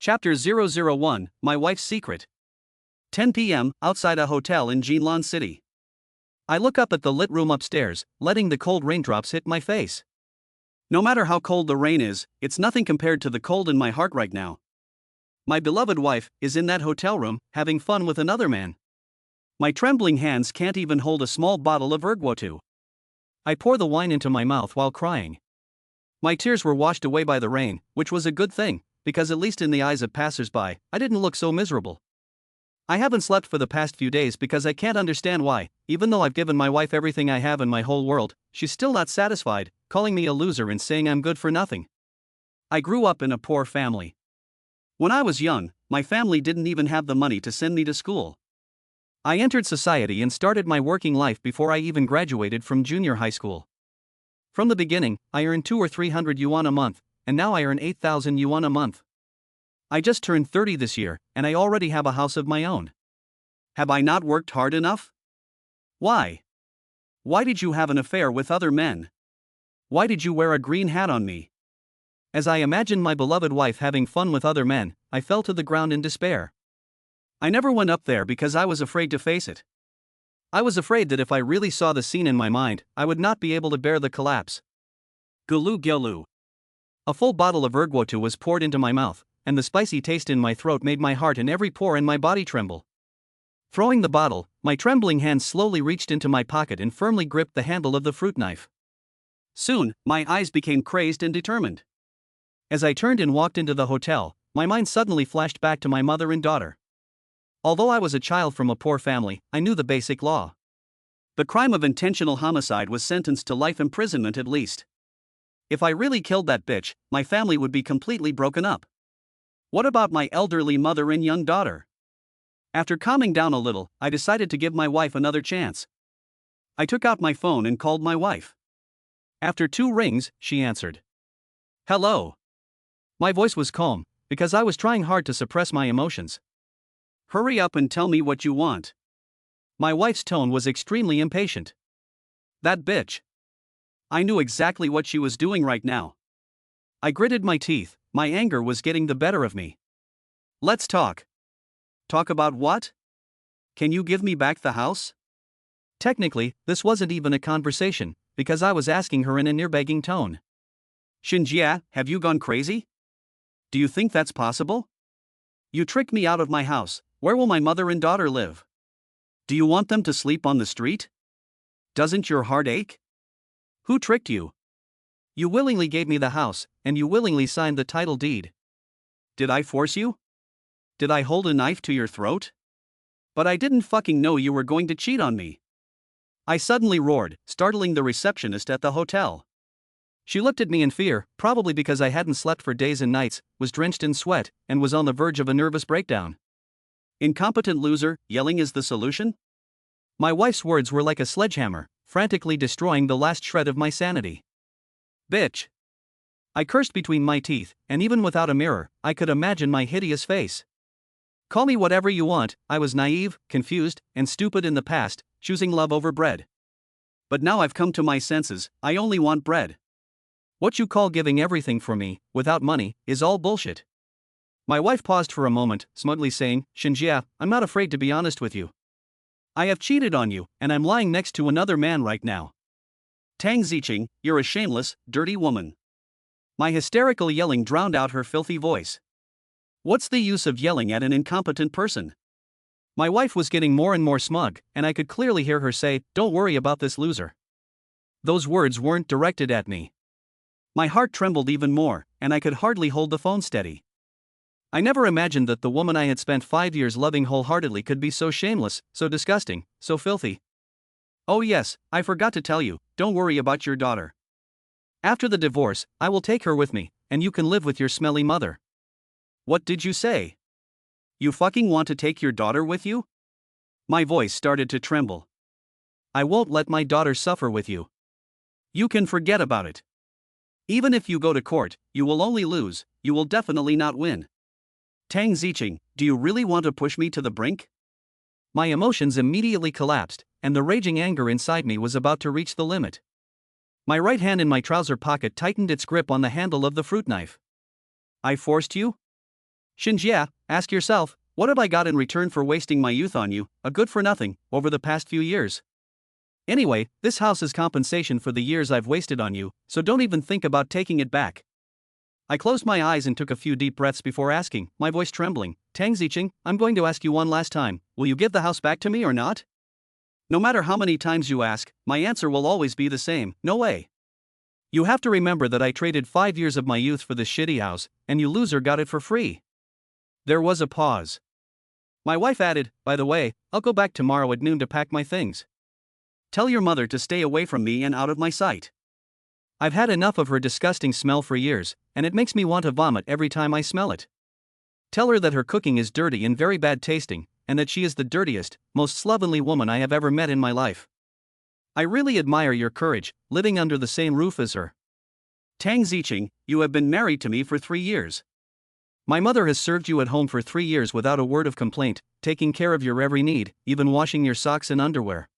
Chapter 001, My Wife's Secret. 10 p.m., outside a hotel in Jinlan City. I look up at the lit room upstairs, letting the cold raindrops hit my face. No matter how cold the rain is, it's nothing compared to the cold in my heart right now. My beloved wife is in that hotel room, having fun with another man. My trembling hands can't even hold a small bottle of ergwotu. I pour the wine into my mouth while crying. My tears were washed away by the rain, which was a good thing, because at least in the eyes of passers-by, I didn't look so miserable. I haven't slept for the past few days because I can't understand why, even though I've given my wife everything I have in my whole world, she's still not satisfied, calling me a loser and saying I'm good for nothing. I grew up in a poor family. When I was young, my family didn't even have the money to send me to school. I entered society and started my working life before I even graduated from junior high school. From the beginning, I earned 200 or 300 yuan a month, and now I earn 8,000 yuan a month. I just turned 30 this year, and I already have a house of my own. Have I not worked hard enough? Why? Why did you have an affair with other men? Why did you wear a green hat on me? As I imagined my beloved wife having fun with other men, I fell to the ground in despair. I never went up there because I was afraid to face it. I was afraid that if I really saw the scene in my mind, I would not be able to bear the collapse. Gulu gyolu. A full bottle of ergwotu was poured into my mouth, and the spicy taste in my throat made my heart and every pore in my body tremble. Throwing the bottle, my trembling hands slowly reached into my pocket and firmly gripped the handle of the fruit knife. Soon, my eyes became crazed and determined. As I turned and walked into the hotel, my mind suddenly flashed back to my mother and daughter. Although I was a child from a poor family, I knew the basic law. The crime of intentional homicide was sentenced to life imprisonment at least. If I really killed that bitch, my family would be completely broken up. What about my elderly mother and young daughter? After calming down a little, I decided to give my wife another chance. I took out my phone and called my wife. After 2 rings, she answered. Hello. My voice was calm, because I was trying hard to suppress my emotions. Hurry up and tell me what you want. My wife's tone was extremely impatient. That bitch. I knew exactly what she was doing right now. I gritted my teeth, my anger was getting the better of me. Let's talk. Talk about what? Can you give me back the house? Technically, this wasn't even a conversation, because I was asking her in a near-begging tone. Xinjia, have you gone crazy? Do you think that's possible? You tricked me out of my house, where will my mother and daughter live? Do you want them to sleep on the street? Doesn't your heart ache? Who tricked you? You willingly gave me the house, and you willingly signed the title deed. Did I force you? Did I hold a knife to your throat? But I didn't fucking know you were going to cheat on me. I suddenly roared, startling the receptionist at the hotel. She looked at me in fear, probably because I hadn't slept for days and nights, was drenched in sweat, and was on the verge of a nervous breakdown. Incompetent loser, yelling is the solution? My wife's words were like a sledgehammer, frantically destroying the last shred of my sanity. Bitch. I cursed between my teeth, and even without a mirror, I could imagine my hideous face. Call me whatever you want, I was naive, confused, and stupid in the past, choosing love over bread. But now I've come to my senses, I only want bread. What you call giving everything for me, without money, is all bullshit. My wife paused for a moment, smugly saying, Xinjia, I'm not afraid to be honest with you. I have cheated on you, and I'm lying next to another man right now. Tang Ziqing, you're a shameless, dirty woman. My hysterical yelling drowned out her filthy voice. What's the use of yelling at an incompetent person? My wife was getting more and more smug, and I could clearly hear her say, Don't worry about this loser. Those words weren't directed at me. My heart trembled even more, and I could hardly hold the phone steady. I never imagined that the woman I had spent 5 years loving wholeheartedly could be so shameless, so disgusting, so filthy. Oh yes, I forgot to tell you, don't worry about your daughter. After the divorce, I will take her with me, and you can live with your smelly mother. What did you say? You fucking want to take your daughter with you? My voice started to tremble. I won't let my daughter suffer with you. You can forget about it. Even if you go to court, you will only lose, you will definitely not win. Tang Ziqing, do you really want to push me to the brink? My emotions immediately collapsed, and the raging anger inside me was about to reach the limit. My right hand in my trouser pocket tightened its grip on the handle of the fruit knife. I forced you? Shinjia, ask yourself, what have I got in return for wasting my youth on you, a good for nothing, over the past few years? Anyway, this house is compensation for the years I've wasted on you, so don't even think about taking it back. I closed my eyes and took a few deep breaths before asking, my voice trembling, Tang Zicheng, I'm going to ask you one last time, will you give the house back to me or not? No matter how many times you ask, my answer will always be the same, no way. You have to remember that I traded 5 years of my youth for this shitty house, and you loser got it for free. There was a pause. My wife added, by the way, I'll go back tomorrow at noon to pack my things. Tell your mother to stay away from me and out of my sight. I've had enough of her disgusting smell for years, and it makes me want to vomit every time I smell it. Tell her that her cooking is dirty and very bad tasting, and that she is the dirtiest, most slovenly woman I have ever met in my life. I really admire your courage, living under the same roof as her. Tang Zicheng, you have been married to me for 3 years. My mother has served you at home for 3 years without a word of complaint, taking care of your every need, even washing your socks and underwear.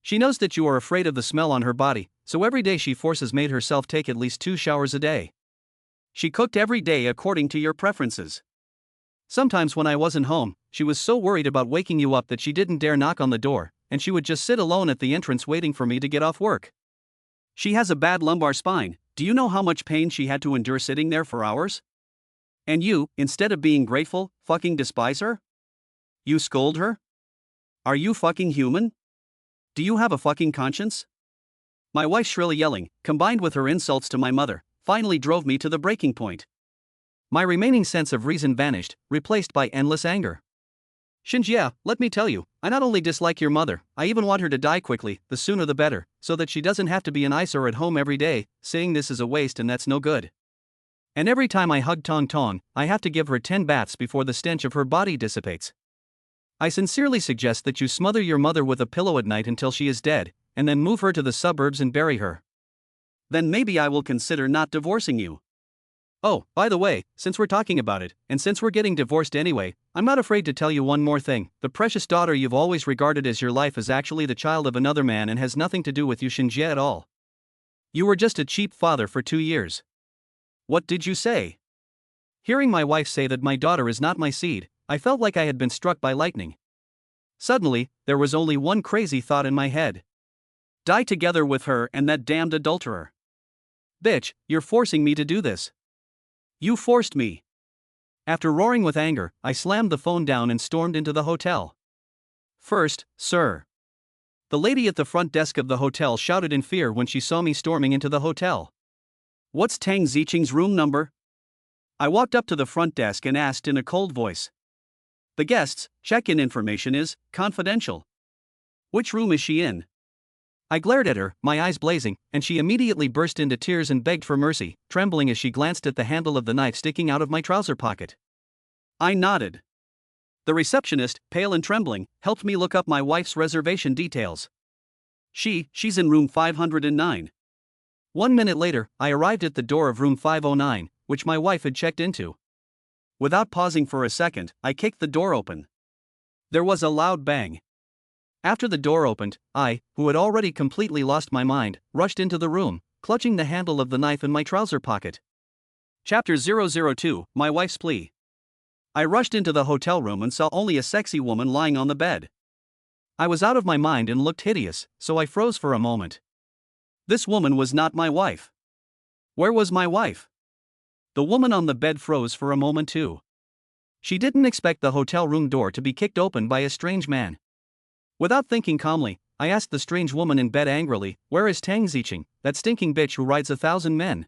She knows that you are afraid of the smell on her body, so every day she made herself take at least 2 showers a day. She cooked every day according to your preferences. Sometimes when I wasn't home, she was so worried about waking you up that she didn't dare knock on the door, and she would just sit alone at the entrance waiting for me to get off work. She has a bad lumbar spine. Do you know how much pain she had to endure sitting there for hours? And you, instead of being grateful, fucking despise her? You scold her? Are you fucking human? Do you have a fucking conscience? My wife shrilly yelling, combined with her insults to my mother, finally drove me to the breaking point. My remaining sense of reason vanished, replaced by endless anger. Shinjia, let me tell you, I not only dislike your mother, I even want her to die quickly, the sooner the better, so that she doesn't have to be an eyesore at home every day, saying this is a waste and that's no good. And every time I hug Tong Tong, I have to give her 10 baths before the stench of her body dissipates. I sincerely suggest that you smother your mother with a pillow at night until she is dead, and then move her to the suburbs and bury her. Then maybe I will consider not divorcing you. Oh, by the way, since we're talking about it, and since we're getting divorced anyway, I'm not afraid to tell you one more thing. The precious daughter you've always regarded as your life is actually the child of another man and has nothing to do with you Shinjie at all. You were just a cheap father for 2 years. What did you say? Hearing my wife say that my daughter is not my seed, I felt like I had been struck by lightning. Suddenly, there was only one crazy thought in my head. Die together with her and that damned adulterer. Bitch, you're forcing me to do this. You forced me. After roaring with anger, I slammed the phone down and stormed into the hotel. First, sir. The lady at the front desk of the hotel shouted in fear when she saw me storming into the hotel. What's Tang Zicheng's room number? I walked up to the front desk and asked in a cold voice. The guest's check-in information is confidential. Which room is she in? I glared at her, my eyes blazing, and she immediately burst into tears and begged for mercy, trembling as she glanced at the handle of the knife sticking out of my trouser pocket. I nodded. The receptionist, pale and trembling, helped me look up my wife's reservation details. She's in room 509. 1 minute later, I arrived at the door of room 509, which my wife had checked into. Without pausing for a second, I kicked the door open. There was a loud bang. After the door opened, I, who had already completely lost my mind, rushed into the room, clutching the handle of the knife in my trouser pocket. Chapter 002, My Wife's Plea. I rushed into the hotel room and saw only a sexy woman lying on the bed. I was out of my mind and looked hideous, so I froze for a moment. This woman was not my wife. Where was my wife? The woman on the bed froze for a moment too. She didn't expect the hotel room door to be kicked open by a strange man. Without thinking calmly, I asked the strange woman in bed angrily, where is Tang Zicheng, that stinking bitch who rides 1,000 men?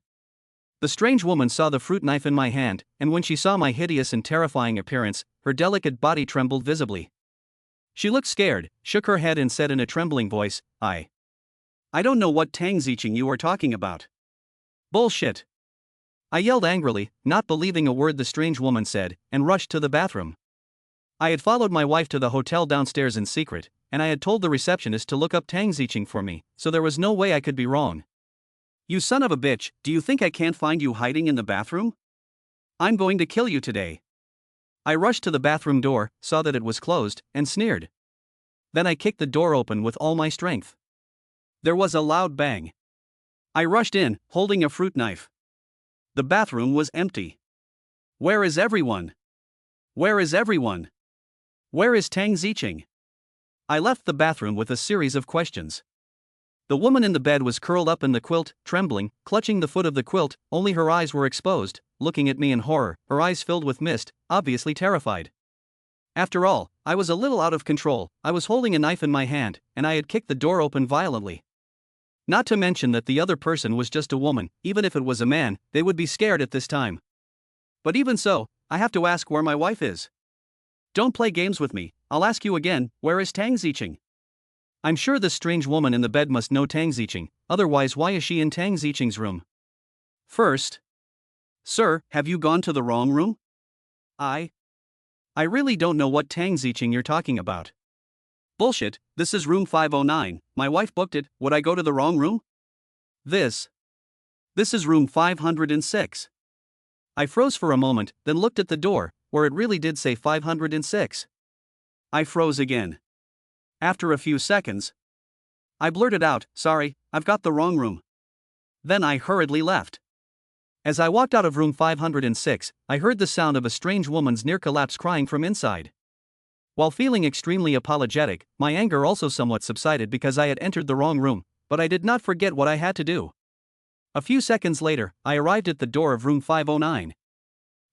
The strange woman saw the fruit knife in my hand, and when she saw my hideous and terrifying appearance, her delicate body trembled visibly. She looked scared, shook her head and said in a trembling voice, I don't know what Tang Zicheng you are talking about. Bullshit. I yelled angrily, not believing a word the strange woman said, and rushed to the bathroom. I had followed my wife to the hotel downstairs in secret, and I had told the receptionist to look up Tang Zicheng for me, so there was no way I could be wrong. You son of a bitch, do you think I can't find you hiding in the bathroom? I'm going to kill you today. I rushed to the bathroom door, saw that it was closed, and sneered. Then I kicked the door open with all my strength. There was a loud bang. I rushed in, holding a fruit knife. The bathroom was empty. Where is everyone? Where is everyone? Where is Tang Ziqing? I left the bathroom with a series of questions. The woman in the bed was curled up in the quilt, trembling, clutching the foot of the quilt, only her eyes were exposed, looking at me in horror, her eyes filled with mist, obviously terrified. After all, I was a little out of control, I was holding a knife in my hand, and I had kicked the door open violently. Not to mention that the other person was just a woman, even if it was a man, they would be scared at this time. But even so, I have to ask where my wife is. Don't play games with me, I'll ask you again, where is Tang Ziqing? I'm sure this strange woman in the bed must know Tang Ziqing, otherwise why is she in Tang Ziqing's room? First. Sir, have you gone to the wrong room? I really don't know what Tang Ziqing you're talking about. Bullshit, this is room 509, my wife booked it, would I go to the wrong room? This is room 506. I froze for a moment, then looked at the door, where it really did say 506. I froze again. After a few seconds, I blurted out, sorry, I've got the wrong room. Then I hurriedly left. As I walked out of room 506, I heard the sound of a strange woman's near-collapse crying from inside. While feeling extremely apologetic, my anger also somewhat subsided because I had entered the wrong room, but I did not forget what I had to do. A few seconds later, I arrived at the door of room 509.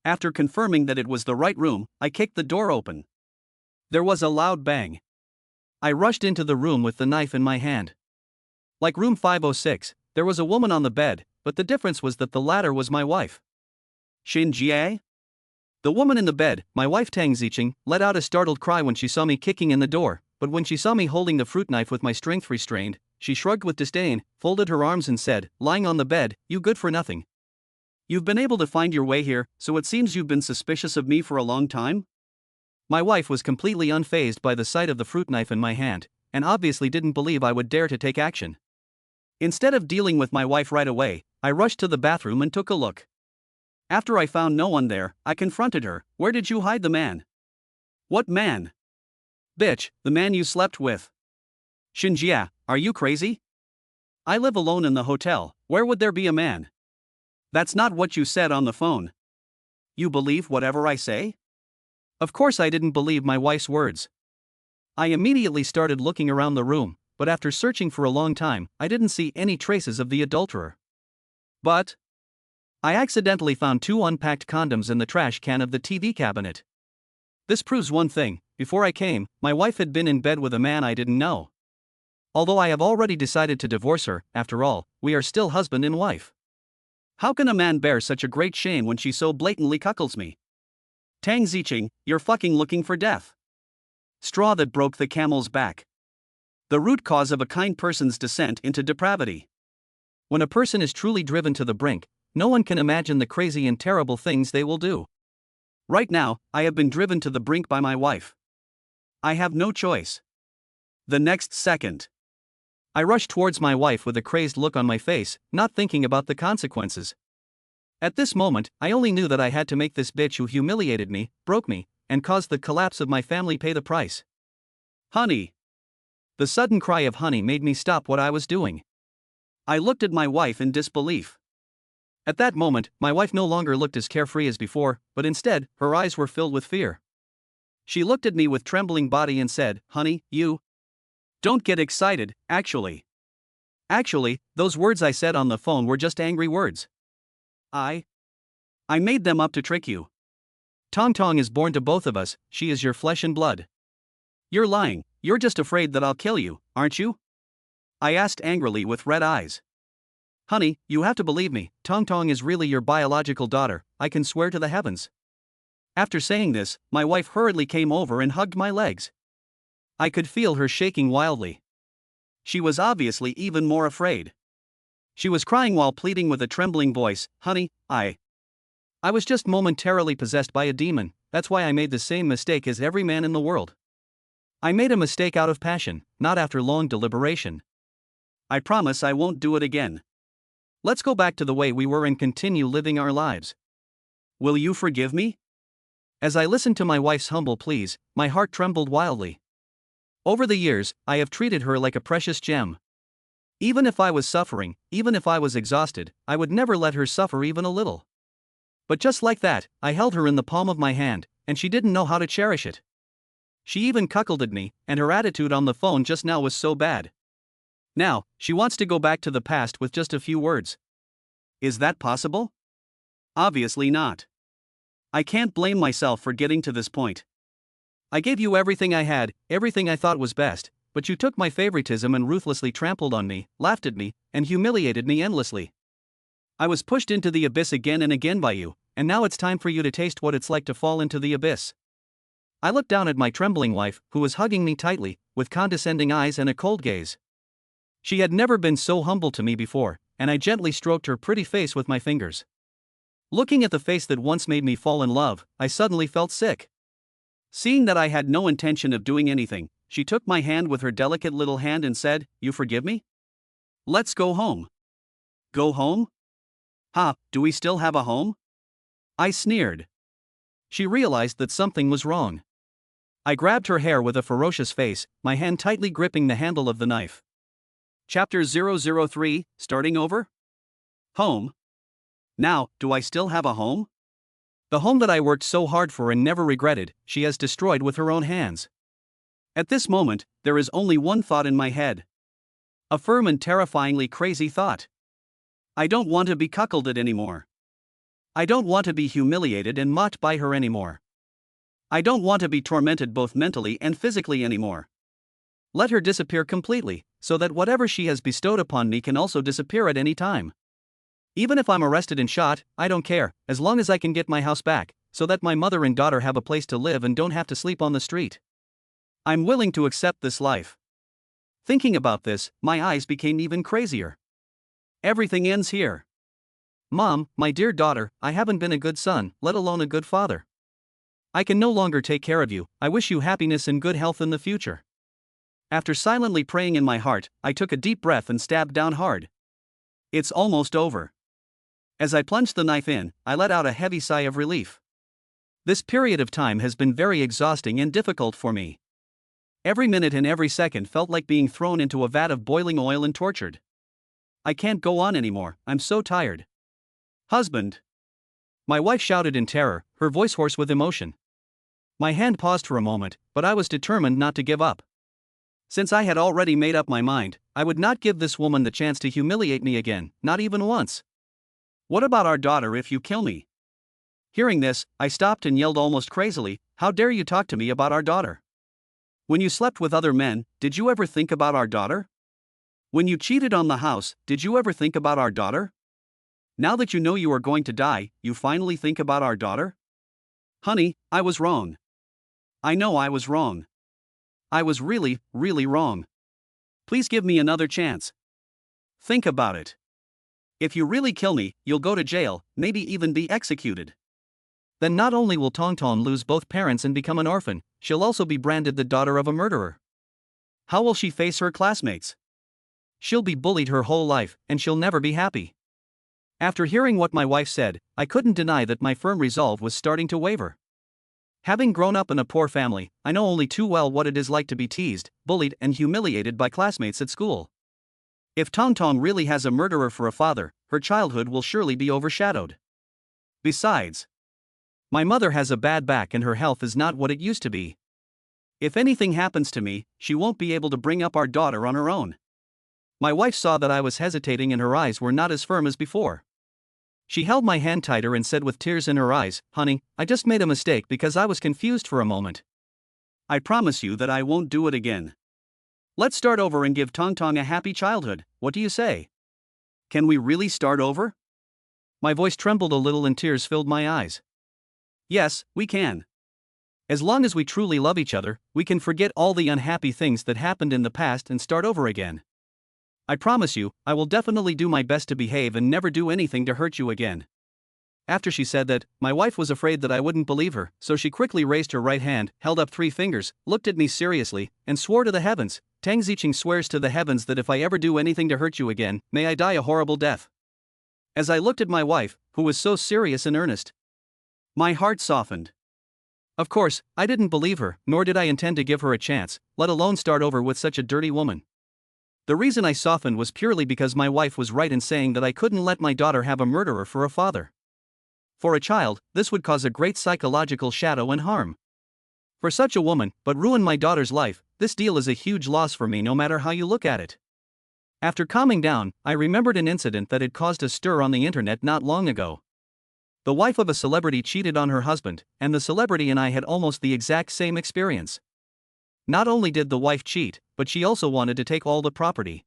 After confirming that it was the right room, I kicked the door open. There was a loud bang. I rushed into the room with the knife in my hand. Like room 506, there was a woman on the bed, but the difference was that the latter was my wife. Xin Jie? The woman in the bed, my wife Tang Ziqing, let out a startled cry when she saw me kicking in the door, but when she saw me holding the fruit knife with my strength restrained, she shrugged with disdain, folded her arms and said, lying on the bed, you good for nothing. You've been able to find your way here, so it seems you've been suspicious of me for a long time? My wife was completely unfazed by the sight of the fruit knife in my hand, and obviously didn't believe I would dare to take action. Instead of dealing with my wife right away, I rushed to the bathroom and took a look. After I found no one there, I confronted her, where did you hide the man? What man? Bitch, the man you slept with. Xinjia, are you crazy? I live alone in the hotel, where would there be a man? That's not what you said on the phone. You believe whatever I say? Of course I didn't believe my wife's words. I immediately started looking around the room, but after searching for a long time, I didn't see any traces of the adulterer. But I accidentally found 2 unpacked condoms in the trash can of the TV cabinet. This proves one thing, before I came, my wife had been in bed with a man I didn't know. Although I have already decided to divorce her, after all, we are still husband and wife. How can a man bear such a great shame when she so blatantly cuckolds me? Tang Ziqing, you're fucking looking for death. Straw that broke the camel's back. The root cause of a kind person's descent into depravity. When a person is truly driven to the brink, no one can imagine the crazy and terrible things they will do. Right now, I have been driven to the brink by my wife. I have no choice. The next second, I rushed towards my wife with a crazed look on my face, not thinking about the consequences. At this moment, I only knew that I had to make this bitch who humiliated me, broke me, and caused the collapse of my family pay the price. Honey! The sudden cry of honey made me stop what I was doing. I looked at my wife in disbelief. At that moment, my wife no longer looked as carefree as before, but instead, her eyes were filled with fear. She looked at me with trembling body and said, honey, you don't get excited, actually. Actually, those words I said on the phone were just angry words. I made them up to trick you. Tong Tong is born to both of us, she is your flesh and blood. You're lying, you're just afraid that I'll kill you, aren't you? I asked angrily with red eyes. Honey, you have to believe me, Tong Tong is really your biological daughter, I can swear to the heavens. After saying this, my wife hurriedly came over and hugged my legs. I could feel her shaking wildly. She was obviously even more afraid. She was crying while pleading with a trembling voice, honey, I was just momentarily possessed by a demon, that's why I made the same mistake as every man in the world. I made a mistake out of passion, not after long deliberation. I promise I won't do it again. Let's go back to the way we were and continue living our lives. Will you forgive me? As I listened to my wife's humble pleas, my heart trembled wildly. Over the years, I have treated her like a precious gem. Even if I was suffering, even if I was exhausted, I would never let her suffer even a little. But just like that, I held her in the palm of my hand, and she didn't know how to cherish it. She even cuckolded me, and her attitude on the phone just now was so bad. Now, she wants to go back to the past with just a few words. Is that possible? Obviously not. I can't blame myself for getting to this point. I gave you everything I had, everything I thought was best, but you took my favoritism and ruthlessly trampled on me, laughed at me, and humiliated me endlessly. I was pushed into the abyss again and again by you, and now it's time for you to taste what it's like to fall into the abyss. I looked down at my trembling wife, who was hugging me tightly, with condescending eyes and a cold gaze. She had never been so humble to me before, and I gently stroked her pretty face with my fingers. Looking at the face that once made me fall in love, I suddenly felt sick. Seeing that I had no intention of doing anything, she took my hand with her delicate little hand and said, "You forgive me? Let's go home." Go home? Ha, do we still have a home? I sneered. She realized that something was wrong. I grabbed her hair with a ferocious face, my hand tightly gripping the handle of the knife. Chapter 003, Starting Over? Home? Now, do I still have a home? The home that I worked so hard for and never regretted, she has destroyed with her own hands. At this moment, there is only one thought in my head. A firm and terrifyingly crazy thought. I don't want to be cuckolded anymore. I don't want to be humiliated and mocked by her anymore. I don't want to be tormented both mentally and physically anymore. Let her disappear completely, so that whatever she has bestowed upon me can also disappear at any time. Even if I'm arrested and shot, I don't care, as long as I can get my house back, so that my mother and daughter have a place to live and don't have to sleep on the street. I'm willing to accept this life. Thinking about this, my eyes became even crazier. Everything ends here. Mom, my dear daughter, I haven't been a good son, let alone a good father. I can no longer take care of you. I wish you happiness and good health in the future. After silently praying in my heart, I took a deep breath and stabbed down hard. It's almost over. As I plunged the knife in, I let out a heavy sigh of relief. This period of time has been very exhausting and difficult for me. Every minute and every second felt like being thrown into a vat of boiling oil and tortured. I can't go on anymore, I'm so tired. Husband! My wife shouted in terror, her voice hoarse with emotion. My hand paused for a moment, but I was determined not to give up. Since I had already made up my mind, I would not give this woman the chance to humiliate me again, not even once. What about our daughter if you kill me? Hearing this, I stopped and yelled almost crazily, "How dare you talk to me about our daughter? When you slept with other men, did you ever think about our daughter? When you cheated on the house, did you ever think about our daughter? Now that you know you are going to die, you finally think about our daughter? Honey, I was wrong. I know I was wrong. I was really, really wrong. Please give me another chance. Think about it. If you really kill me, you'll go to jail, maybe even be executed. Then not only will Tong Tong lose both parents and become an orphan, she'll also be branded the daughter of a murderer. How will she face her classmates? She'll be bullied her whole life, and she'll never be happy." After hearing what my wife said, I couldn't deny that my firm resolve was starting to waver. Having grown up in a poor family, I know only too well what it is like to be teased, bullied, and humiliated by classmates at school. If Tong Tong really has a murderer for a father, her childhood will surely be overshadowed. Besides, my mother has a bad back and her health is not what it used to be. If anything happens to me, she won't be able to bring up our daughter on her own. My wife saw that I was hesitating and her eyes were not as firm as before. She held my hand tighter and said with tears in her eyes, "Honey, I just made a mistake because I was confused for a moment. I promise you that I won't do it again. Let's start over and give Tong Tong a happy childhood, what do you say? Can we really start over?" My voice trembled a little and tears filled my eyes. Yes, we can. As long as we truly love each other, we can forget all the unhappy things that happened in the past and start over again. I promise you, I will definitely do my best to behave and never do anything to hurt you again. After she said that, my wife was afraid that I wouldn't believe her, so she quickly raised her right hand, held up 3 fingers, looked at me seriously, and swore to the heavens. "Tang Zicheng swears to the heavens that if I ever do anything to hurt you again, may I die a horrible death." As I looked at my wife, who was so serious and earnest, my heart softened. Of course, I didn't believe her, nor did I intend to give her a chance, let alone start over with such a dirty woman. The reason I softened was purely because my wife was right in saying that I couldn't let my daughter have a murderer for a father. For a child, this would cause a great psychological shadow and harm. For such a woman, but ruin my daughter's life, this deal is a huge loss for me no matter how you look at it. After calming down, I remembered an incident that had caused a stir on the internet not long ago. The wife of a celebrity cheated on her husband, and the celebrity and I had almost the exact same experience. Not only did the wife cheat, but she also wanted to take all the property.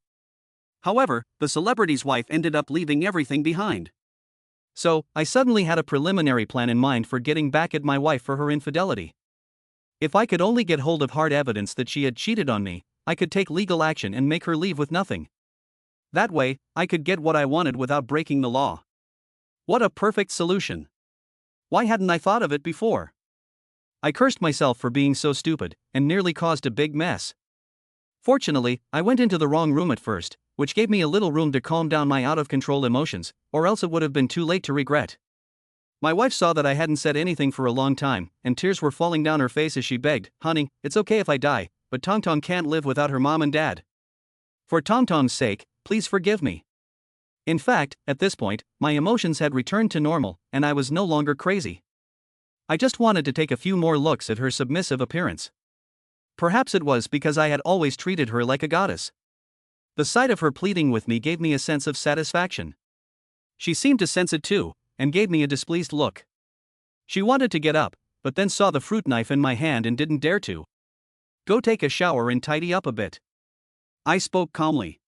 However, the celebrity's wife ended up leaving everything behind. So, I suddenly had a preliminary plan in mind for getting back at my wife for her infidelity. If I could only get hold of hard evidence that she had cheated on me, I could take legal action and make her leave with nothing. That way, I could get what I wanted without breaking the law. What a perfect solution! Why hadn't I thought of it before? I cursed myself for being so stupid, and nearly caused a big mess. Fortunately, I went into the wrong room at first, which gave me a little room to calm down my out-of-control emotions, or else it would have been too late to regret. My wife saw that I hadn't said anything for a long time, and tears were falling down her face as she begged, "Honey, it's okay if I die, but Tong Tong can't live without her mom and dad. For Tong Tong's sake, please forgive me." In fact, at this point, my emotions had returned to normal, and I was no longer crazy. I just wanted to take a few more looks at her submissive appearance. Perhaps it was because I had always treated her like a goddess. The sight of her pleading with me gave me a sense of satisfaction. She seemed to sense it too, and gave me a displeased look. She wanted to get up, but then saw the fruit knife in my hand and didn't dare to. "Go take a shower and tidy up a bit," I spoke calmly.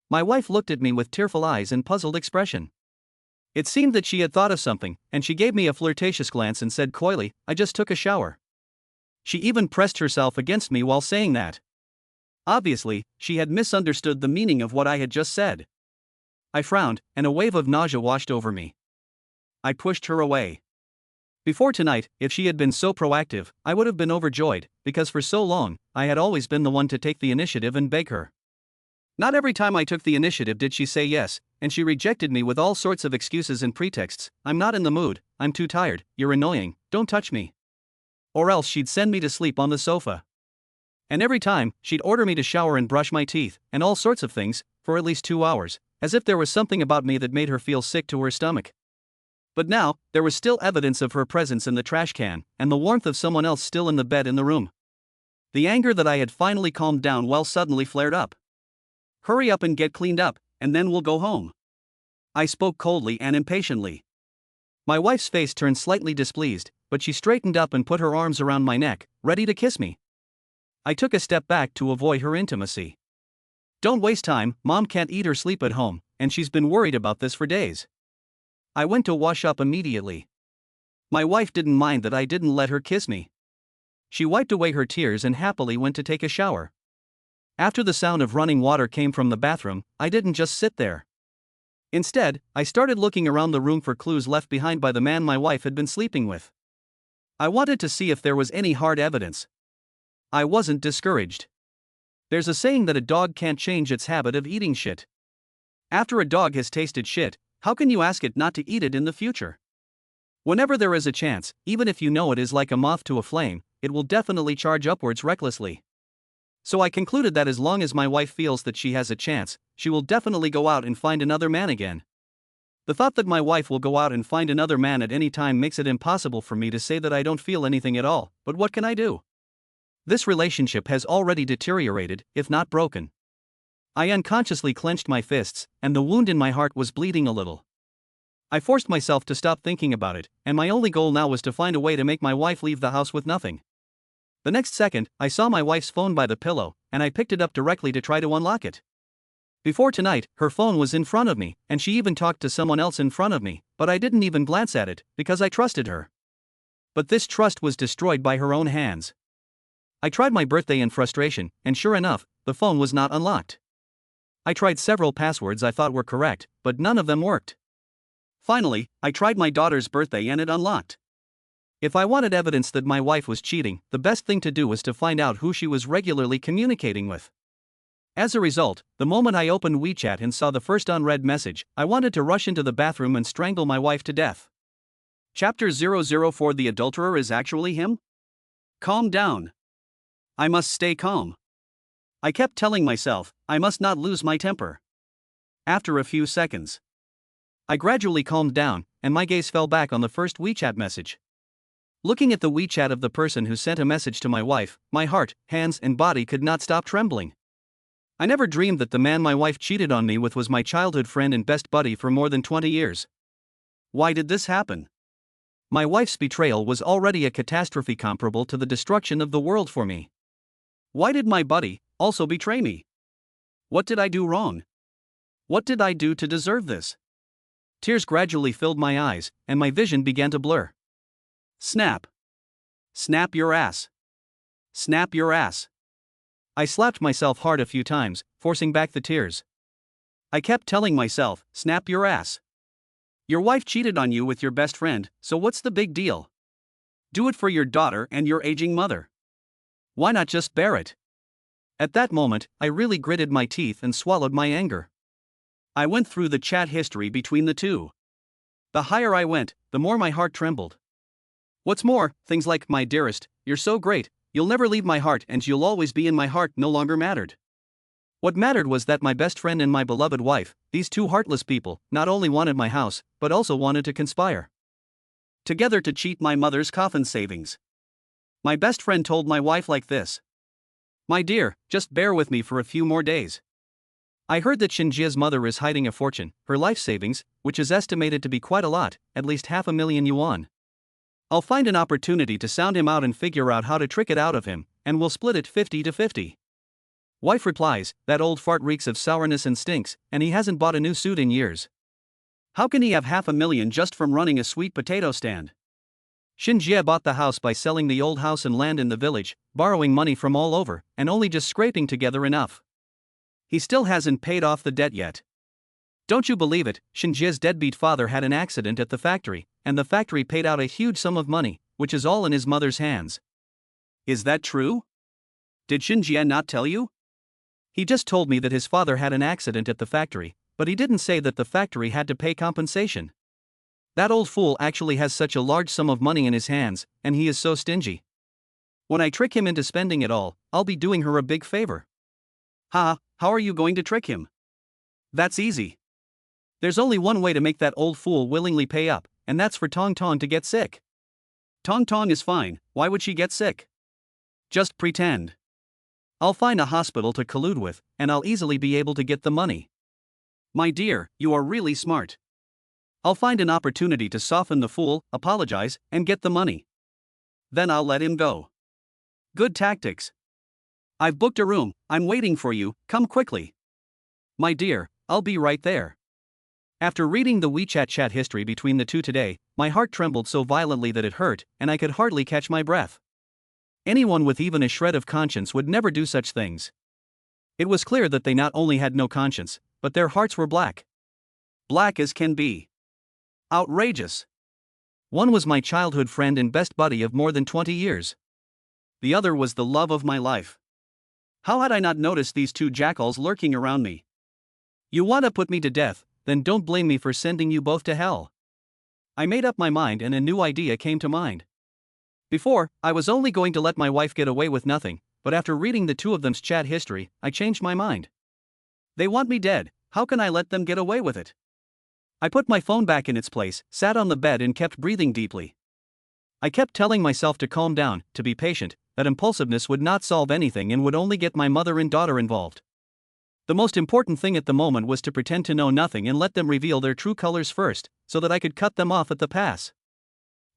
My wife looked at me with tearful eyes and puzzled expression. It seemed that she had thought of something, and she gave me a flirtatious glance and said coyly, "I just took a shower." She even pressed herself against me while saying that. Obviously, she had misunderstood the meaning of what I had just said. I frowned, and a wave of nausea washed over me. I pushed her away. Before tonight, if she had been so proactive, I would have been overjoyed, because for so long, I had always been the one to take the initiative and beg her. Not every time I took the initiative did she say yes, and she rejected me with all sorts of excuses and pretexts. "I'm not in the mood, I'm too tired, you're annoying, don't touch me." Or else she'd send me to sleep on the sofa. And every time, she'd order me to shower and brush my teeth, and all sorts of things, for at least 2 hours, as if there was something about me that made her feel sick to her stomach. But now, there was still evidence of her presence in the trash can, and the warmth of someone else still in the bed in the room. The anger that I had finally calmed down suddenly flared up. "Hurry up and get cleaned up, and then we'll go home," I spoke coldly and impatiently. My wife's face turned slightly displeased, but she straightened up and put her arms around my neck, ready to kiss me. I took a step back to avoid her intimacy. "Don't waste time, Mom can't eat or sleep at home, and she's been worried about this for days." I went to wash up immediately. My wife didn't mind that I didn't let her kiss me. She wiped away her tears and happily went to take a shower. After the sound of running water came from the bathroom, I didn't just sit there. Instead, I started looking around the room for clues left behind by the man my wife had been sleeping with. I wanted to see if there was any hard evidence. I wasn't discouraged. There's a saying that a dog can't change its habit of eating shit. After a dog has tasted shit, how can you ask it not to eat it in the future? Whenever there is a chance, even if you know it is like a moth to a flame, it will definitely charge upwards recklessly. So I concluded that as long as my wife feels that she has a chance, she will definitely go out and find another man again. The thought that my wife will go out and find another man at any time makes it impossible for me to say that I don't feel anything at all, but what can I do? This relationship has already deteriorated, if not broken. I unconsciously clenched my fists, and the wound in my heart was bleeding a little. I forced myself to stop thinking about it, and my only goal now was to find a way to make my wife leave the house with nothing. The next second, I saw my wife's phone by the pillow, and I picked it up directly to try to unlock it. Before tonight, her phone was in front of me, and she even talked to someone else in front of me, but I didn't even glance at it, because I trusted her. But this trust was destroyed by her own hands. I tried my birthday in frustration, and sure enough, the phone was not unlocked. I tried several passwords I thought were correct, but none of them worked. Finally, I tried my daughter's birthday and it unlocked. If I wanted evidence that my wife was cheating, the best thing to do was to find out who she was regularly communicating with. As a result, the moment I opened WeChat and saw the first unread message, I wanted to rush into the bathroom and strangle my wife to death. Chapter 004. The adulterer is actually him? Calm down. I must stay calm. I kept telling myself, I must not lose my temper. After a few seconds, I gradually calmed down, and my gaze fell back on the first WeChat message. Looking at the WeChat of the person who sent a message to my wife, my heart, hands, and body could not stop trembling. I never dreamed that the man my wife cheated on me with was my childhood friend and best buddy for more than 20 years. Why did this happen? My wife's betrayal was already a catastrophe comparable to the destruction of the world for me. Why did my buddy also betray me? What did I do wrong? What did I do to deserve this? Tears gradually filled my eyes, and my vision began to blur. Snap. Snap your ass. Snap your ass. I slapped myself hard a few times, forcing back the tears. I kept telling myself, snap your ass. Your wife cheated on you with your best friend, so what's the big deal? Do it for your daughter and your aging mother. Why not just bear it? At that moment, I really gritted my teeth and swallowed my anger. I went through the chat history between the two. The higher I went, the more my heart trembled. What's more, things like, my dearest, you're so great, you'll never leave my heart and you'll always be in my heart no longer mattered. What mattered was that my best friend and my beloved wife, these two heartless people, not only wanted my house, but also wanted to conspire together to cheat my mother's coffin savings. My best friend told my wife like this. My dear, just bear with me for a few more days. I heard that Shinjia's mother is hiding a fortune, her life savings, which is estimated to be quite a lot, at least 500,000 yuan. I'll find an opportunity to sound him out and figure out how to trick it out of him, and we'll split it 50-50. Wife replies, that old fart reeks of sourness and stinks, and he hasn't bought a new suit in years. How can he have 500,000 just from running a sweet potato stand? Shinjie bought the house by selling the old house and land in the village, borrowing money from all over, and only just scraping together enough. He still hasn't paid off the debt yet. Don't you believe it, Shinjie's deadbeat father had an accident at the factory, and the factory paid out a huge sum of money, which is all in his mother's hands. Is that true? Did Shinjie not tell you? He just told me that his father had an accident at the factory, but he didn't say that the factory had to pay compensation. That old fool actually has such a large sum of money in his hands, and he is so stingy. When I trick him into spending it all, I'll be doing her a big favor. Ha, how are you going to trick him? That's easy. There's only one way to make that old fool willingly pay up, and that's for Tong Tong to get sick. Tong Tong is fine, why would she get sick? Just pretend. I'll find a hospital to collude with, and I'll easily be able to get the money. My dear, you are really smart. I'll find an opportunity to soften the fool, apologize, and get the money. Then I'll let him go. Good tactics. I've booked a room, I'm waiting for you, come quickly. My dear, I'll be right there. After reading the WeChat chat history between the two today, my heart trembled so violently that it hurt, and I could hardly catch my breath. Anyone with even a shred of conscience would never do such things. It was clear that they not only had no conscience, but their hearts were black. Black as can be. Outrageous. One was my childhood friend and best buddy of more than 20 years. The other was the love of my life. How had I not noticed these two jackals lurking around me? You want to put me to death, then don't blame me for sending you both to hell. I made up my mind and a new idea came to mind. Before, I was only going to let my wife get away with nothing, but after reading the two of them's chat history, I changed my mind. They want me dead, how can I let them get away with it? I put my phone back in its place, sat on the bed and kept breathing deeply. I kept telling myself to calm down, to be patient, that impulsiveness would not solve anything and would only get my mother and daughter involved. The most important thing at the moment was to pretend to know nothing and let them reveal their true colors first, so that I could cut them off at the pass.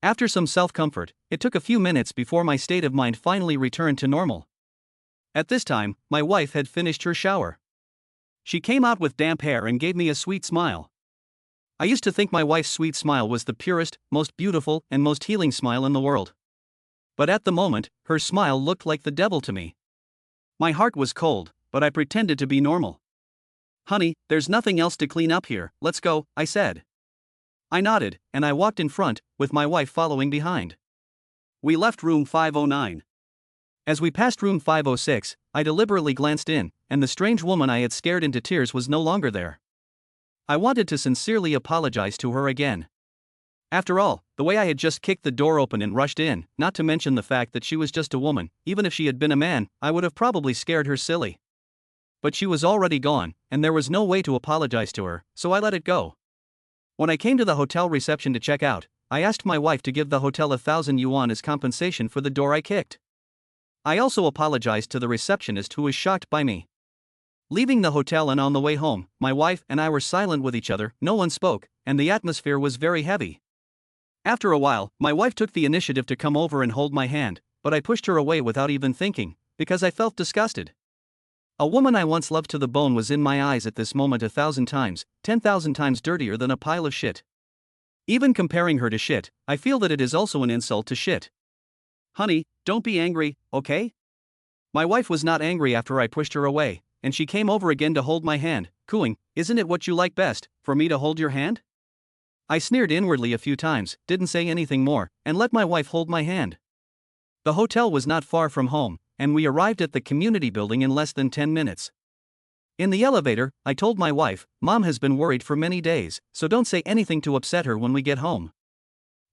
After some self-comfort, it took a few minutes before my state of mind finally returned to normal. At this time, my wife had finished her shower. She came out with damp hair and gave me a sweet smile. I used to think my wife's sweet smile was the purest, most beautiful, and most healing smile in the world. But at the moment, her smile looked like the devil to me. My heart was cold, but I pretended to be normal. Honey, there's nothing else to clean up here, let's go, I said. I nodded, and I walked in front, with my wife following behind. We left room 509. As we passed room 506, I deliberately glanced in, and the strange woman I had scared into tears was no longer there. I wanted to sincerely apologize to her again. After all, the way I had just kicked the door open and rushed in, not to mention the fact that she was just a woman, even if she had been a man, I would have probably scared her silly. But she was already gone, and there was no way to apologize to her, so I let it go. When I came to the hotel reception to check out, I asked my wife to give the hotel 1,000 yuan as compensation for the door I kicked. I also apologized to the receptionist, who was shocked by me. Leaving the hotel and on the way home, my wife and I were silent with each other, no one spoke, and the atmosphere was very heavy. After a while, my wife took the initiative to come over and hold my hand, but I pushed her away without even thinking, because I felt disgusted. A woman I once loved to the bone was in my eyes at this moment 1,000 times, 10,000 times dirtier than a pile of shit. Even comparing her to shit, I feel that it is also an insult to shit. Honey, don't be angry, okay? My wife was not angry after I pushed her away, and she came over again to hold my hand, cooing, "Isn't it what you like best, for me to hold your hand?" I sneered inwardly a few times, didn't say anything more, and let my wife hold my hand. The hotel was not far from home, and we arrived at the community building in less than 10 minutes. In the elevator, I told my wife, "Mom has been worried for many days, so don't say anything to upset her when we get home."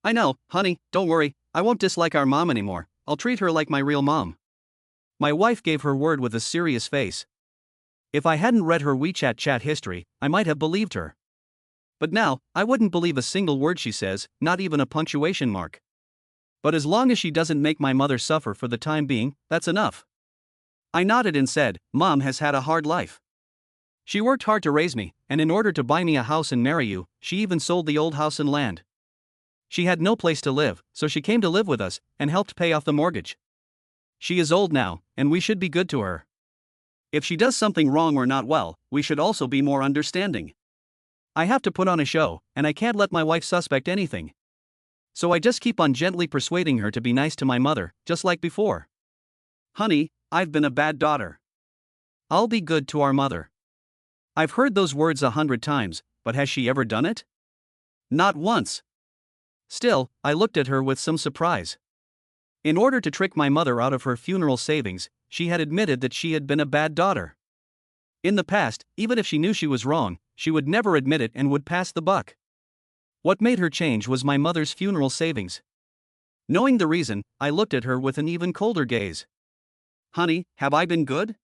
"I know, honey, don't worry, I won't dislike our mom anymore, I'll treat her like my real mom." My wife gave her word with a serious face. If I hadn't read her WeChat chat history, I might have believed her. But now, I wouldn't believe a single word she says, not even a punctuation mark. But as long as she doesn't make my mother suffer for the time being, that's enough. I nodded and said, "Mom has had a hard life. She worked hard to raise me, and in order to buy me a house and marry you, she even sold the old house and land. She had no place to live, so she came to live with us, and helped pay off the mortgage. She is old now, and we should be good to her. If she does something wrong or not well, we should also be more understanding. I have to put on a show, and I can't let my wife suspect anything. So I just keep on gently persuading her to be nice to my mother, just like before. Honey, I've been a bad daughter. I'll be good to our mother." I've heard those words 100 times, but has she ever done it? Not once. Still, I looked at her with some surprise. In order to trick my mother out of her funeral savings, she had admitted that she had been a bad daughter. In the past, even if she knew she was wrong, she would never admit it and would pass the buck. What made her change was my mother's funeral savings. Knowing the reason, I looked at her with an even colder gaze. "Honey, have I been good?"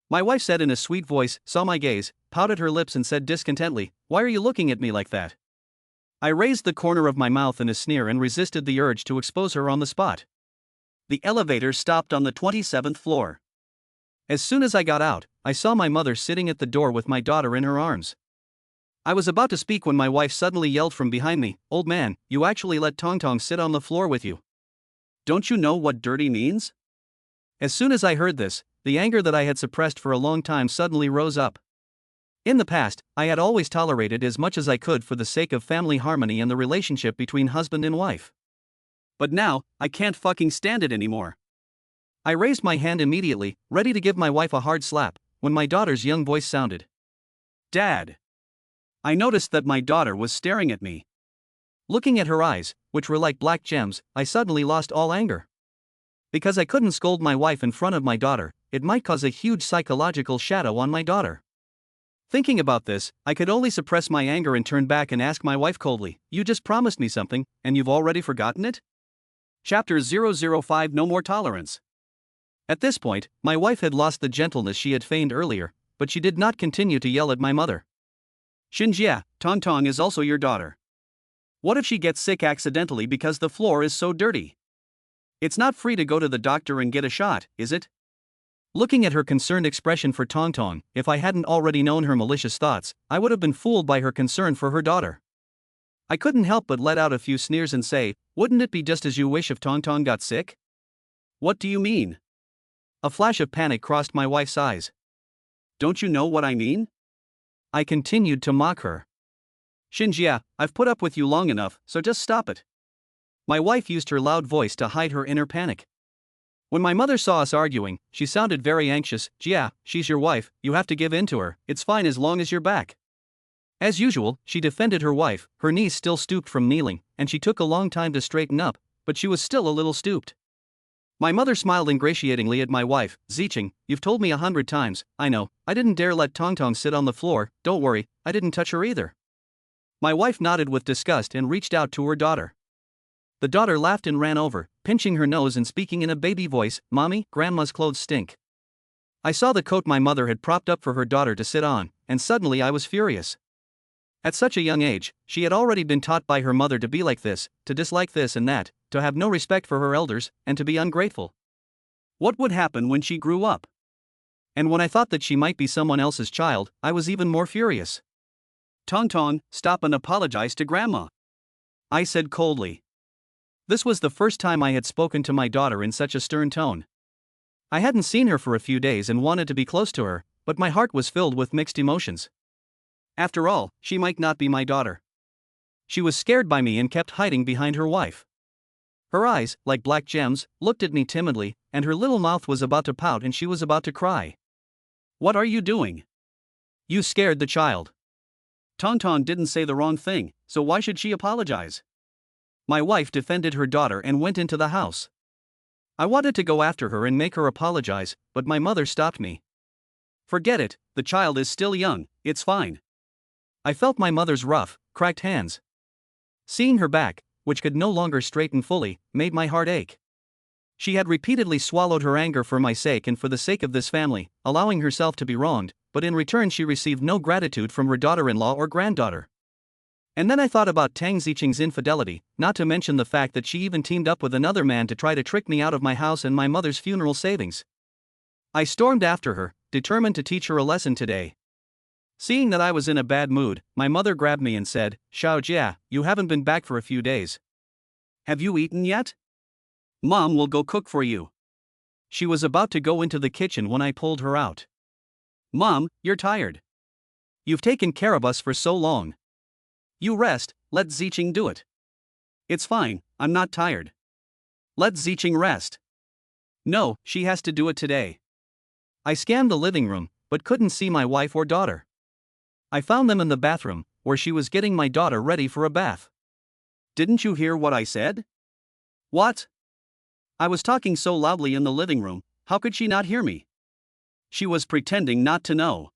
My wife said in a sweet voice, saw my gaze, pouted her lips and said discontentedly, "Why are you looking at me like that?" I raised the corner of my mouth in a sneer and resisted the urge to expose her on the spot. The elevator stopped on the 27th floor. As soon as I got out, I saw my mother sitting at the door with my daughter in her arms. I was about to speak when my wife suddenly yelled from behind me, "Old man, you actually let Tong Tong sit on the floor with you. Don't you know what dirty means?" As soon as I heard this, the anger that I had suppressed for a long time suddenly rose up. In the past, I had always tolerated as much as I could for the sake of family harmony and the relationship between husband and wife. But now, I can't fucking stand it anymore. I raised my hand immediately, ready to give my wife a hard slap, when my daughter's young voice sounded. "Dad." I noticed that my daughter was staring at me. Looking at her eyes, which were like black gems, I suddenly lost all anger. Because I couldn't scold my wife in front of my daughter, it might cause a huge psychological shadow on my daughter. Thinking about this, I could only suppress my anger and turn back and ask my wife coldly, "You just promised me something, and you've already forgotten it?" Chapter 005 No More Tolerance. At this point, my wife had lost the gentleness she had feigned earlier, but she did not continue to yell at my mother. "Xinjia, Tong Tong is also your daughter. What if she gets sick accidentally because the floor is so dirty? It's not free to go to the doctor and get a shot, is it?" Looking at her concerned expression for Tong Tong, if I hadn't already known her malicious thoughts, I would have been fooled by her concern for her daughter. I couldn't help but let out a few sneers and say, "Wouldn't it be just as you wish if Tong Tong got sick?" "What do you mean?" A flash of panic crossed my wife's eyes. "Don't you know what I mean?" I continued to mock her. "Xinjia, I've put up with you long enough, so just stop it." My wife used her loud voice to hide her inner panic. When my mother saw us arguing, she sounded very anxious. "Jia, she's your wife, you have to give in to her, it's fine as long as you're back." As usual, she defended her wife, her knees still stooped from kneeling, and she took a long time to straighten up, but she was still a little stooped. My mother smiled ingratiatingly at my wife. "Zicheng, you've told me 100 times, I know, I didn't dare let Tong Tong sit on the floor, don't worry, I didn't touch her either." My wife nodded with disgust and reached out to her daughter. The daughter laughed and ran over, pinching her nose and speaking in a baby voice, "Mommy, Grandma's clothes stink." I saw the coat my mother had propped up for her daughter to sit on, and suddenly I was furious. At such a young age, she had already been taught by her mother to be like this, to dislike this and that, to have no respect for her elders, and to be ungrateful. What would happen when she grew up? And when I thought that she might be someone else's child, I was even more furious. Tonton, stop and apologize to Grandma, I said coldly. This was the first time I had spoken to my daughter in such a stern tone. I hadn't seen her for a few days and wanted to be close to her, but my heart was filled with mixed emotions. After all, she might not be my daughter. She was scared by me and kept hiding behind her wife. Her eyes, like black gems, looked at me timidly, and her little mouth was about to pout and she was about to cry. What are you doing? You scared the child. Tonton didn't say the wrong thing, so why should she apologize? My wife defended her daughter and went into the house. I wanted to go after her and make her apologize, but my mother stopped me. Forget it, the child is still young, it's fine. I felt my mother's rough, cracked hands. Seeing her back, which could no longer straighten fully, made my heart ache. She had repeatedly swallowed her anger for my sake and for the sake of this family, allowing herself to be wronged, but in return she received no gratitude from her daughter-in-law or granddaughter. And then I thought about Tang Zicheng's infidelity, not to mention the fact that she even teamed up with another man to try to trick me out of my house and my mother's funeral savings. I stormed after her, determined to teach her a lesson today. Seeing that I was in a bad mood, my mother grabbed me and said, "Xiao Jia, you haven't been back for a few days. Have you eaten yet? Mom will go cook for you." She was about to go into the kitchen when I pulled her out. "Mom, you're tired. You've taken care of us for so long. You rest, let Zicheng do it." "It's fine, I'm not tired. Let Zicheng rest." "No, she has to do it today." I scanned the living room, but couldn't see my wife or daughter. I found them in the bathroom, where she was getting my daughter ready for a bath. "Didn't you hear what I said?" "What?" I was talking so loudly in the living room, how could she not hear me? She was pretending not to know.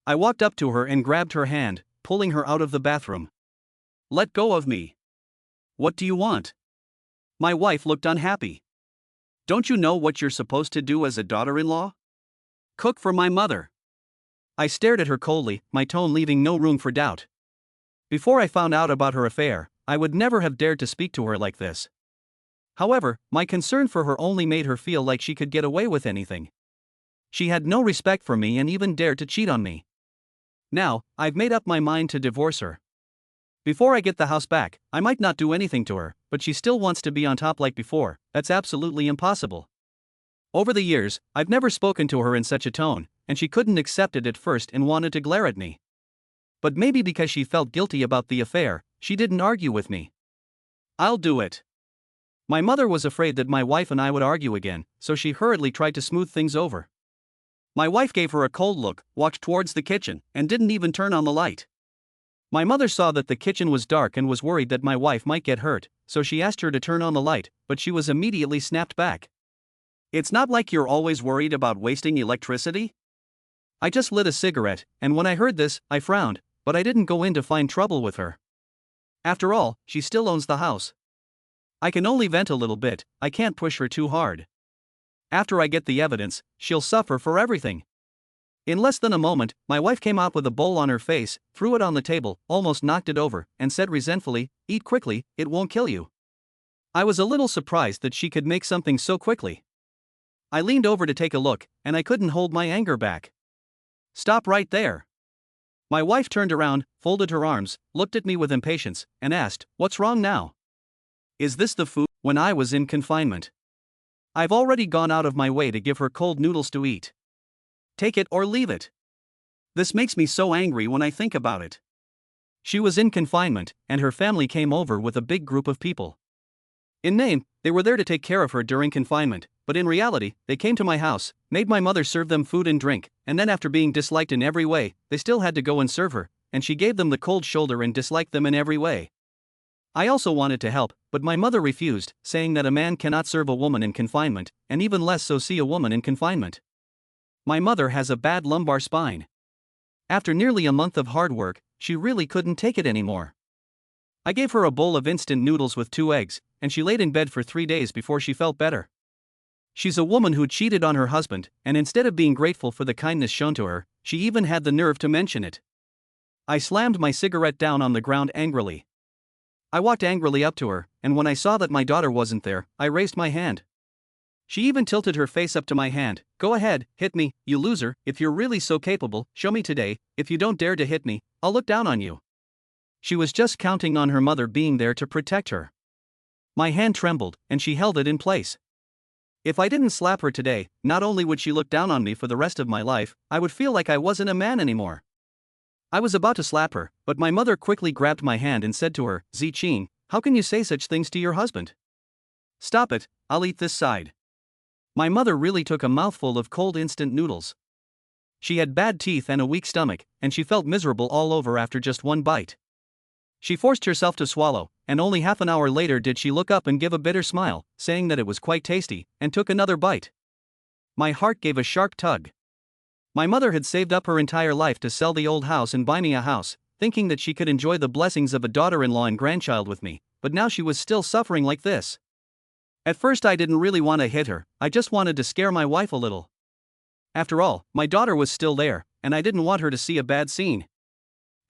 I walked up to her and grabbed her hand, pulling her out of the bathroom. "Let go of me. What do you want?" My wife looked unhappy. "Don't you know what you're supposed to do as a daughter-in-law? Cook for my mother." I stared at her coldly, my tone leaving no room for doubt. Before I found out about her affair, I would never have dared to speak to her like this. However, my concern for her only made her feel like she could get away with anything. She had no respect for me and even dared to cheat on me. Now, I've made up my mind to divorce her. Before I get the house back, I might not do anything to her, but she still wants to be on top like before. That's absolutely impossible. Over the years, I've never spoken to her in such a tone, and she couldn't accept it at first and wanted to glare at me. But maybe because she felt guilty about the affair, she didn't argue with me. "I'll do it." My mother was afraid that my wife and I would argue again, so she hurriedly tried to smooth things over. My wife gave her a cold look, walked towards the kitchen, and didn't even turn on the light. My mother saw that the kitchen was dark and was worried that my wife might get hurt, so she asked her to turn on the light, but she was immediately snapped back. "It's not like you're always worried about wasting electricity?" I just lit a cigarette, and when I heard this, I frowned, but I didn't go in to find trouble with her. After all, she still owns the house. I can only vent a little bit, I can't push her too hard. After I get the evidence, she'll suffer for everything. In less than a moment, my wife came out with a bowl on her face, threw it on the table, almost knocked it over, and said resentfully, "Eat quickly, it won't kill you." I was a little surprised that she could make something so quickly. I leaned over to take a look, and I couldn't hold my anger back. "Stop right there." My wife turned around, folded her arms, looked at me with impatience, and asked, "What's wrong now? Is this the food?" When I was in confinement, I've already gone out of my way to give her cold noodles to eat. Take it or leave it. This makes me so angry when I think about it. She was in confinement, and her family came over with a big group of people. In name, they were there to take care of her during confinement, but in reality, they came to my house, made my mother serve them food and drink, and then after being disliked in every way, they still had to go and serve her, and she gave them the cold shoulder and disliked them in every way. I also wanted to help, but my mother refused, saying that a man cannot serve a woman in confinement, and even less so see a woman in confinement. My mother has a bad lumbar spine. After nearly a month of hard work, she really couldn't take it anymore. I gave her a bowl of instant noodles with 2 eggs, and she laid in bed for 3 days before she felt better. She's a woman who cheated on her husband, and instead of being grateful for the kindness shown to her, she even had the nerve to mention it. I slammed my cigarette down on the ground angrily. I walked angrily up to her, and when I saw that my daughter wasn't there, I raised my hand. She even tilted her face up to my hand. Go ahead, hit me, you loser, if you're really so capable, show me today. If you don't dare to hit me, I'll look down on you. She was just counting on her mother being there to protect her. My hand trembled, and she held it in place. If I didn't slap her today, not only would she look down on me for the rest of my life, I would feel like I wasn't a man anymore. I was about to slap her, but my mother quickly grabbed my hand and said to her, Ziqing, how can you say such things to your husband? Stop it, I'll eat this side. My mother really took a mouthful of cold instant noodles. She had bad teeth and a weak stomach, and she felt miserable all over after just one bite. She forced herself to swallow, and only half an hour later did she look up and give a bitter smile, saying that it was quite tasty, and took another bite. My heart gave a sharp tug. My mother had saved up her entire life to sell the old house and buy me a house, thinking that she could enjoy the blessings of a daughter-in-law and grandchild with me, but now she was still suffering like this. At first I didn't really want to hit her, I just wanted to scare my wife a little. After all, my daughter was still there, and I didn't want her to see a bad scene.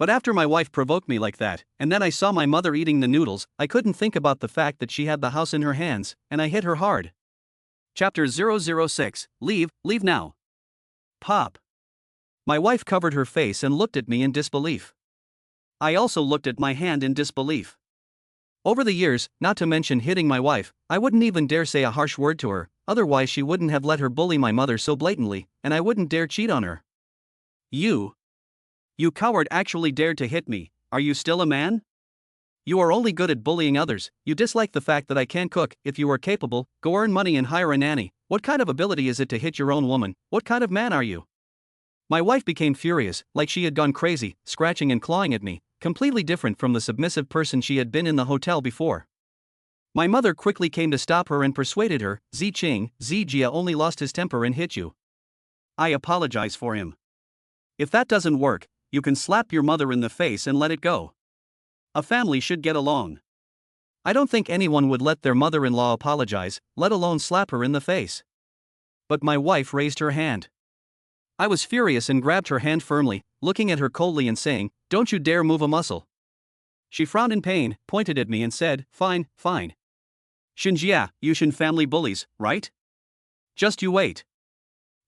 But after my wife provoked me like that, and then I saw my mother eating the noodles, I couldn't think about the fact that she had the house in her hands, and I hit her hard. Chapter 006, Leave now. Pop. My wife covered her face and looked at me in disbelief. I also looked at my hand in disbelief. Over the years, not to mention hitting my wife, I wouldn't even dare say a harsh word to her, otherwise she wouldn't have let her bully my mother so blatantly, and I wouldn't dare cheat on her. You coward actually dared to hit me, are you still a man? You are only good at bullying others, you dislike the fact that I can't cook. If you are capable, go earn money and hire a nanny. What kind of ability is it to hit your own woman? What kind of man are you? My wife became furious, like she had gone crazy, scratching and clawing at me, completely different from the submissive person she had been in the hotel before. My mother quickly came to stop her and persuaded her, Ziqing, Zijia only lost his temper and hit you. I apologize for him. If that doesn't work, you can slap your mother in the face and let it go. A family should get along. I don't think anyone would let their mother-in-law apologize, let alone slap her in the face. But my wife raised her hand. I was furious and grabbed her hand firmly, looking at her coldly and saying, Don't you dare move a muscle. She frowned in pain, pointed at me and said, Fine. Xinjia, Yushin family bullies, right? Just you wait.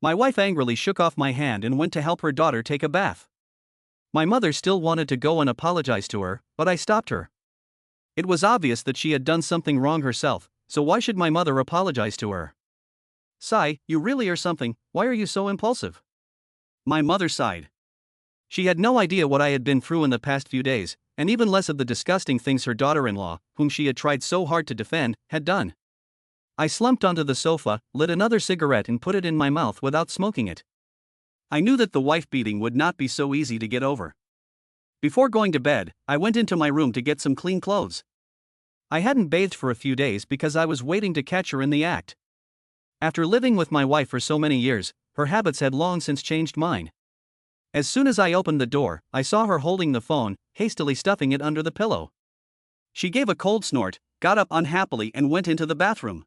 My wife angrily shook off my hand and went to help her daughter take a bath. My mother still wanted to go and apologize to her, but I stopped her. It was obvious that she had done something wrong herself, so why should my mother apologize to her? Sai, you really are something, why are you so impulsive? My mother sighed. She had no idea what I had been through in the past few days, and even less of the disgusting things her daughter-in-law, whom she had tried so hard to defend, had done. I slumped onto the sofa, lit another cigarette and put it in my mouth without smoking it. I knew that the wife beating would not be so easy to get over. Before going to bed, I went into my room to get some clean clothes. I hadn't bathed for a few days because I was waiting to catch her in the act. After living with my wife for so many years, her habits had long since changed mine. As soon as I opened the door, I saw her holding the phone, hastily stuffing it under the pillow. She gave a cold snort, got up unhappily and went into the bathroom.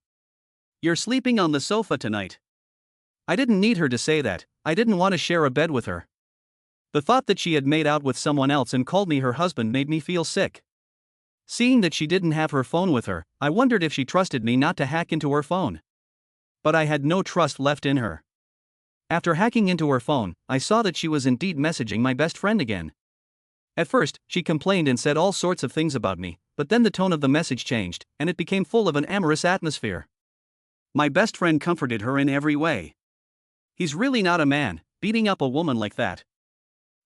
You're sleeping on the sofa tonight. I didn't need her to say that, I didn't want to share a bed with her. The thought that she had made out with someone else and called me her husband made me feel sick. Seeing that she didn't have her phone with her, I wondered if she trusted me not to hack into her phone. But I had no trust left in her. After hacking into her phone, I saw that she was indeed messaging my best friend again. At first, she complained and said all sorts of things about me, but then the tone of the message changed, and it became full of an amorous atmosphere. My best friend comforted her in every way. He's really not a man, beating up a woman like that.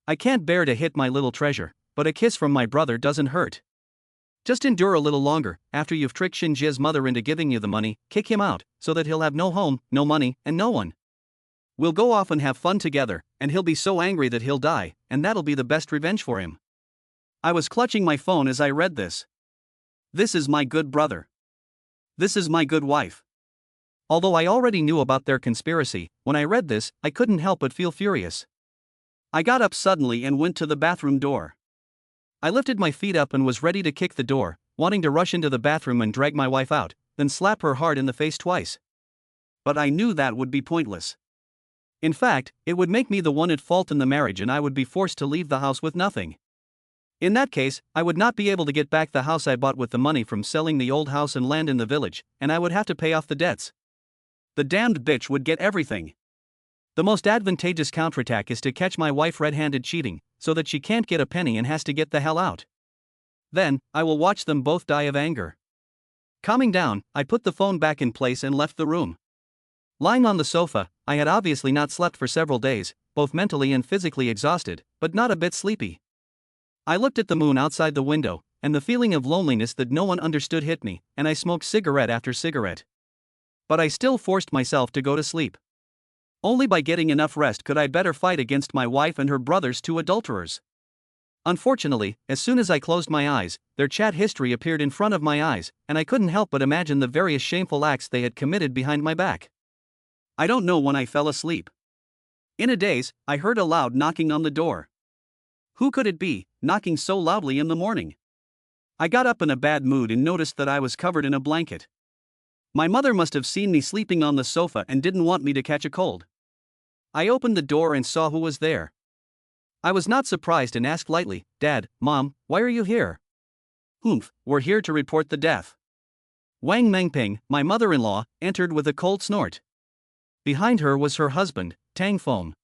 I can't bear to hit my little treasure, but a kiss from my brother doesn't hurt. Just endure a little longer. After you've tricked Xinjia's mother into giving you the money, kick him out, so that he'll have no home, no money, and no one. We'll go off and have fun together, and he'll be so angry that he'll die, and that'll be the best revenge for him. I was clutching my phone as I read this. This is my good brother. This is my good wife. Although I already knew about their conspiracy, when I read this, I couldn't help but feel furious. I got up suddenly and went to the bathroom door. I lifted my feet up and was ready to kick the door, wanting to rush into the bathroom and drag my wife out, then slap her hard in the face twice. But I knew that would be pointless. In fact, it would make me the one at fault in the marriage and I would be forced to leave the house with nothing. In that case, I would not be able to get back the house I bought with the money from selling the old house and land in the village, and I would have to pay off the debts. The damned bitch would get everything. The most advantageous counterattack is to catch my wife red-handed cheating, so that she can't get a penny and has to get the hell out. Then, I will watch them both die of anger. Calming down, I put the phone back in place and left the room. Lying on the sofa, I had obviously not slept for several days, both mentally and physically exhausted, but not a bit sleepy. I looked at the moon outside the window, and the feeling of loneliness that no one understood hit me, and I smoked cigarette after cigarette. But I still forced myself to go to sleep. Only by getting enough rest could I better fight against my wife and her brother's two adulterers. Unfortunately, as soon as I closed my eyes, their chat history appeared in front of my eyes, and I couldn't help but imagine the various shameful acts they had committed behind my back. I don't know when I fell asleep. In a daze, I heard a loud knocking on the door. Who could it be, knocking so loudly in the morning? I got up in a bad mood and noticed that I was covered in a blanket. My mother must have seen me sleeping on the sofa and didn't want me to catch a cold. I opened the door and saw who was there. I was not surprised and asked lightly, "Dad, Mom, why are you here?" "Humph, we're here to report the death." Wang Mengping, my mother-in-law, entered with a cold snort. Behind her was her husband, Tang Feng.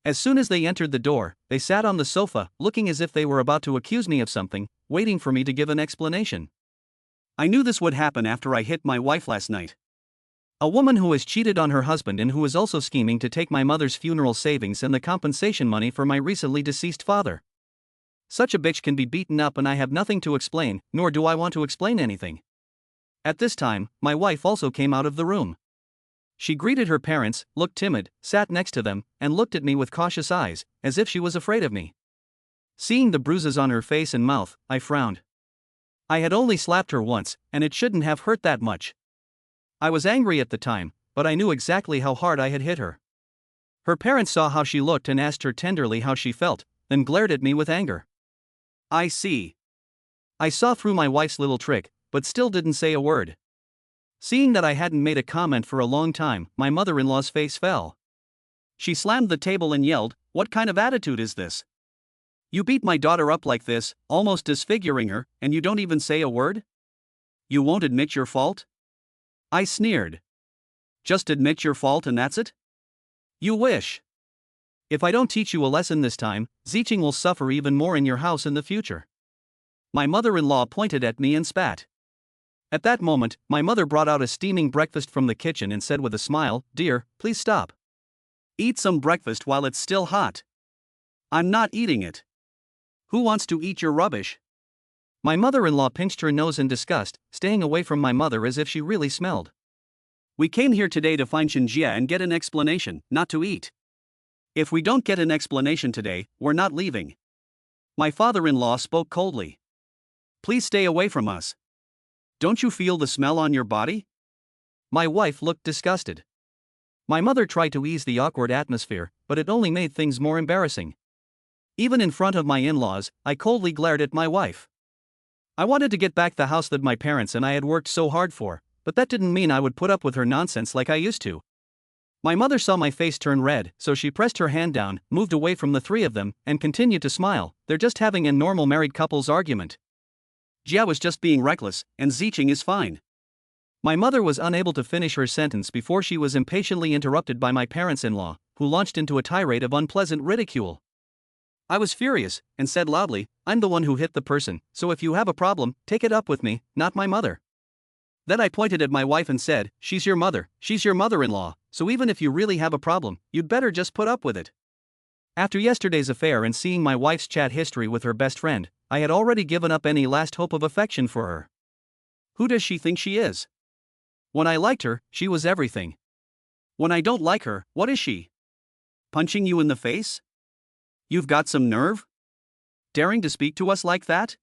As soon as they entered the door, they sat on the sofa, looking as if they were about to accuse me of something, waiting for me to give an explanation. I knew this would happen after I hit my wife last night. A woman who has cheated on her husband and who is also scheming to take my mother's funeral savings and the compensation money for my recently deceased father. Such a bitch can be beaten up and I have nothing to explain, nor do I want to explain anything. At this time, my wife also came out of the room. She greeted her parents, looked timid, sat next to them, and looked at me with cautious eyes, as if she was afraid of me. Seeing the bruises on her face and mouth, I frowned. I had only slapped her once, and it shouldn't have hurt that much. I was angry at the time, but I knew exactly how hard I had hit her. Her parents saw how she looked and asked her tenderly how she felt, then glared at me with anger. I see. I saw through my wife's little trick, but still didn't say a word. Seeing that I hadn't made a comment for a long time, my mother-in-law's face fell. She slammed the table and yelled, "What kind of attitude is this? You beat my daughter up like this, almost disfiguring her, and you don't even say a word? You won't admit your fault?" I sneered. "Just admit your fault and that's it? You wish. If I don't teach you a lesson this time, Zicheng will suffer even more in your house in the future." My mother-in-law pointed at me and spat. At that moment, my mother brought out a steaming breakfast from the kitchen and said with a smile, "Dear, please stop. Eat some breakfast while it's still hot." "I'm not eating it. Who wants to eat your rubbish?" My mother-in-law pinched her nose in disgust, staying away from my mother as if she really smelled. "We came here today to find Shinjia and get an explanation, not to eat. If we don't get an explanation today, we're not leaving." My father-in-law spoke coldly. "Please stay away from us. Don't you feel the smell on your body?" My wife looked disgusted. My mother tried to ease the awkward atmosphere, but it only made things more embarrassing. Even in front of my in-laws, I coldly glared at my wife. I wanted to get back the house that my parents and I had worked so hard for, but that didn't mean I would put up with her nonsense like I used to. My mother saw my face turn red, so she pressed her hand down, moved away from the three of them, and continued to smile. "They're just having a normal married couple's argument. Jia was just being reckless, and Zicheng is fine." My mother was unable to finish her sentence before she was impatiently interrupted by my parents-in-law, who launched into a tirade of unpleasant ridicule. I was furious, and said loudly, "I'm the one who hit the person, so if you have a problem, take it up with me, not my mother." Then I pointed at my wife and said, "She's your mother, she's your mother-in-law, so even if you really have a problem, you'd better just put up with it." After yesterday's affair and seeing my wife's chat history with her best friend, I had already given up any last hope of affection for her. Who does she think she is? When I liked her, she was everything. When I don't like her, what is she? Punching you in the face? You've got some nerve? Daring to speak to us like that?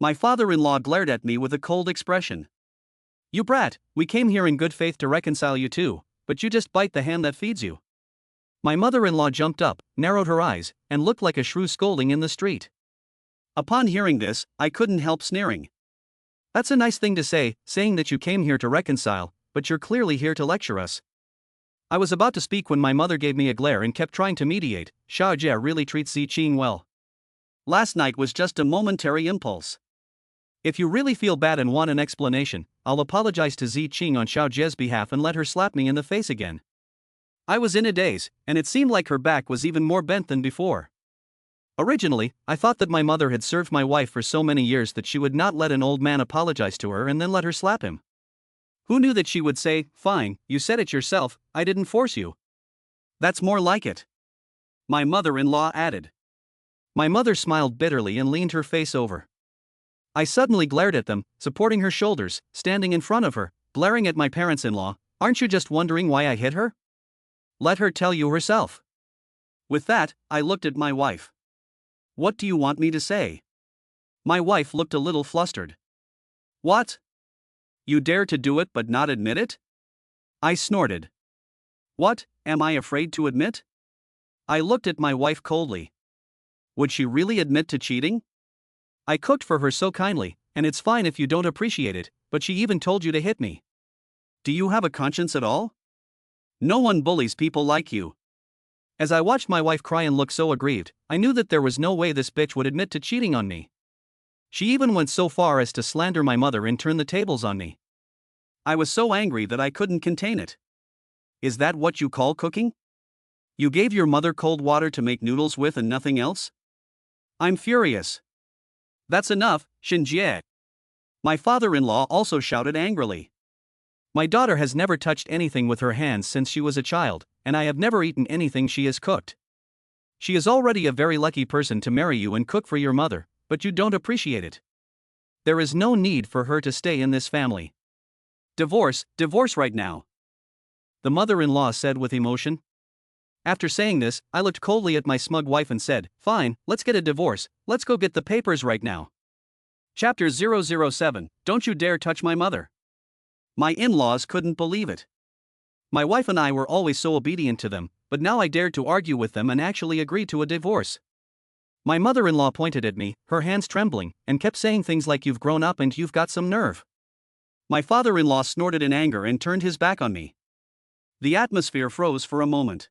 My father-in-law glared at me with a cold expression. "You brat, we came here in good faith to reconcile you two, but you just bite the hand that feeds you." My mother-in-law jumped up, narrowed her eyes, and looked like a shrew scolding in the street. Upon hearing this, I couldn't help sneering. "That's a nice thing to say, saying that you came here to reconcile, but you're clearly here to lecture us." I was about to speak when my mother gave me a glare and kept trying to mediate. Xiaojie really treats Ziqing well. Last night was just a momentary impulse. If you really feel bad and want an explanation, I'll apologize to Ziqing on Xiaojie's behalf and let her slap me in the face again. I was in a daze, and it seemed like her back was even more bent than before. Originally, I thought that my mother had served my wife for so many years that she would not let an old man apologize to her and then let her slap him. Who knew that she would say, "Fine, you said it yourself, I didn't force you." That's more like it. My mother-in-law added. My mother smiled bitterly and leaned her face over. I suddenly glared at them, supporting her shoulders, standing in front of her, glaring at my parents-in-law. Aren't you just wondering why I hit her? Let her tell you herself. With that, I looked at my wife. What do you want me to say? My wife looked a little flustered. What? You dare to do it but not admit it? I snorted. What, am I afraid to admit? I looked at my wife coldly. Would she really admit to cheating? I cooked for her so kindly, and it's fine if you don't appreciate it, but she even told you to hit me. Do you have a conscience at all? No one bullies people like you. As I watched my wife cry and look so aggrieved, I knew that there was no way this bitch would admit to cheating on me. She even went so far as to slander my mother and turn the tables on me. I was so angry that I couldn't contain it. Is that what you call cooking? You gave your mother cold water to make noodles with and nothing else? I'm furious. That's enough, Xinjie. My father-in-law also shouted angrily. My daughter has never touched anything with her hands since she was a child, and I have never eaten anything she has cooked. She is already a very lucky person to marry you and cook for your mother, but you don't appreciate it. There is no need for her to stay in this family. Divorce right now. The mother-in-law said with emotion. After saying this, I looked coldly at my smug wife and said, "Fine, let's get a divorce, let's go get the papers right now." Chapter 007, Don't You Dare Touch My Mother. My in-laws couldn't believe it. My wife and I were always so obedient to them, but now I dared to argue with them and actually agree to a divorce. My mother-in-law pointed at me, her hands trembling, and kept saying things like "You've grown up and you've got some nerve." My father-in-law snorted in anger and turned his back on me. The atmosphere froze for a moment.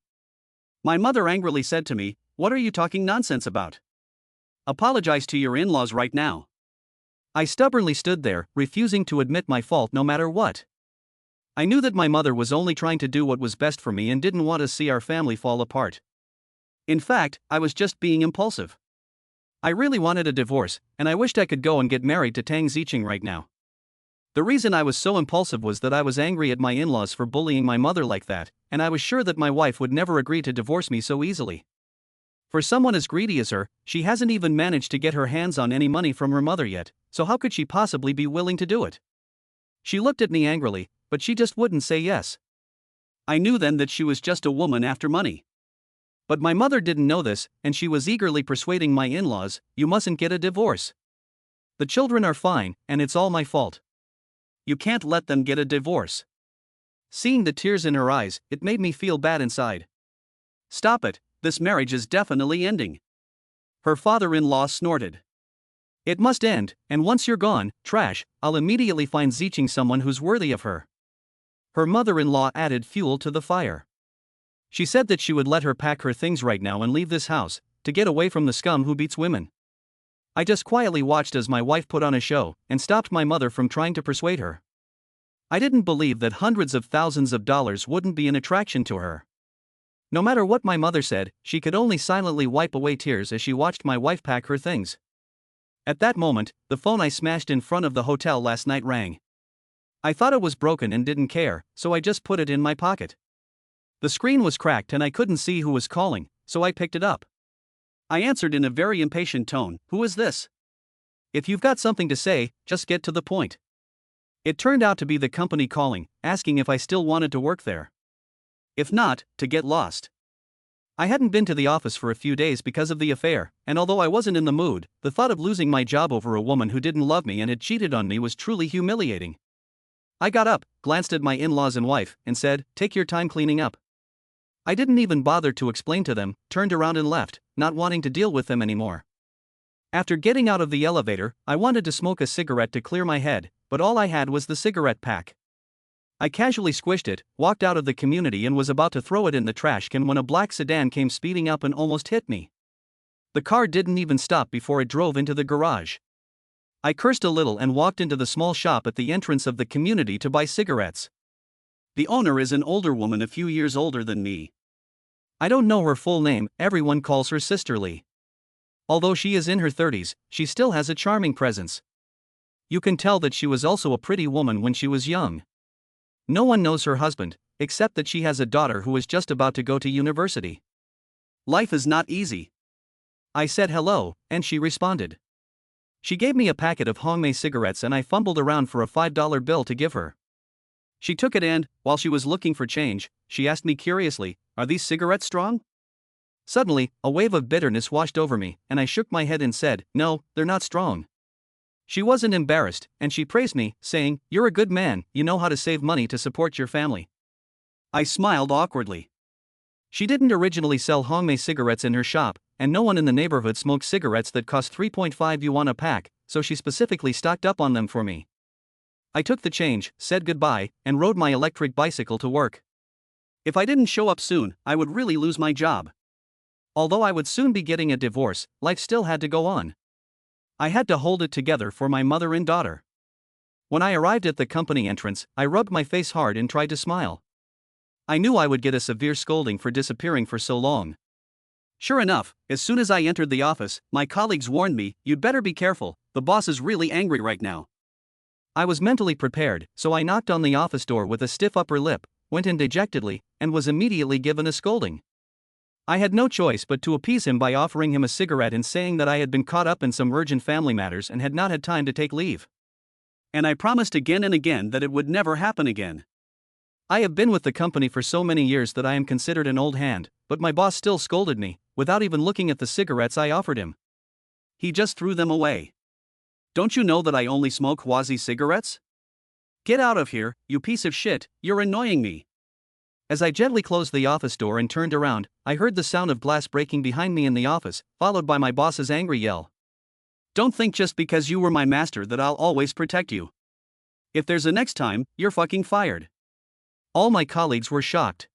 My mother angrily said to me, "What are you talking nonsense about? Apologize to your in-laws right now." I stubbornly stood there, refusing to admit my fault no matter what. I knew that my mother was only trying to do what was best for me and didn't want to see our family fall apart. In fact, I was just being impulsive. I really wanted a divorce, and I wished I could go and get married to Tang Ziqing right now. The reason I was so impulsive was that I was angry at my in-laws for bullying my mother like that, and I was sure that my wife would never agree to divorce me so easily. For someone as greedy as her, she hasn't even managed to get her hands on any money from her mother yet, so how could she possibly be willing to do it? She looked at me angrily, but she just wouldn't say yes. I knew then that she was just a woman after money. But my mother didn't know this, and she was eagerly persuading my in-laws, "You mustn't get a divorce. The children are fine, and it's all my fault. You can't let them get a divorce." Seeing the tears in her eyes, it made me feel bad inside. "Stop it, this marriage is definitely ending." Her father-in-law snorted. "It must end, and once you're gone, trash, I'll immediately find Ziqing someone who's worthy of her." Her mother-in-law added fuel to the fire. She said that she would let her pack her things right now and leave this house, to get away from the scum who beats women. I just quietly watched as my wife put on a show, and stopped my mother from trying to persuade her. I didn't believe that hundreds of thousands of dollars wouldn't be an attraction to her. No matter what my mother said, she could only silently wipe away tears as she watched my wife pack her things. At that moment, the phone I smashed in front of the hotel last night rang. I thought it was broken and didn't care, so I just put it in my pocket. The screen was cracked and I couldn't see who was calling, so I picked it up. I answered in a very impatient tone, "Who is this? If you've got something to say, just get to the point." It turned out to be the company calling, asking if I still wanted to work there. If not, to get lost. I hadn't been to the office for a few days because of the affair, and although I wasn't in the mood, the thought of losing my job over a woman who didn't love me and had cheated on me was truly humiliating. I got up, glanced at my in-laws and wife, and said, "Take your time cleaning up." I didn't even bother to explain to them, turned around and left, not wanting to deal with them anymore. After getting out of the elevator, I wanted to smoke a cigarette to clear my head, but all I had was the cigarette pack. I casually squished it, walked out of the community and was about to throw it in the trash can when a black sedan came speeding up and almost hit me. The car didn't even stop before it drove into the garage. I cursed a little and walked into the small shop at the entrance of the community to buy cigarettes. The owner is an older woman a few years older than me. I don't know her full name, everyone calls her Sister Lee. Although she is in her 30s, she still has a charming presence. You can tell that she was also a pretty woman when she was young. No one knows her husband, except that she has a daughter who is just about to go to university. Life is not easy. I said hello, and she responded. She gave me a packet of Hongmei cigarettes and I fumbled around for a $5 bill to give her. She took it and, while she was looking for change, she asked me curiously, "Are these cigarettes strong?" Suddenly, a wave of bitterness washed over me, and I shook my head and said, "No, they're not strong." She wasn't embarrassed, and she praised me, saying, "You're a good man, you know how to save money to support your family." I smiled awkwardly. She didn't originally sell Hongmei cigarettes in her shop, and no one in the neighborhood smoked cigarettes that cost 3.5 yuan a pack, so she specifically stocked up on them for me. I took the change, said goodbye, and rode my electric bicycle to work. If I didn't show up soon, I would really lose my job. Although I would soon be getting a divorce, life still had to go on. I had to hold it together for my mother and daughter. When I arrived at the company entrance, I rubbed my face hard and tried to smile. I knew I would get a severe scolding for disappearing for so long. Sure enough, as soon as I entered the office, my colleagues warned me, "You'd better be careful, the boss is really angry right now." I was mentally prepared, so I knocked on the office door with a stiff upper lip, went in dejectedly, and was immediately given a scolding. I had no choice but to appease him by offering him a cigarette and saying that I had been caught up in some urgent family matters and had not had time to take leave. And I promised again and again that it would never happen again. I have been with the company for so many years that I am considered an old hand, but my boss still scolded me, without even looking at the cigarettes I offered him. He just threw them away. "Don't you know that I only smoke Huazi cigarettes? Get out of here, you piece of shit, you're annoying me." As I gently closed the office door and turned around, I heard the sound of glass breaking behind me in the office, followed by my boss's angry yell. "Don't think just because you were my master that I'll always protect you. If there's a next time, you're fucking fired." All my colleagues were shocked.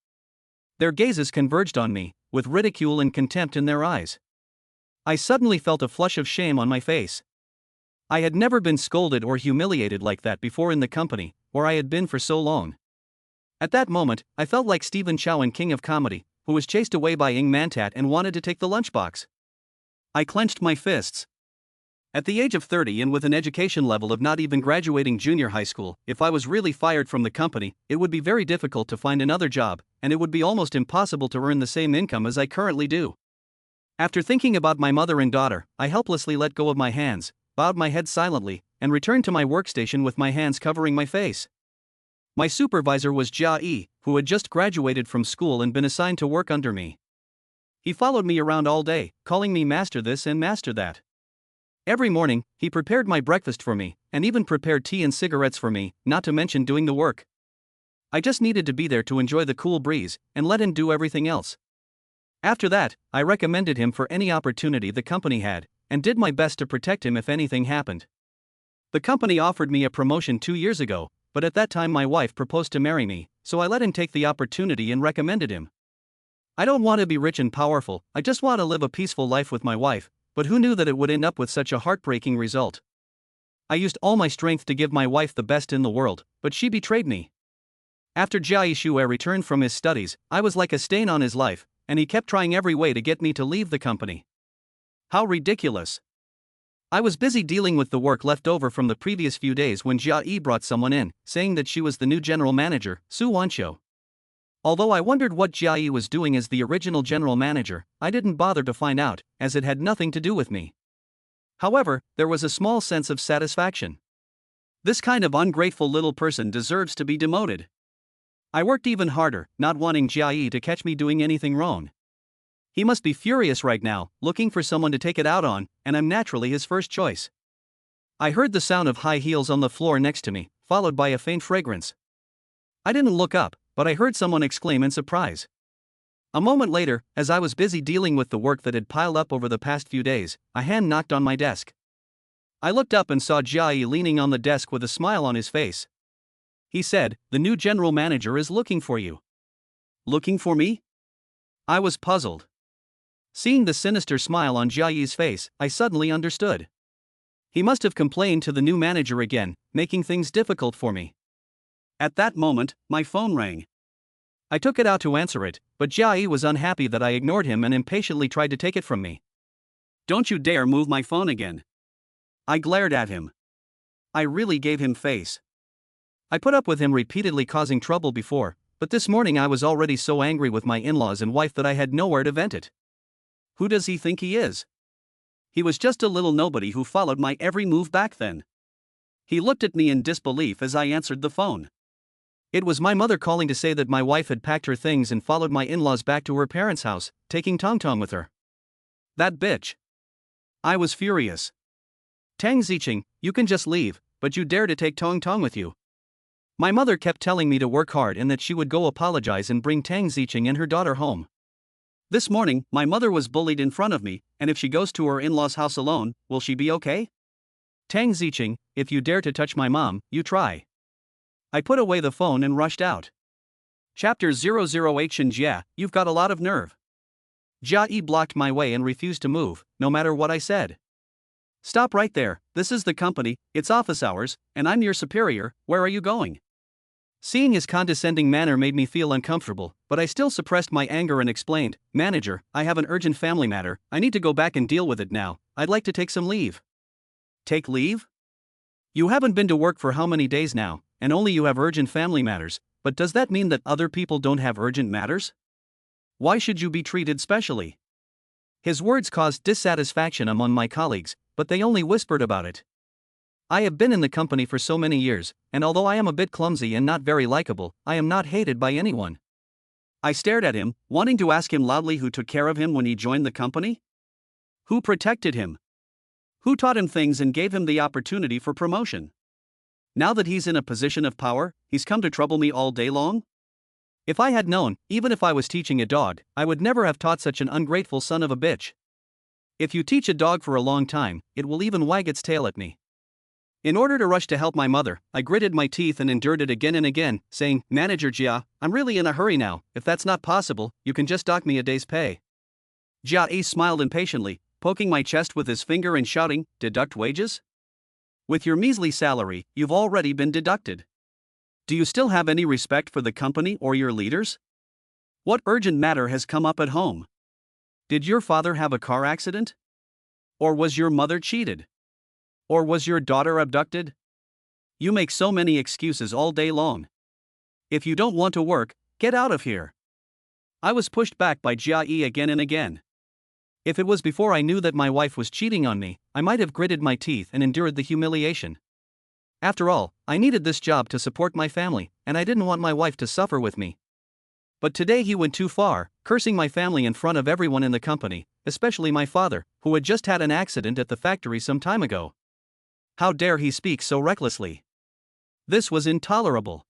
Their gazes converged on me, with ridicule and contempt in their eyes. I suddenly felt a flush of shame on my face. I had never been scolded or humiliated like that before in the company, where I had been for so long. At that moment, I felt like Stephen Chow in King of Comedy, who was chased away by Ing Mantat and wanted to take the lunchbox. I clenched my fists. At the age of 30 and with an education level of not even graduating junior high school, if I was really fired from the company, it would be very difficult to find another job, and it would be almost impossible to earn the same income as I currently do. After thinking about my mother and daughter, I helplessly let go of my hands, bowed my head silently, and returned to my workstation with my hands covering my face. My supervisor was Jia Yi, who had just graduated from school and been assigned to work under me. He followed me around all day, calling me master this and master that. Every morning, he prepared my breakfast for me, and even prepared tea and cigarettes for me, not to mention doing the work. I just needed to be there to enjoy the cool breeze, and let him do everything else. After that, I recommended him for any opportunity the company had, and did my best to protect him if anything happened. The company offered me a promotion 2 years ago, but at that time my wife proposed to marry me, so I let him take the opportunity and recommended him. I don't want to be rich and powerful, I just want to live a peaceful life with my wife, but who knew that it would end up with such a heartbreaking result? I used all my strength to give my wife the best in the world, but she betrayed me. After Jia Yishui returned from his studies, I was like a stain on his life, and he kept trying every way to get me to leave the company. How ridiculous. I was busy dealing with the work left over from the previous few days when Jia Yi brought someone in, saying that she was the new general manager, Su Wanqiu. Although I wondered what Jia Yi was doing as the original general manager, I didn't bother to find out, as it had nothing to do with me. However, there was a small sense of satisfaction. This kind of ungrateful little person deserves to be demoted. I worked even harder, not wanting Jia Yi to catch me doing anything wrong. He must be furious right now, looking for someone to take it out on, and I'm naturally his first choice. I heard the sound of high heels on the floor next to me, followed by a faint fragrance. I didn't look up, but I heard someone exclaim in surprise. A moment later, as I was busy dealing with the work that had piled up over the past few days, a hand knocked on my desk. I looked up and saw Jia Yi leaning on the desk with a smile on his face. He said, "The new general manager is looking for you." Looking for me? I was puzzled. Seeing the sinister smile on Jiayi's face, I suddenly understood. He must have complained to the new manager again, making things difficult for me. At that moment, my phone rang. I took it out to answer it, but Jiayi was unhappy that I ignored him and impatiently tried to take it from me. "Don't you dare move my phone again." I glared at him. I really gave him face. I put up with him repeatedly causing trouble before, but this morning I was already so angry with my in-laws and wife that I had nowhere to vent it. Who does he think he is? He was just a little nobody who followed my every move back then. He looked at me in disbelief as I answered the phone. It was my mother calling to say that my wife had packed her things and followed my in-laws back to her parents' house, taking Tong Tong with her. That bitch. I was furious. "Tang Zicheng, you can just leave, but you dare to take Tong Tong with you." My mother kept telling me to work hard and that she would go apologize and bring Tang Zicheng and her daughter home. This morning, my mother was bullied in front of me, and if she goes to her in-laws' house alone, will she be okay? "Tang Zicheng, if you dare to touch my mom, you try." I put away the phone and rushed out. Chapter 008 Shinjia, you've got a lot of nerve. Jia Yi blocked my way and refused to move, no matter what I said. "Stop right there, this is the company, it's office hours, and I'm your superior, where are you going?" Seeing his condescending manner made me feel uncomfortable, but I still suppressed my anger and explained, "Manager, I have an urgent family matter, I need to go back and deal with it now, I'd like to take some leave." "Take leave? You haven't been to work for how many days now, and only you have urgent family matters, but does that mean that other people don't have urgent matters? Why should you be treated specially?" His words caused dissatisfaction among my colleagues, but they only whispered about it. I have been in the company for so many years, and although I am a bit clumsy and not very likable, I am not hated by anyone. I stared at him, wanting to ask him loudly who took care of him when he joined the company? Who protected him? Who taught him things and gave him the opportunity for promotion? Now that he's in a position of power, he's come to trouble me all day long? If I had known, even if I was teaching a dog, I would never have taught such an ungrateful son of a bitch. If you teach a dog for a long time, it will even wag its tail at me. In order to rush to help my mother, I gritted my teeth and endured it again and again, saying, "Manager Jia, I'm really in a hurry now, if that's not possible, you can just dock me a day's pay." Jia Yi smiled impatiently, poking my chest with his finger and shouting, "Deduct wages? With your measly salary, you've already been deducted. Do you still have any respect for the company or your leaders? What urgent matter has come up at home? Did your father have a car accident? Or was your mother cheated? Or was your daughter abducted? You make so many excuses all day long. If you don't want to work, get out of here." I was pushed back by Jia Yi again and again. If it was before I knew that my wife was cheating on me, I might have gritted my teeth and endured the humiliation. After all, I needed this job to support my family, and I didn't want my wife to suffer with me. But today he went too far, cursing my family in front of everyone in the company, especially my father, who had just had an accident at the factory some time ago. How dare he speak so recklessly? This was intolerable.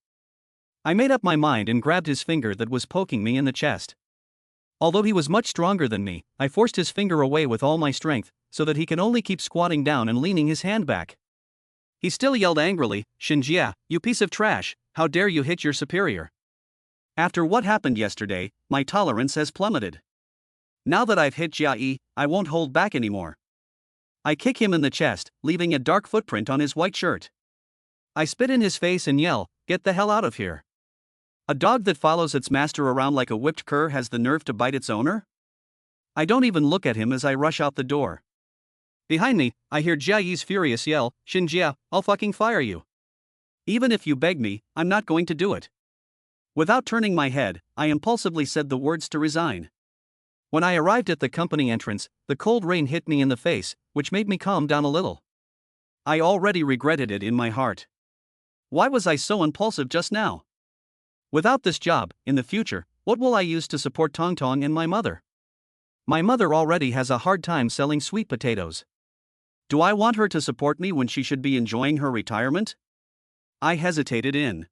I made up my mind and grabbed his finger that was poking me in the chest. Although he was much stronger than me, I forced his finger away with all my strength, so that he could only keep squatting down and leaning his hand back. He still yelled angrily, "Shinjia, you piece of trash, how dare you hit your superior?" After what happened yesterday, my tolerance has plummeted. Now that I've hit Jia Yi, I won't hold back anymore. I kick him in the chest, leaving a dark footprint on his white shirt. I spit in his face and yell, "Get the hell out of here." A dog that follows its master around like a whipped cur has the nerve to bite its owner? I don't even look at him as I rush out the door. Behind me, I hear Jia Yi's furious yell, "Shinjia, I'll fucking fire you. Even if you beg me, I'm not going to do it." Without turning my head, I impulsively said the words to resign. When I arrived at the company entrance, the cold rain hit me in the face, which made me calm down a little. I already regretted it in my heart. Why was I so impulsive just now? Without this job, in the future, what will I use to support Tong Tong and my mother? My mother already has a hard time selling sweet potatoes. Do I want her to support me when she should be enjoying her retirement? I hesitated in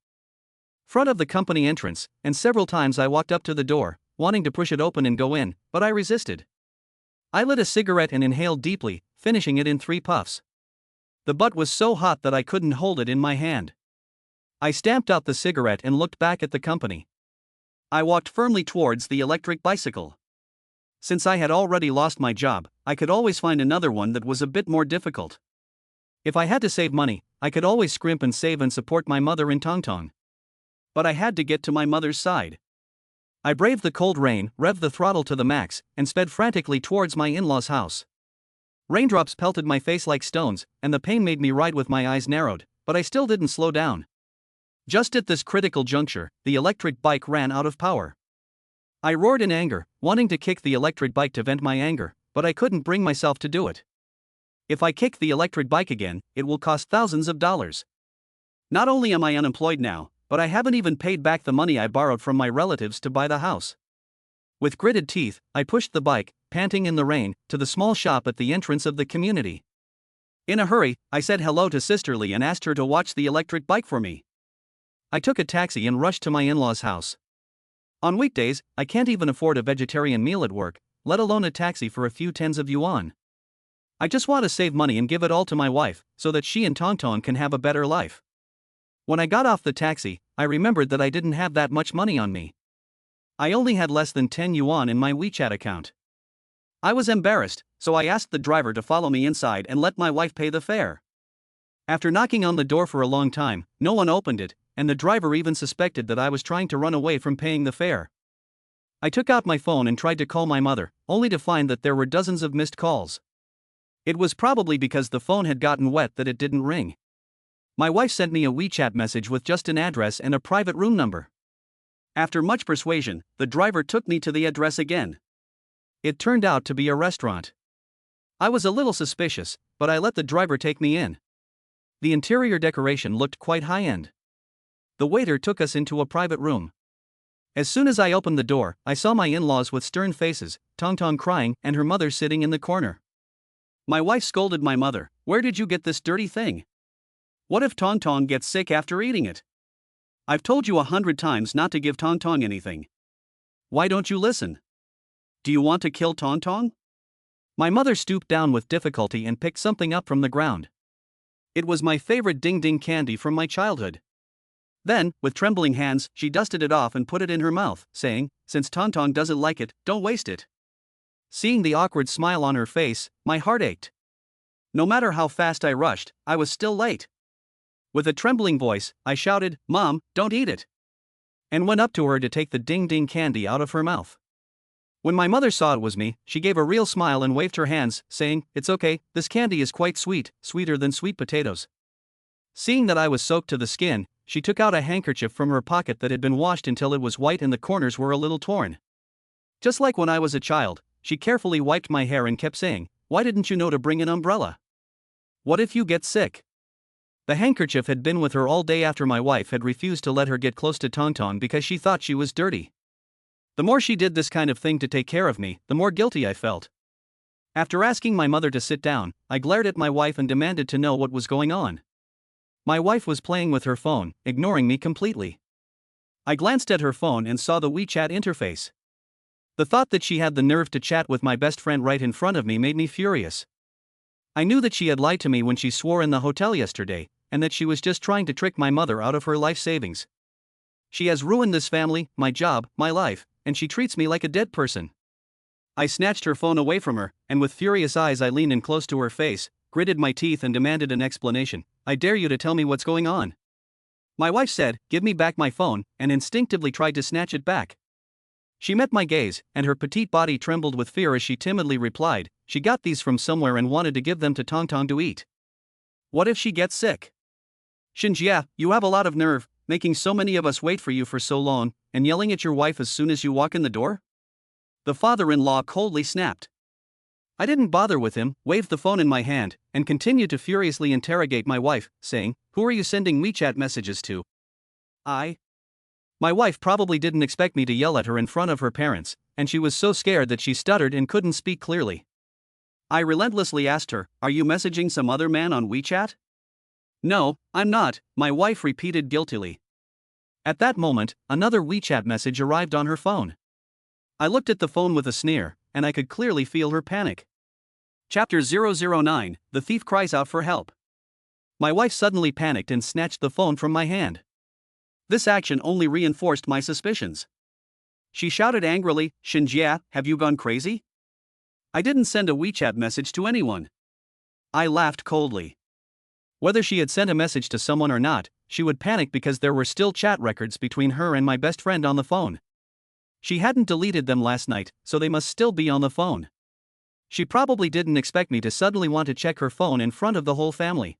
front of the company entrance, and several times I walked up to the door, wanting to push it open and go in, but I resisted. I lit a cigarette and inhaled deeply, finishing it in 3 puffs. The butt was so hot that I couldn't hold it in my hand. I stamped out the cigarette and looked back at the company. I walked firmly towards the electric bicycle. Since I had already lost my job, I could always find another one that was a bit more difficult. If I had to save money, I could always scrimp and save and support my mother in Tongtong. But I had to get to my mother's side. I braved the cold rain, revved the throttle to the max, and sped frantically towards my in-laws' house. Raindrops pelted my face like stones, and the pain made me ride with my eyes narrowed, but I still didn't slow down. Just at this critical juncture, the electric bike ran out of power. I roared in anger, wanting to kick the electric bike to vent my anger, but I couldn't bring myself to do it. If I kick the electric bike again, it will cost thousands of dollars. Not only am I unemployed now, but I haven't even paid back the money I borrowed from my relatives to buy the house. With gritted teeth, I pushed the bike, panting in the rain, to the small shop at the entrance of the community. In a hurry, I said hello to Sisterly and asked her to watch the electric bike for me. I took a taxi and rushed to my in-laws' house. On weekdays, I can't even afford a vegetarian meal at work, let alone a taxi for a few tens of yuan. I just want to save money and give it all to my wife, so that she and Tongtong can have a better life. When I got off the taxi, I remembered that I didn't have that much money on me. I only had less than 10 yuan in my WeChat account. I was embarrassed, so I asked the driver to follow me inside and let my wife pay the fare. After knocking on the door for a long time, no one opened it, and the driver even suspected that I was trying to run away from paying the fare. I took out my phone and tried to call my mother, only to find that there were dozens of missed calls. It was probably because the phone had gotten wet that it didn't ring. My wife sent me a WeChat message with just an address and a private room number. After much persuasion, the driver took me to the address again. It turned out to be a restaurant. I was a little suspicious, but I let the driver take me in. The interior decoration looked quite high-end. The waiter took us into a private room. As soon as I opened the door, I saw my in-laws with stern faces, Tongtong crying, and her mother sitting in the corner. My wife scolded my mother, "Where did you get this dirty thing? What if Tongtong gets sick after eating it? I've told you 100 times not to give Tongtong anything. Why don't you listen? Do you want to kill Tongtong?" My mother stooped down with difficulty and picked something up from the ground. It was my favorite ding-ding candy from my childhood. Then, with trembling hands, she dusted it off and put it in her mouth, saying, "Since Tongtong doesn't like it, don't waste it." Seeing the awkward smile on her face, my heart ached. No matter how fast I rushed, I was still late. With a trembling voice, I shouted, "Mom, don't eat it," and went up to her to take the ding-ding candy out of her mouth. When my mother saw it was me, she gave a real smile and waved her hands, saying, "It's okay, this candy is quite sweet, sweeter than sweet potatoes." Seeing that I was soaked to the skin, she took out a handkerchief from her pocket that had been washed until it was white and the corners were a little torn. Just like when I was a child, she carefully wiped my hair and kept saying, "Why didn't you know to bring an umbrella? What if you get sick?" The handkerchief had been with her all day after my wife had refused to let her get close to Tongtong because she thought she was dirty. The more she did this kind of thing to take care of me, the more guilty I felt. After asking my mother to sit down, I glared at my wife and demanded to know what was going on. My wife was playing with her phone, ignoring me completely. I glanced at her phone and saw the WeChat interface. The thought that she had the nerve to chat with my best friend right in front of me made me furious. I knew that she had lied to me when she swore in the hotel yesterday, and that she was just trying to trick my mother out of her life savings. She has ruined this family, my job, my life, and she treats me like a dead person. I snatched her phone away from her, and with furious eyes I leaned in close to her face, gritted my teeth and demanded an explanation. "I dare you to tell me what's going on." My wife said, "Give me back my phone," and instinctively tried to snatch it back. She met my gaze, and her petite body trembled with fear as she timidly replied, "She got these from somewhere and wanted to give them to Tongtong to eat. What if she gets sick?" "Shinjia, you have a lot of nerve, making so many of us wait for you for so long, and yelling at your wife as soon as you walk in the door?" The father-in-law coldly snapped. I didn't bother with him, waved the phone in my hand, and continued to furiously interrogate my wife, saying, "Who are you sending WeChat messages to?" My wife probably didn't expect me to yell at her in front of her parents, and she was so scared that she stuttered and couldn't speak clearly. I relentlessly asked her, "Are you messaging some other man on WeChat?" "No, I'm not," my wife repeated guiltily. At that moment, another WeChat message arrived on her phone. I looked at the phone with a sneer, and I could clearly feel her panic. Chapter 009, The Thief Cries Out for Help. My wife suddenly panicked and snatched the phone from my hand. This action only reinforced my suspicions. She shouted angrily, "Shinjia, have you gone crazy? I didn't send a WeChat message to anyone." I laughed coldly. Whether she had sent a message to someone or not, she would panic because there were still chat records between her and my best friend on the phone. She hadn't deleted them last night, so they must still be on the phone. She probably didn't expect me to suddenly want to check her phone in front of the whole family.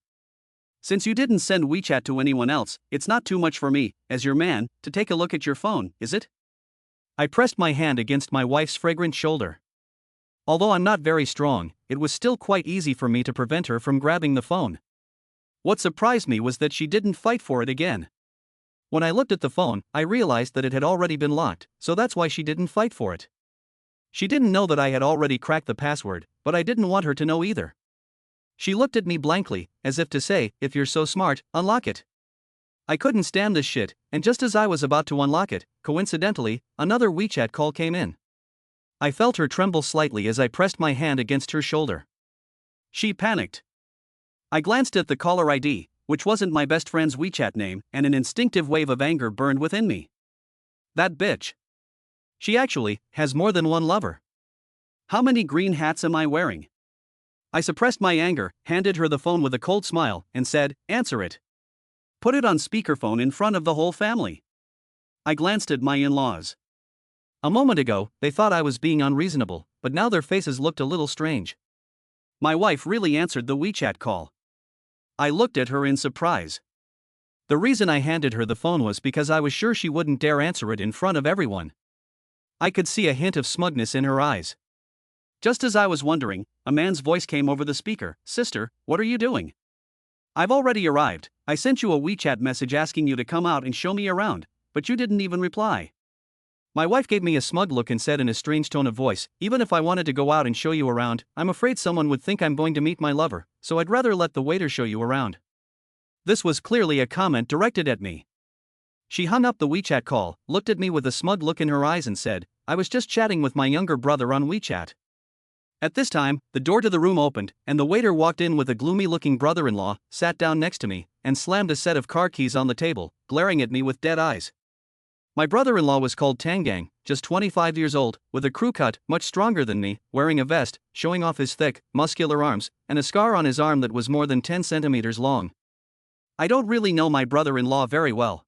"Since you didn't send WeChat to anyone else, it's not too much for me, as your man, to take a look at your phone, is it?" I pressed my hand against my wife's fragrant shoulder. Although I'm not very strong, it was still quite easy for me to prevent her from grabbing the phone. What surprised me was that she didn't fight for it again. When I looked at the phone, I realized that it had already been locked, so that's why she didn't fight for it. She didn't know that I had already cracked the password, but I didn't want her to know either. She looked at me blankly, as if to say, "If you're so smart, unlock it." I couldn't stand this shit, and just as I was about to unlock it, coincidentally, another WeChat call came in. I felt her tremble slightly as I pressed my hand against her shoulder. She panicked. I glanced at the caller ID, which wasn't my best friend's WeChat name, and an instinctive wave of anger burned within me. That bitch. She actually has more than one lover. How many green hats am I wearing? I suppressed my anger, handed her the phone with a cold smile, and said, "Answer it." Put it on speakerphone in front of the whole family. I glanced at my in-laws. A moment ago, they thought I was being unreasonable, but now their faces looked a little strange. My wife really answered the WeChat call. I looked at her in surprise. The reason I handed her the phone was because I was sure she wouldn't dare answer it in front of everyone. I could see a hint of smugness in her eyes. Just as I was wondering, a man's voice came over the speaker. "Sister, what are you doing? I've already arrived. I sent you a WeChat message asking you to come out and show me around, but you didn't even reply." My wife gave me a smug look and said in a strange tone of voice, "Even if I wanted to go out and show you around, I'm afraid someone would think I'm going to meet my lover, so I'd rather let the waiter show you around." This was clearly a comment directed at me. She hung up the WeChat call, looked at me with a smug look in her eyes and said, "I was just chatting with my younger brother on WeChat." At this time, the door to the room opened, and the waiter walked in with a gloomy-looking brother-in-law, sat down next to me, and slammed a set of car keys on the table, glaring at me with dead eyes. My brother-in-law was called Tangang, just 25 years old, with a crew cut, much stronger than me, wearing a vest, showing off his thick, muscular arms, and a scar on his arm that was more than 10 centimeters long. I don't really know my brother-in-law very well.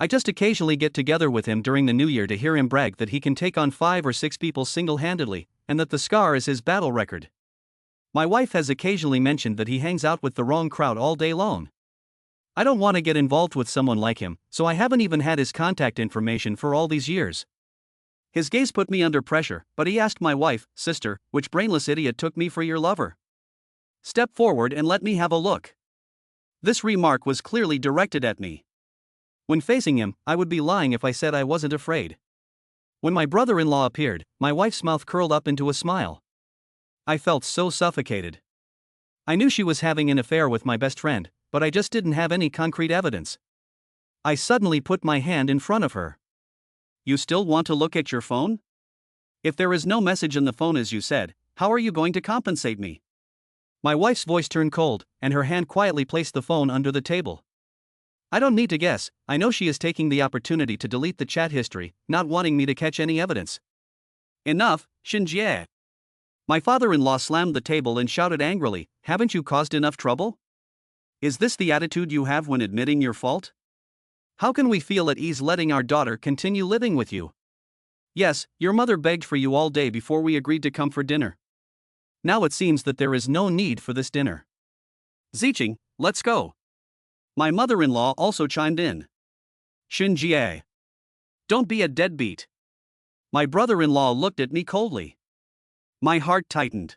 I just occasionally get together with him during the new year to hear him brag that he can take on 5 or 6 people single-handedly, and that the scar is his battle record. My wife has occasionally mentioned that he hangs out with the wrong crowd all day long. I don't want to get involved with someone like him, so I haven't even had his contact information for all these years. His gaze put me under pressure, but he asked my wife, "Sister, which brainless idiot took me for your lover? Step forward and let me have a look." This remark was clearly directed at me. When facing him, I would be lying if I said I wasn't afraid. When my brother-in-law appeared, my wife's mouth curled up into a smile. I felt so suffocated. I knew she was having an affair with my best friend, but I just didn't have any concrete evidence. I suddenly put my hand in front of her. "You still want to look at your phone? If there is no message in the phone as you said, how are you going to compensate me?" My wife's voice turned cold, and her hand quietly placed the phone under the table. I don't need to guess, I know she is taking the opportunity to delete the chat history, not wanting me to catch any evidence. "Enough, Shinjie." My father-in-law slammed the table and shouted angrily, "Haven't you caused enough trouble? Is this the attitude you have when admitting your fault? How can we feel at ease letting our daughter continue living with you? Yes, your mother begged for you all day before we agreed to come for dinner. Now it seems that there is no need for this dinner. Ziching, let's go." My mother-in-law also chimed in. "Shinjie, don't be a deadbeat." My brother-in-law looked at me coldly. My heart tightened.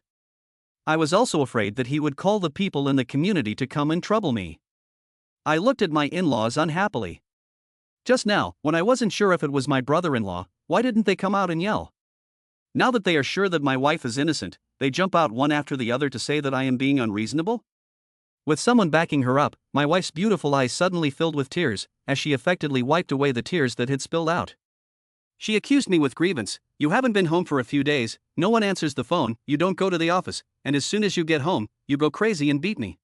I was also afraid that he would call the people in the community to come and trouble me. I looked at my in-laws unhappily. Just now, when I wasn't sure if it was my brother-in-law, why didn't they come out and yell? Now that they are sure that my wife is innocent, they jump out one after the other to say that I am being unreasonable? With someone backing her up, my wife's beautiful eyes suddenly filled with tears, as she affectedly wiped away the tears that had spilled out. She accused me with grievance. "You haven't been home for a few days, no one answers the phone, you don't go to the office, and as soon as you get home, you go crazy and beat me.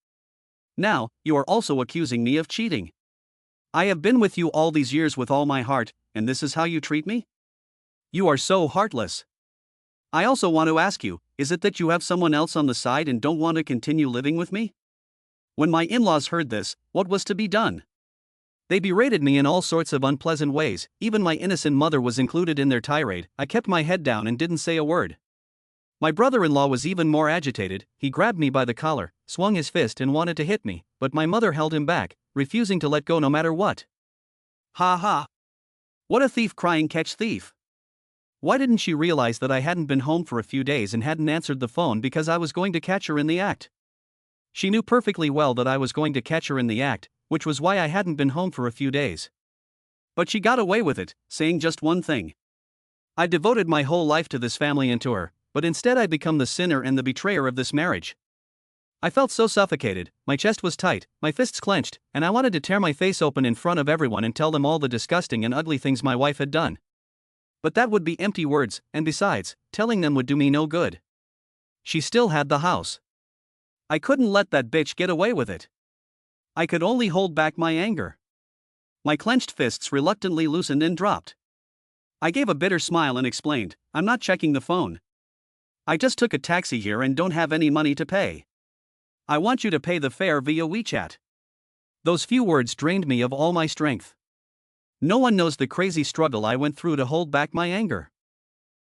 Now, you are also accusing me of cheating. I have been with you all these years with all my heart, and this is how you treat me? You are so heartless. I also want to ask you, is it that you have someone else on the side and don't want to continue living with me? When my in-laws heard this, what was to be done? They berated me in all sorts of unpleasant ways, even my innocent mother was included in their tirade. I kept my head down and didn't say a word. My brother-in-law was even more agitated. He grabbed me by the collar, swung his fist and wanted to hit me, but my mother held him back, refusing to let go no matter what. Ha ha! What a thief crying catch thief! Why didn't she realize that I hadn't been home for a few days and hadn't answered the phone because I was going to catch her in the act? She knew perfectly well that I was going to catch her in the act, which was why I hadn't been home for a few days. But she got away with it, saying just one thing. I devoted my whole life to this family and to her, but instead I become the sinner and the betrayer of this marriage. I felt so suffocated, my chest was tight, my fists clenched, and I wanted to tear my face open in front of everyone and tell them all the disgusting and ugly things my wife had done. But that would be empty words, and besides, telling them would do me no good. She still had the house. I couldn't let that bitch get away with it. I could only hold back my anger. My clenched fists reluctantly loosened and dropped. I gave a bitter smile and explained, I'm not checking the phone. I just took a taxi here and don't have any money to pay. I want you to pay the fare via WeChat. Those few words drained me of all my strength. No one knows the crazy struggle I went through to hold back my anger.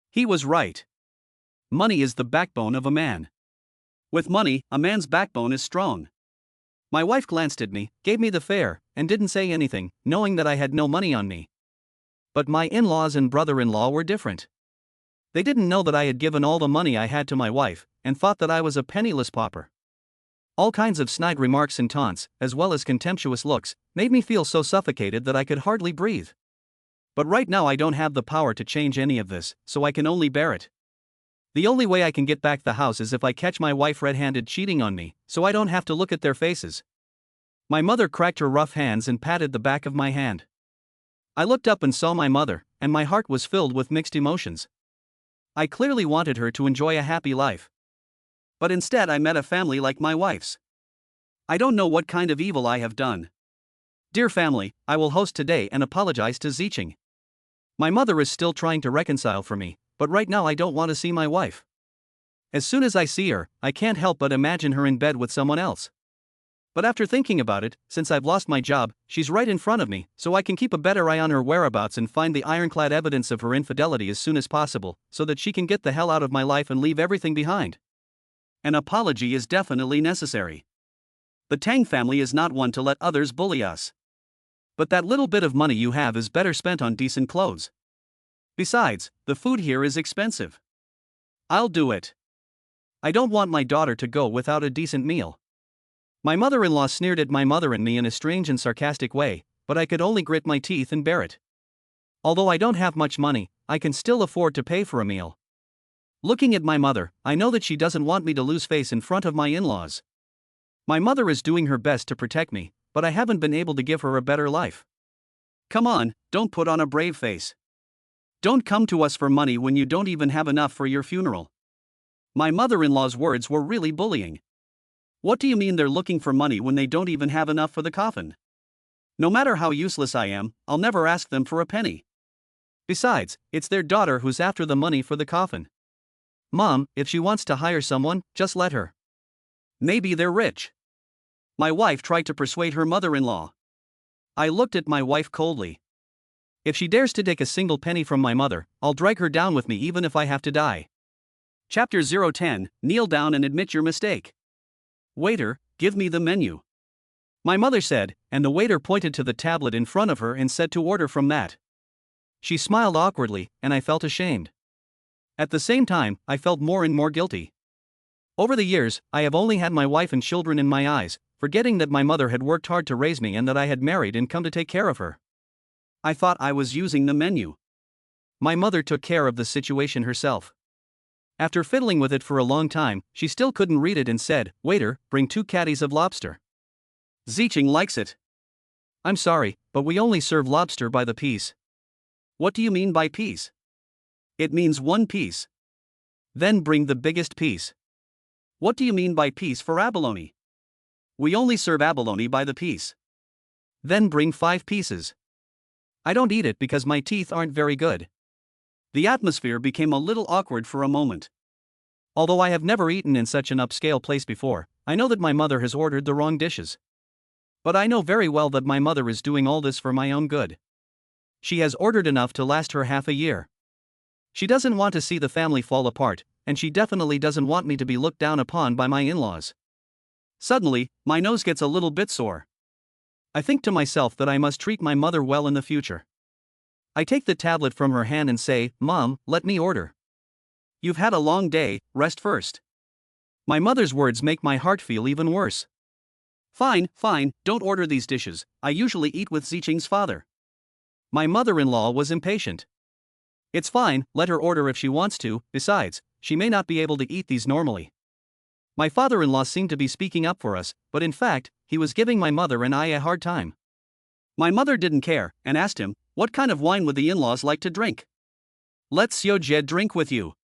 He was right. Money is the backbone of a man. With money, a man's backbone is strong. My wife glanced at me, gave me the fare, and didn't say anything, knowing that I had no money on me. But my in-laws and brother-in-law were different. They didn't know that I had given all the money I had to my wife, and thought that I was a penniless pauper. All kinds of snide remarks and taunts, as well as contemptuous looks, made me feel so suffocated that I could hardly breathe. But right now I don't have the power to change any of this, so I can only bear it. The only way I can get back the house is if I catch my wife red-handed cheating on me, so I don't have to look at their faces. My mother cracked her rough hands and patted the back of my hand. I looked up and saw my mother, and my heart was filled with mixed emotions. I clearly wanted her to enjoy a happy life. But instead I met a family like my wife's. I don't know what kind of evil I have done. Dear family, I will host today and apologize to Ziching. My mother is still trying to reconcile for me, but right now I don't want to see my wife. As soon as I see her, I can't help but imagine her in bed with someone else. But after thinking about it, since I've lost my job, she's right in front of me, so I can keep a better eye on her whereabouts and find the ironclad evidence of her infidelity as soon as possible, so that she can get the hell out of my life and leave everything behind. An apology is definitely necessary. The Tang family is not one to let others bully us. But that little bit of money you have is better spent on decent clothes. Besides, the food here is expensive. I'll do it. I don't want my daughter to go without a decent meal. My mother-in-law sneered at my mother and me in a strange and sarcastic way, but I could only grit my teeth and bear it. Although I don't have much money, I can still afford to pay for a meal. Looking at my mother, I know that she doesn't want me to lose face in front of my in-laws. My mother is doing her best to protect me, but I haven't been able to give her a better life. Come on, don't put on a brave face. Don't come to us for money when you don't even have enough for your funeral. My mother-in-law's words were really bullying. What do you mean they're looking for money when they don't even have enough for the coffin? No matter how useless I am, I'll never ask them for a penny. Besides, it's their daughter who's after the money for the coffin. Mom, if she wants to hire someone, just let her. Maybe they're rich. My wife tried to persuade her mother-in-law. I looked at my wife coldly. If she dares to take a single penny from my mother, I'll drag her down with me even if I have to die. Chapter 010, Kneel down and admit your mistake. Waiter, give me the menu. My mother said, and the waiter pointed to the tablet in front of her and said to order from that. She smiled awkwardly, and I felt ashamed. At the same time, I felt more and more guilty. Over the years, I have only had my wife and children in my eyes, forgetting that my mother had worked hard to raise me and that I had married and come to take care of her. I thought I was using the menu. My mother took care of the situation herself. After fiddling with it for a long time, she still couldn't read it and said, "Waiter, bring 2 caddies of lobster." Ziching likes it. I'm sorry, but we only serve lobster by the piece. What do you mean by piece? It means 1 piece. Then bring the biggest piece. What do you mean by piece for abalone? We only serve abalone by the piece. Then bring 5 pieces. I don't eat it because my teeth aren't very good. The atmosphere became a little awkward for a moment. Although I have never eaten in such an upscale place before, I know that my mother has ordered the wrong dishes. But I know very well that my mother is doing all this for my own good. She has ordered enough to last her half a year. She doesn't want to see the family fall apart, and she definitely doesn't want me to be looked down upon by my in-laws. Suddenly, my nose gets a little bit sore. I think to myself that I must treat my mother well in the future. I take the tablet from her hand and say, "Mom, let me order." "You've had a long day, rest first." My mother's words make my heart feel even worse. "Fine, fine, don't order these dishes, I usually eat with Ziching's father." My mother-in-law was impatient. "It's fine, let her order if she wants to, besides, she may not be able to eat these normally." My father-in-law seemed to be speaking up for us, but in fact, he was giving my mother and I a hard time. My mother didn't care, and asked him, "What kind of wine would the in-laws like to drink?" "Let Xiao drink with you.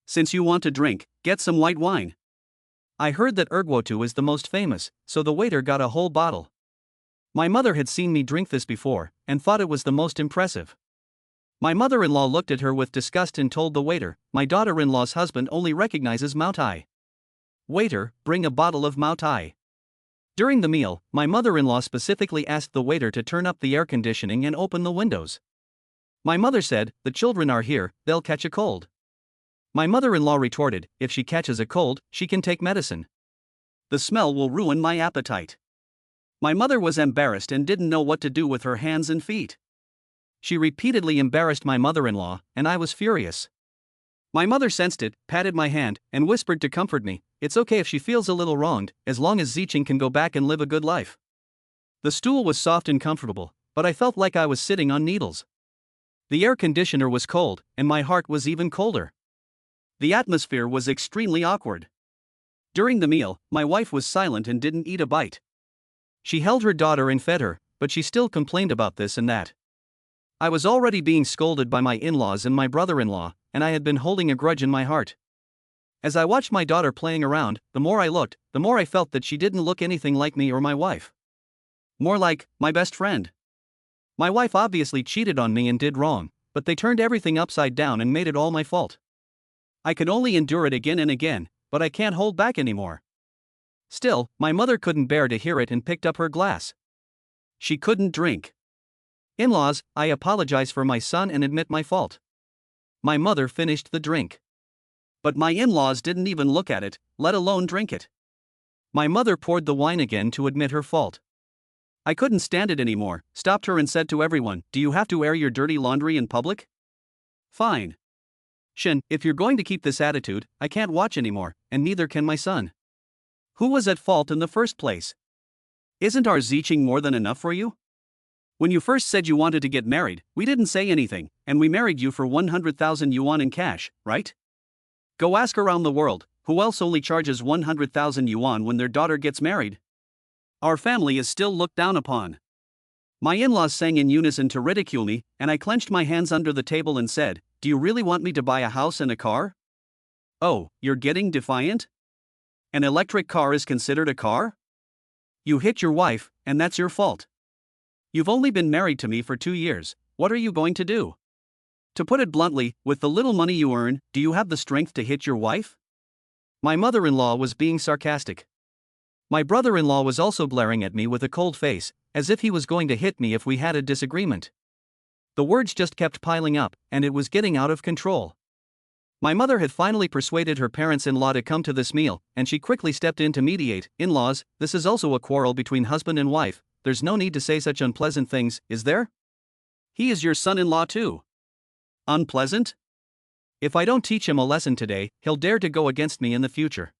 Since you want to drink, get some white wine." I heard that Erguotu is the most famous, so the waiter got a whole bottle. My mother had seen me drink this before, and thought it was the most impressive. My mother-in-law looked at her with disgust and told the waiter, "My daughter-in-law's husband only recognizes Maotai. Waiter, bring a bottle of Maotai." During the meal, my mother-in-law specifically asked the waiter to turn up the air conditioning and open the windows. My mother said, "The children are here, they'll catch a cold." My mother-in-law retorted, "If she catches a cold, she can take medicine. The smell will ruin my appetite." My mother was embarrassed and didn't know what to do with her hands and feet. She repeatedly embarrassed my mother-in-law, and I was furious. My mother sensed it, patted my hand, and whispered to comfort me, "It's okay if she feels a little wronged, as long as Ziching can go back and live a good life." The stool was soft and comfortable, but I felt like I was sitting on needles. The air conditioner was cold, and my heart was even colder. The atmosphere was extremely awkward. During the meal, my wife was silent and didn't eat a bite. She held her daughter and fed her, but she still complained about this and that. I was already being scolded by my in-laws and my brother-in-law, and I had been holding a grudge in my heart. As I watched my daughter playing around, the more I looked, the more I felt that she didn't look anything like me or my wife. More like my best friend. My wife obviously cheated on me and did wrong, but they turned everything upside down and made it all my fault. I could only endure it again and again, but I can't hold back anymore. Still, my mother couldn't bear to hear it and picked up her glass. She couldn't drink. "In-laws, I apologize for my son and admit my fault." My mother finished the drink. But my in-laws didn't even look at it, let alone drink it. My mother poured the wine again to admit her fault. I couldn't stand it anymore, stopped her and said to everyone, "Do you have to air your dirty laundry in public?" "Fine. Shin, if you're going to keep this attitude, I can't watch anymore, and neither can my son. Who was at fault in the first place? Isn't our Ziching more than enough for you? When you first said you wanted to get married, we didn't say anything, and we married you for 100,000 yuan in cash, right? Go ask around the world, who else only charges 100,000 yuan when their daughter gets married? Our family is still looked down upon." My in-laws sang in unison to ridicule me, and I clenched my hands under the table and said, "Do you really want me to buy a house and a car? Oh, you're getting defiant? An electric car is considered a car? You hit your wife, and that's your fault. You've only been married to me for 2 years, what are you going to do? To put it bluntly, with the little money you earn, do you have the strength to hit your wife?" My mother-in-law was being sarcastic. My brother-in-law was also glaring at me with a cold face, as if he was going to hit me if we had a disagreement. The words just kept piling up, and it was getting out of control. My mother had finally persuaded her parents-in-law to come to this meal, and she quickly stepped in to mediate. "In-laws, this is also a quarrel between husband and wife, there's no need to say such unpleasant things, is there? He is your son-in-law too. Unpleasant? If I don't teach him a lesson today, he'll dare to go against me in the future."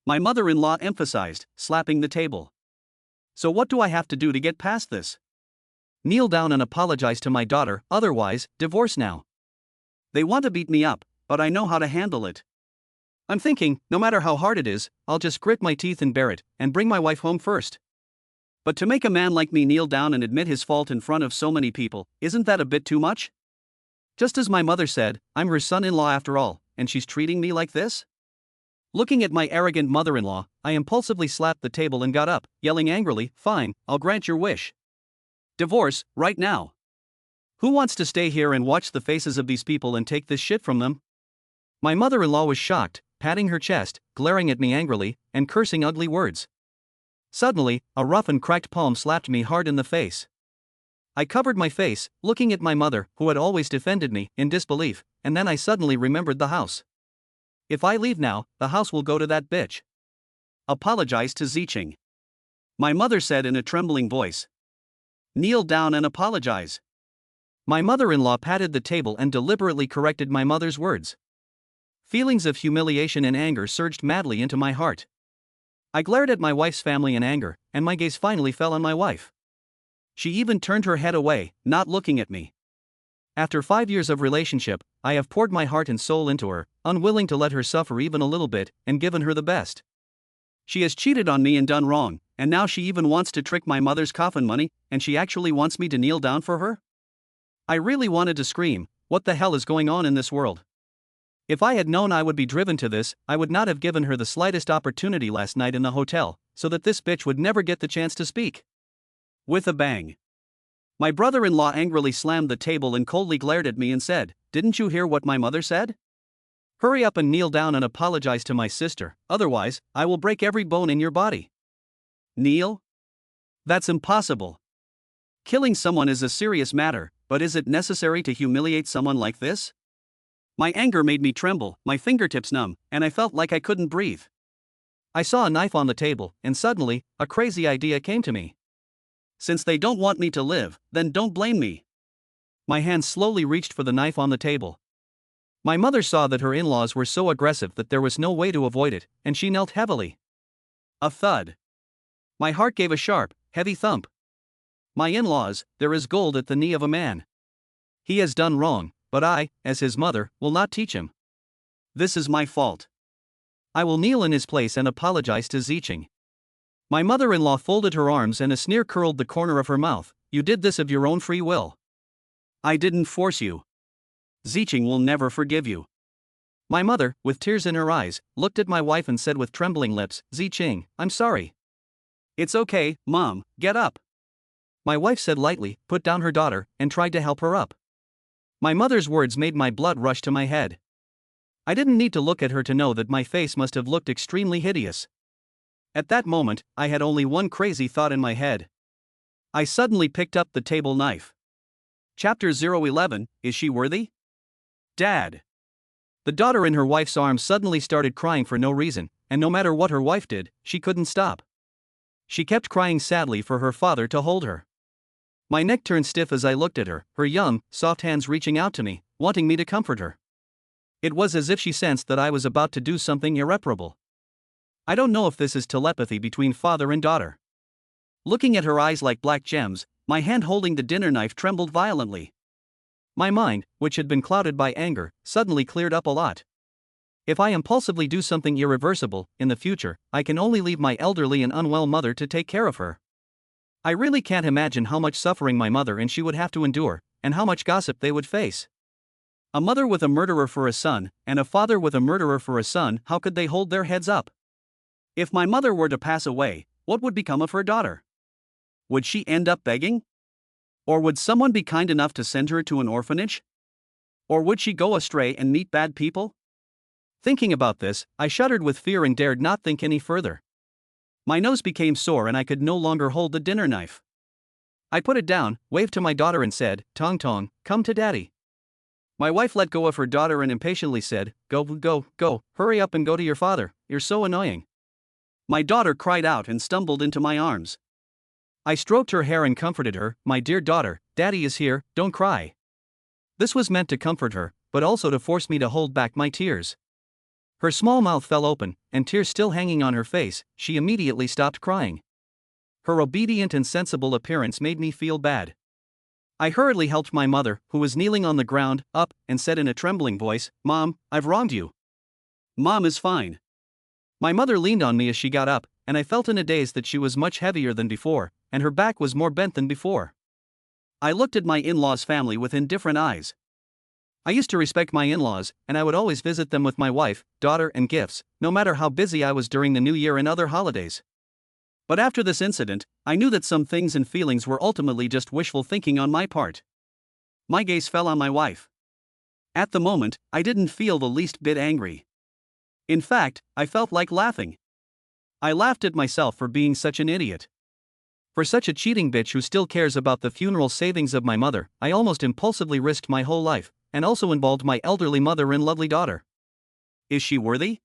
My mother-in-law emphasized, slapping the table. "So what do I have to do to get past this?" "Kneel down and apologize to my daughter, otherwise, divorce now." They want to beat me up, but I know how to handle it. I'm thinking, no matter how hard it is, I'll just grit my teeth and bear it, and bring my wife home first. But to make a man like me kneel down and admit his fault in front of so many people, isn't that a bit too much? Just as my mother said, I'm her son-in-law after all, and she's treating me like this? Looking at my arrogant mother-in-law, I impulsively slapped the table and got up, yelling angrily, "Fine, I'll grant your wish. Divorce, right now. Who wants to stay here and watch the faces of these people and take this shit from them? My mother-in-law was shocked, patting her chest, glaring at me angrily, and cursing ugly words. Suddenly, a rough and cracked palm slapped me hard in the face. I covered my face, looking at my mother, who had always defended me, in disbelief, and then I suddenly remembered the house. If I leave now, the house will go to that bitch. Apologize to Ziching. My mother said in a trembling voice. Kneel down and apologize. My mother-in-law patted the table and deliberately corrected my mother's words. Feelings of humiliation and anger surged madly into my heart. I glared at my wife's family in anger, and my gaze finally fell on my wife. She even turned her head away, not looking at me. After 5 years of relationship, I have poured my heart and soul into her, unwilling to let her suffer even a little bit, and given her the best. She has cheated on me and done wrong, and now she even wants to trick my mother's coffin money, and she actually wants me to kneel down for her? I really wanted to scream, what the hell is going on in this world? If I had known I would be driven to this, I would not have given her the slightest opportunity last night in the hotel, so that this bitch would never get the chance to speak. With a bang. My brother-in-law angrily slammed the table and coldly glared at me and said, "Didn't you hear what my mother said? Hurry up and kneel down and apologize to my sister, otherwise, I will break every bone in your body." Kneel? That's impossible. Killing someone is a serious matter, but is it necessary to humiliate someone like this? My anger made me tremble, my fingertips numb, and I felt like I couldn't breathe. I saw a knife on the table, and suddenly, a crazy idea came to me. Since they don't want me to live, then don't blame me. My hand slowly reached for the knife on the table. My mother saw that her in-laws were so aggressive that there was no way to avoid it, and she knelt heavily. A thud. My heart gave a sharp, heavy thump. My in-laws, there is gold at the knee of a man. He has done wrong, but I, as his mother, will not teach him. This is my fault. I will kneel in his place and apologize to Ziching. My mother-in-law folded her arms and a sneer curled the corner of her mouth. You did this of your own free will. I didn't force you. Ziching will never forgive you. My mother, with tears in her eyes, looked at my wife and said with trembling lips, Ziching, I'm sorry. It's okay, Mom, get up. My wife said lightly, put down her daughter, and tried to help her up. My mother's words made my blood rush to my head. I didn't need to look at her to know that my face must have looked extremely hideous. At that moment, I had only one crazy thought in my head. I suddenly picked up the table knife. Chapter 011, Is She Worthy? Dad. The daughter in her wife's arms suddenly started crying for no reason, and no matter what her wife did, she couldn't stop. She kept crying sadly for her father to hold her. My neck turned stiff as I looked at her, her young, soft hands reaching out to me, wanting me to comfort her. It was as if she sensed that I was about to do something irreparable. I don't know if this is telepathy between father and daughter. Looking at her eyes like black gems, my hand holding the dinner knife trembled violently. My mind, which had been clouded by anger, suddenly cleared up a lot. If I impulsively do something irreversible, in the future, I can only leave my elderly and unwell mother to take care of her. I really can't imagine how much suffering my mother and she would have to endure, and how much gossip they would face. A mother with a murderer for a son, and a father with a murderer for a son, how could they hold their heads up? If my mother were to pass away, what would become of her daughter? Would she end up begging? Or would someone be kind enough to send her to an orphanage? Or would she go astray and meet bad people? Thinking about this, I shuddered with fear and dared not think any further. My nose became sore and I could no longer hold the dinner knife. I put it down, waved to my daughter and said, Tong Tong, come to daddy. My wife let go of her daughter and impatiently said, Go, hurry up and go to your father, you're so annoying. My daughter cried out and stumbled into my arms. I stroked her hair and comforted her, my dear daughter, daddy is here, don't cry. This was meant to comfort her, but also to force me to hold back my tears. Her small mouth fell open, and tears still hanging on her face, she immediately stopped crying. Her obedient and sensible appearance made me feel bad. I hurriedly helped my mother, who was kneeling on the ground, up, and said in a trembling voice, Mom, I've wronged you. Mom is fine. My mother leaned on me as she got up, and I felt in a daze that she was much heavier than before, and her back was more bent than before. I looked at my in-laws' family with indifferent eyes. I used to respect my in-laws, and I would always visit them with my wife, daughter, and gifts, no matter how busy I was during the New Year and other holidays. But after this incident, I knew that some things and feelings were ultimately just wishful thinking on my part. My gaze fell on my wife. At the moment, I didn't feel the least bit angry. In fact, I felt like laughing. I laughed at myself for being such an idiot. For such a cheating bitch who still cares about the funeral savings of my mother, I almost impulsively risked my whole life, and also involved my elderly mother and lovely daughter. Is she worthy?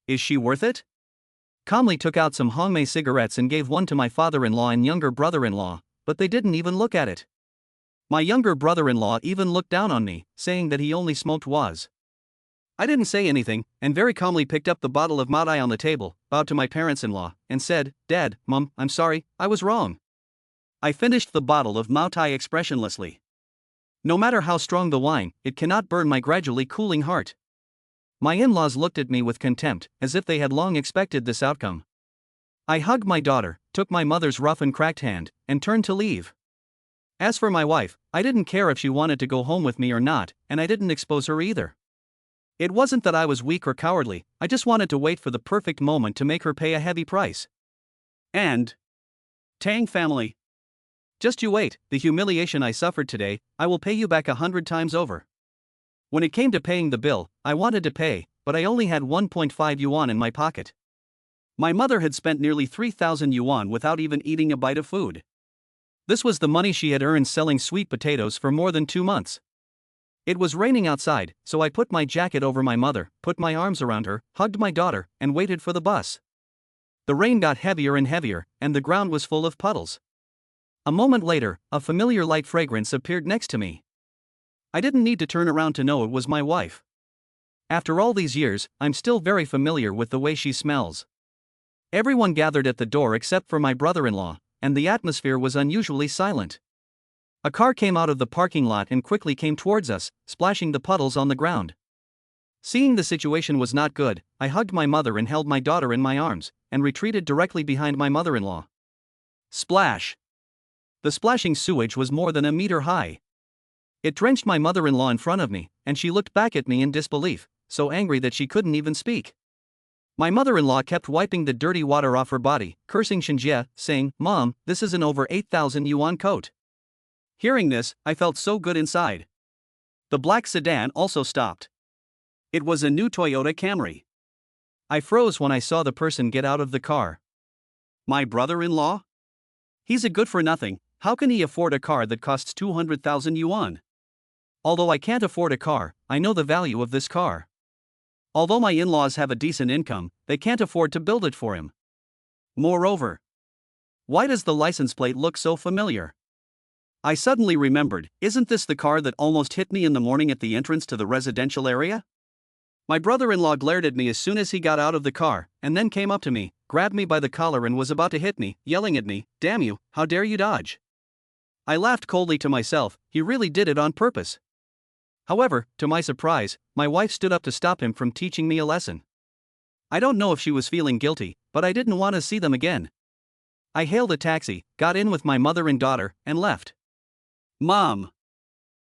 Is she worth it? Calmly took out some homemade cigarettes and gave one to my father-in-law and younger brother-in-law, but they didn't even look at it. My younger brother-in-law even looked down on me, saying that he only smoked was. I didn't say anything, and very calmly picked up the bottle of Matai on the table, bowed to my parents-in-law, and said, "Dad, Mom, I'm sorry, I was wrong." I finished the bottle of Matai expressionlessly. No matter how strong the wine, it cannot burn my gradually cooling heart. My in-laws looked at me with contempt, as if they had long expected this outcome. I hugged my daughter, took my mother's rough and cracked hand, and turned to leave. As for my wife, I didn't care if she wanted to go home with me or not, and I didn't expose her either. It wasn't that I was weak or cowardly, I just wanted to wait for the perfect moment to make her pay a heavy price. And Tang family. Just you wait, the humiliation I suffered today, I will pay you back 100 times over. When it came to paying the bill, I wanted to pay, but I only had 1.5 yuan in my pocket. My mother had spent nearly 3,000 yuan without even eating a bite of food. This was the money she had earned selling sweet potatoes for more than 2 months. It was raining outside, so I put my jacket over my mother, put my arms around her, hugged my daughter, and waited for the bus. The rain got heavier and heavier, and the ground was full of puddles. A moment later, a familiar light fragrance appeared next to me. I didn't need to turn around to know it was my wife. After all these years, I'm still very familiar with the way she smells. Everyone gathered at the door except for my brother-in-law, and the atmosphere was unusually silent. A car came out of the parking lot and quickly came towards us, splashing the puddles on the ground. Seeing the situation was not good, I hugged my mother and held my daughter in my arms, and retreated directly behind my mother-in-law. Splash! The splashing sewage was more than a meter high. It drenched my mother-in-law in front of me, and she looked back at me in disbelief, so angry that she couldn't even speak. My mother-in-law kept wiping the dirty water off her body, cursing Shinjie, saying, "Mom, this is an over 8,000 yuan coat." Hearing this, I felt so good inside. The black sedan also stopped. It was a new Toyota Camry. I froze when I saw the person get out of the car. My brother-in-law? He's a good-for-nothing, how can he afford a car that costs 200,000 yuan? Although I can't afford a car, I know the value of this car. Although my in-laws have a decent income, they can't afford to build it for him. Moreover, why does the license plate look so familiar? I suddenly remembered, isn't this the car that almost hit me in the morning at the entrance to the residential area? My brother-in-law glared at me as soon as he got out of the car, and then came up to me, grabbed me by the collar and was about to hit me, yelling at me, "Damn you, how dare you dodge?" I laughed coldly to myself, he really did it on purpose. However, to my surprise, my wife stood up to stop him from teaching me a lesson. I don't know if she was feeling guilty, but I didn't want to see them again. I hailed a taxi, got in with my mother and daughter, and left. "Mom!"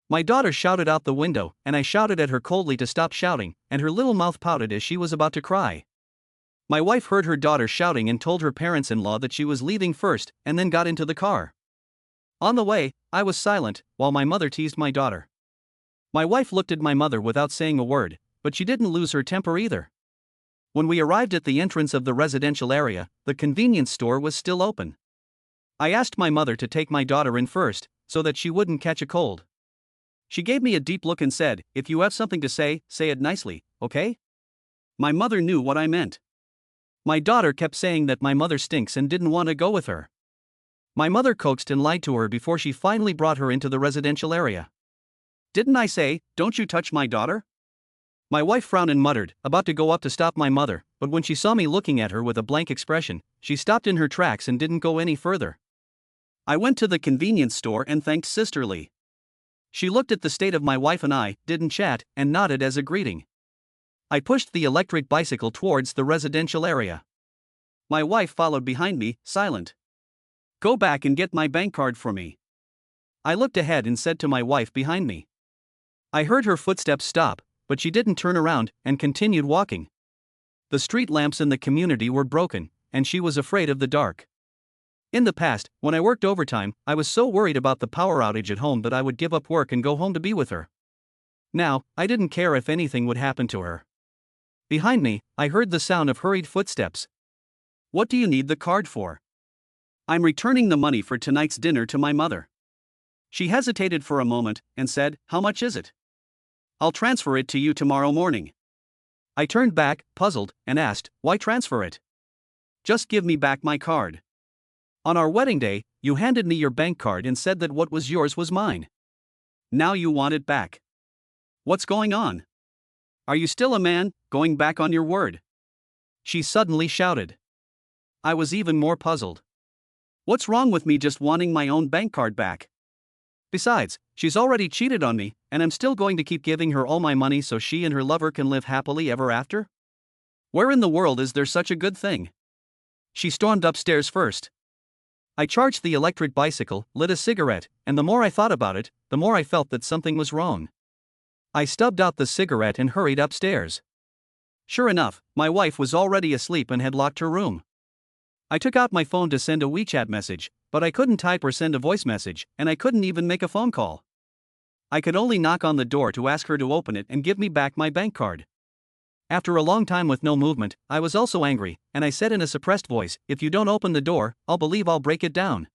My daughter shouted out the window, and I shouted at her coldly to stop shouting, and her little mouth pouted as she was about to cry. My wife heard her daughter shouting and told her parents-in-law that she was leaving first, and then got into the car. On the way, I was silent, while my mother teased my daughter. My wife looked at my mother without saying a word, but she didn't lose her temper either. When we arrived at the entrance of the residential area, the convenience store was still open. I asked my mother to take my daughter in first, so that she wouldn't catch a cold. She gave me a deep look and said, "If you have something to say it nicely, okay?" My mother knew what I meant. My daughter kept saying that my mother stinks and didn't want to go with her. My mother coaxed and lied to her before she finally brought her into the residential area. "Didn't I say, don't you touch my daughter?" My wife frowned and muttered, about to go up to stop my mother, but when she saw me looking at her with a blank expression, she stopped in her tracks and didn't go any further. I went to the convenience store and thanked sisterly. She looked at the state of my wife and I, didn't chat, and nodded as a greeting. I pushed the electric bicycle towards the residential area. My wife followed behind me, silent. "Go back and get my bank card for me." I looked ahead and said to my wife behind me. I heard her footsteps stop, but she didn't turn around and continued walking. The street lamps in the community were broken, and she was afraid of the dark. In the past, when I worked overtime, I was so worried about the power outage at home that I would give up work and go home to be with her. Now, I didn't care if anything would happen to her. Behind me, I heard the sound of hurried footsteps. What do you need the card for? I'm returning the money for tonight's dinner to my mother. She hesitated for a moment and said, "How much is it?" "I'll transfer it to you tomorrow morning." I turned back, puzzled, and asked, "Why transfer it? Just give me back my card. On our wedding day, you handed me your bank card and said that what was yours was mine. Now you want it back. What's going on? Are you still a man, going back on your word?" She suddenly shouted. I was even more puzzled. What's wrong with me just wanting my own bank card back? Besides, she's already cheated on me, and I'm still going to keep giving her all my money so she and her lover can live happily ever after? Where in the world is there such a good thing? She stormed upstairs first. I charged the electric bicycle, lit a cigarette, and the more I thought about it, the more I felt that something was wrong. I stubbed out the cigarette and hurried upstairs. Sure enough, my wife was already asleep and had locked her room. I took out my phone to send a WeChat message, but I couldn't type or send a voice message, and I couldn't even make a phone call. I could only knock on the door to ask her to open it and give me back my bank card. After a long time with no movement, I was also angry, and I said in a suppressed voice, "If you don't open the door, I'll believe I'll break it down."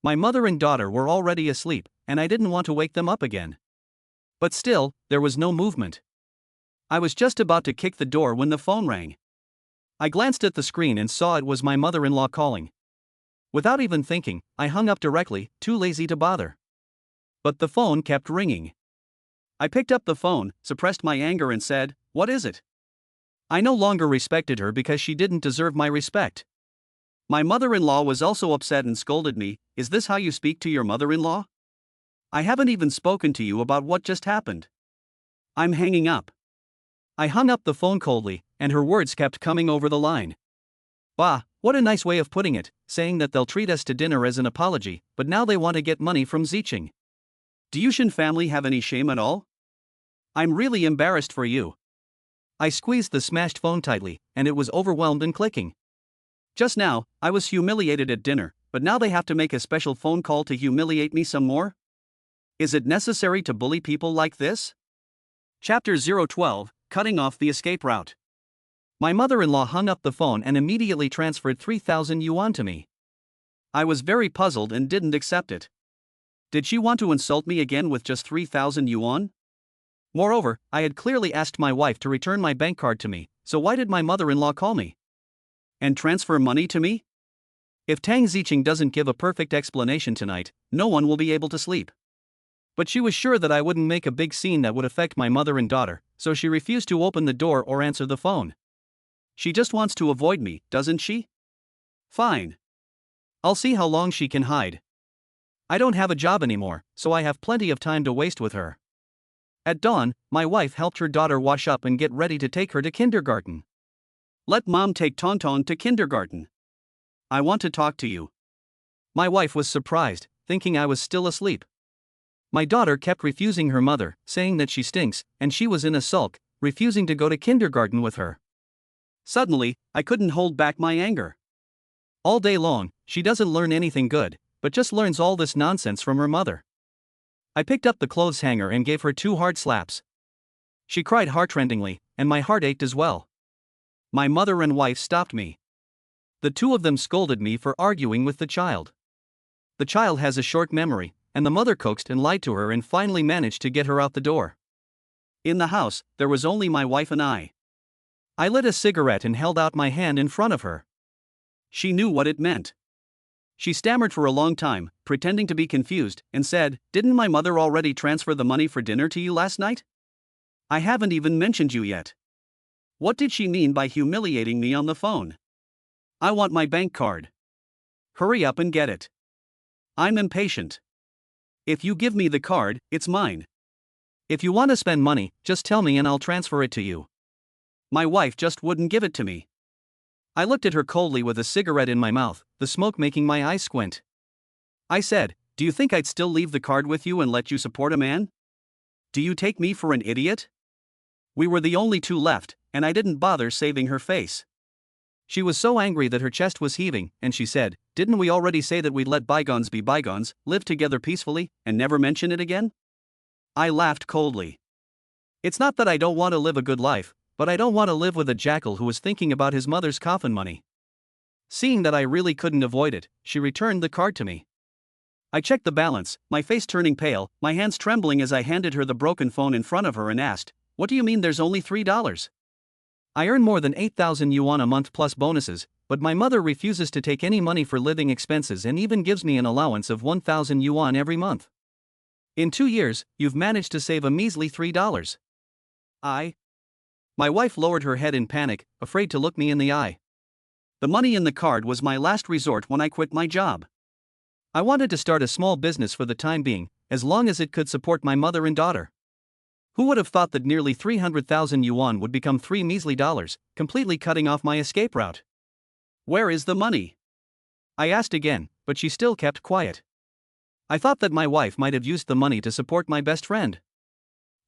My mother and daughter were already asleep, and I didn't want to wake them up again. But still, there was no movement. I was just about to kick the door when the phone rang. I glanced at the screen and saw it was my mother-in-law calling. Without even thinking, I hung up directly, too lazy to bother. But the phone kept ringing. I picked up the phone, suppressed my anger and said, "What is it?" I no longer respected her because she didn't deserve my respect. My mother-in-law was also upset and scolded me, "Is this how you speak to your mother-in-law? I haven't even spoken to you about what just happened." I'm hanging up. I hung up the phone coldly, and her words kept coming over the line. Bah, what a nice way of putting it, saying that they'll treat us to dinner as an apology, but now they want to get money from Ziching. Do you Shin family have any shame at all? I'm really embarrassed for you. I squeezed the smashed phone tightly, and it was overwhelmed and clicking. Just now, I was humiliated at dinner, but now they have to make a special phone call to humiliate me some more? Is it necessary to bully people like this? Chapter 012, Cutting Off the Escape Route. My mother-in-law hung up the phone and immediately transferred 3,000 yuan to me. I was very puzzled and didn't accept it. Did she want to insult me again with just 3,000 yuan? Moreover, I had clearly asked my wife to return my bank card to me, so why did my mother-in-law call me? And transfer money to me? If Tang Ziching doesn't give a perfect explanation tonight, no one will be able to sleep. But she was sure that I wouldn't make a big scene that would affect my mother and daughter, so she refused to open the door or answer the phone. She just wants to avoid me, doesn't she? Fine. I'll see how long she can hide. I don't have a job anymore, so I have plenty of time to waste with her. At dawn, my wife helped her daughter wash up and get ready to take her to kindergarten. Let mom take Tonton to kindergarten. I want to talk to you. My wife was surprised, thinking I was still asleep. My daughter kept refusing her mother, saying that she stinks, and she was in a sulk, refusing to go to kindergarten with her. Suddenly, I couldn't hold back my anger. All day long, she doesn't learn anything good, but just learns all this nonsense from her mother. I picked up the clothes hanger and gave her 2 hard slaps. She cried heartrendingly, and my heart ached as well. My mother and wife stopped me. The two of them scolded me for arguing with the child. The child has a short memory, and the mother coaxed and lied to her and finally managed to get her out the door. In the house, there was only my wife and I. I lit a cigarette and held out my hand in front of her. She knew what it meant. She stammered for a long time, pretending to be confused, and said, "Didn't my mother already transfer the money for dinner to you last night? I haven't even mentioned you yet. What did she mean by humiliating me on the phone? I want my bank card. Hurry up and get it. I'm impatient. If you give me the card, it's mine. If you want to spend money, just tell me and I'll transfer it to you." My wife just wouldn't give it to me. I looked at her coldly with a cigarette in my mouth, the smoke making my eyes squint. I said, "Do you think I'd still leave the card with you and let you support a man? Do you take me for an idiot?" We were the only two left, and I didn't bother saving her face. She was so angry that her chest was heaving, and she said, "Didn't we already say that we'd let bygones be bygones, live together peacefully, and never mention it again?" I laughed coldly. It's not that I don't want to live a good life, but I don't want to live with a jackal who was thinking about his mother's coffin money. Seeing that I really couldn't avoid it, she returned the card to me. I checked the balance, my face turning pale, my hands trembling as I handed her the broken phone in front of her and asked, "What do you mean there's only $3? I earn more than 8,000 yuan a month plus bonuses, but my mother refuses to take any money for living expenses and even gives me an allowance of 1,000 yuan every month. In 2 years, you've managed to save a measly $3. My wife lowered her head in panic, afraid to look me in the eye. The money in the card was my last resort when I quit my job. I wanted to start a small business for the time being, as long as it could support my mother and daughter. Who would have thought that nearly 300,000 yuan would become $3 measly, completely cutting off my escape route? "Where is the money?" I asked again, but she still kept quiet. I thought that my wife might have used the money to support my best friend.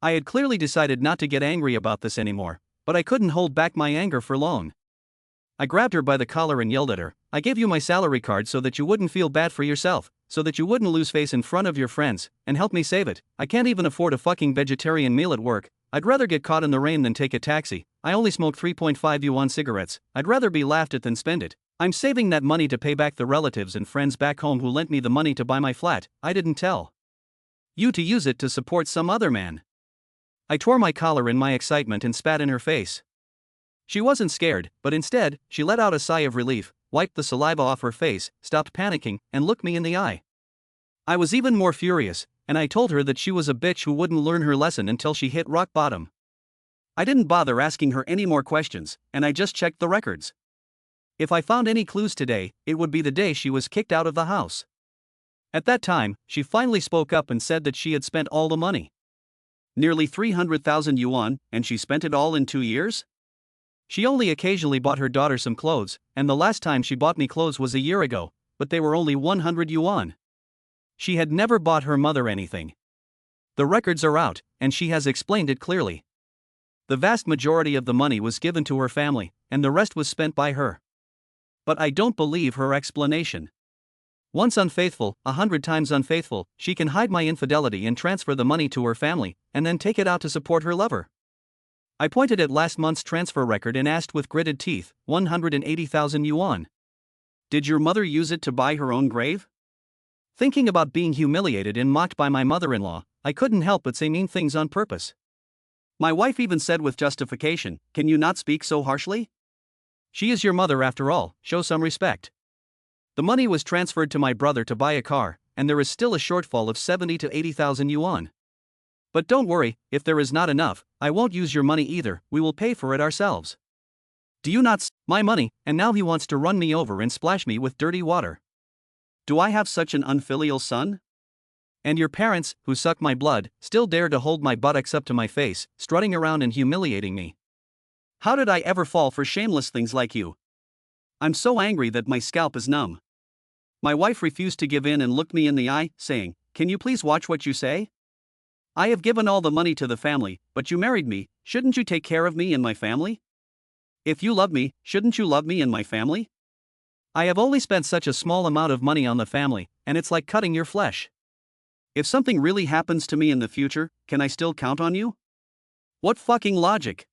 I had clearly decided not to get angry about this anymore, but I couldn't hold back my anger for long. I grabbed her by the collar and yelled at her, "I gave you my salary card so that you wouldn't feel bad for yourself, so that you wouldn't lose face in front of your friends, and help me save it. I can't even afford a fucking vegetarian meal at work. I'd rather get caught in the rain than take a taxi. I only smoke 3.5 yuan cigarettes. I'd rather be laughed at than spend it. I'm saving that money to pay back the relatives and friends back home who lent me the money to buy my flat. I didn't tell you to use it to support some other man." I tore my collar in my excitement and spat in her face. She wasn't scared, but instead, she let out a sigh of relief, wiped the saliva off her face, stopped panicking, and looked me in the eye. I was even more furious, and I told her that she was a bitch who wouldn't learn her lesson until she hit rock bottom. I didn't bother asking her any more questions, and I just checked the records. If I found any clues today, it would be the day she was kicked out of the house. At that time, she finally spoke up and said that she had spent all the money. Nearly 300,000 yuan, and she spent it all in 2 years? She only occasionally bought her daughter some clothes, and the last time she bought me clothes was a year ago, but they were only 100 yuan. She had never bought her mother anything. The records are out, and she has explained it clearly. The vast majority of the money was given to her family, and the rest was spent by her. But I don't believe her explanation. Once unfaithful, 100 times unfaithful, she can hide my infidelity and transfer the money to her family, and then take it out to support her lover. I pointed at last month's transfer record and asked with gritted teeth, 180,000 yuan. Did your mother use it to buy her own grave? Thinking about being humiliated and mocked by my mother-in-law, I couldn't help but say mean things on purpose. My wife even said with justification, "Can you not speak so harshly? She is your mother after all, show some respect." The money was transferred to my brother to buy a car, and there is still a shortfall of 70 to 80,000 yuan. But don't worry, if there is not enough, I won't use your money either, we will pay for it ourselves. Do you not my money, and now he wants to run me over and splash me with dirty water. Do I have such an unfilial son? And your parents, who suck my blood, still dare to hold my buttocks up to my face, strutting around and humiliating me. How did I ever fall for shameless things like you? I'm so angry that my scalp is numb. My wife refused to give in and looked me in the eye, saying, "Can you please watch what you say? I have given all the money to the family, but you married me, shouldn't you take care of me and my family? If you love me, shouldn't you love me and my family? I have only spent such a small amount of money on the family, and it's like cutting your flesh. If something really happens to me in the future, can I still count on you? What fucking logic?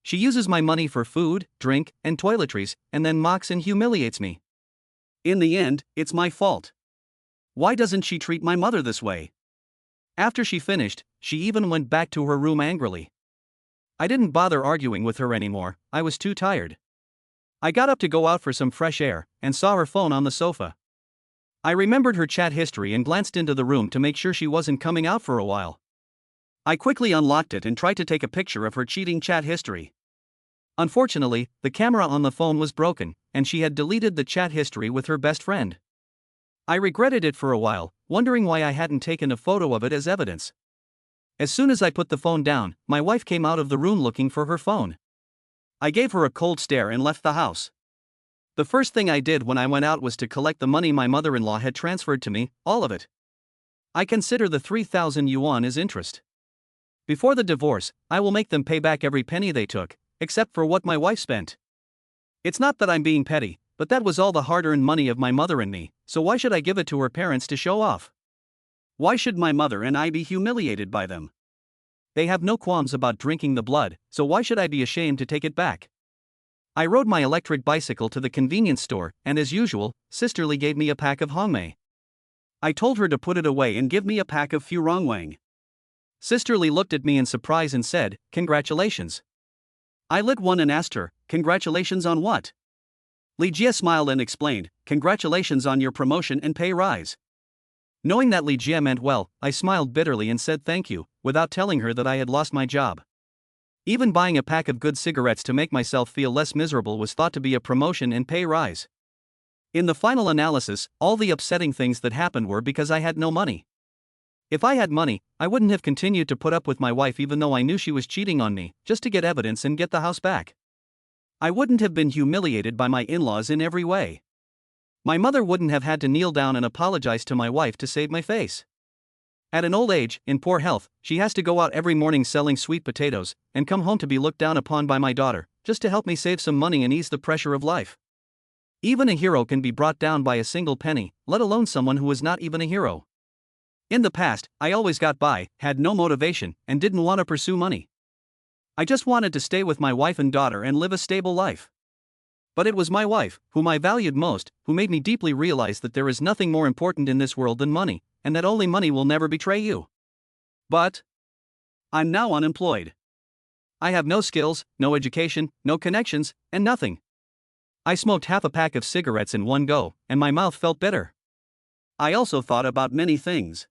She uses my money for food, drink, and toiletries, and then mocks and humiliates me. In the end, it's my fault. Why doesn't she treat my mother this way?" After she finished, she even went back to her room angrily. I didn't bother arguing with her anymore, I was too tired. I got up to go out for some fresh air, and saw her phone on the sofa. I remembered her chat history and glanced into the room to make sure she wasn't coming out for a while. I quickly unlocked it and tried to take a picture of her cheating chat history. Unfortunately, the camera on the phone was broken, and she had deleted the chat history with her best friend. I regretted it for a while, wondering why I hadn't taken a photo of it as evidence. As soon as I put the phone down, my wife came out of the room looking for her phone. I gave her a cold stare and left the house. The first thing I did when I went out was to collect the money my mother-in-law had transferred to me, all of it. I consider the 3,000 yuan as interest. Before the divorce, I will make them pay back every penny they took, except for what my wife spent. It's not that I'm being petty, but that was all the hard-earned money of my mother and me, so why should I give it to her parents to show off? Why should my mother and I be humiliated by them? They have no qualms about drinking the blood, so why should I be ashamed to take it back? I rode my electric bicycle to the convenience store, and as usual, Sisterly gave me a pack of Hongmei. I told her to put it away and give me a pack of Furongwang. Sisterly looked at me in surprise and said, "Congratulations." I lit one and asked her, "Congratulations on what?" Li Jie smiled and explained, "Congratulations on your promotion and pay rise." Knowing that Li Jie meant well, I smiled bitterly and said thank you, without telling her that I had lost my job. Even buying a pack of good cigarettes to make myself feel less miserable was thought to be a promotion and pay rise. In the final analysis, all the upsetting things that happened were because I had no money. If I had money, I wouldn't have continued to put up with my wife even though I knew she was cheating on me, just to get evidence and get the house back. I wouldn't have been humiliated by my in-laws in every way. My mother wouldn't have had to kneel down and apologize to my wife to save my face. At an old age, in poor health, she has to go out every morning selling sweet potatoes, and come home to be looked down upon by my daughter, just to help me save some money and ease the pressure of life. Even a hero can be brought down by a single penny, let alone someone who is not even a hero. In the past, I always got by, had no motivation, and didn't want to pursue money. I just wanted to stay with my wife and daughter and live a stable life. But it was my wife, whom I valued most, who made me deeply realize that there is nothing more important in this world than money, and that only money will never betray you. But I'm now unemployed. I have no skills, no education, no connections, and nothing. I smoked half a pack of cigarettes in one go, and my mouth felt bitter. I also thought about many things.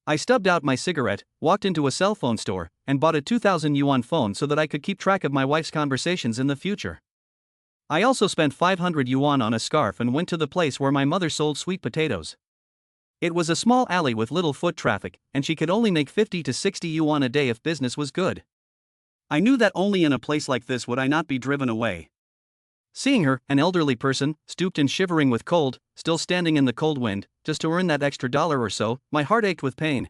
I stubbed out my cigarette, walked into a cell phone store, and bought a 2,000 yuan phone so that I could keep track of my wife's conversations in the future. I also spent 500 yuan on a scarf and went to the place where my mother sold sweet potatoes. It was a small alley with little foot traffic, and she could only make 50 to 60 yuan a day if business was good. I knew that only in a place like this would I not be driven away. Seeing her, an elderly person, stooped and shivering with cold, still standing in the cold wind, just to earn that extra dollar or so, my heart ached with pain.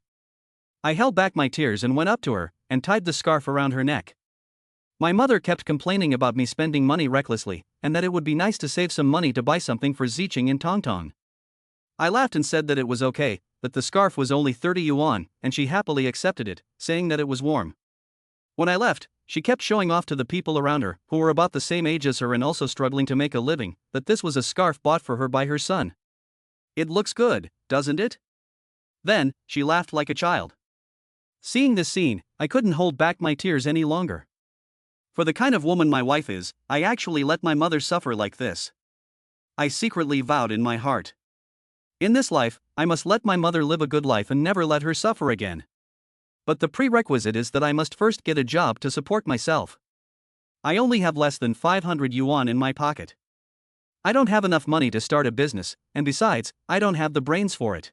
I held back my tears and went up to her, and tied the scarf around her neck. My mother kept complaining about me spending money recklessly, and that it would be nice to save some money to buy something for Zicheng in Tongtong. I laughed and said that it was okay, that the scarf was only 30 yuan, and she happily accepted it, saying that it was warm. When I left, she kept showing off to the people around her, who were about the same age as her and also struggling to make a living, that this was a scarf bought for her by her son. "It looks good, doesn't it?" Then, she laughed like a child. Seeing this scene, I couldn't hold back my tears any longer. For the kind of woman my wife is, I actually let my mother suffer like this. I secretly vowed in my heart. In this life, I must let my mother live a good life and never let her suffer again. But the prerequisite is that I must first get a job to support myself. I only have less than 500 yuan in my pocket. I don't have enough money to start a business, and besides, I don't have the brains for it.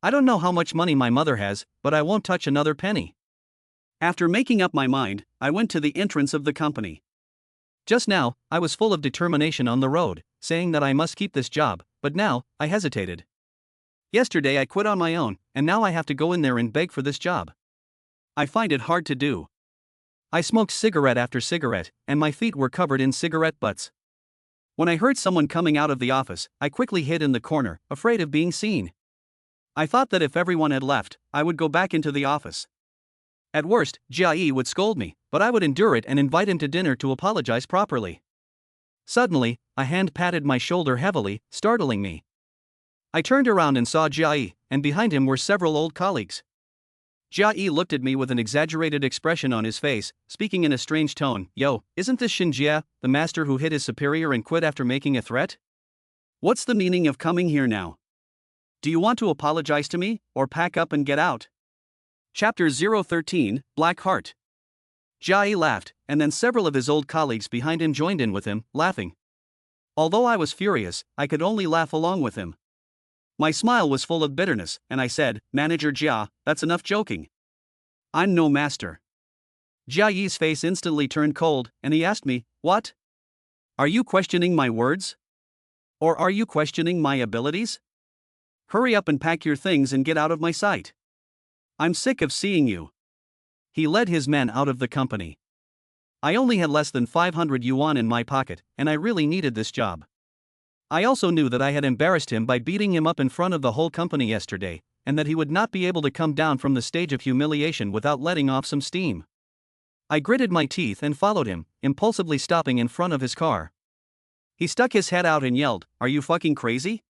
I don't know how much money my mother has, but I won't touch another penny. After making up my mind, I went to the entrance of the company. Just now, I was full of determination on the road, saying that I must keep this job, but now, I hesitated. Yesterday I quit on my own, and now I have to go in there and beg for this job. I find it hard to do. I smoked cigarette after cigarette, and my feet were covered in cigarette butts. When I heard someone coming out of the office, I quickly hid in the corner, afraid of being seen. I thought that if everyone had left, I would go back into the office. At worst, Jia Yi would scold me, but I would endure it and invite him to dinner to apologize properly. Suddenly, a hand patted my shoulder heavily, startling me. I turned around and saw Jia Yi, and behind him were several old colleagues. Jia Yi looked at me with an exaggerated expression on his face, speaking in a strange tone. "Yo, isn't this Xin Jia, the master who hit his superior and quit after making a threat? What's the meaning of coming here now? Do you want to apologize to me, or pack up and get out?" Chapter 013, Black Heart. Jia Yi laughed, and then several of his old colleagues behind him joined in with him, laughing. Although I was furious, I could only laugh along with him. My smile was full of bitterness, and I said, "Manager Jia, that's enough joking. I'm no master." Jia Yi's face instantly turned cold, and he asked me, "What? Are you questioning my words? Or are you questioning my abilities? Hurry up and pack your things and get out of my sight. I'm sick of seeing you." He led his men out of the company. I only had less than 500 yuan in my pocket, and I really needed this job. I also knew that I had embarrassed him by beating him up in front of the whole company yesterday, and that he would not be able to come down from the stage of humiliation without letting off some steam. I gritted my teeth and followed him, impulsively stopping in front of his car. He stuck his head out and yelled, "Are you fucking crazy?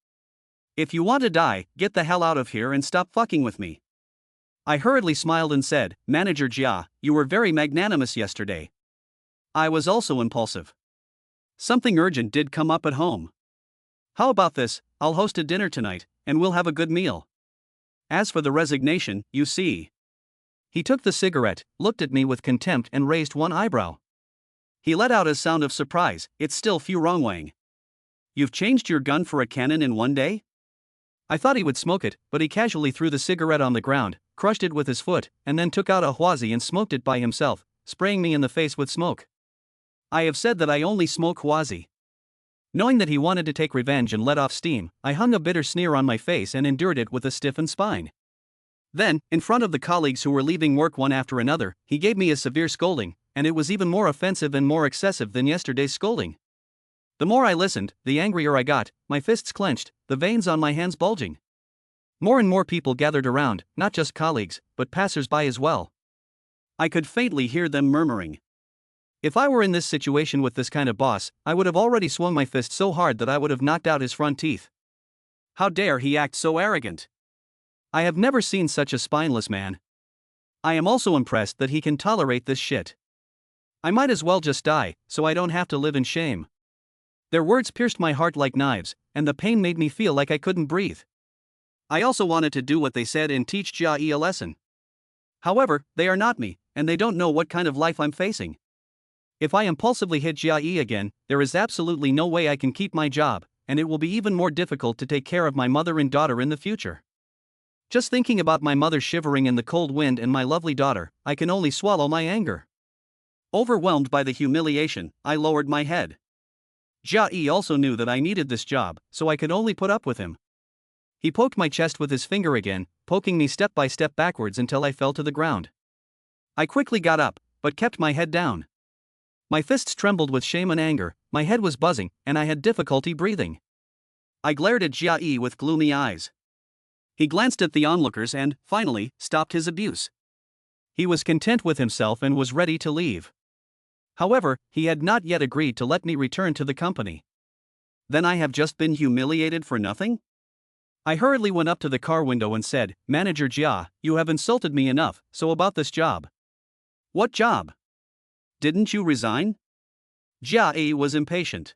If you want to die, get the hell out of here and stop fucking with me." I hurriedly smiled and said, "Manager Jia, you were very magnanimous yesterday." I was also impulsive. Something urgent did come up at home. "How about this? I'll host a dinner tonight, and we'll have a good meal. As for the resignation, you see." He took the cigarette, looked at me with contempt and raised one eyebrow. He let out a sound of surprise. "It's still Fu Rongwang. You've changed your gun for a cannon in one day?" I thought he would smoke it, but he casually threw the cigarette on the ground, crushed it with his foot, and then took out a huazi and smoked it by himself, spraying me in the face with smoke. I have said that I only smoke huazi. Knowing that he wanted to take revenge and let off steam, I hung a bitter sneer on my face and endured it with a stiffened spine. Then, in front of the colleagues who were leaving work one after another, he gave me a severe scolding, and it was even more offensive and more excessive than yesterday's scolding. The more I listened, the angrier I got, my fists clenched, the veins on my hands bulging. More and more people gathered around, not just colleagues, but passers-by as well. I could faintly hear them murmuring. If I were in this situation with this kind of boss, I would have already swung my fist so hard that I would have knocked out his front teeth. How dare he act so arrogant? I have never seen such a spineless man. I am also impressed that he can tolerate this shit. I might as well just die, so I don't have to live in shame. Their words pierced my heart like knives, and the pain made me feel like I couldn't breathe. I also wanted to do what they said and teach Jia Yi a lesson. However, they are not me, and they don't know what kind of life I'm facing. If I impulsively hit Jia Yi again, there is absolutely no way I can keep my job, and it will be even more difficult to take care of my mother and daughter in the future. Just thinking about my mother shivering in the cold wind and my lovely daughter, I can only swallow my anger. Overwhelmed by the humiliation, I lowered my head. Jia Yi also knew that I needed this job, so I could only put up with him. He poked my chest with his finger again, poking me step by step backwards until I fell to the ground. I quickly got up, but kept my head down. My fists trembled with shame and anger, my head was buzzing, and I had difficulty breathing. I glared at Jia Yi with gloomy eyes. He glanced at the onlookers and, finally, stopped his abuse. He was content with himself and was ready to leave. However, he had not yet agreed to let me return to the company. Then I have just been humiliated for nothing? I hurriedly went up to the car window and said, "Manager Jia, you have insulted me enough, so about this job." "What job? Didn't you resign?" Jia Yi was impatient.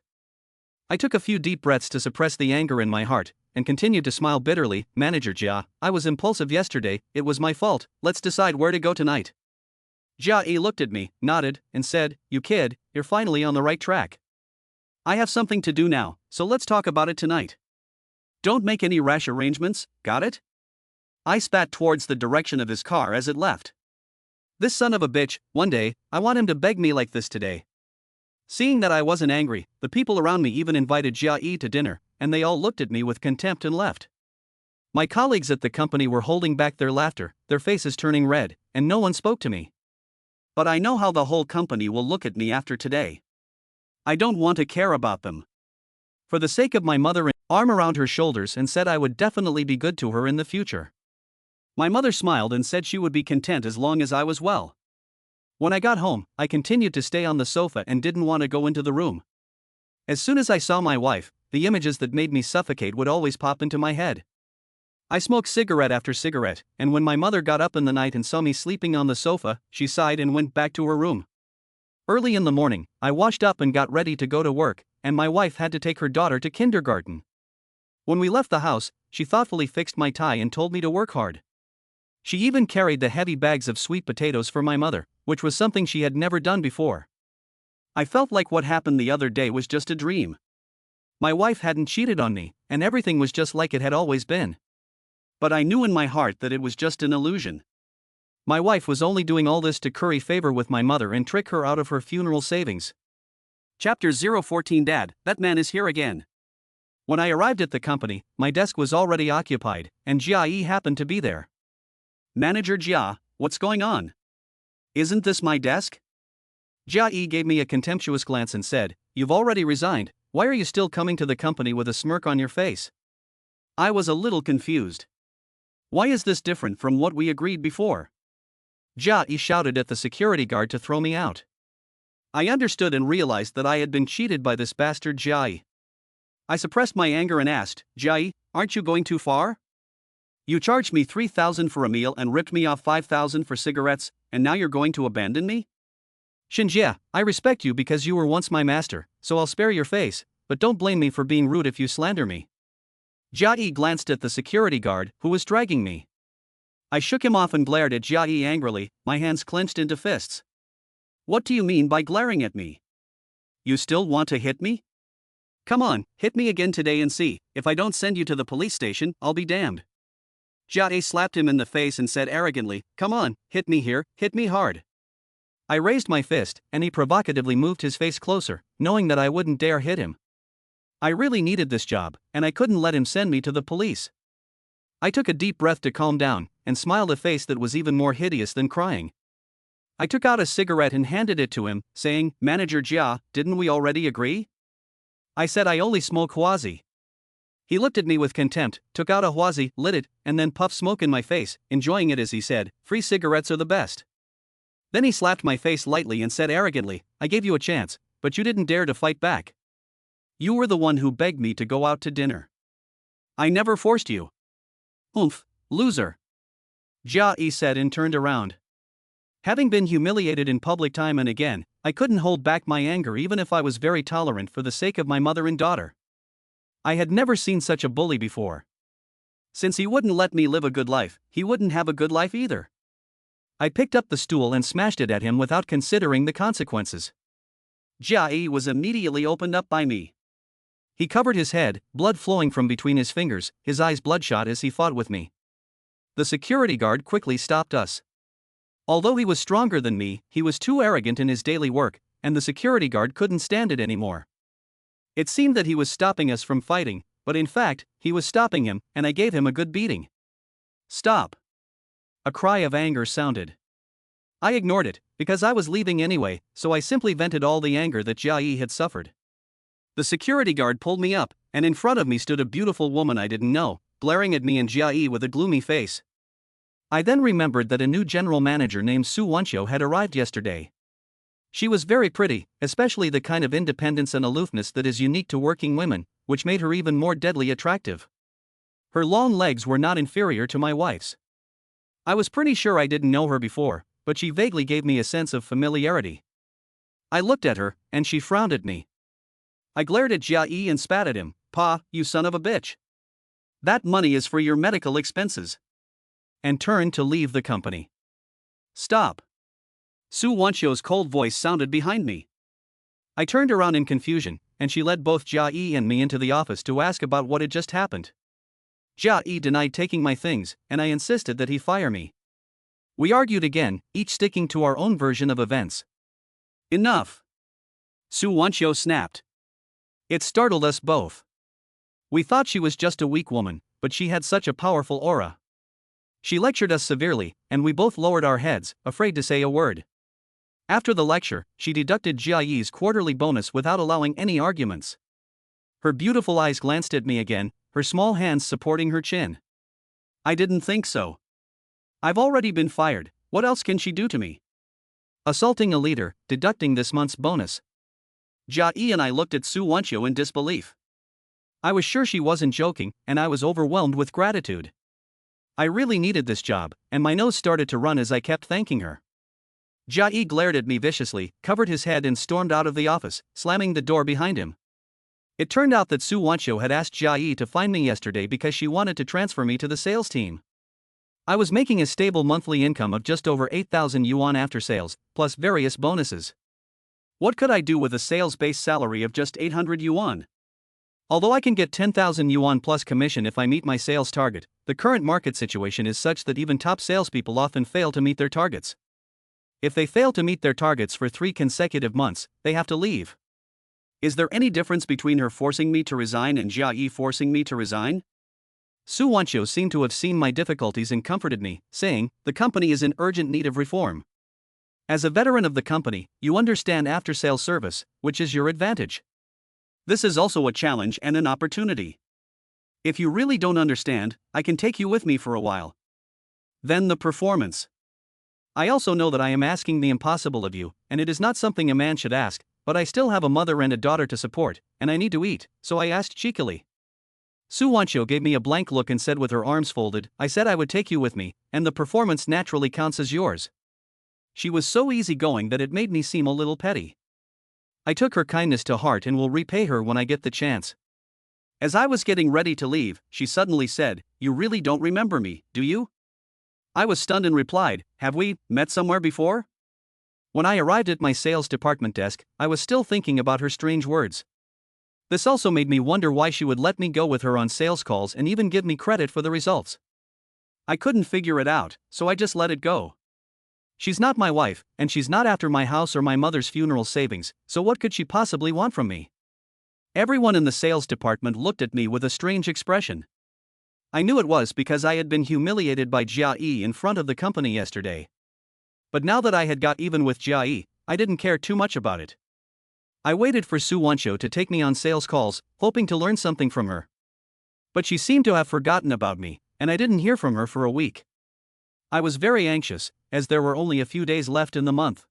I took a few deep breaths to suppress the anger in my heart, and continued to smile bitterly. "Manager Jia, I was impulsive yesterday, it was my fault, let's decide where to go tonight." Jia Yi looked at me, nodded, and said, "You kid, you're finally on the right track. I have something to do now, so let's talk about it tonight. Don't make any rash arrangements, got it?" I spat towards the direction of his car as it left. This son of a bitch, one day, I want him to beg me like this today. Seeing that I wasn't angry, the people around me even invited Jia Yi to dinner, and they all looked at me with contempt and left. My colleagues at the company were holding back their laughter, their faces turning red, and no one spoke to me. But I know how the whole company will look at me after today. I don't want to care about them. For the sake of my mother, arm around her shoulders and said I would definitely be good to her in the future. My mother smiled and said she would be content as long as I was well. When I got home, I continued to stay on the sofa and didn't want to go into the room. As soon as I saw my wife, the images that made me suffocate would always pop into my head. I smoked cigarette after cigarette, and when my mother got up in the night and saw me sleeping on the sofa, she sighed and went back to her room. Early in the morning, I washed up and got ready to go to work, and my wife had to take her daughter to kindergarten. When we left the house, she thoughtfully fixed my tie and told me to work hard. She even carried the heavy bags of sweet potatoes for my mother, which was something she had never done before. I felt like what happened the other day was just a dream. My wife hadn't cheated on me, and everything was just like it had always been. But I knew in my heart that it was just an illusion. My wife was only doing all this to curry favor with my mother and trick her out of her funeral savings. Chapter 014. Dad, that man is here again. When I arrived at the company, my desk was already occupied, and Jia Yi happened to be there. "Manager Jia, what's going on? Isn't this my desk?" Jia Yi gave me a contemptuous glance and said, "You've already resigned, why are you still coming to the company with a smirk on your face?" I was a little confused. Why is this different from what we agreed before? Jia Yi shouted at the security guard to throw me out. I understood and realized that I had been cheated by this bastard Jia Yi. I suppressed my anger and asked, "Jia Yi, aren't you going too far? You charged me 3,000 for a meal and ripped me off 5,000 for cigarettes, and now you're going to abandon me? Shinjia, I respect you because you were once my master, so I'll spare your face, but don't blame me for being rude if you slander me." Jia Yi glanced at the security guard, who was dragging me. I shook him off and glared at Jia Yi angrily, my hands clenched into fists. "What do you mean by glaring at me? You still want to hit me? Come on, hit me again today and see, if I don't send you to the police station, I'll be damned." Jia Yi slapped him in the face and said arrogantly, "Come on, hit me here, hit me hard." I raised my fist, and he provocatively moved his face closer, knowing that I wouldn't dare hit him. I really needed this job, and I couldn't let him send me to the police. I took a deep breath to calm down, and smiled a face that was even more hideous than crying. I took out a cigarette and handed it to him, saying, "Manager Jia, didn't we already agree?" I said I only smoke Huazi. He looked at me with contempt, took out a Huazi, lit it, and then puffed smoke in my face, enjoying it as he said, "Free cigarettes are the best." Then he slapped my face lightly and said arrogantly, "I gave you a chance, but you didn't dare to fight back. You were the one who begged me to go out to dinner. I never forced you." "Oomph, loser," Jia Yi said and turned around. Having been humiliated in public time and again, I couldn't hold back my anger even if I was very tolerant for the sake of my mother and daughter. I had never seen such a bully before. Since he wouldn't let me live a good life, he wouldn't have a good life either. I picked up the stool and smashed it at him without considering the consequences. Jia Yi was immediately opened up by me. He covered his head, blood flowing from between his fingers, his eyes bloodshot as he fought with me. The security guard quickly stopped us. Although he was stronger than me, he was too arrogant in his daily work, and the security guard couldn't stand it anymore. It seemed that he was stopping us from fighting, but in fact, he was stopping him, and I gave him a good beating. "Stop!" A cry of anger sounded. I ignored it, because I was leaving anyway, so I simply vented all the anger that Jia Yi had suffered. The security guard pulled me up, and in front of me stood a beautiful woman I didn't know, glaring at me and Jia Yi with a gloomy face. I then remembered that a new general manager named Su Wanqiu had arrived yesterday. She was very pretty, especially the kind of independence and aloofness that is unique to working women, which made her even more deadly attractive. Her long legs were not inferior to my wife's. I was pretty sure I didn't know her before, but she vaguely gave me a sense of familiarity. I looked at her, and she frowned at me. I glared at Jia Yi and spat at him, "Pa, you son of a bitch. That money is for your medical expenses." And turned to leave the company. "Stop." Su Wanqiu's cold voice sounded behind me. I turned around in confusion, and she led both Jia Yi and me into the office to ask about what had just happened. Jia Yi denied taking my things, and I insisted that he fire me. We argued again, each sticking to our own version of events. "Enough!" Su Wanqiu snapped. It startled us both. We thought she was just a weak woman, but she had such a powerful aura. She lectured us severely, and we both lowered our heads, afraid to say a word. After the lecture, she deducted Jia Yi's quarterly bonus without allowing any arguments. Her beautiful eyes glanced at me again, her small hands supporting her chin. I didn't think so. I've already been fired, what else can she do to me? Assaulting a leader, deducting this month's bonus. Jia Yi and I looked at Su Wanqiu in disbelief. I was sure she wasn't joking, and I was overwhelmed with gratitude. I really needed this job, and my nose started to run as I kept thanking her. Jia Yi glared at me viciously, covered his head and stormed out of the office, slamming the door behind him. It turned out that Su Wanqiu had asked Jia Yi to find me yesterday because she wanted to transfer me to the sales team. I was making a stable monthly income of just over 8,000 yuan after sales, plus various bonuses. What could I do with a sales-based salary of just 800 yuan? Although I can get 10,000 yuan plus commission if I meet my sales target, the current market situation is such that even top salespeople often fail to meet their targets. If they fail to meet their targets for 3 consecutive months, they have to leave. Is there any difference between her forcing me to resign and Jia Yi forcing me to resign? Su Wanqiu seemed to have seen my difficulties and comforted me, saying, "The company is in urgent need of reform. As a veteran of the company, you understand after-sales service, which is your advantage. This is also a challenge and an opportunity. If you really don't understand, I can take you with me for a while. Then the performance. I also know that I am asking the impossible of you, and it is not something a man should ask, but I still have a mother and a daughter to support, and I need to eat, so I asked cheekily. Su Wancho gave me a blank look and said with her arms folded, I said I would take you with me, and the performance naturally counts as yours. She was so easygoing that it made me seem a little petty. I took her kindness to heart and will repay her when I get the chance. As I was getting ready to leave, she suddenly said, "You really don't remember me, do you?" I was stunned and replied, "Have we met somewhere before?" When I arrived at my sales department desk, I was still thinking about her strange words. This also made me wonder why she would let me go with her on sales calls and even give me credit for the results. I couldn't figure it out, so I just let it go. She's not my wife, and she's not after my house or my mother's funeral savings, so what could she possibly want from me? Everyone in the sales department looked at me with a strange expression. I knew it was because I had been humiliated by Jia Yi in front of the company yesterday. But now that I had got even with Jia Yi, I didn't care too much about it. I waited for Su Wancho to take me on sales calls, hoping to learn something from her. But she seemed to have forgotten about me, and I didn't hear from her for a week. I was very anxious, as there were only a few days left in the month.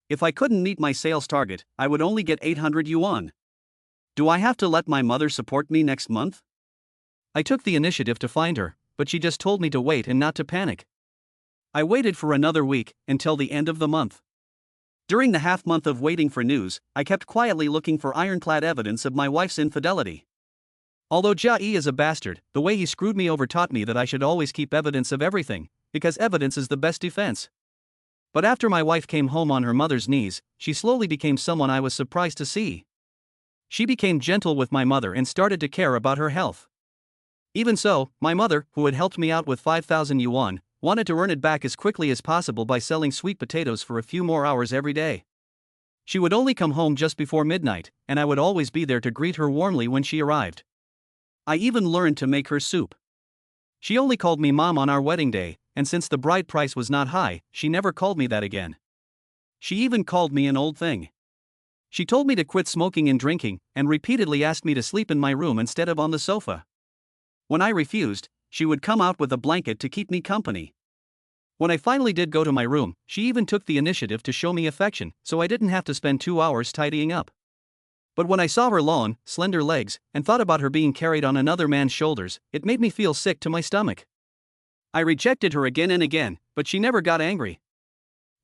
If I couldn't meet my sales target, I would only get 800 yuan. Do I have to let my mother support me next month? I took the initiative to find her, but she just told me to wait and not to panic. I waited for another week, until the end of the month. During the half month of waiting for news, I kept quietly looking for ironclad evidence of my wife's infidelity. Although Jia Yi is a bastard, the way he screwed me over taught me that I should always keep evidence of everything, because evidence is the best defense. But after my wife came home on her mother's knees, she slowly became someone I was surprised to see. She became gentle with my mother and started to care about her health. Even so, my mother, who had helped me out with 5,000 yuan, wanted to earn it back as quickly as possible by selling sweet potatoes for a few more hours every day. She would only come home just before midnight, and I would always be there to greet her warmly when she arrived. I even learned to make her soup. She only called me Mom on our wedding day, and since the bride price was not high, she never called me that again. She even called me an old thing. She told me to quit smoking and drinking, and repeatedly asked me to sleep in my room instead of on the sofa. When I refused, she would come out with a blanket to keep me company. When I finally did go to my room, she even took the initiative to show me affection, so I didn't have to spend 2 hours tidying up. But when I saw her long, slender legs, and thought about her being carried on another man's shoulders, it made me feel sick to my stomach. I rejected her again and again, but she never got angry.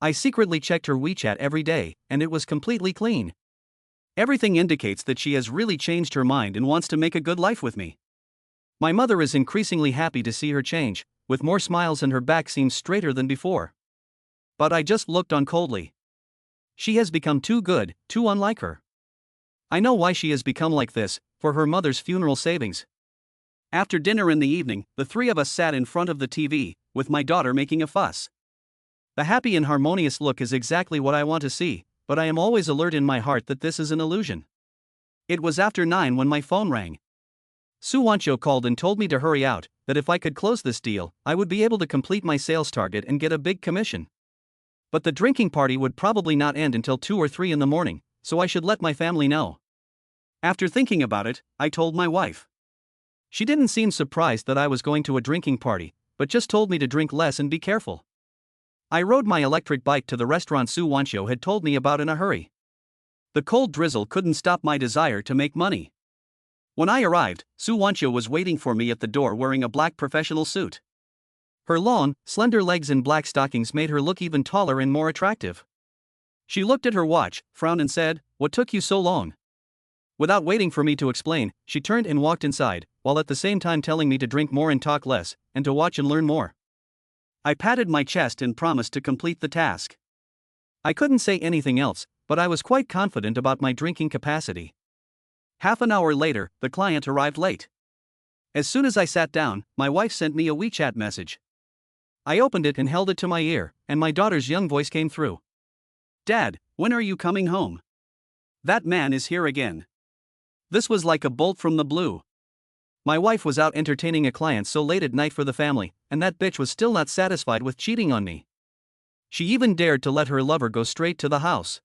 I secretly checked her WeChat every day, and it was completely clean. Everything indicates that she has really changed her mind and wants to make a good life with me. My mother is increasingly happy to see her change, with more smiles and her back seems straighter than before. But I just looked on coldly. She has become too good, too unlike her. I know why she has become like this, for her mother's funeral savings. After dinner in the evening, the three of us sat in front of the TV, with my daughter making a fuss. The happy and harmonious look is exactly what I want to see, but I am always alert in my heart that this is an illusion. It was after 9 when my phone rang. Su Wancho called and told me to hurry out, that if I could close this deal, I would be able to complete my sales target and get a big commission. But the drinking party would probably not end until 2 or 3 in the morning, so I should let my family know. After thinking about it, I told my wife. She didn't seem surprised that I was going to a drinking party, but just told me to drink less and be careful. I rode my electric bike to the restaurant Su Wancho had told me about in a hurry. The cold drizzle couldn't stop my desire to make money. When I arrived, Su Wancho was waiting for me at the door wearing a black professional suit. Her long, slender legs and black stockings made her look even taller and more attractive. She looked at her watch, frowned and said, "What took you so long?" Without waiting for me to explain, she turned and walked inside, while at the same time telling me to drink more and talk less, and to watch and learn more. I patted my chest and promised to complete the task. I couldn't say anything else, but I was quite confident about my drinking capacity. Half an hour later, the client arrived late. As soon as I sat down, my wife sent me a WeChat message. I opened it and held it to my ear, and my daughter's young voice came through. "Dad, when are you coming home? That man is here again." This was like a bolt from the blue. My wife was out entertaining a client so late at night for the family, and that bitch was still not satisfied with cheating on me. She even dared to let her lover go straight to the house.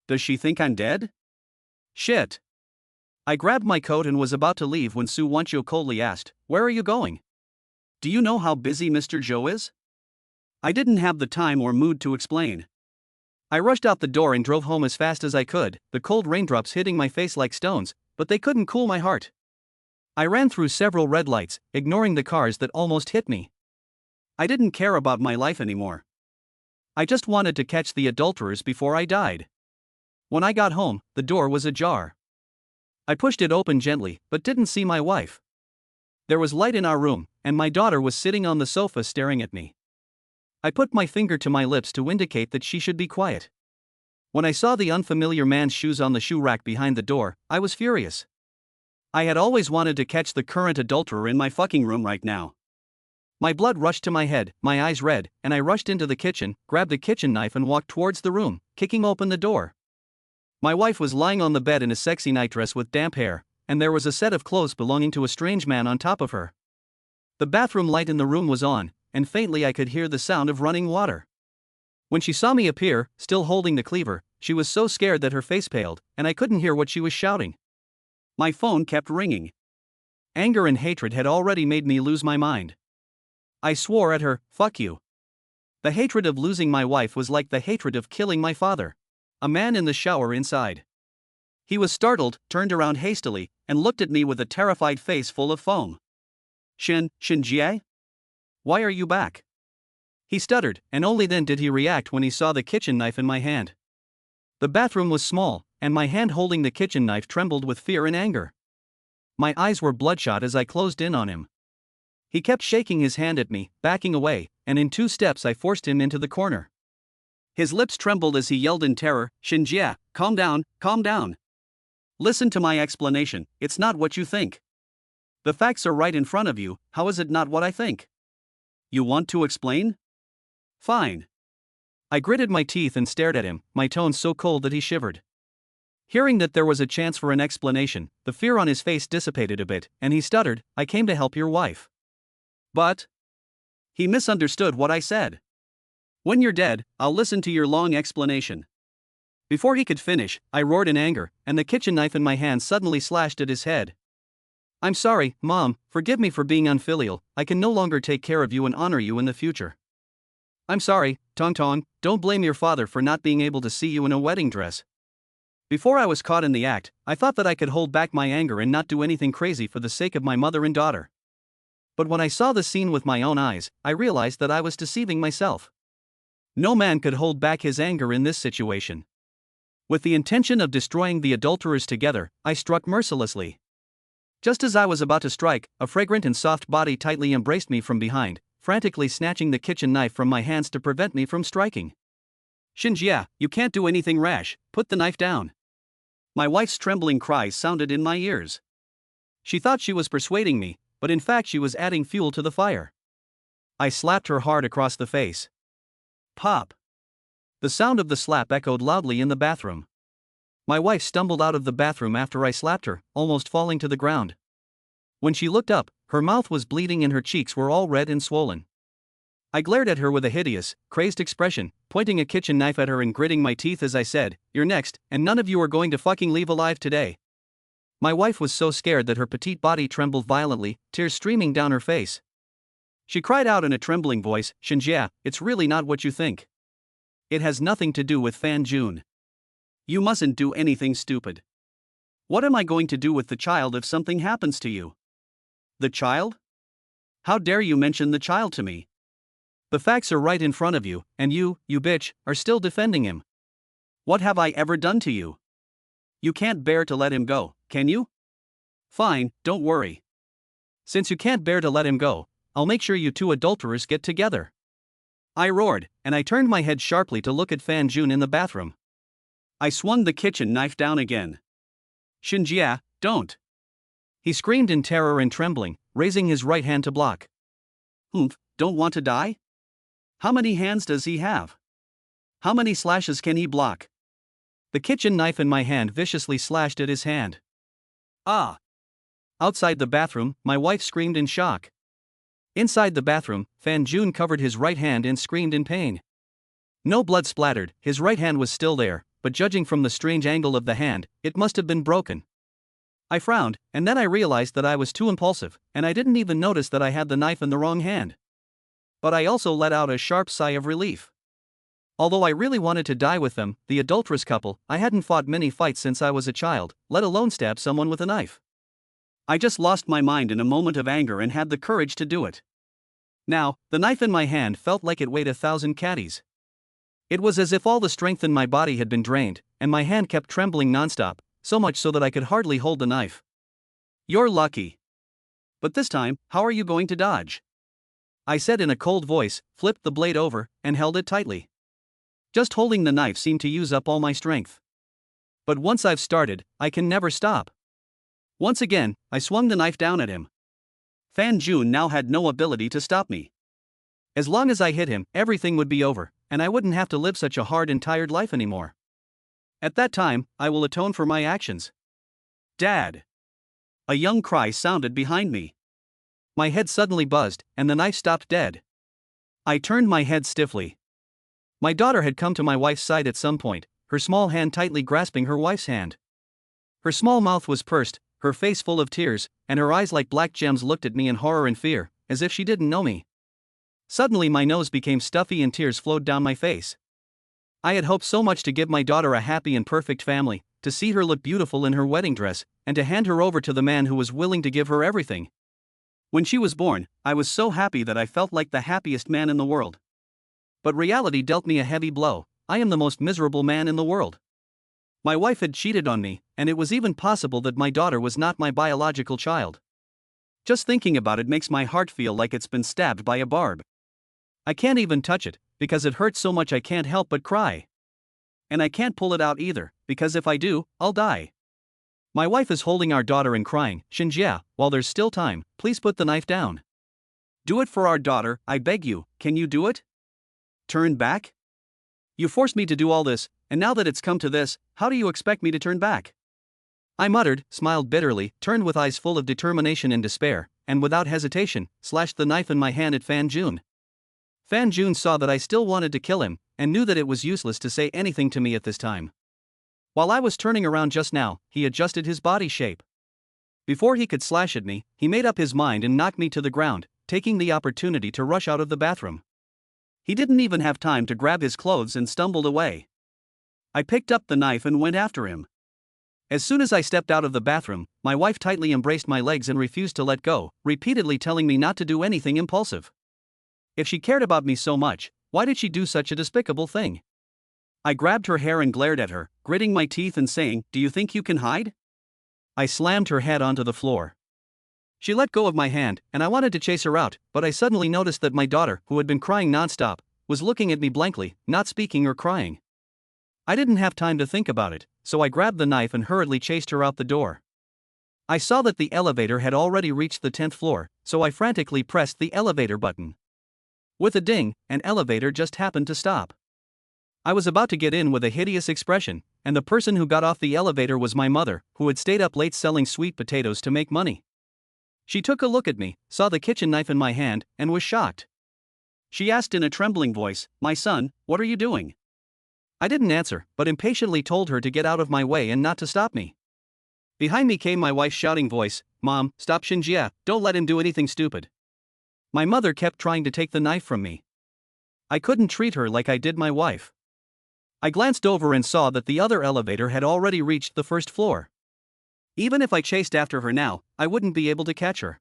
Does she think I'm dead? Shit. I grabbed my coat and was about to leave when Sue Wancho coldly asked, "Where are you going? Do you know how busy Mr. Joe is?" I didn't have the time or mood to explain. I rushed out the door and drove home as fast as I could, the cold raindrops hitting my face like stones, but they couldn't cool my heart. I ran through several red lights, ignoring the cars that almost hit me. I didn't care about my life anymore. I just wanted to catch the adulterers before I died. When I got home, the door was ajar. I pushed it open gently, but didn't see my wife. There was light in our room, and my daughter was sitting on the sofa staring at me. I put my finger to my lips to indicate that she should be quiet. When I saw the unfamiliar man's shoes on the shoe rack behind the door, I was furious. I had always wanted to catch the current adulterer in my fucking room right now. My blood rushed to my head, my eyes red, and I rushed into the kitchen, grabbed a kitchen knife and walked towards the room, kicking open the door. My wife was lying on the bed in a sexy nightdress with damp hair, and there was a set of clothes belonging to a strange man on top of her. The bathroom light in the room was on, and faintly I could hear the sound of running water. When she saw me appear, still holding the cleaver, she was so scared that her face paled, and I couldn't hear what she was shouting. My phone kept ringing. Anger and hatred had already made me lose my mind. I swore at her, "Fuck you." The hatred of losing my wife was like the hatred of killing my father. A man in the shower inside. He was startled, turned around hastily, and looked at me with a terrified face full of foam. Shinjie? Why are you back?" He stuttered, and only then did he react when he saw the kitchen knife in my hand. The bathroom was small, and my hand holding the kitchen knife trembled with fear and anger. My eyes were bloodshot as I closed in on him. He kept shaking his hand at me, backing away, and in 2 steps I forced him into the corner. His lips trembled as he yelled in terror, "Shinjie, calm down, calm down. Listen to my explanation, it's not what you think. The facts are right in front of you, how is it not what I think? You want to explain? Fine." I gritted my teeth and stared at him, my tone so cold that he shivered. Hearing that there was a chance for an explanation, the fear on his face dissipated a bit, and he stuttered, "I came to help your wife." But he misunderstood what I said. "When you're dead, I'll listen to your long explanation." Before he could finish, I roared in anger, and the kitchen knife in my hand suddenly slashed at his head. "I'm sorry, Mom, forgive me for being unfilial, I can no longer take care of you and honor you in the future. I'm sorry, Tong Tong, don't blame your father for not being able to see you in a wedding dress." Before I was caught in the act, I thought that I could hold back my anger and not do anything crazy for the sake of my mother and daughter. But when I saw the scene with my own eyes, I realized that I was deceiving myself. No man could hold back his anger in this situation. With the intention of destroying the adulterers together, I struck mercilessly. Just as I was about to strike, a fragrant and soft body tightly embraced me from behind, frantically snatching the kitchen knife from my hands to prevent me from striking. "Shinjie, you can't do anything rash, put the knife down." My wife's trembling cries sounded in my ears. She thought she was persuading me, but in fact she was adding fuel to the fire. I slapped her hard across the face. Pop! The sound of the slap echoed loudly in the bathroom. My wife stumbled out of the bathroom after I slapped her, almost falling to the ground. When she looked up, her mouth was bleeding and her cheeks were all red and swollen. I glared at her with a hideous, crazed expression, pointing a kitchen knife at her and gritting my teeth as I said, "You're next, and none of you are going to fucking leave alive today." My wife was so scared that her petite body trembled violently, tears streaming down her face. She cried out in a trembling voice, "Shinjie, it's really not what you think. It has nothing to do with Fan Jun. You mustn't do anything stupid. What am I going to do with the child if something happens to you?" "The child? How dare you mention the child to me? The facts are right in front of you, and you bitch, are still defending him. What have I ever done to you? You can't bear to let him go, can you? Fine, don't worry. Since you can't bear to let him go, I'll make sure you 2 adulterers get together." I roared, and I turned my head sharply to look at Fan Jun in the bathroom. I swung the kitchen knife down again. "Shinjie, don't!" He screamed in terror and trembling, raising his right hand to block. Don't want to die? How many hands does he have? How many slashes can he block?" The kitchen knife in my hand viciously slashed at his hand. "Ah!" Outside the bathroom, my wife screamed in shock. Inside the bathroom, Fan Jun covered his right hand and screamed in pain. No blood splattered, his right hand was still there, but judging from the strange angle of the hand, it must have been broken. I frowned, and then I realized that I was too impulsive, and I didn't even notice that I had the knife in the wrong hand. But I also let out a sharp sigh of relief. Although I really wanted to die with them, the adulterous couple, I hadn't fought many fights since I was a child, let alone stab someone with a knife. I just lost my mind in a moment of anger and had the courage to do it. Now, the knife in my hand felt like it weighed 1,000 caddies. It was as if all the strength in my body had been drained, and my hand kept trembling nonstop, so much so that I could hardly hold the knife. You're lucky. But this time, how are you going to dodge? I said in a cold voice, flipped the blade over, and held it tightly. Just holding the knife seemed to use up all my strength. But once I've started, I can never stop. Once again, I swung the knife down at him. Fan Jun now had no ability to stop me. As long as I hit him, everything would be over, and I wouldn't have to live such a hard and tired life anymore. At that time, I will atone for my actions. Dad! A young cry sounded behind me. My head suddenly buzzed, and the knife stopped dead. I turned my head stiffly. My daughter had come to my wife's side at some point, her small hand tightly grasping her wife's hand. Her small mouth was pursed, her face full of tears, and her eyes like black gems looked at me in horror and fear, as if she didn't know me. Suddenly my nose became stuffy and tears flowed down my face. I had hoped so much to give my daughter a happy and perfect family, to see her look beautiful in her wedding dress, and to hand her over to the man who was willing to give her everything. When she was born, I was so happy that I felt like the happiest man in the world. But reality dealt me a heavy blow. I am the most miserable man in the world. My wife had cheated on me, and it was even possible that my daughter was not my biological child. Just thinking about it makes my heart feel like it's been stabbed by a barb. I can't even touch it, because it hurts so much I can't help but cry. And I can't pull it out either, because if I do, I'll die. My wife is holding our daughter and crying, Shinjia, while there's still time, please put the knife down. Do it for our daughter, I beg you, can you do it? Turn back? You forced me to do all this, and now that it's come to this, how do you expect me to turn back? I muttered, smiled bitterly, turned with eyes full of determination and despair, and without hesitation, slashed the knife in my hand at Fan Jun. Fan Jun saw that I still wanted to kill him, and knew that it was useless to say anything to me at this time. While I was turning around just now, he adjusted his body shape. Before he could slash at me, he made up his mind and knocked me to the ground, taking the opportunity to rush out of the bathroom. He didn't even have time to grab his clothes and stumbled away. I picked up the knife and went after him. As soon as I stepped out of the bathroom, my wife tightly embraced my legs and refused to let go, repeatedly telling me not to do anything impulsive. If she cared about me so much, why did she do such a despicable thing? I grabbed her hair and glared at her, gritting my teeth and saying, "Do you think you can hide?" I slammed her head onto the floor. She let go of my hand, and I wanted to chase her out, but I suddenly noticed that my daughter, who had been crying nonstop, was looking at me blankly, not speaking or crying. I didn't have time to think about it, so I grabbed the knife and hurriedly chased her out the door. I saw that the elevator had already reached the 10th floor, so I frantically pressed the elevator button. With a ding, an elevator just happened to stop. I was about to get in with a hideous expression, and the person who got off the elevator was my mother, who had stayed up late selling sweet potatoes to make money. She took a look at me, saw the kitchen knife in my hand, and was shocked. She asked in a trembling voice, "My son, what are you doing?" I didn't answer, but impatiently told her to get out of my way and not to stop me. Behind me came my wife's shouting voice, "Mom, stop Shinjia, don't let him do anything stupid." My mother kept trying to take the knife from me. I couldn't treat her like I did my wife. I glanced over and saw that the other elevator had already reached the 1st floor. Even if I chased after her now, I wouldn't be able to catch her.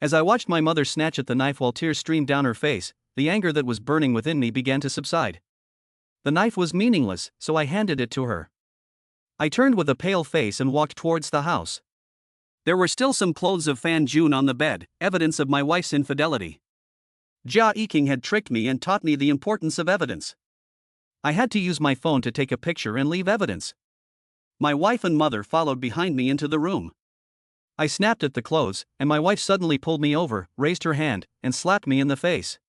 As I watched my mother snatch at the knife while tears streamed down her face, the anger that was burning within me began to subside. The knife was meaningless, so I handed it to her. I turned with a pale face and walked towards the house. There were still some clothes of Fan Jun on the bed, evidence of my wife's infidelity. Jia Yiking had tricked me and taught me the importance of evidence. I had to use my phone to take a picture and leave evidence. My wife and mother followed behind me into the room. I snapped at the clothes, and my wife suddenly pulled me over, raised her hand, and slapped me in the face.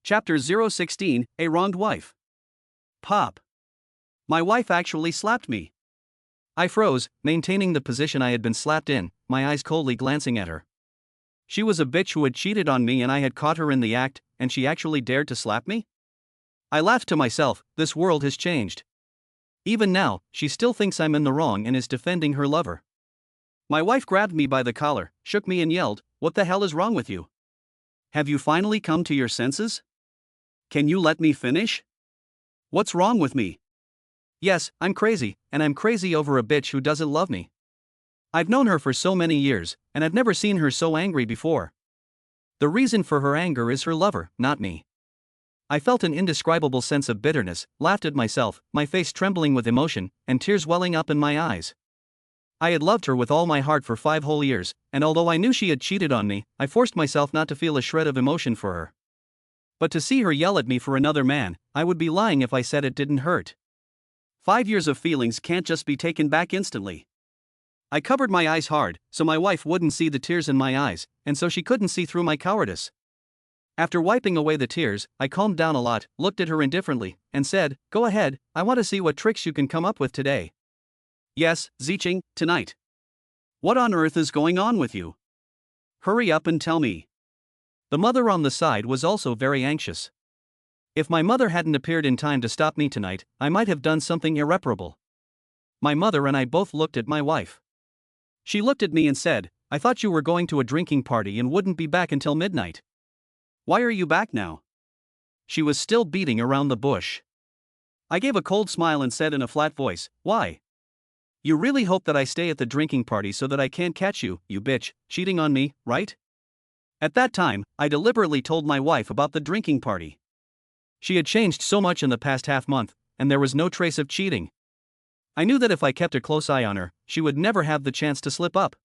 Chapter 016, A Wronged Wife. Pop. My wife actually slapped me. I froze, maintaining the position I had been slapped in, my eyes coldly glancing at her. She was a bitch who had cheated on me and I had caught her in the act, and she actually dared to slap me? I laughed to myself, this world has changed. Even now, she still thinks I'm in the wrong and is defending her lover. My wife grabbed me by the collar, shook me and yelled, "What the hell is wrong with you? Have you finally come to your senses? Can you let me finish? What's wrong with me? Yes, I'm crazy, and I'm crazy over a bitch who doesn't love me. I've known her for so many years, and I've never seen her so angry before. The reason for her anger is her lover, not me." I felt an indescribable sense of bitterness, laughed at myself, my face trembling with emotion, and tears welling up in my eyes. I had loved her with all my heart for 5 whole years, and although I knew she had cheated on me, I forced myself not to feel a shred of emotion for her. But to see her yell at me for another man, I would be lying if I said it didn't hurt. 5 years of feelings can't just be taken back instantly. I covered my eyes hard, so my wife wouldn't see the tears in my eyes, and so she couldn't see through my cowardice. After wiping away the tears, I calmed down a lot, looked at her indifferently, and said, "Go ahead, I want to see what tricks you can come up with today." "Yes, Ziching, tonight. What on earth is going on with you? Hurry up and tell me." The mother on the side was also very anxious. If my mother hadn't appeared in time to stop me tonight, I might have done something irreparable. My mother and I both looked at my wife. She looked at me and said, "I thought you were going to a drinking party and wouldn't be back until midnight. Why are you back now?" She was still beating around the bush. I gave a cold smile and said in a flat voice, "Why? You really hope that I stay at the drinking party so that I can't catch you, you bitch, cheating on me, right?" At that time, I deliberately told my wife about the drinking party. She had changed so much in the past half month, and there was no trace of cheating. I knew that if I kept a close eye on her, she would never have the chance to slip up.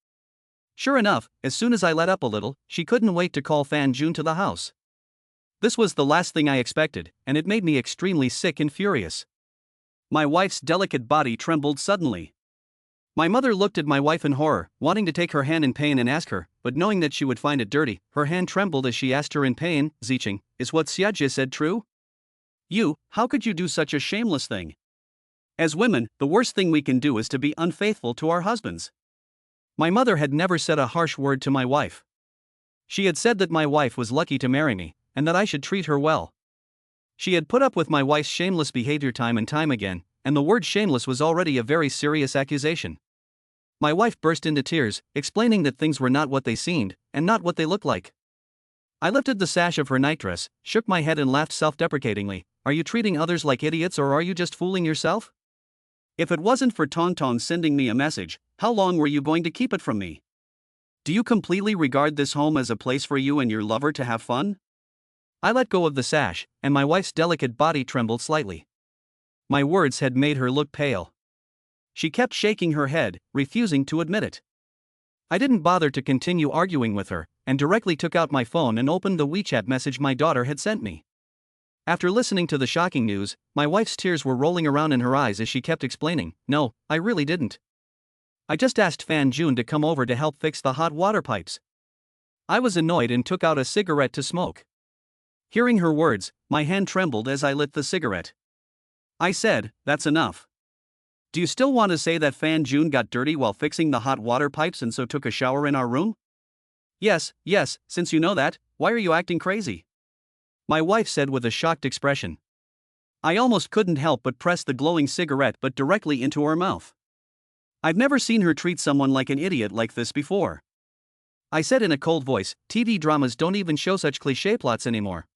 Sure enough, as soon as I let up a little, she couldn't wait to call Fan Jun to the house. This was the last thing I expected, and it made me extremely sick and furious. My wife's delicate body trembled suddenly. My mother looked at my wife in horror, wanting to take her hand in pain and ask her, but knowing that she would find it dirty, her hand trembled as she asked her in pain, "Ziching, is what Xiaojie said true? How could you do such a shameless thing? As women, the worst thing we can do is to be unfaithful to our husbands." My mother had never said a harsh word to my wife. She had said that my wife was lucky to marry me, and that I should treat her well. She had put up with my wife's shameless behavior time and time again, and the word shameless was already a very serious accusation. My wife burst into tears, explaining that things were not what they seemed, and not what they looked like. I lifted the sash of her nightdress, shook my head and laughed self-deprecatingly. "Are you treating others like idiots or are you just fooling yourself? If it wasn't for Tong Tong sending me a message, how long were you going to keep it from me? Do you completely regard this home as a place for you and your lover to have fun?" I let go of the sash, and my wife's delicate body trembled slightly. My words had made her look pale. She kept shaking her head, refusing to admit it. I didn't bother to continue arguing with her, and directly took out my phone and opened the WeChat message my daughter had sent me. After listening to the shocking news, my wife's tears were rolling around in her eyes as she kept explaining, "No, I really didn't. I just asked Fan Jun to come over to help fix the hot water pipes." I was annoyed and took out a cigarette to smoke. Hearing her words, my hand trembled as I lit the cigarette. I said, "That's enough. Do you still want to say that Fan Jun got dirty while fixing the hot water pipes and so took a shower in our room?" Yes, since you know that, why are you acting crazy?" My wife said with a shocked expression. I almost couldn't help but press the glowing cigarette but directly into her mouth. I've never seen her treat someone like an idiot like this before. I said in a cold voice, "TV dramas don't even show such cliché plots anymore.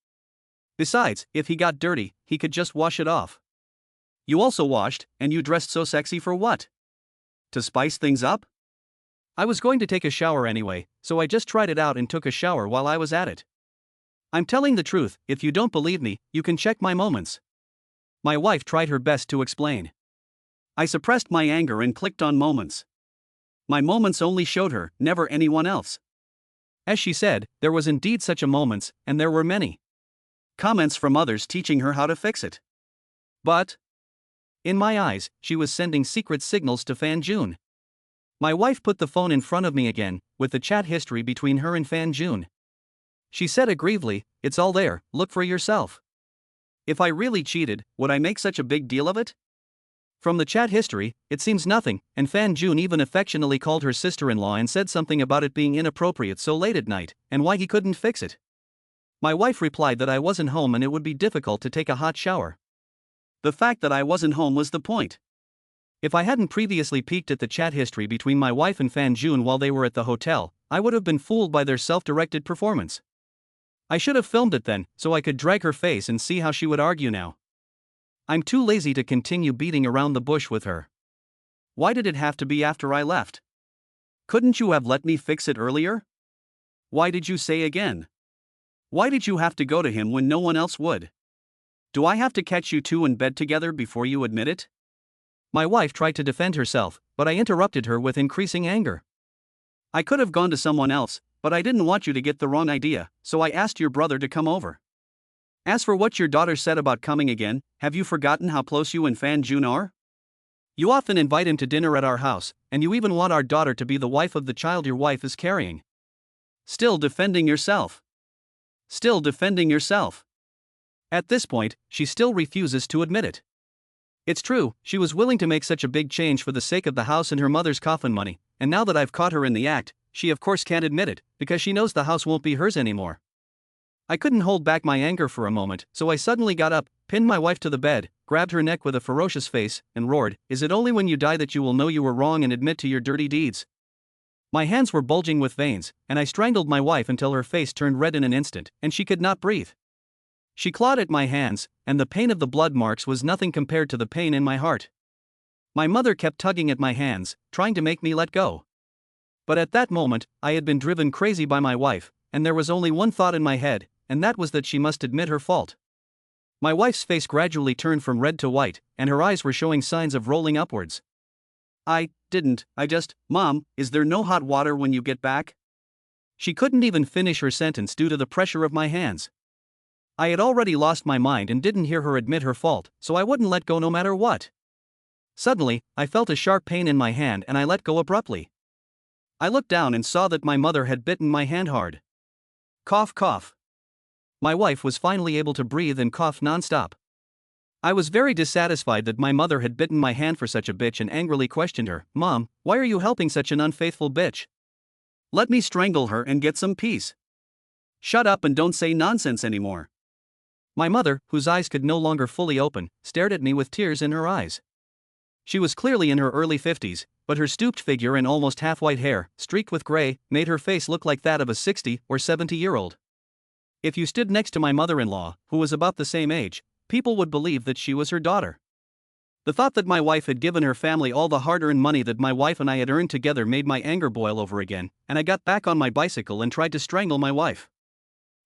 Besides, if he got dirty, he could just wash it off. You also washed, and you dressed so sexy for what? To spice things up?" I was going to take a shower anyway, so I just tried it out and took a shower while I was at it. I'm telling the truth. If you don't believe me, you can check my moments. My wife tried her best to explain. I suppressed my anger and clicked on moments. My moments only showed her, never anyone else. As she said, there was indeed such a moments, and there were many comments from others teaching her how to fix it. But in my eyes, she was sending secret signals to Fan Jun. My wife put the phone in front of me again, with the chat history between her and Fan Jun. She said aggrievely, "It's all there, look for yourself. If I really cheated, would I make such a big deal of it?" From the chat history, it seems nothing, and Fan Jun even affectionately called her sister-in-law and said something about it being inappropriate so late at night, and why he couldn't fix it. My wife replied that I wasn't home and it would be difficult to take a hot shower. The fact that I wasn't home was the point. If I hadn't previously peeked at the chat history between my wife and Fan Jun while they were at the hotel, I would have been fooled by their self-directed performance. I should have filmed it then, so I could drag her face and see how she would argue now. I'm too lazy to continue beating around the bush with her. Why did it have to be after I left? Couldn't you have let me fix it earlier? Why did you say again? Why did you have to go to him when no one else would? Do I have to catch you two in bed together before you admit it? My wife tried to defend herself, but I interrupted her with increasing anger. I could have gone to someone else, but I didn't want you to get the wrong idea, so I asked your brother to come over. As for what your daughter said about coming again, have you forgotten how close you and Fan Jun are? You often invite him to dinner at our house, and you even want our daughter to be the wife of the child your wife is carrying. Still defending yourself. Still defending yourself. At this point, she still refuses to admit it. It's true, she was willing to make such a big change for the sake of the house and her mother's coffin money, and now that I've caught her in the act, she of course can't admit it, because she knows the house won't be hers anymore. I couldn't hold back my anger for a moment, so I suddenly got up, pinned my wife to the bed, grabbed her neck with a ferocious face, and roared, "Is it only when you die that you will know you were wrong and admit to your dirty deeds?" My hands were bulging with veins, and I strangled my wife until her face turned red in an instant, and she could not breathe. She clawed at my hands, and the pain of the blood marks was nothing compared to the pain in my heart. My mother kept tugging at my hands, trying to make me let go. But at that moment, I had been driven crazy by my wife, and there was only one thought in my head, and that was that she must admit her fault. My wife's face gradually turned from red to white, and her eyes were showing signs of rolling upwards. I just, Mom, is there no hot water when you get back? She couldn't even finish her sentence due to the pressure of my hands. I had already lost my mind and didn't hear her admit her fault, so I wouldn't let go no matter what. Suddenly, I felt a sharp pain in my hand and I let go abruptly. I looked down and saw that my mother had bitten my hand hard. Cough, cough. My wife was finally able to breathe and cough non-stop. I was very dissatisfied that my mother had bitten my hand for such a bitch and angrily questioned her, "Mom, why are you helping such an unfaithful bitch? Let me strangle her and get some peace. Shut up and don't say nonsense anymore." My mother, whose eyes could no longer fully open, stared at me with tears in her eyes. She was clearly in her early 50s, but her stooped figure and almost half-white hair, streaked with gray, made her face look like that of a 60 or 70-year-old. If you stood next to my mother-in-law, who was about the same age, people would believe that she was her daughter. The thought that my wife had given her family all the hard-earned money that my wife and I had earned together made my anger boil over again, and I got back on my bicycle and tried to strangle my wife.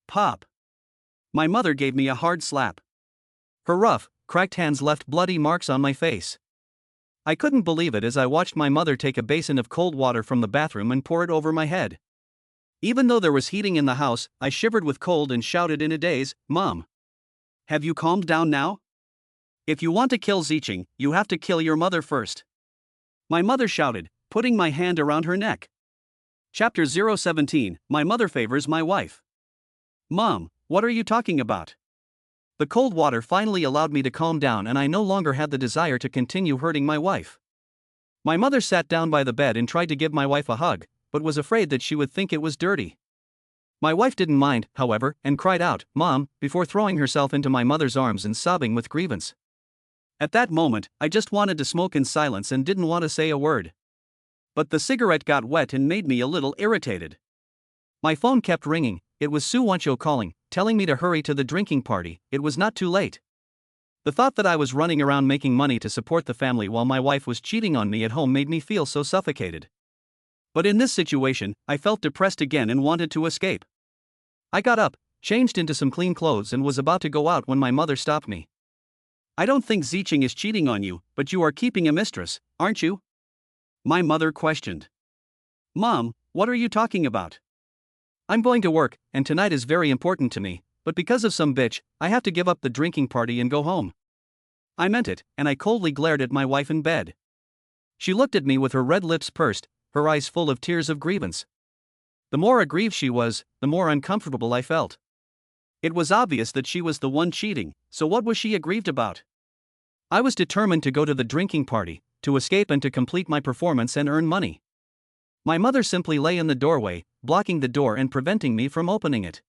Pop! My mother gave me a hard slap. Her rough, cracked hands left bloody marks on my face. I couldn't believe it as I watched my mother take a basin of cold water from the bathroom and pour it over my head. Even though there was heating in the house, I shivered with cold and shouted in a daze, "Mom! Have you calmed down now? If you want to kill Zicheng, you have to kill your mother first." My mother shouted, putting my hand around her neck. Chapter 017, My Mother Favors My Wife. Mom, what are you talking about? The cold water finally allowed me to calm down and I no longer had the desire to continue hurting my wife. My mother sat down by the bed and tried to give my wife a hug, but was afraid that she would think it was dirty. My wife didn't mind, however, and cried out, "Mom," before throwing herself into my mother's arms and sobbing with grievance. At that moment, I just wanted to smoke in silence and didn't want to say a word. But the cigarette got wet and made me a little irritated. My phone kept ringing. It was Su Wancho calling, telling me to hurry to the drinking party. It was not too late. The thought that I was running around making money to support the family while my wife was cheating on me at home made me feel so suffocated. But in this situation, I felt depressed again and wanted to escape. I got up, changed into some clean clothes and was about to go out when my mother stopped me. "I don't think Zicheng is cheating on you, but you are keeping a mistress, aren't you?" My mother questioned. "Mom, what are you talking about? I'm going to work, and tonight is very important to me, but because of some bitch, I have to give up the drinking party and go home." I meant it, and I coldly glared at my wife in bed. She looked at me with her red lips pursed, her eyes full of tears of grievance. The more aggrieved she was, the more uncomfortable I felt. It was obvious that she was the one cheating, so what was she aggrieved about? I was determined to go to the drinking party, to escape and to complete my performance and earn money. My mother simply lay in the doorway, blocking the door and preventing me from opening it.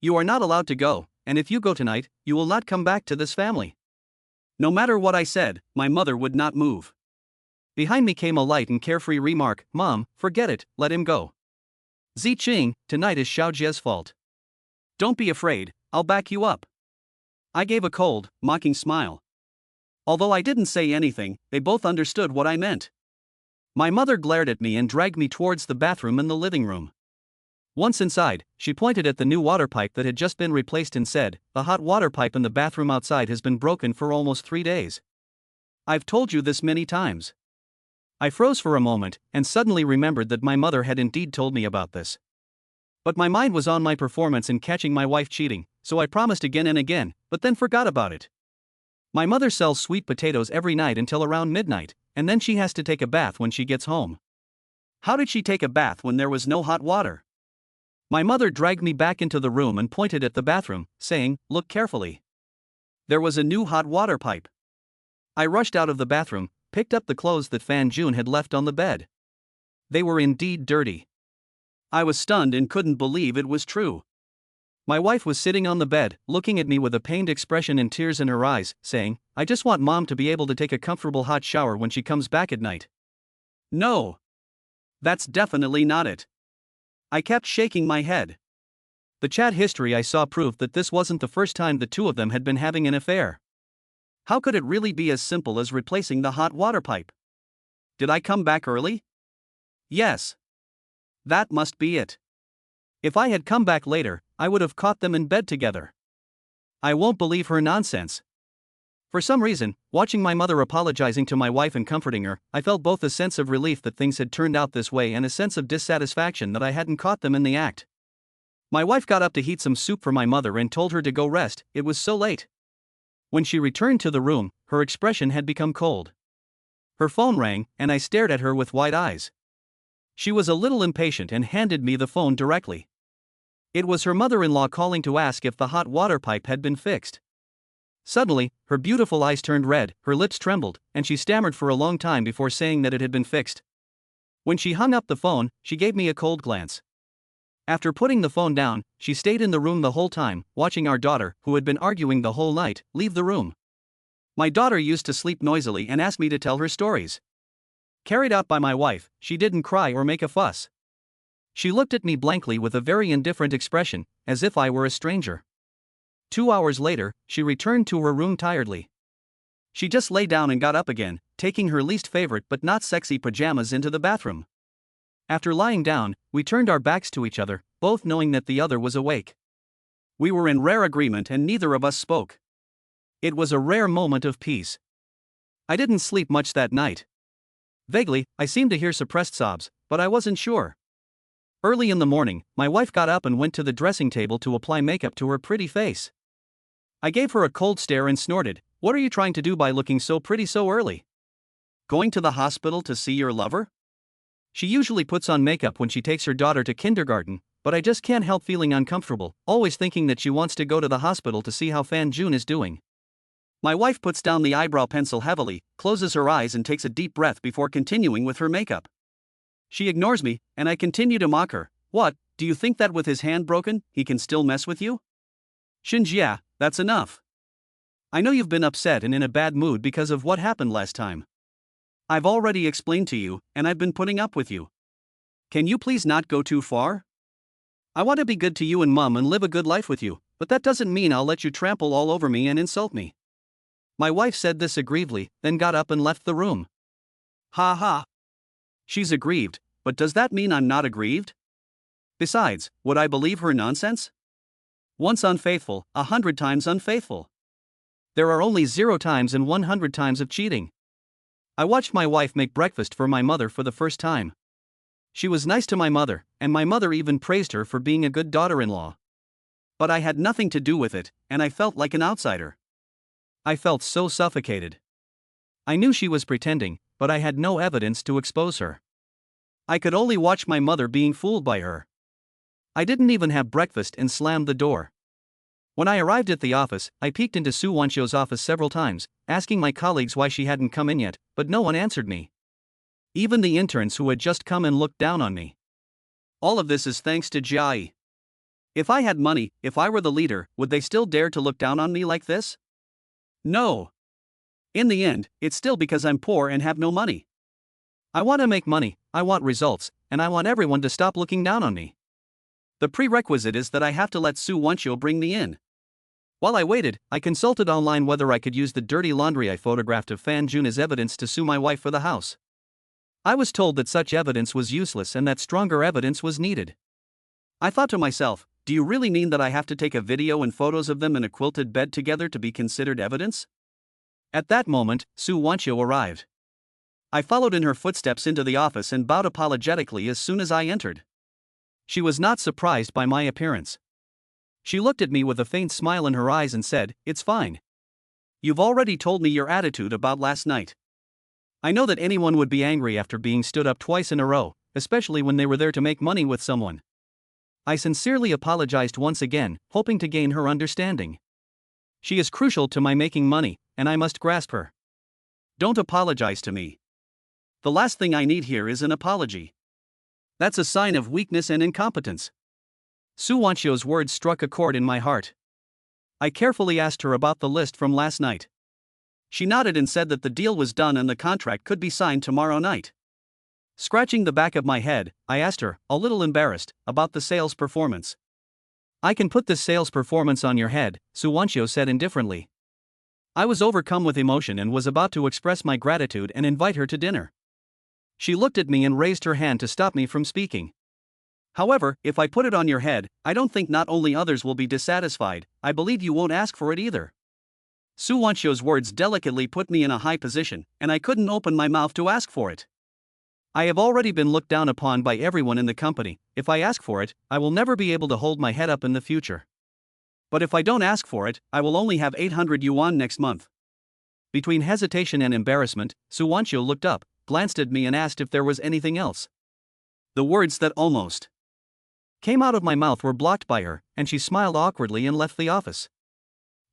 You are not allowed to go, and if you go tonight, you will not come back to this family. No matter what I said, my mother would not move. Behind me came a light and carefree remark, Mom, forget it, let him go. Ziqing, tonight is Xiaojie's fault. Don't be afraid, I'll back you up. I gave a cold, mocking smile. Although I didn't say anything, they both understood what I meant. My mother glared at me and dragged me towards the bathroom in the living room. Once inside, she pointed at the new water pipe that had just been replaced and said, the hot water pipe in the bathroom outside has been broken for almost 3 days. I've told you this many times. I froze for a moment and suddenly remembered that my mother had indeed told me about this. But my mind was on my performance in catching my wife cheating, so I promised again and again, but then forgot about it. My mother sells sweet potatoes every night until around midnight, and then she has to take a bath when she gets home. How did she take a bath when there was no hot water? My mother dragged me back into the room and pointed at the bathroom, saying, look carefully. There was a new hot water pipe. I rushed out of the bathroom, picked up the clothes that Fan Jun had left on the bed. They were indeed dirty. I was stunned and couldn't believe it was true. My wife was sitting on the bed, looking at me with a pained expression and tears in her eyes, saying, I just want Mom to be able to take a comfortable hot shower when she comes back at night. No. That's definitely not it. I kept shaking my head. The chat history I saw proved that this wasn't the first time the two of them had been having an affair. How could it really be as simple as replacing the hot water pipe? Did I come back early? Yes. That must be it. If I had come back later, I would have caught them in bed together. I won't believe her nonsense. For some reason, watching my mother apologizing to my wife and comforting her, I felt both a sense of relief that things had turned out this way and a sense of dissatisfaction that I hadn't caught them in the act. My wife got up to heat some soup for my mother and told her to go rest, it was so late. When she returned to the room, her expression had become cold. Her phone rang, and I stared at her with wide eyes. She was a little impatient and handed me the phone directly. It was her mother-in-law calling to ask if the hot water pipe had been fixed. Suddenly, her beautiful eyes turned red, her lips trembled, and she stammered for a long time before saying that it had been fixed. When she hung up the phone, she gave me a cold glance. After putting the phone down, she stayed in the room the whole time, watching our daughter, who had been arguing the whole night, leave the room. My daughter used to sleep noisily and asked me to tell her stories. Carried out by my wife, she didn't cry or make a fuss. She looked at me blankly with a very indifferent expression, as if I were a stranger. 2 hours later, she returned to her room tiredly. She just lay down and got up again, taking her least favorite but not sexy pajamas into the bathroom. After lying down, we turned our backs to each other, both knowing that the other was awake. We were in rare agreement and neither of us spoke. It was a rare moment of peace. I didn't sleep much that night. Vaguely, I seemed to hear suppressed sobs, but I wasn't sure. Early in the morning, my wife got up and went to the dressing table to apply makeup to her pretty face. I gave her a cold stare and snorted, "What are you trying to do by looking so pretty so early? Going to the hospital to see your lover?" She usually puts on makeup when she takes her daughter to kindergarten, but I just can't help feeling uncomfortable, always thinking that she wants to go to the hospital to see how Fan Jun is doing. My wife puts down the eyebrow pencil heavily, closes her eyes and takes a deep breath before continuing with her makeup. She ignores me, and I continue to mock her. "What, do you think that with his hand broken, he can still mess with you? Shinjia, that's enough. I know you've been upset and in a bad mood because of what happened last time. I've already explained to you, and I've been putting up with you. Can you please not go too far? I want to be good to you and Mum and live a good life with you, but that doesn't mean I'll let you trample all over me and insult me." My wife said this aggrievedly, then got up and left the room. Ha ha. She's aggrieved, but does that mean I'm not aggrieved? Besides, would I believe her nonsense? Once unfaithful, 100 times unfaithful. There are only 0 times and 100 times of cheating. I watched my wife make breakfast for my mother for the first time. She was nice to my mother, and my mother even praised her for being a good daughter-in-law. But I had nothing to do with it, and I felt like an outsider. I felt so suffocated. I knew she was pretending, but I had no evidence to expose her. I could only watch my mother being fooled by her. I didn't even have breakfast and slammed the door. When I arrived at the office, I peeked into Su Wanxiu's office several times, asking my colleagues why she hadn't come in yet, but no one answered me. Even the interns who had just come in looked down on me. All of this is thanks to Jiai. If I had money, if I were the leader, would they still dare to look down on me like this? No. In the end, it's still because I'm poor and have no money. I want to make money, I want results, and I want everyone to stop looking down on me. The prerequisite is that I have to let Su Wanchio bring me in. While I waited, I consulted online whether I could use the dirty laundry I photographed of Fan Jun as evidence to sue my wife for the house. I was told that such evidence was useless and that stronger evidence was needed. I thought to myself, do you really mean that I have to take a video and photos of them in a quilted bed together to be considered evidence? At that moment, Su Wanchio arrived. I followed in her footsteps into the office and bowed apologetically as soon as I entered. She was not surprised by my appearance. She looked at me with a faint smile in her eyes and said, "It's fine. You've already told me your attitude about last night. I know that anyone would be angry after being stood up twice in a row, especially when they were there to make money with someone." I sincerely apologized once again, hoping to gain her understanding. She is crucial to my making money, and I must grasp her. Don't apologize to me. The last thing I need here is an apology. That's a sign of weakness and incompetence. Su Wanchio's words struck a chord in my heart. I carefully asked her about the list from last night. She nodded and said that the deal was done and the contract could be signed tomorrow night. Scratching the back of my head, I asked her, a little embarrassed, about the sales performance. "I can put this sales performance on your head," Su Wanchio said indifferently. I was overcome with emotion and was about to express my gratitude and invite her to dinner. She looked at me and raised her hand to stop me from speaking. "However, if I put it on your head, I don't think not only others will be dissatisfied, I believe you won't ask for it either." Su Wanchio's words delicately put me in a high position, and I couldn't open my mouth to ask for it. I have already been looked down upon by everyone in the company. If I ask for it, I will never be able to hold my head up in the future. But if I don't ask for it, I will only have 800 yuan next month. Between hesitation and embarrassment, Su Wanchio looked up, glanced at me and asked if there was anything else. The words that almost came out of my mouth were blocked by her, and she smiled awkwardly and left the office.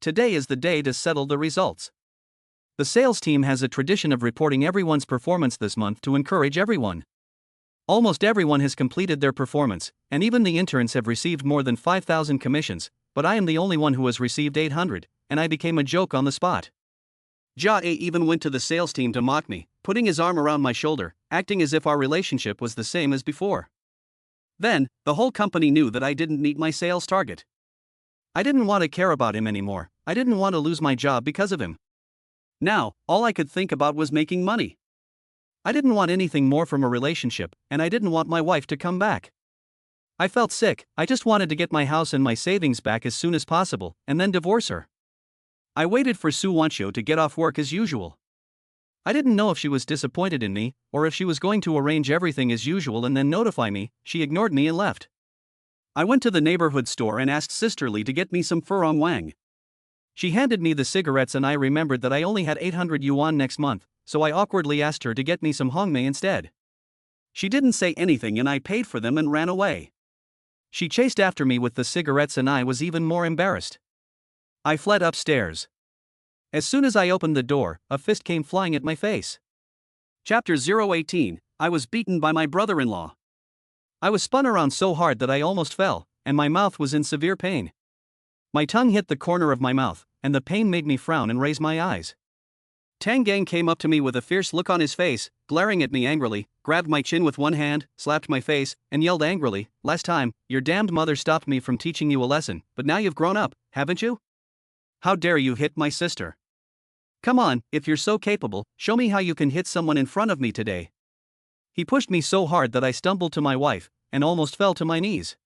Today is the day to settle the results. The sales team has a tradition of reporting everyone's performance this month to encourage everyone. Almost everyone has completed their performance, and even the interns have received more than 5,000 commissions, but I am the only one who has received 800, and I became a joke on the spot. Jia even went to the sales team to mock me, putting his arm around my shoulder, acting as if our relationship was the same as before. Then, the whole company knew that I didn't meet my sales target. I didn't want to care about him anymore. I didn't want to lose my job because of him. Now, all I could think about was making money. I didn't want anything more from a relationship, and I didn't want my wife to come back. I felt sick. I just wanted to get my house and my savings back as soon as possible, and then divorce her. I waited for Su Wanchio to get off work as usual. I didn't know if she was disappointed in me, or if she was going to arrange everything as usual and then notify me. She ignored me and left. I went to the neighborhood store and asked Sisterly to get me some furong wang. She handed me the cigarettes and I remembered that I only had 800 yuan next month, so I awkwardly asked her to get me some hongmei instead. She didn't say anything and I paid for them and ran away. She chased after me with the cigarettes and I was even more embarrassed. I fled upstairs. As soon as I opened the door, a fist came flying at my face. Chapter 018, I was beaten by my brother-in-law. I was spun around so hard that I almost fell, and my mouth was in severe pain. My tongue hit the corner of my mouth, and the pain made me frown and raise my eyes. Tang Gang came up to me with a fierce look on his face, glaring at me angrily, grabbed my chin with one hand, slapped my face, and yelled angrily, "Last time, your damned mother stopped me from teaching you a lesson, but now you've grown up, haven't you? How dare you hit my sister? Come on, if you're so capable, show me how you can hit someone in front of me today." He pushed me so hard that I stumbled to my wife, and almost fell to my knees.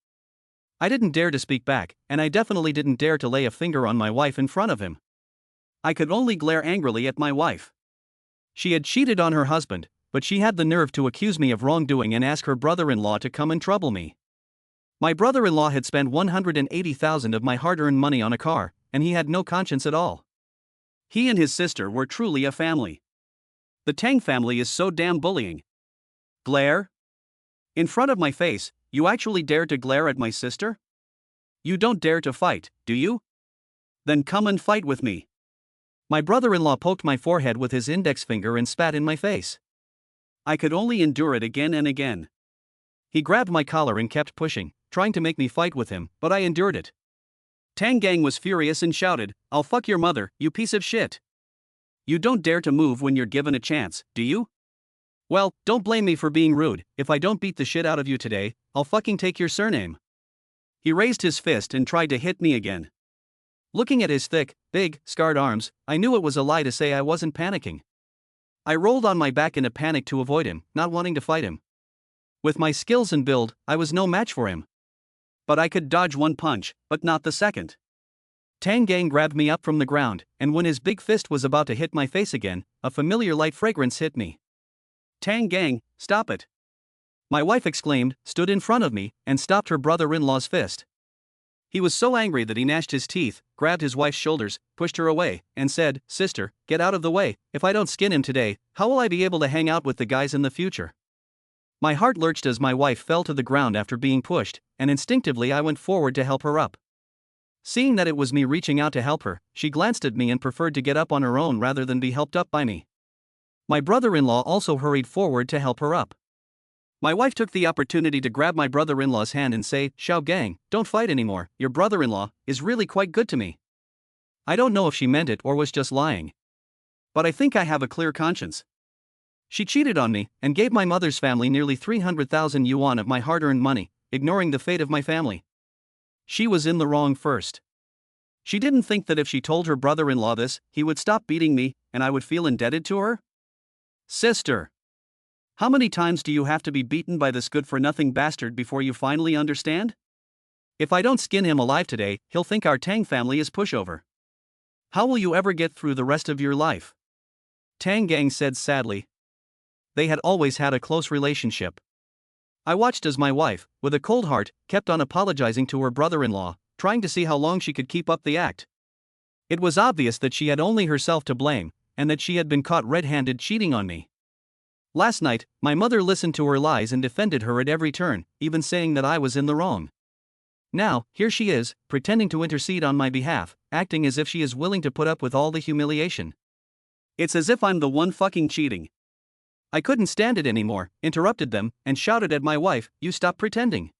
I didn't dare to speak back, and I definitely didn't dare to lay a finger on my wife in front of him. I could only glare angrily at my wife. She had cheated on her husband, but she had the nerve to accuse me of wrongdoing and ask her brother-in-law to come and trouble me. My brother-in-law had spent 180,000 of my hard-earned money on a car, and he had no conscience at all. He and his sister were truly a family. The Tang family is so damn bullying. Glare? In front of my face, you actually dare to glare at my sister? You don't dare to fight, do you? Then come and fight with me. My brother-in-law poked my forehead with his index finger and spat in my face. I could only endure it again and again. He grabbed my collar and kept pushing, trying to make me fight with him, but I endured it. Tang Gang was furious and shouted, "I'll fuck your mother, you piece of shit. You don't dare to move when you're given a chance, do you? Well, don't blame me for being rude. If I don't beat the shit out of you today, I'll fucking take your surname." He raised his fist and tried to hit me again. Looking at his thick, big, scarred arms, I knew it was a lie to say I wasn't panicking. I rolled on my back in a panic to avoid him, not wanting to fight him. With my skills and build, I was no match for him. But I could dodge one punch, but not the second. Tang Gang grabbed me up from the ground, and when his big fist was about to hit my face again, a familiar light fragrance hit me. "Tang Gang, stop it!" My wife exclaimed, stood in front of me, and stopped her brother-in-law's fist. He was so angry that he gnashed his teeth, grabbed his wife's shoulders, pushed her away, and said, "Sister, get out of the way. If I don't skin him today, how will I be able to hang out with the guys in the future?" My heart lurched as my wife fell to the ground after being pushed, and instinctively I went forward to help her up. Seeing that it was me reaching out to help her, she glanced at me and preferred to get up on her own rather than be helped up by me. My brother-in-law also hurried forward to help her up. My wife took the opportunity to grab my brother-in-law's hand and say, "Xiao Gang, don't fight anymore, your brother-in-law is really quite good to me." I don't know if she meant it or was just lying. But I think I have a clear conscience. She cheated on me and gave my mother's family nearly 300,000 yuan of my hard-earned money, ignoring the fate of my family. She was in the wrong first. She didn't think that if she told her brother-in-law this, he would stop beating me and I would feel indebted to her. Sister, how many times do you have to be beaten by this good-for-nothing bastard before you finally understand? If I don't skin him alive today, he'll think our Tang family is pushover. How will you ever get through the rest of your life? Tang Gang said sadly. They had always had a close relationship. I watched as my wife, with a cold heart, kept on apologizing to her brother-in-law, trying to see how long she could keep up the act. It was obvious that she had only herself to blame, and that she had been caught red-handed cheating on me. Last night, my mother listened to her lies and defended her at every turn, even saying that I was in the wrong. Now, here she is, pretending to intercede on my behalf, acting as if she is willing to put up with all the humiliation. It's as if I'm the one fucking cheating. I couldn't stand it anymore, interrupted them, and shouted at my wife, "You stop pretending.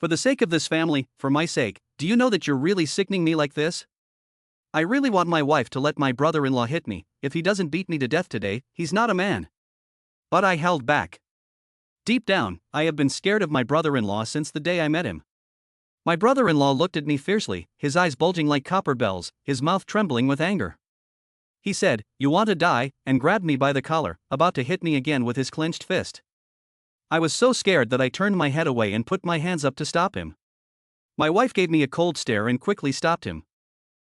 For the sake of this family, for my sake, do you know that you're really sickening me like this? I really want my wife to let my brother-in-law hit me. If he doesn't beat me to death today, he's not a man." But I held back. Deep down, I have been scared of my brother-in-law since the day I met him. My brother-in-law looked at me fiercely, his eyes bulging like copper bells, his mouth trembling with anger. He said, "You want to die," and grabbed me by the collar, about to hit me again with his clenched fist. I was so scared that I turned my head away and put my hands up to stop him. My wife gave me a cold stare and quickly stopped him.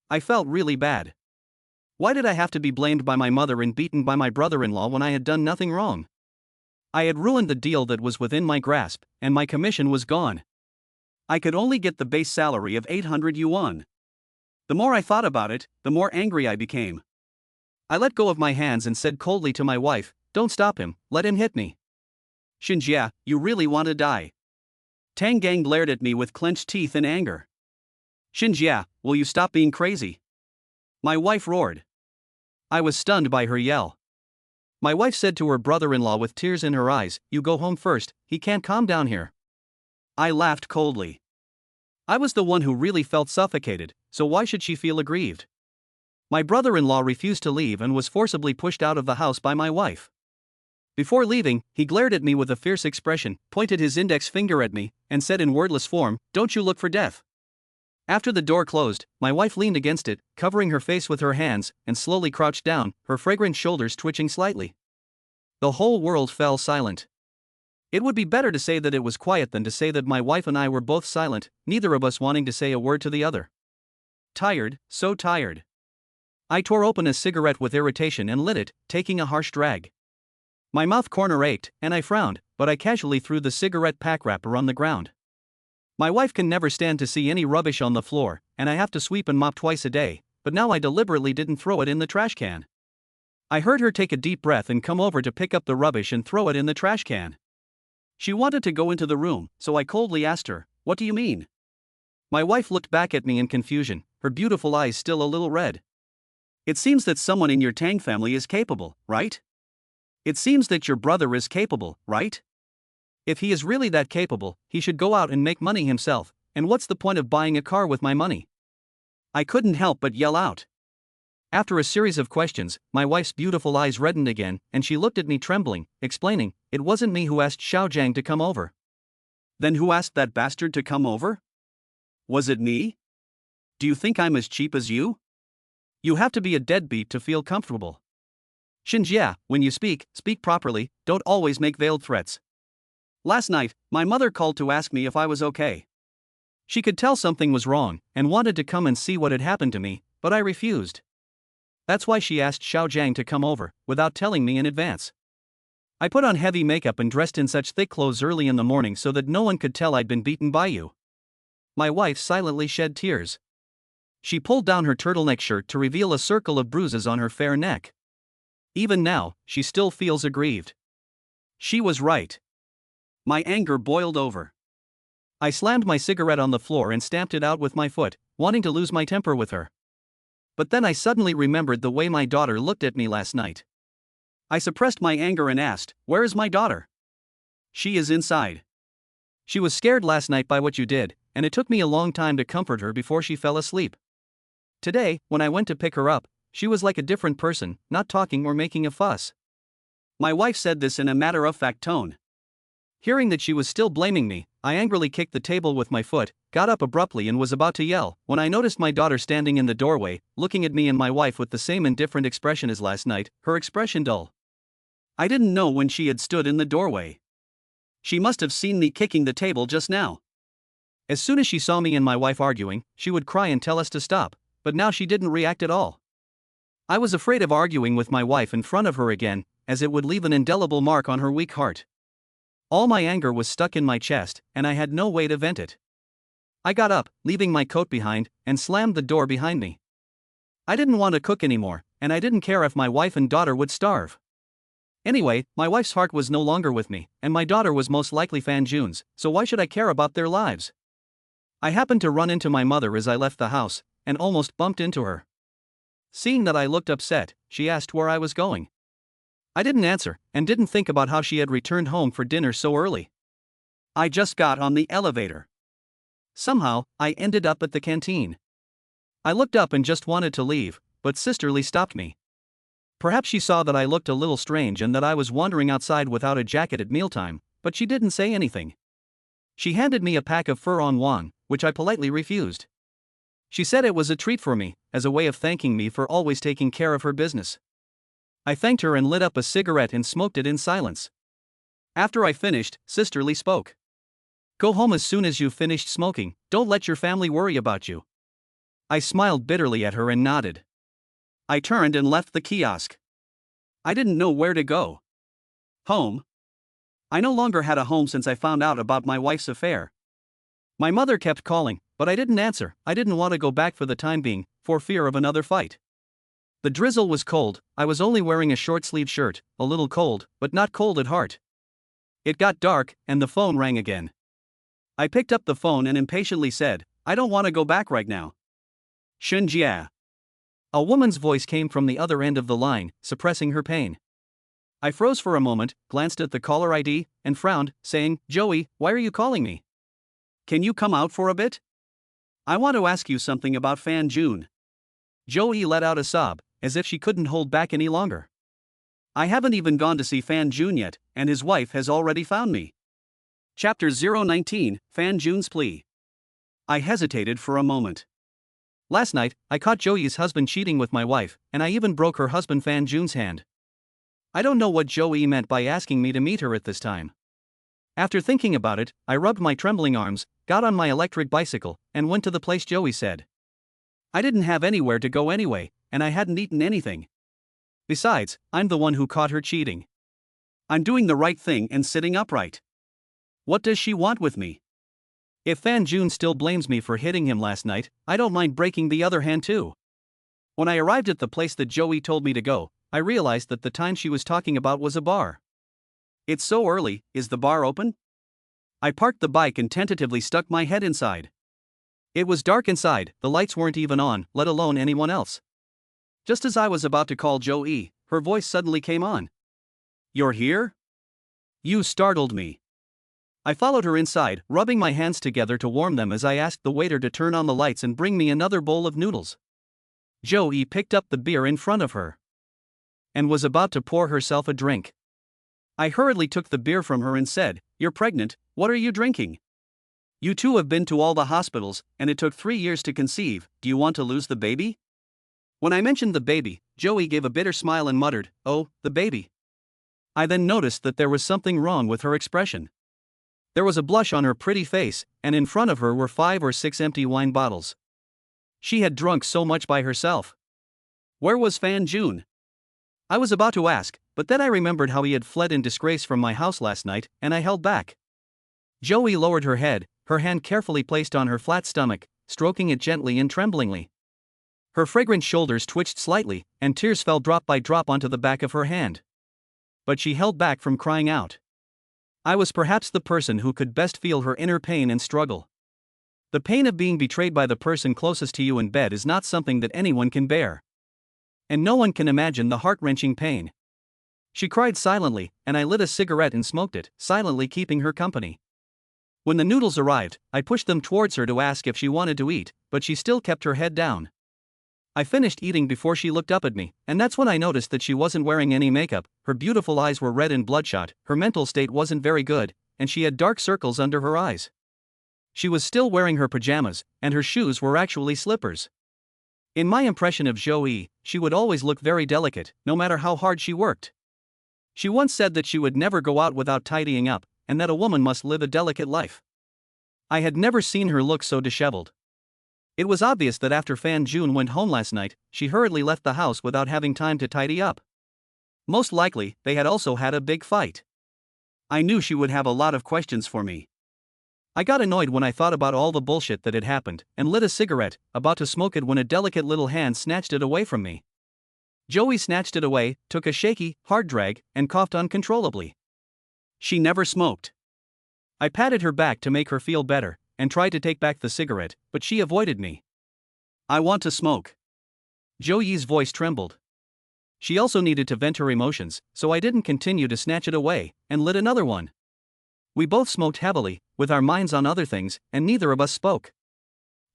I felt really bad. Why did I have to be blamed by my mother and beaten by my brother-in-law when I had done nothing wrong? I had ruined the deal that was within my grasp, and my commission was gone. I could only get the base salary of 800 yuan. The more I thought about it, the more angry I became. I let go of my hands and said coldly to my wife, "Don't stop him, let him hit me." "Xinjia, you really want to die?" Tang Gang glared at me with clenched teeth in anger. "Xinjia, will you stop being crazy?" My wife roared. I was stunned by her yell. My wife said to her brother-in-law with tears in her eyes, "You go home first, he can't calm down here." I laughed coldly. I was the one who really felt suffocated, so why should she feel aggrieved? My brother-in-law refused to leave and was forcibly pushed out of the house by my wife. Before leaving, he glared at me with a fierce expression, pointed his index finger at me, and said in wordless form, "Don't you look for death." After the door closed, my wife leaned against it, covering her face with her hands, and slowly crouched down, her fragrant shoulders twitching slightly. The whole world fell silent. It would be better to say that it was quiet than to say that my wife and I were both silent, neither of us wanting to say a word to the other. Tired, so tired. I tore open a cigarette with irritation and lit it, taking a harsh drag. My mouth corner ached, and I frowned, but I casually threw the cigarette pack wrapper on the ground. My wife can never stand to see any rubbish on the floor, and I have to sweep and mop twice a day, but now I deliberately didn't throw it in the trash can. I heard her take a deep breath and come over to pick up the rubbish and throw it in the trash can. She wanted to go into the room, so I coldly asked her, "What do you mean?" My wife looked back at me in confusion, her beautiful eyes still a little red. "It seems that someone in your Tang family is capable, right? It seems that your brother is capable, right? If he is really that capable, he should go out and make money himself, and what's the point of buying a car with my money? I couldn't help but yell out. After a series of questions, my wife's beautiful eyes reddened again, and she looked at me trembling, explaining, "It wasn't me who asked Xiaojiang to come over." "Then who asked that bastard to come over? Was it me? Do you think I'm as cheap as you? You have to be a deadbeat to feel comfortable. Xinjia, when you speak, speak properly, don't always make veiled threats." Last night, my mother called to ask me if I was okay. She could tell something was wrong, and wanted to come and see what had happened to me, but I refused. That's why she asked Xiaojiang to come over, without telling me in advance. I put on heavy makeup and dressed in such thick clothes early in the morning so that no one could tell I'd been beaten by you. My wife silently shed tears. She pulled down her turtleneck shirt to reveal a circle of bruises on her fair neck. Even now, she still feels aggrieved. She was right. My anger boiled over. I slammed my cigarette on the floor and stamped it out with my foot, wanting to lose my temper with her. But then I suddenly remembered the way my daughter looked at me last night. I suppressed my anger and asked, "Where is my daughter?" "She is inside. She was scared last night by what you did, and it took me a long time to comfort her before she fell asleep. Today, when I went to pick her up, she was like a different person, not talking or making a fuss." My wife said this in a matter-of-fact tone. Hearing that she was still blaming me, I angrily kicked the table with my foot, got up abruptly and was about to yell, when I noticed my daughter standing in the doorway, looking at me and my wife with the same indifferent expression as last night, her expression dull. I didn't know when she had stood in the doorway. She must have seen me kicking the table just now. As soon as she saw me and my wife arguing, she would cry and tell us to stop, but now she didn't react at all. I was afraid of arguing with my wife in front of her again, as it would leave an indelible mark on her weak heart. All my anger was stuck in my chest, and I had no way to vent it. I got up, leaving my coat behind, and slammed the door behind me. I didn't want to cook anymore, and I didn't care if my wife and daughter would starve. Anyway, my wife's heart was no longer with me, and my daughter was most likely Fan Jun's, so why should I care about their lives? I happened to run into my mother as I left the house, and almost bumped into her. Seeing that I looked upset, she asked where I was going. I didn't answer, and didn't think about how she had returned home for dinner so early. I just got on the elevator. Somehow, I ended up at the canteen. I looked up and just wanted to leave, but Sister Lee stopped me. Perhaps she saw that I looked a little strange and that I was wandering outside without a jacket at mealtime, but she didn't say anything. She handed me a pack of fur-on wang, which I politely refused. She said it was a treat for me, as a way of thanking me for always taking care of her business. I thanked her and lit up a cigarette and smoked it in silence. After I finished, Sister Lee spoke. "Go home as soon as you've finished smoking, don't let your family worry about you." I smiled bitterly at her and nodded. I turned and left the kiosk. I didn't know where to go. Home? I no longer had a home since I found out about my wife's affair. My mother kept calling, but I didn't answer. I didn't want to go back for the time being, for fear of another fight. The drizzle was cold, I was only wearing a short-sleeved shirt, a little cold, but not cold at heart. It got dark, and the phone rang again. I picked up the phone and impatiently said, "I don't want to go back right now." "Xinjia." A woman's voice came from the other end of the line, suppressing her pain. I froze for a moment, glanced at the caller ID, and frowned, saying, "Joey, why are you calling me? Can you come out for a bit? I want to ask you something about Fan Jun." Joey let out a sob, as if she couldn't hold back any longer. "I haven't even gone to see Fan Jun yet, and his wife has already found me." Chapter 019, Fan Jun's Plea. I hesitated for a moment. Last night, I caught Joey's husband cheating with my wife, and I even broke her husband Fan Jun's hand. I don't know what Joey meant by asking me to meet her at this time. After thinking about it, I rubbed my trembling arms, got on my electric bicycle, and went to the place Joey said. I didn't have anywhere to go anyway, and I hadn't eaten anything. Besides, I'm the one who caught her cheating. I'm doing the right thing and sitting upright. What does she want with me? If Fan Jun still blames me for hitting him last night, I don't mind breaking the other hand too. When I arrived at the place that Joey told me to go, I realized that the time she was talking about was a bar. It's so early, is the bar open? I parked the bike and tentatively stuck my head inside. It was dark inside, the lights weren't even on, let alone anyone else. Just as I was about to call Joey, her voice suddenly came on. "You're here?" "You startled me." I followed her inside, rubbing my hands together to warm them as I asked the waiter to turn on the lights and bring me another bowl of noodles. Joey picked up the beer in front of her and was about to pour herself a drink. I hurriedly took the beer from her and said, "You're pregnant, what are you drinking? You two have been to all the hospitals, and it took 3 years to conceive, do you want to lose the baby?" When I mentioned the baby, Joey gave a bitter smile and muttered, "Oh, the baby." I then noticed that there was something wrong with her expression. There was a blush on her pretty face, and in front of her were 5 or 6 empty wine bottles. She had drunk so much by herself. Where was Fan Jun? I was about to ask, but then I remembered how he had fled in disgrace from my house last night, and I held back. Joey lowered her head, her hand carefully placed on her flat stomach, stroking it gently and tremblingly. Her fragrant shoulders twitched slightly, and tears fell drop by drop onto the back of her hand. But she held back from crying out. I was perhaps the person who could best feel her inner pain and struggle. The pain of being betrayed by the person closest to you in bed is not something that anyone can bear. And no one can imagine the heart-wrenching pain. She cried silently, and I lit a cigarette and smoked it, silently keeping her company. When the noodles arrived, I pushed them towards her to ask if she wanted to eat, but she still kept her head down. I finished eating before she looked up at me, and that's when I noticed that she wasn't wearing any makeup, her beautiful eyes were red and bloodshot, her mental state wasn't very good, and she had dark circles under her eyes. She was still wearing her pajamas, and her shoes were actually slippers. In my impression of Joey, she would always look very delicate, no matter how hard she worked. She once said that she would never go out without tidying up, and that a woman must live a delicate life. I had never seen her look so disheveled. It was obvious that after Fan Jun went home last night, she hurriedly left the house without having time to tidy up. Most likely, they had also had a big fight. I knew she would have a lot of questions for me. I got annoyed when I thought about all the bullshit that had happened, and lit a cigarette, about to smoke it when a delicate little hand snatched it away from me. Joey snatched it away, took a shaky, hard drag, and coughed uncontrollably. She never smoked. I patted her back to make her feel better, and tried to take back the cigarette, but she avoided me. "I want to smoke." Joey's voice trembled. She also needed to vent her emotions, so I didn't continue to snatch it away, and lit another one. We both smoked heavily, with our minds on other things, and neither of us spoke.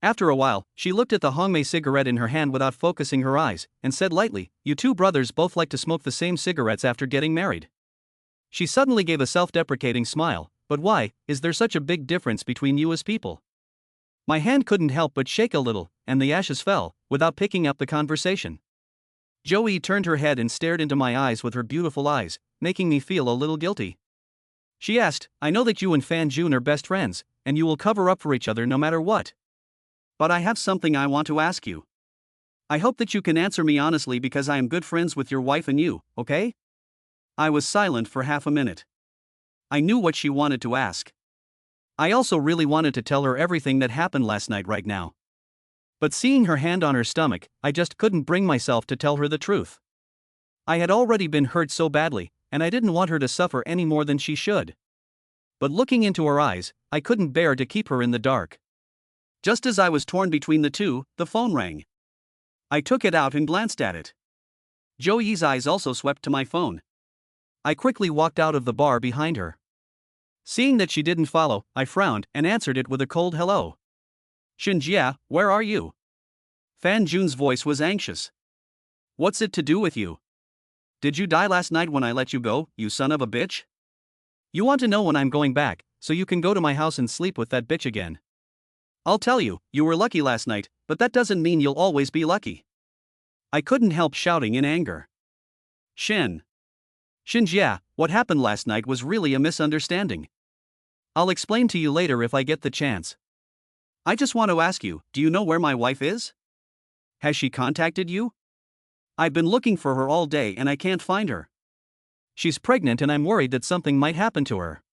After a while, she looked at the Hongmei cigarette in her hand without focusing her eyes, and said lightly, "You two brothers both like to smoke the same cigarettes after getting married." She suddenly gave a self-deprecating smile. "But why, is there such a big difference between you as people?" My hand couldn't help but shake a little, and the ashes fell, without picking up the conversation. Joey turned her head and stared into my eyes with her beautiful eyes, making me feel a little guilty. She asked, "I know that you and Fan Jun are best friends, and you will cover up for each other no matter what. But I have something I want to ask you. I hope that you can answer me honestly because I am good friends with your wife and you, okay?" I was silent for half a minute. I knew what she wanted to ask. I also really wanted to tell her everything that happened last night right now. But seeing her hand on her stomach, I just couldn't bring myself to tell her the truth. I had already been hurt so badly, and I didn't want her to suffer any more than she should. But looking into her eyes, I couldn't bear to keep her in the dark. Just as I was torn between the two, the phone rang. I took it out and glanced at it. Joey's eyes also swept to my phone. I quickly walked out of the bar behind her. Seeing that she didn't follow, I frowned and answered it with a cold hello. "Shinjia, where are you?" Fan Jun's voice was anxious. "What's it to do with you? Did you die last night when I let you go, you son of a bitch? You want to know when I'm going back, so you can go to my house and sleep with that bitch again. I'll tell you, you were lucky last night, but that doesn't mean you'll always be lucky." I couldn't help shouting in anger. Shinjia, what happened last night was really a misunderstanding. I'll explain to you later if I get the chance. I just want to ask you, do you know where my wife is? Has she contacted you? I've been looking for her all day and I can't find her. She's pregnant and I'm worried that something might happen to her.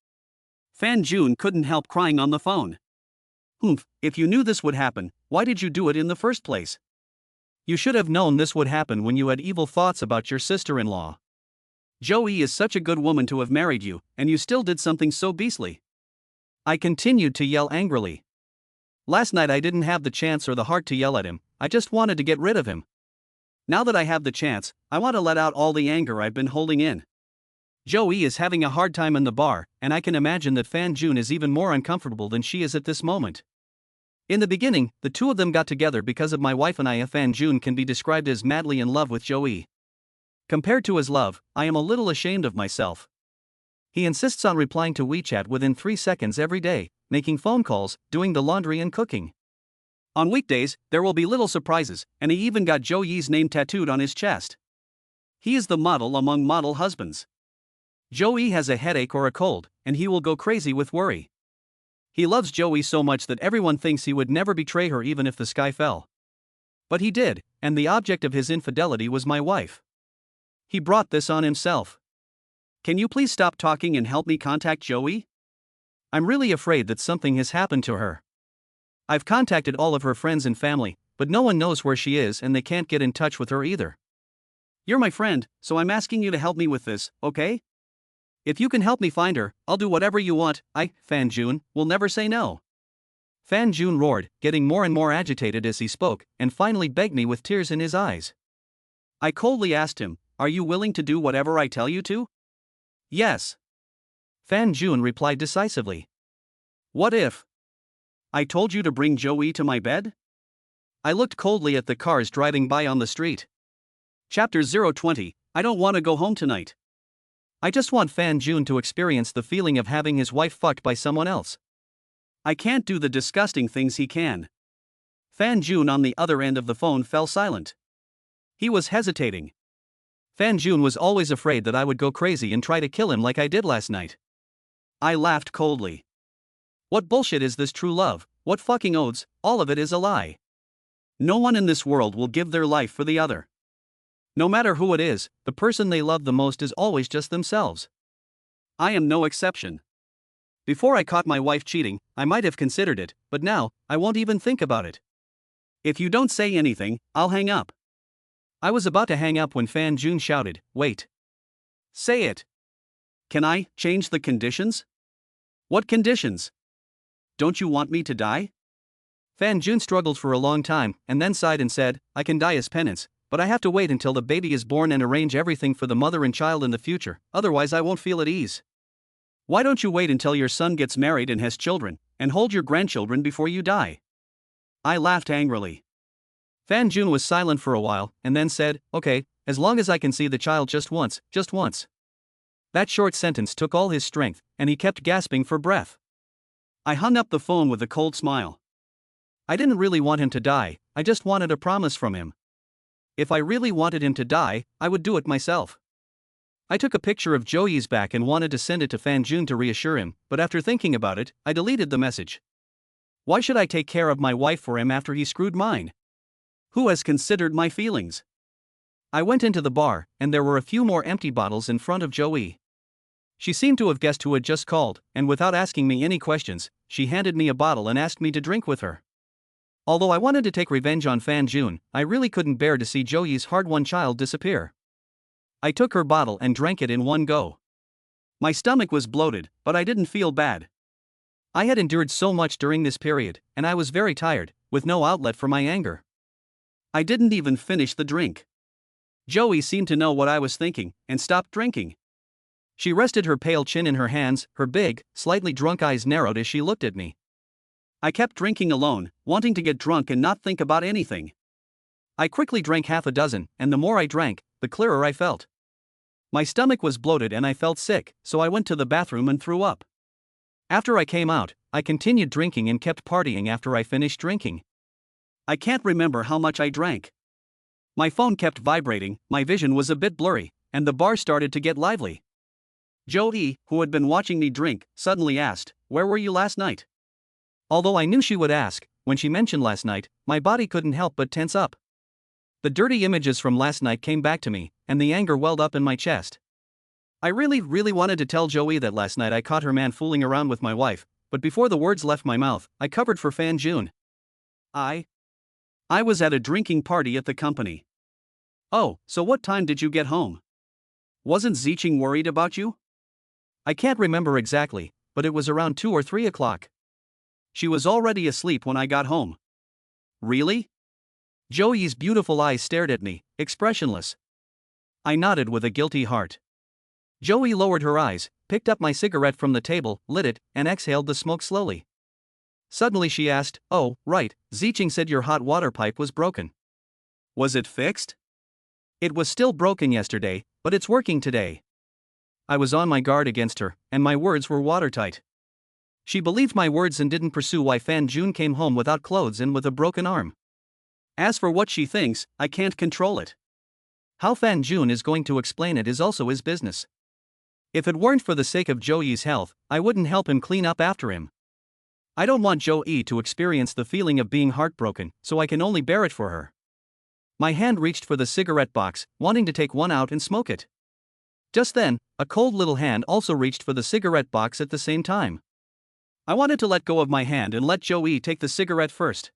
Fan Jun couldn't help crying on the phone. If you knew this would happen, why did you do it in the first place? You should have known this would happen when you had evil thoughts about your sister-in-law. Joey is such a good woman to have married you, and you still did something so beastly. I continued to yell angrily. Last night I didn't have the chance or the heart to yell at him, I just wanted to get rid of him. Now that I have the chance, I want to let out all the anger I've been holding in. Joey is having a hard time in the bar, and I can imagine that Fan Jun is even more uncomfortable than she is at this moment. In the beginning, the two of them got together because of my wife and I. Fan Jun can be described as madly in love with Joey. Compared to his love, I am a little ashamed of myself. He insists on replying to WeChat within 3 seconds every day, making phone calls, doing the laundry and cooking. On weekdays, there will be little surprises, and he even got Joey's name tattooed on his chest. He is the model among model husbands. Joey has a headache or a cold, and he will go crazy with worry. He loves Joey so much that everyone thinks he would never betray her even if the sky fell. But he did, and the object of his infidelity was my wife. He brought this on himself. Can you please stop talking and help me contact Joey? I'm really afraid that something has happened to her. I've contacted all of her friends and family, but no one knows where she is and they can't get in touch with her either. You're my friend, so I'm asking you to help me with this, okay? If you can help me find her, I'll do whatever you want. Fan Jun, will never say no. Fan Jun roared, getting more and more agitated as he spoke, and finally begged me with tears in his eyes. I coldly asked him, "Are you willing to do whatever I tell you to?" "Yes." Fan Jun replied decisively. "What if I told you to bring Joey to my bed?" I looked coldly at the cars driving by on the street. Chapter 020, I don't want to go home tonight. I just want Fan Jun to experience the feeling of having his wife fucked by someone else. I can't do the disgusting things he can. Fan Jun on the other end of the phone fell silent. He was hesitating. Fan Jun was always afraid that I would go crazy and try to kill him like I did last night. I laughed coldly. What bullshit is this true love? What fucking odes? All of it is a lie. No one in this world will give their life for the other. No matter who it is, the person they love the most is always just themselves. I am no exception. Before I caught my wife cheating, I might have considered it, but now, I won't even think about it. If you don't say anything, I'll hang up. I was about to hang up when Fan Jun shouted, "Wait. Say it. Can I change the conditions?" "What conditions? Don't you want me to die?" Fan Jun struggled for a long time and then sighed and said, "I can die as penance, but I have to wait until the baby is born and arrange everything for the mother and child in the future, otherwise I won't feel at ease. Why don't you wait until your son gets married and has children, and hold your grandchildren before you die?" I laughed angrily. Fan Jun was silent for a while, and then said, "Okay, as long as I can see the child just once, just once." That short sentence took all his strength, and he kept gasping for breath. I hung up the phone with a cold smile. I didn't really want him to die, I just wanted a promise from him. If I really wanted him to die, I would do it myself. I took a picture of Joey's back and wanted to send it to Fan Jun to reassure him, but after thinking about it, I deleted the message. Why should I take care of my wife for him after he screwed mine? Who has considered my feelings? I went into the bar, and there were a few more empty bottles in front of Joey. She seemed to have guessed who had just called, and without asking me any questions, she handed me a bottle and asked me to drink with her. Although I wanted to take revenge on Fan Jun, I really couldn't bear to see Joey's hard-won child disappear. I took her bottle and drank it in one go. My stomach was bloated, but I didn't feel bad. I had endured so much during this period, and I was very tired, with no outlet for my anger. I didn't even finish the drink. Joey seemed to know what I was thinking, and stopped drinking. She rested her pale chin in her hands, her big, slightly drunk eyes narrowed as she looked at me. I kept drinking alone, wanting to get drunk and not think about anything. I quickly drank half a dozen, and the more I drank, the clearer I felt. My stomach was bloated and I felt sick, so I went to the bathroom and threw up. After I came out, I continued drinking and kept partying after I finished drinking. I can't remember how much I drank. My phone kept vibrating, my vision was a bit blurry, and the bar started to get lively. Joey, who had been watching me drink, suddenly asked, "Where were you last night?" Although I knew she would ask, when she mentioned last night, my body couldn't help but tense up. The dirty images from last night came back to me, and the anger welled up in my chest. I really wanted to tell Joey that last night I caught her man fooling around with my wife, but before the words left my mouth, I covered for Fan Jun. I was at a drinking party at the company. "Oh, so what time did you get home? Wasn't Ziching worried about you?" I can't remember exactly, but it was around 2 or 3 o'clock. She was already asleep when I got home. Really? Joey's beautiful eyes stared at me, expressionless. I nodded with a guilty heart. Joey lowered her eyes, picked up my cigarette from the table, lit it, and exhaled the smoke slowly. Suddenly she asked, "Oh, right, Zicheng said your hot water pipe was broken. Was it fixed?" "It was still broken yesterday, but it's working today." I was on my guard against her, and my words were watertight. She believed my words and didn't pursue why Fan Jun came home without clothes and with a broken arm. As for what she thinks, I can't control it. How Fan Jun is going to explain it is also his business. If it weren't for the sake of Joey's health, I wouldn't help him clean up after him. I don't want Joey to experience the feeling of being heartbroken, so I can only bear it for her. My hand reached for the cigarette box, wanting to take one out and smoke it. Just then, a cold little hand also reached for the cigarette box at the same time. I wanted to let go of my hand and let Joey take the cigarette first.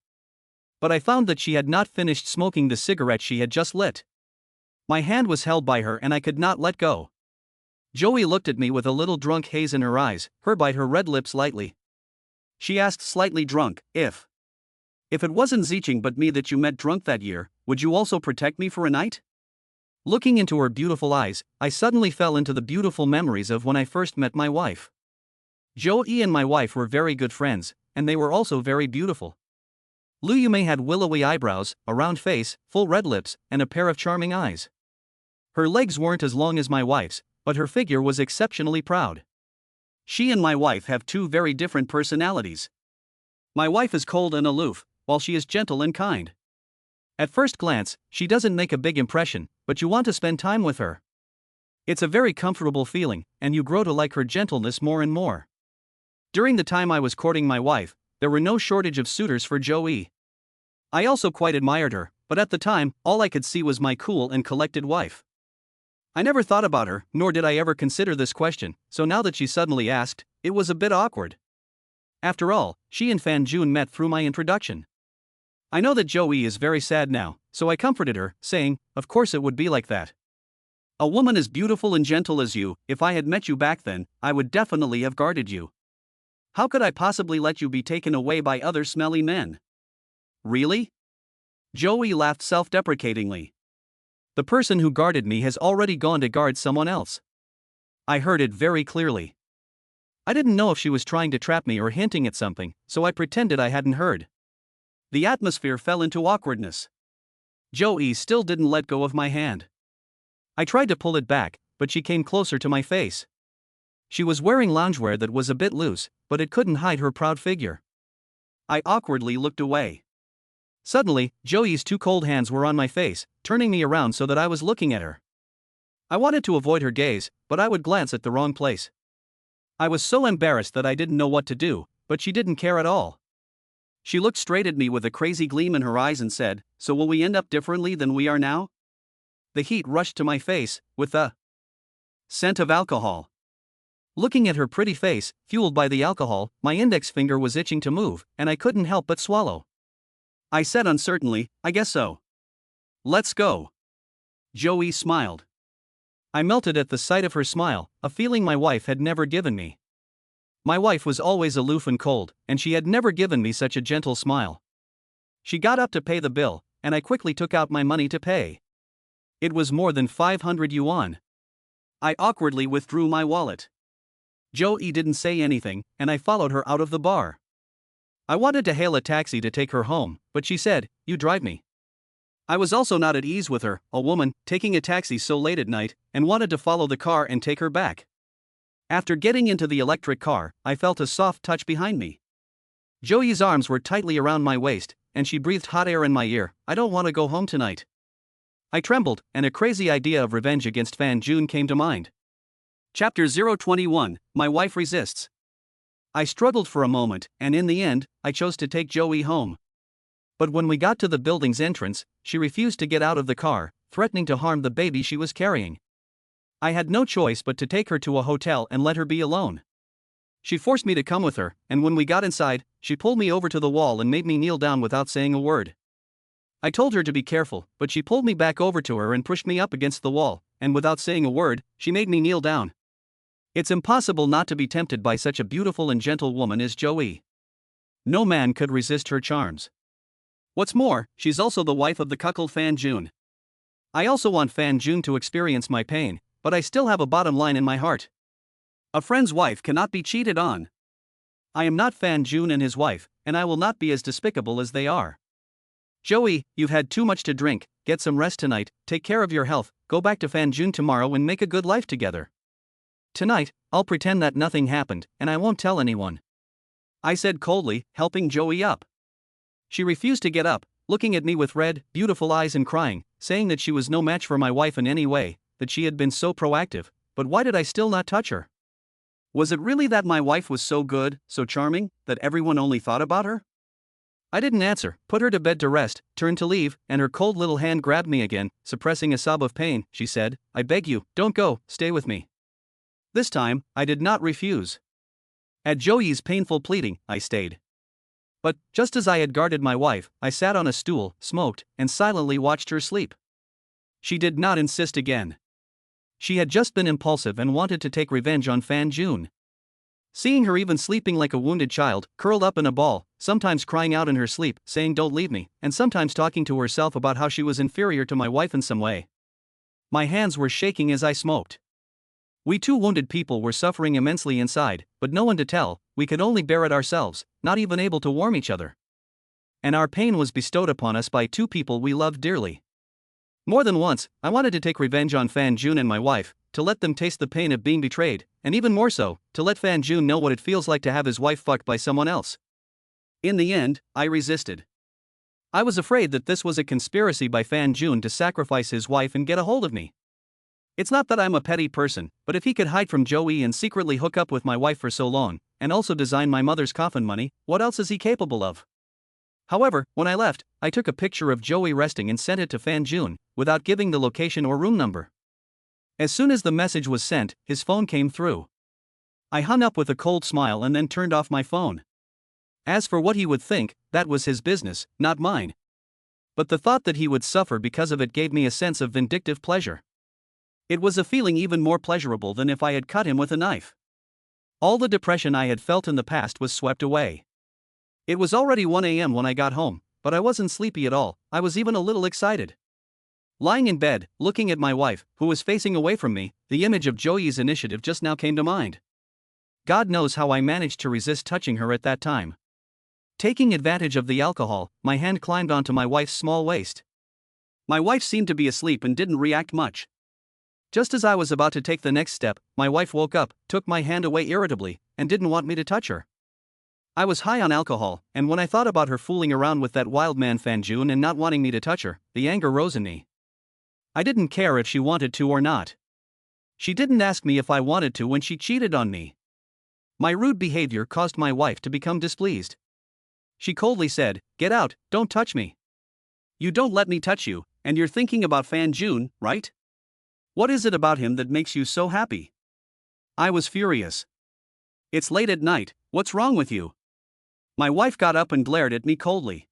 But I found that she had not finished smoking the cigarette she had just lit. My hand was held by her and I could not let go. Joey looked at me with a little drunk haze in her eyes, her bite her red lips lightly. She asked, slightly drunk, if it wasn't Zicheng but me that you met drunk that year, would you also protect me for a night? Looking into her beautiful eyes, I suddenly fell into the beautiful memories of when I first met my wife. Joey and my wife were very good friends, and they were also very beautiful. Lu Yume had willowy eyebrows, a round face, full red lips, and a pair of charming eyes. Her legs weren't as long as my wife's, but her figure was exceptionally proud. She and my wife have two very different personalities. My wife is cold and aloof, while she is gentle and kind. At first glance, she doesn't make a big impression, but you want to spend time with her. It's a very comfortable feeling, and you grow to like her gentleness more and more. During the time I was courting my wife, there were no shortage of suitors for Joey. I also quite admired her, but at the time, all I could see was my cool and collected wife. I never thought about her, nor did I ever consider this question, so now that she suddenly asked, it was a bit awkward. After all, she and Fan Jun met through my introduction. I know that Joey is very sad now, so I comforted her, saying, of course it would be like that. A woman as beautiful and gentle as you, if I had met you back then, I would definitely have guarded you. How could I possibly let you be taken away by other smelly men? Really? Joey laughed self-deprecatingly. The person who guarded me has already gone to guard someone else. I heard it very clearly. I didn't know if she was trying to trap me or hinting at something, so I pretended I hadn't heard. The atmosphere fell into awkwardness. Joey still didn't let go of my hand. I tried to pull it back, but she came closer to my face. She was wearing loungewear that was a bit loose, but it couldn't hide her proud figure. I awkwardly looked away. Suddenly, Joey's two cold hands were on my face, turning me around so that I was looking at her. I wanted to avoid her gaze, but I would glance at the wrong place. I was so embarrassed that I didn't know what to do, but she didn't care at all. She looked straight at me with a crazy gleam in her eyes and said, "So will we end up differently than we are now?" The heat rushed to my face, with the scent of alcohol. Looking at her pretty face, fueled by the alcohol, my index finger was itching to move, and I couldn't help but swallow. I said uncertainly, "I guess so." "Let's go." Joey smiled. I melted at the sight of her smile, a feeling my wife had never given me. My wife was always aloof and cold, and she had never given me such a gentle smile. She got up to pay the bill, and I quickly took out my money to pay. It was more than 500 yuan. I awkwardly withdrew my wallet. Joey didn't say anything, and I followed her out of the bar. I wanted to hail a taxi to take her home, but she said, "You drive me." I was also not at ease with her, a woman, taking a taxi so late at night, and wanted to follow the car and take her back. After getting into the electric car, I felt a soft touch behind me. Joey's arms were tightly around my waist, and she breathed hot air in my ear. "I don't want to go home tonight." I trembled, and a crazy idea of revenge against Fan Jun came to mind. Chapter 021, My Wife Resists. I struggled for a moment, and in the end, I chose to take Joey home. But when we got to the building's entrance, she refused to get out of the car, threatening to harm the baby she was carrying. I had no choice but to take her to a hotel and let her be alone. She forced me to come with her, and when we got inside, she pulled me over to the wall and made me kneel down without saying a word. I told her to be careful, but she pulled me back over to her and pushed me up against the wall, and without saying a word, she made me kneel down. It's impossible not to be tempted by such a beautiful and gentle woman as Joey. No man could resist her charms. What's more, she's also the wife of the cuckold Fan Jun. I also want Fan Jun to experience my pain, but I still have a bottom line in my heart. A friend's wife cannot be cheated on. I am not Fan Jun and his wife, and I will not be as despicable as they are. Joey, you've had too much to drink, get some rest tonight, take care of your health, go back to Fan Jun tomorrow and make a good life together. Tonight, I'll pretend that nothing happened, and I won't tell anyone. I said coldly, helping Joey up. She refused to get up, looking at me with red, beautiful eyes and crying, saying that she was no match for my wife in any way, that she had been so proactive, but why did I still not touch her? Was it really that my wife was so good, so charming, that everyone only thought about her? I didn't answer, put her to bed to rest, turned to leave, and her cold little hand grabbed me again, suppressing a sob of pain. She said, I beg you, don't go, stay with me. This time, I did not refuse. At Joey's painful pleading, I stayed. But, just as I had guarded my wife, I sat on a stool, smoked, and silently watched her sleep. She did not insist again. She had just been impulsive and wanted to take revenge on Fan Jun. Seeing her even sleeping like a wounded child, curled up in a ball, sometimes crying out in her sleep, saying don't leave me, and sometimes talking to herself about how she was inferior to my wife in some way. My hands were shaking as I smoked. We two wounded people were suffering immensely inside, but no one to tell, we could only bear it ourselves, not even able to warm each other. And our pain was bestowed upon us by two people we loved dearly. More than once, I wanted to take revenge on Fan Jun and my wife, to let them taste the pain of being betrayed, and even more so, to let Fan Jun know what it feels like to have his wife fucked by someone else. In the end, I resisted. I was afraid that this was a conspiracy by Fan Jun to sacrifice his wife and get a hold of me. It's not that I'm a petty person, but if he could hide from Joey and secretly hook up with my wife for so long, and also design my mother's coffin money, what else is he capable of? However, when I left, I took a picture of Joey resting and sent it to Fan Jun, without giving the location or room number. As soon as the message was sent, his phone came through. I hung up with a cold smile and then turned off my phone. As for what he would think, that was his business, not mine. But the thought that he would suffer because of it gave me a sense of vindictive pleasure. It was a feeling even more pleasurable than if I had cut him with a knife. All the depression I had felt in the past was swept away. It was already 1 a.m. when I got home, but I wasn't sleepy at all, I was even a little excited. Lying in bed, looking at my wife, who was facing away from me, the image of Joey's initiative just now came to mind. God knows how I managed to resist touching her at that time. Taking advantage of the alcohol, my hand climbed onto my wife's small waist. My wife seemed to be asleep and didn't react much. Just as I was about to take the next step, my wife woke up, took my hand away irritably, and didn't want me to touch her. I was high on alcohol, and when I thought about her fooling around with that wild man Fan Jun and not wanting me to touch her, the anger rose in me. I didn't care if she wanted to or not. She didn't ask me if I wanted to when she cheated on me. My rude behavior caused my wife to become displeased. She coldly said, "Get out, don't touch me. You don't let me touch you, and you're thinking about Fan Jun, right? What is it about him that makes you so happy?" I was furious. "It's late at night, what's wrong with you?" My wife got up and glared at me coldly.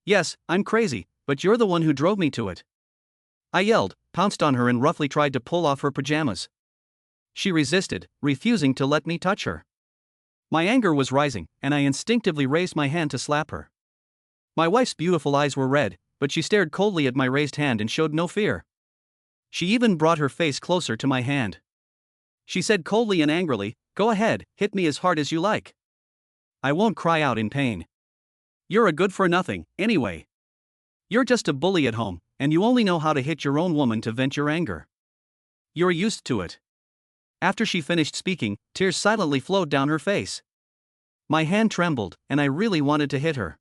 "Yes, I'm crazy, but you're the one who drove me to it." I yelled, pounced on her and roughly tried to pull off her pajamas. She resisted, refusing to let me touch her. My anger was rising, and I instinctively raised my hand to slap her. My wife's beautiful eyes were red, but she stared coldly at my raised hand and showed no fear. She even brought her face closer to my hand. She said coldly and angrily, "Go ahead, hit me as hard as you like. I won't cry out in pain. You're a good-for-nothing, anyway. You're just a bully at home, and you only know how to hit your own woman to vent your anger. You're used to it." After she finished speaking, tears silently flowed down her face. My hand trembled, and I really wanted to hit her.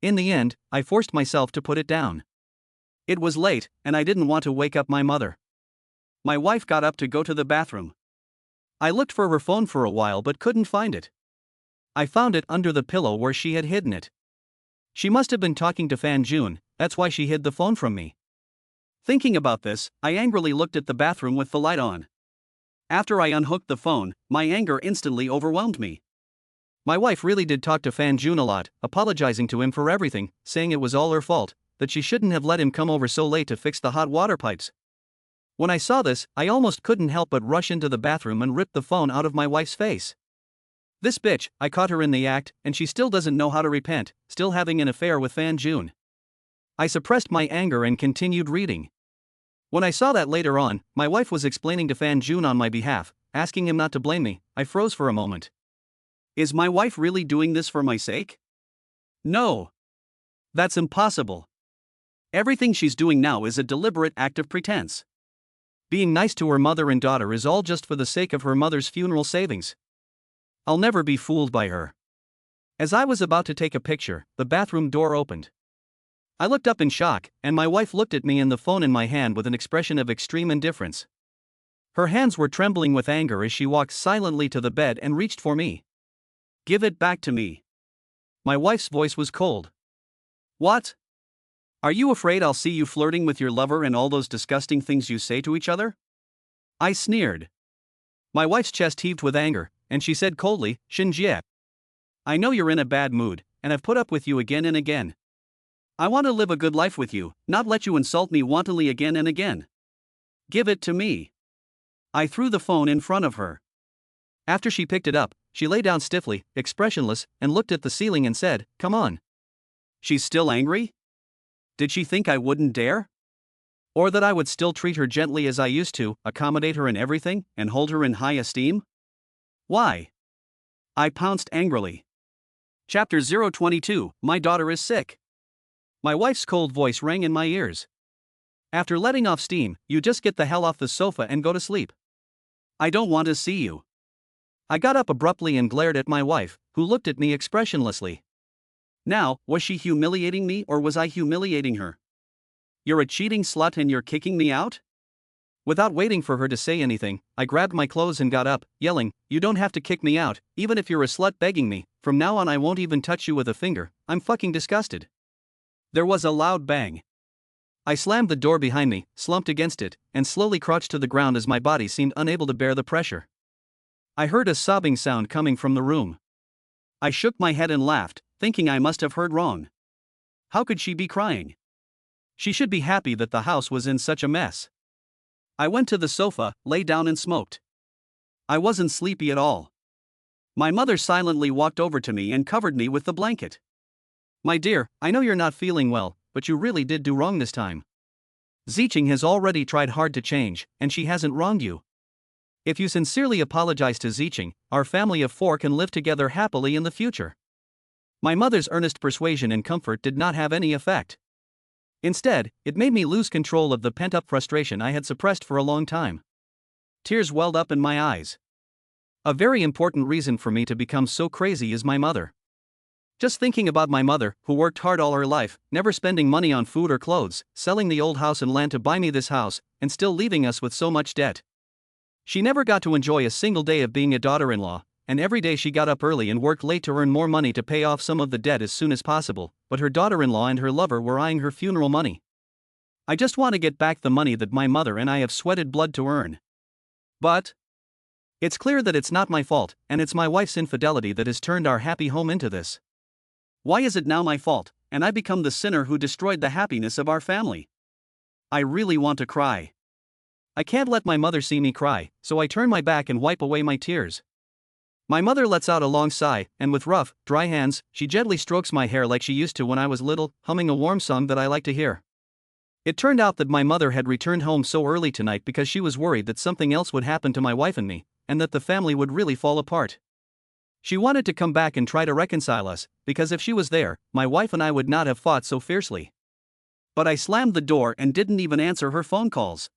In the end, I forced myself to put it down. It was late, and I didn't want to wake up my mother. My wife got up to go to the bathroom. I looked for her phone for a while but couldn't find it. I found it under the pillow where she had hidden it. She must have been talking to Fan Jun, that's why she hid the phone from me. Thinking about this, I angrily looked at the bathroom with the light on. After I unhooked the phone, my anger instantly overwhelmed me. My wife really did talk to Fan Jun a lot, apologizing to him for everything, saying it was all her fault, that she shouldn't have let him come over so late to fix the hot water pipes. When I saw this, I almost couldn't help but rush into the bathroom and rip the phone out of my wife's face. This bitch, I caught her in the act, and she still doesn't know how to repent, still having an affair with Fan Jun. I suppressed my anger and continued reading. When I saw that later on, my wife was explaining to Fan Jun on my behalf, asking him not to blame me, I froze for a moment. Is my wife really doing this for my sake? No. That's impossible. Everything she's doing now is a deliberate act of pretense. Being nice to her mother and daughter is all just for the sake of her mother's funeral savings. I'll never be fooled by her. As I was about to take a picture, the bathroom door opened. I looked up in shock, and my wife looked at me and the phone in my hand with an expression of extreme indifference. Her hands were trembling with anger as she walked silently to the bed and reached for me. Give it back to me. My wife's voice was cold. What? Are you afraid I'll see you flirting with your lover and all those disgusting things you say to each other? I sneered. My wife's chest heaved with anger, and she said coldly, Shinjie. I know you're in a bad mood, and I've put up with you again and again. I want to live a good life with you, not let you insult me wantonly again and again. Give it to me. I threw the phone in front of her. After she picked it up, she lay down stiffly, expressionless, and looked at the ceiling and said, Come on. She's still angry? Did she think I wouldn't dare? Or that I would still treat her gently as I used to, accommodate her in everything, and hold her in high esteem? Why? I pounced angrily. Chapter 022, My daughter is sick. My wife's cold voice rang in my ears. After letting off steam, you just get the hell off the sofa and go to sleep. I don't want to see you. I got up abruptly and glared at my wife, who looked at me expressionlessly. Now, was she humiliating me or was I humiliating her? You're a cheating slut and you're kicking me out? Without waiting for her to say anything, I grabbed my clothes and got up, yelling, You don't have to kick me out, even if you're a slut begging me. From now on I won't even touch you with a finger, I'm fucking disgusted. There was a loud bang. I slammed the door behind me, slumped against it, and slowly crouched to the ground as my body seemed unable to bear the pressure. I heard a sobbing sound coming from the room. I shook my head and laughed, thinking I must have heard wrong. How could she be crying? She should be happy that the house was in such a mess. I went to the sofa, lay down and smoked. I wasn't sleepy at all. My mother silently walked over to me and covered me with the blanket. My dear, I know you're not feeling well, but you really did do wrong this time. Zicheng has already tried hard to change, and she hasn't wronged you. If you sincerely apologize to Zicheng, our family of 4 can live together happily in the future. My mother's earnest persuasion and comfort did not have any effect. Instead, it made me lose control of the pent-up frustration I had suppressed for a long time. Tears welled up in my eyes. A very important reason for me to become so crazy is my mother. Just thinking about my mother, who worked hard all her life, never spending money on food or clothes, selling the old house and land to buy me this house, and still leaving us with so much debt. She never got to enjoy a single day of being a daughter-in-law, and every day she got up early and worked late to earn more money to pay off some of the debt as soon as possible, but her daughter-in-law and her lover were eyeing her funeral money. I just want to get back the money that my mother and I have sweated blood to earn. But it's clear that it's not my fault, and it's my wife's infidelity that has turned our happy home into this. Why is it now my fault, and I become the sinner who destroyed the happiness of our family? I really want to cry. I can't let my mother see me cry, so I turn my back and wipe away my tears. My mother lets out a long sigh, and with rough, dry hands, she gently strokes my hair like she used to when I was little, humming a warm song that I like to hear. It turned out that my mother had returned home so early tonight because she was worried that something else would happen to my wife and me, and that the family would really fall apart. She wanted to come back and try to reconcile us, because if she was there, my wife and I would not have fought so fiercely. But I slammed the door and didn't even answer her phone calls.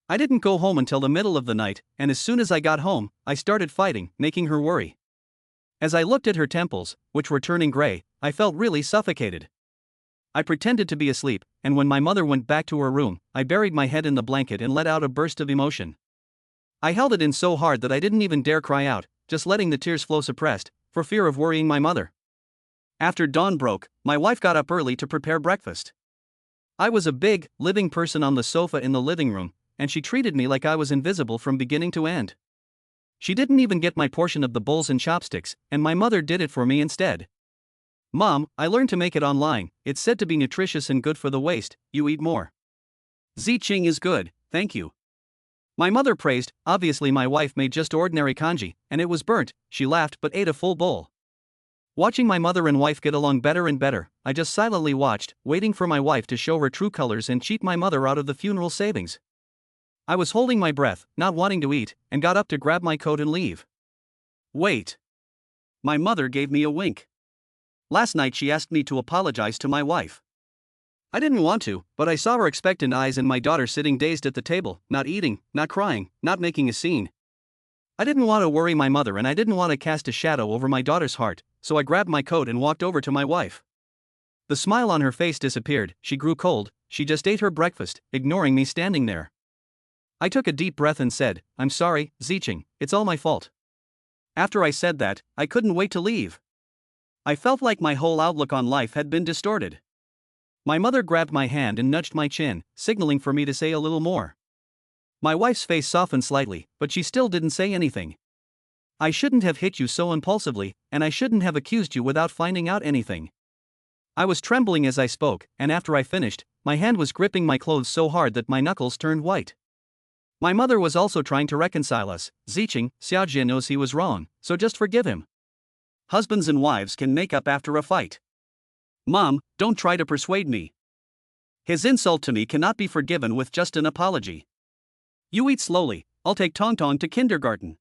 I didn't go home until the middle of the night, and as soon as I got home, I started fighting, making her worry. As I looked at her temples, which were turning gray, I felt really suffocated. I pretended to be asleep, and when my mother went back to her room, I buried my head in the blanket and let out a burst of emotion. I held it in so hard that I didn't even dare cry out, just letting the tears flow suppressed, for fear of worrying my mother. After dawn broke, my wife got up early to prepare breakfast. I was a big, living person on the sofa in the living room, and she treated me like I was invisible from beginning to end. She didn't even get my portion of the bowls and chopsticks, and my mother did it for me instead. Mom, I learned to make it online, it's said to be nutritious and good for the waist, you eat more. Zicheng is good, thank you. My mother praised. Obviously my wife made just ordinary congee, and it was burnt. She laughed but ate a full bowl. Watching my mother and wife get along better and better, I just silently watched, waiting for my wife to show her true colors and cheat my mother out of the funeral savings. I was holding my breath, not wanting to eat, and got up to grab my coat and leave. Wait. My mother gave me a wink. Last night she asked me to apologize to my wife. I didn't want to, but I saw her expectant eyes and my daughter sitting dazed at the table, not eating, not crying, not making a scene. I didn't want to worry my mother and I didn't want to cast a shadow over my daughter's heart, so I grabbed my coat and walked over to my wife. The smile on her face disappeared, she grew cold, she just ate her breakfast, ignoring me standing there. I took a deep breath and said, "I'm sorry, Zicheng, it's all my fault." After I said that, I couldn't wait to leave. I felt like my whole outlook on life had been distorted. My mother grabbed my hand and nudged my chin, signaling for me to say a little more. My wife's face softened slightly, but she still didn't say anything. I shouldn't have hit you so impulsively, and I shouldn't have accused you without finding out anything. I was trembling as I spoke, and after I finished, my hand was gripping my clothes so hard that my knuckles turned white. My mother was also trying to reconcile us. Zicheng, Xiaojie knows he was wrong, so just forgive him. Husbands and wives can make up after a fight. Mom, don't try to persuade me. His insult to me cannot be forgiven with just an apology. You eat slowly, I'll take Tong Tong to kindergarten.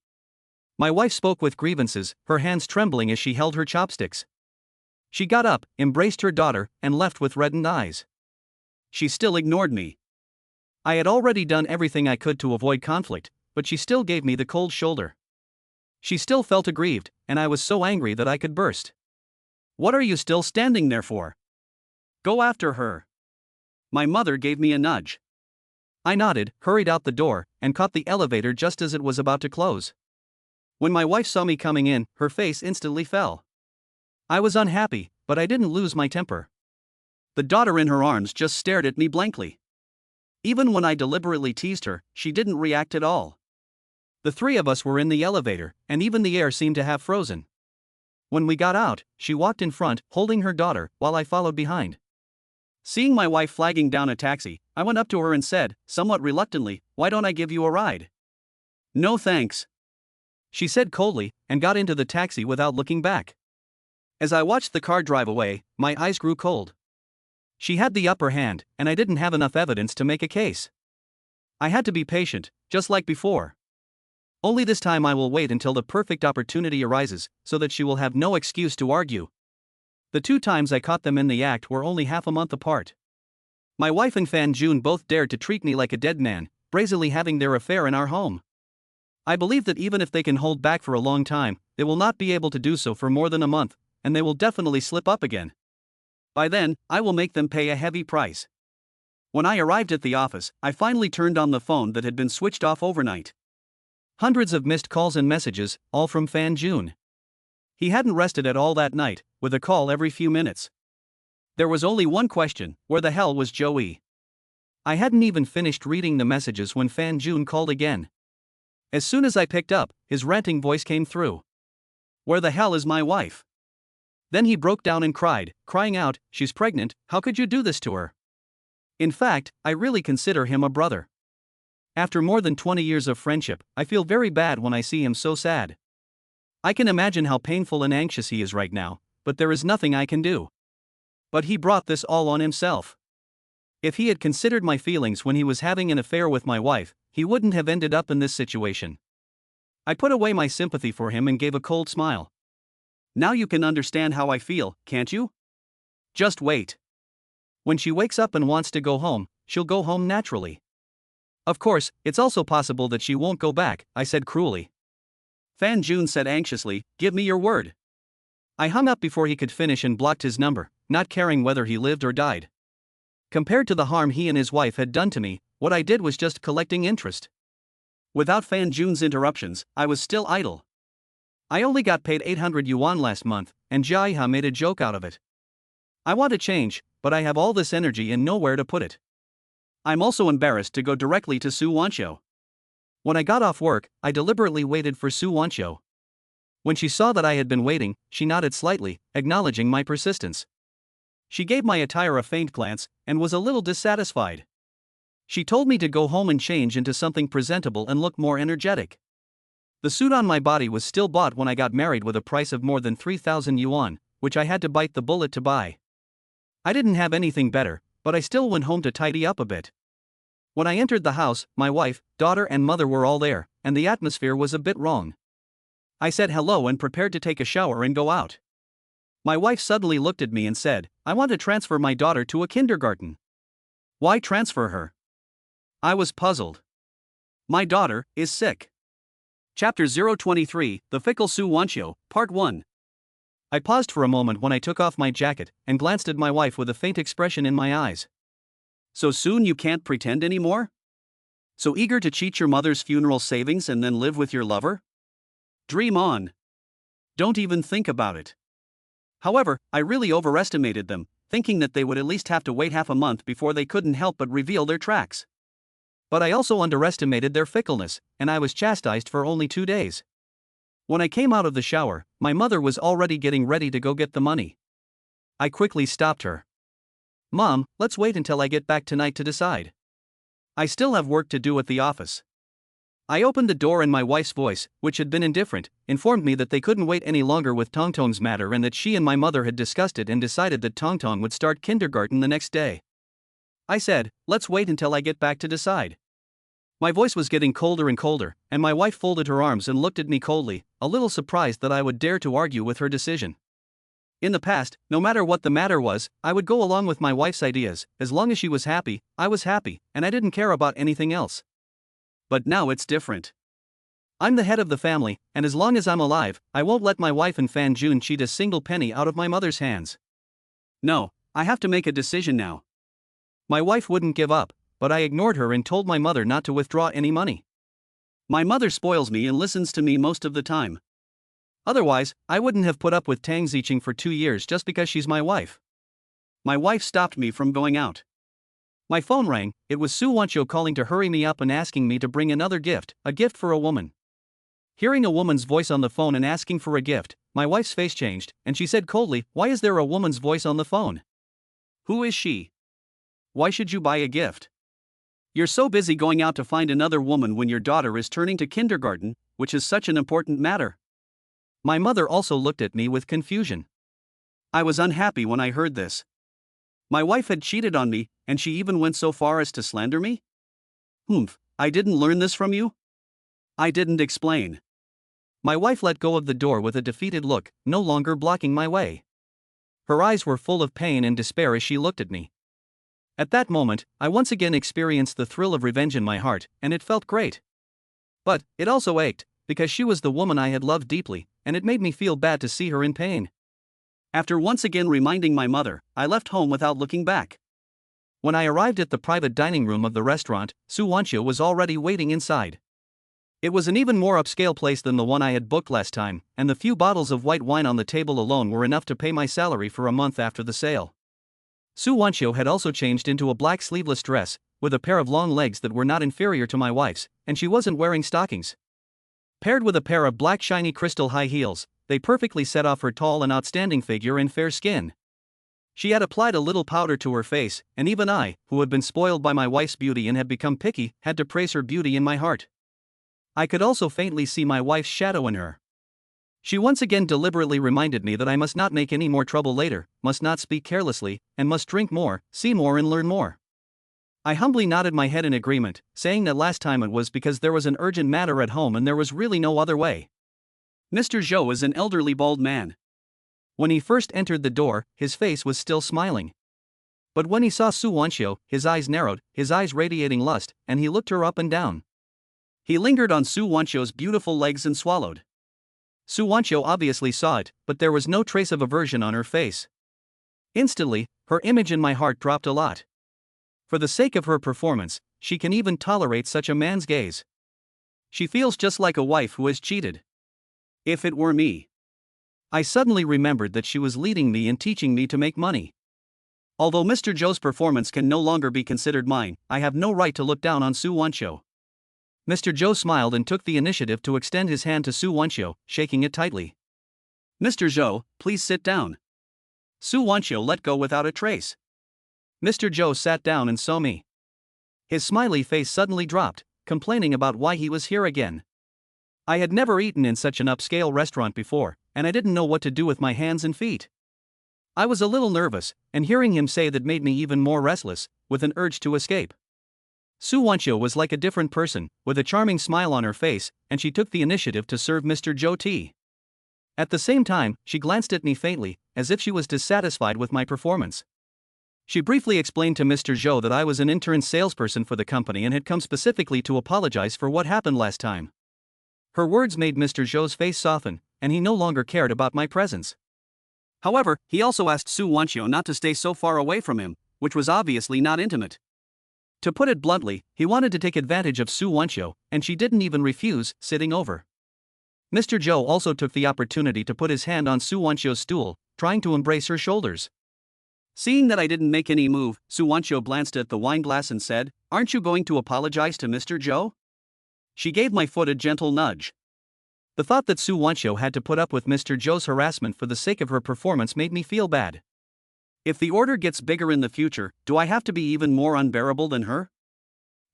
My wife spoke with grievances, her hands trembling as she held her chopsticks. She got up, embraced her daughter, and left with reddened eyes. She still ignored me. I had already done everything I could to avoid conflict, but she still gave me the cold shoulder. She still felt aggrieved, and I was so angry that I could burst. What are you still standing there for? Go after her. My mother gave me a nudge. I nodded, hurried out the door, and caught the elevator just as it was about to close. When my wife saw me coming in, her face instantly fell. I was unhappy, but I didn't lose my temper. The daughter in her arms just stared at me blankly. Even when I deliberately teased her, she didn't react at all. The three of us were in the elevator, and even the air seemed to have frozen. When we got out, she walked in front, holding her daughter, while I followed behind. Seeing my wife flagging down a taxi, I went up to her and said, somewhat reluctantly, "Why don't I give you a ride?" "No thanks," she said coldly, and got into the taxi without looking back. As I watched the car drive away, my eyes grew cold. She had the upper hand, and I didn't have enough evidence to make a case. I had to be patient, just like before. Only this time I will wait until the perfect opportunity arises, so that she will have no excuse to argue. The 2 times I caught them in the act were only half a month apart. My wife and Fan Jun both dared to treat me like a dead man, brazenly having their affair in our home. I believe that even if they can hold back for a long time, they will not be able to do so for more than a month, and they will definitely slip up again. By then, I will make them pay a heavy price. When I arrived at the office, I finally turned on the phone that had been switched off overnight. Hundreds of missed calls and messages, all from Fan Jun. He hadn't rested at all that night, with a call every few minutes. There was only one question: where the hell was Joey? I hadn't even finished reading the messages when Fan Jun called again. As soon as I picked up, his ranting voice came through. "Where the hell is my wife?" Then he broke down and cried, crying out, "She's pregnant, how could you do this to her?" In fact, I really consider him a brother. After more than 20 years of friendship, I feel very bad when I see him so sad. I can imagine how painful and anxious he is right now, but there is nothing I can do. But he brought this all on himself. If he had considered my feelings when he was having an affair with my wife, he wouldn't have ended up in this situation. I put away my sympathy for him and gave a cold smile. Now you can understand how I feel, can't you? Just wait. When she wakes up and wants to go home, she'll go home naturally. Of course, it's also possible that she won't go back, I said cruelly. Fan Jun said anxiously, "Give me your word." I hung up before he could finish and blocked his number, not caring whether he lived or died. Compared to the harm he and his wife had done to me, what I did was just collecting interest. Without Fan Jun's interruptions, I was still idle. I only got paid 800 yuan last month, and Jaiha made a joke out of it. I want to change, but I have all this energy and nowhere to put it. I'm also embarrassed to go directly to Su Wanqiu. When I got off work, I deliberately waited for Su Wanqiu. When she saw that I had been waiting, she nodded slightly, acknowledging my persistence. She gave my attire a faint glance, and was a little dissatisfied. She told me to go home and change into something presentable and look more energetic. The suit on my body was still bought when I got married with a price of more than 3,000 yuan, which I had to bite the bullet to buy. I didn't have anything better, but I still went home to tidy up a bit. When I entered the house, my wife, daughter, and mother were all there, and the atmosphere was a bit wrong. I said hello and prepared to take a shower and go out. My wife suddenly looked at me and said, "I want to transfer my daughter to a kindergarten." "Why transfer her?" I was puzzled. My daughter is sick. Chapter 023, The Fickle Sue Wanchio, Part 1. I paused for a moment when I took off my jacket and glanced at my wife with a faint expression in my eyes. "So soon you can't pretend anymore? So eager to cheat your mother's funeral savings and then live with your lover? Dream on. Don't even think about it." However, I really overestimated them, thinking that they would at least have to wait half a month before they couldn't help but reveal their tracks. But I also underestimated their fickleness, and I was chastised for only 2 days. When I came out of the shower, my mother was already getting ready to go get the money. I quickly stopped her. "Mom, let's wait until I get back tonight to decide. I still have work to do at the office." I opened the door and my wife's voice, which had been indifferent, informed me that they couldn't wait any longer with Tongtong's matter and that she and my mother had discussed it and decided that Tongtong would start kindergarten the next day. I said, "Let's wait until I get back to decide." My voice was getting colder and colder, and my wife folded her arms and looked at me coldly, a little surprised that I would dare to argue with her decision. In the past, no matter what the matter was, I would go along with my wife's ideas. As long as she was happy, I was happy, and I didn't care about anything else. But now it's different. I'm the head of the family, and as long as I'm alive, I won't let my wife and Fan Jun cheat a single penny out of my mother's hands. No, I have to make a decision now. My wife wouldn't give up, but I ignored her and told my mother not to withdraw any money. My mother spoils me and listens to me most of the time. Otherwise, I wouldn't have put up with Tang Zicheng for 2 years just because she's my wife. My wife stopped me from going out. My phone rang. It was Su Wanchio calling to hurry me up and asking me to bring another gift, a gift for a woman. Hearing a woman's voice on the phone and asking for a gift, my wife's face changed, and she said coldly, "Why is there a woman's voice on the phone? Who is she? Why should you buy a gift? You're so busy going out to find another woman when your daughter is turning to kindergarten, which is such an important matter." My mother also looked at me with confusion. I was unhappy when I heard this. My wife had cheated on me, and she even went so far as to slander me? I didn't learn this from you? I didn't explain. My wife let go of the door with a defeated look, no longer blocking my way. Her eyes were full of pain and despair as she looked at me. At that moment, I once again experienced the thrill of revenge in my heart, and it felt great. But it also ached, because she was the woman I had loved deeply, and it made me feel bad to see her in pain. After once again reminding my mother, I left home without looking back. When I arrived at the private dining room of the restaurant, Su Wanchio was already waiting inside. It was an even more upscale place than the one I had booked last time, and the few bottles of white wine on the table alone were enough to pay my salary for a month after the sale. Su Wanchio had also changed into a black sleeveless dress, with a pair of long legs that were not inferior to my wife's, and she wasn't wearing stockings. Paired with a pair of black shiny crystal high heels, they perfectly set off her tall and outstanding figure and fair skin. She had applied a little powder to her face, and even I, who had been spoiled by my wife's beauty and had become picky, had to praise her beauty in my heart. I could also faintly see my wife's shadow in her. She once again deliberately reminded me that I must not make any more trouble later, must not speak carelessly, and must drink more, see more and learn more. I humbly nodded my head in agreement, saying that last time it was because there was an urgent matter at home and there was really no other way. Mr. Zhou is an elderly bald man. When he first entered the door, his face was still smiling. But when he saw Su Wanchio, his eyes narrowed, his eyes radiating lust, and he looked her up and down. He lingered on Su Wanchio's beautiful legs and swallowed. Su Wanchio obviously saw it, but there was no trace of aversion on her face. Instantly, her image in my heart dropped a lot. For the sake of her performance, she can even tolerate such a man's gaze. She feels just like a wife who has cheated. If it were me. I suddenly remembered that she was leading me and teaching me to make money. Although Mr. Zhou's performance can no longer be considered mine, I have no right to look down on Su Wanchio. Mr. Zhou smiled and took the initiative to extend his hand to Su Wanchio, shaking it tightly. "Mr. Zhou, please sit down." Su Wanchio let go without a trace. Mr. Zhou sat down and saw me. His smiley face suddenly dropped, complaining about why he was here again. I had never eaten in such an upscale restaurant before, and I didn't know what to do with my hands and feet. I was a little nervous, and hearing him say that made me even more restless, with an urge to escape. Su Wancho was like a different person, with a charming smile on her face, and she took the initiative to serve Mr. Joe tea. At the same time, she glanced at me faintly, as if she was dissatisfied with my performance. She briefly explained to Mr. Joe that I was an intern salesperson for the company and had come specifically to apologize for what happened last time. Her words made Mr. Joe's face soften, and he no longer cared about my presence. However, he also asked Su Wancho not to stay so far away from him, which was obviously not intimate. To put it bluntly, he wanted to take advantage of Su Wancho, and she didn't even refuse, sitting over. Mr. Joe also took the opportunity to put his hand on Su Wancho's stool, trying to embrace her shoulders. Seeing that I didn't make any move, Su Wancho glanced at the wine glass and said, "Aren't you going to apologize to Mr. Joe?" She gave my foot a gentle nudge. The thought that Su Wancho had to put up with Mr. Joe's harassment for the sake of her performance made me feel bad. If the order gets bigger in the future, do I have to be even more unbearable than her?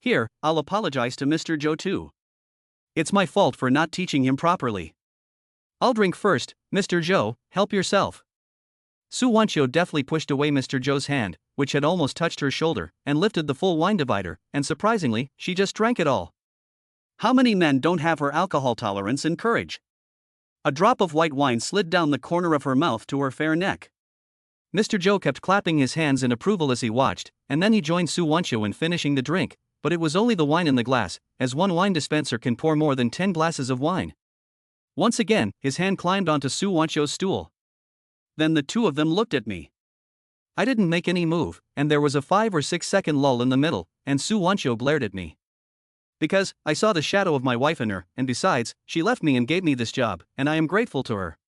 Here, I'll apologize to Mr. Joe too. It's my fault for not teaching him properly. I'll drink first, Mr. Joe, help yourself. Su Wancho deftly pushed away Mr. Joe's hand, which had almost touched her shoulder, and lifted the full wine divider, and surprisingly, she just drank it all. How many men don't have her alcohol tolerance and courage? A drop of white wine slid down the corner of her mouth to her fair neck. Mr. Joe kept clapping his hands in approval as he watched, and then he joined Su Wancho in finishing the drink, but it was only the wine in the glass, as one wine dispenser can pour more than 10 glasses of wine. Once again, his hand climbed onto Su Wancho's stool. Then the two of them looked at me. I didn't make any move, and there was a 5 or 6 second lull in the middle, and Su Wancho glared at me. Because, I saw the shadow of my wife in her, and besides, she left me and gave me this job, and I am grateful to her.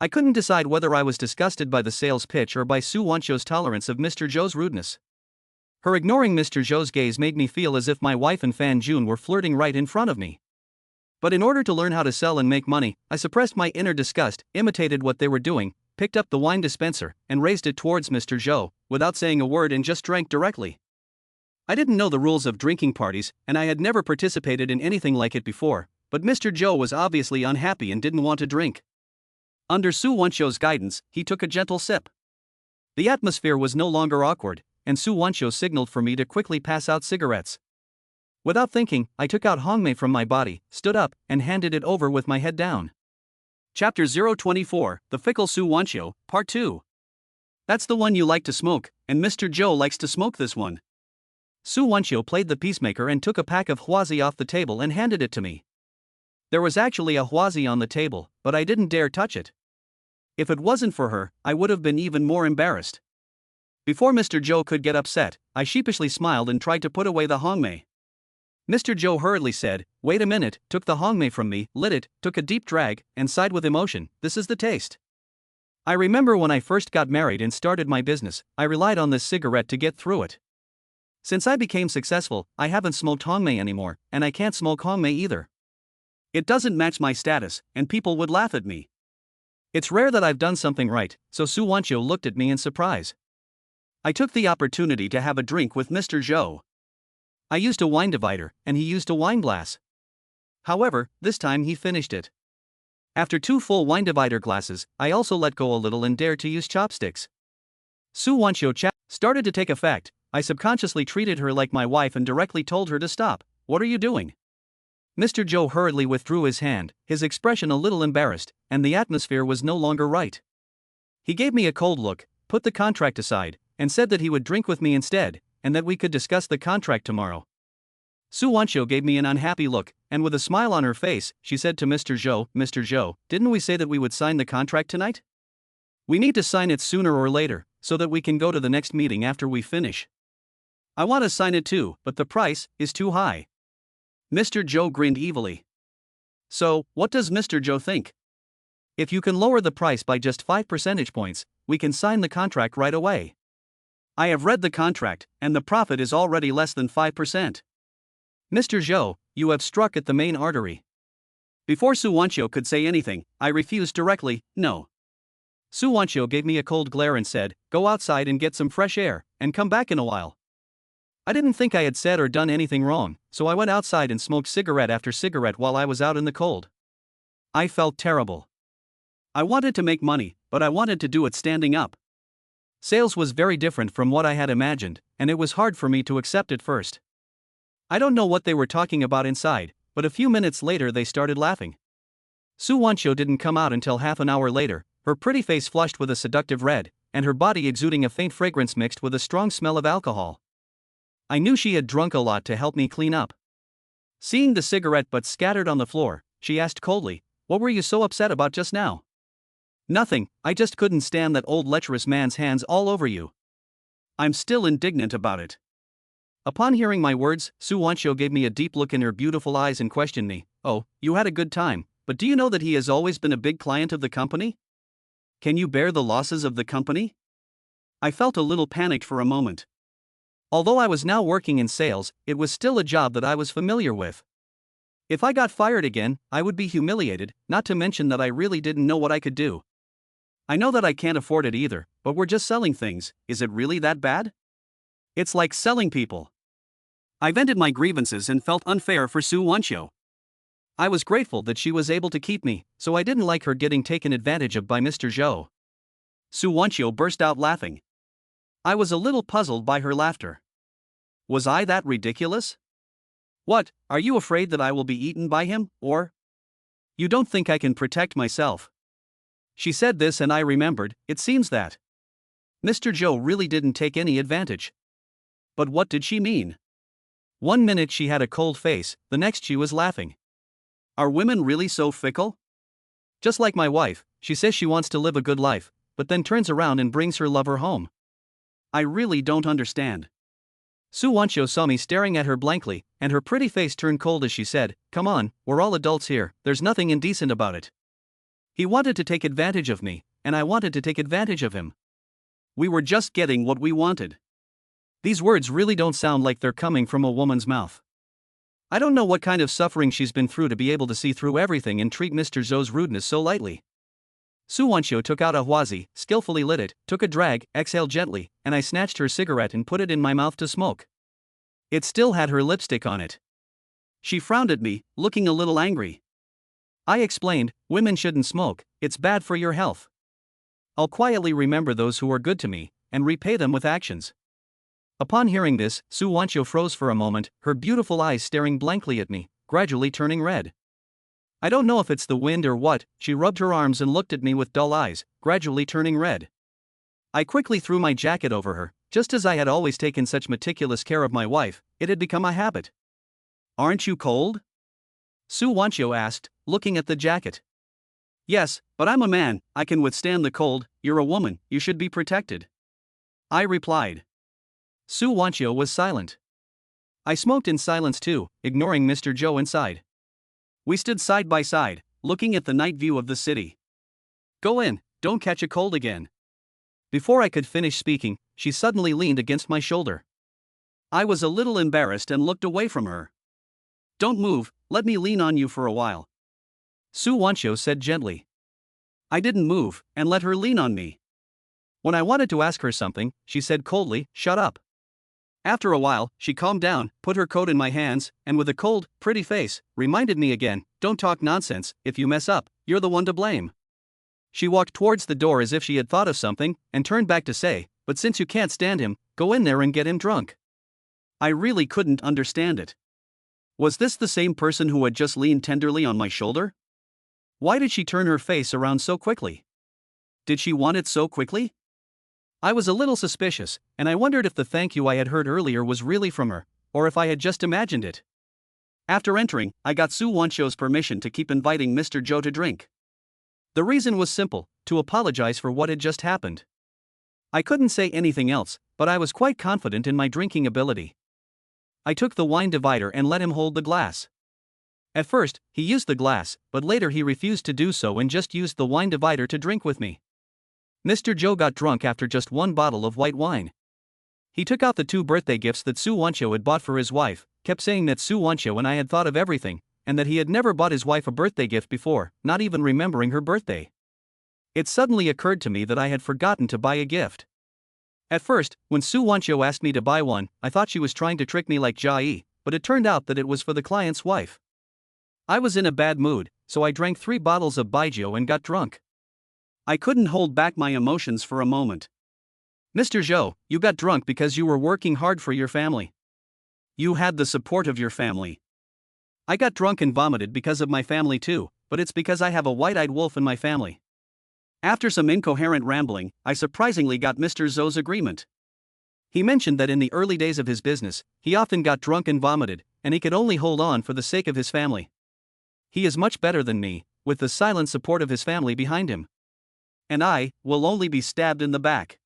I couldn't decide whether I was disgusted by the sales pitch or by Su Wancho's tolerance of Mr. Joe's rudeness. Her ignoring Mr. Joe's gaze made me feel as if my wife and Fan June were flirting right in front of me. But in order to learn how to sell and make money, I suppressed my inner disgust, imitated what they were doing, picked up the wine dispenser, and raised it towards Mr. Joe, without saying a word, and just drank directly. I didn't know the rules of drinking parties, and I had never participated in anything like it before, but Mr. Joe was obviously unhappy and didn't want to drink. Under Su Wancho's guidance, he took a gentle sip. The atmosphere was no longer awkward, and Su Wancho signaled for me to quickly pass out cigarettes. Without thinking, I took out Hongmei from my body, stood up, and handed it over with my head down. Chapter 024, The Fickle Su Wancho, Part 2. That's the one you like to smoke, and Mr. Joe likes to smoke this one. Su Wancho played the peacemaker and took a pack of Huazi off the table and handed it to me. There was actually a Huazi on the table, but I didn't dare touch it. If it wasn't for her, I would have been even more embarrassed. Before Mr. Joe could get upset, I sheepishly smiled and tried to put away the Hongmei. Mr. Joe hurriedly said, "Wait a minute," took the Hongmei from me, lit it, took a deep drag, and sighed with emotion, "This is the taste." I remember when I first got married and started my business, I relied on this cigarette to get through it. Since I became successful, I haven't smoked Hongmei anymore, and I can't smoke Hongmei either. It doesn't match my status, and people would laugh at me. It's rare that I've done something right, so Su Wancho looked at me in surprise. I took the opportunity to have a drink with Mr. Joe. I used a wine divider, and he used a wine glass. However, this time he finished it. After 2 full wine divider glasses, I also let go a little and dared to use chopsticks. Su Wancho started to take effect. I subconsciously treated her like my wife and directly told her to stop. "What are you doing?" Mr. Joe hurriedly withdrew his hand, his expression a little embarrassed, and the atmosphere was no longer right. He gave me a cold look, put the contract aside, and said that he would drink with me instead, and that we could discuss the contract tomorrow. Su Wancho gave me an unhappy look, and with a smile on her face, she said to Mr. Joe, "Mr. Joe, didn't we say that we would sign the contract tonight? We need to sign it sooner or later, so that we can go to the next meeting after we finish. I want to sign it too, but the price is too high." Mr. Joe grinned evilly. "So, what does Mr. Joe think? If you can lower the price by just 5 percentage points, we can sign the contract right away. I have read the contract, and the profit is already less than 5%. Mr. Joe, you have struck at the main artery." Before Su Wancho could say anything, I refused directly, "No." Su Wancho gave me a cold glare and said, "Go outside and get some fresh air, and come back in a while." I didn't think I had said or done anything wrong, so I went outside and smoked cigarette after cigarette while I was out in the cold. I felt terrible. I wanted to make money, but I wanted to do it standing up. Sales was very different from what I had imagined, and it was hard for me to accept at first. I don't know what they were talking about inside, but a few minutes later they started laughing. Su Wancho didn't come out until half an hour later, her pretty face flushed with a seductive red, and her body exuding a faint fragrance mixed with a strong smell of alcohol. I knew she had drunk a lot to help me clean up. Seeing the cigarette butts scattered on the floor, she asked coldly, "What were you so upset about just now?" "Nothing, I just couldn't stand that old lecherous man's hands all over you. I'm still indignant about it." Upon hearing my words, Su Wancho gave me a deep look in her beautiful eyes and questioned me, "Oh, you had a good time, but do you know that he has always been a big client of the company? Can you bear the losses of the company?" I felt a little panicked for a moment. Although I was now working in sales, it was still a job that I was familiar with. If I got fired again, I would be humiliated, not to mention that I really didn't know what I could do. "I know that I can't afford it either, but we're just selling things, is it really that bad? It's like selling people." I vented my grievances and felt unfair for Su Wancho. I was grateful that she was able to keep me, so I didn't like her getting taken advantage of by Mr. Zhou. Su Wancho burst out laughing. I was a little puzzled by her laughter. Was I that ridiculous? "What, are you afraid that I will be eaten by him, or? You don't think I can protect myself?" She said this and I remembered, it seems that Mr. Zhou really didn't take any advantage. But what did she mean? One minute she had a cold face, the next she was laughing. Are women really so fickle? Just like my wife, she says she wants to live a good life, but then turns around and brings her lover home. I really don't understand. Su Wancho saw me staring at her blankly, and her pretty face turned cold as she said, "Come on, we're all adults here, there's nothing indecent about it. He wanted to take advantage of me, and I wanted to take advantage of him. We were just getting what we wanted." These words really don't sound like they're coming from a woman's mouth. I don't know what kind of suffering she's been through to be able to see through everything and treat Mr. Zhou's rudeness so lightly. Su Wancho took out a huazi, skillfully lit it, took a drag, exhaled gently, and I snatched her cigarette and put it in my mouth to smoke. It still had her lipstick on it. She frowned at me, looking a little angry. I explained, "Women shouldn't smoke, it's bad for your health. I'll quietly remember those who are good to me, and repay them with actions." Upon hearing this, Su Wancho froze for a moment, her beautiful eyes staring blankly at me, gradually turning red. I don't know if it's the wind or what, she rubbed her arms and looked at me with dull eyes, gradually turning red. I quickly threw my jacket over her, just as I had always taken such meticulous care of my wife, it had become a habit. "Aren't you cold?" Su Wancho asked, looking at the jacket. "Yes, but I'm a man, I can withstand the cold, you're a woman, you should be protected," I replied. Su Wancho was silent. I smoked in silence too, ignoring Mr. Zhou inside. We stood side by side, looking at the night view of the city. "Go in, don't catch a cold again." Before I could finish speaking, she suddenly leaned against my shoulder. I was a little embarrassed and looked away from her. "Don't move, let me lean on you for a while," Su Wancho said gently. I didn't move, and let her lean on me. When I wanted to ask her something, she said coldly, "Shut up." After a while, she calmed down, put her coat in my hands, and with a cold, pretty face, reminded me again, "Don't talk nonsense, if you mess up, you're the one to blame." She walked towards the door as if she had thought of something, and turned back to say, "But since you can't stand him, go in there and get him drunk." I really couldn't understand it. Was this the same person who had just leaned tenderly on my shoulder? Why did she turn her face around so quickly? Did she want it so quickly? I was a little suspicious, and I wondered if the thank you I had heard earlier was really from her, or if I had just imagined it. After entering, I got Su Wancho's permission to keep inviting Mr. Zhou to drink. The reason was simple, to apologize for what had just happened. I couldn't say anything else, but I was quite confident in my drinking ability. I took the wine divider and let him hold the glass. At first, he used the glass, but later he refused to do so and just used the wine divider to drink with me. Mr. Zhou got drunk after just one bottle of white wine. He took out the 2 birthday gifts that Su Wancho had bought for his wife, kept saying that Su Wancho and I had thought of everything, and that he had never bought his wife a birthday gift before, not even remembering her birthday. It suddenly occurred to me that I had forgotten to buy a gift. At first, when Su Wancho asked me to buy one, I thought she was trying to trick me like Jia Yi, but it turned out that it was for the client's wife. I was in a bad mood, so I drank 3 bottles of baijiu and got drunk. I couldn't hold back my emotions for a moment. Mr. Zhou, you got drunk because you were working hard for your family. You had the support of your family. I got drunk and vomited because of my family too, but it's because I have a white-eyed wolf in my family. After some incoherent rambling, I surprisingly got Mr. Zhou's agreement. He mentioned that in the early days of his business, he often got drunk and vomited, and he could only hold on for the sake of his family. He is much better than me, with the silent support of his family behind him. And I will only be stabbed in the back.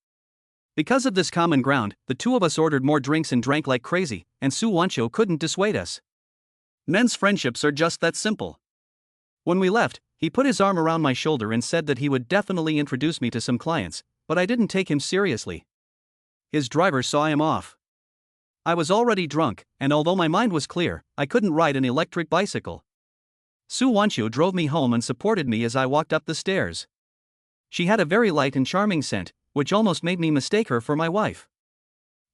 Because of this common ground, the two of us ordered more drinks and drank like crazy, and Su Wancho couldn't dissuade us. Men's friendships are just that simple. When we left, he put his arm around my shoulder and said that he would definitely introduce me to some clients, but I didn't take him seriously. His driver saw him off. I was already drunk, and although my mind was clear, I couldn't ride an electric bicycle. Su Wancho drove me home and supported me as I walked up the stairs. She had a very light and charming scent, which almost made me mistake her for my wife.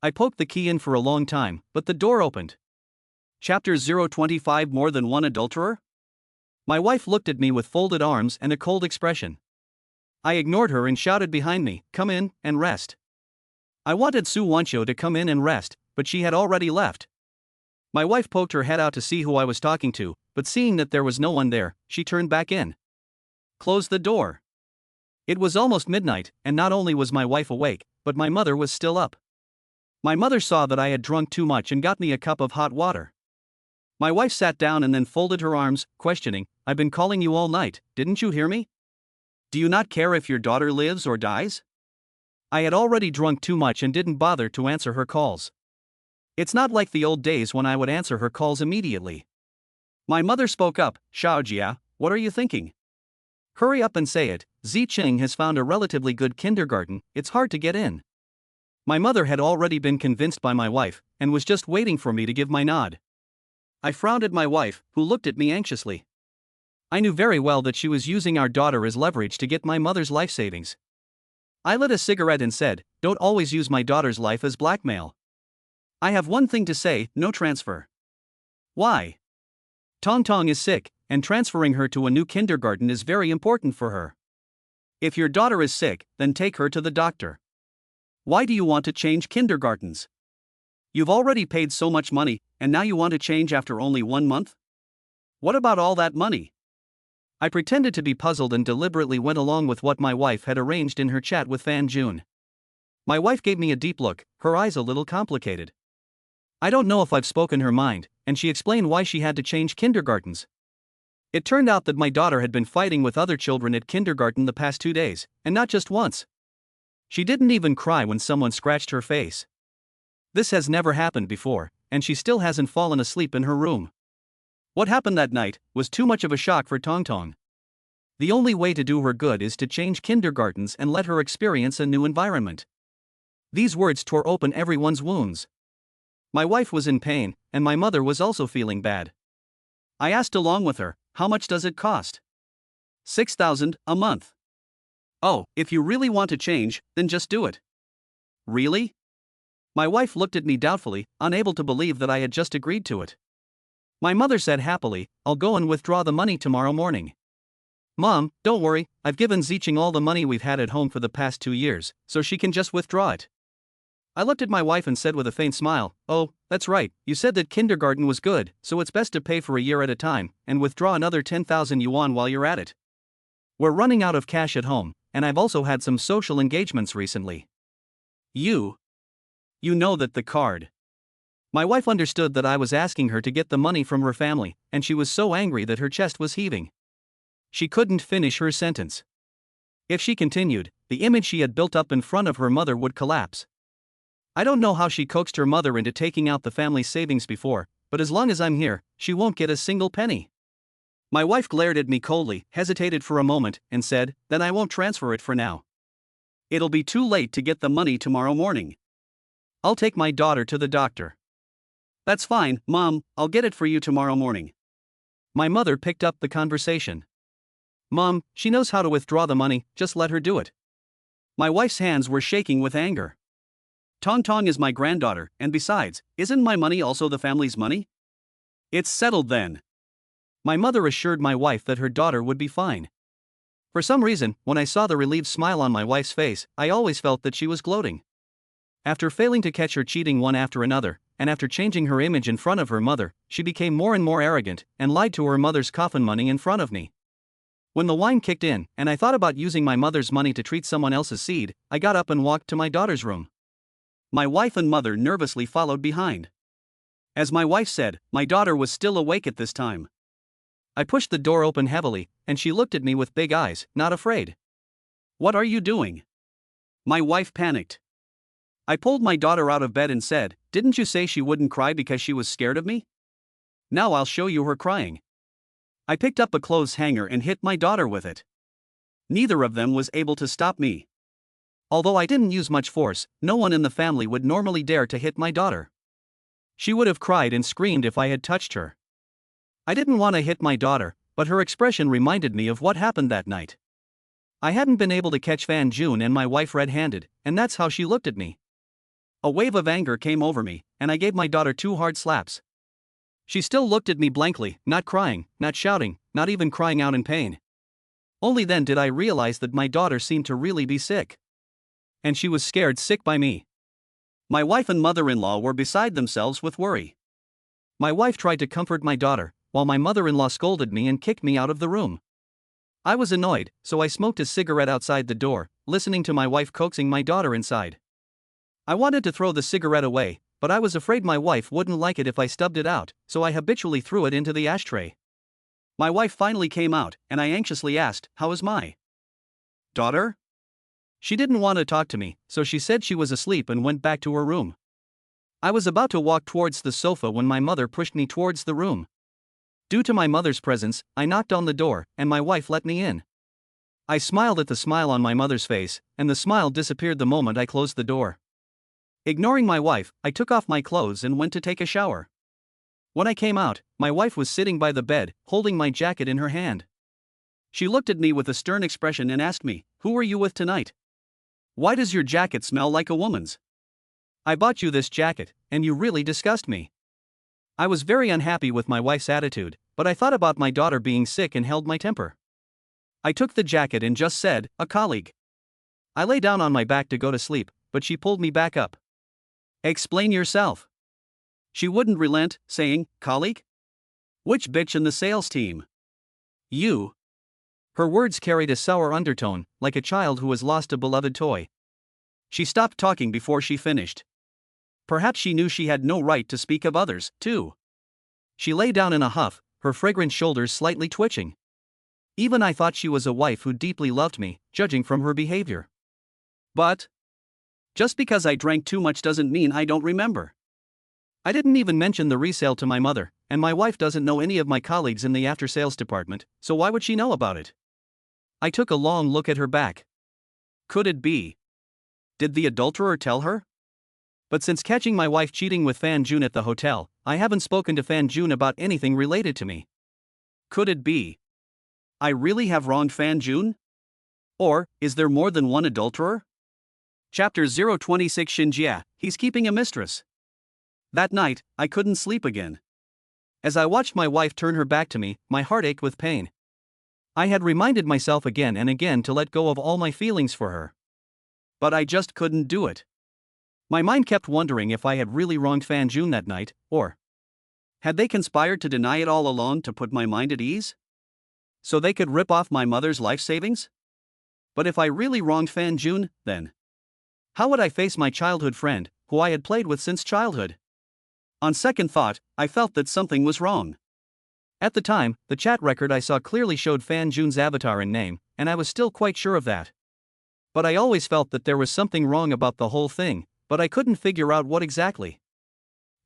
I poked the key in for a long time, but the door opened. Chapter 025 More Than One Adulterer? My wife looked at me with folded arms and a cold expression. I ignored her and shouted behind me, "Come in, and rest." I wanted Su Wancho to come in and rest, but she had already left. My wife poked her head out to see who I was talking to, but seeing that there was no one there, she turned back in. Closed the door. It was almost midnight, and not only was my wife awake, but my mother was still up. My mother saw that I had drunk too much and got me a cup of hot water. My wife sat down and then folded her arms, questioning, "I've been calling you all night, didn't you hear me? Do you not care if your daughter lives or dies?" I had already drunk too much and didn't bother to answer her calls. It's not like the old days when I would answer her calls immediately. My mother spoke up, "Xiaojia, what are you thinking? Hurry up and say it. Ziqing has found a relatively good kindergarten, it's hard to get in." My mother had already been convinced by my wife, and was just waiting for me to give my nod. I frowned at my wife, who looked at me anxiously. I knew very well that she was using our daughter as leverage to get my mother's life savings. I lit a cigarette and said, "Don't always use my daughter's life as blackmail. I have one thing to say, no transfer." "Why?" "Tong Tong is sick, and transferring her to a new kindergarten is very important for her. If your daughter is sick, then take her to the doctor. Why do you want to change kindergartens? You've already paid so much money, and now you want to change after only 1 month? What about all that money?" I pretended to be puzzled and deliberately went along with what my wife had arranged in her chat with Fan Jun. My wife gave me a deep look, her eyes a little complicated. I don't know if I've spoken her mind, and she explained why she had to change kindergartens. It turned out that my daughter had been fighting with other children at kindergarten the past 2 days, and not just once. She didn't even cry when someone scratched her face. This has never happened before, and she still hasn't fallen asleep in her room. What happened that night was too much of a shock for Tong Tong. The only way to do her good is to change kindergartens and let her experience a new environment. These words tore open everyone's wounds. My wife was in pain, and my mother was also feeling bad. I asked along with her, "How much does it cost?" 6,000 a month. "Oh, if you really want to change, then just do it." "Really?" My wife looked at me doubtfully, unable to believe that I had just agreed to it. My mother said happily, "I'll go and withdraw the money tomorrow morning." "Mom, don't worry, I've given Ziqing all the money we've had at home for the past 2 years, so she can just withdraw it." I looked at my wife and said with a faint smile, "Oh, that's right, you said that kindergarten was good, so it's best to pay for a year at a time, and withdraw another 10,000 yuan while you're at it. We're running out of cash at home, and I've also had some social engagements recently." You know that the card. My wife understood that I was asking her to get the money from her family, and she was so angry that her chest was heaving. She couldn't finish her sentence. If she continued, the image she had built up in front of her mother would collapse. I don't know how she coaxed her mother into taking out the family savings before, but as long as I'm here, she won't get a single penny. My wife glared at me coldly, hesitated for a moment, and said, "Then I won't transfer it for now. It'll be too late to get the money tomorrow morning. I'll take my daughter to the doctor." "That's fine, Mom, I'll get it for you tomorrow morning." My mother picked up the conversation. "Mom, she knows how to withdraw the money, just let her do it." My wife's hands were shaking with anger. "Tong Tong is my granddaughter, and besides, isn't my money also the family's money? It's settled then." My mother assured my wife that her daughter would be fine. For some reason, when I saw the relieved smile on my wife's face, I always felt that she was gloating. After failing to catch her cheating one after another, and after changing her image in front of her mother, she became more and more arrogant and lied to her mother's coffin money in front of me. When the wine kicked in and I thought about using my mother's money to treat someone else's seed, I got up and walked to my daughter's room. My wife and mother nervously followed behind. As my wife said, my daughter was still awake at this time. I pushed the door open heavily, and she looked at me with big eyes, not afraid. "What are you doing?" My wife panicked. I pulled my daughter out of bed and said, "Didn't you say she wouldn't cry because she was scared of me? Now I'll show you her crying." I picked up a clothes hanger and hit my daughter with it. Neither of them was able to stop me. Although I didn't use much force, no one in the family would normally dare to hit my daughter. She would have cried and screamed if I had touched her. I didn't want to hit my daughter, but her expression reminded me of what happened that night. I hadn't been able to catch Fan June and my wife red-handed, and that's how she looked at me. A wave of anger came over me, and I gave my daughter 2 hard slaps. She still looked at me blankly, not crying, not shouting, not even crying out in pain. Only then did I realize that my daughter seemed to really be sick. And she was scared sick by me. My wife and mother-in-law were beside themselves with worry. My wife tried to comfort my daughter, while my mother-in-law scolded me and kicked me out of the room. I was annoyed, so I smoked a cigarette outside the door, listening to my wife coaxing my daughter inside. I wanted to throw the cigarette away, but I was afraid my wife wouldn't like it if I stubbed it out, so I habitually threw it into the ashtray. My wife finally came out, and I anxiously asked, "How is my daughter?" She didn't want to talk to me, so she said she was asleep and went back to her room. I was about to walk towards the sofa when my mother pushed me towards the room. Due to my mother's presence, I knocked on the door, and my wife let me in. I smiled at the smile on my mother's face, and the smile disappeared the moment I closed the door. Ignoring my wife, I took off my clothes and went to take a shower. When I came out, my wife was sitting by the bed, holding my jacket in her hand. She looked at me with a stern expression and asked me, "Who are you with tonight? Why does your jacket smell like a woman's? I bought you this jacket, and you really disgust me." I was very unhappy with my wife's attitude, but I thought about my daughter being sick and held my temper. I took the jacket and just said, "A colleague." I lay down on my back to go to sleep, but she pulled me back up. "Explain yourself." She wouldn't relent, saying, "Colleague? Which bitch in the sales team? You?" Her words carried a sour undertone, like a child who has lost a beloved toy. She stopped talking before she finished. Perhaps she knew she had no right to speak of others, too. She lay down in a huff, her fragrant shoulders slightly twitching. Even I thought she was a wife who deeply loved me, judging from her behavior. But just because I drank too much doesn't mean I don't remember. I didn't even mention the resale to my mother, and my wife doesn't know any of my colleagues in the after-sales department, so why would she know about it? I took a long look at her back. Could it be? Did the adulterer tell her? But since catching my wife cheating with Fan June at the hotel, I haven't spoken to Fan June about anything related to me. Could it be I really have wronged Fan June? Or is there more than one adulterer? Chapter 026 Shinjia, he's keeping a mistress. That night, I couldn't sleep again. As I watched my wife turn her back to me, my heart ached with pain. I had reminded myself again and again to let go of all my feelings for her. But I just couldn't do it. My mind kept wondering if I had really wronged Fan June that night, or had they conspired to deny it all along to put my mind at ease? So they could rip off my mother's life savings? But if I really wronged Fan June, then how would I face my childhood friend, who I had played with since childhood? On second thought, I felt that something was wrong. At the time, the chat record I saw clearly showed Fan June's avatar and name, and I was still quite sure of that. But I always felt that there was something wrong about the whole thing, but I couldn't figure out what exactly.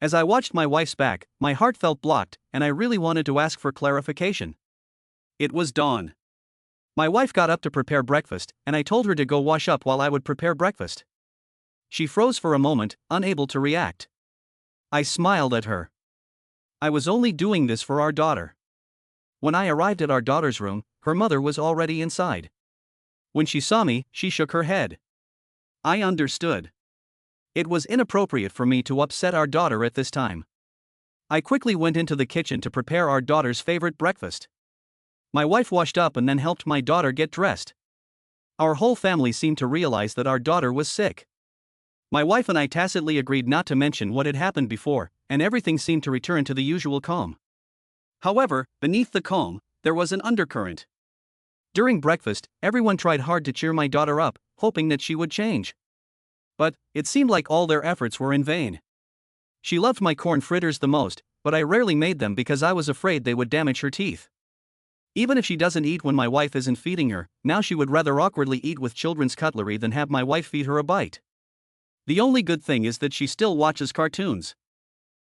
As I watched my wife's back, my heart felt blocked, and I really wanted to ask for clarification. It was dawn. My wife got up to prepare breakfast, and I told her to go wash up while I would prepare breakfast. She froze for a moment, unable to react. I smiled at her. I was only doing this for our daughter. When I arrived at our daughter's room, her mother was already inside. When she saw me, she shook her head. I understood. It was inappropriate for me to upset our daughter at this time. I quickly went into the kitchen to prepare our daughter's favorite breakfast. My wife washed up and then helped my daughter get dressed. Our whole family seemed to realize that our daughter was sick. My wife and I tacitly agreed not to mention what had happened before, and everything seemed to return to the usual calm. However, beneath the calm, there was an undercurrent. During breakfast, everyone tried hard to cheer my daughter up, hoping that she would change. But it seemed like all their efforts were in vain. She loved my corn fritters the most, but I rarely made them because I was afraid they would damage her teeth. Even if she doesn't eat when my wife isn't feeding her, now she would rather awkwardly eat with children's cutlery than have my wife feed her a bite. The only good thing is that she still watches cartoons.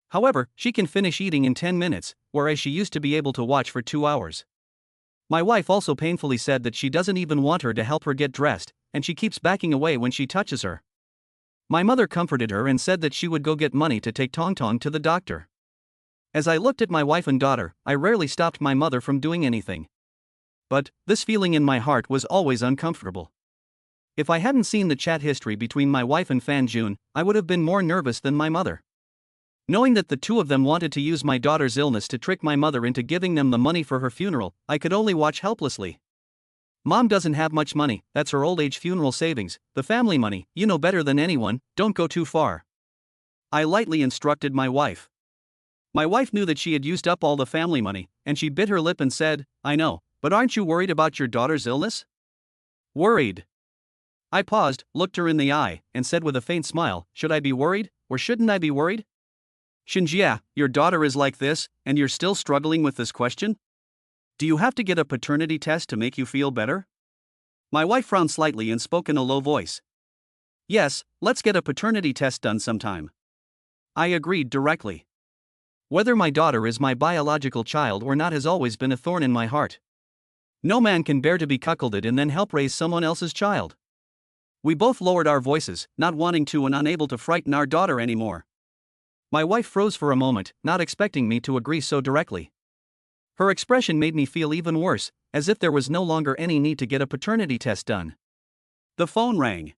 However, she can finish eating in 10 minutes, whereas she used to be able to watch for 2 hours. My wife also painfully said that she doesn't even want her to help her get dressed, and she keeps backing away when she touches her. My mother comforted her and said that she would go get money to take Tong Tong to the doctor. As I looked at my wife and daughter, I rarely stopped my mother from doing anything. But this feeling in my heart was always uncomfortable. If I hadn't seen the chat history between my wife and Fan Jun, I would have been more nervous than my mother. Knowing that the two of them wanted to use my daughter's illness to trick my mother into giving them the money for her funeral, I could only watch helplessly. Mom doesn't have much money, that's her old age funeral savings, the family money, you know better than anyone, don't go too far. I lightly instructed my wife. My wife knew that she had used up all the family money, and she bit her lip and said, I know, but aren't you worried about your daughter's illness? Worried. I paused, looked her in the eye, and said with a faint smile, should I be worried, or shouldn't I be worried? Shinjia, your daughter is like this, and you're still struggling with this question? Do you have to get a paternity test to make you feel better? My wife frowned slightly and spoke in a low voice. Yes, let's get a paternity test done sometime. I agreed directly. Whether my daughter is my biological child or not has always been a thorn in my heart. No man can bear to be cuckolded and then help raise someone else's child. We both lowered our voices, not wanting to and unable to frighten our daughter anymore. My wife froze for a moment, not expecting me to agree so directly. Her expression made me feel even worse, as if there was no longer any need to get a paternity test done. The phone rang.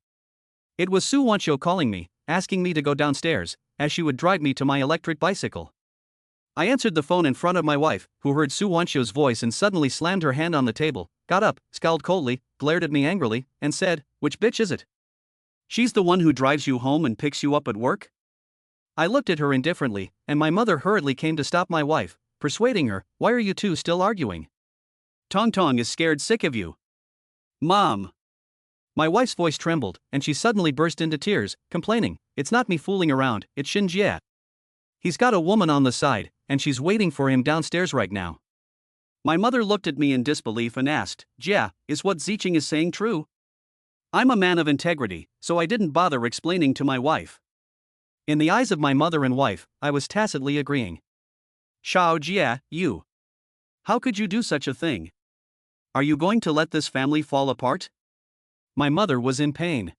It was Su Wancho calling me, asking me to go downstairs, as she would drive me to my electric bicycle. I answered the phone in front of my wife, who heard Su Wancho's voice and suddenly slammed her hand on the table, got up, scowled coldly, glared at me angrily, and said, which bitch is it? She's the one who drives you home and picks you up at work? I looked at her indifferently, and my mother hurriedly came to stop my wife, persuading her, why are you two still arguing? Tong Tong is scared sick of you. Mom. My wife's voice trembled, and she suddenly burst into tears, complaining, it's not me fooling around, it's Shinjie. He's got a woman on the side, and she's waiting for him downstairs right now. My mother looked at me in disbelief and asked, Jia, is what Ziching is saying true? I'm a man of integrity, so I didn't bother explaining to my wife. In the eyes of my mother and wife, I was tacitly agreeing. Xiao Jia, you. How could you do such a thing? Are you going to let this family fall apart? My mother was in pain.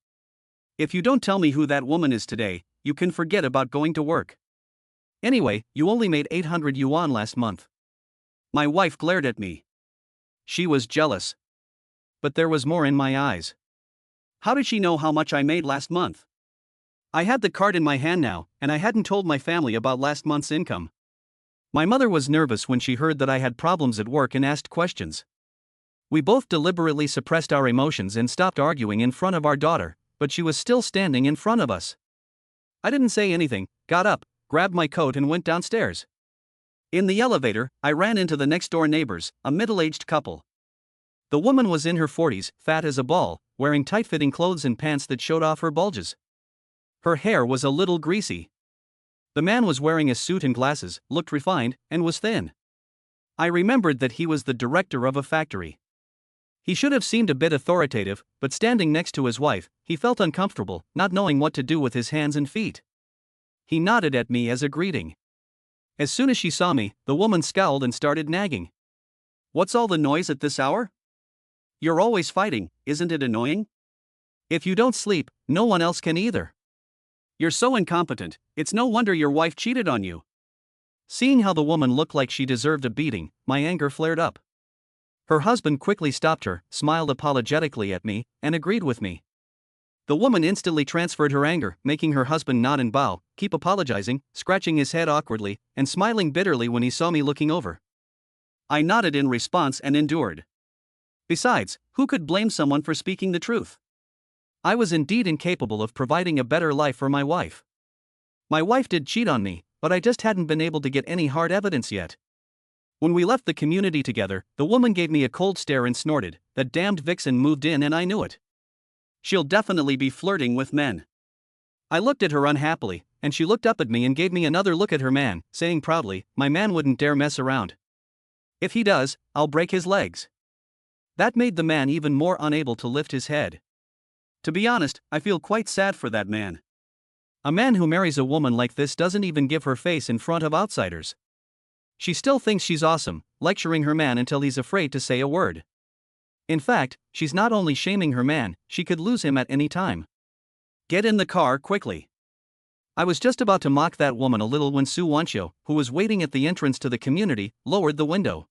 If you don't tell me who that woman is today, you can forget about going to work. Anyway, you only made 800 yuan last month. My wife glared at me. She was jealous. But there was more in my eyes. How did she know how much I made last month? I had the card in my hand now, and I hadn't told my family about last month's income. My mother was nervous when she heard that I had problems at work and asked questions. We both deliberately suppressed our emotions and stopped arguing in front of our daughter, but she was still standing in front of us. I didn't say anything, got up, grabbed my coat and went downstairs. In the elevator, I ran into the next-door neighbors, a middle-aged couple. The woman was in her 40s, fat as a ball, wearing tight-fitting clothes and pants that showed off her bulges. Her hair was a little greasy. The man was wearing a suit and glasses, looked refined, and was thin. I remembered that he was the director of a factory. He should have seemed a bit authoritative, but standing next to his wife, he felt uncomfortable, not knowing what to do with his hands and feet. He nodded at me as a greeting. As soon as she saw me, the woman scowled and started nagging. What's all the noise at this hour? You're always fighting, isn't it annoying? If you don't sleep, no one else can either. You're so incompetent, it's no wonder your wife cheated on you. Seeing how the woman looked like she deserved a beating, my anger flared up. Her husband quickly stopped her, smiled apologetically at me, and agreed with me. The woman instantly transferred her anger, making her husband nod and bow, keep apologizing, scratching his head awkwardly, and smiling bitterly when he saw me looking over. I nodded in response and endured. Besides, who could blame someone for speaking the truth? I was indeed incapable of providing a better life for my wife. My wife did cheat on me, but I just hadn't been able to get any hard evidence yet. When we left the community together, the woman gave me a cold stare and snorted, "That damned vixen moved in and I knew it. She'll definitely be flirting with men." I looked at her unhappily, and she looked up at me and gave me another look at her man, saying proudly, "My man wouldn't dare mess around. If he does, I'll break his legs." That made the man even more unable to lift his head. To be honest, I feel quite sad for that man. A man who marries a woman like this doesn't even give her face in front of outsiders. She still thinks she's awesome, lecturing her man until he's afraid to say a word. In fact, she's not only shaming her man, she could lose him at any time. "Get in the car quickly." I was just about to mock that woman a little when Sue Wancho, who was waiting at the entrance to the community, lowered the window.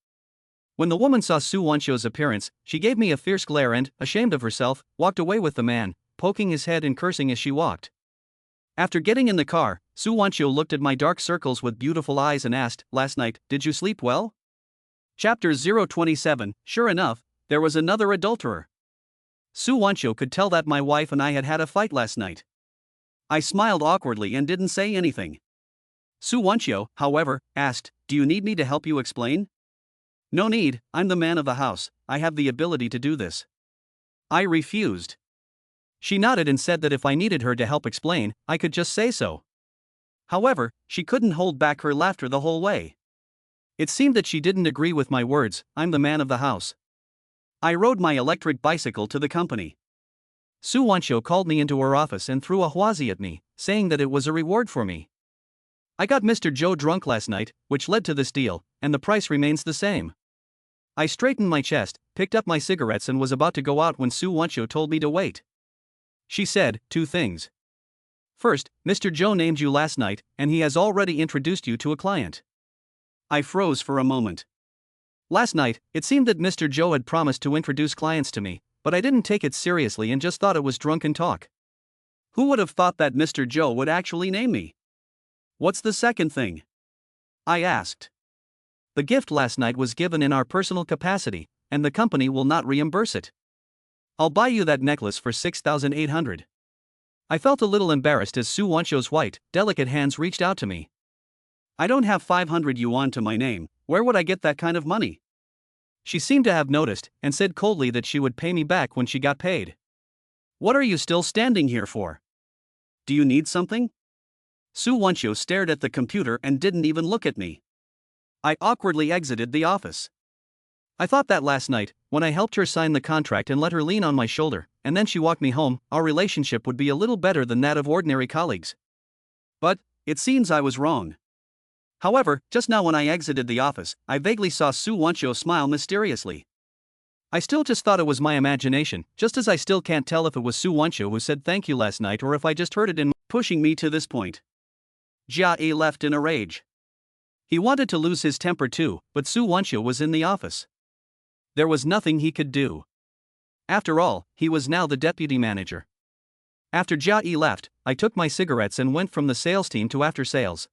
When the woman saw Sue Wancho's appearance, she gave me a fierce glare and, ashamed of herself, walked away with the man, poking his head and cursing as she walked. After getting in the car, Sue Wancho looked at my dark circles with beautiful eyes and asked, "Last night, did you sleep well?" Chapter 027. Sure enough, there was another adulterer. Sue Wancho could tell that my wife and I had had a fight last night. I smiled awkwardly and didn't say anything. Sue Wancho, however, asked, "Do you need me to help you explain?" "No need, I'm the man of the house, I have the ability to do this." I refused. She nodded and said that if I needed her to help explain, I could just say so. However, she couldn't hold back her laughter the whole way. It seemed that she didn't agree with my words, "I'm the man of the house." I rode my electric bicycle to the company. Sue Wancho called me into her office and threw a huazi at me, saying that it was a reward for me. "I got Mr. Joe drunk last night, which led to this deal, and the price remains the same." I straightened my chest, picked up my cigarettes and was about to go out when Sue Wancho told me to wait. She said, "Two things. First, Mr. Joe named you last night, and he has already introduced you to a client." I froze for a moment. Last night, it seemed that Mr. Joe had promised to introduce clients to me, but I didn't take it seriously and just thought it was drunken talk. Who would have thought that Mr. Joe would actually name me? "What's the second thing?" I asked. "The gift last night was given in our personal capacity, and the company will not reimburse it. I'll buy you that necklace for 6,800. I felt a little embarrassed as Sue Wancho's white, delicate hands reached out to me. "I don't have 500 yuan to my name, where would I get that kind of money?" She seemed to have noticed, and said coldly that she would pay me back when she got paid. "What are you still standing here for? Do you need something?" Sue Wancho stared at the computer and didn't even look at me. I awkwardly exited the office. I thought that last night, when I helped her sign the contract and let her lean on my shoulder, and then she walked me home, our relationship would be a little better than that of ordinary colleagues. But it seems I was wrong. However, just now when I exited the office, I vaguely saw Sue Wancho smile mysteriously. I still just thought it was my imagination, just as I still can't tell if it was Sue Wancho who said thank you last night or if I just heard it in pushing me to this point. Jia left in a rage. He wanted to lose his temper too, but Sue Wancho was in the office. There was nothing he could do. After all, he was now the deputy manager. After Jia left, I took my cigarettes and went from the sales team to after sales.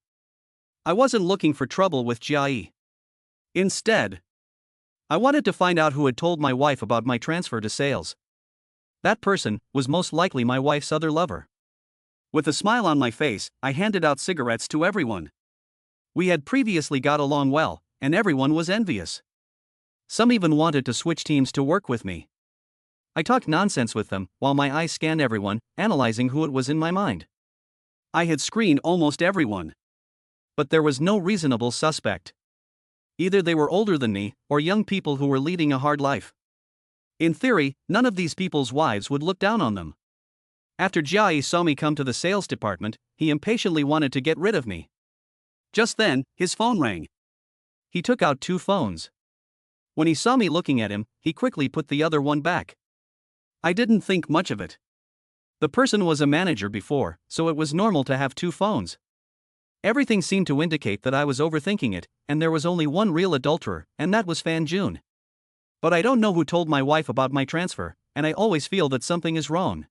I wasn't looking for trouble with Jia. Instead, I wanted to find out who had told my wife about my transfer to sales. That person was most likely my wife's other lover. With a smile on my face, I handed out cigarettes to everyone. We had previously got along well, and everyone was envious. Some even wanted to switch teams to work with me. I talked nonsense with them, while my eyes scanned everyone, analyzing who it was in my mind. I had screened almost everyone. But there was no reasonable suspect. Either they were older than me, or young people who were leading a hard life. In theory, none of these people's wives would look down on them. After Jia saw me come to the sales department, he impatiently wanted to get rid of me. Just then, his phone rang. He took out 2 phones. When he saw me looking at him, he quickly put the other one back. I didn't think much of it. The person was a manager before, so it was normal to have 2 phones. Everything seemed to indicate that I was overthinking it, and there was only one real adulterer, and that was Fan Jun. But I don't know who told my wife about my transfer, and I always feel that something is wrong.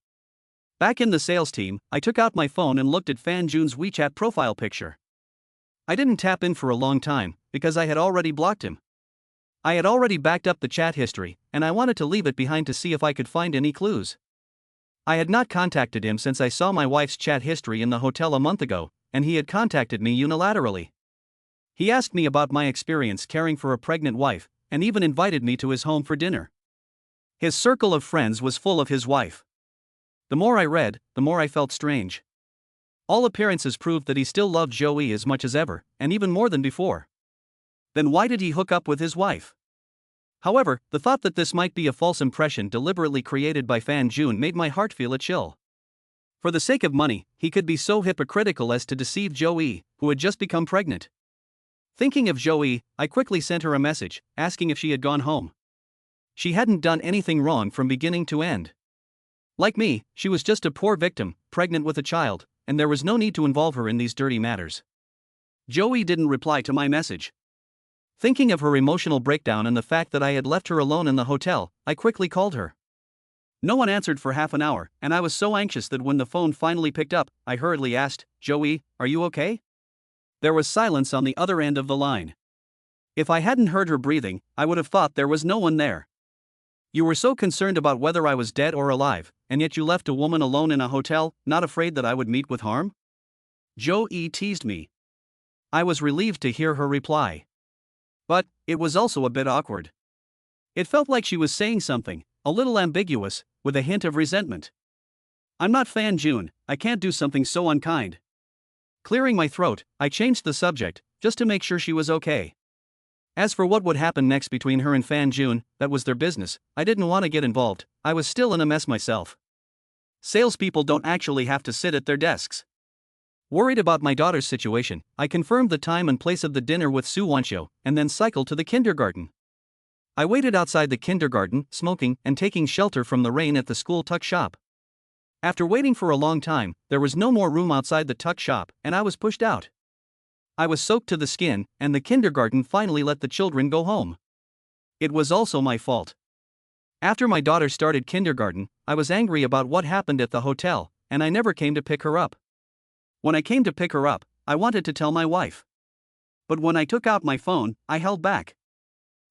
Back in the sales team, I took out my phone and looked at Fan Jun's WeChat profile picture. I didn't tap in for a long time, because I had already blocked him. I had already backed up the chat history, and I wanted to leave it behind to see if I could find any clues. I had not contacted him since I saw my wife's chat history in the hotel a month ago, and he had contacted me unilaterally. He asked me about my experience caring for a pregnant wife, and even invited me to his home for dinner. His circle of friends was full of his wife. The more I read, the more I felt strange. All appearances proved that he still loved Joey as much as ever, and even more than before. Then why did he hook up with his wife? However, the thought that this might be a false impression deliberately created by Fan June made my heart feel a chill. For the sake of money, he could be so hypocritical as to deceive Joey, who had just become pregnant. Thinking of Joey, I quickly sent her a message, asking if she had gone home. She hadn't done anything wrong from beginning to end. Like me, she was just a poor victim, pregnant with a child, and there was no need to involve her in these dirty matters. Joey didn't reply to my message. Thinking of her emotional breakdown and the fact that I had left her alone in the hotel, I quickly called her. No one answered for half an hour, and I was so anxious that when the phone finally picked up, I hurriedly asked, "Joey, are you okay?" There was silence on the other end of the line. If I hadn't heard her breathing, I would have thought there was no one there. "You were so concerned about whether I was dead or alive, and yet you left a woman alone in a hotel, not afraid that I would meet with harm?" Joey teased me. I was relieved to hear her reply. But it was also a bit awkward. It felt like she was saying something, a little ambiguous, with a hint of resentment. "I'm not Fan June, I can't do something so unkind." Clearing my throat, I changed the subject, just to make sure she was okay. As for what would happen next between her and Fan June, that was their business. I didn't want to get involved, I was still in a mess myself. Salespeople don't actually have to sit at their desks. Worried about my daughter's situation, I confirmed the time and place of the dinner with Su Wancho, and then cycled to the kindergarten. I waited outside the kindergarten, smoking and taking shelter from the rain at the school tuck shop. After waiting for a long time, there was no more room outside the tuck shop, and I was pushed out. I was soaked to the skin, and the kindergarten finally let the children go home. It was also my fault. After my daughter started kindergarten, I was angry about what happened at the hotel, and I never came to pick her up. When I came to pick her up, I wanted to tell my wife. But when I took out my phone, I held back.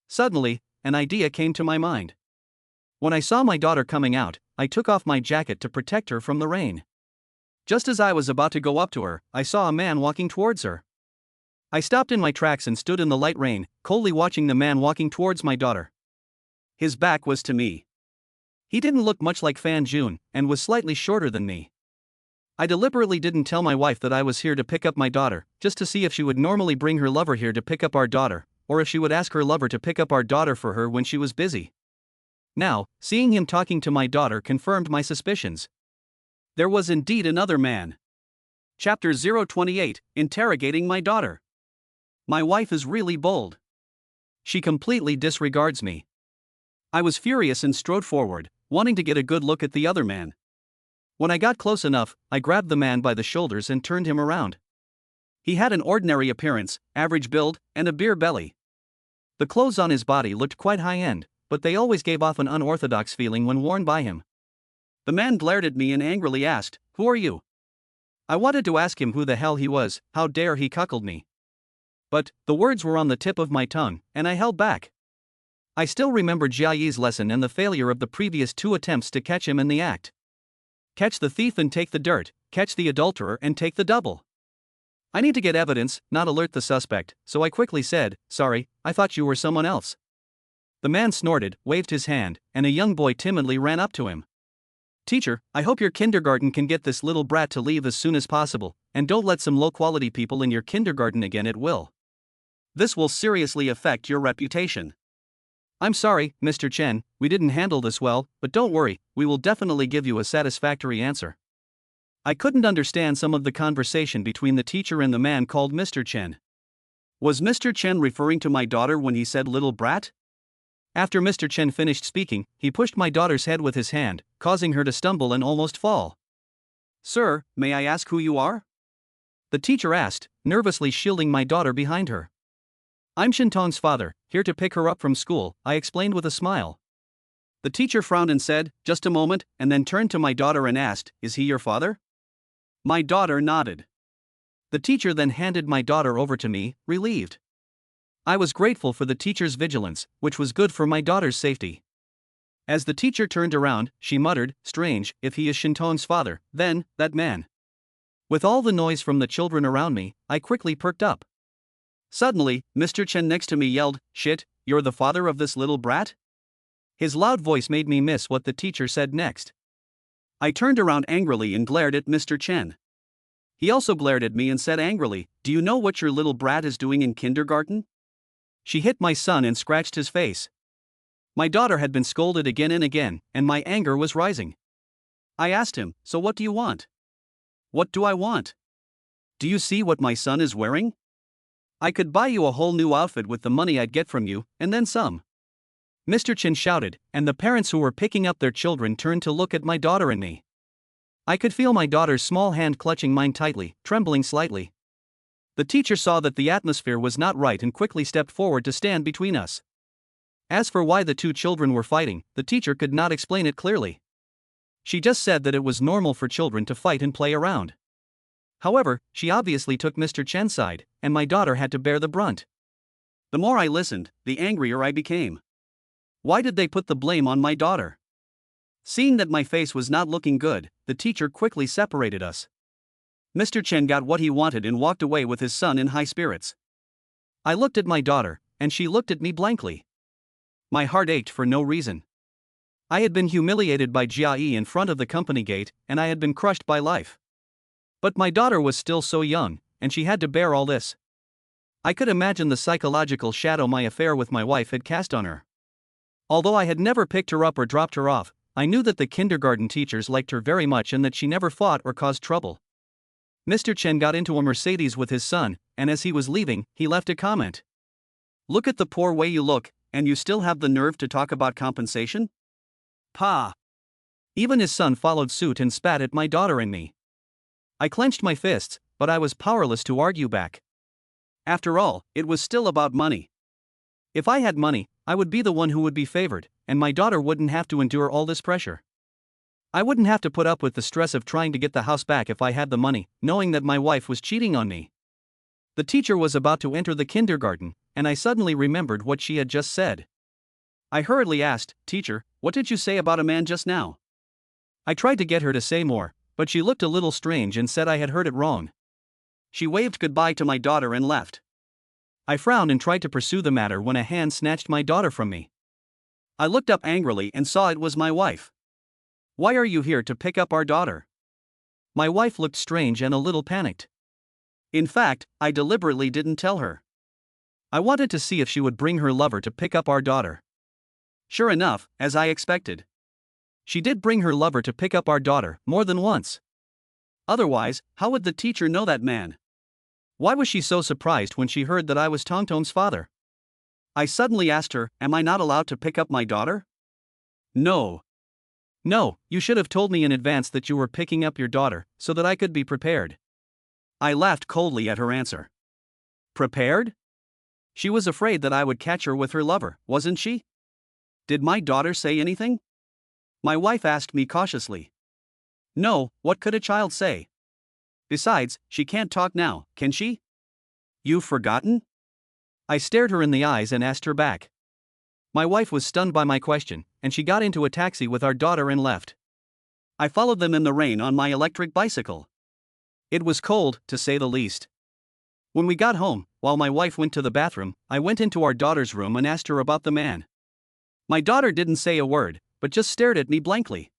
Suddenly, an idea came to my mind. When I saw my daughter coming out, I took off my jacket to protect her from the rain. Just as I was about to go up to her, I saw a man walking towards her. I stopped in my tracks and stood in the light rain, coldly watching the man walking towards my daughter. His back was to me. He didn't look much like Fan June, and was slightly shorter than me. I deliberately didn't tell my wife that I was here to pick up my daughter, just to see if she would normally bring her lover here to pick up our daughter, or if she would ask her lover to pick up our daughter for her when she was busy. Now, seeing him talking to my daughter confirmed my suspicions. There was indeed another man. Chapter 028, Interrogating My Daughter. My wife is really bold. She completely disregards me. I was furious and strode forward, wanting to get a good look at the other man. When I got close enough, I grabbed the man by the shoulders and turned him around. He had an ordinary appearance, average build, and a beer belly. The clothes on his body looked quite high-end, but they always gave off an unorthodox feeling when worn by him. The man glared at me and angrily asked, "Who are you?" I wanted to ask him who the hell he was, how dare he cuckold me. But the words were on the tip of my tongue, and I held back. I still remembered Jiayi's lesson and the failure of the previous 2 attempts to catch him in the act. Catch the thief and take the dirt, catch the adulterer and take the double. I need to get evidence, not alert the suspect, so I quickly said, "Sorry, I thought you were someone else." The man snorted, waved his hand, and a young boy timidly ran up to him. "Teacher, I hope your kindergarten can get this little brat to leave as soon as possible, and don't let some low-quality people in your kindergarten again, it will. This will seriously affect your reputation." "I'm sorry, Mr. Chen, we didn't handle this well, but don't worry, we will definitely give you a satisfactory answer." I couldn't understand some of the conversation between the teacher and the man called Mr. Chen. Was Mr. Chen referring to my daughter when he said little brat? After Mr. Chen finished speaking, he pushed my daughter's head with his hand, causing her to stumble and almost fall. "Sir, may I ask who you are?" the teacher asked, nervously shielding my daughter behind her. "I'm Shintong's father, here to pick her up from school," I explained with a smile. The teacher frowned and said, "Just a moment," and then turned to my daughter and asked, "Is he your father?" My daughter nodded. The teacher then handed my daughter over to me, relieved. I was grateful for the teacher's vigilance, which was good for my daughter's safety. As the teacher turned around, she muttered, "Strange, if he is Shintong's father, then, that man." With all the noise from the children around me, I quickly perked up. Suddenly, Mr. Chen next to me yelled, "Shit, you're the father of this little brat?" His loud voice made me miss what the teacher said next. I turned around angrily and glared at Mr. Chen. He also glared at me and said angrily, "Do you know what your little brat is doing in kindergarten?" She hit my son and scratched his face. My daughter had been scolded again and again, and my anger was rising. I asked him, "So what do you want?" "What do I want? Do you see what my son is wearing? I could buy you a whole new outfit with the money I'd get from you, and then some." Mr. Chen shouted, and the parents who were picking up their children turned to look at my daughter and me. I could feel my daughter's small hand clutching mine tightly, trembling slightly. The teacher saw that the atmosphere was not right and quickly stepped forward to stand between us. As for why the two children were fighting, the teacher could not explain it clearly. She just said that it was normal for children to fight and play around. However, she obviously took Mr. Chen's side, and my daughter had to bear the brunt. The more I listened, the angrier I became. Why did they put the blame on my daughter? Seeing that my face was not looking good, the teacher quickly separated us. Mr. Chen got what he wanted and walked away with his son in high spirits. I looked at my daughter, and she looked at me blankly. My heart ached for no reason. I had been humiliated by Jia Yi in front of the company gate, and I had been crushed by life. But my daughter was still so young, and she had to bear all this. I could imagine the psychological shadow my affair with my wife had cast on her. Although I had never picked her up or dropped her off, I knew that the kindergarten teachers liked her very much and that she never fought or caused trouble. Mr. Chen got into a Mercedes with his son, and as he was leaving, he left a comment. "Look at the poor way you look, and you still have the nerve to talk about compensation? Pa!" Even his son followed suit and spat at my daughter and me. I clenched my fists, but I was powerless to argue back. After all, it was still about money. If I had money, I would be the one who would be favored, and my daughter wouldn't have to endure all this pressure. I wouldn't have to put up with the stress of trying to get the house back if I had the money, knowing that my wife was cheating on me. The teacher was about to enter the kindergarten, and I suddenly remembered what she had just said. I hurriedly asked, "Teacher, what did you say about a man just now?" I tried to get her to say more, but she looked a little strange and said I had heard it wrong. She waved goodbye to my daughter and left. I frowned and tried to pursue the matter when a hand snatched my daughter from me. I looked up angrily and saw it was my wife. "Why are you here to pick up our daughter?" My wife looked strange and a little panicked. In fact, I deliberately didn't tell her. I wanted to see if she would bring her lover to pick up our daughter. Sure enough, as I expected, she did bring her lover to pick up our daughter more than once. Otherwise, how would the teacher know that man? Why was she so surprised when she heard that I was Tongtong's father? I suddenly asked her, "Am I not allowed to pick up my daughter?" "No. No, you should have told me in advance that you were picking up your daughter, so that I could be prepared." I laughed coldly at her answer. Prepared? She was afraid that I would catch her with her lover, wasn't she? Did my daughter say anything? My wife asked me cautiously. No, what could a child say? Besides, she can't talk now, can she? You've forgotten? I stared her in the eyes and asked her back. My wife was stunned by my question, and she got into a taxi with our daughter and left. I followed them in the rain on my electric bicycle. It was cold, to say the least. When we got home, while my wife went to the bathroom, I went into our daughter's room and asked her about the man. My daughter didn't say a word, but just stared at me blankly.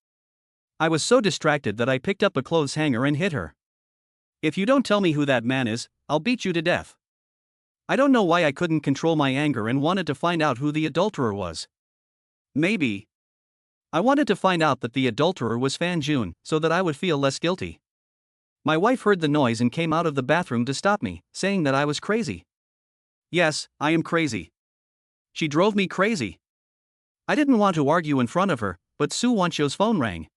I was so distracted that I picked up a clothes hanger and hit her. "If you don't tell me who that man is, I'll beat you to death." I don't know why I couldn't control my anger and wanted to find out who the adulterer was. Maybe I wanted to find out that the adulterer was Fan Jun, so that I would feel less guilty. My wife heard the noise and came out of the bathroom to stop me, saying that I was crazy. Yes, I am crazy. She drove me crazy. I didn't want to argue in front of her, but Su Wancho's phone rang.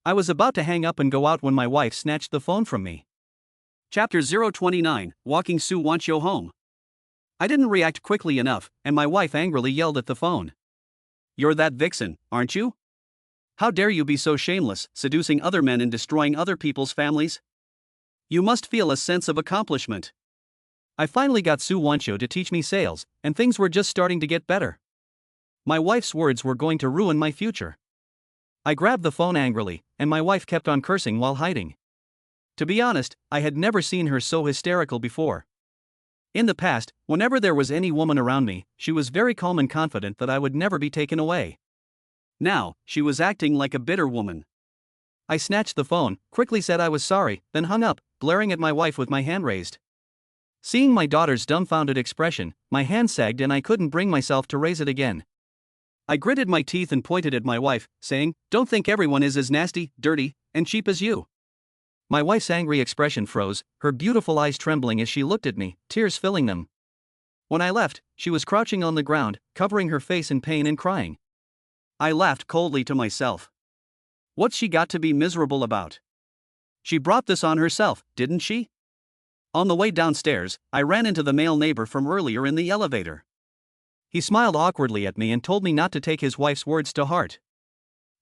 I was about to hang up and go out when my wife snatched the phone from me. Chapter 029, Walking Su Wancho Home. I didn't react quickly enough, and my wife angrily yelled at the phone. "You're that vixen, aren't you? How dare you be so shameless, seducing other men and destroying other people's families? You must feel a sense of accomplishment." I finally got Su Wancho to teach me sales, and things were just starting to get better. My wife's words were going to ruin my future. I grabbed the phone angrily, and my wife kept on cursing while hiding. To be honest, I had never seen her so hysterical before. In the past, whenever there was any woman around me, she was very calm and confident that I would never be taken away. Now, she was acting like a bitter woman. I snatched the phone, quickly said I was sorry, then hung up, glaring at my wife with my hand raised. Seeing my daughter's dumbfounded expression, my hand sagged and I couldn't bring myself to raise it again. I gritted my teeth and pointed at my wife, saying, "Don't think everyone is as nasty, dirty, and cheap as you." My wife's angry expression froze, her beautiful eyes trembling as she looked at me, tears filling them. When I left, she was crouching on the ground, covering her face in pain and crying. I laughed coldly to myself. What's she got to be miserable about? She brought this on herself, didn't she? On the way downstairs, I ran into the male neighbor from earlier in the elevator. He smiled awkwardly at me and told me not to take his wife's words to heart.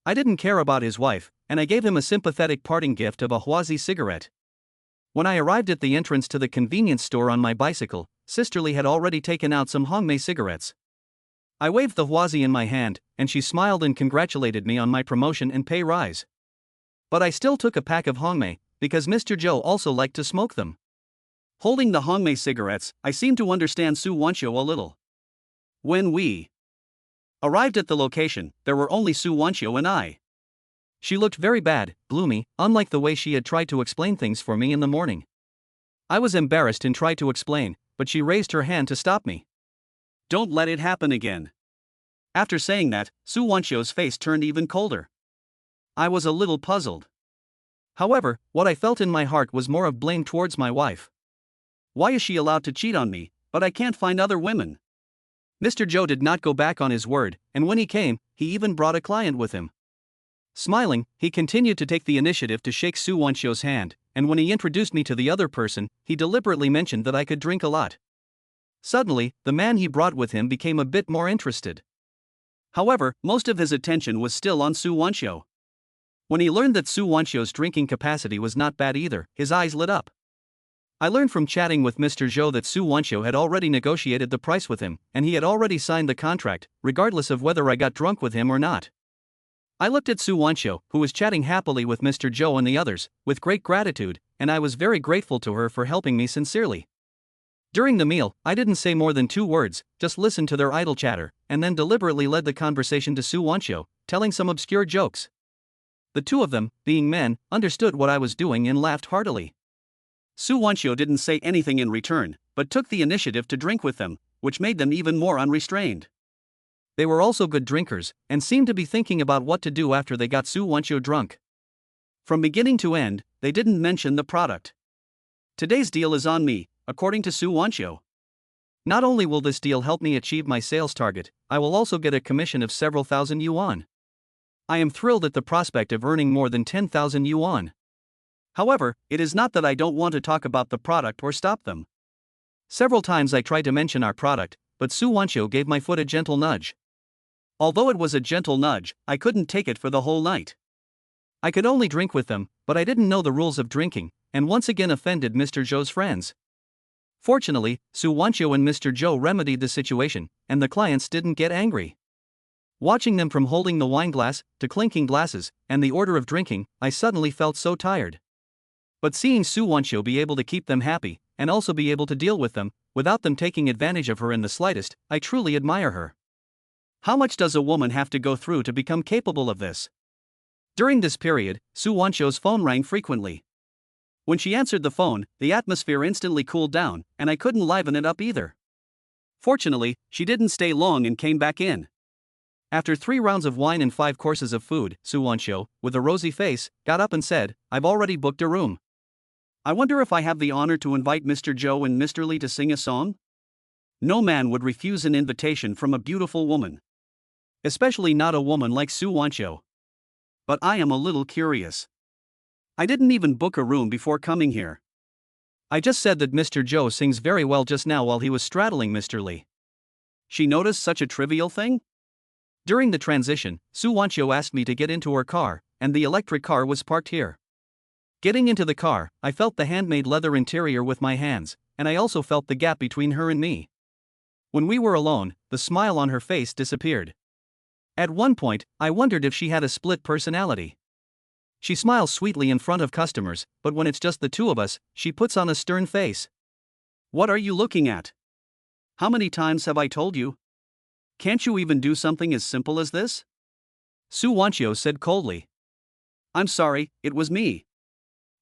I didn't care about his wife, and I gave him a sympathetic parting gift of a Huazi cigarette. When I arrived at the entrance to the convenience store on my bicycle, Sisterly had already taken out some Hongmei cigarettes. I waved the Huazi in my hand, and she smiled and congratulated me on my promotion and pay rise. But I still took a pack of Hongmei, because Mr. Zhou also liked to smoke them. Holding the Hongmei cigarettes, I seemed to understand Su Wanqiu a little. When we arrived at the location, there were only Su Wanqiu and I. She looked very bad, gloomy, unlike the way she had tried to explain things for me in the morning. I was embarrassed and tried to explain, but she raised her hand to stop me. "Don't let it happen again." After saying that, Su Wanqiu's face turned even colder. I was a little puzzled. However, what I felt in my heart was more of blame towards my wife. Why is she allowed to cheat on me, but I can't find other women? Mr. Zhou did not go back on his word, and when he came, he even brought a client with him. Smiling, he continued to take the initiative to shake Su Wanqiu's hand, and when he introduced me to the other person, he deliberately mentioned that I could drink a lot. Suddenly, the man he brought with him became a bit more interested. However, most of his attention was still on Su Wanqiu. When he learned that Su Wanqiu's drinking capacity was not bad either, his eyes lit up. I learned from chatting with Mr. Zhou that Su Wanqiu had already negotiated the price with him, and he had already signed the contract, regardless of whether I got drunk with him or not. I looked at Su Wanqiu, who was chatting happily with Mr. Zhou and the others, with great gratitude, and I was very grateful to her for helping me sincerely. During the meal, I didn't say more than 2 words, just listened to their idle chatter, and then deliberately led the conversation to Su Wanqiu, telling some obscure jokes. The two of them, being men, understood what I was doing and laughed heartily. Su Wanqiu didn't say anything in return, but took the initiative to drink with them, which made them even more unrestrained. They were also good drinkers, and seemed to be thinking about what to do after they got Su Wanqiu drunk. From beginning to end, they didn't mention the product. Today's deal is on me, according to Su Wanqiu. Not only will this deal help me achieve my sales target, I will also get a commission of several thousand yuan. I am thrilled at the prospect of earning more than 10,000 yuan. However, it is not that I don't want to talk about the product or stop them. Several times I tried to mention our product, but Su Wanqiu gave my foot a gentle nudge. Although it was a gentle nudge, I couldn't take it for the whole night. I could only drink with them, but I didn't know the rules of drinking, and once again offended Mr. Zhou's friends. Fortunately, Su Wanqiu and Mr. Zhou remedied the situation, and the clients didn't get angry. Watching them from holding the wine glass, to clinking glasses, and the order of drinking, I suddenly felt so tired. But seeing Su Wanqiu be able to keep them happy, and also be able to deal with them, without them taking advantage of her in the slightest, I truly admire her. How much does a woman have to go through to become capable of this? During this period, Su Wanqiu's phone rang frequently. When she answered the phone, the atmosphere instantly cooled down, and I couldn't liven it up either. Fortunately, she didn't stay long and came back in. After 3 rounds of wine and 5 courses of food, Su Wanqiu, with a rosy face, got up and said, "I've already booked a room. I wonder if I have the honor to invite Mr. Zhou and Mr. Li to sing a song?" No man would refuse an invitation from a beautiful woman. Especially not a woman like Su Wanqiu. But I am a little curious. I didn't even book a room before coming here. I just said that Mr. Zhou sings very well just now while he was straddling Mr. Li. She noticed such a trivial thing? During the transition, Su Wanqiu asked me to get into her car, and the electric car was parked here. Getting into the car, I felt the handmade leather interior with my hands, and I also felt the gap between her and me. When we were alone, the smile on her face disappeared. At one point, I wondered if she had a split personality. She smiles sweetly in front of customers, but when it's just the two of us, she puts on a stern face. What are you looking at? How many times have I told you? Can't you even do something as simple as this? Su Wanchio said coldly. I'm sorry, it was me.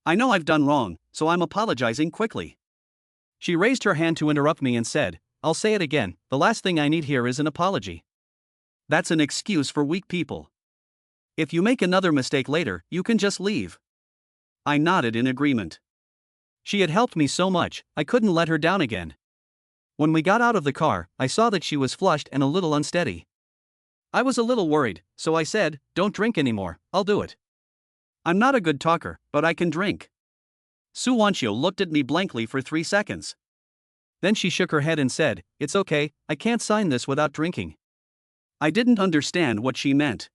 I know I've done wrong, so I'm apologizing quickly. She raised her hand to interrupt me and said, I'll say it again, the last thing I need here is an apology. That's an excuse for weak people. If you make another mistake later, you can just leave. I nodded in agreement. She had helped me so much, I couldn't let her down again. When we got out of the car, I saw that she was flushed and a little unsteady. I was a little worried, so I said, don't drink anymore, I'll do it. I'm not a good talker, but I can drink. Su Wanchio looked at me blankly for 3 seconds. Then she shook her head and said, it's okay, I can't sign this without drinking. I didn't understand what she meant.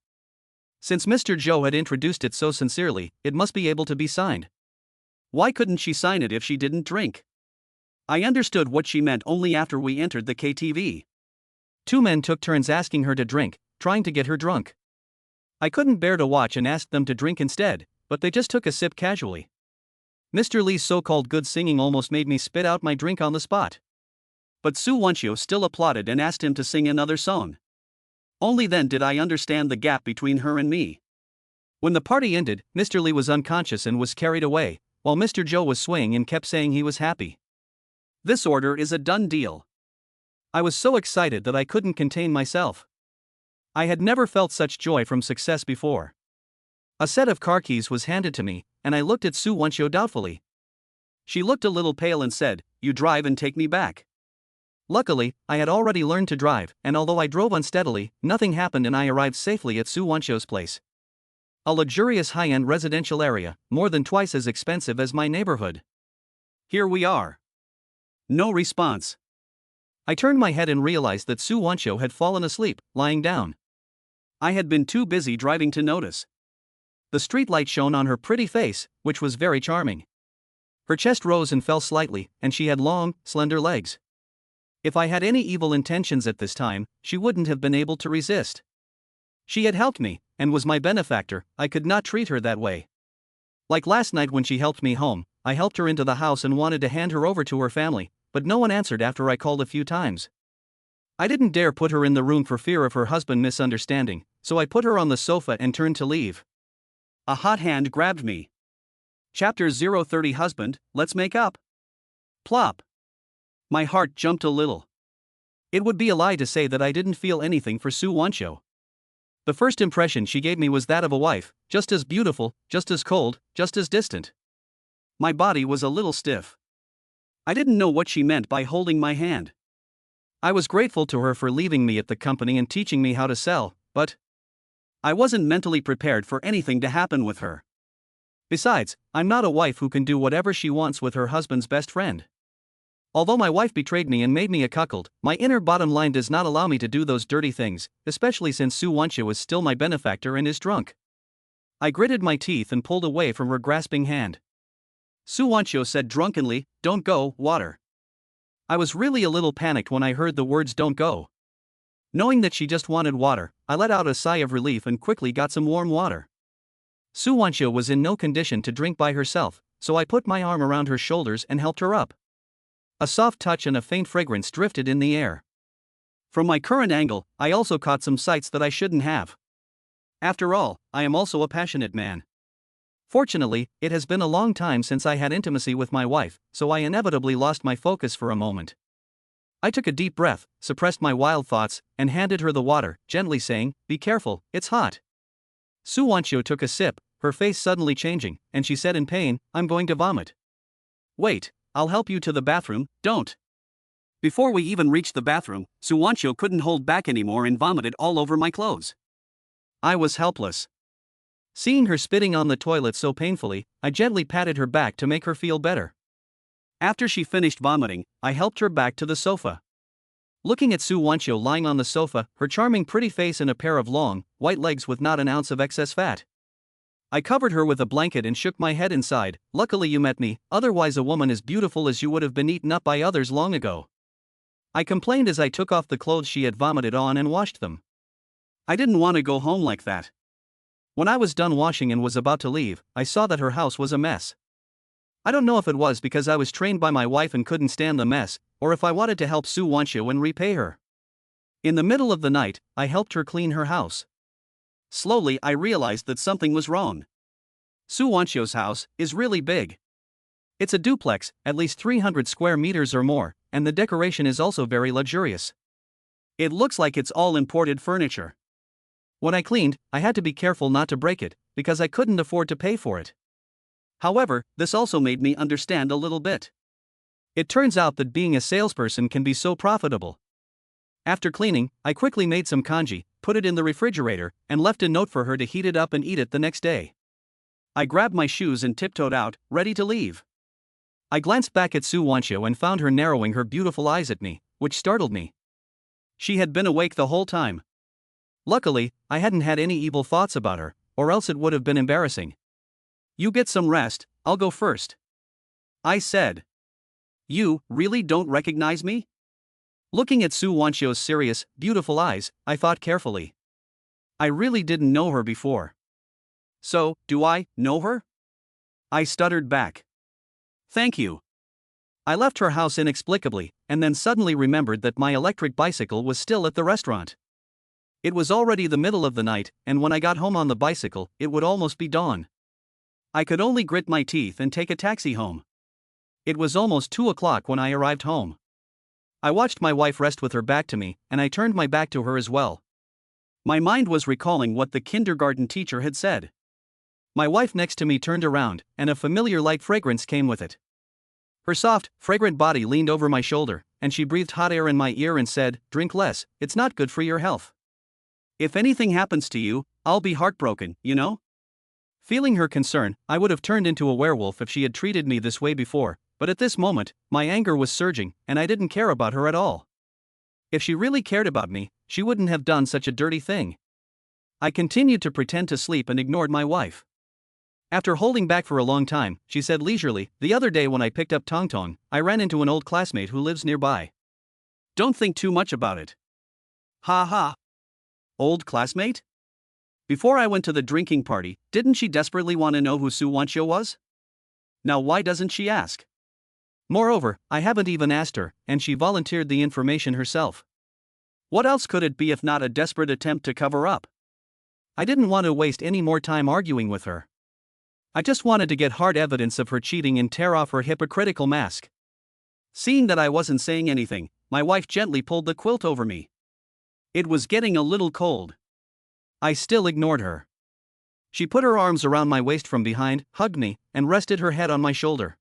Since Mr. Joe had introduced it so sincerely, it must be able to be signed. Why couldn't she sign it if she didn't drink? I understood what she meant only after we entered the KTV. 2 men took turns asking her to drink, trying to get her drunk. I couldn't bear to watch and asked them to drink instead, but they just took a sip casually. Mr. Lee's so-called good singing almost made me spit out my drink on the spot. But Su Wanchio still applauded and asked him to sing another song. Only then did I understand the gap between her and me. When the party ended, Mr. Lee was unconscious and was carried away, while Mr. Joe was swaying and kept saying he was happy. This order is a done deal. I was so excited that I couldn't contain myself. I had never felt such joy from success before. A set of car keys was handed to me, and I looked at Su Wanchio doubtfully. She looked a little pale and said, you drive and take me back. Luckily, I had already learned to drive, and although I drove unsteadily, nothing happened and I arrived safely at Su Wanchio's place. A luxurious high-end residential area, more than twice as expensive as my neighborhood. Here we are. No response. I turned my head and realized that Su Wanchio had fallen asleep, lying down. I had been too busy driving to notice. The streetlight shone on her pretty face, which was very charming. Her chest rose and fell slightly, and she had long, slender legs. If I had any evil intentions at this time, she wouldn't have been able to resist. She had helped me, and was my benefactor, I could not treat her that way. Like last night when she helped me home, I helped her into the house and wanted to hand her over to her family, but no one answered after I called a few times. I didn't dare put her in the room for fear of her husband misunderstanding, so I put her on the sofa and turned to leave. A hot hand grabbed me. Chapter 030 Husband, let's make up. Plop. My heart jumped a little. It would be a lie to say that I didn't feel anything for Su Wanchio. The first impression she gave me was that of a wife, just as beautiful, just as cold, just as distant. My body was a little stiff. I didn't know what she meant by holding my hand. I was grateful to her for leaving me at the company and teaching me how to sell, but I wasn't mentally prepared for anything to happen with her. Besides, I'm not a wife who can do whatever she wants with her husband's best friend. Although my wife betrayed me and made me a cuckold, my inner bottom line does not allow me to do those dirty things, especially since Su Wanchio is still my benefactor and is drunk. I gritted my teeth and pulled away from her grasping hand. Su Wanchio said drunkenly, "Don't go, water." I was really a little panicked when I heard the words "don't go." Knowing that she just wanted water, I let out a sigh of relief and quickly got some warm water. Su Wanchio was in no condition to drink by herself, so I put my arm around her shoulders and helped her up. A soft touch and a faint fragrance drifted in the air. From my current angle, I also caught some sights that I shouldn't have. After all, I am also a passionate man. Fortunately, it has been a long time since I had intimacy with my wife, so I inevitably lost my focus for a moment. I took a deep breath, suppressed my wild thoughts, and handed her the water, gently saying, "Be careful, it's hot." Su Wanchio took a sip, her face suddenly changing, and she said in pain, "I'm going to vomit." "Wait, I'll help you to the bathroom, don't." Before we even reached the bathroom, Su Wanchio couldn't hold back anymore and vomited all over my clothes. I was helpless. Seeing her spitting on the toilet so painfully, I gently patted her back to make her feel better. After she finished vomiting, I helped her back to the sofa. Looking at Su Wanchio lying on the sofa, her charming pretty face and a pair of long, white legs with not an ounce of excess fat, I covered her with a blanket and shook my head and sighed, "Luckily you met me, otherwise a woman as beautiful as you would have been eaten up by others long ago." I complained as I took off the clothes she had vomited on and washed them. I didn't want to go home like that. When I was done washing and was about to leave, I saw that her house was a mess. I don't know if it was because I was trained by my wife and couldn't stand the mess, or if I wanted to help Sue Wancho and repay her. In the middle of the night, I helped her clean her house. Slowly, I realized that something was wrong. Sue Wancho's house is really big. It's a duplex, at least 300 square meters or more, and the decoration is also very luxurious. It looks like it's all imported furniture. When I cleaned, I had to be careful not to break it, because I couldn't afford to pay for it. However, this also made me understand a little bit. It turns out that being a salesperson can be so profitable. After cleaning, I quickly made some congee, put it in the refrigerator, and left a note for her to heat it up and eat it the next day. I grabbed my shoes and tiptoed out, ready to leave. I glanced back at Sue Wancho and found her narrowing her beautiful eyes at me, which startled me. She had been awake the whole time. Luckily, I hadn't had any evil thoughts about her, or else it would have been embarrassing. "You get some rest, I'll go first," I said. "You really don't recognize me?" Looking at Sue Wancho's serious, beautiful eyes, I thought carefully. I really didn't know her before. "So, do I know her?" I stuttered back. "Thank you." I left her house inexplicably, and then suddenly remembered that my electric bicycle was still at the restaurant. It was already the middle of the night, and when I got home on the bicycle, it would almost be dawn. I could only grit my teeth and take a taxi home. It was almost 2 o'clock when I arrived home. I watched my wife rest with her back to me, and I turned my back to her as well. My mind was recalling what the kindergarten teacher had said. My wife next to me turned around, and a familiar light fragrance came with it. Her soft, fragrant body leaned over my shoulder, and she breathed hot air in my ear and said, "Drink less, it's not good for your health. If anything happens to you, I'll be heartbroken, you know?" Feeling her concern, I would have turned into a werewolf if she had treated me this way before, but at this moment, my anger was surging, and I didn't care about her at all. If she really cared about me, she wouldn't have done such a dirty thing. I continued to pretend to sleep and ignored my wife. After holding back for a long time, she said leisurely, "The other day when I picked up Tong Tong, I ran into an old classmate who lives nearby. Don't think too much about it." Ha ha. Old classmate? Before I went to the drinking party, didn't she desperately want to know who Sue Wancho was? Now why doesn't she ask? Moreover, I haven't even asked her, and she volunteered the information herself. What else could it be if not a desperate attempt to cover up? I didn't want to waste any more time arguing with her. I just wanted to get hard evidence of her cheating and tear off her hypocritical mask. Seeing that I wasn't saying anything, my wife gently pulled the quilt over me. It was getting a little cold. I still ignored her. She put her arms around my waist from behind, hugged me, and rested her head on my shoulder.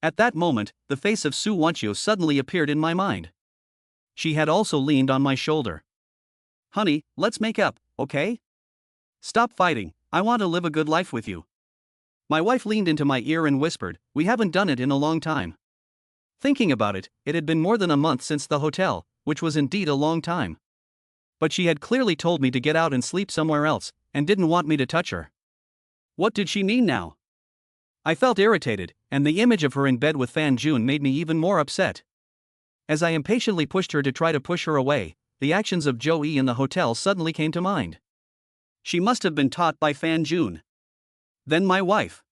At that moment, the face of Sue Wancho suddenly appeared in my mind. She had also leaned on my shoulder. "Honey, let's make up, okay? Stop fighting, I want to live a good life with you." My wife leaned into my ear and whispered, "We haven't done it in a long time." Thinking about it, it had been more than a month since the hotel, which was indeed a long time. But she had clearly told me to get out and sleep somewhere else, and didn't want me to touch her. What did she mean now? I felt irritated, and the image of her in bed with Fan Jun made me even more upset. As I impatiently pushed her to try to push her away, the actions of Joey in the hotel suddenly came to mind. She must have been taught by Fan Jun. Then my wife.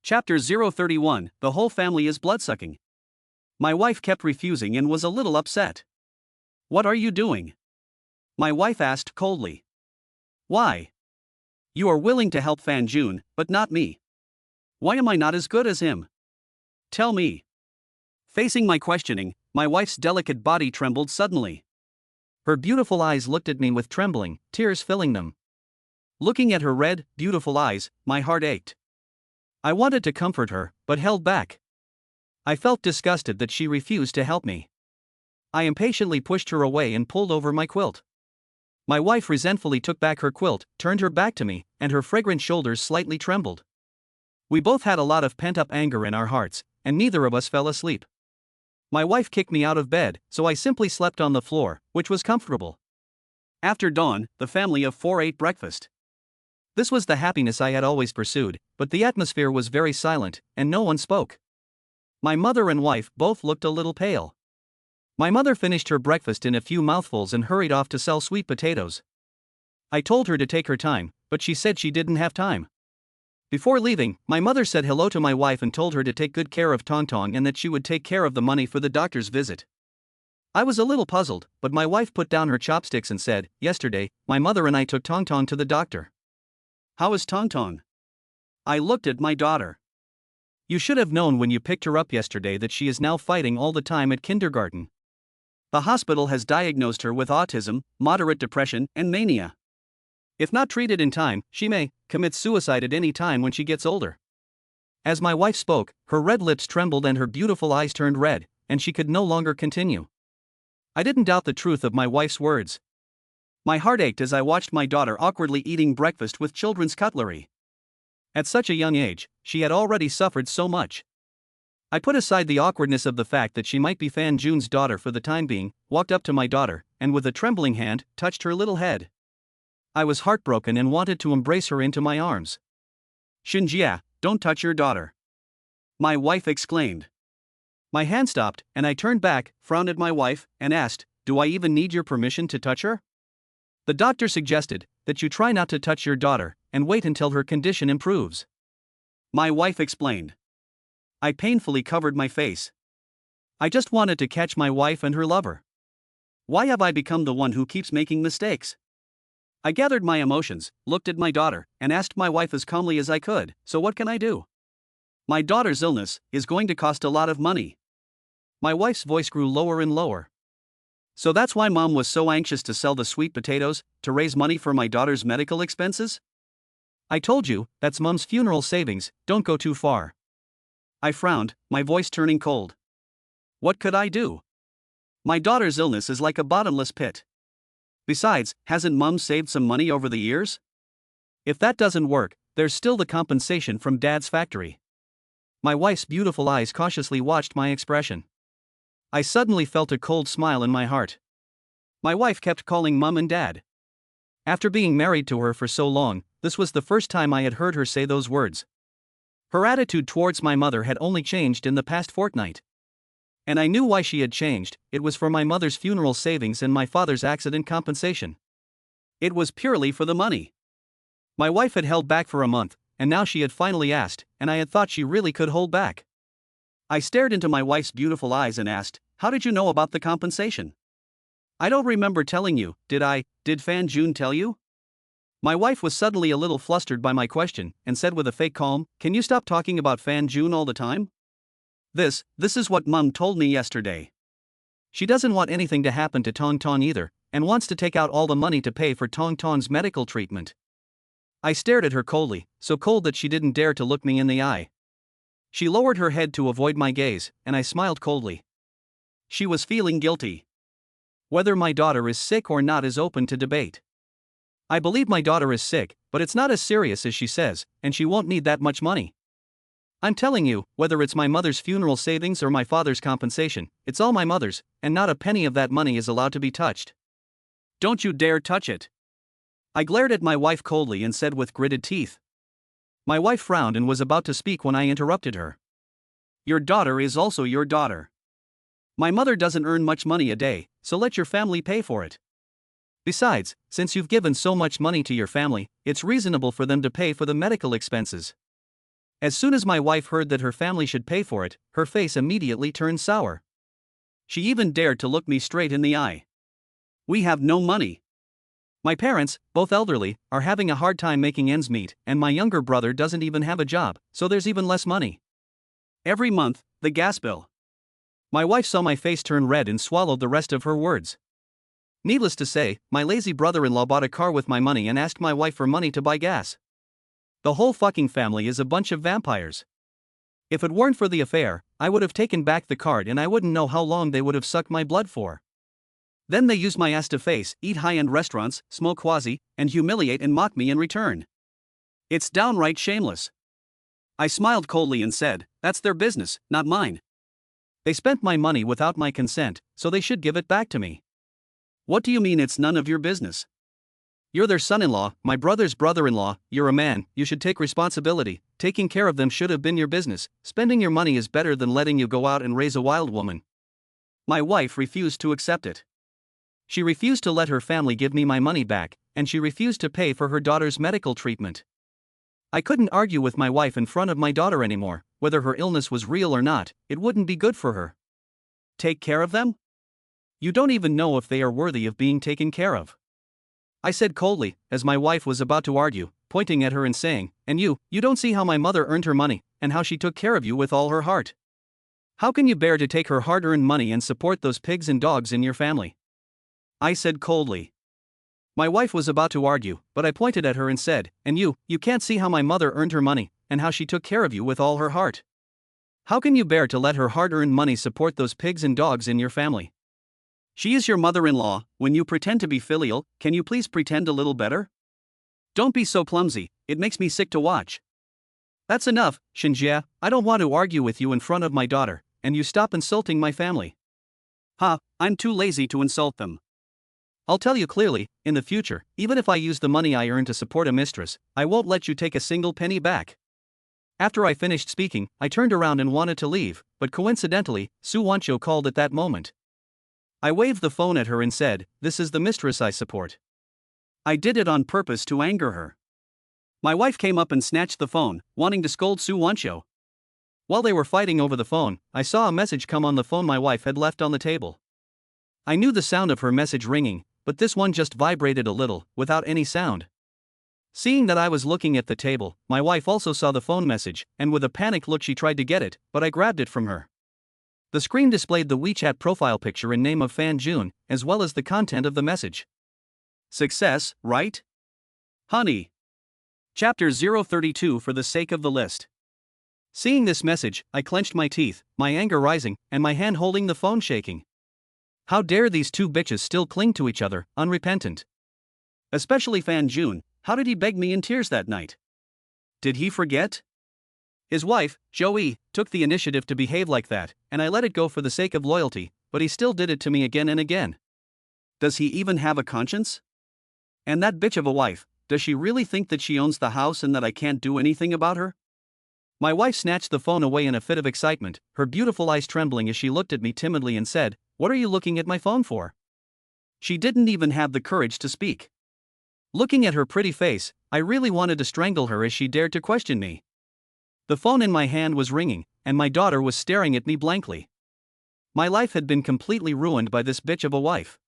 Chapter 031, The whole family is bloodsucking. My wife kept refusing and was a little upset. "What are you doing?" my wife asked coldly. "Why? You are willing to help Fan Jun, but not me. Why am I not as good as him? Tell me." Facing my questioning, my wife's delicate body trembled suddenly. Her beautiful eyes looked at me with trembling, tears filling them. Looking at her red, beautiful eyes, my heart ached. I wanted to comfort her, but held back. I felt disgusted that she refused to help me. I impatiently pushed her away and pulled over my quilt. My wife resentfully took back her quilt, turned her back to me, and her fragrant shoulders slightly trembled. We both had a lot of pent-up anger in our hearts, and neither of us fell asleep. My wife kicked me out of bed, so I simply slept on the floor, which was comfortable. After dawn, the family of four ate breakfast. This was the happiness I had always pursued, but the atmosphere was very silent, and no one spoke. My mother and wife both looked a little pale. My mother finished her breakfast in a few mouthfuls and hurried off to sell sweet potatoes. I told her to take her time, but she said she didn't have time. Before leaving, my mother said hello to my wife and told her to take good care of Tong Tong and that she would take care of the money for the doctor's visit. I was a little puzzled, but my wife put down her chopsticks and said, "Yesterday, my mother and I took Tong Tong to the doctor." "How is Tong Tong?" I looked at my daughter. "You should have known when you picked her up yesterday that she is now fighting all the time at kindergarten. The hospital has diagnosed her with autism, moderate depression, and mania. If not treated in time, she may commit suicide at any time when she gets older." As my wife spoke, her red lips trembled and her beautiful eyes turned red, and she could no longer continue. I didn't doubt the truth of my wife's words. My heart ached as I watched my daughter awkwardly eating breakfast with children's cutlery. At such a young age, she had already suffered so much. I put aside the awkwardness of the fact that she might be Fan Jun's daughter for the time being, walked up to my daughter, and with a trembling hand, touched her little head. I was heartbroken and wanted to embrace her into my arms. "Shinjia, don't touch your daughter," my wife exclaimed. My hand stopped, and I turned back, frowned at my wife, and asked, "Do I even need your permission to touch her?" "The doctor suggested that you try not to touch your daughter and wait until her condition improves," my wife explained. I painfully covered my face. I just wanted to catch my wife and her lover. Why have I become the one who keeps making mistakes? I gathered my emotions, looked at my daughter, and asked my wife as calmly as I could, "So what can I do? My daughter's illness is going to cost a lot of money." My wife's voice grew lower and lower. "So that's why Mom was so anxious to sell the sweet potatoes, to raise money for my daughter's medical expenses? I told you, that's Mom's funeral savings, don't go too far." I frowned, my voice turning cold. What could I do? My daughter's illness is like a bottomless pit. Besides, hasn't Mom saved some money over the years? If that doesn't work, there's still the compensation from Dad's factory. My wife's beautiful eyes cautiously watched my expression. I suddenly felt a cold smile in my heart. My wife kept calling Mom and Dad. After being married to her for so long, this was the first time I had heard her say those words. Her attitude towards my mother had only changed in the past fortnight. And I knew why she had changed. It was for my mother's funeral savings and my father's accident compensation. It was purely for the money. My wife had held back for a month, and now she had finally asked, and I had thought she really could hold back. I stared into my wife's beautiful eyes and asked, "How did you know about the compensation?" "I don't remember telling you, did I? Did Fan Jun tell you?" My wife was suddenly a little flustered by my question, and said with a fake calm, "Can you stop talking about Fan Jun all the time? This is what Mom told me yesterday. She doesn't want anything to happen to Tong Tong either, and wants to take out all the money to pay for Tong Tong's medical treatment." I stared at her coldly, so cold that she didn't dare to look me in the eye. She lowered her head to avoid my gaze, and I smiled coldly. She was feeling guilty. Whether my daughter is sick or not is open to debate. I believe my daughter is sick, but it's not as serious as she says, and she won't need that much money. I'm telling you, whether it's my mother's funeral savings or my father's compensation, it's all my mother's, and not a penny of that money is allowed to be touched. Don't you dare touch it. I glared at my wife coldly and said with gritted teeth. My wife frowned and was about to speak when I interrupted her. Your daughter is also your daughter. My mother doesn't earn much money a day, so let your family pay for it. Besides, since you've given so much money to your family, it's reasonable for them to pay for the medical expenses. As soon as my wife heard that her family should pay for it, her face immediately turned sour. She even dared to look me straight in the eye. We have no money. My parents, both elderly, are having a hard time making ends meet, and my younger brother doesn't even have a job, so there's even less money. Every month, the gas bill. My wife saw my face turn red and swallowed the rest of her words. Needless to say, my lazy brother-in-law bought a car with my money and asked my wife for money to buy gas. The whole fucking family is a bunch of vampires. If it weren't for the affair, I would have taken back the card and I wouldn't know how long they would have sucked my blood for. Then they used my ass to face, eat high-end restaurants, smoke quasi, and humiliate and mock me in return. It's downright shameless. I smiled coldly and said, "That's their business, not mine. They spent my money without my consent, so they should give it back to me." "What do you mean it's none of your business? You're their son-in-law, my brother's brother-in-law, you're a man, you should take responsibility, taking care of them should have been your business, spending your money is better than letting you go out and raise a wild woman." My wife refused to accept it. She refused to let her family give me my money back, and she refused to pay for her daughter's medical treatment. I couldn't argue with my wife in front of my daughter anymore. Whether her illness was real or not, it wouldn't be good for her. Take care of them? You don't even know if they are worthy of being taken care of. I said coldly, as my wife was about to argue, pointing at her and saying, and you don't see how my mother earned her money, and how she took care of you with all her heart. How can you bear to take her hard-earned money and support those pigs and dogs in your family? I said coldly. My wife was about to argue, but I pointed at her and said, and you can't see how my mother earned her money, and how she took care of you with all her heart. How can you bear to let her hard-earned money support those pigs and dogs in your family? She is your mother-in-law. When you pretend to be filial, can you please pretend a little better? Don't be so clumsy, it makes me sick to watch. That's enough, Shinjia, I don't want to argue with you in front of my daughter, and you stop insulting my family. I'm too lazy to insult them. I'll tell you clearly, in the future, even if I use the money I earn to support a mistress, I won't let you take a single penny back. After I finished speaking, I turned around and wanted to leave, but coincidentally, Su Wancho called at that moment. I waved the phone at her and said, this is the mistress I support. I did it on purpose to anger her. My wife came up and snatched the phone, wanting to scold Su Wancho. While they were fighting over the phone, I saw a message come on the phone my wife had left on the table. I knew the sound of her message ringing, but this one just vibrated a little, without any sound. Seeing that I was looking at the table, my wife also saw the phone message, and with a panicked look she tried to get it, but I grabbed it from her. The screen displayed the WeChat profile picture and name of Fan Jun, as well as the content of the message. Success, right? Honey. Chapter 032 for the sake of the list. Seeing this message, I clenched my teeth, my anger rising, and my hand holding the phone shaking. How dare these two bitches still cling to each other, unrepentant? Especially Fan Jun, how did he beg me in tears that night? Did he forget? His wife, Joey, took the initiative to behave like that, and I let it go for the sake of loyalty, but he still did it to me again and again. Does he even have a conscience? And that bitch of a wife, does she really think that she owns the house and that I can't do anything about her? My wife snatched the phone away in a fit of excitement, her beautiful eyes trembling as she looked at me timidly and said, "What are you looking at my phone for?" She didn't even have the courage to speak. Looking at her pretty face, I really wanted to strangle her as she dared to question me. The phone in my hand was ringing, and my daughter was staring at me blankly. My life had been completely ruined by this bitch of a wife.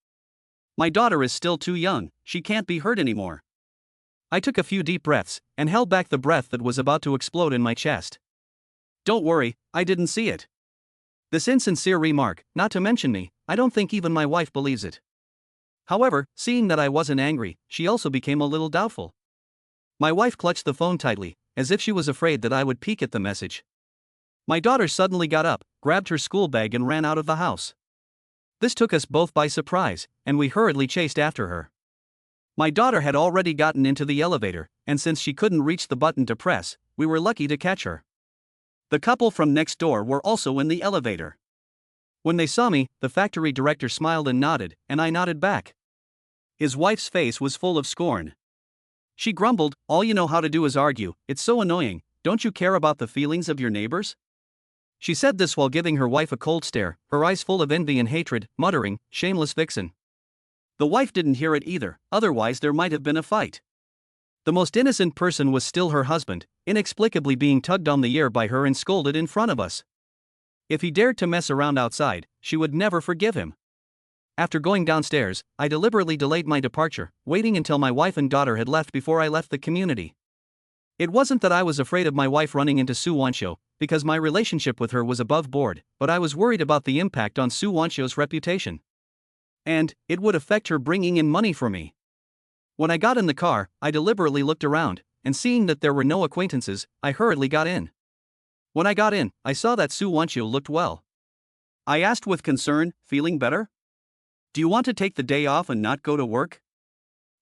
My daughter is still too young, she can't be hurt anymore. I took a few deep breaths, and held back the breath that was about to explode in my chest. Don't worry, I didn't see it. This insincere remark, not to mention me, I don't think even my wife believes it. However, seeing that I wasn't angry, she also became a little doubtful. My wife clutched the phone tightly, as if she was afraid that I would peek at the message. My daughter suddenly got up, grabbed her school bag and ran out of the house. This took us both by surprise, and we hurriedly chased after her. My daughter had already gotten into the elevator, and since she couldn't reach the button to press, we were lucky to catch her. The couple from next door were also in the elevator. When they saw me, the factory director smiled and nodded, and I nodded back. His wife's face was full of scorn. She grumbled, "All you know how to do is argue, it's so annoying, don't you care about the feelings of your neighbors?" She said this while giving her wife a cold stare, her eyes full of envy and hatred, muttering, "Shameless vixen." The wife didn't hear it either, otherwise there might have been a fight. The most innocent person was still her husband, inexplicably being tugged on the ear by her and scolded in front of us. If he dared to mess around outside, she would never forgive him. After going downstairs, I deliberately delayed my departure, waiting until my wife and daughter had left before I left the community. It wasn't that I was afraid of my wife running into Su Wancho, because my relationship with her was above board, but I was worried about the impact on Su Wancho's reputation. And it would affect her bringing in money for me. When I got in the car, I deliberately looked around, and seeing that there were no acquaintances, I hurriedly got in. When I got in, I saw that Su Wancho looked well. I asked with concern, "Feeling better? Do you want to take the day off and not go to work?"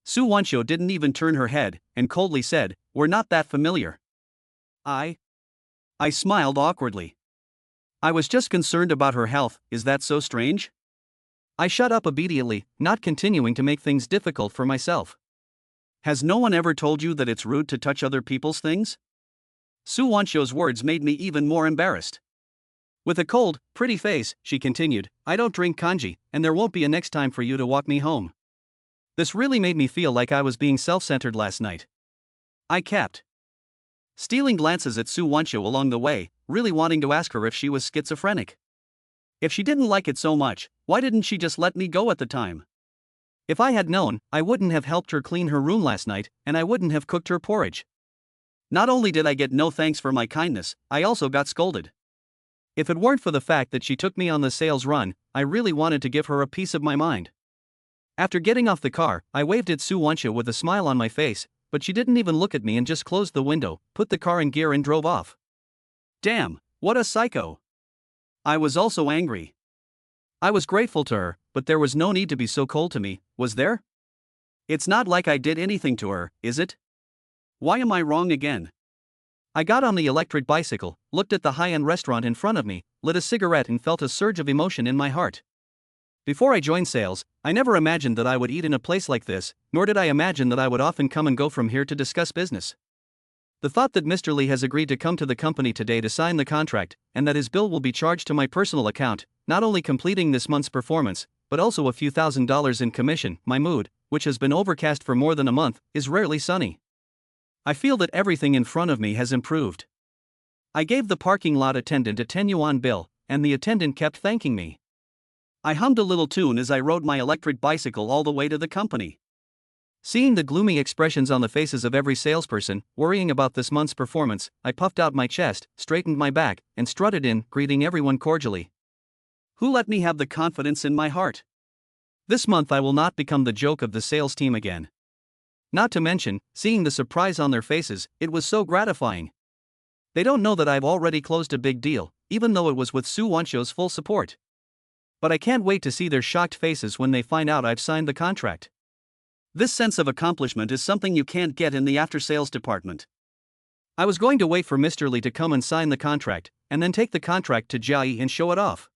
Su Wancho didn't even turn her head, and coldly said, "We're not that familiar." I smiled awkwardly. I was just concerned about her health, is that so strange? I shut up obediently, not continuing to make things difficult for myself. Has no one ever told you that it's rude to touch other people's things? Su Wancho's words made me even more embarrassed. With a cold, pretty face, she continued, "I don't drink kanji, and there won't be a next time for you to walk me home." This really made me feel like I was being self-centered last night. I kept stealing glances at Sue Wancho along the way, really wanting to ask her if she was schizophrenic. If she didn't like it so much, why didn't she just let me go at the time? If I had known, I wouldn't have helped her clean her room last night, and I wouldn't have cooked her porridge. Not only did I get no thanks for my kindness, I also got scolded. If it weren't for the fact that she took me on the sales run, I really wanted to give her a piece of my mind. After getting off the car, I waved at Sue Wancho with a smile on my face, but she didn't even look at me and just closed the window, put the car in gear and drove off. Damn, what a psycho. I was also angry. I was grateful to her, but there was no need to be so cold to me, was there? It's not like I did anything to her, is it? Why am I wrong again? I got on the electric bicycle, looked at the high-end restaurant in front of me, lit a cigarette and felt a surge of emotion in my heart. Before I joined sales, I never imagined that I would eat in a place like this, nor did I imagine that I would often come and go from here to discuss business. The thought that Mr. Lee has agreed to come to the company today to sign the contract, and that his bill will be charged to my personal account, not only completing this month's performance, but also a few $1,000s in commission, my mood, which has been overcast for more than a month, is rarely sunny. I feel that everything in front of me has improved. I gave the parking lot attendant a 10 yuan bill, and the attendant kept thanking me. I hummed a little tune as I rode my electric bicycle all the way to the company. Seeing the gloomy expressions on the faces of every salesperson, worrying about this month's performance, I puffed out my chest, straightened my back, and strutted in, greeting everyone cordially. Who let me have the confidence in my heart? This month I will not become the joke of the sales team again. Not to mention, seeing the surprise on their faces, it was so gratifying. They don't know that I've already closed a big deal, even though it was with Sue Wancho's full support. But I can't wait to see their shocked faces when they find out I've signed the contract. This sense of accomplishment is something you can't get in the after-sales department. I was going to wait for Mr. Lee to come and sign the contract, and then take the contract to Jia and show it off.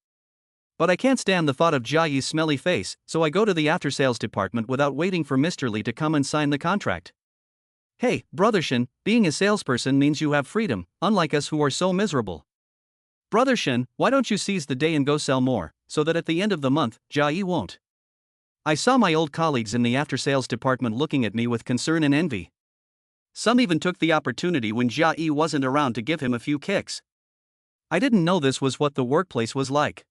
But I can't stand the thought of Jia's smelly face, so I go to the after-sales department without waiting for Mr. Lee to come and sign the contract. Hey, Brother Shin, being a salesperson means you have freedom, unlike us who are so miserable. Brother Shin, why don't you seize the day and go sell more, so that at the end of the month, Jia won't? I saw my old colleagues in the after-sales department looking at me with concern and envy. Some even took the opportunity when Jia wasn't around to give him a few kicks. I didn't know this was what the workplace was like.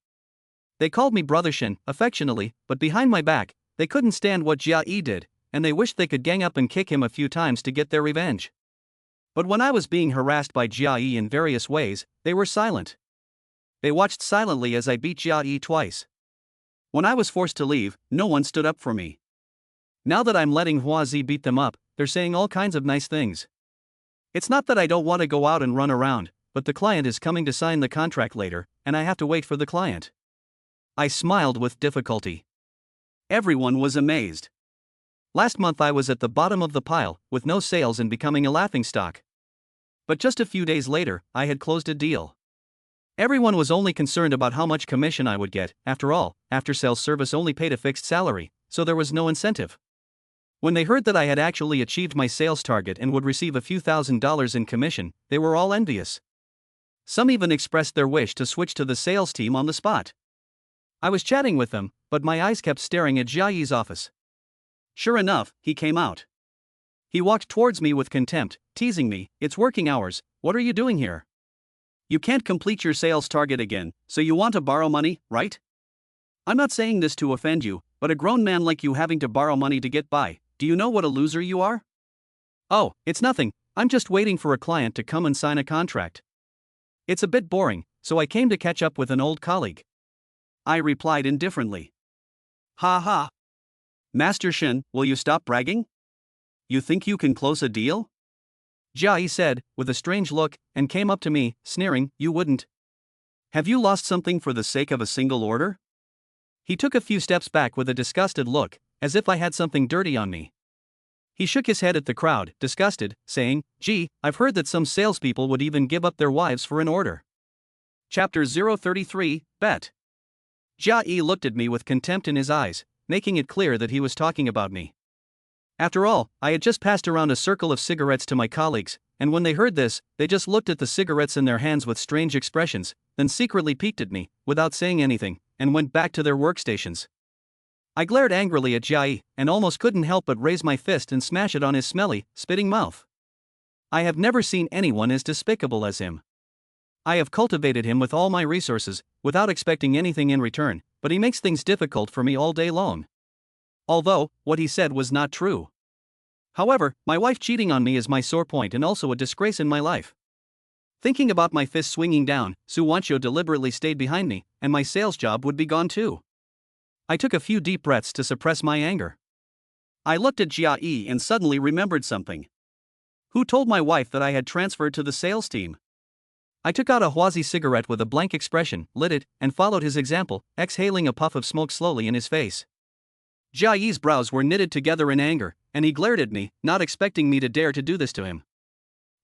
They called me Brother Shin, affectionately, but behind my back, they couldn't stand what Jia did, and they wished they could gang up and kick him a few times to get their revenge. But when I was being harassed by Jia in various ways, they were silent. They watched silently as I beat Jia twice. When I was forced to leave, no one stood up for me. Now that I'm letting Huazi beat them up, they're saying all kinds of nice things. It's not that I don't want to go out and run around, but the client is coming to sign the contract later, and I have to wait for the client. I smiled with difficulty. Everyone was amazed. Last month I was at the bottom of the pile, with no sales and becoming a laughingstock. But just a few days later, I had closed a deal. Everyone was only concerned about how much commission I would get. After all, after-sales service only paid a fixed salary, so there was no incentive. When they heard that I had actually achieved my sales target and would receive a few $1,000s in commission, they were all envious. Some even expressed their wish to switch to the sales team on the spot. I was chatting with them, but my eyes kept staring at Jia's office. Sure enough, he came out. He walked towards me with contempt, teasing me, "It's working hours, what are you doing here? You can't complete your sales target again, so you want to borrow money, right? I'm not saying this to offend you, but a grown man like you having to borrow money to get by, do you know what a loser you are?" "Oh, it's nothing, I'm just waiting for a client to come and sign a contract. It's a bit boring, so I came to catch up with an old colleague." I replied indifferently. "Ha ha. Master Shin, will you stop bragging? You think you can close a deal?" Jia said, with a strange look, and came up to me, sneering, "You wouldn't. Have you lost something for the sake of a single order?" He took a few steps back with a disgusted look, as if I had something dirty on me. He shook his head at the crowd, disgusted, saying, "Gee, I've heard that some salespeople would even give up their wives for an order." Chapter 033, Bet. Jia looked at me with contempt in his eyes, making it clear that he was talking about me. After all, I had just passed around a circle of cigarettes to my colleagues, and when they heard this, they just looked at the cigarettes in their hands with strange expressions, then secretly peeked at me, without saying anything, and went back to their workstations. I glared angrily at Jai, and almost couldn't help but raise my fist and smash it on his smelly, spitting mouth. I have never seen anyone as despicable as him. I have cultivated him with all my resources, without expecting anything in return, but he makes things difficult for me all day long. Although, what he said was not true. However, my wife cheating on me is my sore point and also a disgrace in my life. Thinking about my fist swinging down, Su Wancho deliberately stayed behind me, and my sales job would be gone too. I took a few deep breaths to suppress my anger. I looked at Jia Yi and suddenly remembered something. Who told my wife that I had transferred to the sales team? I took out a Huazi cigarette with a blank expression, lit it, and followed his example, exhaling a puff of smoke slowly in his face. Jia Yi's brows were knitted together in anger, and he glared at me, not expecting me to dare to do this to him.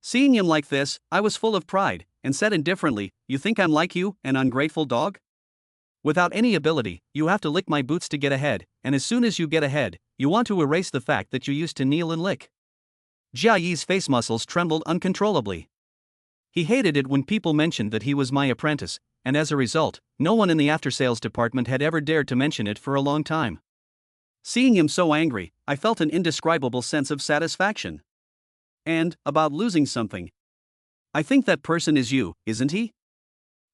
Seeing him like this, I was full of pride, and said indifferently, "You think I'm like you, an ungrateful dog? Without any ability, you have to lick my boots to get ahead, and as soon as you get ahead, you want to erase the fact that you used to kneel and lick." Jia Yi's face muscles trembled uncontrollably. He hated it when people mentioned that he was my apprentice, and as a result, no one in the after-sales department had ever dared to mention it for a long time. Seeing him so angry, I felt an indescribable sense of satisfaction. And, about losing something. I think that person is you, isn't he?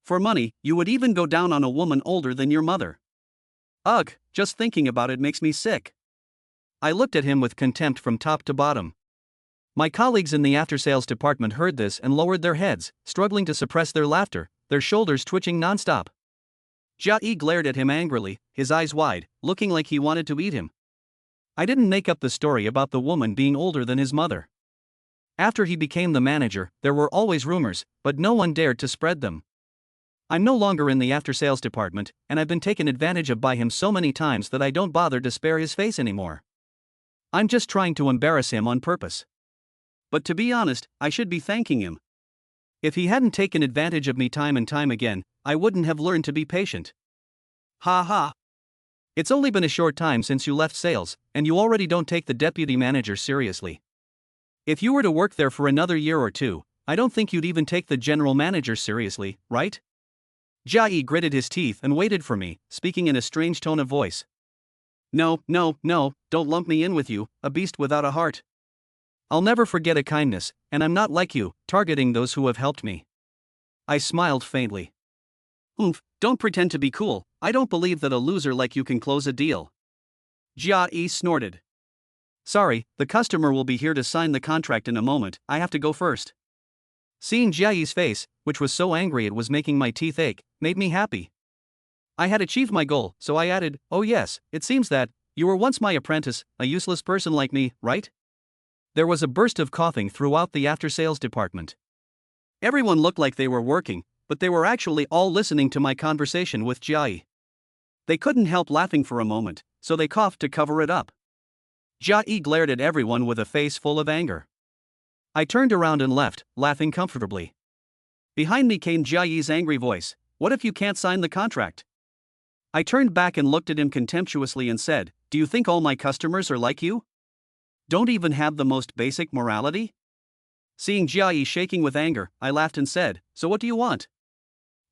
For money, you would even go down on a woman older than your mother. Ugh, just thinking about it makes me sick. I looked at him with contempt from top to bottom. My colleagues in the after-sales department heard this and lowered their heads, struggling to suppress their laughter, their shoulders twitching nonstop. Jia Yi glared at him angrily, his eyes wide, looking like he wanted to eat him. I didn't make up the story about the woman being older than his mother. After he became the manager, there were always rumors, but no one dared to spread them. I'm no longer in the after-sales department, and I've been taken advantage of by him so many times that I don't bother to spare his face anymore. I'm just trying to embarrass him on purpose. But to be honest, I should be thanking him. If he hadn't taken advantage of me time and time again, I wouldn't have learned to be patient. Ha ha. It's only been a short time since you left sales, and you already don't take the deputy manager seriously. If you were to work there for another year or two, I don't think you'd even take the general manager seriously, right? Jia Yi gritted his teeth and waited for me, speaking in a strange tone of voice. No, don't lump me in with you, a beast without a heart. I'll never forget a kindness, and I'm not like you, targeting those who have helped me. I smiled faintly. Oomph, don't pretend to be cool, I don't believe that a loser like you can close a deal. Jia Yi snorted. Sorry, the customer will be here to sign the contract in a moment, I have to go first. Seeing Jia Yi's face, which was so angry it was making my teeth ache, made me happy. I had achieved my goal, so I added, "Oh yes, it seems that, you were once my apprentice, a useless person like me, right?" There was a burst of coughing throughout the after-sales department. Everyone looked like they were working, but they were actually all listening to my conversation with Jia Yi. They couldn't help laughing for a moment, so they coughed to cover it up. Jia Yi glared at everyone with a face full of anger. I turned around and left, laughing comfortably. Behind me came Jia Yi's angry voice, "What if you can't sign the contract?" I turned back and looked at him contemptuously and said, "Do you think all my customers are like you? Don't even have the most basic morality?" Seeing Jia Yi shaking with anger, I laughed and said, "So what do you want?"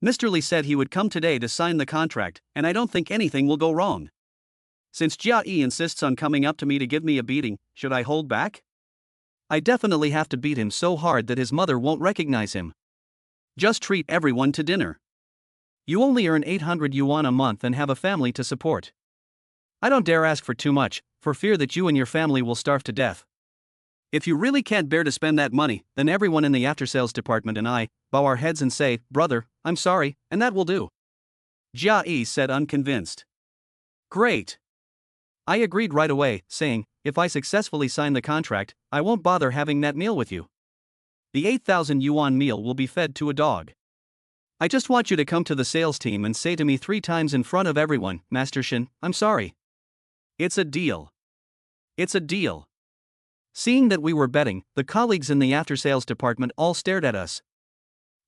Mr. Lee said he would come today to sign the contract, and I don't think anything will go wrong. Since Jia Yi insists on coming up to me to give me a beating, should I hold back? I definitely have to beat him so hard that his mother won't recognize him. Just treat everyone to dinner. You only earn 800 yuan a month and have a family to support. I don't dare ask for too much, for fear that you and your family will starve to death. If you really can't bear to spend that money, then everyone in the after-sales department and I bow our heads and say, "Brother, I'm sorry," and that will do. Jia Yi said unconvinced. Great. I agreed right away, saying, "If I successfully sign the contract, I won't bother having that meal with you. The 8,000 yuan meal will be fed to a dog. I just want you to come to the sales team and say to me 3 times in front of everyone, 'Master Shin, I'm sorry.' It's a deal. It's a deal." Seeing that we were betting, the colleagues in the after-sales department all stared at us.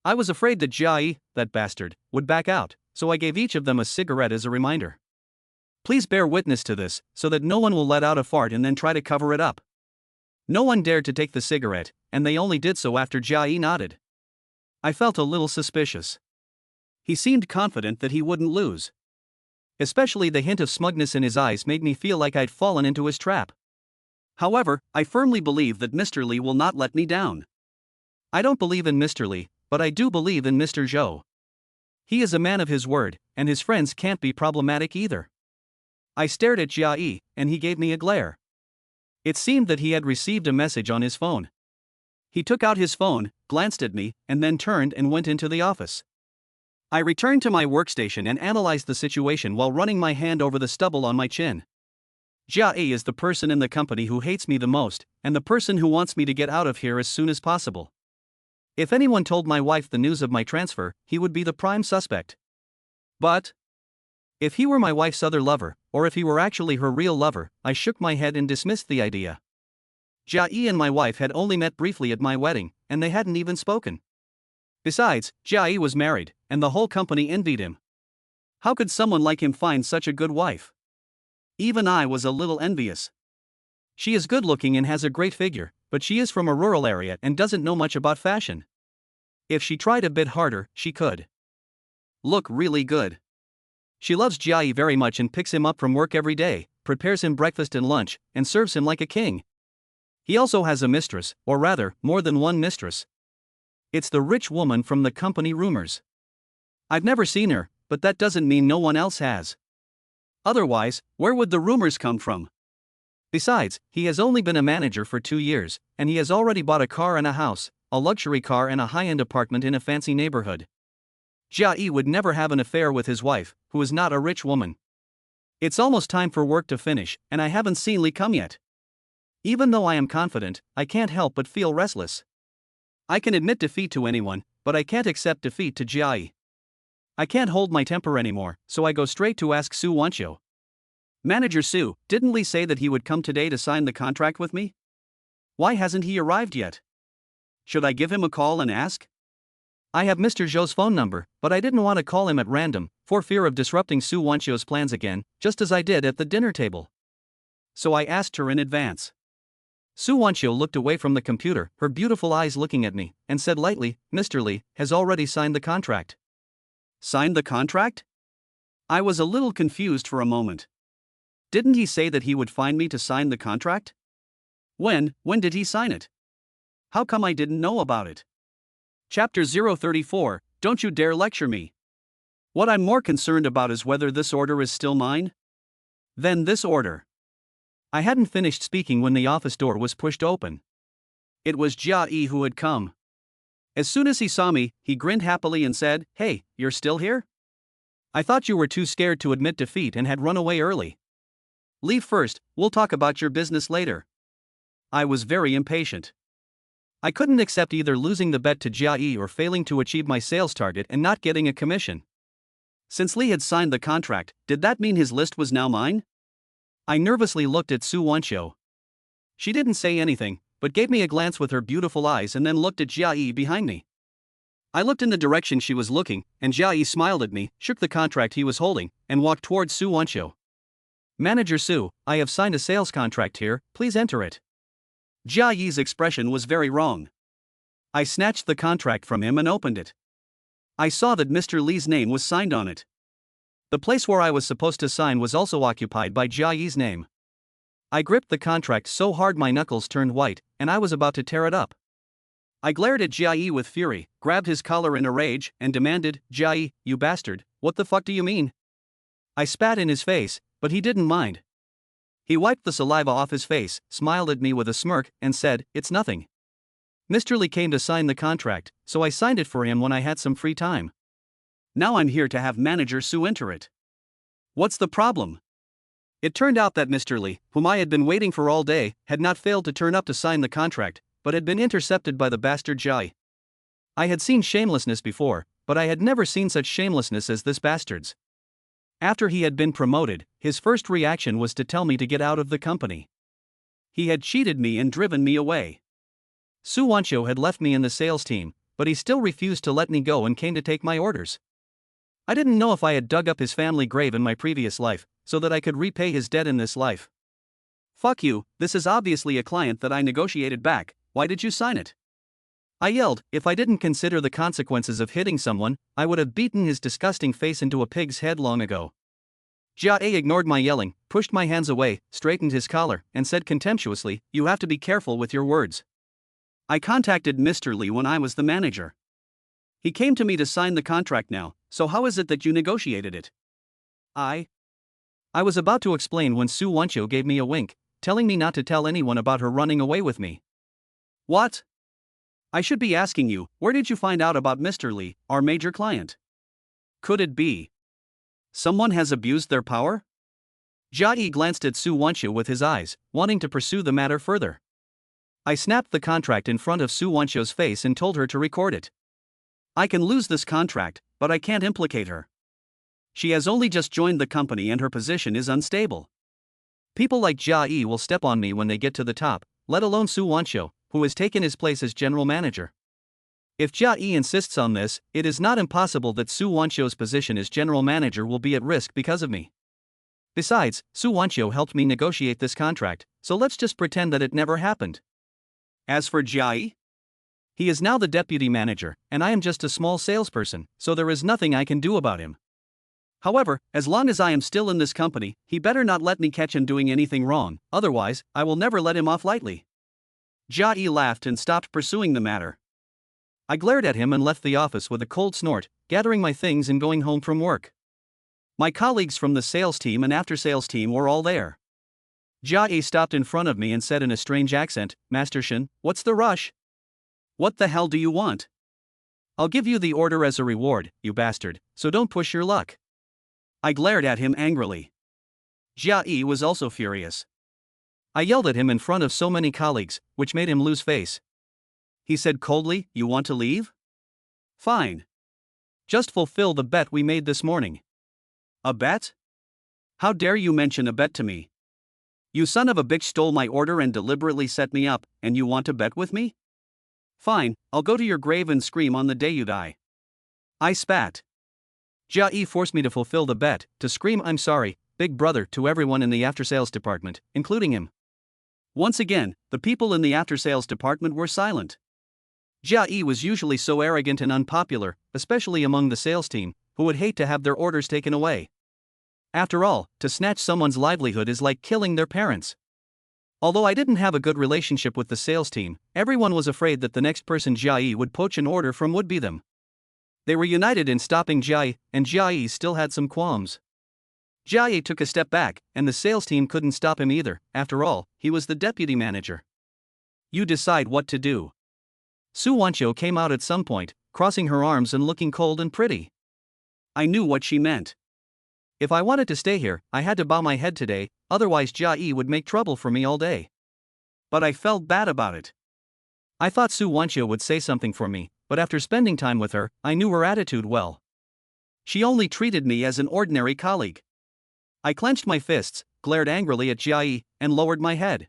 I was afraid that Jia Yi, that bastard, would back out, so I gave each of them a cigarette as a reminder. Please bear witness to this, so that no one will let out a fart and then try to cover it up. No one dared to take the cigarette, and they only did so after Jia Yi nodded. I felt a little suspicious. He seemed confident that he wouldn't lose. Especially the hint of smugness in his eyes made me feel like I'd fallen into his trap. However, I firmly believe that Mr. Lee will not let me down. I don't believe in Mr. Lee, but I do believe in Mr. Zhou. He is a man of his word, and his friends can't be problematic either. I stared at Jia Yi, and he gave me a glare. It seemed that he had received a message on his phone. He took out his phone, glanced at me, and then turned and went into the office. I returned to my workstation and analyzed the situation while running my hand over the stubble on my chin. Jia Yi is the person in the company who hates me the most, and the person who wants me to get out of here as soon as possible. If anyone told my wife the news of my transfer, he would be the prime suspect. But if he were my wife's other lover, or if he were actually her real lover, I shook my head and dismissed the idea. Jia Yi and my wife had only met briefly at my wedding, and they hadn't even spoken. Besides, Jia Yi was married, and the whole company envied him. How could someone like him find such a good wife? Even I was a little envious. She is good looking and has a great figure, but she is from a rural area and doesn't know much about fashion. If she tried a bit harder, she could look really good. She loves Jia Yi very much and picks him up from work every day, prepares him breakfast and lunch, and serves him like a king. He also has a mistress, or rather, more than one mistress. It's the rich woman from the company rumors. I've never seen her, but that doesn't mean no one else has. Otherwise, where would the rumors come from? Besides, he has only been a manager for 2 years, and he has already bought a car and a house, a luxury car and a high-end apartment in a fancy neighborhood. Jia Yi would never have an affair with his wife, who is not a rich woman. It's almost time for work to finish, and I haven't seen Lee come yet. Even though I am confident, I can't help but feel restless. I can admit defeat to anyone, but I can't accept defeat to Jia Yi. I can't hold my temper anymore, so I go straight to ask Su Wanqiu. Manager Su, didn't Lee say that he would come today to sign the contract with me? Why hasn't he arrived yet? Should I give him a call and ask? I have Mr. Zhou's phone number, but I didn't want to call him at random, for fear of disrupting Su Wanqiu's plans again, just as I did at the dinner table. So I asked her in advance. Su Wanqiu looked away from the computer, her beautiful eyes looking at me, and said lightly, Mr. Lee has already signed the contract. Signed the contract? I was a little confused for a moment. Didn't he say that he would find me to sign the contract? When did he sign it? How come I didn't know about it? Chapter 034, Don't you dare lecture me. What I'm more concerned about is whether this order is still mine. Then this order. I hadn't finished speaking when the office door was pushed open. It was Jia Yi who had come. As soon as he saw me, he grinned happily and said, Hey, you're still here? I thought you were too scared to admit defeat and had run away early. Leave first, we'll talk about your business later. I was very impatient. I couldn't accept either losing the bet to Jia Yi or failing to achieve my sales target and not getting a commission. Since Lee had signed the contract, did that mean his list was now mine? I nervously looked at Su Wanqiu. She didn't say anything, but gave me a glance with her beautiful eyes and then looked at Jia Yi behind me. I looked in the direction she was looking, and Jia Yi smiled at me, shook the contract he was holding, and walked towards Su Wanqiu. Manager Su, I have signed a sales contract here, please enter it. Jia Yi's expression was very wrong. I snatched the contract from him and opened it. I saw that Mr. Lee's name was signed on it. The place where I was supposed to sign was also occupied by Jia Yi's name. I gripped the contract so hard my knuckles turned white, and I was about to tear it up. I glared at Jia Yi with fury, grabbed his collar in a rage, and demanded, Jia Yi, you bastard, what the fuck do you mean? I spat in his face, but he didn't mind. He wiped the saliva off his face, smiled at me with a smirk, and said, It's nothing. Mr. Lee came to sign the contract, so I signed it for him when I had some free time. Now I'm here to have Manager Su enter it. What's the problem? It turned out that Mr. Lee, whom I had been waiting for all day, had not failed to turn up to sign the contract, but had been intercepted by the bastard Jia Yi. I had seen shamelessness before, but I had never seen such shamelessness as this bastard's. After he had been promoted, his first reaction was to tell me to get out of the company. He had cheated me and driven me away. Su Wanqiu had left me in the sales team, but he still refused to let me go and came to take my orders. I didn't know if I had dug up his family grave in my previous life, so that I could repay his debt in this life. Fuck you, this is obviously a client that I negotiated back, why did you sign it? I yelled. If I didn't consider the consequences of hitting someone, I would have beaten his disgusting face into a pig's head long ago. Jia ignored my yelling, pushed my hands away, straightened his collar, and said contemptuously, "You have to be careful with your words. I contacted Mr. Lee when I was the manager. He came to me to sign the contract now, so how is it that you negotiated it?" I was about to explain when Su Wancho gave me a wink, telling me not to tell anyone about her running away with me. What? I should be asking you, where did you find out about Mr. Lee, our major client? Could it be someone has abused their power? Jia glanced at Su Wancho with his eyes, wanting to pursue the matter further. I snapped the contract in front of Su Wancho's face and told her to record it. I can lose this contract, but I can't implicate her. She has only just joined the company and her position is unstable. People like Jia will step on me when they get to the top, let alone Su Wancho, who has taken his place as general manager. If Jia insists on this, it is not impossible that Su Wancho's position as general manager will be at risk because of me. Besides, Su Wancho helped me negotiate this contract, so let's just pretend that it never happened. As for Jia, he is now the deputy manager, and I am just a small salesperson, so there is nothing I can do about him. However, as long as I am still in this company, he better not let me catch him doing anything wrong, otherwise, I will never let him off lightly. Jia laughed and stopped pursuing the matter. I glared at him and left the office with a cold snort, gathering my things and going home from work. My colleagues from the sales team and after-sales team were all there. Jia stopped in front of me and said in a strange accent, "Master Shin, what's the rush? What the hell do you want? I'll give you the order as a reward, you bastard, so don't push your luck." I glared at him angrily. Jia was also furious. I yelled at him in front of so many colleagues, which made him lose face. He said coldly, "You want to leave? Fine. Just fulfill the bet we made this morning." A bet? How dare you mention a bet to me? You son of a bitch stole my order and deliberately set me up, and you want to bet with me? Fine, I'll go to your grave and scream on the day you die. I spat. Jia forced me to fulfill the bet, to scream "I'm sorry, big brother" to everyone in the after-sales department, including him. Once again, the people in the after-sales department were silent. Jia was usually so arrogant and unpopular, especially among the sales team, who would hate to have their orders taken away. After all, to snatch someone's livelihood is like killing their parents. Although I didn't have a good relationship with the sales team, everyone was afraid that the next person Jia would poach an order from would be them. They were united in stopping Jia, and Jia still had some qualms. Jia took a step back, and the sales team couldn't stop him either. After all, he was the deputy manager. You decide what to do. Su Wancho came out at some point, crossing her arms and looking cold and pretty. I knew what she meant. If I wanted to stay here, I had to bow my head today, otherwise Jia would make trouble for me all day. But I felt bad about it. I thought Su Wancho would say something for me, but after spending time with her, I knew her attitude well. She only treated me as an ordinary colleague. I clenched my fists, glared angrily at Jia, and lowered my head.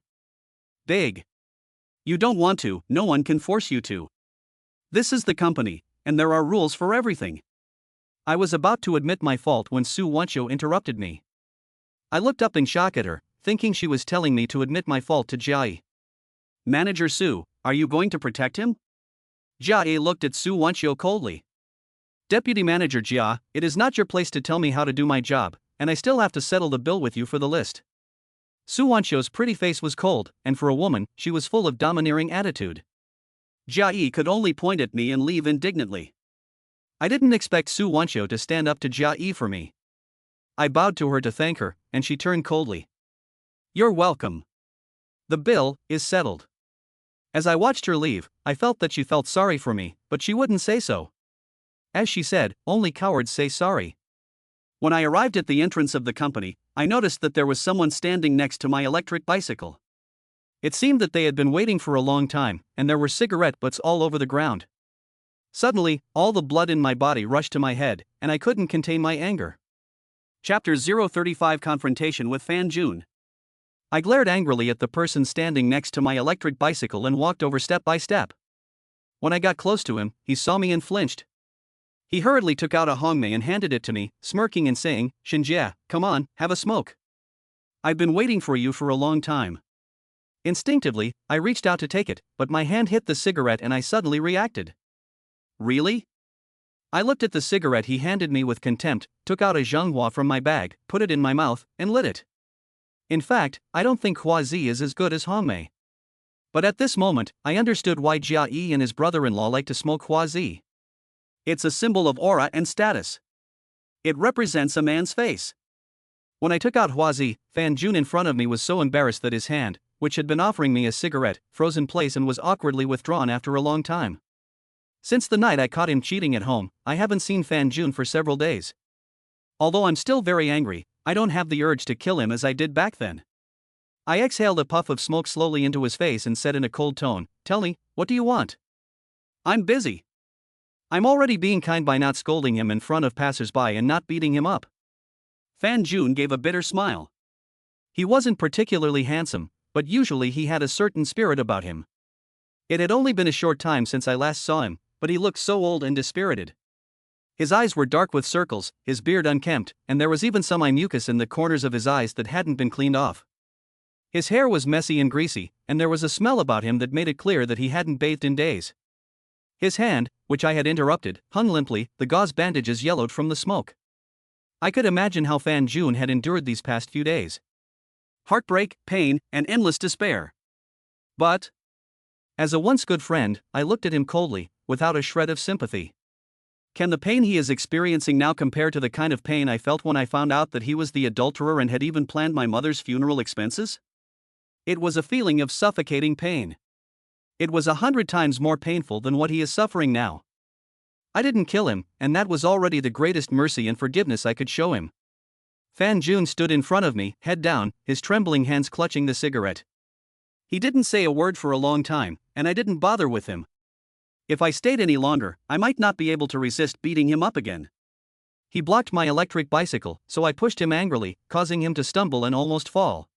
Big. You don't want to, no one can force you to. This is the company, and there are rules for everything. I was about to admit my fault when Su Wancho interrupted me. I looked up in shock at her, thinking she was telling me to admit my fault to Jia. Manager Su, are you going to protect him? Jia looked at Su Wancho coldly. Deputy Manager Jia, it is not your place to tell me how to do my job, and I still have to settle the bill with you for the list. Su Wancho's pretty face was cold, and for a woman, she was full of domineering attitude. Jia could only point at me and leave indignantly. I didn't expect Su Wancho to stand up to Jia for me. I bowed to her to thank her, and she turned coldly. You're welcome. The bill is settled. As I watched her leave, I felt that she felt sorry for me, but she wouldn't say so. As she said, only cowards say sorry. When I arrived at the entrance of the company, I noticed that there was someone standing next to my electric bicycle. It seemed that they had been waiting for a long time, and there were cigarette butts all over the ground. Suddenly, all the blood in my body rushed to my head, and I couldn't contain my anger. Chapter 035 Confrontation with Fan Jun. I glared angrily at the person standing next to my electric bicycle and walked over step by step. When I got close to him, he saw me and flinched. He hurriedly took out a hongmei and handed it to me, smirking and saying, "Shinjia, come on, have a smoke. I've been waiting for you for a long time." Instinctively, I reached out to take it, but my hand hit the cigarette and I suddenly reacted. Really? I looked at the cigarette he handed me with contempt, took out a Zhonghua from my bag, put it in my mouth, and lit it. In fact, I don't think Huazi is as good as Hongmei. But at this moment, I understood why Jia Yi and his brother-in-law like to smoke Huazi. It's a symbol of aura and status. It represents a man's face. When I took out Huazi, Fan Jun in front of me was so embarrassed that his hand, which had been offering me a cigarette, froze in place and was awkwardly withdrawn after a long time. Since the night I caught him cheating at home, I haven't seen Fan Jun for several days. Although I'm still very angry, I don't have the urge to kill him as I did back then. I exhaled a puff of smoke slowly into his face and said in a cold tone, "Tell me, what do you want?" "I'm busy." I'm already being kind by not scolding him in front of passers-by and not beating him up. Fan Jun gave a bitter smile. He wasn't particularly handsome, but usually he had a certain spirit about him. It had only been a short time since I last saw him, but he looked so old and dispirited. His eyes were dark with circles, his beard unkempt, and there was even some eye mucus in the corners of his eyes that hadn't been cleaned off. His hair was messy and greasy, and there was a smell about him that made it clear that he hadn't bathed in days. His hand, which I had interrupted, hung limply, the gauze bandages yellowed from the smoke. I could imagine how Fan Jun had endured these past few days. Heartbreak, pain, and endless despair. But, as a once good friend, I looked at him coldly, without a shred of sympathy. Can the pain he is experiencing now compare to the kind of pain I felt when I found out that he was the adulterer and had even planned my mother's funeral expenses? It was a feeling of suffocating pain. It was 100 times more painful than what he is suffering now. I didn't kill him, and that was already the greatest mercy and forgiveness I could show him. Fan Jun stood in front of me, head down, his trembling hands clutching the cigarette. He didn't say a word for a long time, and I didn't bother with him. If I stayed any longer, I might not be able to resist beating him up again. He blocked my electric bicycle, so I pushed him angrily, causing him to stumble and almost fall.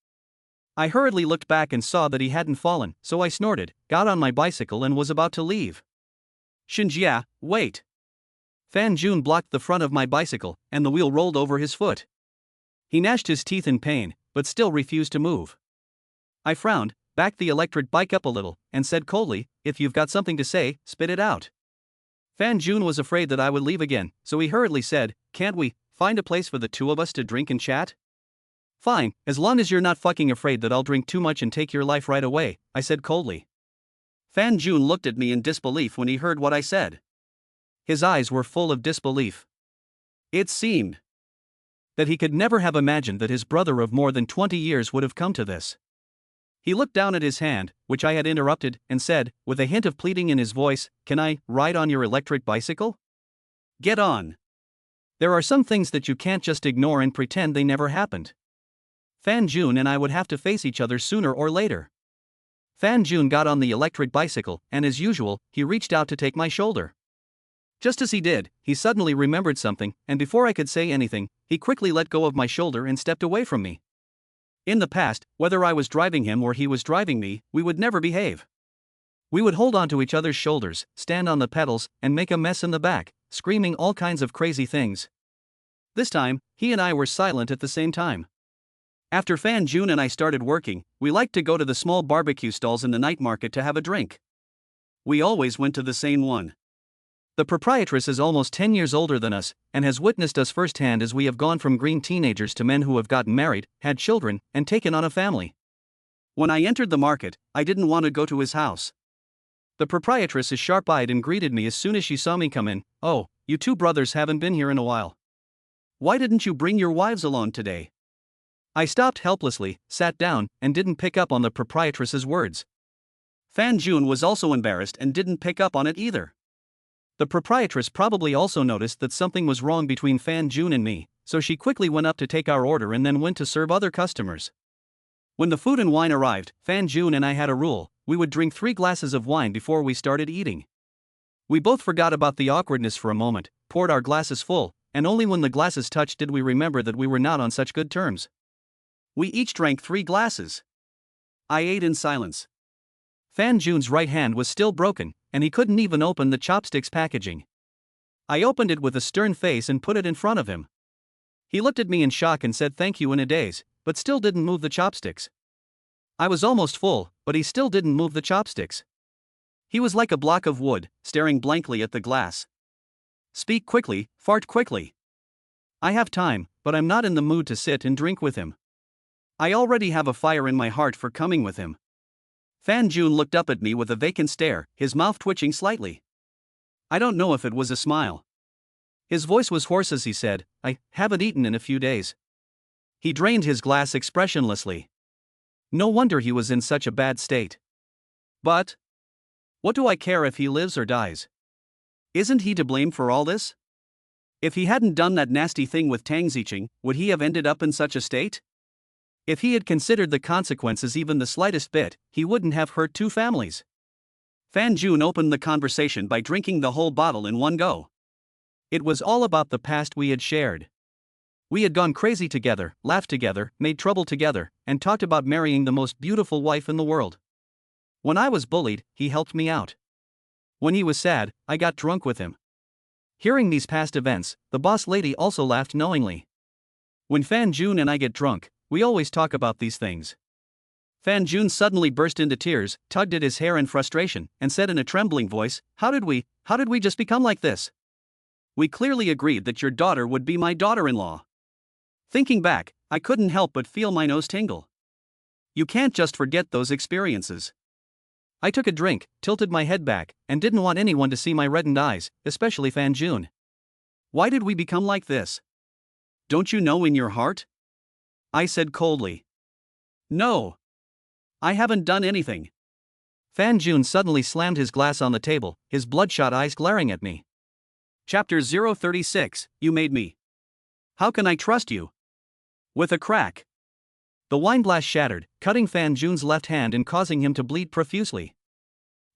I hurriedly looked back and saw that he hadn't fallen, so I snorted, got on my bicycle and was about to leave. "Shinjia, wait." Fan Jun blocked the front of my bicycle, and the wheel rolled over his foot. He gnashed his teeth in pain, but still refused to move. I frowned, backed the electric bike up a little, and said coldly, "If you've got something to say, spit it out." Fan Jun was afraid that I would leave again, so he hurriedly said, "Can't we find a place for the two of us to drink and chat?" "Fine, as long as you're not fucking afraid that I'll drink too much and take your life right away," I said coldly. Fan Jun looked at me in disbelief when he heard what I said. His eyes were full of disbelief. It seemed that he could never have imagined that his brother of more than 20 years would have come to this. He looked down at his hand, which I had interrupted, and said, with a hint of pleading in his voice, "Can I ride on your electric bicycle?" "Get on. There are some things that you can't just ignore and pretend they never happened." Fan Jun and I would have to face each other sooner or later. Fan Jun got on the electric bicycle, and as usual, he reached out to take my shoulder. Just as he did, he suddenly remembered something, and before I could say anything, he quickly let go of my shoulder and stepped away from me. In the past, whether I was driving him or he was driving me, we would never behave. We would hold onto each other's shoulders, stand on the pedals, and make a mess in the back, screaming all kinds of crazy things. This time, he and I were silent at the same time. After Fan Jun and I started working, we liked to go to the small barbecue stalls in the night market to have a drink. We always went to the same one. The proprietress is almost 10 years older than us, and has witnessed us firsthand as we have gone from green teenagers to men who have gotten married, had children, and taken on a family. When I entered the market, I didn't want to go to his house. The proprietress is sharp-eyed and greeted me as soon as she saw me come in. "Oh, you two brothers haven't been here in a while. Why didn't you bring your wives along today?" I stopped helplessly, sat down, and didn't pick up on the proprietress's words. Fan Jun was also embarrassed and didn't pick up on it either. The proprietress probably also noticed that something was wrong between Fan Jun and me, so she quickly went up to take our order and then went to serve other customers. When the food and wine arrived, Fan Jun and I had a rule: we would drink 3 glasses of wine before we started eating. We both forgot about the awkwardness for a moment, poured our glasses full, and only when the glasses touched did we remember that we were not on such good terms. We each drank 3 glasses. I ate in silence. Fan Jun's right hand was still broken, and he couldn't even open the chopsticks packaging. I opened it with a stern face and put it in front of him. He looked at me in shock and said thank you in a daze, but still didn't move the chopsticks. I was almost full, but he still didn't move the chopsticks. He was like a block of wood, staring blankly at the glass. Speak quickly, fart quickly. I have time, but I'm not in the mood to sit and drink with him. I already have a fire in my heart for coming with him. Fan Jun looked up at me with a vacant stare, his mouth twitching slightly. I don't know if it was a smile. His voice was hoarse as he said, I haven't eaten in a few days. He drained his glass expressionlessly. No wonder he was in such a bad state. But what do I care if he lives or dies? Isn't he to blame for all this? If he hadn't done that nasty thing with Tang Zicheng, would he have ended up in such a state? If he had considered the consequences even the slightest bit, he wouldn't have hurt two families. Fan Jun opened the conversation by drinking the whole bottle in one go. It was all about the past we had shared. We had gone crazy together, laughed together, made trouble together, and talked about marrying the most beautiful wife in the world. When I was bullied, he helped me out. When he was sad, I got drunk with him. Hearing these past events, the boss lady also laughed knowingly. When Fan Jun and I get drunk, we always talk about these things. Fan Jun suddenly burst into tears, tugged at his hair in frustration, and said in a trembling voice, How did we just become like this? We clearly agreed that your daughter would be my daughter-in-law. Thinking back, I couldn't help but feel my nose tingle. You can't just forget those experiences. I took a drink, tilted my head back, and didn't want anyone to see my reddened eyes, especially Fan Jun. Why did we become like this? Don't you know in your heart? I said coldly. No. I haven't done anything. Fan Jun suddenly slammed his glass on the table, his bloodshot eyes glaring at me. Chapter 036, You Made Me. How can I trust you? With a crack. The wine glass shattered, cutting Fan Jun's left hand and causing him to bleed profusely.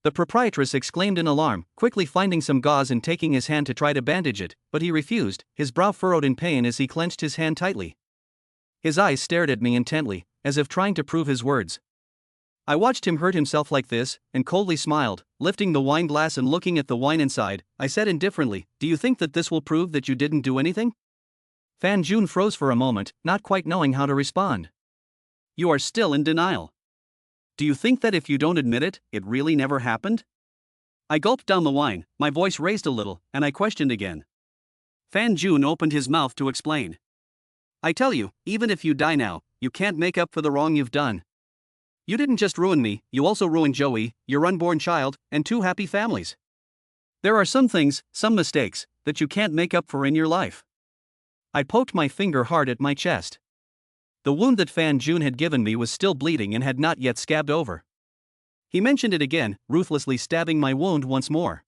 The proprietress exclaimed in alarm, quickly finding some gauze and taking his hand to try to bandage it, but he refused, his brow furrowed in pain as he clenched his hand tightly. His eyes stared at me intently, as if trying to prove his words. I watched him hurt himself like this, and coldly smiled, lifting the wine glass and looking at the wine inside. I said indifferently, Do you think that this will prove that you didn't do anything? Fan Jun froze for a moment, not quite knowing how to respond. You are still in denial. Do you think that if you don't admit it, it really never happened? I gulped down the wine, my voice raised a little, and I questioned again. Fan Jun opened his mouth to explain. I tell you, even if you die now, you can't make up for the wrong you've done. You didn't just ruin me, you also ruined Joey, your unborn child, and 2 happy families. There are some things, some mistakes, that you can't make up for in your life. I poked my finger hard at my chest. The wound that Fan Jun had given me was still bleeding and had not yet scabbed over. He mentioned it again, ruthlessly stabbing my wound once more.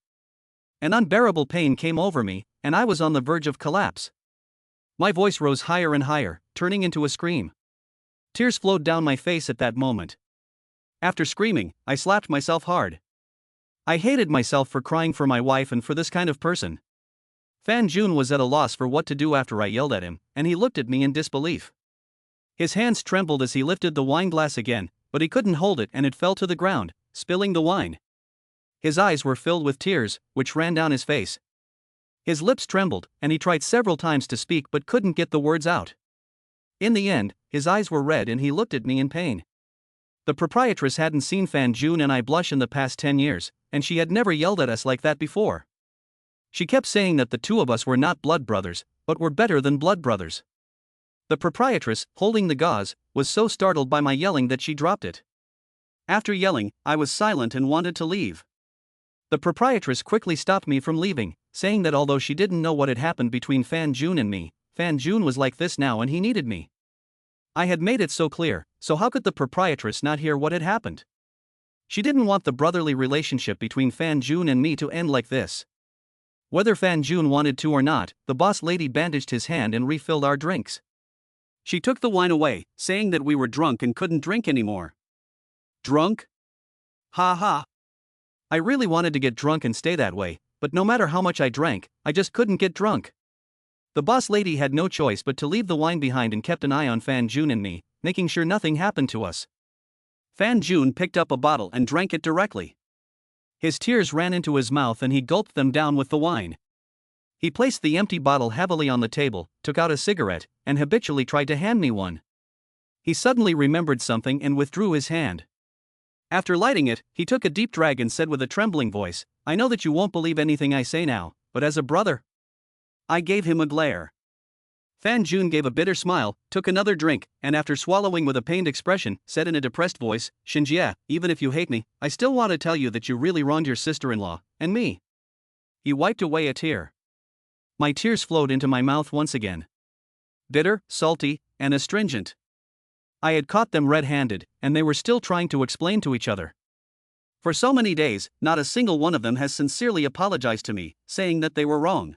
An unbearable pain came over me, and I was on the verge of collapse. My voice rose higher and higher, turning into a scream. Tears flowed down my face at that moment. After screaming, I slapped myself hard. I hated myself for crying for my wife and for this kind of person. Fan Jun was at a loss for what to do after I yelled at him, and he looked at me in disbelief. His hands trembled as he lifted the wine glass again, but he couldn't hold it and it fell to the ground, spilling the wine. His eyes were filled with tears, which ran down his face. His lips trembled, and he tried several times to speak but couldn't get the words out. In the end, his eyes were red and he looked at me in pain. The proprietress hadn't seen Fan Jun and I blush in the past 10 years, and she had never yelled at us like that before. She kept saying that the 2 of us were not blood brothers, but were better than blood brothers. The proprietress, holding the gauze, was so startled by my yelling that she dropped it. After yelling, I was silent and wanted to leave. The proprietress quickly stopped me from leaving, saying that although she didn't know what had happened between Fan Jun and me, Fan Jun was like this now and he needed me. I had made it so clear, so how could the proprietress not hear what had happened? She didn't want the brotherly relationship between Fan Jun and me to end like this. Whether Fan Jun wanted to or not, the boss lady bandaged his hand and refilled our drinks. She took the wine away, saying that we were drunk and couldn't drink anymore. Drunk? Ha ha. I really wanted to get drunk and stay that way, but no matter how much I drank, I just couldn't get drunk. The boss lady had no choice but to leave the wine behind and kept an eye on Fan Jun and me, making sure nothing happened to us. Fan Jun picked up a bottle and drank it directly. His tears ran into his mouth and he gulped them down with the wine. He placed the empty bottle heavily on the table, took out a cigarette, and habitually tried to hand me one. He suddenly remembered something and withdrew his hand. After lighting it, he took a deep drag and said with a trembling voice, I know that you won't believe anything I say now, but as a brother, I gave him a glare. Fan Jun gave a bitter smile, took another drink, and after swallowing with a pained expression, said in a depressed voice, Shinjie, even if you hate me, I still want to tell you that you really wronged your sister-in-law, and me. He wiped away a tear. My tears flowed into my mouth once again. Bitter, salty, and astringent. I had caught them red-handed, and they were still trying to explain to each other. For so many days, not a single one of them has sincerely apologized to me, saying that they were wrong.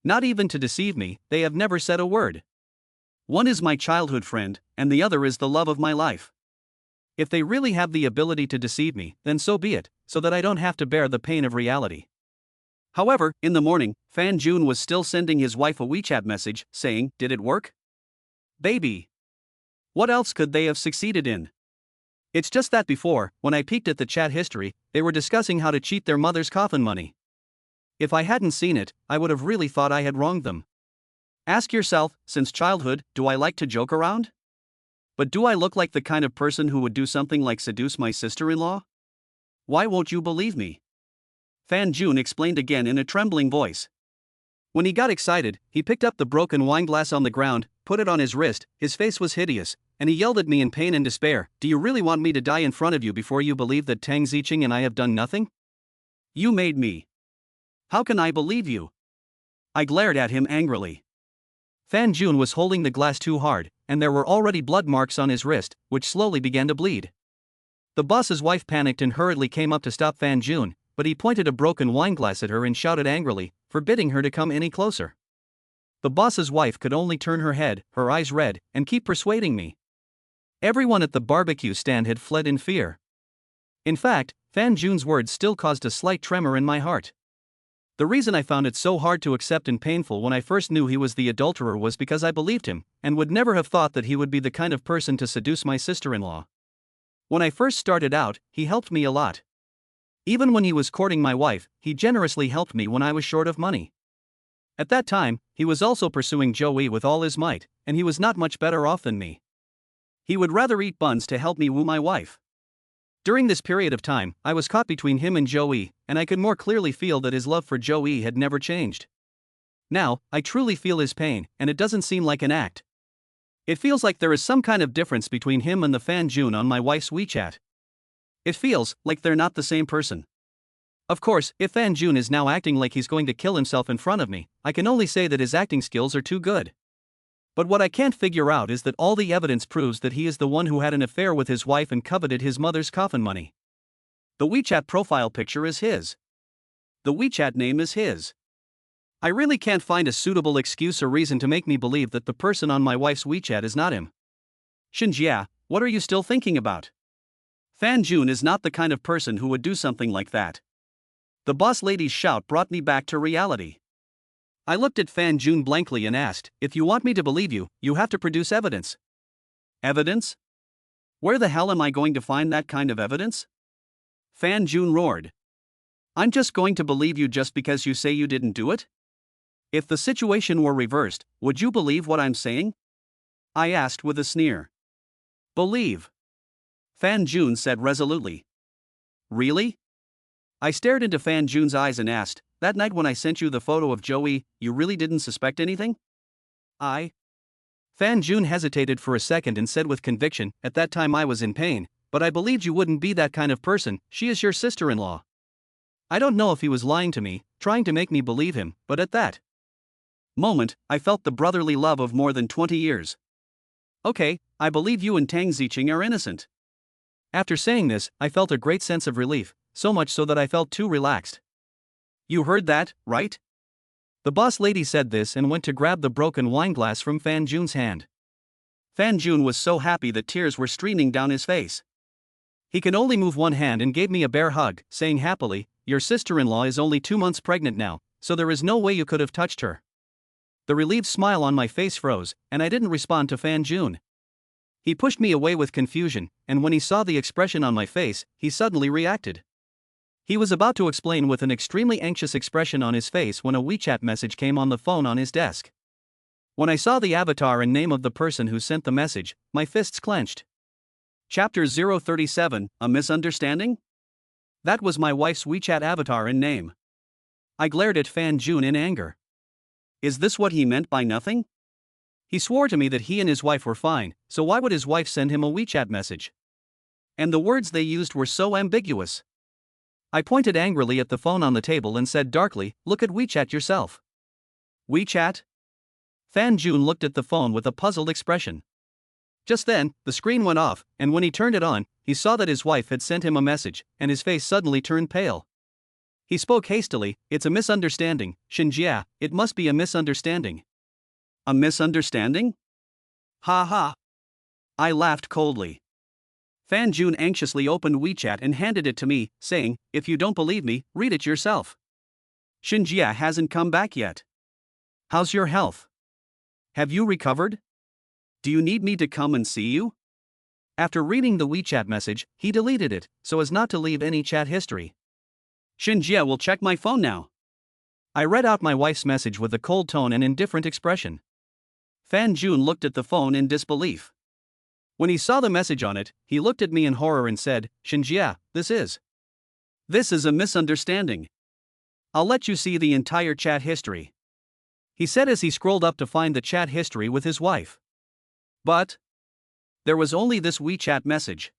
Not even to deceive me, they have never said a word. One is my childhood friend, and the other is the love of my life. If they really have the ability to deceive me, then so be it, so that I don't have to bear the pain of reality. However, in the morning, Fan Jun was still sending his wife a WeChat message, saying, "Did it work? Baby." What else could they have succeeded in? It's just that before, when I peeked at the chat history, they were discussing how to cheat their mother's coffin money. If I hadn't seen it, I would have really thought I had wronged them. Ask yourself, since childhood, do I like to joke around? But do I look like the kind of person who would do something like seduce my sister-in-law? Why won't you believe me? Fan Jun explained again in a trembling voice. When he got excited, he picked up the broken wine glass on the ground, put it on his wrist, his face was hideous, and he yelled at me in pain and despair, "Do you really want me to die in front of you before you believe that Tang Ziqing and I have done nothing? You made me. How can I believe you?" I glared at him angrily. Fan Jun was holding the glass too hard, and there were already blood marks on his wrist, which slowly began to bleed. The boss's wife panicked and hurriedly came up to stop Fan Jun, but he pointed a broken wine glass at her and shouted angrily, forbidding her to come any closer. The boss's wife could only turn her head, her eyes red, and keep persuading me. Everyone at the barbecue stand had fled in fear. In fact, Fan Jun's words still caused a slight tremor in my heart. The reason I found it so hard to accept and painful when I first knew he was the adulterer was because I believed him, and would never have thought that he would be the kind of person to seduce my sister-in-law. When I first started out, he helped me a lot. Even when he was courting my wife, he generously helped me when I was short of money. At that time, he was also pursuing Joey with all his might, and he was not much better off than me. He would rather eat buns to help me woo my wife. During this period of time, I was caught between him and Joey, and I could more clearly feel that his love for Joey had never changed. Now, I truly feel his pain, and it doesn't seem like an act. It feels like there is some kind of difference between him and the Fan Jun on my wife's WeChat. It feels like they're not the same person. Of course, if Fan Jun is now acting like he's going to kill himself in front of me, I can only say that his acting skills are too good. But what I can't figure out is that all the evidence proves that he is the one who had an affair with his wife and coveted his mother's coffin money. The WeChat profile picture is his. The WeChat name is his. I really can't find a suitable excuse or reason to make me believe that the person on my wife's WeChat is not him. Shinjie, what are you still thinking about? Fan Jun is not the kind of person who would do something like that. The boss lady's shout brought me back to reality. I looked at Fan Jun blankly and asked, "If you want me to believe you, you have to produce evidence." Evidence? Where the hell am I going to find that kind of evidence? Fan Jun roared. I'm just going to believe you just because you say you didn't do it? If the situation were reversed, would you believe what I'm saying? I asked with a sneer. Believe. Fan Jun said resolutely. Really? I stared into Fan Jun's eyes and asked, that night when I sent you the photo of Joey, you really didn't suspect anything? Fan Jun hesitated for a second and said with conviction, at that time I was in pain, but I believed you wouldn't be that kind of person, she is your sister-in-law. I don't know if he was lying to me, trying to make me believe him, but at that moment, I felt the brotherly love of more than 20 years. Okay, I believe you and Tang Ziqing are innocent. After saying this, I felt a great sense of relief, so much so that I felt too relaxed. You heard that, right? The boss lady said this and went to grab the broken wine glass from Fan Jun's hand. Fan Jun was so happy that tears were streaming down his face. He could only move one hand and gave me a bear hug, saying happily, your sister-in-law is only 2 months pregnant now, so there is no way you could have touched her. The relieved smile on my face froze, and I didn't respond to Fan Jun. He pushed me away with confusion, and when he saw the expression on my face, he suddenly reacted. He was about to explain with an extremely anxious expression on his face when a WeChat message came on the phone on his desk. When I saw the avatar and name of the person who sent the message, my fists clenched. Chapter 037, A Misunderstanding? That was my wife's WeChat avatar and name. I glared at Fan Jun in anger. Is this what he meant by nothing? He swore to me that he and his wife were fine, so why would his wife send him a WeChat message? And the words they used were so ambiguous. I pointed angrily at the phone on the table and said darkly, "Look at WeChat yourself." WeChat? Fan Jun looked at the phone with a puzzled expression. Just then, the screen went off, and when he turned it on, he saw that his wife had sent him a message, and his face suddenly turned pale. He spoke hastily, "It's a misunderstanding, Shinjia, it must be a misunderstanding." A misunderstanding? Ha ha. I laughed coldly. Fan Jun anxiously opened WeChat and handed it to me, saying, "If you don't believe me, read it yourself. Shinjia hasn't come back yet. How's your health? Have you recovered? Do you need me to come and see you?" After reading the WeChat message, he deleted it, so as not to leave any chat history. "Shinjia will check my phone now." I read out my wife's message with a cold tone and indifferent expression. Fan Jun looked at the phone in disbelief. When he saw the message on it, he looked at me in horror and said, "Shinjia, this is a misunderstanding. I'll let you see the entire chat history," he said as he scrolled up to find the chat history with his wife. But there was only this WeChat message.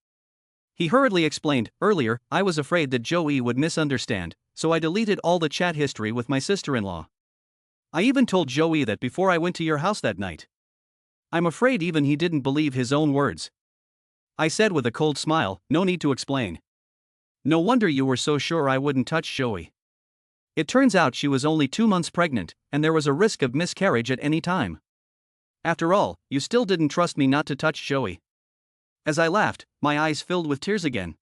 He hurriedly explained, "Earlier, I was afraid that Joey would misunderstand, so I deleted all the chat history with my sister-in-law. I even told Joey that before I went to your house that night. I'm afraid even he didn't believe his own words." I said with a cold smile, "No need to explain. No wonder you were so sure I wouldn't touch Joey. It turns out she was only 2 months pregnant, and there was a risk of miscarriage at any time. After all, you still didn't trust me not to touch Joey." As I laughed, my eyes filled with tears again.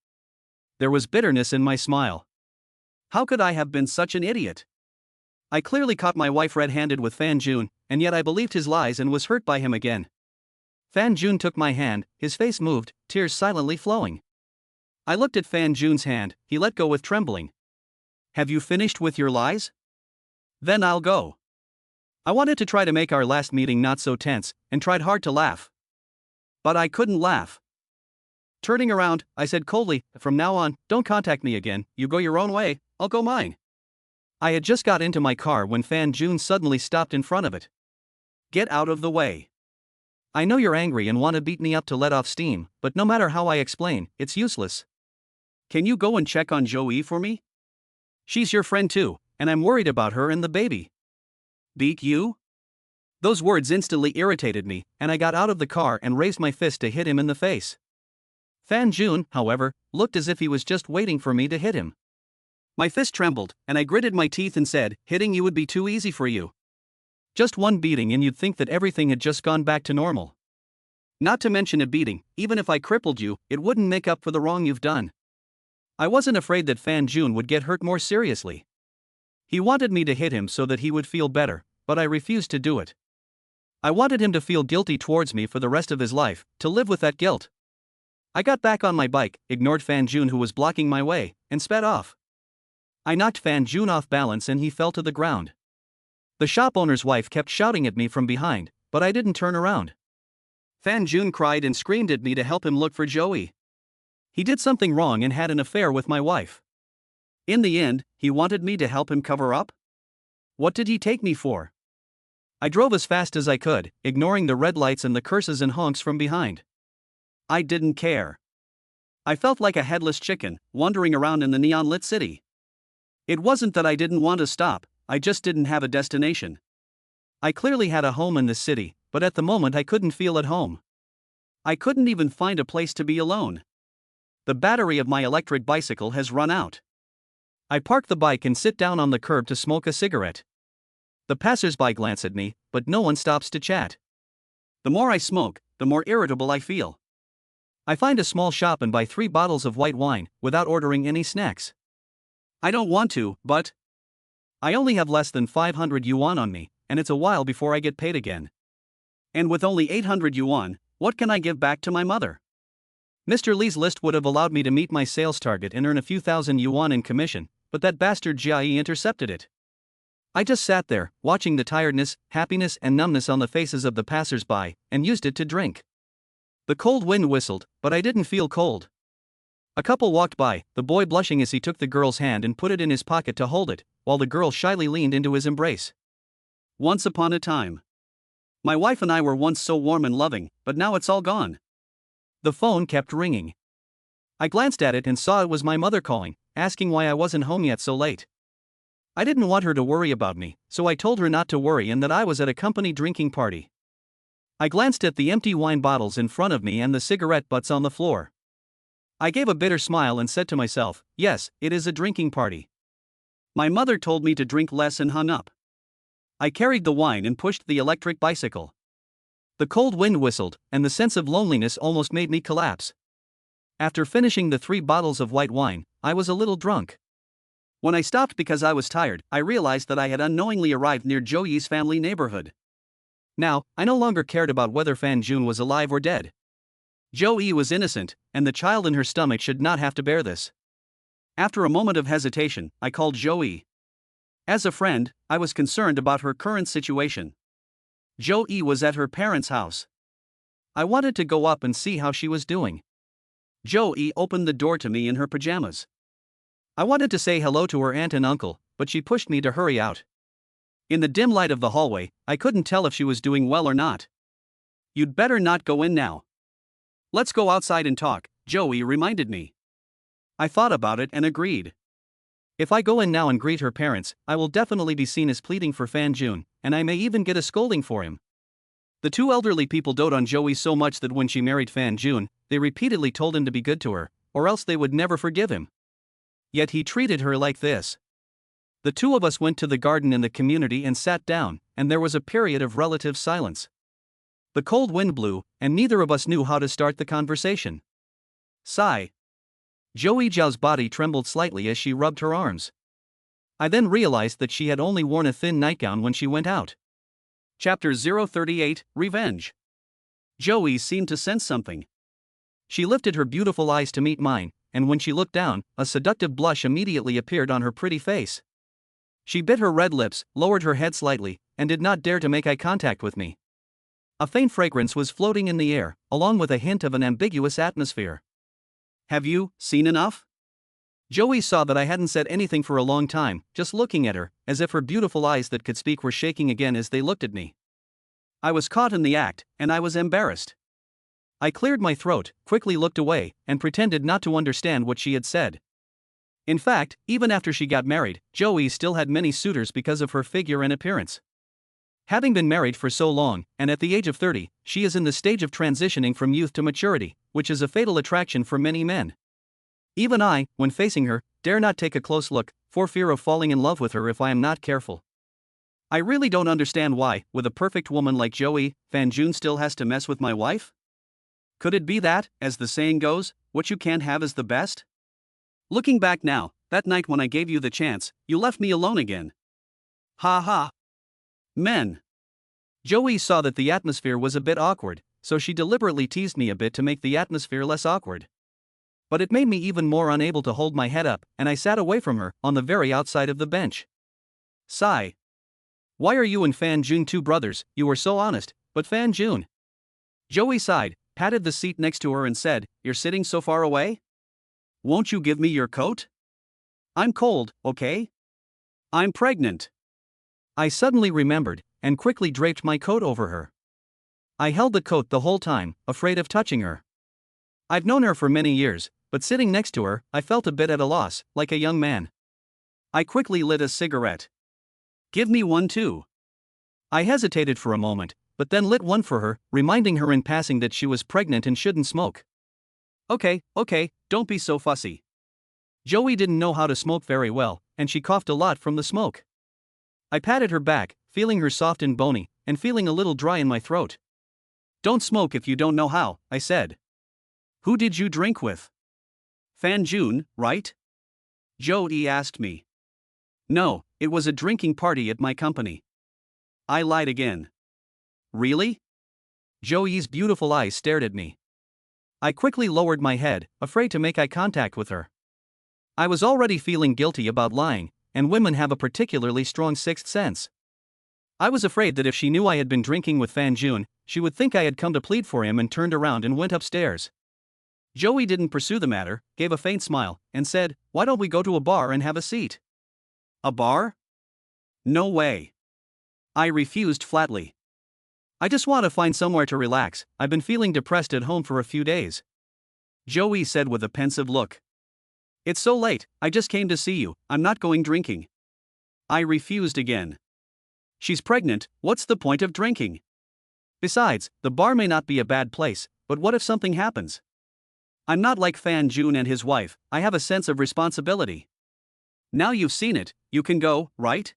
There was bitterness in my smile. How could I have been such an idiot? I clearly caught my wife red-handed with Fan Jun, and yet I believed his lies and was hurt by him again. Fan Jun took my hand, his face moved, tears silently flowing. I looked at Fan Jun's hand, he let go with trembling. "Have you finished with your lies? Then I'll go." I wanted to try to make our last meeting not so tense, and tried hard to laugh. But I couldn't laugh. Turning around, I said coldly, "From now on, don't contact me again, you go your own way, I'll go mine." I had just got into my car when Fan Jun suddenly stopped in front of it. "Get out of the way. I know you're angry and want to beat me up to let off steam, but no matter how I explain, it's useless. Can you go and check on Joey for me? She's your friend too, and I'm worried about her and the baby." "Beat you?" Those words instantly irritated me, and I got out of the car and raised my fist to hit him in the face. Fan Jun, however, looked as if he was just waiting for me to hit him. My fist trembled, and I gritted my teeth and said, "Hitting you would be too easy for you. Just one beating and you'd think that everything had just gone back to normal. Not to mention a beating, even if I crippled you, it wouldn't make up for the wrong you've done." I wasn't afraid that Fan Jun would get hurt more seriously. He wanted me to hit him so that he would feel better, but I refused to do it. I wanted him to feel guilty towards me for the rest of his life, to live with that guilt. I got back on my bike, ignored Fan Jun who was blocking my way, and sped off. I knocked Fan Jun off balance and he fell to the ground. The shop owner's wife kept shouting at me from behind, but I didn't turn around. Fan Jun cried and screamed at me to help him look for Joey. He did something wrong and had an affair with my wife. In the end, he wanted me to help him cover up? What did he take me for? I drove as fast as I could, ignoring the red lights and the curses and honks from behind. I didn't care. I felt like a headless chicken, wandering around in the neon-lit city. It wasn't that I didn't want to stop, I just didn't have a destination. I clearly had a home in this city, but at the moment I couldn't feel at home. I couldn't even find a place to be alone. The battery of my electric bicycle has run out. I park the bike and sit down on the curb to smoke a cigarette. The passers-by glance at me, but no one stops to chat. The more I smoke, the more irritable I feel. I find a small shop and buy 3 bottles of white wine, without ordering any snacks. I don't want to, but I only have less than 500 yuan on me, and it's a while before I get paid again. And with only 800 yuan, what can I give back to my mother? Mr. Lee's list would have allowed me to meet my sales target and earn a few thousand yuan in commission, but that bastard Jia Yi intercepted it. I just sat there, watching the tiredness, happiness and numbness on the faces of the passers-by, and used it to drink. The cold wind whistled, but I didn't feel cold. A couple walked by, the boy blushing as he took the girl's hand and put it in his pocket to hold it, while the girl shyly leaned into his embrace. Once upon a time. My wife and I were once so warm and loving, but now it's all gone. The phone kept ringing. I glanced at it and saw it was my mother calling, asking why I wasn't home yet so late. I didn't want her to worry about me, so I told her not to worry and that I was at a company drinking party. I glanced at the empty wine bottles in front of me and the cigarette butts on the floor. I gave a bitter smile and said to myself, yes, it is a drinking party. My mother told me to drink less and hung up. I carried the wine and pushed the electric bicycle. The cold wind whistled, and the sense of loneliness almost made me collapse. After finishing the 3 bottles of white wine, I was a little drunk. When I stopped because I was tired, I realized that I had unknowingly arrived near Joey's family neighborhood. Now, I no longer cared about whether Fan Jun was alive or dead. Joey was innocent, and the child in her stomach should not have to bear this. After a moment of hesitation, I called Joey. As a friend, I was concerned about her current situation. Joey was at her parents' house. I wanted to go up and see how she was doing. Joey opened the door to me in her pajamas. I wanted to say hello to her aunt and uncle, but she pushed me to hurry out. In the dim light of the hallway, I couldn't tell if she was doing well or not. You'd better not go in now. Let's go outside and talk, Joey reminded me. I thought about it and agreed. If I go in now and greet her parents, I will definitely be seen as pleading for Fan Jun, and I may even get a scolding for him. The 2 elderly people doted on Joey so much that when she married Fan Jun, they repeatedly told him to be good to her, or else they would never forgive him. Yet he treated her like this. The 2 of us went to the garden in the community and sat down, and there was a period of relative silence. The cold wind blew, and neither of us knew how to start the conversation. Sigh. Joey Zhao's body trembled slightly as she rubbed her arms. I then realized that she had only worn a thin nightgown when she went out. Chapter 038, Revenge. Joey seemed to sense something. She lifted her beautiful eyes to meet mine, and when she looked down, a seductive blush immediately appeared on her pretty face. She bit her red lips, lowered her head slightly, and did not dare to make eye contact with me. A faint fragrance was floating in the air, along with a hint of an ambiguous atmosphere. Have you seen enough? Joey saw that I hadn't said anything for a long time, just looking at her, as if her beautiful eyes that could speak were shaking again as they looked at me. I was caught in the act, and I was embarrassed. I cleared my throat, quickly looked away, and pretended not to understand what she had said. In fact, even after she got married, Joey still had many suitors because of her figure and appearance. Having been married for so long, and at the age of 30, she is in the stage of transitioning from youth to maturity, which is a fatal attraction for many men. Even I, when facing her, dare not take a close look, for fear of falling in love with her if I am not careful. I really don't understand why, with a perfect woman like Joey, Fan Jun still has to mess with my wife? Could it be that, as the saying goes, what you can't have is the best? Looking back now, that night when I gave you the chance, you left me alone again. Ha ha. Men. Joey saw that the atmosphere was a bit awkward, so she deliberately teased me a bit to make the atmosphere less awkward. But it made me even more unable to hold my head up, and I sat away from her, on the very outside of the bench. Sigh. Why are you and Fan Jun 2 brothers? You were so honest, but Fan Jun. Joey sighed, patted the seat next to her and said, You're sitting so far away? Won't you give me your coat? I'm cold, okay? I'm pregnant. I suddenly remembered, and quickly draped my coat over her. I held the coat the whole time, afraid of touching her. I've known her for many years, but sitting next to her, I felt a bit at a loss, like a young man. I quickly lit a cigarette. Give me one too. I hesitated for a moment, but then lit one for her, reminding her in passing that she was pregnant and shouldn't smoke. Okay, don't be so fussy. Joey didn't know how to smoke very well, and she coughed a lot from the smoke. I patted her back, feeling her soft and bony, and feeling a little dry in my throat. Don't smoke if you don't know how, I said. Who did you drink with? Fan Jun, right? Joey asked me. No, it was a drinking party at my company. I lied again. Really? Joey's beautiful eyes stared at me. I quickly lowered my head, afraid to make eye contact with her. I was already feeling guilty about lying, and women have a particularly strong sixth sense. I was afraid that if she knew I had been drinking with Fan Jun, she would think I had come to plead for him and turned around and went upstairs. Joey didn't pursue the matter, gave a faint smile, and said, Why don't we go to a bar and have a seat? A bar? No way. I refused flatly. I just want to find somewhere to relax, I've been feeling depressed at home for a few days. Joey said with a pensive look. It's so late, I just came to see you, I'm not going drinking. I refused again. She's pregnant, what's the point of drinking? Besides, the bar may not be a bad place, but what if something happens? I'm not like Fan Jun and his wife, I have a sense of responsibility. Now you've seen it, you can go, right?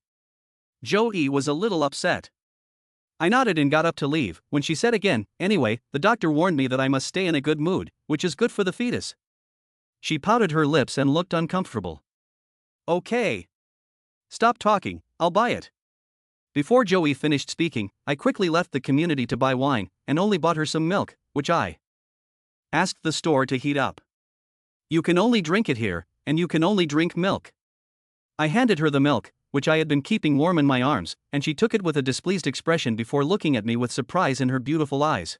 Joey was a little upset. I nodded and got up to leave, when she said again, anyway, the doctor warned me that I must stay in a good mood, which is good for the fetus. She pouted her lips and looked uncomfortable. Okay. Stop talking, I'll buy it. Before Joey finished speaking, I quickly left the community to buy wine, and only bought her some milk, which I asked the store to heat up. You can only drink it here, and you can only drink milk. I handed her the milk, which I had been keeping warm in my arms, and she took it with a displeased expression before looking at me with surprise in her beautiful eyes.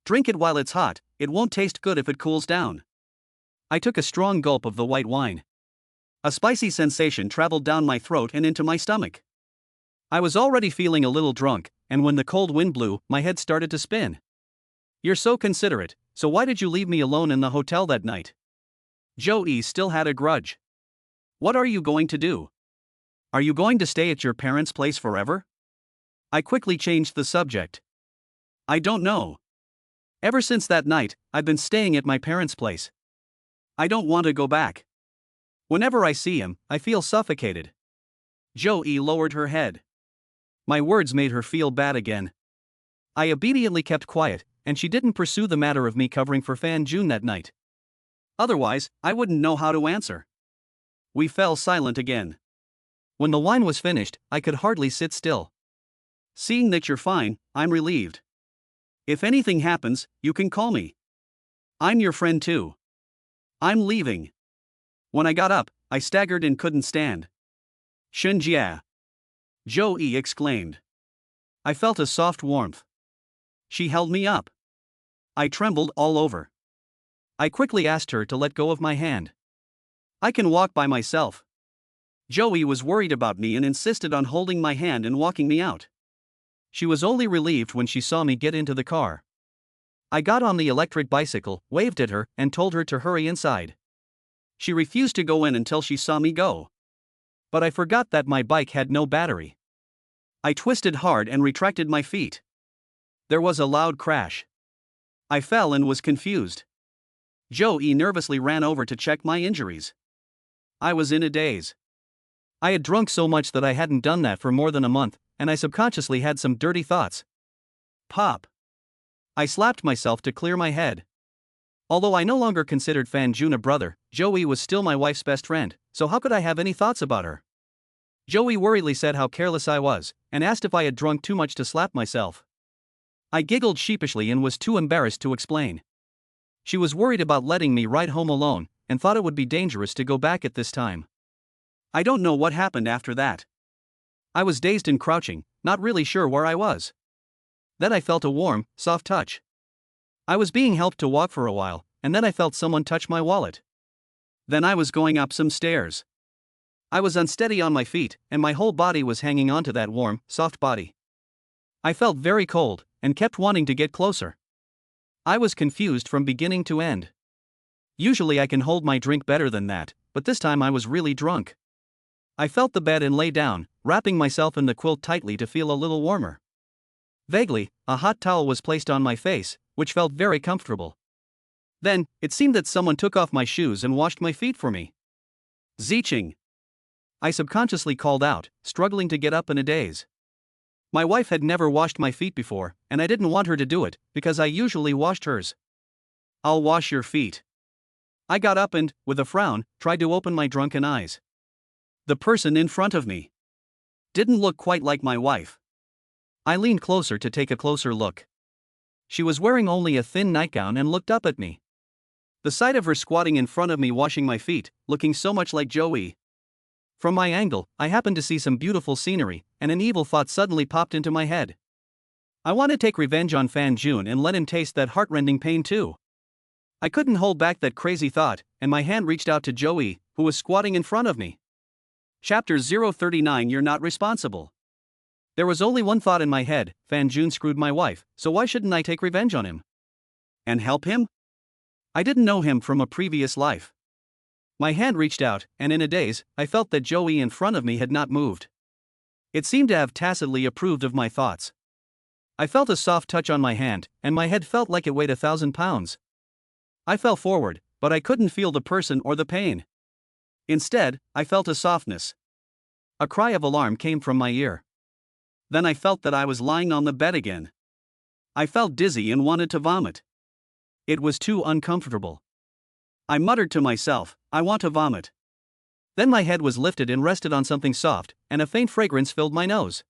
Drink it while it's hot, it won't taste good if it cools down. I took a strong gulp of the white wine. A spicy sensation traveled down my throat and into my stomach. I was already feeling a little drunk, and when the cold wind blew, my head started to spin. You're so considerate, so why did you leave me alone in the hotel that night? Joey still had a grudge. What are you going to do? Are you going to stay at your parents' place forever? I quickly changed the subject. I don't know. Ever since that night, I've been staying at my parents' place. I don't want to go back. Whenever I see him, I feel suffocated. Joey lowered her head. My words made her feel bad again. I obediently kept quiet, and she didn't pursue the matter of me covering for Fan Jun that night. Otherwise, I wouldn't know how to answer. We fell silent again. When the wine was finished, I could hardly sit still. Seeing that you're fine, I'm relieved. If anything happens, you can call me. I'm your friend too. I'm leaving. When I got up, I staggered and couldn't stand. Shenjia! Joey exclaimed. I felt a soft warmth. She held me up. I trembled all over. I quickly asked her to let go of my hand. I can walk by myself. Joey was worried about me and insisted on holding my hand and walking me out. She was only relieved when she saw me get into the car. I got on the electric bicycle, waved at her, and told her to hurry inside. She refused to go in until she saw me go. But I forgot that my bike had no battery. I twisted hard and retracted my feet. There was a loud crash. I fell and was confused. Joey nervously ran over to check my injuries. I was in a daze. I had drunk so much that I hadn't done that for more than a month, and I subconsciously had some dirty thoughts. Pop. I slapped myself to clear my head. Although I no longer considered Fan Jun a brother, Joey was still my wife's best friend, so how could I have any thoughts about her? Joey worriedly said how careless I was, and asked if I had drunk too much to slap myself. I giggled sheepishly and was too embarrassed to explain. She was worried about letting me ride home alone, and thought it would be dangerous to go back at this time. I don't know what happened after that. I was dazed and crouching, not really sure where I was. Then I felt a warm, soft touch. I was being helped to walk for a while, and then I felt someone touch my wallet. Then I was going up some stairs. I was unsteady on my feet, and my whole body was hanging onto that warm, soft body. I felt very cold, and kept wanting to get closer. I was confused from beginning to end. Usually I can hold my drink better than that, but this time I was really drunk. I felt the bed and lay down, wrapping myself in the quilt tightly to feel a little warmer. Vaguely, a hot towel was placed on my face, which felt very comfortable. Then, it seemed that someone took off my shoes and washed my feet for me. Ziching! I subconsciously called out, struggling to get up in a daze. My wife had never washed my feet before, and I didn't want her to do it, because I usually washed hers. I'll wash your feet. I got up and, with a frown, tried to open my drunken eyes. The person in front of me didn't look quite like my wife. I leaned closer to take a closer look. She was wearing only a thin nightgown and looked up at me. The sight of her squatting in front of me washing my feet, looking so much like Joey. From my angle, I happened to see some beautiful scenery, and an evil thought suddenly popped into my head. I want to take revenge on Fan Jun and let him taste that heartrending pain too. I couldn't hold back that crazy thought, and my hand reached out to Joey, who was squatting in front of me. Chapter 039 You're Not Responsible. There was only one thought in my head: Fan Jun screwed my wife, so why shouldn't I take revenge on him? And help him? I didn't know him from a previous life. My hand reached out, and in a daze, I felt that Joey in front of me had not moved. It seemed to have tacitly approved of my thoughts. I felt a soft touch on my hand, and my head felt like it weighed 1,000 pounds. I fell forward, but I couldn't feel the person or the pain. Instead, I felt a softness. A cry of alarm came from my ear. Then I felt that I was lying on the bed again. I felt dizzy and wanted to vomit. It was too uncomfortable. I muttered to myself, I want to vomit. Then my head was lifted and rested on something soft, and a faint fragrance filled my nose.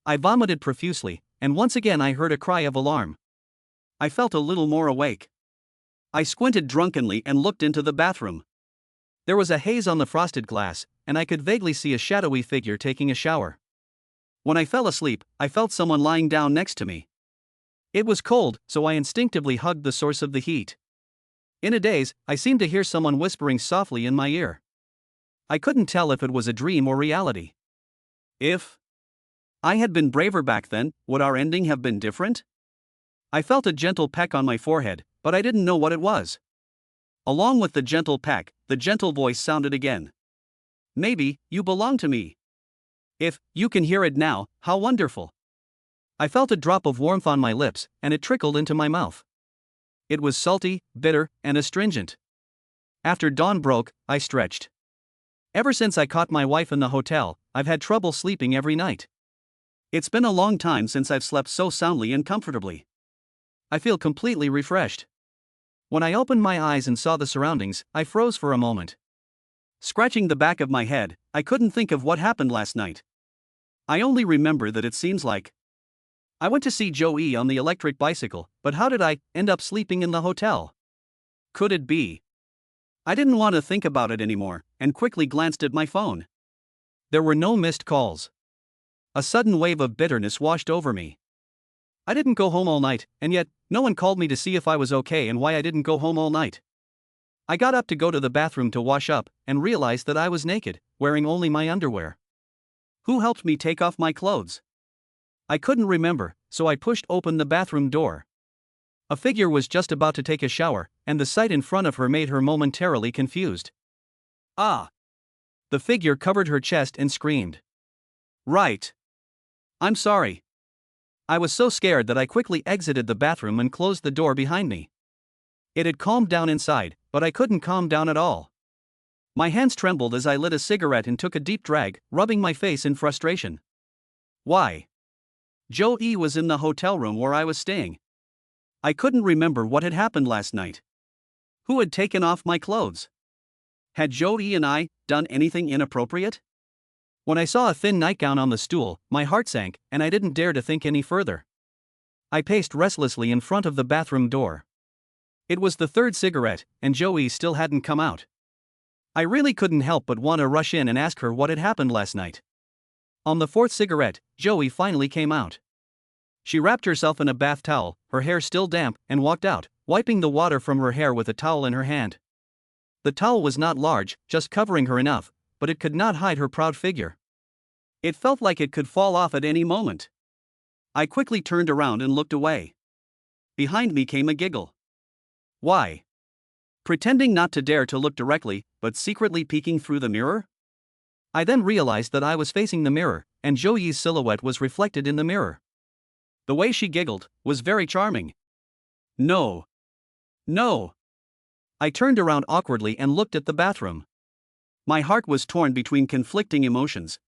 I vomited profusely, and once again I heard a cry of alarm. I felt a little more awake. I squinted drunkenly and looked into the bathroom. There was a haze on the frosted glass, and I could vaguely see a shadowy figure taking a shower. When I fell asleep, I felt someone lying down next to me. It was cold, so I instinctively hugged the source of the heat. In a daze, I seemed to hear someone whispering softly in my ear. I couldn't tell if it was a dream or reality. If I had been braver back then, would our ending have been different? I felt a gentle peck on my forehead, but I didn't know what it was. Along with the gentle peck, the gentle voice sounded again. Maybe you belong to me. If you can hear it now, how wonderful. I felt a drop of warmth on my lips, and it trickled into my mouth. It was salty, bitter, and astringent. After dawn broke, I stretched. Ever since I caught my wife in the hotel, I've had trouble sleeping every night. It's been a long time since I've slept so soundly and comfortably. I feel completely refreshed. When I opened my eyes and saw the surroundings, I froze for a moment. Scratching the back of my head, I couldn't think of what happened last night. I only remember that it seems like I went to see Joey on the electric bicycle, but how did I end up sleeping in the hotel? Could it be? I didn't want to think about it anymore, and quickly glanced at my phone. There were no missed calls. A sudden wave of bitterness washed over me. I didn't go home all night, and yet, no one called me to see if I was okay and why I didn't go home all night. I got up to go to the bathroom to wash up, and realized that I was naked, wearing only my underwear. Who helped me take off my clothes? I couldn't remember, so I pushed open the bathroom door. A figure was just about to take a shower, and the sight in front of her made her momentarily confused. Ah! The figure covered her chest and screamed. Right. I'm sorry. I was so scared that I quickly exited the bathroom and closed the door behind me. It had calmed down inside, but I couldn't calm down at all. My hands trembled as I lit a cigarette and took a deep drag, rubbing my face in frustration. Why? Joey was in the hotel room where I was staying. I couldn't remember what had happened last night. Who had taken off my clothes? Had Joey and I done anything inappropriate? When I saw a thin nightgown on the stool, my heart sank, and I didn't dare to think any further. I paced restlessly in front of the bathroom door. It was the third cigarette, and Joey still hadn't come out. I really couldn't help but want to rush in and ask her what had happened last night. On the fourth cigarette, Joey finally came out. She wrapped herself in a bath towel, her hair still damp, and walked out, wiping the water from her hair with a towel in her hand. The towel was not large, just covering her enough, but it could not hide her proud figure. It felt like it could fall off at any moment. I quickly turned around and looked away. Behind me came a giggle. Why? Pretending not to dare to look directly, but secretly peeking through the mirror? I then realized that I was facing the mirror, and Joey's silhouette was reflected in the mirror. The way she giggled was very charming. No. No. I turned around awkwardly and looked at the bathroom. My heart was torn between conflicting emotions.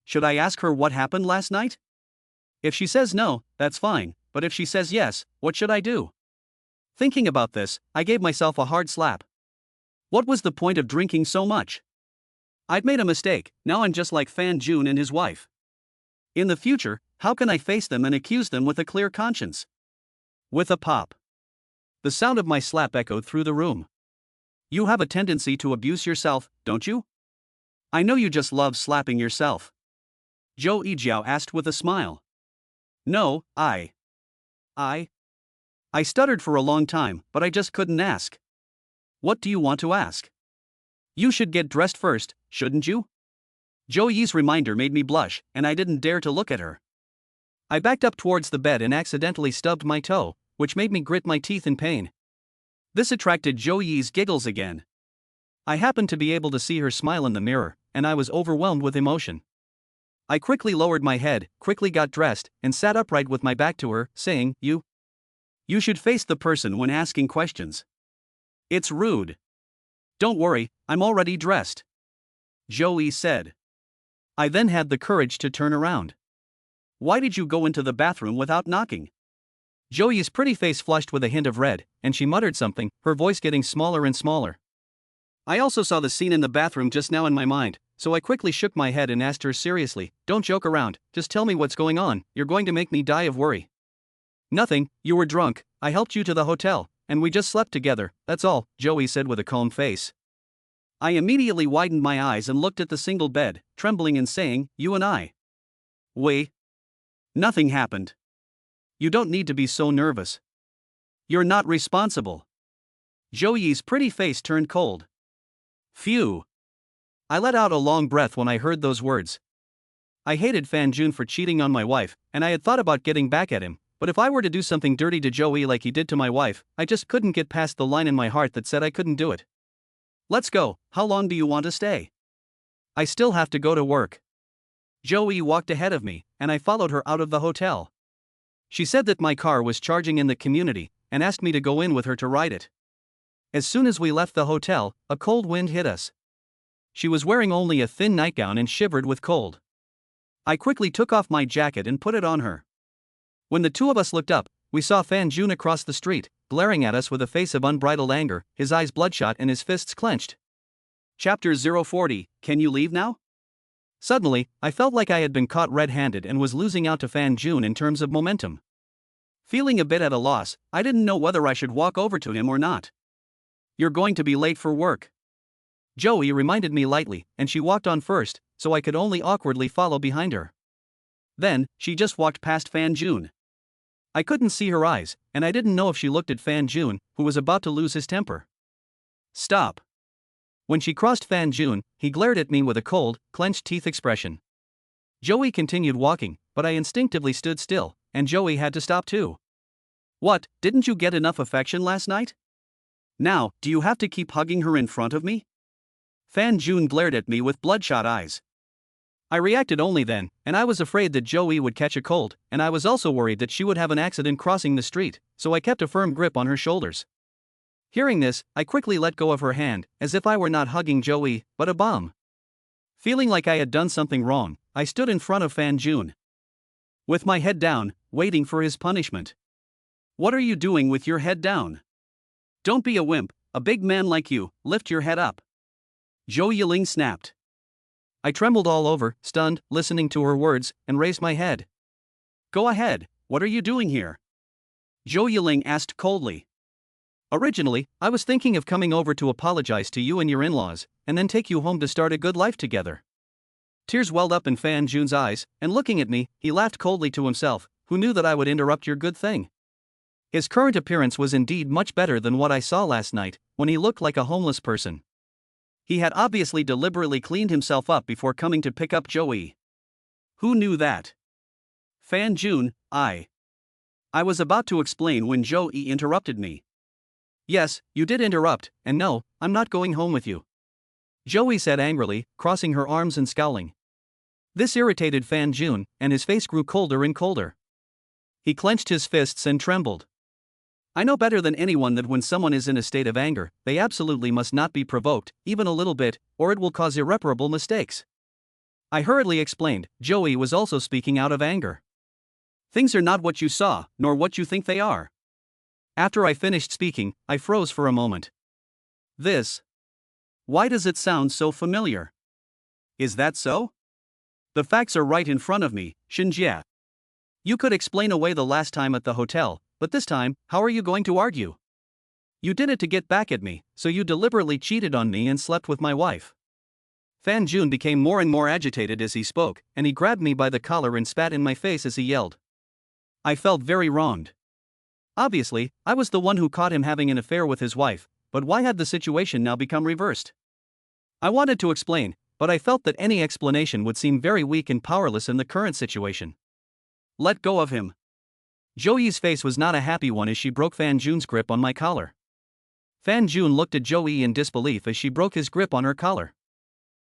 Should I ask her what happened last night? If she says no, that's fine, but if she says yes, what should I do? Thinking about this, I gave myself a hard slap. What was the point of drinking so much? I'd made a mistake, now I'm just like Fan Jun and his wife. In the future, how can I face them and accuse them with a clear conscience? With a pop. The sound of my slap echoed through the room. You have a tendency to abuse yourself, don't you? I know you just love slapping yourself. Zhou Yijiao asked with a smile. No, I stuttered for a long time, but I just couldn't ask. What do you want to ask? You should get dressed first, shouldn't you? Zhou Yi's reminder made me blush, and I didn't dare to look at her. I backed up towards the bed and accidentally stubbed my toe, which made me grit my teeth in pain. This attracted Zhou Yi's giggles again. I happened to be able to see her smile in the mirror, and I was overwhelmed with emotion. I quickly lowered my head, quickly got dressed, and sat upright with my back to her, saying, You should face the person when asking questions. It's rude. Don't worry, I'm already dressed. Zhou Yi said. I then had the courage to turn around. Why did you go into the bathroom without knocking? Zhou Yi's pretty face flushed with a hint of red, and she muttered something, her voice getting smaller and smaller. I also saw the scene in the bathroom just now in my mind, so I quickly shook my head and asked her seriously, Don't joke around, just tell me what's going on, you're going to make me die of worry. Nothing, you were drunk, I helped you to the hotel, and we just slept together, that's all, Zhou Yi said with a calm face. I immediately widened my eyes and looked at the single bed, trembling and saying, You and I. Wait. Nothing happened. You don't need to be so nervous. You're not responsible. Zhou Yi's pretty face turned cold. Phew. I let out a long breath when I heard those words. I hated Fan Jun for cheating on my wife, and I had thought about getting back at him, but if I were to do something dirty to Zhou Yi like he did to my wife, I just couldn't get past the line in my heart that said I couldn't do it. Let's go, how long do you want to stay? I still have to go to work. Zhou Yi walked ahead of me, and I followed her out of the hotel. She said that my car was charging in the community, and asked me to go in with her to ride it. As soon as we left the hotel, a cold wind hit us. She was wearing only a thin nightgown and shivered with cold. I quickly took off my jacket and put it on her. When the two of us looked up, we saw Fan Jun across the street, glaring at us with a face of unbridled anger, his eyes bloodshot and his fists clenched. Chapter 040, Can you leave now? Suddenly, I felt like I had been caught red-handed and was losing out to Fan Jun in terms of momentum. Feeling a bit at a loss, I didn't know whether I should walk over to him or not. You're going to be late for work. Zhou Yi reminded me lightly, and she walked on first, so I could only awkwardly follow behind her. Then, she just walked past Fan Jun. I couldn't see her eyes, and I didn't know if she looked at Fan Jun, who was about to lose his temper. Stop. When she crossed Fan Jun, he glared at me with a cold, clenched teeth expression. Zhou Yi continued walking, but I instinctively stood still, and Zhou Yi had to stop too. What, didn't you get enough affection last night? Now, do you have to keep hugging her in front of me? Fan Jun glared at me with bloodshot eyes. I reacted only then, and I was afraid that Zhou Yi would catch a cold, and I was also worried that she would have an accident crossing the street, so I kept a firm grip on her shoulders. Hearing this, I quickly let go of her hand, as if I were not hugging Zhou Yi, but a bomb. Feeling like I had done something wrong, I stood in front of Fan Jun. With my head down, waiting for his punishment. What are you doing with your head down? Don't be a wimp, a big man like you, lift your head up. Zhou Yiling snapped. I trembled all over, stunned, listening to her words, and raised my head. Go ahead, what are you doing here? Zhou Yiling asked coldly. Originally, I was thinking of coming over to apologize to you and your in-laws, and then take you home to start a good life together. Tears welled up in Fan Jun's eyes, and looking at me, he laughed coldly to himself, who knew that I would interrupt your good thing. His current appearance was indeed much better than what I saw last night, when he looked like a homeless person. He had obviously deliberately cleaned himself up before coming to pick up Zhou Yi. Who knew that? Fan Jun, I was about to explain when Zhou Yi interrupted me. Yes, you did interrupt, and no, I'm not going home with you. Zhou Yi said angrily, crossing her arms and scowling. This irritated Fan Jun, and his face grew colder and colder. He clenched his fists and trembled. I know better than anyone that when someone is in a state of anger, they absolutely must not be provoked, even a little bit, or it will cause irreparable mistakes. I hurriedly explained, Zhou Yi was also speaking out of anger. Things are not what you saw, nor what you think they are. After I finished speaking, I froze for a moment. Why does it sound so familiar? Is that so? The facts are right in front of me, Shinjie. You could explain away the last time at the hotel, but this time, how are you going to argue? You did it to get back at me, so you deliberately cheated on me and slept with my wife. Fan Jun became more and more agitated as he spoke, and he grabbed me by the collar and spat in my face as he yelled. I felt very wronged. Obviously, I was the one who caught him having an affair with his wife, but why had the situation now become reversed? I wanted to explain, but I felt that any explanation would seem very weak and powerless in the current situation. Let go of him. Joey's face was not a happy one as she broke Fan Jun's grip on my collar. Fan Jun looked at Joey in disbelief as she broke his grip on her collar.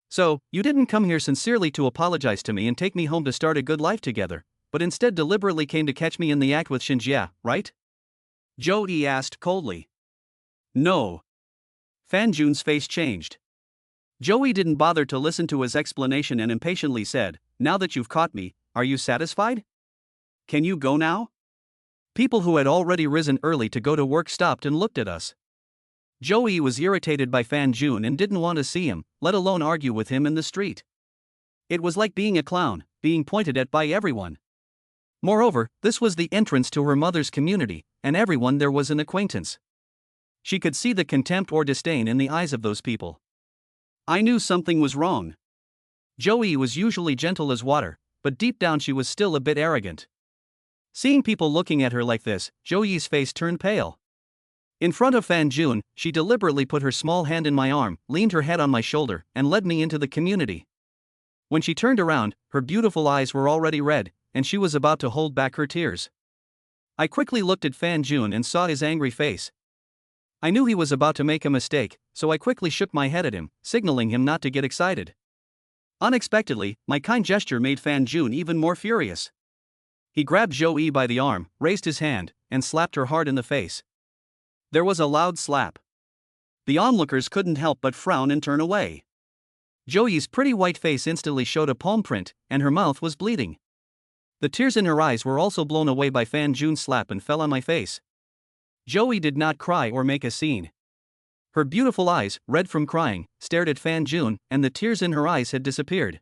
So, you didn't come here sincerely to apologize to me and take me home to start a good life together, but instead deliberately came to catch me in the act with Shinjia, right? Joey asked coldly. No. Fan Jun's face changed. Joey didn't bother to listen to his explanation and impatiently said, now that you've caught me, are you satisfied? Can you go now? People who had already risen early to go to work stopped and looked at us. Joey was irritated by Fan Jun and didn't want to see him, let alone argue with him in the street. It was like being a clown, being pointed at by everyone. Moreover, this was the entrance to her mother's community, and everyone there was an acquaintance. She could see the contempt or disdain in the eyes of those people. I knew something was wrong. Joey was usually gentle as water, but deep down she was still a bit arrogant. Seeing people looking at her like this, Joey's face turned pale. In front of Fan Jun, she deliberately put her small hand in my arm, leaned her head on my shoulder, and led me into the community. When she turned around, her beautiful eyes were already red, and she was about to hold back her tears. I quickly looked at Fan Jun and saw his angry face. I knew he was about to make a mistake, so I quickly shook my head at him, signaling him not to get excited. Unexpectedly, my kind gesture made Fan Jun even more furious. He grabbed Joey by the arm, raised his hand, and slapped her hard in the face. There was a loud slap. The onlookers couldn't help but frown and turn away. Joey's pretty white face instantly showed a palm print, and her mouth was bleeding. The tears in her eyes were also blown away by Fan Jun's slap and fell on my face. Joey did not cry or make a scene. Her beautiful eyes, red from crying, stared at Fan Jun, and the tears in her eyes had disappeared.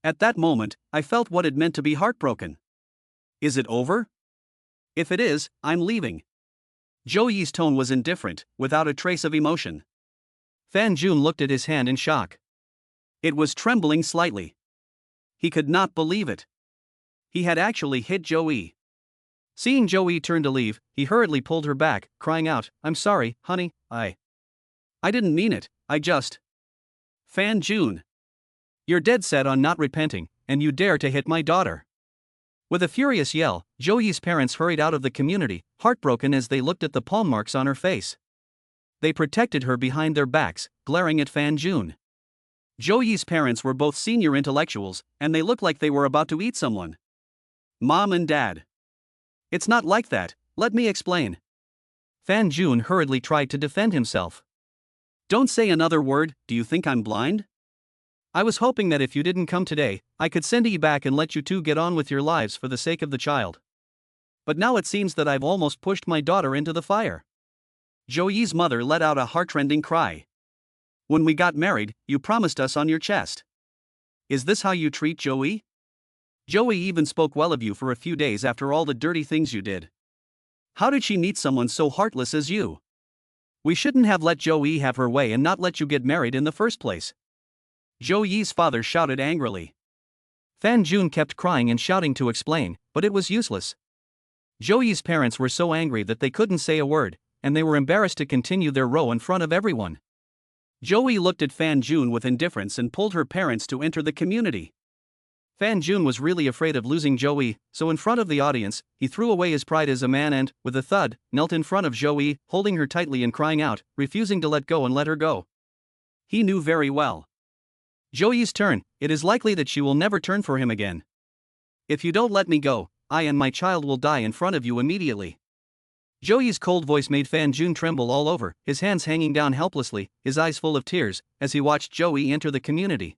At that moment, I felt what it meant to be heartbroken. Is it over? If it is, I'm leaving. Joey's tone was indifferent, without a trace of emotion. Fan Jun looked at his hand in shock. It was trembling slightly. He could not believe it. He had actually hit Joey. Seeing Joey turn to leave, he hurriedly pulled her back, crying out, I'm sorry, honey, I didn't mean it, I just. Fan Jun. You're dead set on not repenting, and you dare to hit my daughter. With a furious yell, Joey's parents hurried out of the community, heartbroken as they looked at the palm marks on her face. They protected her behind their backs, glaring at Fan Jun. Joey's parents were both senior intellectuals, and they looked like they were about to eat someone. Mom and Dad. It's not like that, let me explain. Fan Jun hurriedly tried to defend himself. Don't say another word, do you think I'm blind? I was hoping that if you didn't come today, I could send you back and let you two get on with your lives for the sake of the child. But now it seems that I've almost pushed my daughter into the fire. Joey's mother let out a heartrending cry. When we got married, you promised us on your chest. Is this how you treat Joey? Joey even spoke well of you for a few days after all the dirty things you did. How did she meet someone so heartless as you? We shouldn't have let Joey have her way and not let you get married in the first place. Joey's father shouted angrily. Fan Jun kept crying and shouting to explain, but it was useless. Joey's parents were so angry that they couldn't say a word, and they were embarrassed to continue their row in front of everyone. Joey looked at Fan Jun with indifference and pulled her parents to enter the community. Fan Jun was really afraid of losing Joey, so in front of the audience, he threw away his pride as a man and, with a thud, knelt in front of Joey, holding her tightly and crying out, refusing to let go and let her go. He knew very well. Joey's turn, it is likely that she will never turn for him again. If you don't let me go, I and my child will die in front of you immediately. Joey's cold voice made Fan Jun tremble all over, his hands hanging down helplessly, his eyes full of tears, as he watched Joey enter the community.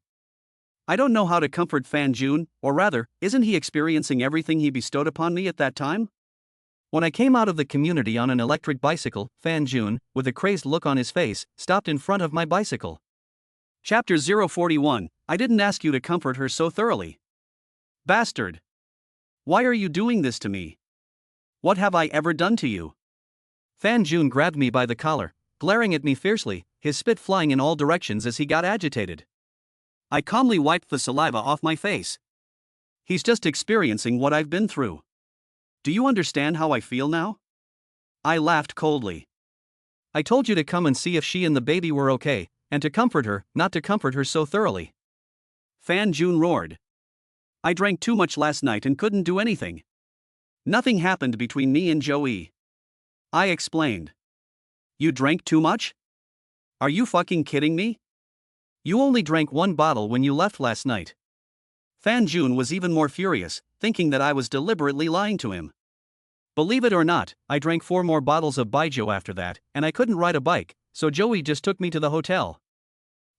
I don't know how to comfort Fan Jun, or rather, isn't he experiencing everything he bestowed upon me at that time? When I came out of the community on an electric bicycle, Fan Jun, with a crazed look on his face, stopped in front of my bicycle. Chapter 041, I didn't ask you to comfort her so thoroughly. Bastard! Why are you doing this to me? What have I ever done to you? Fan Jun grabbed me by the collar, glaring at me fiercely, his spit flying in all directions as he got agitated. I calmly wiped the saliva off my face. He's just experiencing what I've been through. Do you understand how I feel now? I laughed coldly. I told you to come and see if she and the baby were okay, and to comfort her, not to comfort her so thoroughly. Fan Jun roared. I drank too much last night and couldn't do anything. Nothing happened between me and Joey. I explained. You drank too much? Are you fucking kidding me? You only drank one bottle when you left last night. Fan Jun was even more furious, thinking that I was deliberately lying to him. Believe it or not, I drank 4 more bottles of baijiu after that, and I couldn't ride a bike, so Joey just took me to the hotel.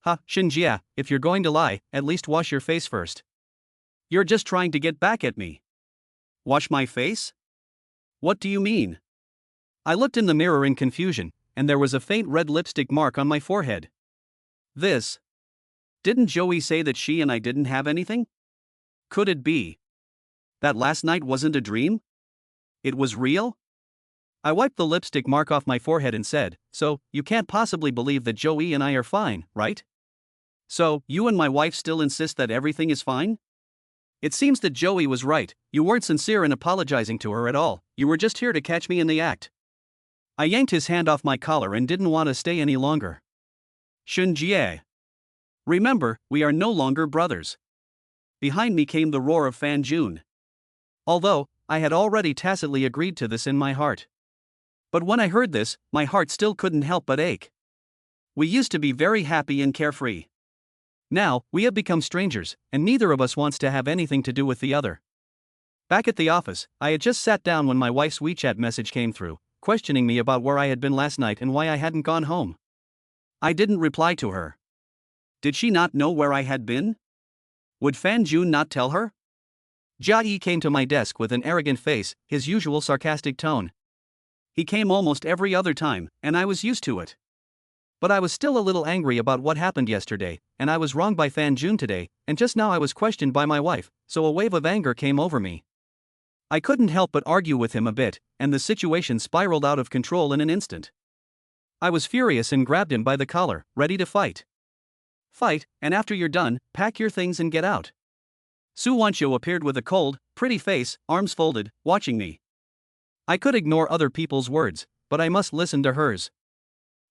Ha, Shinjia, if you're going to lie, at least wash your face first. You're just trying to get back at me. Wash my face? What do you mean? I looked in the mirror in confusion, and there was a faint red lipstick mark on my forehead. This. Didn't Joey say that she and I didn't have anything? Could it be that last night wasn't a dream? It was real? I wiped the lipstick mark off my forehead and said, so, you can't possibly believe that Joey and I are fine, right? So, you and my wife still insist that everything is fine? It seems that Joey was right, you weren't sincere in apologizing to her at all, you were just here to catch me in the act. I yanked his hand off my collar and didn't want to stay any longer. Shunjie. Remember, we are no longer brothers. Behind me came the roar of Fan Jun. Although, I had already tacitly agreed to this in my heart. But when I heard this, my heart still couldn't help but ache. We used to be very happy and carefree. Now, we have become strangers, and neither of us wants to have anything to do with the other. Back at the office, I had just sat down when my wife's WeChat message came through, questioning me about where I had been last night and why I hadn't gone home. I didn't reply to her. Did she not know where I had been? Would Fan Jun not tell her? Jia Yi came to my desk with an arrogant face, his usual sarcastic tone. He came almost every other time, and I was used to it. But I was still a little angry about what happened yesterday, and I was wronged by Fan Jun today, and just now I was questioned by my wife, so a wave of anger came over me. I couldn't help but argue with him a bit, and the situation spiraled out of control in an instant. I was furious and grabbed him by the collar, ready to fight. Fight, and after you're done, pack your things and get out. Su Wanqiu appeared with a cold, pretty face, arms folded, watching me. I could ignore other people's words, but I must listen to hers.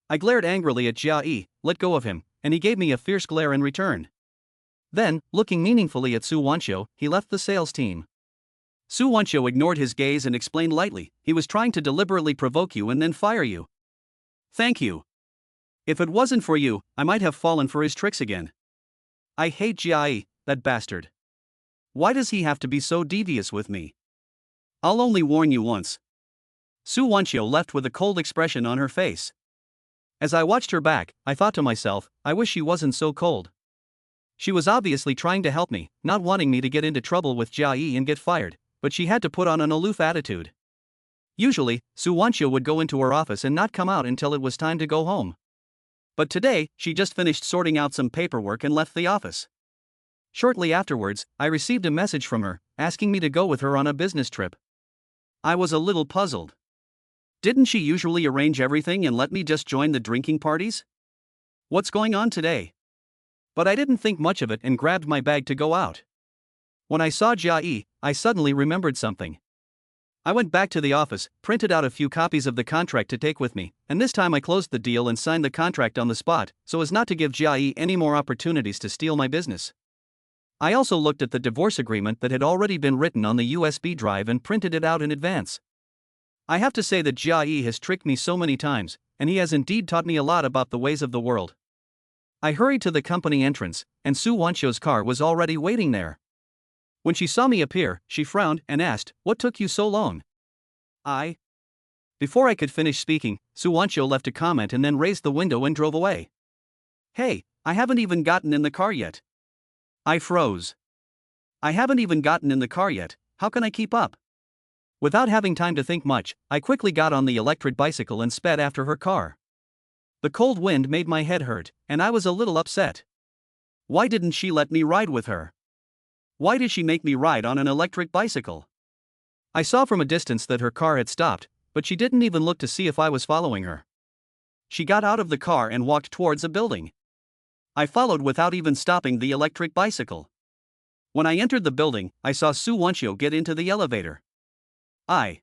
I glared angrily at Jia Yi, let go of him, and he gave me a fierce glare in return. Then, looking meaningfully at Su Wanqiu, he left the sales team. Su Wanqiu ignored his gaze and explained lightly, he was trying to deliberately provoke you and then fire you. Thank you. If it wasn't for you, I might have fallen for his tricks again. I hate Jia Yi, that bastard. Why does he have to be so devious with me? I'll only warn you once. Su Wanqiu left with a cold expression on her face. As I watched her back, I thought to myself, I wish she wasn't so cold. She was obviously trying to help me, not wanting me to get into trouble with Jia Yi and get fired, but she had to put on an aloof attitude. Usually, Su Wanqiu would go into her office and not come out until it was time to go home. But today, she just finished sorting out some paperwork and left the office. Shortly afterwards, I received a message from her, asking me to go with her on a business trip. I was a little puzzled. Didn't she usually arrange everything and let me just join the drinking parties? What's going on today? But I didn't think much of it and grabbed my bag to go out. When I saw Jia Yi, I suddenly remembered something. I went back to the office, printed out a few copies of the contract to take with me, and this time I closed the deal and signed the contract on the spot, so as not to give Jia Yi any more opportunities to steal my business. I also looked at the divorce agreement that had already been written on the USB drive and printed it out in advance. I have to say that Jia Yi has tricked me so many times, and he has indeed taught me a lot about the ways of the world. I hurried to the company entrance, and Su Wanqiu's car was already waiting there. When she saw me appear, she frowned and asked, "What took you so long?" Before I could finish speaking, Su Wanqiu left a comment and then raised the window and drove away. Hey, I haven't even gotten in the car yet. I froze. I haven't even gotten in the car yet, how can I keep up? Without having time to think much, I quickly got on the electric bicycle and sped after her car. The cold wind made my head hurt, and I was a little upset. Why didn't she let me ride with her? Why did she make me ride on an electric bicycle? I saw from a distance that her car had stopped, but she didn't even look to see if I was following her. She got out of the car and walked towards a building. I followed without even stopping the electric bicycle. When I entered the building, I saw Su Wanqiu get into the elevator. I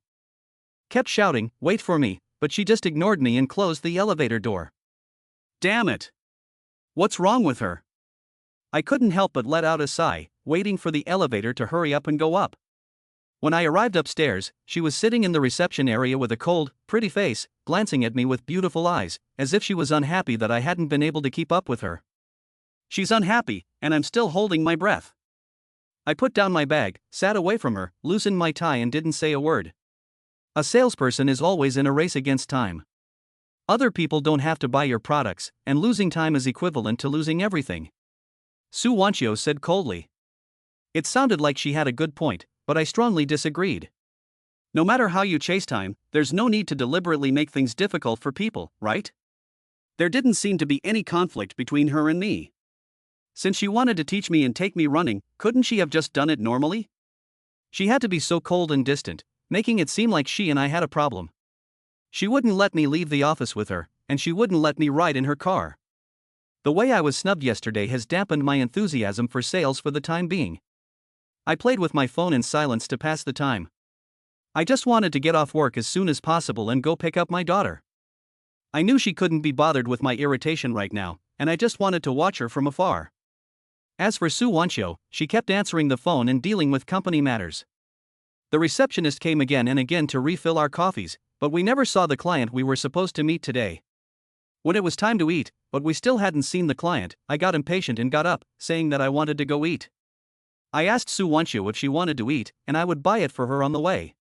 kept shouting, "Wait for me," but she just ignored me and closed the elevator door. Damn it! What's wrong with her? I couldn't help but let out a sigh, waiting for the elevator to hurry up and go up. When I arrived upstairs, she was sitting in the reception area with a cold, pretty face, glancing at me with beautiful eyes, as if she was unhappy that I hadn't been able to keep up with her. She's unhappy, and I'm still holding my breath. I put down my bag, sat away from her, loosened my tie and didn't say a word. A salesperson is always in a race against time. Other people don't have to buy your products, and losing time is equivalent to losing everything. Su Wanchio said coldly. It sounded like she had a good point, but I strongly disagreed. No matter how you chase time, there's no need to deliberately make things difficult for people, right? There didn't seem to be any conflict between her and me. Since she wanted to teach me and take me running, couldn't she have just done it normally? She had to be so cold and distant, making it seem like she and I had a problem. She wouldn't let me leave the office with her, and she wouldn't let me ride in her car. The way I was snubbed yesterday has dampened my enthusiasm for sales for the time being. I played with my phone in silence to pass the time. I just wanted to get off work as soon as possible and go pick up my daughter. I knew she couldn't be bothered with my irritation right now, and I just wanted to watch her from afar. As for Su Wanchio, she kept answering the phone and dealing with company matters. The receptionist came again and again to refill our coffees, but we never saw the client we were supposed to meet today. When it was time to eat, but we still hadn't seen the client, I got impatient and got up, saying that I wanted to go eat. I asked Su Wanchio if she wanted to eat, and I would buy it for her on the way.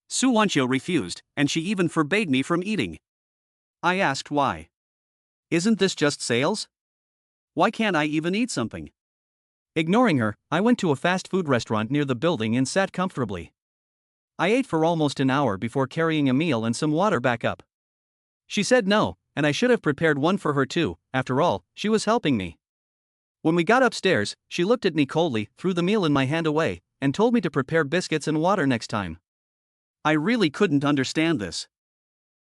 Su Wanchio refused, and she even forbade me from eating. I asked why. Isn't this just sales? Why can't I even eat something? Ignoring her, I went to a fast food restaurant near the building and sat comfortably. I ate for almost an hour before carrying a meal and some water back up. She said no, and I should have prepared one for her too. After all, she was helping me. When we got upstairs, she looked at me coldly, threw the meal in my hand away, and told me to prepare biscuits and water next time. I really couldn't understand this.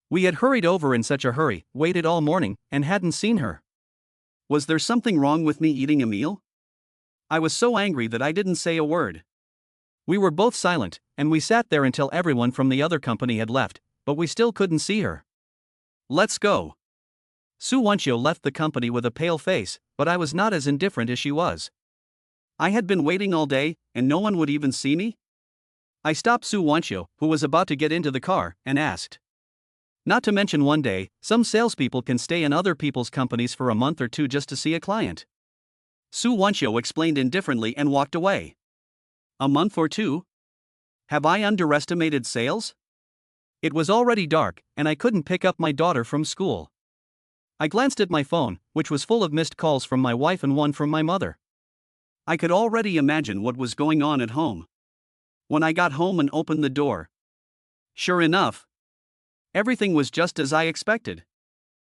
We had hurried over in such a hurry, waited all morning, and hadn't seen her. Was there something wrong with me eating a meal? I was so angry that I didn't say a word. We were both silent, and we sat there until everyone from the other company had left, but we still couldn't see her. Let's go. Su Wanchio left the company with a pale face, but I was not as indifferent as she was. I had been waiting all day, and no one would even see me? I stopped Su Wanchio, who was about to get into the car, and asked. Not to mention one day, some salespeople can stay in other people's companies for a month or two just to see a client. Su Wanchio explained indifferently and walked away. A month or two? Have I underestimated sales? It was already dark, and I couldn't pick up my daughter from school. I glanced at my phone, which was full of missed calls from my wife and one from my mother. I could already imagine what was going on at home. When I got home and opened the door, sure enough, everything was just as I expected.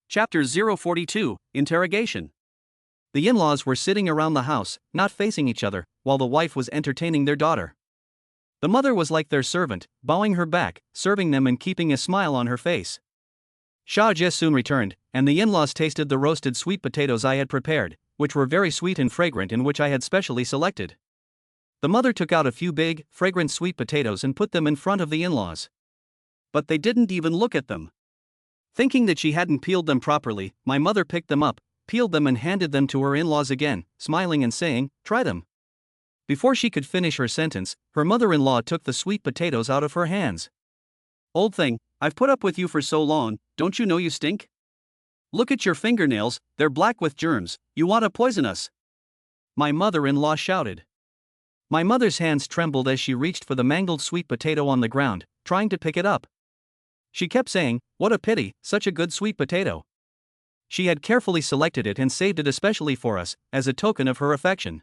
Chapter 042, Interrogation. The in-laws were sitting around the house, not facing each other, while the wife was entertaining their daughter. The mother was like their servant, bowing her back, serving them and keeping a smile on her face. Xia Jie soon returned, and the in-laws tasted the roasted sweet potatoes I had prepared, which were very sweet and fragrant and which I had specially selected. The mother took out a few big, fragrant sweet potatoes and put them in front of the in-laws. But they didn't even look at them. Thinking that she hadn't peeled them properly, my mother picked them up, peeled them and handed them to her in-laws again, smiling and saying, "Try them." Before she could finish her sentence, her mother-in-law took the sweet potatoes out of her hands. "Old thing, I've put up with you for so long, don't you know you stink? Look at your fingernails, they're black with germs, you want to poison us?" My mother-in-law shouted. My mother's hands trembled as she reached for the mangled sweet potato on the ground, trying to pick it up. She kept saying, "What a pity, such a good sweet potato." She had carefully selected it and saved it especially for us, as a token of her affection.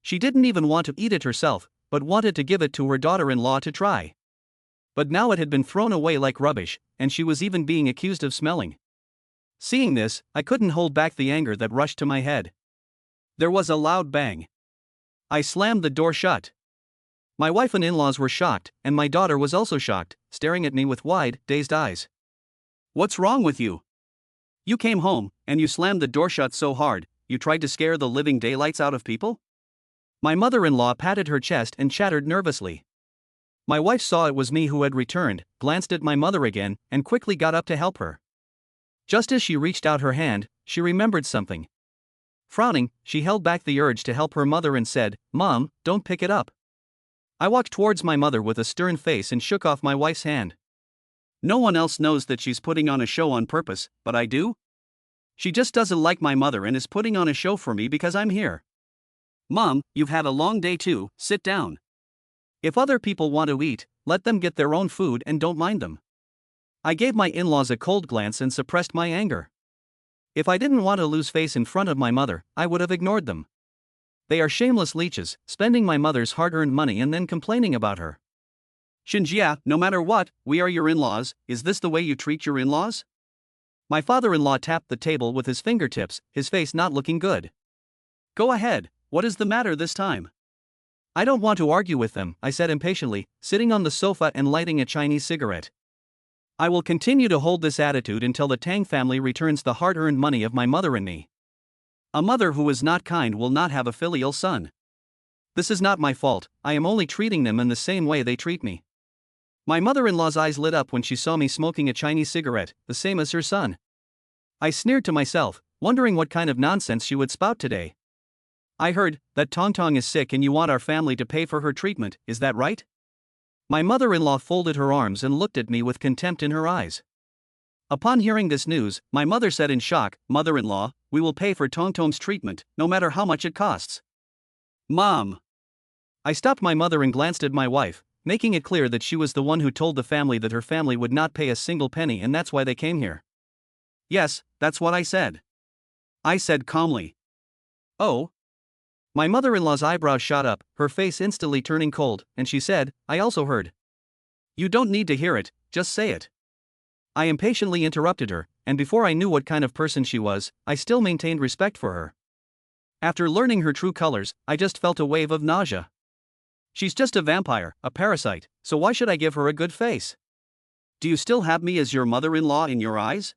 She didn't even want to eat it herself, but wanted to give it to her daughter-in-law to try. But now it had been thrown away like rubbish, and she was even being accused of smelling. Seeing this, I couldn't hold back the anger that rushed to my head. There was a loud bang. I slammed the door shut. My wife and in-laws were shocked, and my daughter was also shocked, staring at me with wide, dazed eyes. "What's wrong with you? You came home, and you slammed the door shut so hard, you tried to scare the living daylights out of people?" My mother-in-law patted her chest and chattered nervously. My wife saw it was me who had returned, glanced at my mother again, and quickly got up to help her. Just as she reached out her hand, she remembered something. Frowning, she held back the urge to help her mother and said, "Mom, don't pick it up." I walked towards my mother with a stern face and shook off my wife's hand. No one else knows that she's putting on a show on purpose, but I do. She just doesn't like my mother and is putting on a show for me because I'm here. Mom, you've had a long day too, sit down. If other people want to eat, let them get their own food and don't mind them. I gave my in-laws a cold glance and suppressed my anger. If I didn't want to lose face in front of my mother, I would have ignored them. They are shameless leeches, spending my mother's hard-earned money and then complaining about her. Shinjia, no matter what, we are your in-laws. Is this the way you treat your in-laws? My father-in-law tapped the table with his fingertips, his face not looking good. Go ahead, what is the matter this time? I don't want to argue with them, I said impatiently, sitting on the sofa and lighting a Chinese cigarette. I will continue to hold this attitude until the Tang family returns the hard-earned money of my mother and me. A mother who is not kind will not have a filial son. This is not my fault, I am only treating them in the same way they treat me. My mother-in-law's eyes lit up when she saw me smoking a Chinese cigarette, the same as her son. I sneered to myself, wondering what kind of nonsense she would spout today. I heard that Tong Tong is sick and you want our family to pay for her treatment, is that right? My mother-in-law folded her arms and looked at me with contempt in her eyes. Upon hearing this news, my mother said in shock, "Mother-in-law, we will pay for Tong Tong's treatment, no matter how much it costs." Mom! I stopped my mother and glanced at my wife, making it clear that she was the one who told the family that her family would not pay a single penny and that's why they came here. Yes, that's what I said. I said calmly. Oh? My mother-in-law's eyebrows shot up, her face instantly turning cold, and she said, I also heard. You don't need to hear it, just say it. I impatiently interrupted her, and before I knew what kind of person she was, I still maintained respect for her. After learning her true colors, I just felt a wave of nausea. She's just a vampire, a parasite, so why should I give her a good face? Do you still have me as your mother-in-law in your eyes?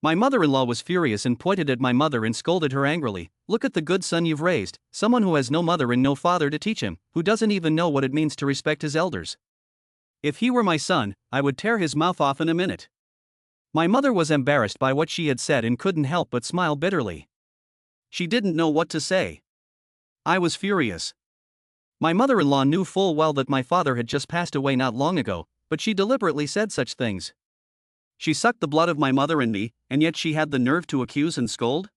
My mother-in-law was furious and pointed at my mother and scolded her angrily. Look at the good son you've raised, someone who has no mother and no father to teach him, who doesn't even know what it means to respect his elders. If he were my son, I would tear his mouth off in a minute. My mother was embarrassed by what she had said and couldn't help but smile bitterly. She didn't know what to say. I was furious. My mother-in-law knew full well that my father had just passed away not long ago, but she deliberately said such things. She sucked the blood of my mother and me, and yet she had the nerve to accuse and scold?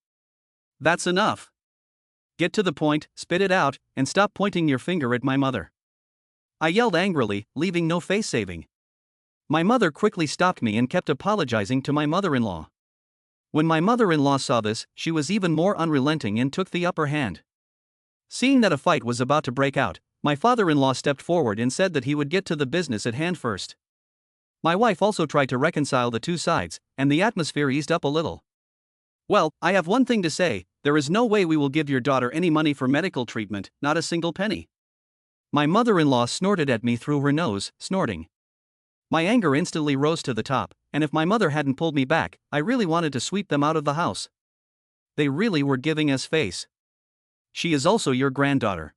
That's enough. Get to the point, spit it out, and stop pointing your finger at my mother. I yelled angrily, leaving no face saving. My mother quickly stopped me and kept apologizing to my mother-in-law. When my mother-in-law saw this, she was even more unrelenting and took the upper hand. Seeing that a fight was about to break out, my father-in-law stepped forward and said that he would get to the business at hand first. My wife also tried to reconcile the two sides, and the atmosphere eased up a little. Well, I have one thing to say, there is no way we will give your daughter any money for medical treatment, not a single penny. My mother-in-law snorted at me through her nose, snorting. My anger instantly rose to the top, and if my mother hadn't pulled me back, I really wanted to sweep them out of the house. They really were giving us face. She is also your granddaughter.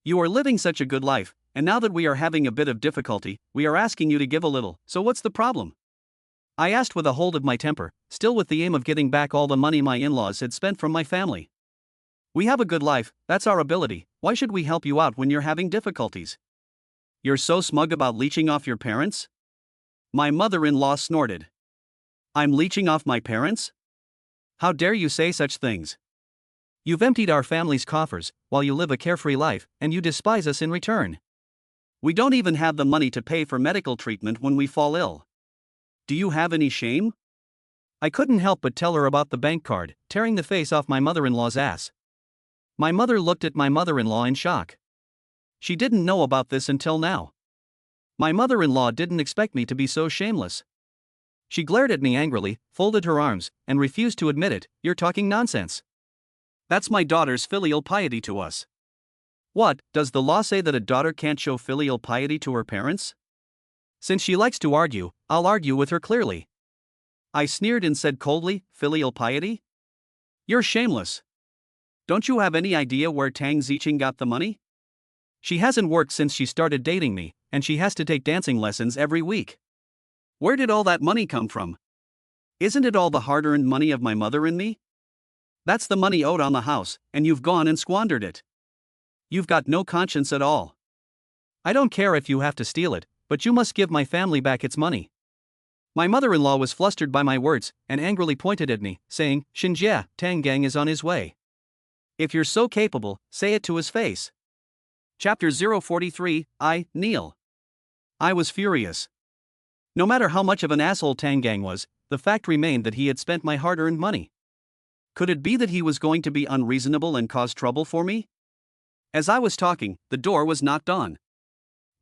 You are living such a good life, and now that we are having a bit of difficulty, we are asking you to give a little, so what's the problem? I asked with a hold of my temper, still with the aim of getting back all the money my in-laws had spent from my family. We have a good life, that's our ability, why should we help you out when you're having difficulties? You're so smug about leeching off your parents? My mother-in-law snorted. I'm leeching off my parents? How dare you say such things? You've emptied our family's coffers, while you live a carefree life, and you despise us in return. We don't even have the money to pay for medical treatment when we fall ill. Do you have any shame? I couldn't help but tell her about the bank card, tearing the face off my mother-in-law's ass. My mother looked at my mother-in-law in shock. She didn't know about this until now. My mother-in-law didn't expect me to be so shameless. She glared at me angrily, folded her arms, and refused to admit it. You're talking nonsense. That's my daughter's filial piety to us. What, does the law say that a daughter can't show filial piety to her parents? Since she likes to argue, I'll argue with her clearly. I sneered and said coldly, filial piety? You're shameless. Don't you have any idea where Tang Ziqing got the money? She hasn't worked since she started dating me, and she has to take dancing lessons every week. Where did all that money come from? Isn't it all the hard-earned money of my mother and me? That's the money owed on the house, and you've gone and squandered it. You've got no conscience at all. I don't care if you have to steal it, but you must give my family back its money. My mother-in-law was flustered by my words and angrily pointed at me, saying, Shinjia, Tang Gang is on his way. If you're so capable, say it to his face. Chapter 043, I kneel. I was furious. No matter how much of an asshole Tang Gang was, the fact remained that he had spent my hard-earned money. Could it be that he was going to be unreasonable and cause trouble for me? As I was talking, the door was knocked on.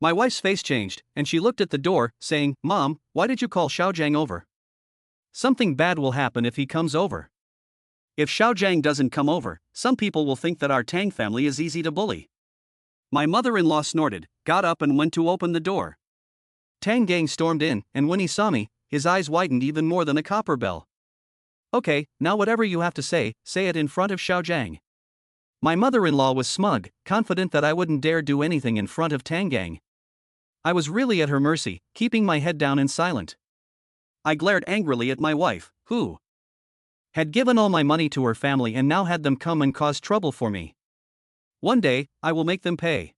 My wife's face changed, and she looked at the door, saying, Mom, why did you call Xiaojiang over? Something bad will happen if he comes over. If Xiaojiang doesn't come over, some people will think that our Tang family is easy to bully. My mother-in-law snorted, got up and went to open the door. Tang Gang stormed in, and when he saw me, his eyes widened even more than a copper bell. Okay, now whatever you have to say it in front of Xiaojiang. My mother-in-law was smug, confident that I wouldn't dare do anything in front of Tang Gang. I was really at her mercy, keeping my head down and silent. I glared angrily at my wife, who had given all my money to her family and now had them come and cause trouble for me. One day, I will make them pay.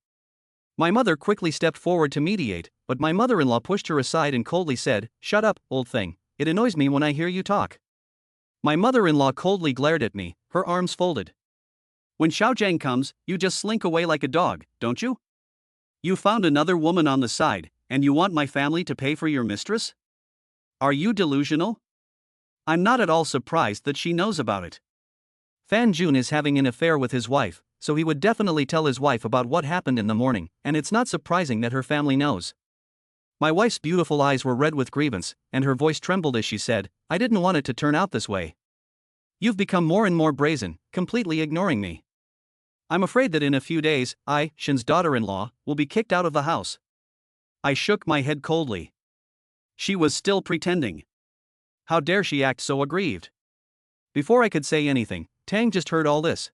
My mother quickly stepped forward to mediate, but my mother-in-law pushed her aside and coldly said, Shut up, old thing, it annoys me when I hear you talk. My mother-in-law coldly glared at me, her arms folded. When Xiaojiang comes, you just slink away like a dog, don't you? You found another woman on the side, and you want my family to pay for your mistress? Are you delusional? I'm not at all surprised that she knows about it. Fan Jun is having an affair with his wife, so he would definitely tell his wife about what happened in the morning, and it's not surprising that her family knows. My wife's beautiful eyes were red with grievance, and her voice trembled as she said, I didn't want it to turn out this way. You've become more and more brazen, completely ignoring me. I'm afraid that in a few days, I, Shin's daughter-in-law, will be kicked out of the house. I shook my head coldly. She was still pretending. How dare she act so aggrieved? Before I could say anything, Tang just heard all this.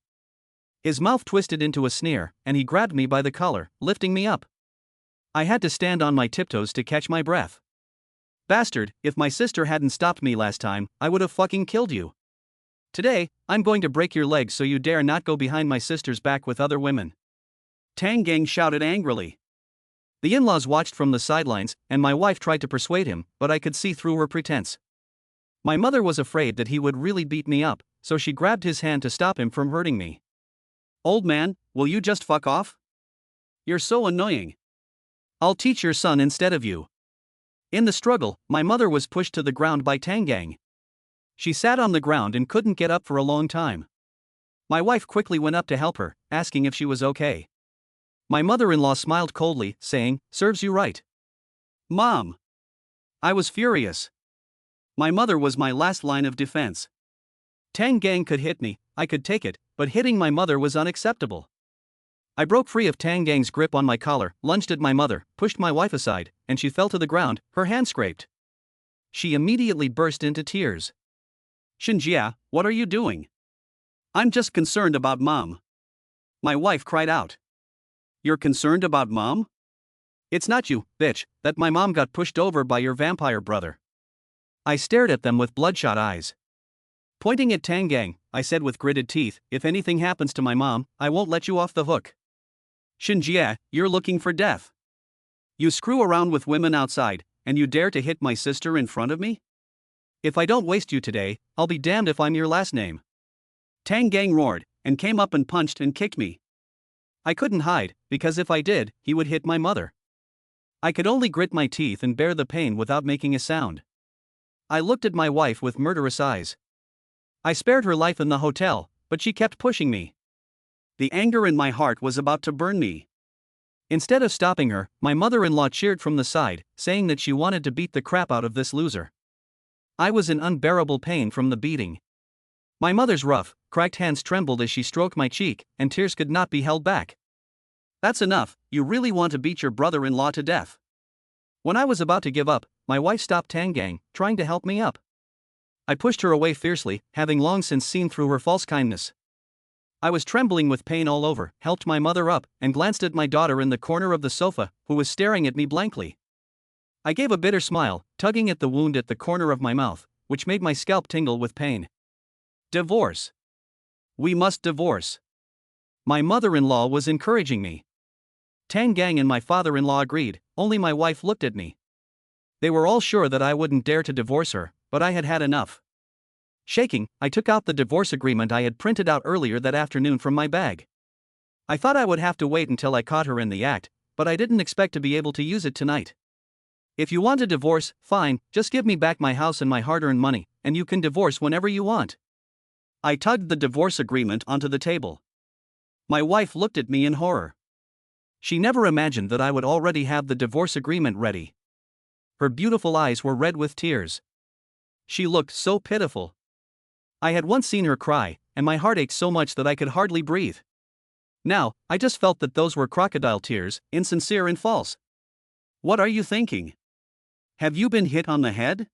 His mouth twisted into a sneer, and he grabbed me by the collar, lifting me up. I had to stand on my tiptoes to catch my breath. Bastard, if my sister hadn't stopped me last time, I would have fucking killed you. Today, I'm going to break your legs so you dare not go behind my sister's back with other women. Tang Gang shouted angrily. The in-laws watched from the sidelines, and my wife tried to persuade him, but I could see through her pretense. My mother was afraid that he would really beat me up, so she grabbed his hand to stop him from hurting me. Old man, will you just fuck off? You're so annoying. I'll teach your son instead of you. In the struggle, my mother was pushed to the ground by Tang Gang. She sat on the ground and couldn't get up for a long time. My wife quickly went up to help her, asking if she was okay. My mother-in-law smiled coldly, saying, Serves you right. Mom. I was furious. My mother was my last line of defense. Tang Gang could hit me, I could take it, but hitting my mother was unacceptable. I broke free of Tang Gang's grip on my collar, lunged at my mother, pushed my wife aside, and she fell to the ground, her hand scraped. She immediately burst into tears. Shinjia, what are you doing? I'm just concerned about Mom. My wife cried out. You're concerned about Mom? It's not you, bitch, that my mom got pushed over by your vampire brother. I stared at them with bloodshot eyes. Pointing at Tang Gang, I said with gritted teeth, if anything happens to my mom, I won't let you off the hook. Shinjia, you're looking for death. You screw around with women outside, and you dare to hit my sister in front of me? If I don't waste you today, I'll be damned if I'm your last name. Tang Gang roared, and came up and punched and kicked me. I couldn't hide, because if I did, he would hit my mother. I could only grit my teeth and bear the pain without making a sound. I looked at my wife with murderous eyes. I spared her life in the hotel, but she kept pushing me. The anger in my heart was about to burn me. Instead of stopping her, my mother-in-law cheered from the side, saying that she wanted to beat the crap out of this loser. I was in unbearable pain from the beating. My mother's rough, cracked hands trembled as she stroked my cheek, and tears could not be held back. That's enough, you really want to beat your brother-in-law to death. When I was about to give up, my wife stopped Tang Gang, trying to help me up. I pushed her away fiercely, having long since seen through her false kindness. I was trembling with pain all over, helped my mother up, and glanced at my daughter in the corner of the sofa, who was staring at me blankly. I gave a bitter smile, tugging at the wound at the corner of my mouth, which made my scalp tingle with pain. Divorce. We must divorce. My mother-in-law was encouraging me. Tang Gang and my father-in-law agreed, only my wife looked at me. They were all sure that I wouldn't dare to divorce her, but I had had enough. Shaking, I took out the divorce agreement I had printed out earlier that afternoon from my bag. I thought I would have to wait until I caught her in the act, but I didn't expect to be able to use it tonight. If you want a divorce, fine, just give me back my house and my hard-earned money, and you can divorce whenever you want. I tugged the divorce agreement onto the table. My wife looked at me in horror. She never imagined that I would already have the divorce agreement ready. Her beautiful eyes were red with tears. She looked so pitiful. I had once seen her cry, and my heart ached so much that I could hardly breathe. Now, I just felt that those were crocodile tears, insincere and false. What are you thinking? Have you been hit on the head?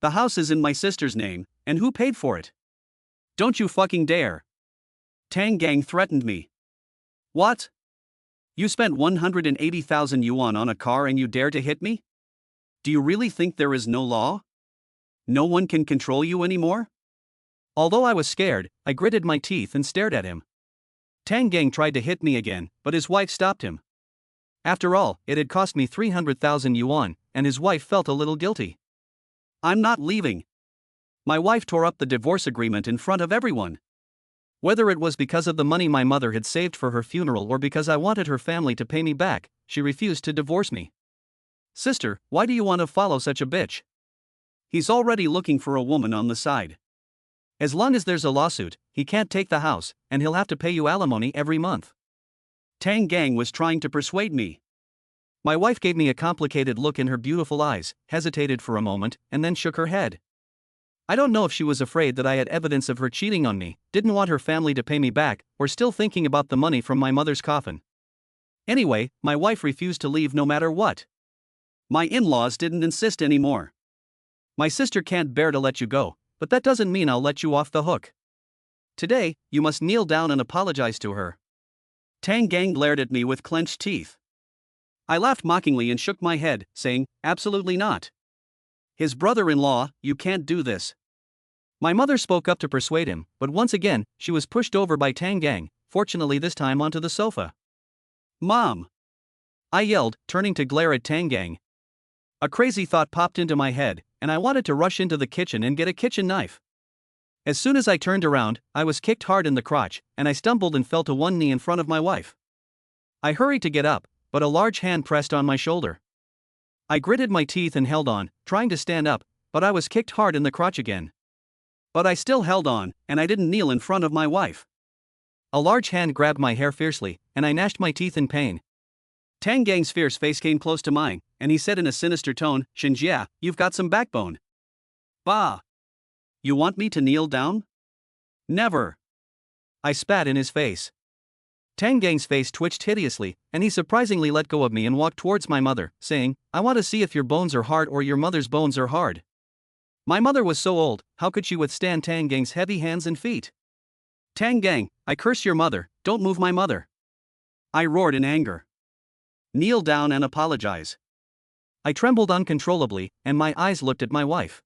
The house is in my sister's name, and who paid for it? Don't you fucking dare. Tang Gang threatened me. What? You spent 180,000 yuan on a car and you dare to hit me? Do you really think there is no law? No one can control you anymore? Although I was scared, I gritted my teeth and stared at him. Tang Gang tried to hit me again, but his wife stopped him. After all, it had cost me 300,000 yuan, and his wife felt a little guilty. I'm not leaving. My wife tore up the divorce agreement in front of everyone. Whether it was because of the money my mother had saved for her funeral or because I wanted her family to pay me back, she refused to divorce me. Sister, why do you want to follow such a bitch? He's already looking for a woman on the side. As long as there's a lawsuit, he can't take the house, and he'll have to pay you alimony every month. Tang Gang was trying to persuade me. My wife gave me a complicated look in her beautiful eyes, hesitated for a moment, and then shook her head. I don't know if she was afraid that I had evidence of her cheating on me, didn't want her family to pay me back, or still thinking about the money from my mother's coffin. Anyway, my wife refused to leave no matter what. My in-laws didn't insist anymore. My sister can't bear to let you go, but that doesn't mean I'll let you off the hook. Today, you must kneel down and apologize to her. Tang Gang glared at me with clenched teeth. I laughed mockingly and shook my head, saying, absolutely not. His brother-in-law, you can't do this. My mother spoke up to persuade him, but once again, she was pushed over by Tang Gang, fortunately this time onto the sofa. Mom! I yelled, turning to glare at Tang Gang. A crazy thought popped into my head, and I wanted to rush into the kitchen and get a kitchen knife. As soon as I turned around, I was kicked hard in the crotch, and I stumbled and fell to one knee in front of my wife. I hurried to get up, but a large hand pressed on my shoulder. I gritted my teeth and held on, trying to stand up, but I was kicked hard in the crotch again. But I still held on, and I didn't kneel in front of my wife. A large hand grabbed my hair fiercely, and I gnashed my teeth in pain. Tang Gang's fierce face came close to mine, and he said in a sinister tone, Xinjia, you've got some backbone. Bah! You want me to kneel down? Never! I spat in his face. Tang Gang's face twitched hideously, and he surprisingly let go of me and walked towards my mother, saying, I want to see if your bones are hard or your mother's bones are hard. My mother was so old, how could she withstand Tang Gang's heavy hands and feet? Tang Gang, I curse your mother, don't move my mother. I roared in anger. Kneel down and apologize. I trembled uncontrollably, and my eyes looked at my wife.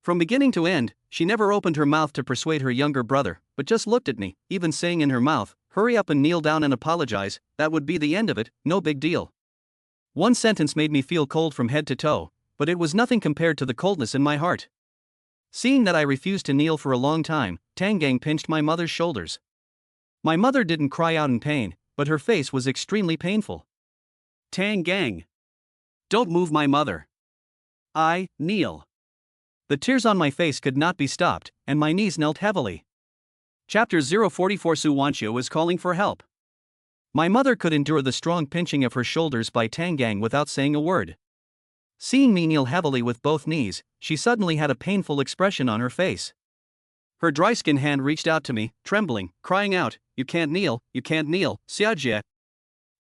From beginning to end, she never opened her mouth to persuade her younger brother, but just looked at me, even saying in her mouth, hurry up and kneel down and apologize, that would be the end of it, no big deal. One sentence made me feel cold from head to toe, but it was nothing compared to the coldness in my heart. Seeing that I refused to kneel for a long time, Tang Gang pinched my mother's shoulders. My mother didn't cry out in pain, but her face was extremely painful. Tang Gang. Don't move my mother. I kneel. The tears on my face could not be stopped, and my knees knelt heavily. Chapter 044 Su Wanqiu was calling for help. My mother could endure the strong pinching of her shoulders by Tang Gang without saying a word. Seeing me kneel heavily with both knees, she suddenly had a painful expression on her face. Her dry-skinned hand reached out to me, trembling, crying out, you can't kneel, Xiajie.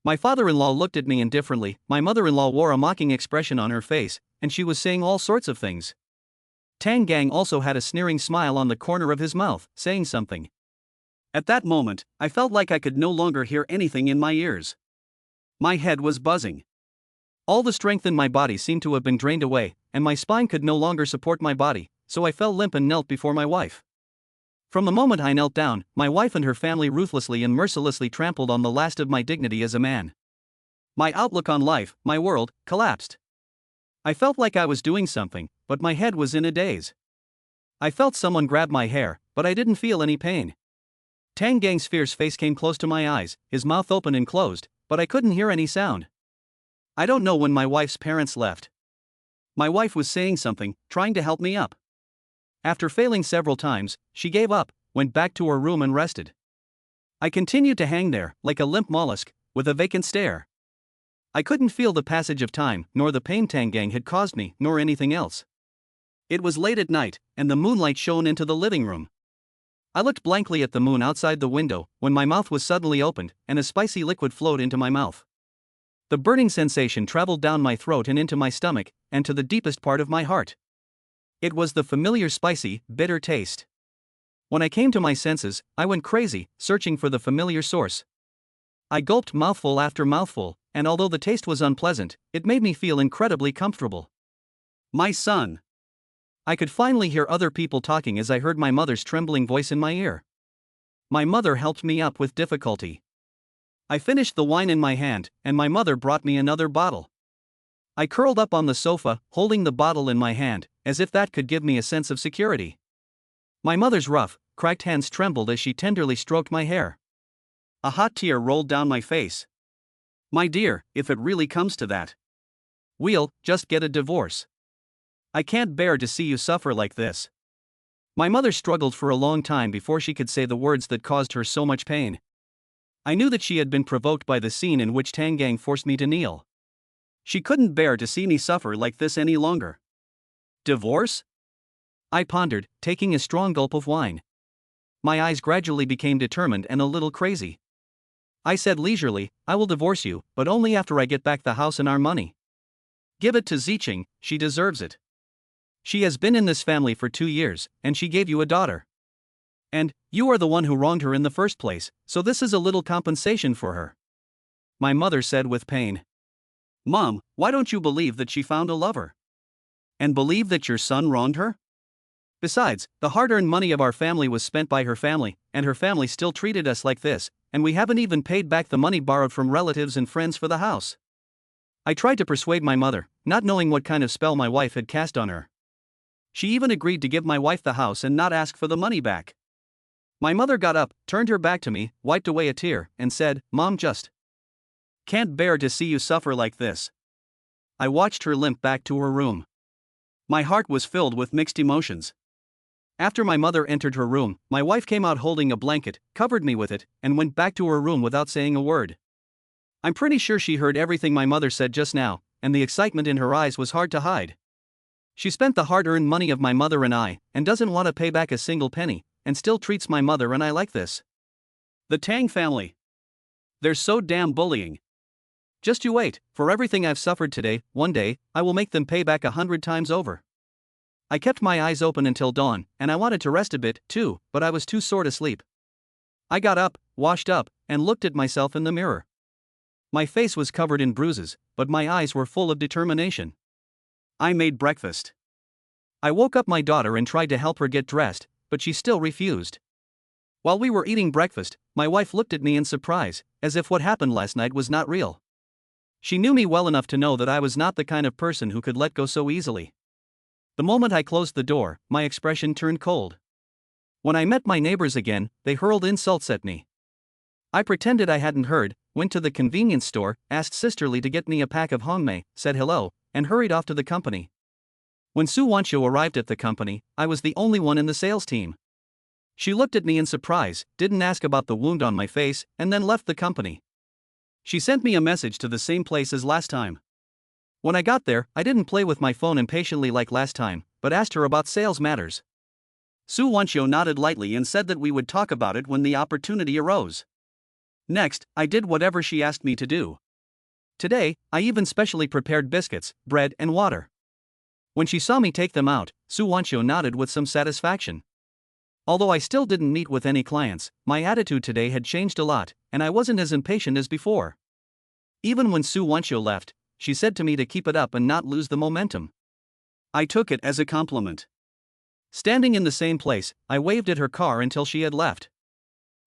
My father-in-law looked at me indifferently, my mother-in-law wore a mocking expression on her face, and she was saying all sorts of things. Tang Gang also had a sneering smile on the corner of his mouth, saying something. At that moment, I felt like I could no longer hear anything in my ears. My head was buzzing. All the strength in my body seemed to have been drained away, and my spine could no longer support my body, so I fell limp and knelt before my wife. From the moment I knelt down, my wife and her family ruthlessly and mercilessly trampled on the last of my dignity as a man. My outlook on life, my world, collapsed. I felt like I was doing something, but my head was in a daze. I felt someone grab my hair, but I didn't feel any pain. Tang Gang's fierce face came close to my eyes, his mouth open and closed, but I couldn't hear any sound. I don't know when my wife's parents left. My wife was saying something, trying to help me up. After failing several times, she gave up, went back to her room and rested. I continued to hang there, like a limp mollusk, with a vacant stare. I couldn't feel the passage of time, nor the pain Tang Gang had caused me, nor anything else. It was late at night, and the moonlight shone into the living room. I looked blankly at the moon outside the window, when my mouth was suddenly opened, and a spicy liquid flowed into my mouth. The burning sensation traveled down my throat and into my stomach, and to the deepest part of my heart. It was the familiar spicy, bitter taste. When I came to my senses, I went crazy, searching for the familiar source. I gulped mouthful after mouthful, and although the taste was unpleasant, it made me feel incredibly comfortable. My son. I could finally hear other people talking as I heard my mother's trembling voice in my ear. My mother helped me up with difficulty. I finished the wine in my hand, and my mother brought me another bottle. I curled up on the sofa, holding the bottle in my hand, as if that could give me a sense of security. My mother's rough, cracked hands trembled as she tenderly stroked my hair. A hot tear rolled down my face. My dear, if it really comes to that, we'll just get a divorce. I can't bear to see you suffer like this. My mother struggled for a long time before she could say the words that caused her so much pain. I knew that she had been provoked by the scene in which Tang Gang forced me to kneel. She couldn't bear to see me suffer like this any longer. Divorce? I pondered, taking a strong gulp of wine. My eyes gradually became determined and a little crazy. I said leisurely, I will divorce you, but only after I get back the house and our money. Give it to Zicheng, she deserves it. She has been in this family for 2 years, and she gave you a daughter. And, you are the one who wronged her in the first place, so this is a little compensation for her. My mother said with pain. Mom, why don't you believe that she found a lover? And believe that your son wronged her? Besides, the hard-earned money of our family was spent by her family, and her family still treated us like this, and we haven't even paid back the money borrowed from relatives and friends for the house. I tried to persuade my mother, not knowing what kind of spell my wife had cast on her. She even agreed to give my wife the house and not ask for the money back. My mother got up, turned her back to me, wiped away a tear, and said, Mom, just can't bear to see you suffer like this. I watched her limp back to her room. My heart was filled with mixed emotions. After my mother entered her room, my wife came out holding a blanket, covered me with it, and went back to her room without saying a word. I'm pretty sure she heard everything my mother said just now, and the excitement in her eyes was hard to hide. She spent the hard-earned money of my mother and I, and doesn't want to pay back a single penny, and still treats my mother and I like this. The Tang family. They're so damn bullying. Just you wait, for everything I've suffered today, one day, I will make them pay back 100 times over. I kept my eyes open until dawn, and I wanted to rest a bit, too, but I was too sore to sleep. I got up, washed up, and looked at myself in the mirror. My face was covered in bruises, but my eyes were full of determination. I made breakfast. I woke up my daughter and tried to help her get dressed, but she still refused. While we were eating breakfast, my wife looked at me in surprise, as if what happened last night was not real. She knew me well enough to know that I was not the kind of person who could let go so easily. The moment I closed the door, my expression turned cold. When I met my neighbors again, they hurled insults at me. I pretended I hadn't heard, went to the convenience store, asked sisterly to get me a pack of hongmei, said hello, and hurried off to the company. When Su Wanqiu arrived at the company, I was the only one in the sales team. She looked at me in surprise, didn't ask about the wound on my face, and then left the company. She sent me a message to the same place as last time. When I got there, I didn't play with my phone impatiently like last time, but asked her about sales matters. Su Wanqiu nodded lightly and said that we would talk about it when the opportunity arose. Next, I did whatever she asked me to do. Today, I even specially prepared biscuits, bread, and water. When she saw me take them out, Su Wanqiu nodded with some satisfaction. Although I still didn't meet with any clients, my attitude today had changed a lot, and I wasn't as impatient as before. Even when Su Wanqiu left, she said to me to keep it up and not lose the momentum. I took it as a compliment. Standing in the same place, I waved at her car until she had left.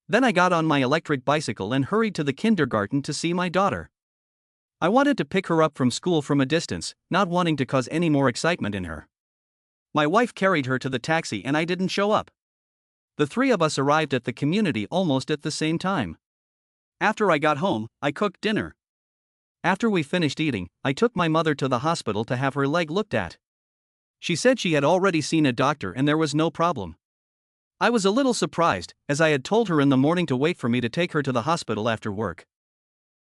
Then I got on my electric bicycle and hurried to the kindergarten to see my daughter. I wanted to pick her up from school from a distance, not wanting to cause any more excitement in her. My wife carried her to the taxi and I didn't show up. The three of us arrived at the community almost at the same time. After I got home, I cooked dinner. After we finished eating, I took my mother to the hospital to have her leg looked at. She said she had already seen a doctor and there was no problem. I was a little surprised, as I had told her in the morning to wait for me to take her to the hospital after work.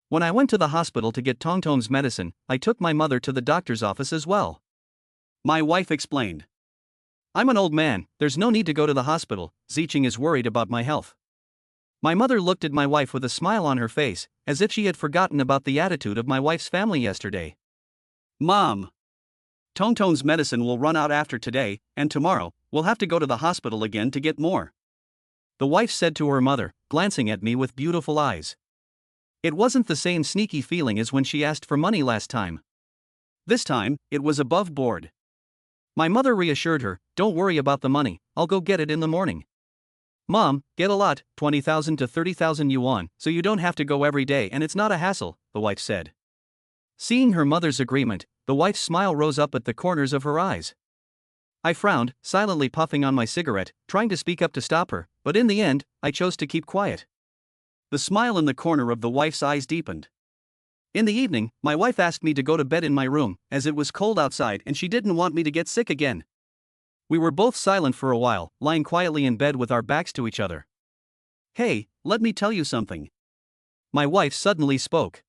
When I went to the hospital to get Tongtong's medicine, I took my mother to the doctor's office as well. My wife explained. I'm an old man, there's no need to go to the hospital, Zicheng is worried about my health. My mother looked at my wife with a smile on her face, as if she had forgotten about the attitude of my wife's family yesterday. Mom! Tongtong's medicine will run out after today, and tomorrow, we'll have to go to the hospital again to get more. The wife said to her mother, glancing at me with beautiful eyes. It wasn't the same sneaky feeling as when she asked for money last time. This time, it was above board. My mother reassured her, don't worry about the money, I'll go get it in the morning. Mom, get a lot, 20,000 to 30,000 yuan, so you don't have to go every day and it's not a hassle, the wife said. Seeing her mother's agreement, the wife's smile rose up at the corners of her eyes. I frowned, silently puffing on my cigarette, trying to speak up to stop her, but in the end, I chose to keep quiet. The smile in the corner of the wife's eyes deepened. In the evening, my wife asked me to go to bed in my room, as it was cold outside and she didn't want me to get sick again. We were both silent for a while, lying quietly in bed with our backs to each other. Hey, let me tell you something. My wife suddenly spoke.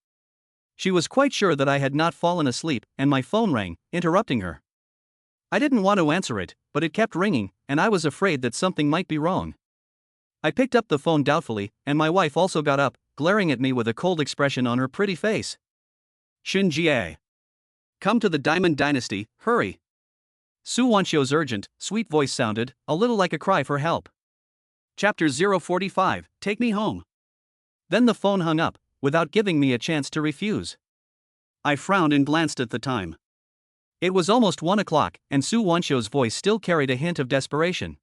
She was quite sure that I had not fallen asleep, and my phone rang, interrupting her. I didn't want to answer it, but it kept ringing, and I was afraid that something might be wrong. I picked up the phone doubtfully, and my wife also got up, glaring at me with a cold expression on her pretty face. Xinjie. Come to the Diamond Dynasty, hurry. Su Wanxiu's urgent, sweet voice sounded, a little like a cry for help. Chapter 045, Take Me Home. Then the phone hung up, without giving me a chance to refuse. I frowned and glanced at the time. It was almost 1 o'clock, and Su Wanxiu's voice still carried a hint of desperation.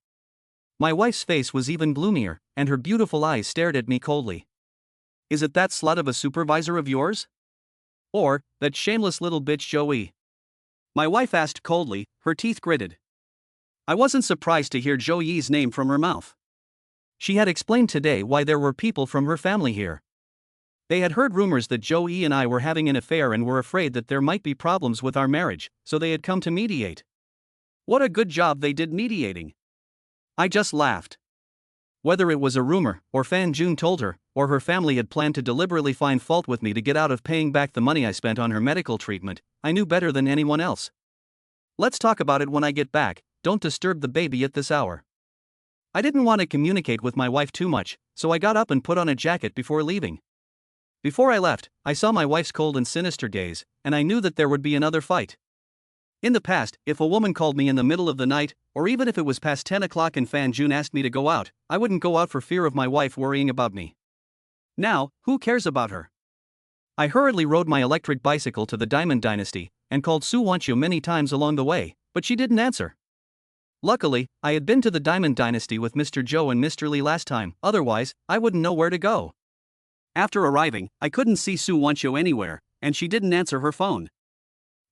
My wife's face was even gloomier, and her beautiful eyes stared at me coldly. Is it that slut of a supervisor of yours? Or, that shameless little bitch Joey? My wife asked coldly, her teeth gritted. I wasn't surprised to hear Zhou Yi's name from her mouth. She had explained today why there were people from her family here. They had heard rumors that Zhou Yi and I were having an affair and were afraid that there might be problems with our marriage, so they had come to mediate. What a good job they did mediating. I just laughed. Whether it was a rumor, or Fan Jun told her, or her family had planned to deliberately find fault with me to get out of paying back the money I spent on her medical treatment, I knew better than anyone else. Let's talk about it when I get back, don't disturb the baby at this hour. I didn't want to communicate with my wife too much, so I got up and put on a jacket before leaving. Before I left, I saw my wife's cold and sinister gaze, and I knew that there would be another fight. In the past, if a woman called me in the middle of the night, or even if it was past 10 o'clock and Fan Jun asked me to go out, I wouldn't go out for fear of my wife worrying about me. Now, who cares about her? I hurriedly rode my electric bicycle to the Diamond Dynasty, and called Su Wanxiu many times along the way, but she didn't answer. Luckily, I had been to the Diamond Dynasty with Mr. Zhou and Mr. Li last time, otherwise, I wouldn't know where to go. After arriving, I couldn't see Su Wanxiu anywhere, and she didn't answer her phone.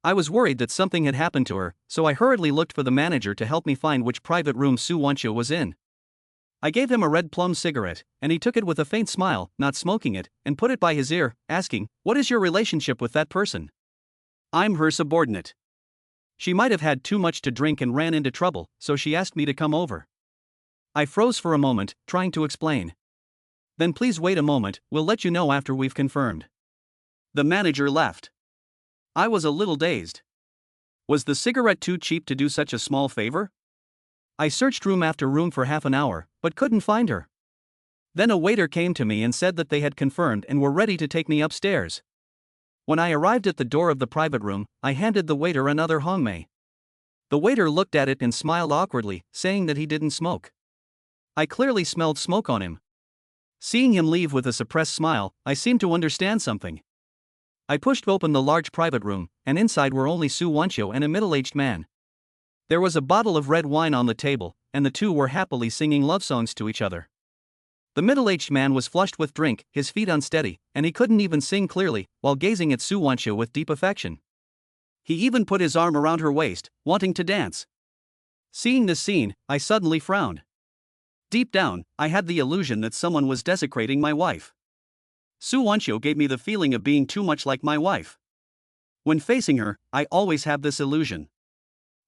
I was worried that something had happened to her, so I hurriedly looked for the manager to help me find which private room Su Wanxiu was in. I gave him a red plum cigarette, and he took it with a faint smile, not smoking it, and put it by his ear, asking, "What is your relationship with that person?" "I'm her subordinate. She might have had too much to drink and ran into trouble, so she asked me to come over." I froze for a moment, trying to explain. "Then please wait a moment, we'll let you know after we've confirmed." The manager left. I was a little dazed. Was the cigarette too cheap to do such a small favor? I searched room after room for half an hour, but couldn't find her. Then a waiter came to me and said that they had confirmed and were ready to take me upstairs. When I arrived at the door of the private room, I handed the waiter another hongmei. The waiter looked at it and smiled awkwardly, saying that he didn't smoke. I clearly smelled smoke on him. Seeing him leave with a suppressed smile, I seemed to understand something. I pushed open the large private room, and inside were only Su Wanxiu and a middle-aged man. There was a bottle of red wine on the table, and the two were happily singing love songs to each other. The middle-aged man was flushed with drink, his feet unsteady, and he couldn't even sing clearly, while gazing at Su Wanxiu with deep affection. He even put his arm around her waist, wanting to dance. Seeing this scene, I suddenly frowned. Deep down, I had the illusion that someone was desecrating my wife. Su Wanxiu gave me the feeling of being too much like my wife. When facing her, I always have this illusion.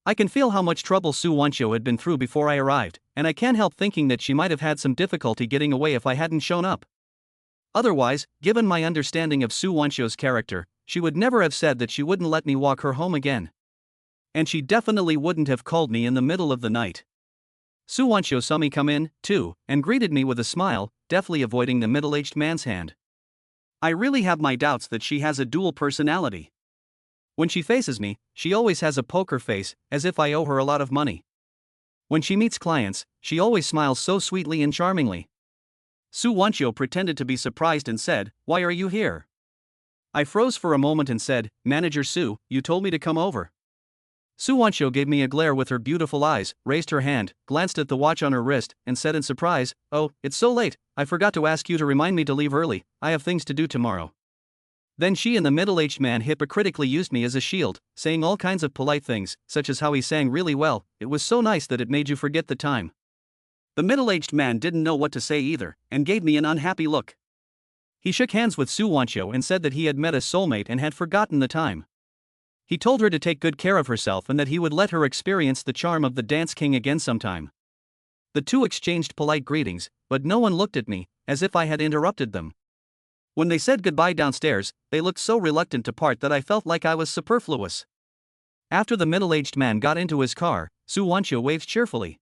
I can feel how much trouble Su Wanxiu had been through before I arrived, and I can't help thinking that she might have had some difficulty getting away if I hadn't shown up. Otherwise, given my understanding of Su Wanxiu's character, she would never have said that she wouldn't let me walk her home again. And she definitely wouldn't have called me in the middle of the night. Su Wanxiu saw me come in, too, and greeted me with a smile, deftly avoiding the middle-aged man's hand. I really have my doubts that she has a dual personality. When she faces me, she always has a poker face, as if I owe her a lot of money. When she meets clients, she always smiles so sweetly and charmingly. Su Wanxiu pretended to be surprised and said, "Why are you here?" I froze for a moment and said, "Manager Su, you told me to come over." Su Wanxiu gave me a glare with her beautiful eyes, raised her hand, glanced at the watch on her wrist, and said in surprise, "Oh, it's so late, I forgot to ask you to remind me to leave early, I have things to do tomorrow." Then she and the middle-aged man hypocritically used me as a shield, saying all kinds of polite things, such as how he sang really well, it was so nice that it made you forget the time. The middle-aged man didn't know what to say either, and gave me an unhappy look. He shook hands with Su Wanxiu and said that he had met a soulmate and had forgotten the time. He told her to take good care of herself and that he would let her experience the charm of the Dance King again sometime. The two exchanged polite greetings, but no one looked at me, as if I had interrupted them. When they said goodbye downstairs, they looked so reluctant to part that I felt like I was superfluous. After the middle-aged man got into his car, Su Wanxiu waved cheerfully.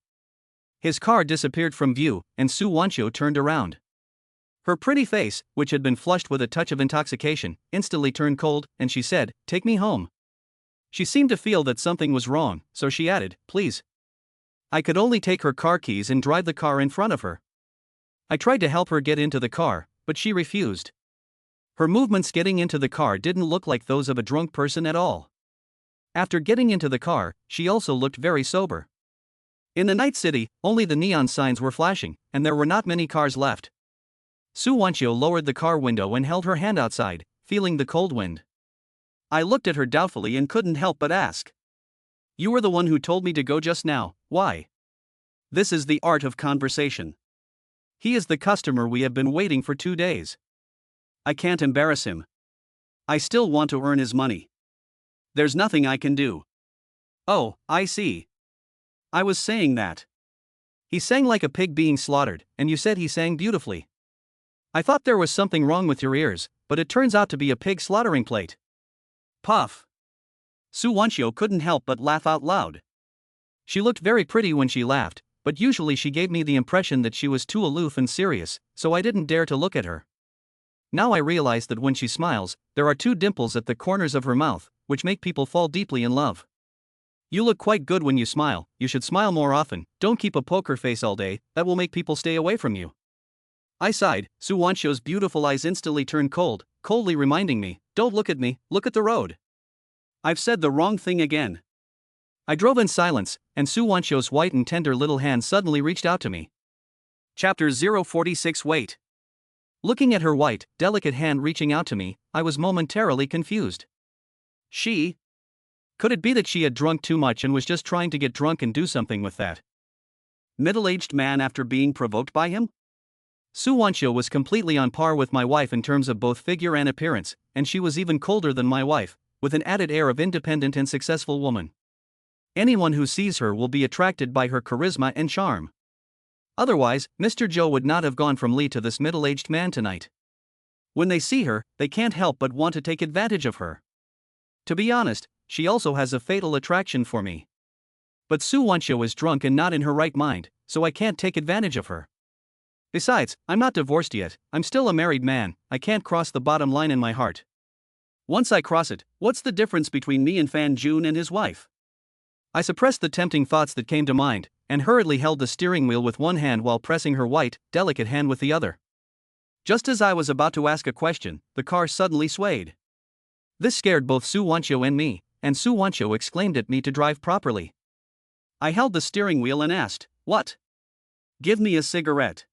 His car disappeared from view, and Su Wanxiu turned around. Her pretty face, which had been flushed with a touch of intoxication, instantly turned cold, and she said, "Take me home." She seemed to feel that something was wrong, so she added, "Please." I could only take her car keys and drive the car in front of her. I tried to help her get into the car, but she refused. Her movements getting into the car didn't look like those of a drunk person at all. After getting into the car, she also looked very sober. In the night city, only the neon signs were flashing, and there were not many cars left. Su Wanxiu lowered the car window and held her hand outside, feeling the cold wind. I looked at her doubtfully and couldn't help but ask. "You were the one who told me to go just now, why?" This is the art of conversation. He is the customer we have been waiting for 2 days. I can't embarrass him. I still want to earn his money. There's nothing I can do. Oh, I see. I was saying that. He sang like a pig being slaughtered, and you said he sang beautifully. I thought there was something wrong with your ears, but it turns out to be a pig slaughtering plate. Puff. Su Wanxiu couldn't help but laugh out loud. She looked very pretty when she laughed, but usually she gave me the impression that she was too aloof and serious, so I didn't dare to look at her. Now I realize that when she smiles, there are 2 dimples at the corners of her mouth, which make people fall deeply in love. You look quite good when you smile, you should smile more often, don't keep a poker face all day, that will make people stay away from you. I sighed. Su Wanxiu's beautiful eyes instantly turned cold, coldly reminding me, "Don't look at me, look at the road." I've said the wrong thing again. I drove in silence, and Su Wanxiu's white and tender little hand suddenly reached out to me. Chapter 046 Wait. Looking at her white, delicate hand reaching out to me, I was momentarily confused. She? Could it be that she had drunk too much and was just trying to get drunk and do something with that middle-aged man after being provoked by him? Su Wanxiu was completely on par with my wife in terms of both figure and appearance, and she was even colder than my wife, with an added air of independent and successful woman. Anyone who sees her will be attracted by her charisma and charm. Otherwise, Mr. Joe would not have gone from Lee to this middle-aged man tonight. When they see her, they can't help but want to take advantage of her. To be honest, she also has a fatal attraction for me. But Su Wanxiu is drunk and not in her right mind, so I can't take advantage of her. Besides, I'm not divorced yet, I'm still a married man, I can't cross the bottom line in my heart. Once I cross it, what's the difference between me and Fan Jun and his wife? I suppressed the tempting thoughts that came to mind, and hurriedly held the steering wheel with one hand while pressing her white, delicate hand with the other. Just as I was about to ask a question, the car suddenly swayed. This scared both Su Wanxiu and me, and Su Wanxiu exclaimed at me to drive properly. I held the steering wheel and asked, "What?" "Give me a cigarette."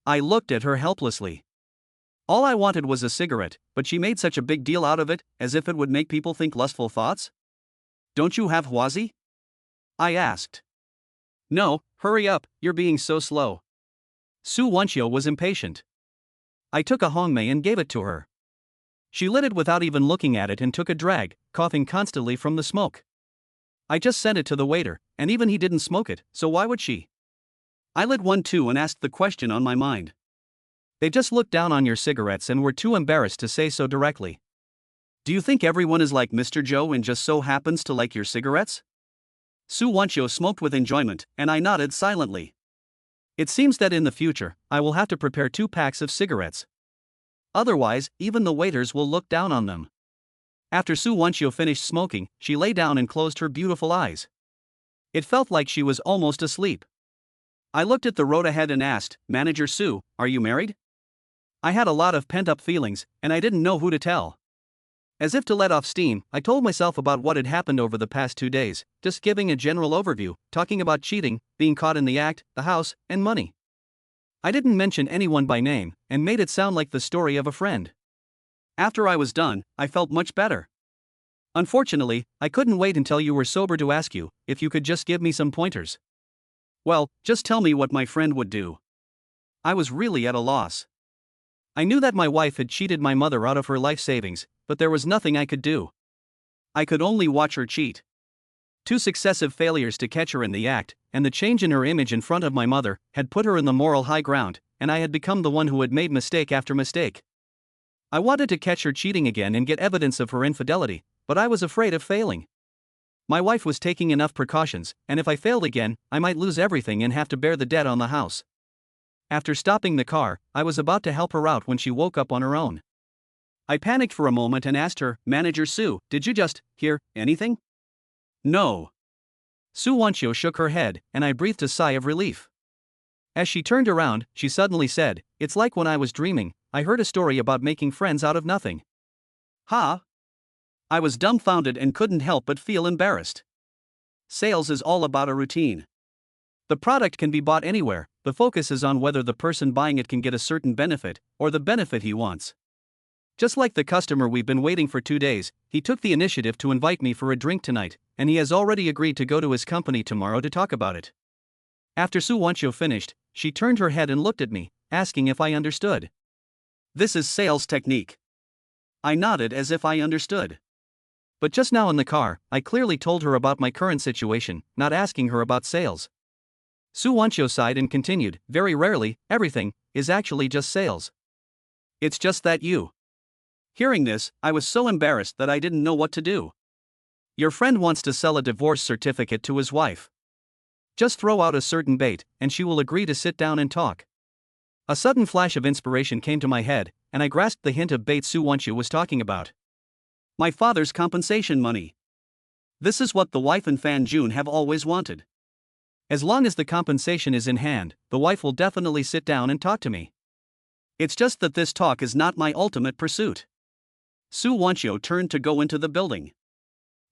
I looked at her helplessly. All I wanted was a cigarette, but she made such a big deal out of it, as if it would make people think lustful thoughts. "Don't you have Huazi?" I asked. "No, hurry up, you're being so slow." Su Wanchio was impatient. I took a Hongmei and gave it to her. She lit it without even looking at it and took a drag, coughing constantly from the smoke. I just sent it to the waiter, and even he didn't smoke it, so why would she? I lit one too and asked the question on my mind. They just looked down on your cigarettes and were too embarrassed to say so directly. "Do you think everyone is like Mr. Joe and just so happens to like your cigarettes?" Su Wanchio smoked with enjoyment, and I nodded silently. It seems that in the future, I will have to prepare 2 packs of cigarettes. Otherwise, even the waiters will look down on them. After Su Wanchio finished smoking, she lay down and closed her beautiful eyes. It felt like she was almost asleep. I looked at the road ahead and asked, "Manager Su, are you married?" I had a lot of pent-up feelings, and I didn't know who to tell. As if to let off steam, I told myself about what had happened over the past 2 days, just giving a general overview, talking about cheating, being caught in the act, the house, and money. I didn't mention anyone by name, and made it sound like the story of a friend. After I was done, I felt much better. Unfortunately, I couldn't wait until you were sober to ask you if you could just give me some pointers. Well, just tell me what my friend would do. I was really at a loss. I knew that my wife had cheated my mother out of her life savings, but there was nothing I could do. I could only watch her cheat. 2 successive failures to catch her in the act, and the change in her image in front of my mother, had put her in the moral high ground, and I had become the one who had made mistake after mistake. I wanted to catch her cheating again and get evidence of her infidelity, but I was afraid of failing. My wife was taking enough precautions, and if I failed again, I might lose everything and have to bear the debt on the house. After stopping the car, I was about to help her out when she woke up on her own. I panicked for a moment and asked her, "Manager Su, did you just hear anything?" "No." Su Wanchio shook her head, and I breathed a sigh of relief. As she turned around, she suddenly said, "It's like when I was dreaming, I heard a story about making friends out of nothing." "Huh?" I was dumbfounded and couldn't help but feel embarrassed. Sales is all about a routine. The product can be bought anywhere, the focus is on whether the person buying it can get a certain benefit, or the benefit he wants. Just like the customer we've been waiting for 2 days, he took the initiative to invite me for a drink tonight, and he has already agreed to go to his company tomorrow to talk about it. After Su Wanchio finished, she turned her head and looked at me, asking if I understood. "This is sales technique." I nodded as if I understood. But just now in the car, I clearly told her about my current situation, not asking her about sales. Su Wanchio sighed and continued, "Very rarely, everything is actually just sales. It's just that you." Hearing this, I was so embarrassed that I didn't know what to do. "Your friend wants to sell a divorce certificate to his wife. Just throw out a certain bait, and she will agree to sit down and talk." A sudden flash of inspiration came to my head, and I grasped the hint of bait Su Wanchio was talking about. My father's compensation money. This is what the wife and Fan Jun have always wanted. As long as the compensation is in hand, the wife will definitely sit down and talk to me. It's just that this talk is not my ultimate pursuit. Su Wanchio turned to go into the building.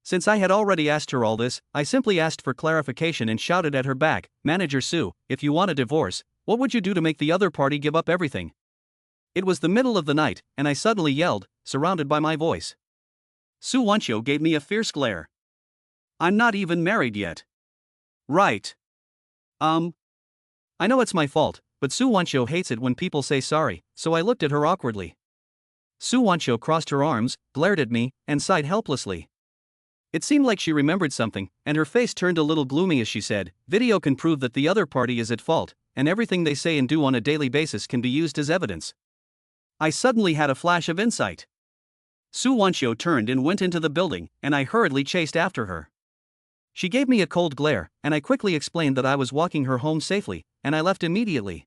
Since I had already asked her all this, I simply asked for clarification and shouted at her back, "Manager Su, if you want a divorce, what would you do to make the other party give up everything?" It was the middle of the night, and I suddenly yelled, surrounded by my voice. Su Wanchio gave me a fierce glare. "I'm not even married yet." "Right. I know it's my fault, but Su Wanchio hates it when people say sorry, so I looked at her awkwardly. Su Wanchio crossed her arms, glared at me, and sighed helplessly. It seemed like she remembered something, and her face turned a little gloomy as she said, "Video can prove that the other party is at fault, and everything they say and do on a daily basis can be used as evidence." I suddenly had a flash of insight. Su Wanchio turned and went into the building, and I hurriedly chased after her. She gave me a cold glare, and I quickly explained that I was walking her home safely, and I left immediately.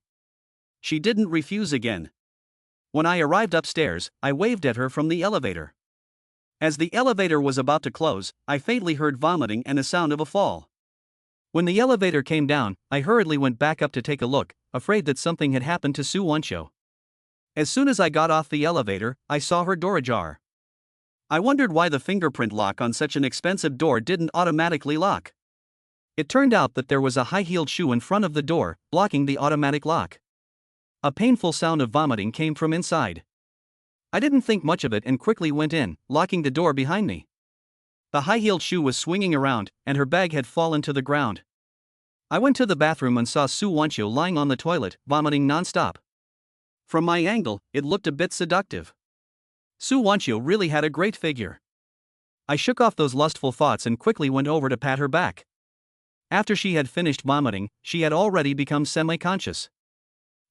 She didn't refuse again. When I arrived upstairs, I waved at her from the elevator. As the elevator was about to close, I faintly heard vomiting and a sound of a fall. When the elevator came down, I hurriedly went back up to take a look, afraid that something had happened to Su Wanchio. As soon as I got off the elevator, I saw her door ajar. I wondered why the fingerprint lock on such an expensive door didn't automatically lock. It turned out that there was a high-heeled shoe in front of the door, blocking the automatic lock. A painful sound of vomiting came from inside. I didn't think much of it and quickly went in, locking the door behind me. The high-heeled shoe was swinging around, and her bag had fallen to the ground. I went to the bathroom and saw Su Wancho lying on the toilet, vomiting non-stop. From my angle, it looked a bit seductive. Su Wancho really had a great figure. I shook off those lustful thoughts and quickly went over to pat her back. After she had finished vomiting, she had already become semi-conscious.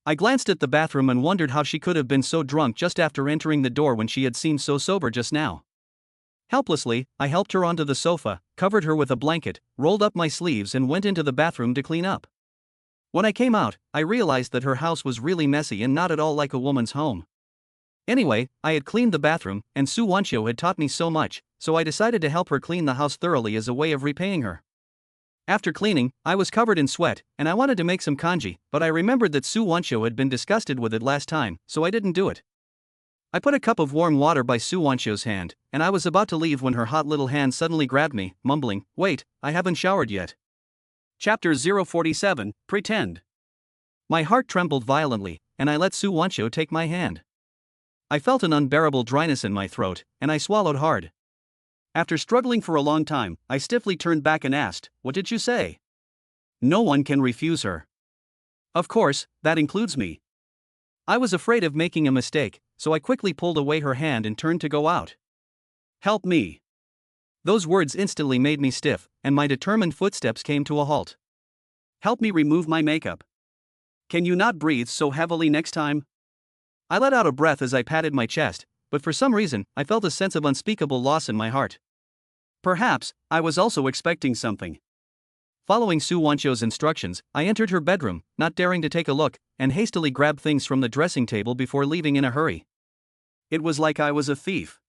I glanced at the bathroom and wondered how she could have been so drunk just after entering the door when she had seemed so sober just now. Helplessly, I helped her onto the sofa, covered her with a blanket, rolled up my sleeves and went into the bathroom to clean up. When I came out, I realized that her house was really messy and not at all like a woman's home. Anyway, I had cleaned the bathroom, and Su Wancho had taught me so much, so I decided to help her clean the house thoroughly as a way of repaying her. After cleaning, I was covered in sweat, and I wanted to make some kanji, but I remembered that Su Wancho had been disgusted with it last time, so I didn't do it. I put a cup of warm water by Su Wancho's hand, and I was about to leave when her hot little hand suddenly grabbed me, mumbling, "Wait, I haven't showered yet." Chapter 047, Pretend. My heart trembled violently, and I let Su Wancho take my hand. I felt an unbearable dryness in my throat, and I swallowed hard. After struggling for a long time, I stiffly turned back and asked, "What did you say?" No one can refuse her. Of course, that includes me. I was afraid of making a mistake, so I quickly pulled away her hand and turned to go out. "Help me." Those words instantly made me stiff, and my determined footsteps came to a halt. "Help me remove my makeup. Can you not breathe so heavily next time?" I let out a breath as I patted my chest, but for some reason, I felt a sense of unspeakable loss in my heart. Perhaps, I was also expecting something. Following Su Wancho's instructions, I entered her bedroom, not daring to take a look, and hastily grabbed things from the dressing table before leaving in a hurry. It was like I was a thief.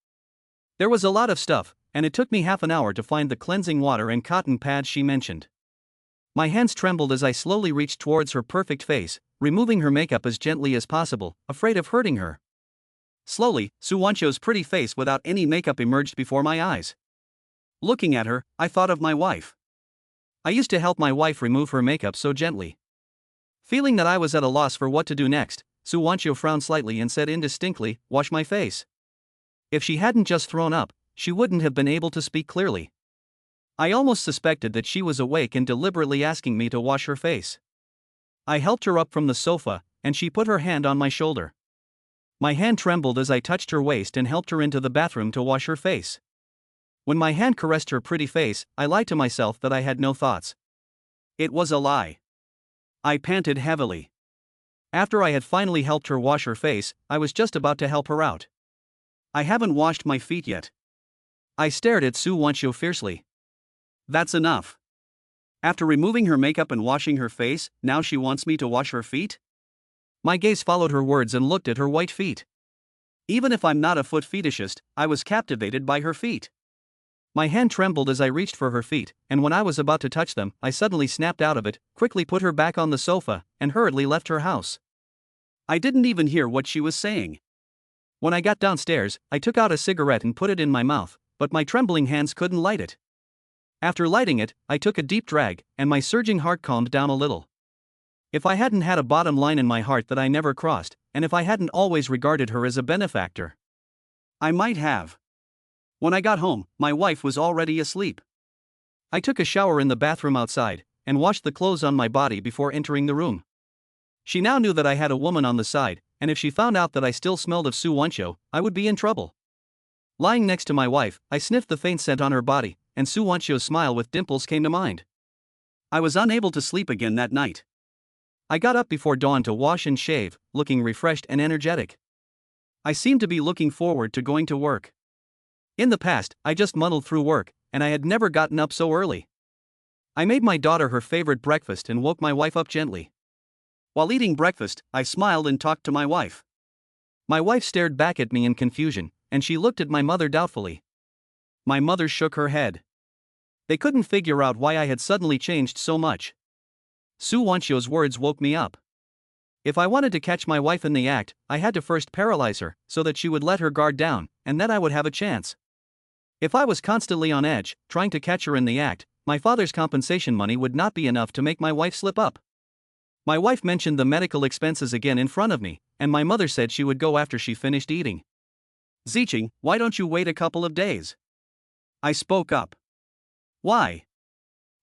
There was a lot of stuff, and it took me half an hour to find the cleansing water and cotton pads she mentioned. My hands trembled as I slowly reached towards her perfect face, removing her makeup as gently as possible, afraid of hurting her. Slowly, Su Wancho's pretty face without any makeup emerged before my eyes. Looking at her, I thought of my wife. I used to help my wife remove her makeup so gently. Feeling that I was at a loss for what to do next, Su Wancho frowned slightly and said indistinctly, "Wash my face." If she hadn't just thrown up, she wouldn't have been able to speak clearly. I almost suspected that she was awake and deliberately asking me to wash her face. I helped her up from the sofa, and she put her hand on my shoulder. My hand trembled as I touched her waist and helped her into the bathroom to wash her face. When my hand caressed her pretty face, I lied to myself that I had no thoughts. It was a lie. I panted heavily. After I had finally helped her wash her face, I was just about to help her out. "I haven't washed my feet yet." I stared at Su Wancho fiercely. "That's enough. After removing her makeup and washing her face, now she wants me to wash her feet?" My gaze followed her words and looked at her white feet. Even if I'm not a foot fetishist, I was captivated by her feet. My hand trembled as I reached for her feet, and when I was about to touch them, I suddenly snapped out of it, quickly put her back on the sofa, and hurriedly left her house. I didn't even hear what she was saying. When I got downstairs, I took out a cigarette and put it in my mouth, but my trembling hands couldn't light it. After lighting it, I took a deep drag, and my surging heart calmed down a little. If I hadn't had a bottom line in my heart that I never crossed, and if I hadn't always regarded her as a benefactor, I might have. When I got home, my wife was already asleep. I took a shower in the bathroom outside, and washed the clothes on my body before entering the room. She now knew that I had a woman on the side, and if she found out that I still smelled of Su Wancho, I would be in trouble. Lying next to my wife, I sniffed the faint scent on her body, and Su Wancho's smile with dimples came to mind. I was unable to sleep again that night. I got up before dawn to wash and shave, looking refreshed and energetic. I seemed to be looking forward to going to work. In the past, I just muddled through work, and I had never gotten up so early. I made my daughter her favorite breakfast and woke my wife up gently. While eating breakfast, I smiled and talked to my wife. My wife stared back at me in confusion, and she looked at my mother doubtfully. My mother shook her head. They couldn't figure out why I had suddenly changed so much. Su Wancho's words woke me up. If I wanted to catch my wife in the act, I had to first paralyze her, so that she would let her guard down, and then I would have a chance. If I was constantly on edge, trying to catch her in the act, my father's compensation money would not be enough to make my wife slip up. My wife mentioned the medical expenses again in front of me, and my mother said she would go after she finished eating. Ziching, why don't you wait a couple of days? I spoke up. Why?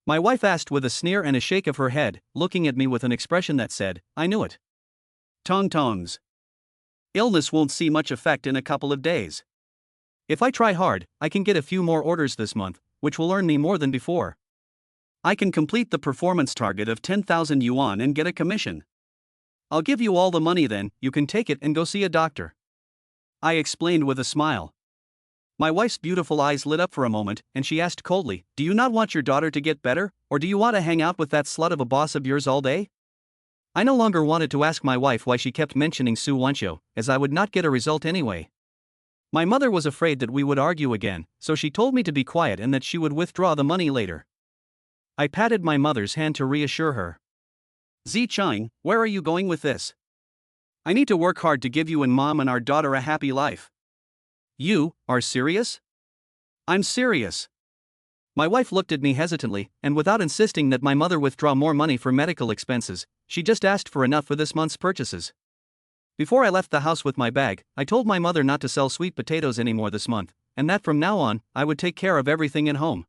My wife asked with a sneer and a shake of her head, looking at me with an expression that said, I knew it. Tong tongs. Illness won't see much effect in a couple of days. If I try hard, I can get a few more orders this month, which will earn me more than before. I can complete the performance target of 10,000 yuan and get a commission. I'll give you all the money then, you can take it and go see a doctor. I explained with a smile. My wife's beautiful eyes lit up for a moment, and she asked coldly, do you not want your daughter to get better, or do you want to hang out with that slut of a boss of yours all day? I no longer wanted to ask my wife why she kept mentioning Su Wanqiu, as I would not get a result anyway. My mother was afraid that we would argue again, so she told me to be quiet and that she would withdraw the money later. I patted my mother's hand to reassure her. Zicheng, where are you going with this? I need to work hard to give you and mom and our daughter a happy life. You are serious? I'm serious. My wife looked at me hesitantly, and without insisting that my mother withdraw more money for medical expenses, she just asked for enough for this month's purchases. Before I left the house with my bag, I told my mother not to sell sweet potatoes anymore this month, and that from now on, I would take care of everything at home.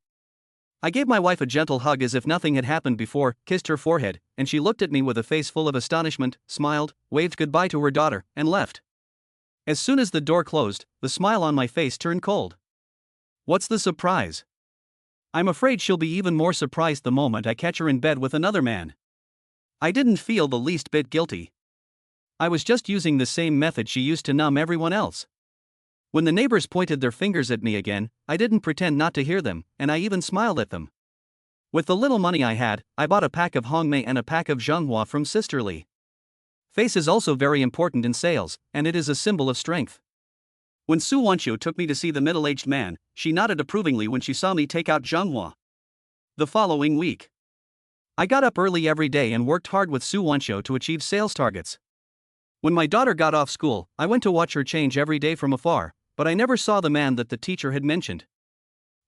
I gave my wife a gentle hug as if nothing had happened before, kissed her forehead, and she looked at me with a face full of astonishment, smiled, waved goodbye to her daughter, and left. As soon as the door closed, the smile on my face turned cold. What's the surprise? I'm afraid she'll be even more surprised the moment I catch her in bed with another man. I didn't feel the least bit guilty. I was just using the same method she used to numb everyone else. When the neighbors pointed their fingers at me again, I didn't pretend not to hear them, and I even smiled at them. With the little money I had, I bought a pack of Hongmei and a pack of Zhenghua from Sister Li. Face is also very important in sales, and it is a symbol of strength. When Su Wanqiu took me to see the middle-aged man, she nodded approvingly when she saw me take out Zhenghua. The following week, I got up early every day and worked hard with Su Wanqiu to achieve sales targets. When my daughter got off school, I went to watch her change every day from afar, but I never saw the man that the teacher had mentioned.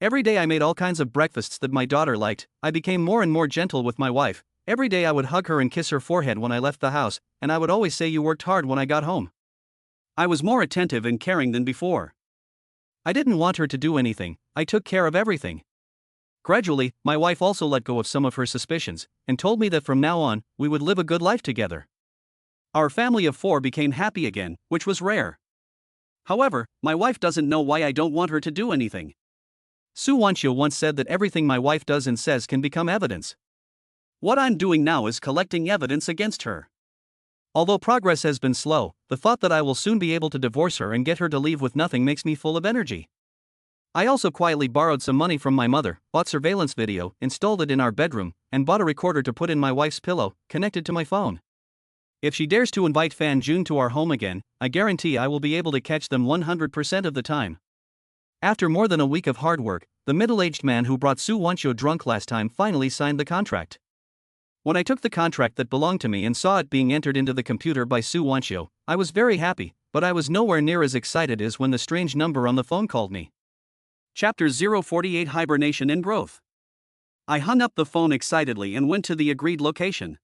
Every day I made all kinds of breakfasts that my daughter liked. I became more and more gentle with my wife. Every day I would hug her and kiss her forehead when I left the house, and I would always say you worked hard when I got home. I was more attentive and caring than before. I didn't want her to do anything, I took care of everything. Gradually, my wife also let go of some of her suspicions, and told me that from now on, we would live a good life together. Our family of 4 became happy again, which was rare. However, my wife doesn't know why I don't want her to do anything. Su Wanqiu once said that everything my wife does and says can become evidence. What I'm doing now is collecting evidence against her. Although progress has been slow, the thought that I will soon be able to divorce her and get her to leave with nothing makes me full of energy. I also quietly borrowed some money from my mother, bought surveillance video, installed it in our bedroom, and bought a recorder to put in my wife's pillow, connected to my phone. If she dares to invite Fan Jun to our home again, I guarantee I will be able to catch them 100% of the time. After more than a week of hard work, the middle-aged man who brought Su Wanqiu drunk last time finally signed the contract. When I took the contract that belonged to me and saw it being entered into the computer by Su Wanqiu, I was very happy, but I was nowhere near as excited as when the strange number on the phone called me. Chapter 048 Hibernation and Growth. I hung up the phone excitedly and went to the agreed location.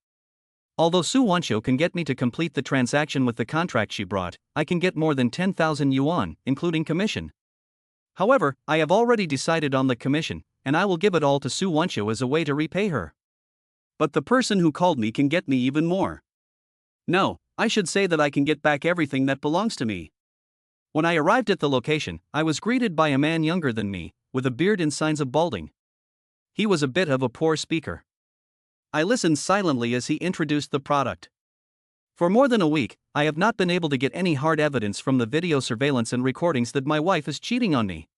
Although Su Wanqiu can get me to complete the transaction with the contract she brought, I can get more than 10,000 yuan, including commission. However, I have already decided on the commission, and I will give it all to Su Wanqiu as a way to repay her. But the person who called me can get me even more. No, I should say that I can get back everything that belongs to me. When I arrived at the location, I was greeted by a man younger than me, with a beard and signs of balding. He was a bit of a poor speaker. I listened silently as he introduced the product. For more than a week, I have not been able to get any hard evidence from the video surveillance and recordings that my wife is cheating on me.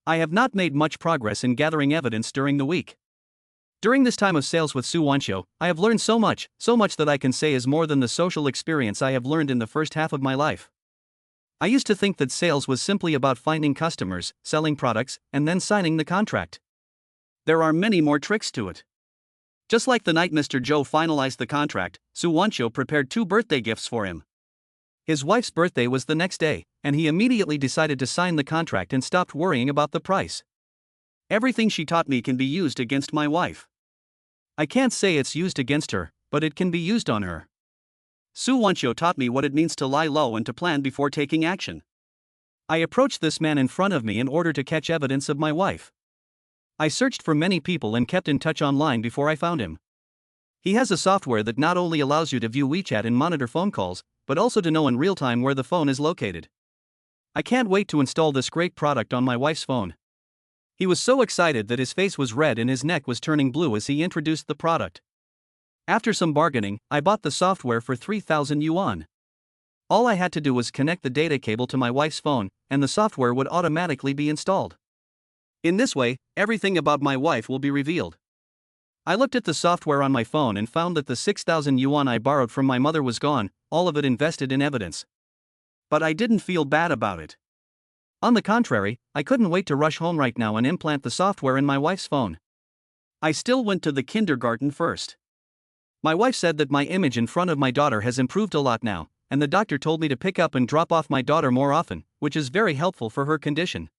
I have not made much progress in gathering evidence during the week. During this time of sales with Su Wanqiu, I have learned so much that I can say is more than the social experience I have learned in the first half of my life. I used to think that sales was simply about finding customers, selling products, and then signing the contract. There are many more tricks to it. Just like the night Mr. Zhou finalized the contract, Su Wanqiu prepared 2 birthday gifts for him. His wife's birthday was the next day, and he immediately decided to sign the contract and stopped worrying about the price. Everything she taught me can be used against my wife. I can't say it's used against her, but it can be used on her. Su Wancho taught me what it means to lie low and to plan before taking action. I approached this man in front of me in order to catch evidence of my wife. I searched for many people and kept in touch online before I found him. He has a software that not only allows you to view WeChat and monitor phone calls, but also to know in real time where the phone is located. I can't wait to install this great product on my wife's phone. He was so excited that his face was red and his neck was turning blue as he introduced the product. After some bargaining, I bought the software for 3,000 yuan. All I had to do was connect the data cable to my wife's phone, and the software would automatically be installed. In this way, everything about my wife will be revealed. I looked at the software on my phone and found that the 6,000 yuan I borrowed from my mother was gone, all of it invested in evidence. But I didn't feel bad about it. On the contrary, I couldn't wait to rush home right now and implant the software in my wife's phone. I still went to the kindergarten first. My wife said that my image in front of my daughter has improved a lot now, and the doctor told me to pick up and drop off my daughter more often, which is very helpful for her condition.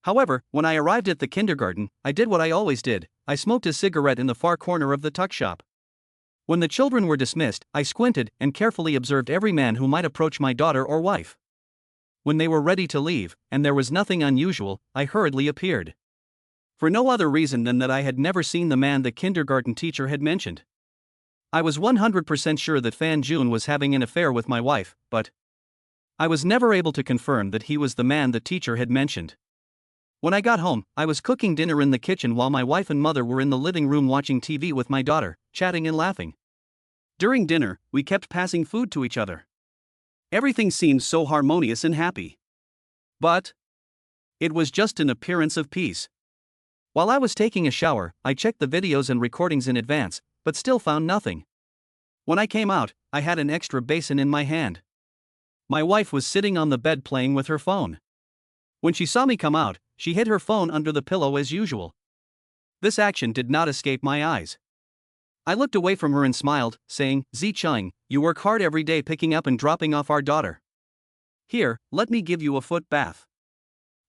However, when I arrived at the kindergarten, I did what I always did. I smoked a cigarette in the far corner of the tuck shop. When the children were dismissed, I squinted and carefully observed every man who might approach my daughter or wife. When they were ready to leave, and there was nothing unusual, I hurriedly appeared. For no other reason than that I had never seen the man the kindergarten teacher had mentioned. I was 100% sure that Fan Jun was having an affair with my wife, but I was never able to confirm that he was the man the teacher had mentioned. When I got home, I was cooking dinner in the kitchen while my wife and mother were in the living room watching TV with my daughter, chatting and laughing. During dinner, we kept passing food to each other. Everything seemed so harmonious and happy. But it was just an appearance of peace. While I was taking a shower, I checked the videos and recordings in advance, but still found nothing. When I came out, I had an extra basin in my hand. My wife was sitting on the bed playing with her phone. When she saw me come out, she hid her phone under the pillow as usual. This action did not escape my eyes. I looked away from her and smiled, saying, "Zicheng, you work hard every day picking up and dropping off our daughter. Here, let me give you a foot bath."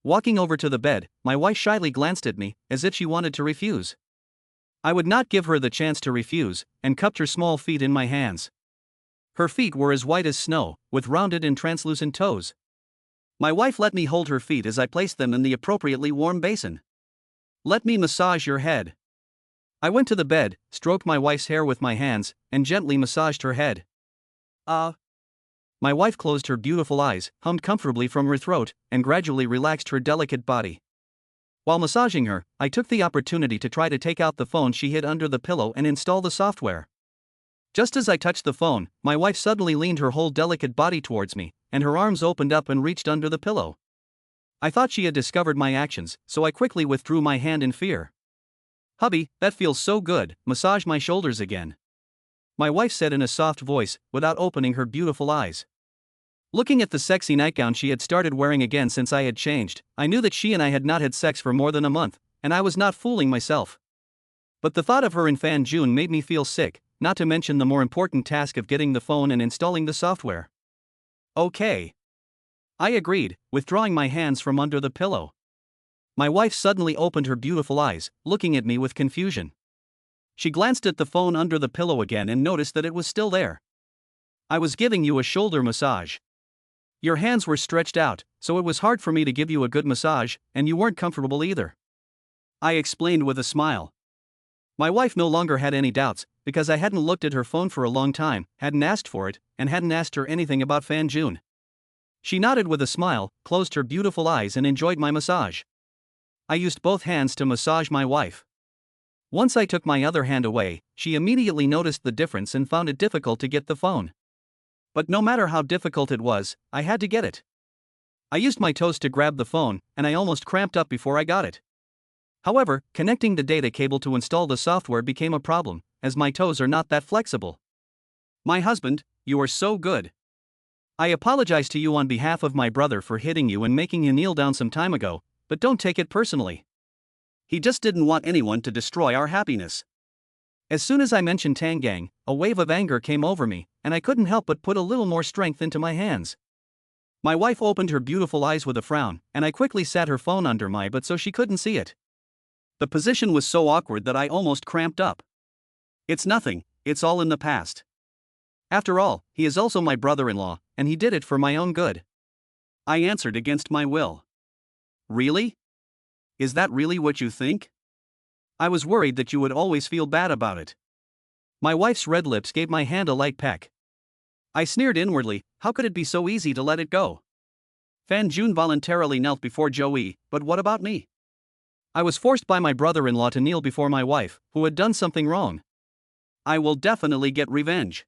Walking over to the bed, my wife shyly glanced at me, as if she wanted to refuse. I would not give her the chance to refuse, and cupped her small feet in my hands. Her feet were as white as snow, with rounded and translucent toes. My wife let me hold her feet as I placed them in the appropriately warm basin. "Let me massage your head." I went to the bed, stroked my wife's hair with my hands, and gently massaged her head. My wife closed her beautiful eyes, hummed comfortably from her throat, and gradually relaxed her delicate body. While massaging her, I took the opportunity to try to take out the phone she hid under the pillow and install the software. Just as I touched the phone, my wife suddenly leaned her whole delicate body towards me, and her arms opened up and reached under the pillow. I thought she had discovered my actions, so I quickly withdrew my hand in fear. "Hubby, that feels so good, massage my shoulders again," my wife said in a soft voice, without opening her beautiful eyes. Looking at the sexy nightgown she had started wearing again since I had changed, I knew that she and I had not had sex for more than a month, and I was not fooling myself. But the thought of her in Fan Jun made me feel sick, not to mention the more important task of getting the phone and installing the software. "Okay," I agreed, withdrawing my hands from under the pillow. My wife suddenly opened her beautiful eyes, looking at me with confusion. She glanced at the phone under the pillow again and noticed that it was still there. "I was giving you a shoulder massage. Your hands were stretched out, so it was hard for me to give you a good massage, and you weren't comfortable either," I explained with a smile. My wife no longer had any doubts, because I hadn't looked at her phone for a long time, hadn't asked for it, and hadn't asked her anything about Fan Jun. She nodded with a smile, closed her beautiful eyes and enjoyed my massage. I used both hands to massage my wife. Once I took my other hand away, she immediately noticed the difference and found it difficult to get the phone. But no matter how difficult it was, I had to get it. I used my toes to grab the phone, and I almost cramped up before I got it. However, connecting the data cable to install the software became a problem, as my toes are not that flexible. "My husband, you are so good. I apologize to you on behalf of my brother for hitting you and making you kneel down some time ago, but don't take it personally. He just didn't want anyone to destroy our happiness." As soon as I mentioned Tangang, a wave of anger came over me, and I couldn't help but put a little more strength into my hands. My wife opened her beautiful eyes with a frown, and I quickly sat her phone under my butt so she couldn't see it. The position was so awkward that I almost cramped up. It's nothing, it's all in the past. After all, he is also my brother-in-law, and he did it for my own good. I answered against my will. Really? Is that really what you think? I was worried that you would always feel bad about it. My wife's red lips gave my hand a light peck. I sneered inwardly, how could it be so easy to let it go? Fan Jun voluntarily knelt before Joey, but what about me? I was forced by my brother-in-law to kneel before my wife, who had done something wrong. I will definitely get revenge.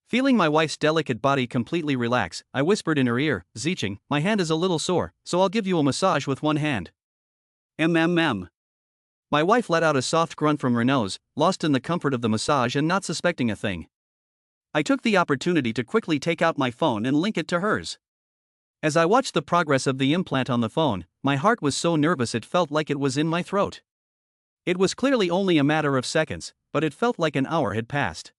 Feeling my wife's delicate body completely relax, I whispered in her ear, Zicheng, my hand is a little sore, so I'll give you a massage with one hand. MMM. My wife let out a soft grunt from her nose, lost in the comfort of the massage and not suspecting a thing. I took the opportunity to quickly take out my phone and link it to hers. As I watched the progress of the implant on the phone, my heart was so nervous it felt like it was in my throat. It was clearly only a matter of seconds, but it felt like an hour had passed.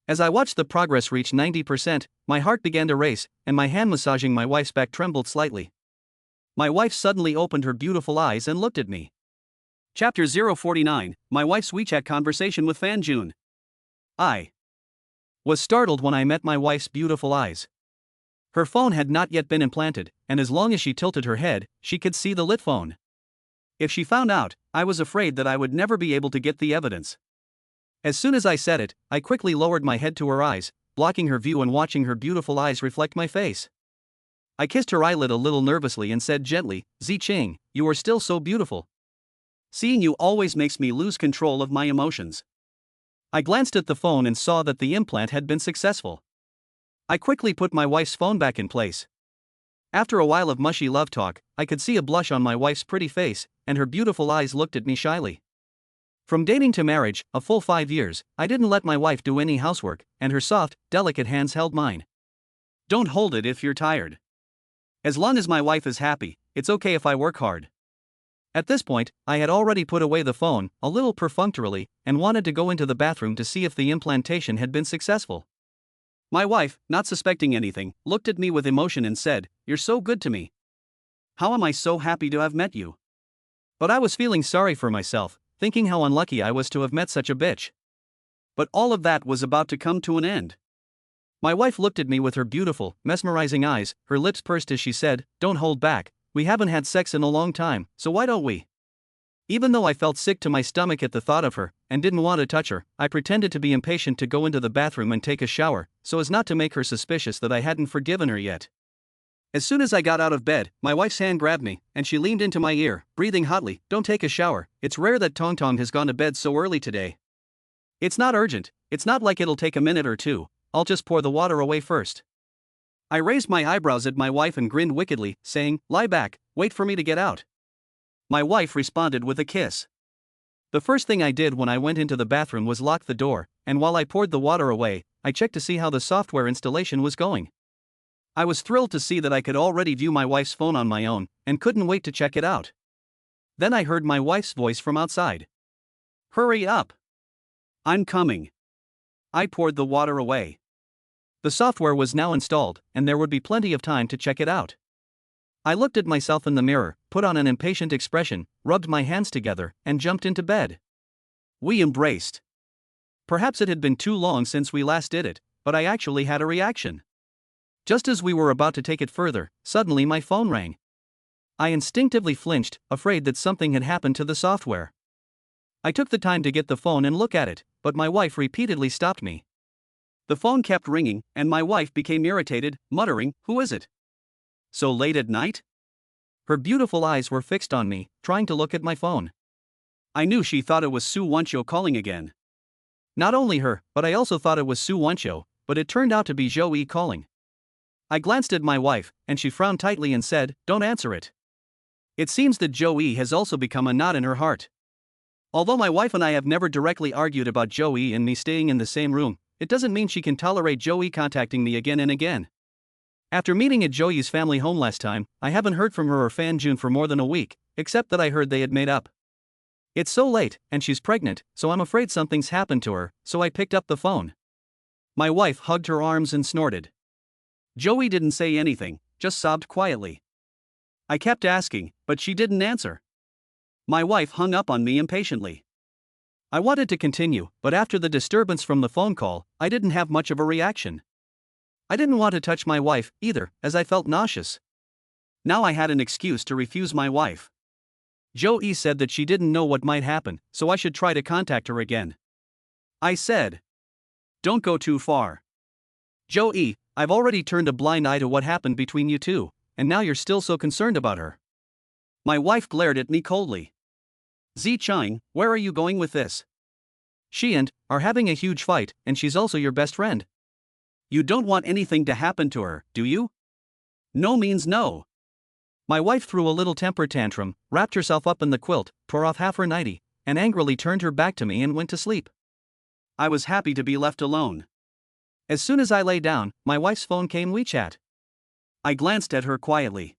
As I watched the progress reach 90%, my heart began to race, and my hand massaging my wife's back trembled slightly. My wife suddenly opened her beautiful eyes and looked at me. Chapter 049, My Wife's WeChat Conversation with Fan Jun. I was startled when I met my wife's beautiful eyes. Her phone had not yet been implanted, and as long as she tilted her head, she could see the lit phone. If she found out, I was afraid that I would never be able to get the evidence. As soon as I said it, I quickly lowered my head to her eyes, blocking her view and watching her beautiful eyes reflect my face. I kissed her eyelid a little nervously and said gently, Zicheng, you are still so beautiful. Seeing you always makes me lose control of my emotions. I glanced at the phone and saw that the implant had been successful. I quickly put my wife's phone back in place. After a while of mushy love talk, I could see a blush on my wife's pretty face, and her beautiful eyes looked at me shyly. From dating to marriage, a full 5 years, I didn't let my wife do any housework, and her soft, delicate hands held mine. Don't hold it if you're tired. As long as my wife is happy, it's okay if I work hard. At this point, I had already put away the phone, a little perfunctorily, and wanted to go into the bathroom to see if the implantation had been successful. My wife, not suspecting anything, looked at me with emotion and said, You're so good to me. How am I so happy to have met you? But I was feeling sorry for myself, thinking how unlucky I was to have met such a bitch. But all of that was about to come to an end. My wife looked at me with her beautiful, mesmerizing eyes, her lips pursed as she said, Don't hold back, we haven't had sex in a long time, so why don't we? Even though I felt sick to my stomach at the thought of her, and didn't want to touch her, I pretended to be impatient to go into the bathroom and take a shower, so as not to make her suspicious that I hadn't forgiven her yet. As soon as I got out of bed, my wife's hand grabbed me, and she leaned into my ear, breathing hotly, Don't take a shower, it's rare that Tong Tong has gone to bed so early today. It's not urgent, it's not like it'll take a minute or two, I'll just pour the water away first. I raised my eyebrows at my wife and grinned wickedly, saying, Lie back, wait for me to get out. My wife responded with a kiss. The first thing I did when I went into the bathroom was lock the door, and while I poured the water away, I checked to see how the software installation was going. I was thrilled to see that I could already view my wife's phone on my own, and couldn't wait to check it out. Then I heard my wife's voice from outside. Hurry up. I'm coming. I poured the water away. The software was now installed, and there would be plenty of time to check it out. I looked at myself in the mirror, put on an impatient expression, rubbed my hands together, and jumped into bed. We embraced. Perhaps it had been too long since we last did it, but I actually had a reaction. Just as we were about to take it further, suddenly my phone rang. I instinctively flinched, afraid that something had happened to the software. I took the time to get the phone and look at it, but my wife repeatedly stopped me. The phone kept ringing, and my wife became irritated, muttering, Who is it? So late at night? Her beautiful eyes were fixed on me, trying to look at my phone. I knew she thought it was Su Wanqiu calling again. Not only her, but I also thought it was Su Wanqiu, but it turned out to be Zhou Yi calling. I glanced at my wife, and she frowned tightly and said, Don't answer it. It seems that Zhou Yi has also become a knot in her heart. Although my wife and I have never directly argued about Zhou Yi and me staying in the same room, it doesn't mean she can tolerate Zhou Yi contacting me again and again. After meeting at Zhou Yi's family home last time, I haven't heard from her or Fan Jun for more than a week, except that I heard they had made up. It's so late, and she's pregnant, so I'm afraid something's happened to her, so I picked up the phone. My wife hugged her arms and snorted. Zhou Yi didn't say anything, just sobbed quietly. I kept asking, but she didn't answer. My wife hung up on me impatiently. I wanted to continue, but after the disturbance from the phone call, I didn't have much of a reaction. I didn't want to touch my wife, either, as I felt nauseous. Now I had an excuse to refuse my wife. Joey said that she didn't know what might happen, so I should try to contact her again. I said, "Don't go too far. Joey, I've already turned a blind eye to what happened between you two, and now you're still so concerned about her." My wife glared at me coldly. "Chang, where are you going with this? She and are having a huge fight, and she's also your best friend. You don't want anything to happen to her, do you?" No means no. My wife threw a little temper tantrum, wrapped herself up in the quilt, tore off half her nightie, and angrily turned her back to me and went to sleep. I was happy to be left alone. As soon as I lay down, my wife's phone came WeChat. I glanced at her quietly.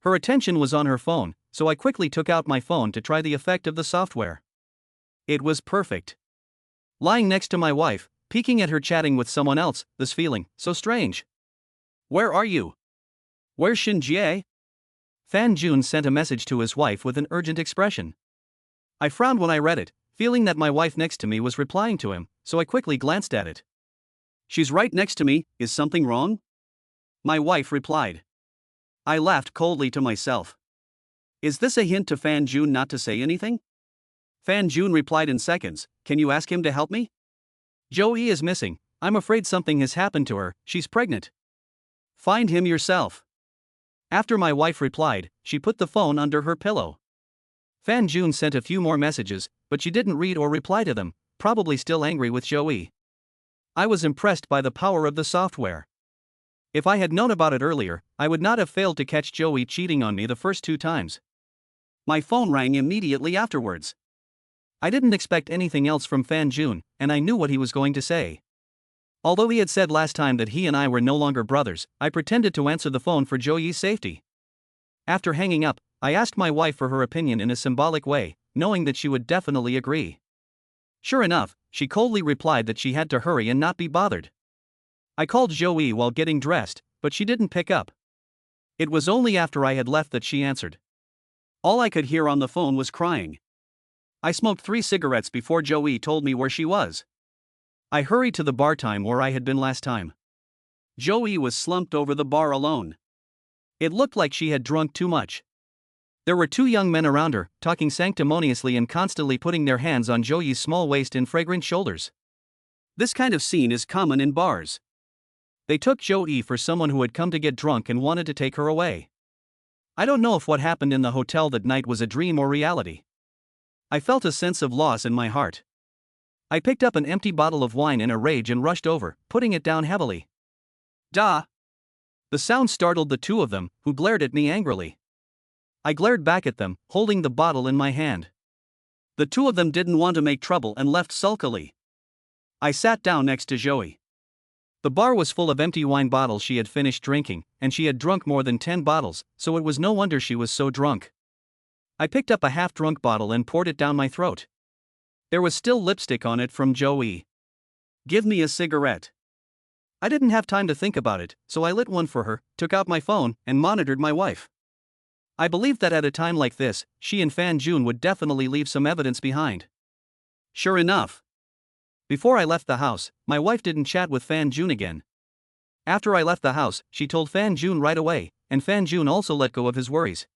Her attention was on her phone, so I quickly took out my phone to try the effect of the software. It was perfect. Lying next to my wife, peeking at her chatting with someone else, this feeling, so strange. "Where are you? Where's Shinjie?" Fan Jun sent a message to his wife with an urgent expression. I frowned when I read it, feeling that my wife next to me was replying to him, so I quickly glanced at it. "She's right next to me, is something wrong?" My wife replied. I laughed coldly to myself. Is this a hint to Fan Jun not to say anything? Fan Jun replied in seconds, "Can you ask him to help me? Joey is missing, I'm afraid something has happened to her, she's pregnant. Find him yourself." After my wife replied, she put the phone under her pillow. Fan Jun sent a few more messages, but she didn't read or reply to them, probably still angry with Joey. I was impressed by the power of the software. If I had known about it earlier, I would not have failed to catch Joey cheating on me the first 2 times. My phone rang immediately afterwards. I didn't expect anything else from Fan Jun, and I knew what he was going to say. Although he had said last time that he and I were no longer brothers, I pretended to answer the phone for Joey's safety. After hanging up, I asked my wife for her opinion in a symbolic way, knowing that she would definitely agree. Sure enough, she coldly replied that she had to hurry and not be bothered. I called Joey while getting dressed, but she didn't pick up. It was only after I had left that she answered. All I could hear on the phone was crying. I smoked 3 cigarettes before Joey told me where she was. I hurried to the bar time where I had been last time. Joey was slumped over the bar alone. It looked like she had drunk too much. There were 2 young men around her, talking sanctimoniously and constantly putting their hands on Joey's small waist and fragrant shoulders. This kind of scene is common in bars. They took Joey for someone who had come to get drunk and wanted to take her away. I don't know if what happened in the hotel that night was a dream or reality. I felt a sense of loss in my heart. I picked up an empty bottle of wine in a rage and rushed over, putting it down heavily. "Da!" The sound startled the 2 of them, who glared at me angrily. I glared back at them, holding the bottle in my hand. The 2 of them didn't want to make trouble and left sulkily. I sat down next to Joey. The bar was full of empty wine bottles she had finished drinking, and she had drunk more than 10 bottles, so it was no wonder she was so drunk. I picked up a half-drunk bottle and poured it down my throat. There was still lipstick on it from Joey. "Give me a cigarette." I didn't have time to think about it, so I lit one for her, took out my phone, and monitored my wife. I believed that at a time like this, she and Fan Jun would definitely leave some evidence behind. Sure enough. Before I left the house, my wife didn't chat with Fan Jun again. After I left the house, she told Fan Jun right away, and Fan Jun also let go of his worries.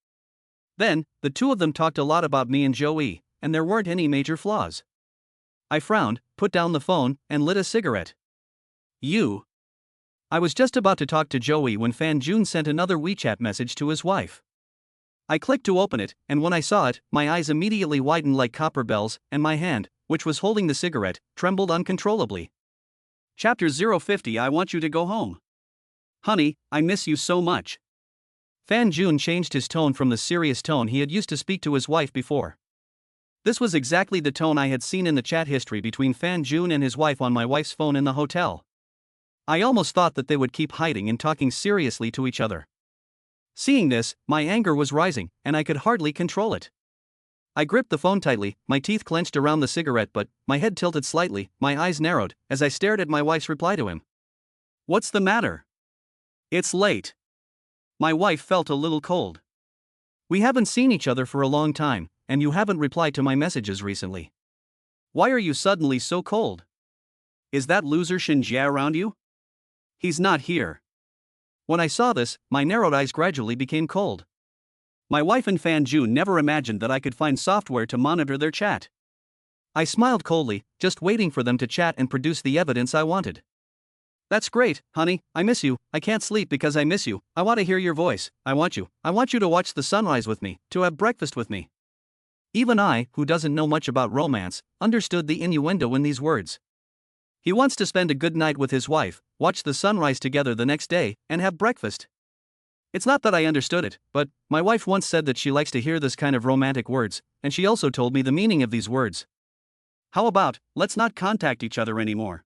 Then, the 2 of them talked a lot about me and Joey, and there weren't any major flaws. I frowned, put down the phone, and lit a cigarette. I was just about to talk to Joey when Fan Jun sent another WeChat message to his wife. I clicked to open it, and when I saw it, my eyes immediately widened like copper bells, and my hand, which was holding the cigarette, trembled uncontrollably. Chapter 050. I want you to go home. Honey, I miss you so much. Fan Jun changed his tone from the serious tone he had used to speak to his wife before. This was exactly the tone I had seen in the chat history between Fan Jun and his wife on my wife's phone in the hotel. I almost thought that they would keep hiding and talking seriously to each other. Seeing this, my anger was rising, and I could hardly control it. I gripped the phone tightly, my teeth clenched around the cigarette butt, my head tilted slightly, my eyes narrowed, as I stared at my wife's reply to him. "What's the matter?" "It's late." My wife felt a little cold. "We haven't seen each other for a long time, and you haven't replied to my messages recently. Why are you suddenly so cold? Is that loser Shinjia around you? He's not here. When I saw this, my narrowed eyes gradually became cold. My wife and Fan Jun never imagined that I could find software to monitor their chat. I smiled coldly, just waiting for them to chat and produce the evidence I wanted. That's great, honey, I miss you, I can't sleep because I miss you, I want to hear your voice, I want you to watch the sunrise with me, to have breakfast with me. Even I, who doesn't know much about romance, understood the innuendo in these words. He wants to spend a good night with his wife, watch the sunrise together the next day, and have breakfast. It's not that I understood it, but my wife once said that she likes to hear this kind of romantic words, and she also told me the meaning of these words. How about, let's not contact each other anymore?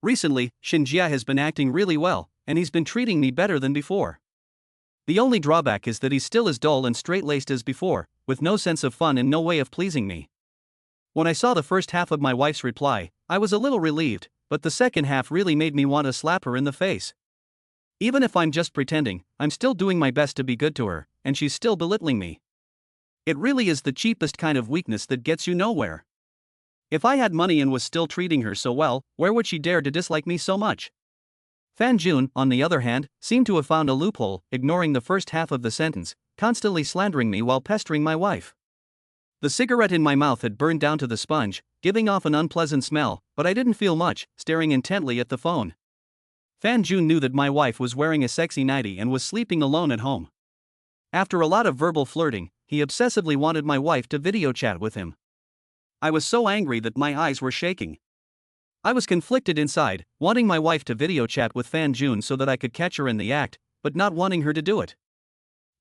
Recently, Shinjia has been acting really well, and he's been treating me better than before. The only drawback is that he's still as dull and straight-laced as before, with no sense of fun and no way of pleasing me. When I saw the first half of my wife's reply, I was a little relieved, but the second half really made me want to slap her in the face. Even if I'm just pretending, I'm still doing my best to be good to her, and she's still belittling me. It really is the cheapest kind of weakness that gets you nowhere. If I had money and was still treating her so well, where would she dare to dislike me so much? Fan Jun, on the other hand, seemed to have found a loophole, ignoring the first half of the sentence, constantly slandering me while pestering my wife. The cigarette in my mouth had burned down to the sponge, giving off an unpleasant smell, but I didn't feel much, staring intently at the phone. Fan Jun knew that my wife was wearing a sexy nightie and was sleeping alone at home. After a lot of verbal flirting, he obsessively wanted my wife to video chat with him. I was so angry that my eyes were shaking. I was conflicted inside, wanting my wife to video chat with Fan Jun so that I could catch her in the act, but not wanting her to do it.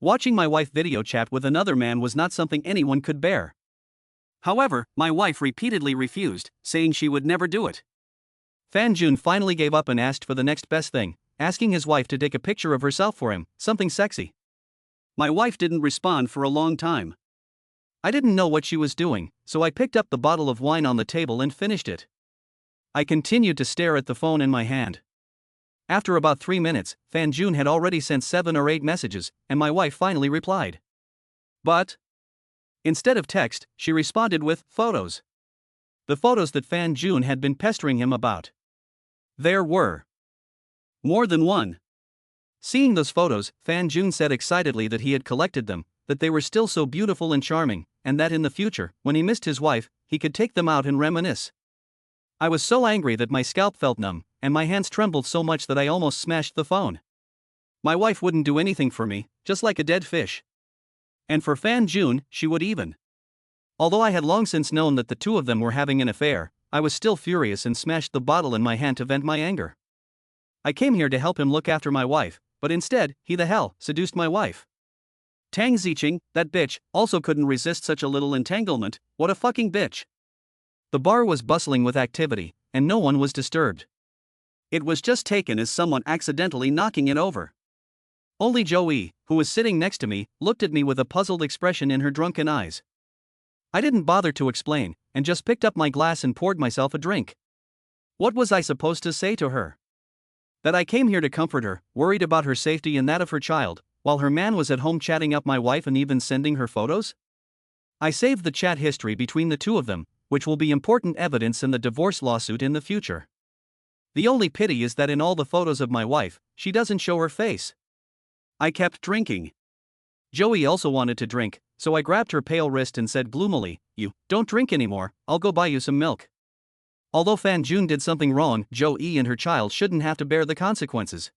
Watching my wife video chat with another man was not something anyone could bear. However, my wife repeatedly refused, saying she would never do it. Fan Jun finally gave up and asked for the next best thing, asking his wife to take a picture of herself for him, something sexy. My wife didn't respond for a long time. I didn't know what she was doing, so I picked up the bottle of wine on the table and finished it. I continued to stare at the phone in my hand. After about 3 minutes, Fan Jun had already sent 7 or 8 messages, and my wife finally replied. But instead of text, she responded with photos. The photos that Fan Jun had been pestering him about. There were more than one. Seeing those photos, Fan Jun said excitedly that he had collected them, that they were still so beautiful and charming, and that in the future, when he missed his wife, he could take them out and reminisce. I was so angry that my scalp felt numb, and my hands trembled so much that I almost smashed the phone. My wife wouldn't do anything for me, just like a dead fish. And for Fan Jun, she would even. Although I had long since known that the two of them were having an affair, I was still furious and smashed the bottle in my hand to vent my anger. I came here to help him look after my wife, but instead, he the hell seduced my wife. Tang Ziqing, that bitch, also couldn't resist such a little entanglement. What a fucking bitch. The bar was bustling with activity, and no one was disturbed. It was just taken as someone accidentally knocking it over. Only Joey, who was sitting next to me, looked at me with a puzzled expression in her drunken eyes. I didn't bother to explain, and just picked up my glass and poured myself a drink. What was I supposed to say to her? That I came here to comfort her, worried about her safety and that of her child, while her man was at home chatting up my wife and even sending her photos? I saved the chat history between the two of them, which will be important evidence in the divorce lawsuit in the future. The only pity is that in all the photos of my wife, she doesn't show her face. I kept drinking. Joey also wanted to drink, so I grabbed her pale wrist and said gloomily, "You don't drink anymore, I'll go buy you some milk." Although Fan Jun did something wrong, Joey and her child shouldn't have to bear the consequences.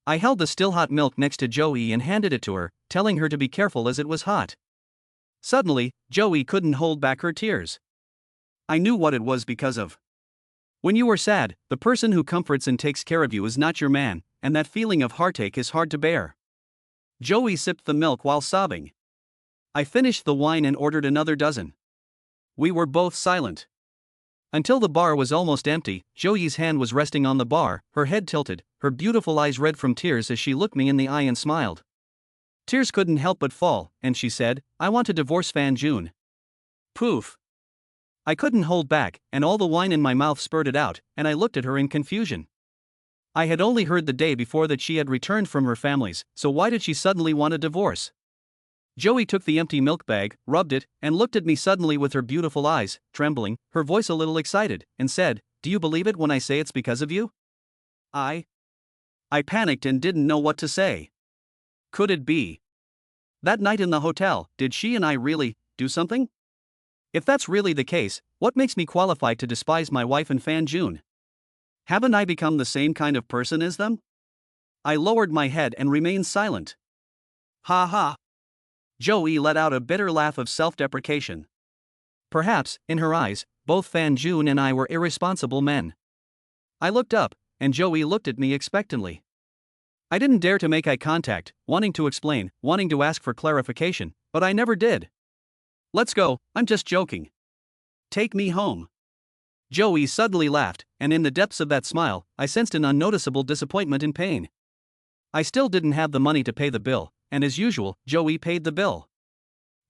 I held the still hot milk next to Joey and handed it to her, telling her to be careful as it was hot. Suddenly, Joey couldn't hold back her tears. I knew what it was because of. When you are sad, the person who comforts and takes care of you is not your man, and that feeling of heartache is hard to bear. Joey sipped the milk while sobbing. I finished the wine and ordered another dozen. We were both silent. Until the bar was almost empty, Joey's hand was resting on the bar, her head tilted, her beautiful eyes red from tears as she looked me in the eye and smiled. Tears couldn't help but fall, and she said, "I want to divorce Fan Jun." Poof. I couldn't hold back, and all the wine in my mouth spurted out, and I looked at her in confusion. I had only heard the day before that she had returned from her family's, so why did she suddenly want a divorce? Joey took the empty milk bag, rubbed it, and looked at me suddenly with her beautiful eyes, trembling, her voice a little excited, and said, "Do you believe it when I say it's because of you?" I panicked and didn't know what to say. Could it be? That night in the hotel, did she and I really do something? If that's really the case, what makes me qualified to despise my wife and Fan June? Haven't I become the same kind of person as them? I lowered my head and remained silent. Ha ha. Joey let out a bitter laugh of self-deprecation. Perhaps, in her eyes, both Fan June and I were irresponsible men. I looked up, and Joey looked at me expectantly. I didn't dare to make eye contact, wanting to explain, wanting to ask for clarification, but I never did. "Let's go, I'm just joking. Take me home." Joey suddenly laughed, and in the depths of that smile, I sensed an unnoticeable disappointment and pain. I still didn't have the money to pay the bill, and as usual, Joey paid the bill.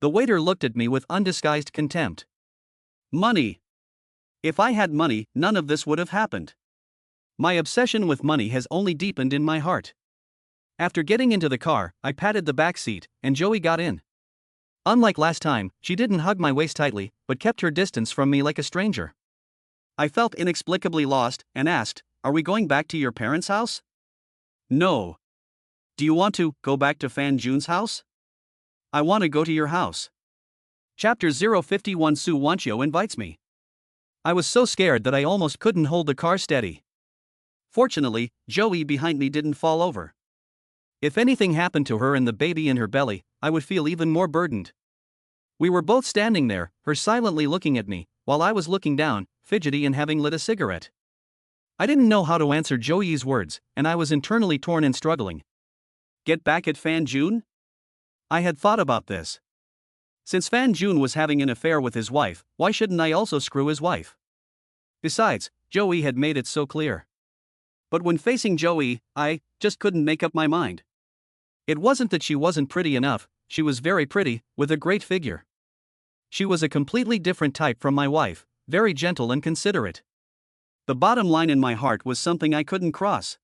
The waiter looked at me with undisguised contempt. Money. If I had money, none of this would have happened. My obsession with money has only deepened in my heart. After getting into the car, I patted the back seat, and Joey got in. Unlike last time, she didn't hug my waist tightly, but kept her distance from me like a stranger. I felt inexplicably lost, and asked, "Are we going back to your parents' house?" "No." "Do you want to go back to Fan June's house?" "I want to go to your house." Chapter 051 Su Wanchio invites me. I was so scared that I almost couldn't hold the car steady. Fortunately, Joey behind me didn't fall over. If anything happened to her and the baby in her belly, I would feel even more burdened. We were both standing there, her silently looking at me, while I was looking down, fidgety and having lit a cigarette. I didn't know how to answer Joey's words, and I was internally torn and struggling. Get back at Fan June? I had thought about this. Since Fan June was having an affair with his wife, why shouldn't I also screw his wife? Besides, Joey had made it so clear. But when facing Joey, I just couldn't make up my mind. It wasn't that she wasn't pretty enough, she was very pretty, with a great figure. She was a completely different type from my wife, very gentle and considerate. The bottom line in my heart was something I couldn't cross.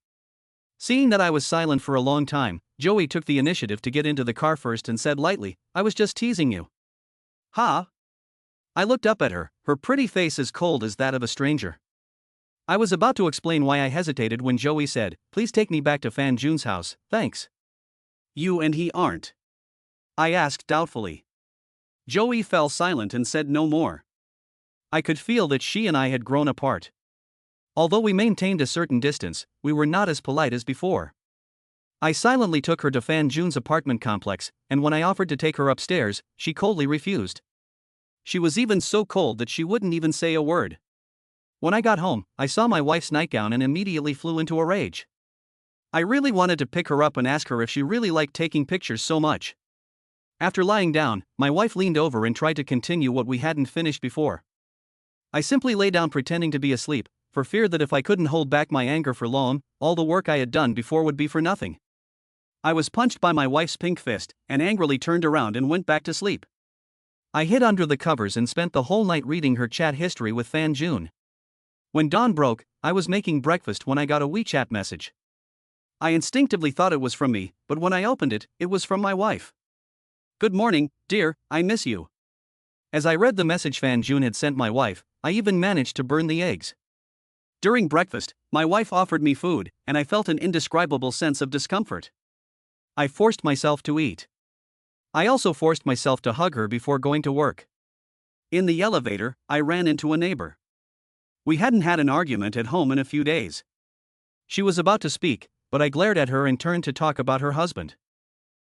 Seeing that I was silent for a long time, Joey took the initiative to get into the car first and said lightly, "I was just teasing you." "Ha?" I looked up at her, her pretty face as cold as that of a stranger. I was about to explain why I hesitated when Joey said, "Please take me back to Fan June's house, thanks." "You and he aren't?" I asked doubtfully. Joey fell silent and said no more. I could feel that she and I had grown apart. Although we maintained a certain distance, we were not as polite as before. I silently took her to Fan June's apartment complex, and when I offered to take her upstairs, she coldly refused. She was even so cold that she wouldn't even say a word. When I got home, I saw my wife's nightgown and immediately flew into a rage. I really wanted to pick her up and ask her if she really liked taking pictures so much. After lying down, my wife leaned over and tried to continue what we hadn't finished before. I simply lay down pretending to be asleep, for fear that if I couldn't hold back my anger for long, all the work I had done before would be for nothing. I was punched by my wife's pink fist, and angrily turned around and went back to sleep. I hid under the covers and spent the whole night reading her chat history with Fan June. When dawn broke, I was making breakfast when I got a WeChat message. I instinctively thought it was from me, but when I opened it, it was from my wife. "Good morning, dear, I miss you." As I read the message Fan June had sent my wife, I even managed to burn the eggs. During breakfast, my wife offered me food, and I felt an indescribable sense of discomfort. I forced myself to eat. I also forced myself to hug her before going to work. In the elevator, I ran into a neighbor. We hadn't had an argument at home in a few days. She was about to speak, but I glared at her and turned to talk about her husband.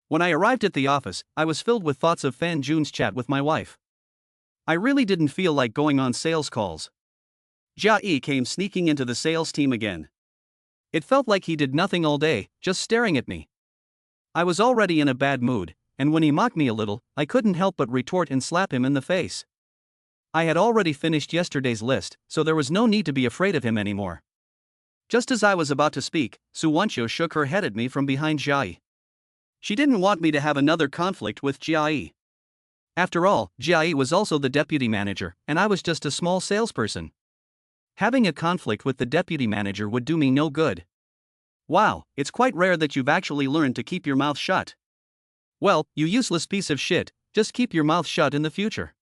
When I arrived at the office, I was filled with thoughts of Fan June's chat with my wife. I really didn't feel like going on sales calls. Jia came sneaking into the sales team again. It felt like he did nothing all day, just staring at me. I was already in a bad mood, and when he mocked me a little, I couldn't help but retort and slap him in the face. I had already finished yesterday's list, so there was no need to be afraid of him anymore. Just as I was about to speak, Su Wanchio shook her head at me from behind Jia. She didn't want me to have another conflict with Jia. After all, Jia was also the deputy manager, and I was just a small salesperson. Having a conflict with the deputy manager would do me no good. "Wow, it's quite rare that you've actually learned to keep your mouth shut." Well, you useless piece of shit, just keep your mouth shut in the future.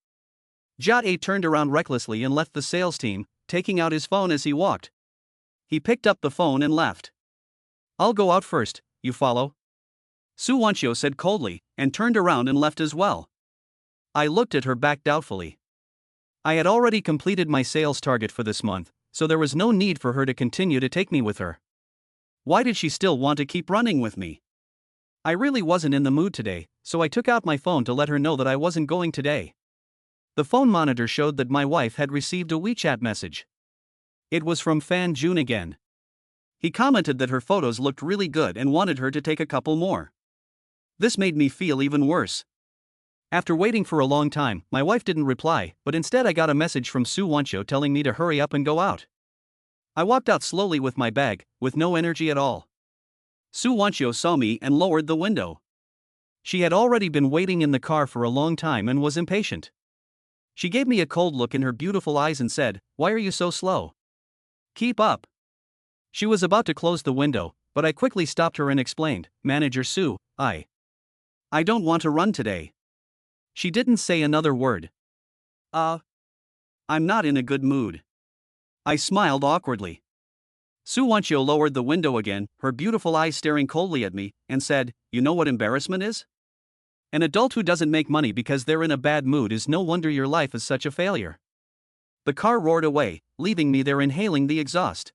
Jia A turned around recklessly and left the sales team, taking out his phone as he walked. He picked up the phone and left. I'll go out first, you follow? Su Wanxiu said coldly, and turned around and left as well. I looked at her back doubtfully. I had already completed my sales target for this month, so there was no need for her to continue to take me with her. Why did she still want to keep running with me? I really wasn't in the mood today, so I took out my phone to let her know that I wasn't going today. The phone monitor showed that my wife had received a WeChat message. It was from Fan Jun again. He commented that her photos looked really good and wanted her to take a couple more. This made me feel even worse. After waiting for a long time, my wife didn't reply, but instead I got a message from Su Wanxiu telling me to hurry up and go out. I walked out slowly with my bag, with no energy at all. Su Wanxiu saw me and lowered the window. She had already been waiting in the car for a long time and was impatient. She gave me a cold look in her beautiful eyes and said, "Why are you so slow? Keep up." She was about to close the window, but I quickly stopped her and explained, "Manager Su, I don't want to run today." She didn't say another word. I'm not in a good mood. I smiled awkwardly. Su Wanxiu lowered the window again, her beautiful eyes staring coldly at me, and said, "You know what embarrassment is? An adult who doesn't make money because they're in a bad mood is no wonder your life is such a failure." The car roared away, leaving me there inhaling the exhaust.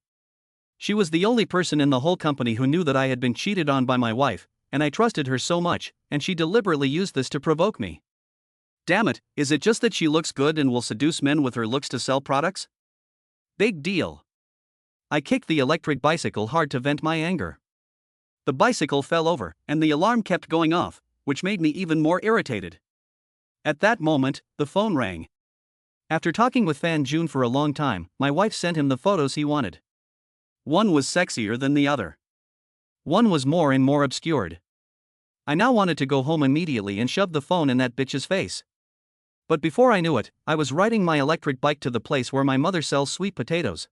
She was the only person in the whole company who knew that I had been cheated on by my wife, and I trusted her so much, and she deliberately used this to provoke me. Damn it, is it just that she looks good and will seduce men with her looks to sell products? Big deal. I kicked the electric bicycle hard to vent my anger. The bicycle fell over, and the alarm kept going off, which made me even more irritated. At that moment, the phone rang. After talking with Fan Jun for a long time, my wife sent him the photos he wanted. One was sexier than the other. One was more and more obscured. I now wanted to go home immediately and shove the phone in that bitch's face. But before I knew it, I was riding my electric bike to the place where my mother sells sweet potatoes.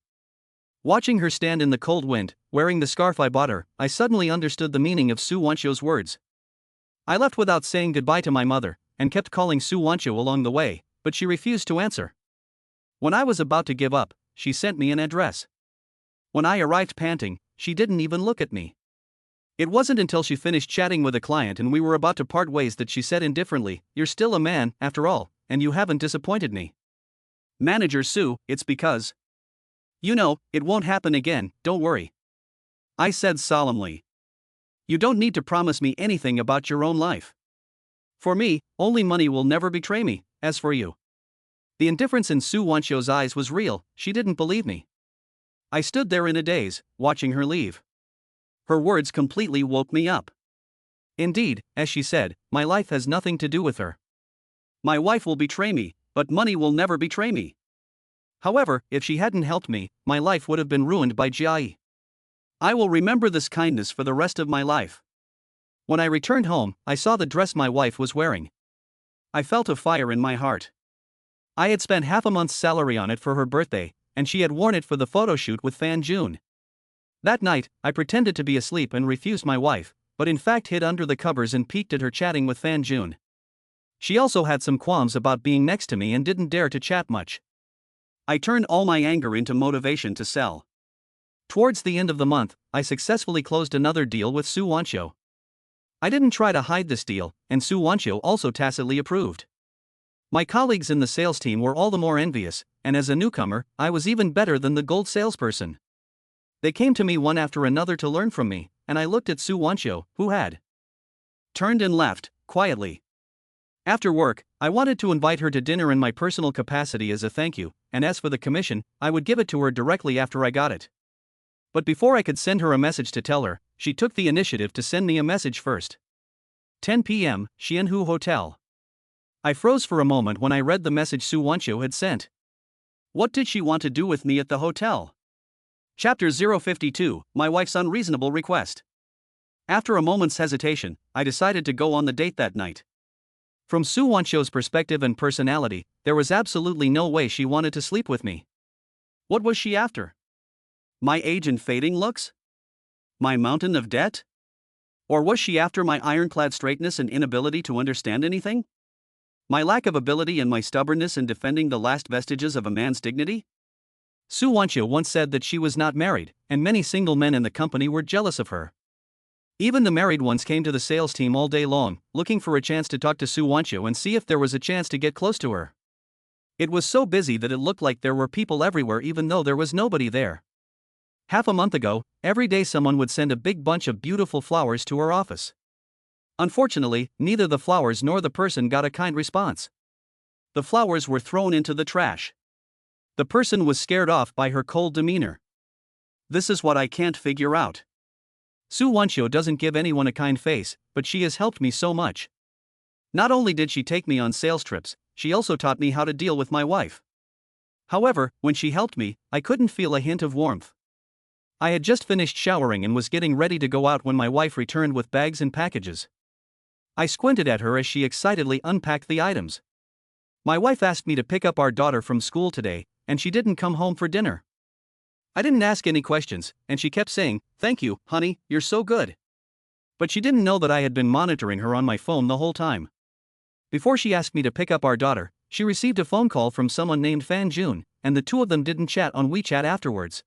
Watching her stand in the cold wind, wearing the scarf I bought her, I suddenly understood the meaning of Su Wanxiu's words. I left without saying goodbye to my mother, and kept calling Su Wanxiu along the way, but she refused to answer. When I was about to give up, she sent me an address. When I arrived panting, she didn't even look at me. It wasn't until she finished chatting with a client and we were about to part ways that she said indifferently, "You're still a man, after all, and you haven't disappointed me. Manager Su, it's because... it won't happen again, don't worry." I said solemnly. "You don't need to promise me anything about your own life. For me, only money will never betray me. As for you..." The indifference in Su Wanxiu's eyes was real, she didn't believe me. I stood there in a daze, watching her leave. Her words completely woke me up. Indeed, as she said, my life has nothing to do with her. My wife will betray me, but money will never betray me. However, if she hadn't helped me, my life would have been ruined by Jia. I will remember this kindness for the rest of my life. When I returned home, I saw the dress my wife was wearing. I felt a fire in my heart. I had spent half a month's salary on it for her birthday, and she had worn it for the photo shoot with Fan Jun. That night, I pretended to be asleep and refused my wife, but in fact hid under the covers and peeked at her chatting with Fan Jun. She also had some qualms about being next to me and didn't dare to chat much. I turned all my anger into motivation to sell. Towards the end of the month, I successfully closed another deal with Su Wanxiu. I didn't try to hide this deal, and Su Wanxiu also tacitly approved. My colleagues in the sales team were all the more envious, and as a newcomer, I was even better than the gold salesperson. They came to me one after another to learn from me, and I looked at Su Wanxiu, who had turned and left, quietly. After work, I wanted to invite her to dinner in my personal capacity as a thank you, and as for the commission, I would give it to her directly after I got it. But before I could send her a message to tell her, she took the initiative to send me a message first. 10 p.m., Xianhu Hotel. I froze for a moment when I read the message Su Wanxiu had sent. What did she want to do with me at the hotel? Chapter 052, My Wife's Unreasonable Request. After a moment's hesitation, I decided to go on the date that night. From Su Wanxiu's perspective and personality, there was absolutely no way she wanted to sleep with me. What was she after? My age and fading looks? My mountain of debt? Or was she after my ironclad straightness and inability to understand anything? My lack of ability and my stubbornness in defending the last vestiges of a man's dignity? Sue Wancho once said that she was not married, and many single men in the company were jealous of her. Even the married ones came to the sales team all day long, looking for a chance to talk to Sue Wancho and see if there was a chance to get close to her. It was so busy that it looked like there were people everywhere even though there was nobody there. Half a month ago, every day someone would send a big bunch of beautiful flowers to her office. Unfortunately, neither the flowers nor the person got a kind response. The flowers were thrown into the trash. The person was scared off by her cold demeanor. This is what I can't figure out. Sue Wancho doesn't give anyone a kind face, but she has helped me so much. Not only did she take me on sales trips, she also taught me how to deal with my wife. However, when she helped me, I couldn't feel a hint of warmth. I had just finished showering and was getting ready to go out when my wife returned with bags and packages. I squinted at her as she excitedly unpacked the items. My wife asked me to pick up our daughter from school today, and she didn't come home for dinner. I didn't ask any questions, and she kept saying, "Thank you, honey, you're so good." But she didn't know that I had been monitoring her on my phone the whole time. Before she asked me to pick up our daughter, she received a phone call from someone named Fan Jun, and the two of them didn't chat on WeChat afterwards.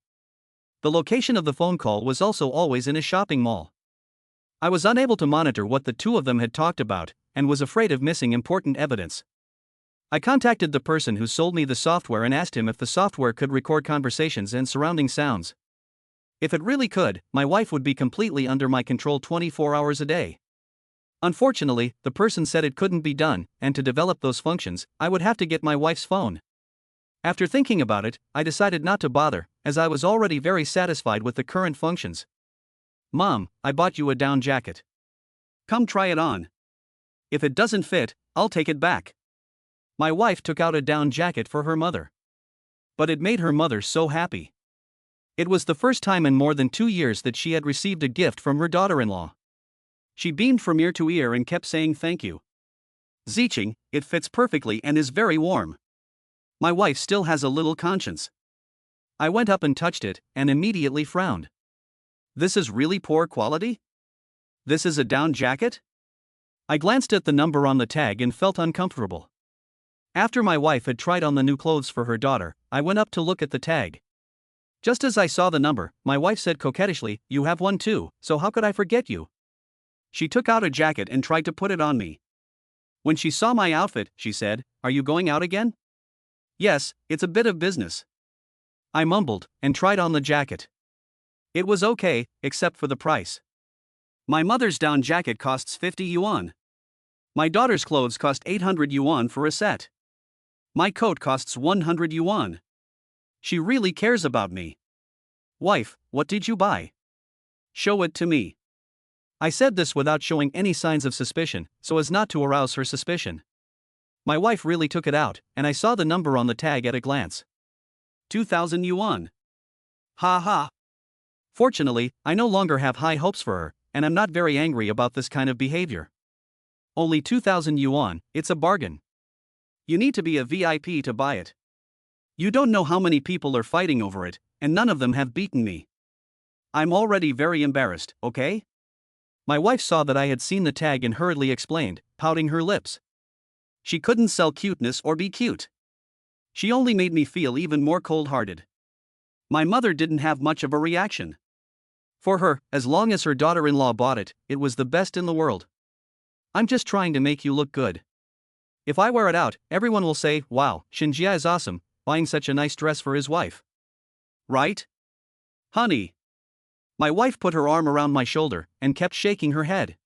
The location of the phone call was also always in a shopping mall. I was unable to monitor what the two of them had talked about, and was afraid of missing important evidence. I contacted the person who sold me the software and asked him if the software could record conversations and surrounding sounds. If it really could, my wife would be completely under my control 24 hours a day. Unfortunately, the person said it couldn't be done, and to develop those functions, I would have to get my wife's phone. After thinking about it, I decided not to bother, as I was already very satisfied with the current functions. "Mom, I bought you a down jacket. Come try it on. If it doesn't fit, I'll take it back." My wife took out a down jacket for her mother. But it made her mother so happy. It was the first time in more than 2 years that she had received a gift from her daughter-in-law. She beamed from ear to ear and kept saying thank you. "Ziching, it fits perfectly and is very warm." My wife still has a little conscience. I went up and touched it, and immediately frowned. This is really poor quality? This is a down jacket? I glanced at the number on the tag and felt uncomfortable. After my wife had tried on the new clothes for her daughter, I went up to look at the tag. Just as I saw the number, my wife said coquettishly, "You have one too, so how could I forget you?" She took out a jacket and tried to put it on me. When she saw my outfit, she said, "Are you going out again?" "Yes, it's a bit of business." I mumbled, and tried on the jacket. It was okay, except for the price. My mother's down jacket costs 50 yuan. My daughter's clothes cost 800 yuan for a set. My coat costs 100 yuan. She really cares about me. "Wife, what did you buy? Show it to me." I said this without showing any signs of suspicion, so as not to arouse her suspicion. My wife really took it out, and I saw the number on the tag at a glance. 2,000 yuan. Ha ha. Fortunately, I no longer have high hopes for her, and I'm not very angry about this kind of behavior. Only 2,000 yuan, it's a bargain. You need to be a VIP to buy it. You don't know how many people are fighting over it, and none of them have beaten me. I'm already very embarrassed, okay? My wife saw that I had seen the tag and hurriedly explained, pouting her lips. She couldn't sell cuteness or be cute. She only made me feel even more cold-hearted. My mother didn't have much of a reaction. For her, as long as her daughter-in-law bought it, it was the best in the world. "I'm just trying to make you look good. If I wear it out, everyone will say, 'Wow, Shinjia is awesome, buying such a nice dress for his wife.' Right? Honey." My wife put her arm around my shoulder and kept shaking her head.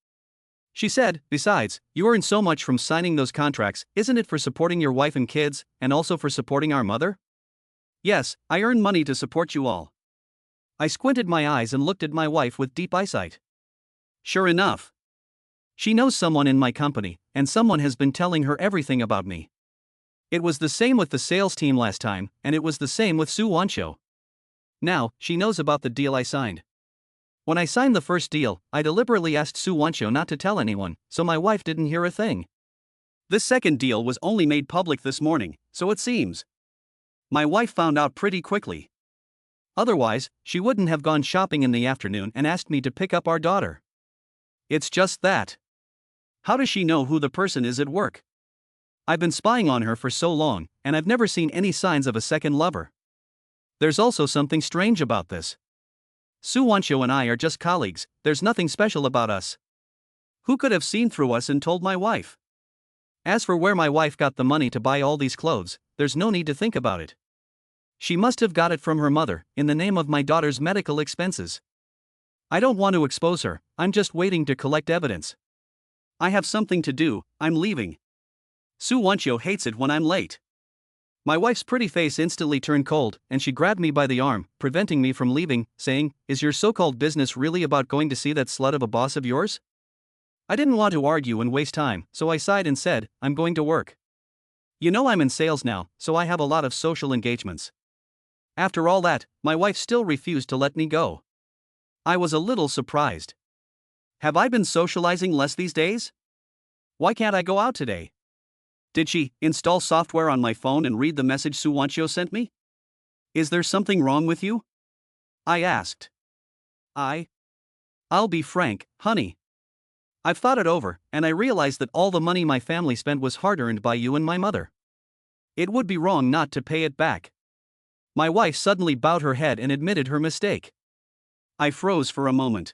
She said, "Besides, you earn so much from signing those contracts, isn't it for supporting your wife and kids, and also for supporting our mother?" "Yes, I earn money to support you all." I squinted my eyes and looked at my wife with deep eyesight. Sure enough. She knows someone in my company, and someone has been telling her everything about me. It was the same with the sales team last time, and it was the same with Sue Wancho. Now, she knows about the deal I signed. When I signed the first deal, I deliberately asked Sue Wancho not to tell anyone, so my wife didn't hear a thing. This second deal was only made public this morning, so it seems. My wife found out pretty quickly. Otherwise, she wouldn't have gone shopping in the afternoon and asked me to pick up our daughter. It's just that. How does she know who the person is at work? I've been spying on her for so long, and I've never seen any signs of a second lover. There's also something strange about this. Su Wanxiu and I are just colleagues, there's nothing special about us. Who could have seen through us and told my wife? As for where my wife got the money to buy all these clothes, there's no need to think about it. She must have got it from her mother, in the name of my daughter's medical expenses. I don't want to expose her, I'm just waiting to collect evidence. I have something to do, I'm leaving. Su Wanxiu hates it when I'm late. My wife's pretty face instantly turned cold, and she grabbed me by the arm, preventing me from leaving, saying, "Is your so-called business really about going to see that slut of a boss of yours?" I didn't want to argue and waste time, so I sighed and said, "I'm going to work. You know I'm in sales now, so I have a lot of social engagements." After all that, my wife still refused to let me go. I was a little surprised. Have I been socializing less these days? Why can't I go out today? Did she install software on my phone and read the message Su Wanxiu sent me? Is there something wrong with you? I asked. I'll be frank, honey. I've thought it over, and I realized that all the money my family spent was hard-earned by you and my mother. It would be wrong not to pay it back. My wife suddenly bowed her head and admitted her mistake. I froze for a moment.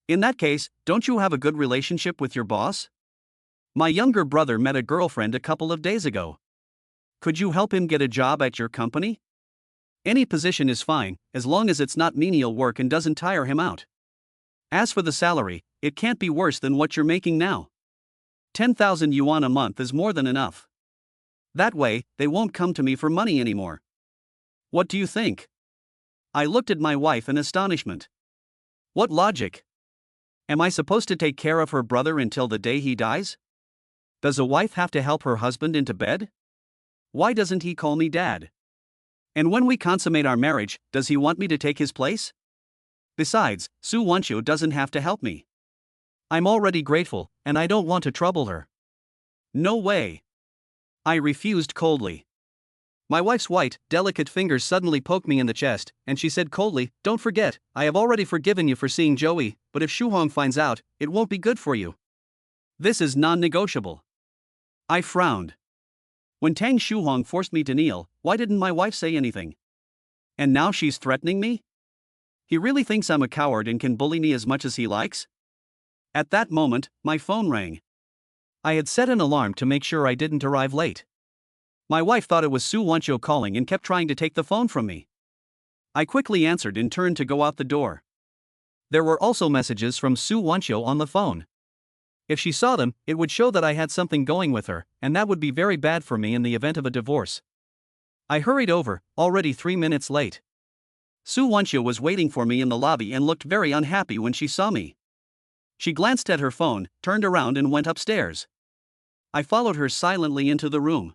In that case, don't you have a good relationship with your boss? My younger brother met a girlfriend a couple of days ago. Could you help him get a job at your company? Any position is fine, as long as it's not menial work and doesn't tire him out. As for the salary, it can't be worse than what you're making now. 10,000 yuan a month is more than enough. That way, they won't come to me for money anymore. What do you think? I looked at my wife in astonishment. What logic? Am I supposed to take care of her brother until the day he dies? Does a wife have to help her husband into bed? Why doesn't he call me dad? And when we consummate our marriage, does he want me to take his place? Besides, Su Wanxiu doesn't have to help me. I'm already grateful, and I don't want to trouble her. No way. I refused coldly. My wife's white, delicate fingers suddenly poked me in the chest, and she said coldly, "Don't forget, I have already forgiven you for seeing Joey, but if Shuhong finds out, it won't be good for you. This is non-negotiable." I frowned. When Tang Shuhong forced me to kneel, why didn't my wife say anything? And now she's threatening me? He really thinks I'm a coward and can bully me as much as he likes? At that moment, my phone rang. I had set an alarm to make sure I didn't arrive late. My wife thought it was Su Wanxiu calling and kept trying to take the phone from me. I quickly answered and turned to go out the door. There were also messages from Su Wanxiu on the phone. If she saw them, it would show that I had something going with her, and that would be very bad for me in the event of a divorce. I hurried over, already 3 minutes late. Su Wanxiu was waiting for me in the lobby and looked very unhappy when she saw me. She glanced at her phone, turned around and went upstairs. I followed her silently into the room.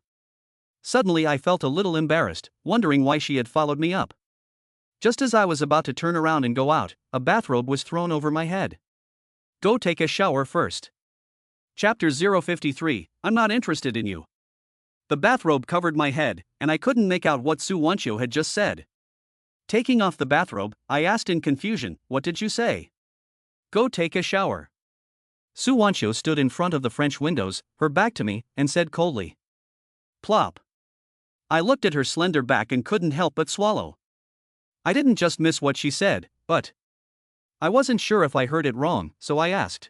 Suddenly I felt a little embarrassed, wondering why she had followed me up. Just as I was about to turn around and go out, a bathrobe was thrown over my head. Go take a shower first. Chapter 053, I'm not interested in you. The bathrobe covered my head, and I couldn't make out what Su Wanxiu had just said. Taking off the bathrobe, I asked in confusion, "What did you say?" "Go take a shower." Su Wanxiu stood in front of the French windows, her back to me, and said coldly. Plop. I looked at her slender back and couldn't help but swallow. I didn't just miss what she said, but I wasn't sure if I heard it wrong, so I asked.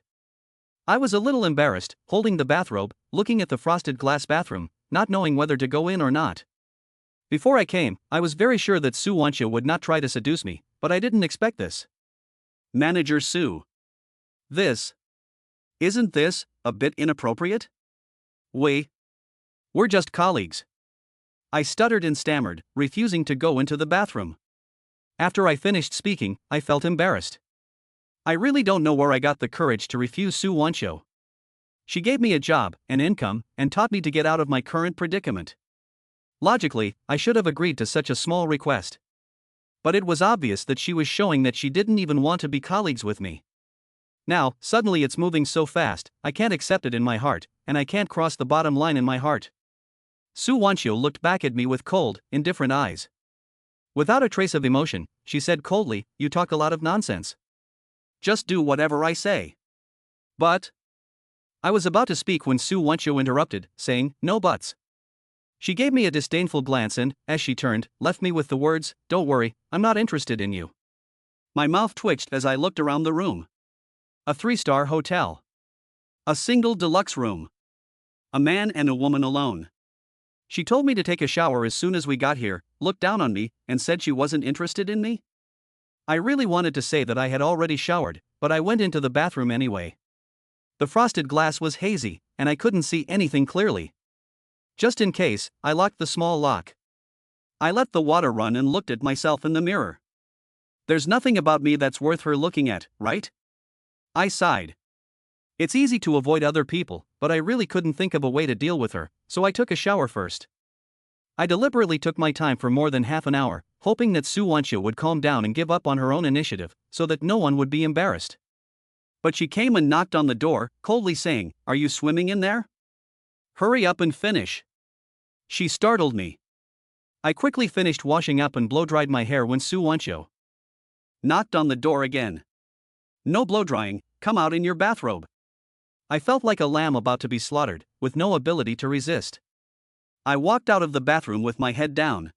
I was a little embarrassed, holding the bathrobe, looking at the frosted glass bathroom, not knowing whether to go in or not. Before I came, I was very sure that Su Wanxiu would not try to seduce me, but I didn't expect this. Manager Su. Isn't this a bit inappropriate? We're just colleagues. I stuttered and stammered, refusing to go into the bathroom. After I finished speaking, I felt embarrassed. I really don't know where I got the courage to refuse Su Wanxiu. She gave me a job, an income, and taught me to get out of my current predicament. Logically, I should have agreed to such a small request. But it was obvious that she was showing that she didn't even want to be colleagues with me. Now, suddenly it's moving so fast, I can't accept it in my heart, and I can't cross the bottom line in my heart. Su Wanxiu looked back at me with cold, indifferent eyes. Without a trace of emotion, she said coldly, "You talk a lot of nonsense. Just do whatever I say." But I was about to speak when Su Wancho interrupted, saying, "No buts." She gave me a disdainful glance and, as she turned, left me with the words, "Don't worry, I'm not interested in you." My mouth twitched as I looked around the room. A 3-star hotel. A single deluxe room. A man and a woman alone. She told me to take a shower as soon as we got here, looked down on me, and said she wasn't interested in me? I really wanted to say that I had already showered, but I went into the bathroom anyway. The frosted glass was hazy, and I couldn't see anything clearly. Just in case, I locked the small lock. I let the water run and looked at myself in the mirror. There's nothing about me that's worth her looking at, right? I sighed. It's easy to avoid other people, but I really couldn't think of a way to deal with her, so I took a shower first. I deliberately took my time for more than half an hour, hoping that Su Wancho would calm down and give up on her own initiative, so that no one would be embarrassed. But she came and knocked on the door, coldly saying, "Are you swimming in there? Hurry up and finish." She startled me. I quickly finished washing up and blow-dried my hair when Su Wancho knocked on the door again. "No blow-drying, come out in your bathrobe." I felt like a lamb about to be slaughtered, with no ability to resist. I walked out of the bathroom with my head down.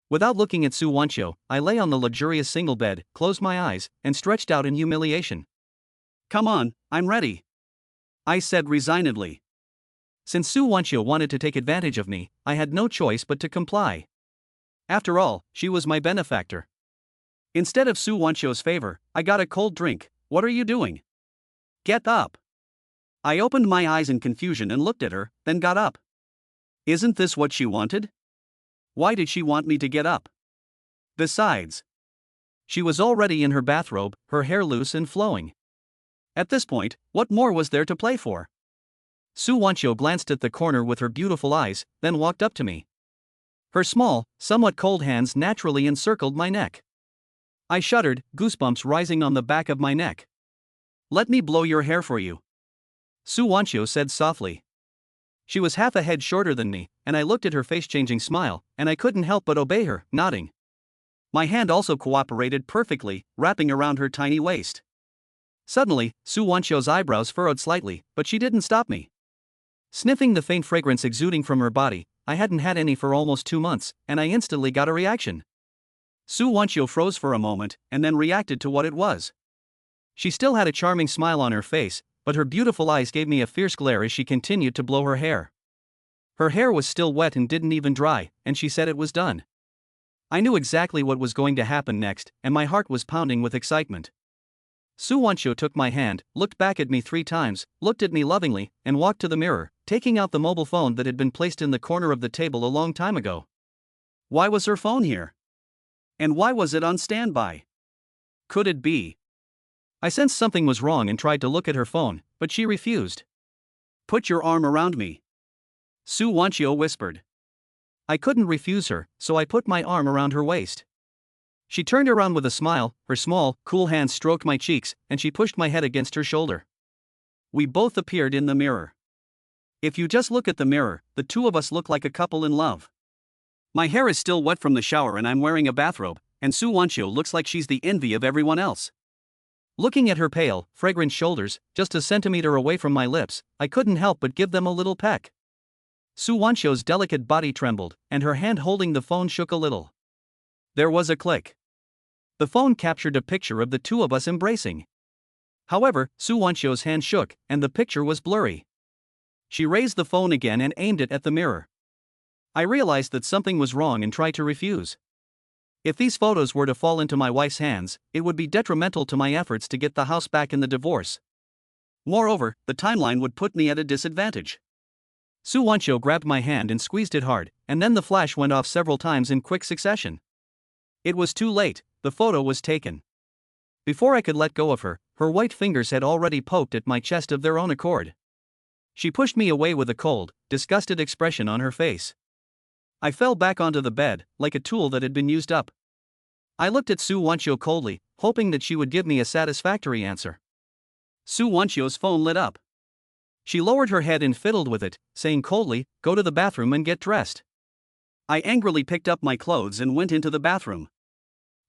Without looking at Su Wancho, I lay on the luxurious single bed, closed my eyes, and stretched out in humiliation. "Come on, I'm ready," I said resignedly. Since Su Wancho wanted to take advantage of me, I had no choice but to comply. After all, she was my benefactor. Instead of Su Wancho's favor, I got a cold drink. "What are you doing? Get up." I opened my eyes in confusion and looked at her, then got up. Isn't this what she wanted? Why did she want me to get up? Besides, she was already in her bathrobe, her hair loose and flowing. At this point, what more was there to play for? Su Wancho glanced at the corner with her beautiful eyes, then walked up to me. Her small, somewhat cold hands naturally encircled my neck. I shuddered, goosebumps rising on the back of my neck. "Let me blow your hair for you," Su Wancho said softly. She was half a head shorter than me, and I looked at her face-changing smile, and I couldn't help but obey her, nodding. My hand also cooperated perfectly, wrapping around her tiny waist. Suddenly, Su Wancho's eyebrows furrowed slightly, but she didn't stop me. Sniffing the faint fragrance exuding from her body, I hadn't had any for almost 2 months, and I instantly got a reaction. Su Wancho froze for a moment, and then reacted to what it was. She still had a charming smile on her face, but her beautiful eyes gave me a fierce glare as she continued to blow her hair. Her hair was still wet and didn't even dry, and she said it was done. I knew exactly what was going to happen next, and my heart was pounding with excitement. Su Wancho took my hand, looked back at me 3 times, looked at me lovingly, and walked to the mirror, taking out the mobile phone that had been placed in the corner of the table a long time ago. Why was her phone here? And why was it on standby? Could it be? I sensed something was wrong and tried to look at her phone, but she refused. "Put your arm around me," Su Wancho whispered. I couldn't refuse her, so I put my arm around her waist. She turned around with a smile, her small, cool hands stroked my cheeks, and she pushed my head against her shoulder. We both appeared in the mirror. If you just look at the mirror, the two of us look like a couple in love. My hair is still wet from the shower and I'm wearing a bathrobe, and Su Wancho looks like she's the envy of everyone else. Looking at her pale, fragrant shoulders, just a centimeter away from my lips, I couldn't help but give them a little peck. Su Wancho's delicate body trembled, and her hand holding the phone shook a little. There was a click. The phone captured a picture of the two of us embracing. However, Su Wancho's hand shook, and the picture was blurry. She raised the phone again and aimed it at the mirror. I realized that something was wrong and tried to refuse. If these photos were to fall into my wife's hands, it would be detrimental to my efforts to get the house back in the divorce. Moreover, the timeline would put me at a disadvantage. Su Wancho grabbed my hand and squeezed it hard, and then the flash went off several times in quick succession. It was too late, the photo was taken. Before I could let go of her, her white fingers had already poked at my chest of their own accord. She pushed me away with a cold, disgusted expression on her face. I fell back onto the bed, like a tool that had been used up. I looked at Su Wancho coldly, hoping that she would give me a satisfactory answer. Su Wancho's phone lit up. She lowered her head and fiddled with it, saying coldly, "Go to the bathroom and get dressed." I angrily picked up my clothes and went into the bathroom.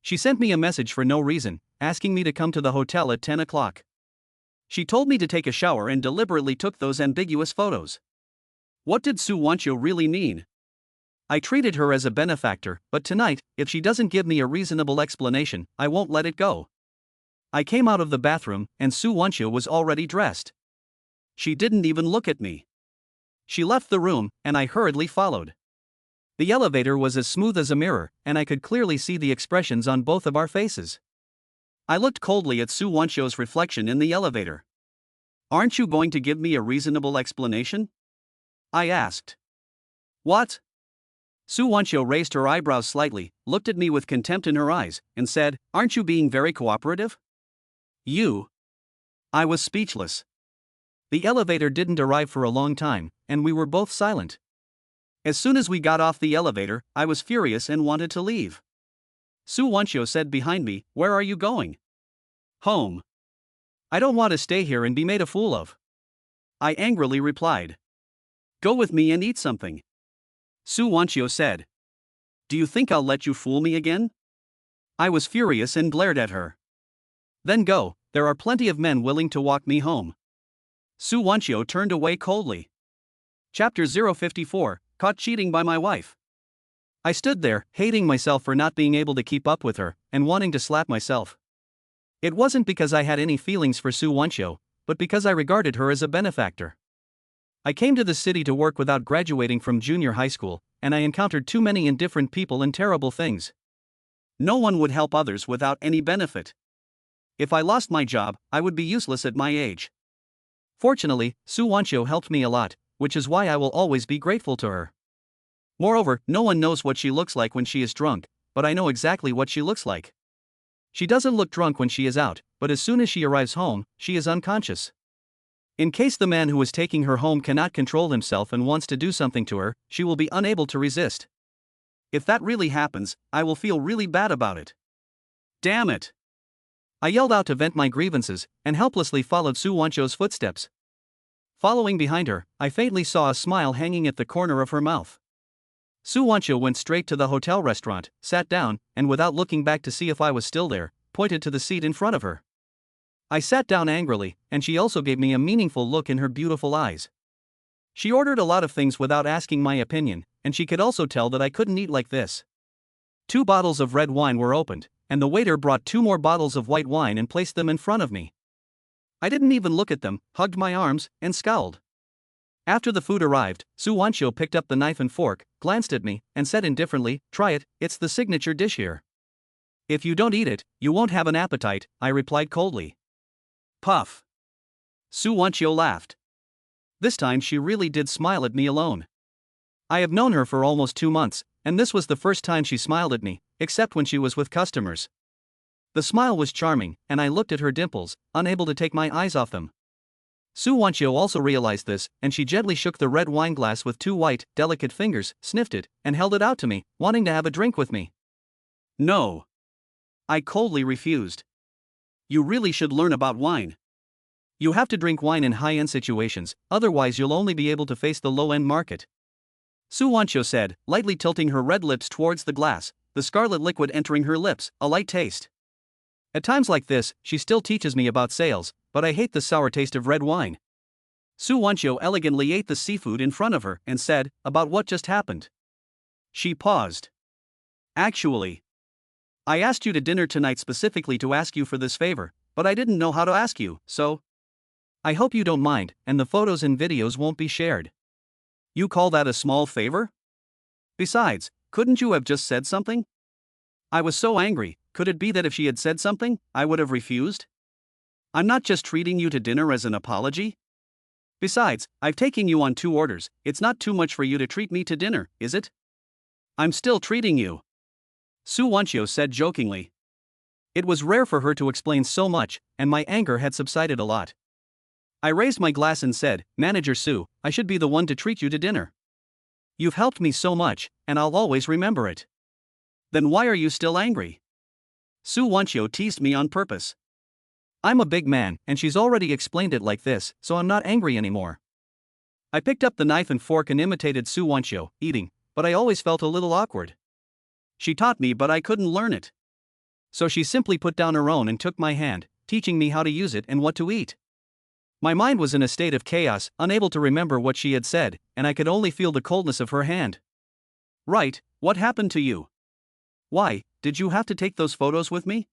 She sent me a message for no reason, asking me to come to the hotel at 10 o'clock. She told me to take a shower and deliberately took those ambiguous photos. What did Su Wancho really mean? I treated her as a benefactor, but tonight, if she doesn't give me a reasonable explanation, I won't let it go. I came out of the bathroom, and Su Wancho was already dressed. She didn't even look at me. She left the room, and I hurriedly followed. The elevator was as smooth as a mirror, and I could clearly see the expressions on both of our faces. I looked coldly at Su Wancho's reflection in the elevator. Aren't you going to give me a reasonable explanation? I asked. What? Su Wancho raised her eyebrows slightly, looked at me with contempt in her eyes, and said, Aren't you being very cooperative? You? I was speechless. The elevator didn't arrive for a long time, and we were both silent. As soon as we got off the elevator, I was furious and wanted to leave. Su Wancho said behind me, Where are you going? Home. I don't want to stay here and be made a fool of. I angrily replied. Go with me and eat something. Su Wancho said. Do you think I'll let you fool me again? I was furious and glared at her. Then go, there are plenty of men willing to walk me home. Su Wancho turned away coldly. Chapter 054, Caught Cheating by My Wife. I stood there, hating myself for not being able to keep up with her, and wanting to slap myself. It wasn't because I had any feelings for Su Wancho, but because I regarded her as a benefactor. I came to the city to work without graduating from junior high school, and I encountered too many indifferent people and terrible things. No one would help others without any benefit. If I lost my job, I would be useless at my age. Fortunately, Su Wancho helped me a lot, which is why I will always be grateful to her. Moreover, no one knows what she looks like when she is drunk, but I know exactly what she looks like. She doesn't look drunk when she is out, but as soon as she arrives home, she is unconscious. In case the man who is taking her home cannot control himself and wants to do something to her, she will be unable to resist. If that really happens, I will feel really bad about it. Damn it! I yelled out to vent my grievances, and helplessly followed Su Wancho's footsteps. Following behind her, I faintly saw a smile hanging at the corner of her mouth. Su Wancho went straight to the hotel restaurant, sat down, and without looking back to see if I was still there, pointed to the seat in front of her. I sat down angrily, and she also gave me a meaningful look in her beautiful eyes. She ordered a lot of things without asking my opinion, and she could also tell that I couldn't eat like this. 2 bottles of red wine were opened, and the waiter brought 2 more bottles of white wine and placed them in front of me. I didn't even look at them, hugged my arms, and scowled. After the food arrived, Su Wancho picked up the knife and fork, glanced at me, and said indifferently, Try it, it's the signature dish here. If you don't eat it, you won't have an appetite, I replied coldly. Puff. Su Wancho laughed. This time she really did smile at me alone. I have known her for almost 2 months, and this was the first time she smiled at me, except when she was with customers. The smile was charming, and I looked at her dimples, unable to take my eyes off them. Su Wancho also realized this, and she gently shook the red wine glass with 2 white, delicate fingers, sniffed it, and held it out to me, wanting to have a drink with me. No. I coldly refused. You really should learn about wine. You have to drink wine in high-end situations, otherwise you'll only be able to face the low-end market. Su Wancho said, lightly tilting her red lips towards the glass, the scarlet liquid entering her lips, a light taste. At times like this, she still teaches me about sales, but I hate the sour taste of red wine. Su Wancho elegantly ate the seafood in front of her and said, About what just happened? She paused. Actually, I asked you to dinner tonight specifically to ask you for this favor, but I didn't know how to ask you, so I hope you don't mind, and the photos and videos won't be shared. You call that a small favor? Besides, couldn't you have just said something? I was so angry. Could it be that if she had said something, I would have refused? I'm not just treating you to dinner as an apology. Besides, I've taken you on 2 orders, it's not too much for you to treat me to dinner, is it? I'm still treating you. Su Wancho said jokingly. It was rare for her to explain so much, and my anger had subsided a lot. I raised my glass and said, Manager Su, I should be the one to treat you to dinner. You've helped me so much, and I'll always remember it. Then why are you still angry? Su Wancho teased me on purpose. I'm a big man, and she's already explained it like this, so I'm not angry anymore. I picked up the knife and fork and imitated Su Wancho, eating, but I always felt a little awkward. She taught me, but I couldn't learn it. So she simply put down her own and took my hand, teaching me how to use it and what to eat. My mind was in a state of chaos, unable to remember what she had said, and I could only feel the coldness of her hand. Right, what happened to you? Why, did you have to take those photos with me?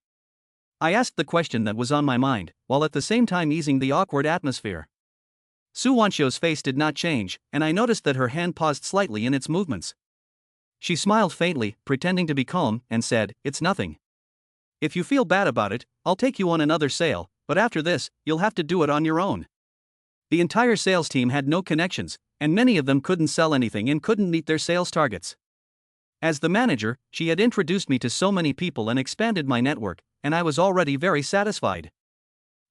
I asked the question that was on my mind, while at the same time easing the awkward atmosphere. Su Wanxio's face did not change, and I noticed that her hand paused slightly in its movements. She smiled faintly, pretending to be calm, and said, "It's nothing. If you feel bad about it, I'll take you on another sale, but after this, you'll have to do it on your own." The entire sales team had no connections, and many of them couldn't sell anything and couldn't meet their sales targets. As the manager, she had introduced me to so many people and expanded my network, and I was already very satisfied.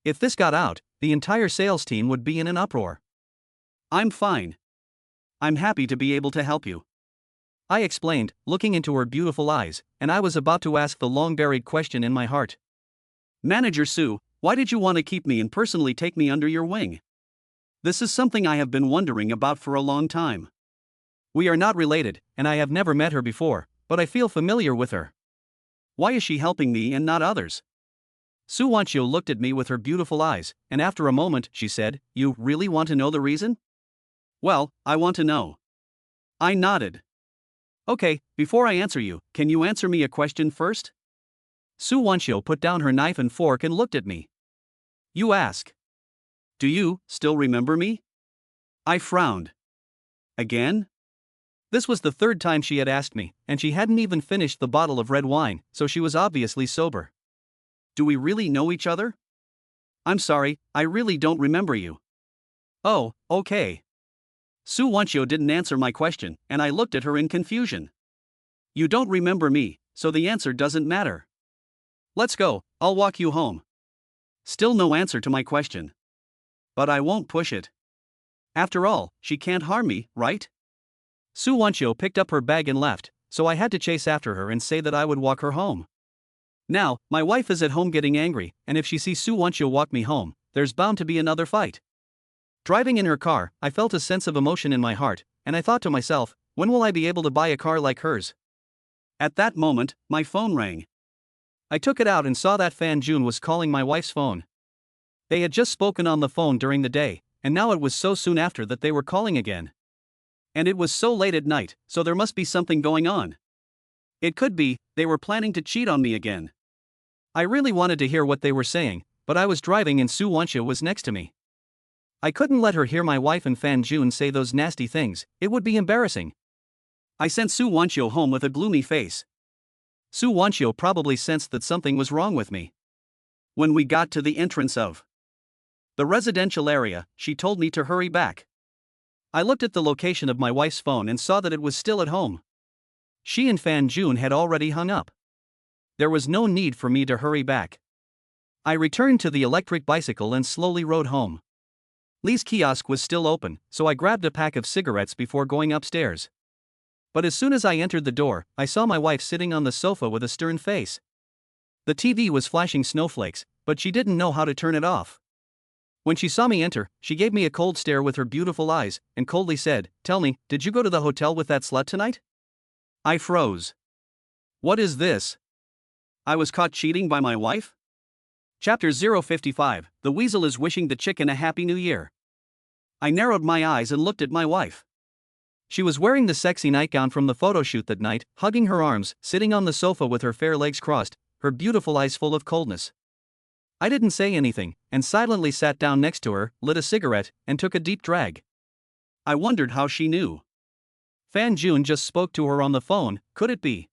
If this got out, the entire sales team would be in an uproar. "I'm fine. I'm happy to be able to help you," I explained, looking into her beautiful eyes, and I was about to ask the long-buried question in my heart. "Manager Su, why did you want to keep me and personally take me under your wing? This is something I have been wondering about for a long time. We are not related, and I have never met her before, but I feel familiar with her. Why is she helping me and not others?" Su Wanxiu looked at me with her beautiful eyes, and after a moment, she said, "You really want to know the reason?" "Well, I want to know." I nodded. "Okay, before I answer you, can you answer me a question first?" Su Wanxiu put down her knife and fork and looked at me. "You ask. Do you still remember me?" I frowned. Again? This was the third time she had asked me, and she hadn't even finished the bottle of red wine, so she was obviously sober. "Do we really know each other?" "I'm sorry, I really don't remember you." "Oh, okay." Su Wanxiu didn't answer my question, and I looked at her in confusion. "You don't remember me, so the answer doesn't matter. Let's go, I'll walk you home." Still no answer to my question. But I won't push it. After all, she can't harm me, right? Su Wanxiu picked up her bag and left, so I had to chase after her and say that I would walk her home. Now, my wife is at home getting angry, and if she sees Su Wanxiu walk me home, there's bound to be another fight. Driving in her car, I felt a sense of emotion in my heart, and I thought to myself, when will I be able to buy a car like hers? At that moment, my phone rang. I took it out and saw that Fan Jun was calling my wife's phone. They had just spoken on the phone during the day, and now it was so soon after that they were calling again. And it was so late at night, so there must be something going on. It could be, they were planning to cheat on me again. I really wanted to hear what they were saying, but I was driving and Su Wanxiu was next to me. I couldn't let her hear my wife and Fan Jun say those nasty things, it would be embarrassing. I sent Su Wanxiu home with a gloomy face. Su Wanxiu probably sensed that something was wrong with me. When we got to the entrance of the residential area, she told me to hurry back. I looked at the location of my wife's phone and saw that it was still at home. She and Fan Jun had already hung up. There was no need for me to hurry back. I returned to the electric bicycle and slowly rode home. Lee's kiosk was still open, so I grabbed a pack of cigarettes before going upstairs. But as soon as I entered the door, I saw my wife sitting on the sofa with a stern face. The TV was flashing snowflakes, but she didn't know how to turn it off. When she saw me enter, she gave me a cold stare with her beautiful eyes, and coldly said, "Tell me, did you go to the hotel with that slut tonight?" I froze. What is this? I was caught cheating by my wife? Chapter 055, The Weasel is wishing the chicken a happy new year. I narrowed my eyes and looked at my wife. She was wearing the sexy nightgown from the photo shoot that night, hugging her arms, sitting on the sofa with her fair legs crossed, her beautiful eyes full of coldness. I didn't say anything, and silently sat down next to her, lit a cigarette, and took a deep drag. I wondered how she knew. Fan Jun just spoke to her on the phone, could it be?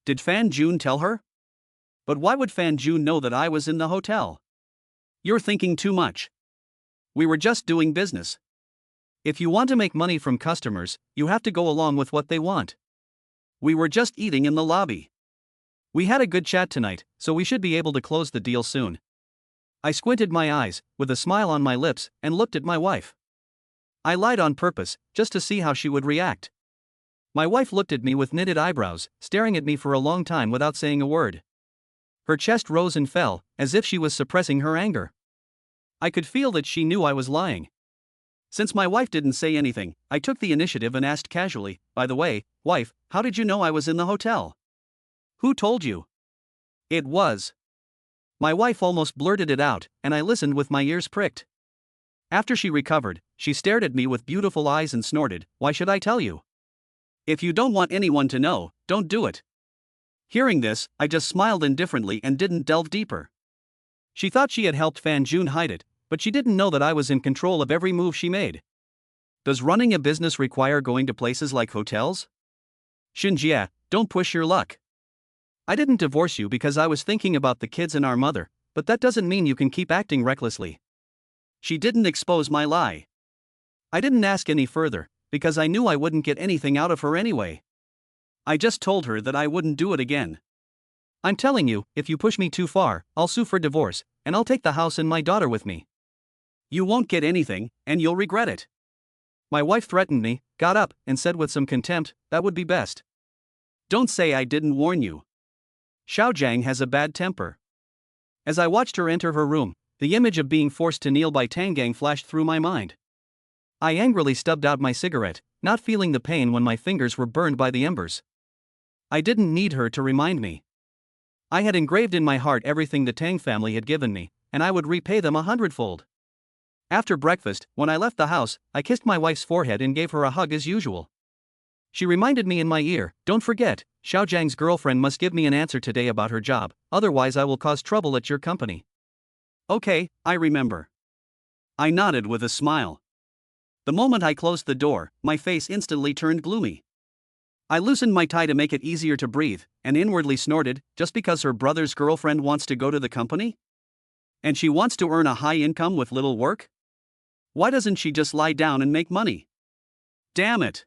Did Fan Jun tell her? But why would Fan Jun know that I was in the hotel? You're thinking too much. We were just doing business. If you want to make money from customers, you have to go along with what they want. We were just eating in the lobby. We had a good chat tonight, so we should be able to close the deal soon. I squinted my eyes, with a smile on my lips, and looked at my wife. I lied on purpose, just to see how she would react. My wife looked at me with knitted eyebrows, staring at me for a long time without saying a word. Her chest rose and fell, as if she was suppressing her anger. I could feel that she knew I was lying. Since my wife didn't say anything, I took the initiative and asked casually, "By the way, wife, how did you know I was in the hotel?" "Who told you?" "It was." My wife almost blurted it out, and I listened with my ears pricked. After she recovered, she stared at me with beautiful eyes and snorted, "Why should I tell you? If you don't want anyone to know, don't do it." Hearing this, I just smiled indifferently and didn't delve deeper. She thought she had helped Fan Jun hide it, but she didn't know that I was in control of every move she made. Does running a business require going to places like hotels? Shinjie, don't push your luck. I didn't divorce you because I was thinking about the kids and our mother, but that doesn't mean you can keep acting recklessly. She didn't expose my lie. I didn't ask any further, because I knew I wouldn't get anything out of her anyway. I just told her that I wouldn't do it again. I'm telling you, if you push me too far, I'll sue for divorce, and I'll take the house and my daughter with me. You won't get anything, and you'll regret it. My wife threatened me, got up, and said with some contempt, that would be best. Don't say I didn't warn you. Xiaojiang has a bad temper. As I watched her enter her room, the image of being forced to kneel by Tangang flashed through my mind. I angrily stubbed out my cigarette, not feeling the pain when my fingers were burned by the embers. I didn't need her to remind me. I had engraved in my heart everything the Tang family had given me, and I would repay them 100-fold. After breakfast, when I left the house, I kissed my wife's forehead and gave her a hug as usual. She reminded me in my ear, "Don't forget, Xiaojiang's girlfriend must give me an answer today about her job, otherwise I will cause trouble at your company." Okay, I remember. I nodded with a smile. The moment I closed the door, my face instantly turned gloomy. I loosened my tie to make it easier to breathe, and inwardly snorted, just because her brother's girlfriend wants to go to the company? And she wants to earn a high income with little work? Why doesn't she just lie down and make money? Damn it!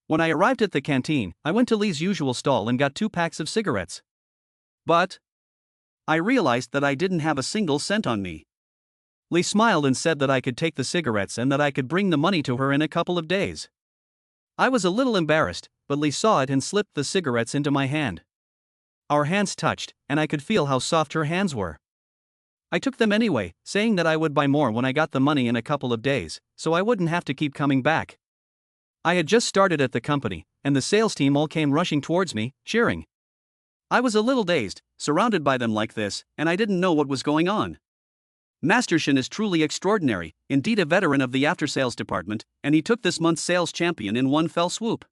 When I arrived at the canteen, I went to Lee's usual stall and got 2 packs of cigarettes. But I realized that I didn't have a single cent on me. Lee smiled and said that I could take the cigarettes and that I could bring the money to her in a couple of days. I was a little embarrassed, but Lee saw it and slipped the cigarettes into my hand. Our hands touched, and I could feel how soft her hands were. I took them anyway, saying that I would buy more when I got the money in a couple of days, so I wouldn't have to keep coming back. I had just started at the company, and the sales team all came rushing towards me, cheering. I was a little dazed, surrounded by them like this, and I didn't know what was going on. Master Shin is truly extraordinary, indeed a veteran of the after-sales department, and he took this month's sales champion in one fell swoop.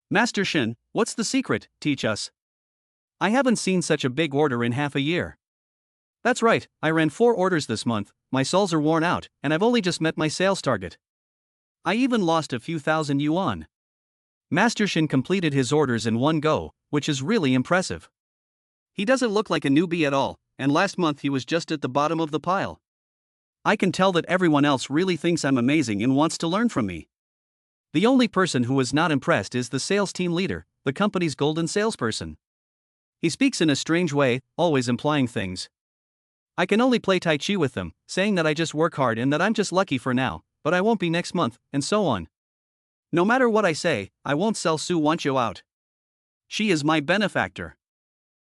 Master Shin, what's the secret? Teach us. I haven't seen such a big order in half a year. That's right, I ran 4 orders this month, my soles are worn out, and I've only just met my sales target. I even lost a few thousand yuan. Master Shin completed his orders in one go, which is really impressive. He doesn't look like a newbie at all, and last month he was just at the bottom of the pile. I can tell that everyone else really thinks I'm amazing and wants to learn from me. The only person who is not impressed is the sales team leader, the company's golden salesperson. He speaks in a strange way, always implying things. I can only play Tai Chi with them, saying that I just work hard and that I'm just lucky for now, but I won't be next month, and so on. No matter what I say, I won't sell Su Wanqiu out. She is my benefactor.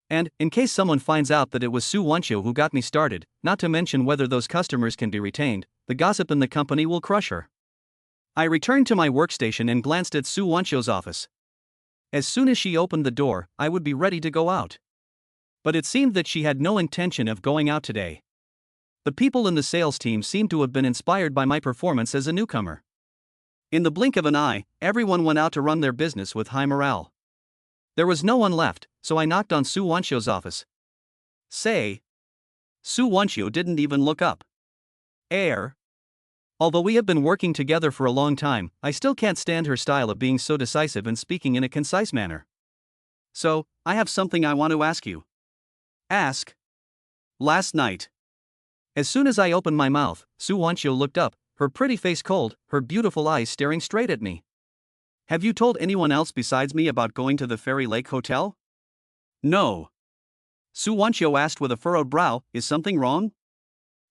And, in case someone finds out that it was Su Wanqiu who got me started, not to mention whether those customers can be retained, the gossip in the company will crush her. I returned to my workstation and glanced at Su Wanqiu's office. As soon as she opened the door, I would be ready to go out. But it seemed that she had no intention of going out today. The people in the sales team seemed to have been inspired by my performance as a newcomer. In the blink of an eye, everyone went out to run their business with high morale. There was no one left, so I knocked on Su Wanqiu's office. Say. Su Wanqiu didn't even look up. Although we have been working together for a long time, I still can't stand her style of being so decisive and speaking in a concise manner. So, I have something I want to ask you. Ask. Last night. As soon as I opened my mouth, Su Wanqiu looked up, her pretty face cold, her beautiful eyes staring straight at me. Have you told anyone else besides me about going to the Fairy Lake Hotel? No. Su Wanqiu asked with a furrowed brow, is something wrong?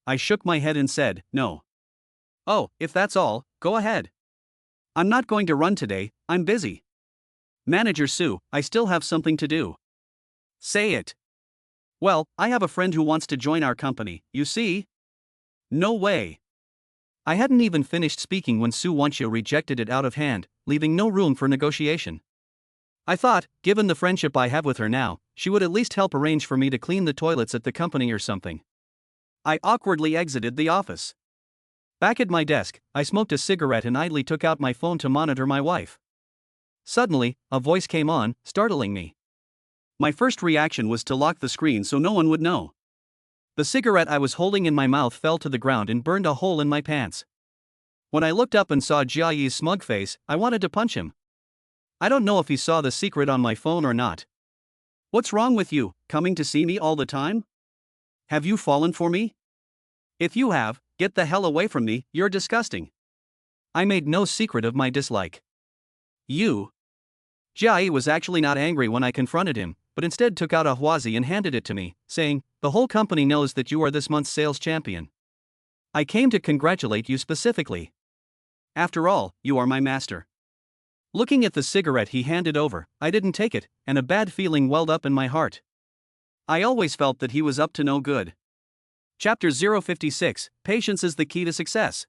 I shook my head and said, no. Oh, if that's all, go ahead. I'm not going to run today, I'm busy. Manager Su, I still have something to do. Say it. Well, I have a friend who wants to join our company, you see? No way. I hadn't even finished speaking when Su Wanqiu rejected it out of hand, leaving no room for negotiation. I thought, given the friendship I have with her now, she would at least help arrange for me to clean the toilets at the company or something. I awkwardly exited the office. Back at my desk, I smoked a cigarette and idly took out my phone to monitor my wife. Suddenly, a voice came on, startling me. My first reaction was to lock the screen so no one would know. The cigarette I was holding in my mouth fell to the ground and burned a hole in my pants. When I looked up and saw Jiayi's smug face, I wanted to punch him. I don't know if he saw the secret on my phone or not. What's wrong with you, coming to see me all the time? Have you fallen for me? If you have, get the hell away from me, you're disgusting. I made no secret of my dislike. You. Jiayi was actually not angry when I confronted him, but instead took out a huazi and handed it to me, saying, "The whole company knows that you are this month's sales champion. I came to congratulate you specifically. After all, you are my master." Looking at the cigarette he handed over, I didn't take it, and a bad feeling welled up in my heart. I always felt that he was up to no good. Chapter 056, Patience is the Key to Success.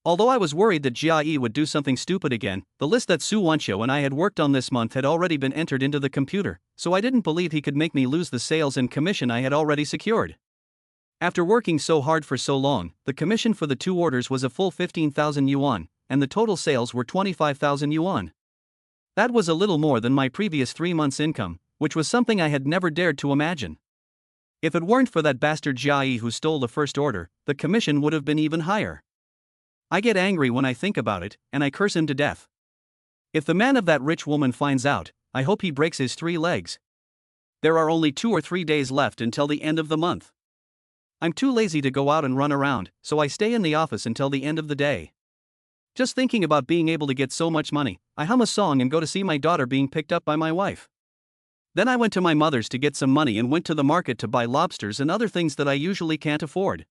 Although I was worried that Jiayi would do something stupid again, the list that Su Wanqiu and I had worked on this month had already been entered into the computer, so I didn't believe he could make me lose the sales and commission I had already secured. After working so hard for so long, the commission for the 2 orders was a full 15,000 yuan, and the total sales were 25,000 yuan. That was a little more than my previous 3 months' income, which was something I had never dared to imagine. If it weren't for that bastard Jiayi who stole the first order, the commission would have been even higher. I get angry when I think about it, and I curse him to death. If the man of that rich woman finds out, I hope he breaks his 3 legs. There are only 2 or 3 days left until the end of the month. I'm too lazy to go out and run around, so I stay in the office until the end of the day. Just thinking about being able to get so much money, I hum a song and go to see my daughter being picked up by my wife. Then I went to my mother's to get some money and went to the market to buy lobsters and other things that I usually can't afford.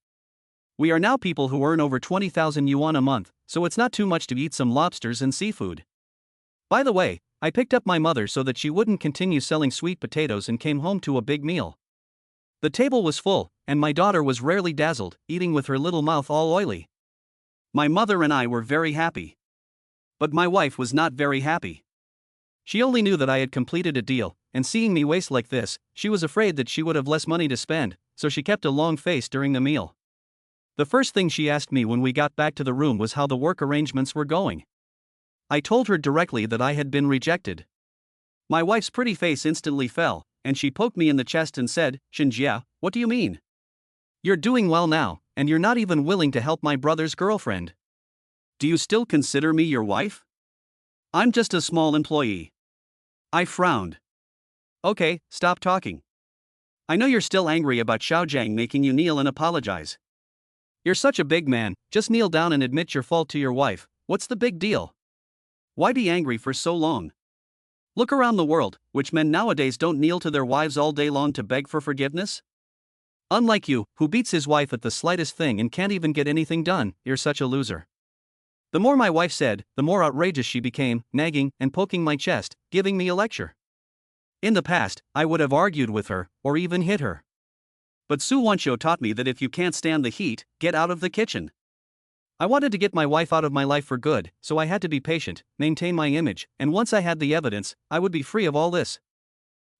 We are now people who earn over 20,000 yuan a month, so it's not too much to eat some lobsters and seafood. By the way, I picked up my mother so that she wouldn't continue selling sweet potatoes and came home to a big meal. The table was full, and my daughter was rarely dazzled, eating with her little mouth all oily. My mother and I were very happy. But my wife was not very happy. She only knew that I had completed a deal, and seeing me waste like this, she was afraid that she would have less money to spend, so she kept a long face during the meal. The first thing she asked me when we got back to the room was how the work arrangements were going. I told her directly that I had been rejected. My wife's pretty face instantly fell, and she poked me in the chest and said, "Shinjia, what do you mean? You're doing well now, and you're not even willing to help my brother's girlfriend. Do you still consider me your wife? I'm just a small employee." I frowned. "Okay, stop talking. I know you're still angry about Xiaojiang making you kneel and apologize. You're such a big man, just kneel down and admit your fault to your wife. What's the big deal? Why be angry for so long? Look around the world, which men nowadays don't kneel to their wives all day long to beg for forgiveness? Unlike you, who beats his wife at the slightest thing and can't even get anything done, you're such a loser." The more my wife said, the more outrageous she became, nagging and poking my chest, giving me a lecture. In the past, I would have argued with her, or even hit her. But Su Wanqiu taught me that if you can't stand the heat, get out of the kitchen. I wanted to get my wife out of my life for good, so I had to be patient, maintain my image, and once I had the evidence, I would be free of all this.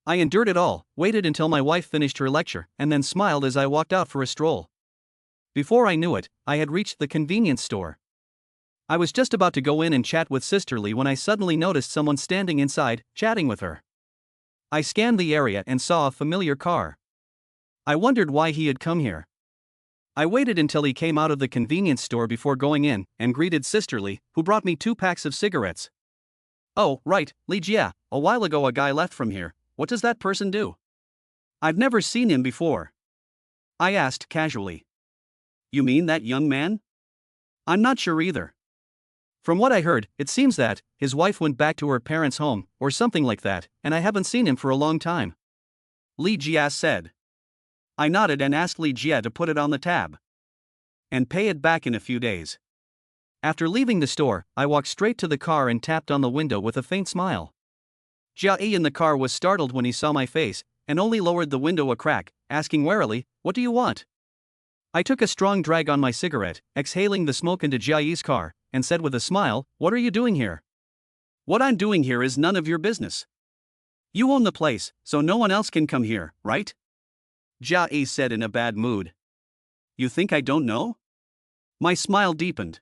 I endured it all, waited until my wife finished her lecture, and then smiled as I walked out for a stroll. Before I knew it, I had reached the convenience store. I was just about to go in and chat with Sisterly when I suddenly noticed someone standing inside, chatting with her. I scanned the area and saw a familiar car. I wondered why he had come here. I waited until he came out of the convenience store before going in, and greeted Sisterly, who brought me 2 packs of cigarettes. "Oh, right, Li Jia, a while ago a guy left from here. What does that person do?" "I've never seen him before," I asked casually. "You mean that young man?" "I'm not sure either. From what I heard, it seems that his wife went back to her parents' home, or something like that, and I haven't seen him for a long time," Li Jia said. I nodded and asked Li Jia to put it on the tab and pay it back in a few days. After leaving the store, I walked straight to the car and tapped on the window with a faint smile. Jia in the car was startled when he saw my face, and only lowered the window a crack, asking warily, "What do you want?" I took a strong drag on my cigarette, exhaling the smoke into Jiayi's car, and said with a smile, "What are you doing here?" "What I'm doing here is none of your business. You own the place, so no one else can come here, right?" Jia said in a bad mood. "You think I don't know?" My smile deepened.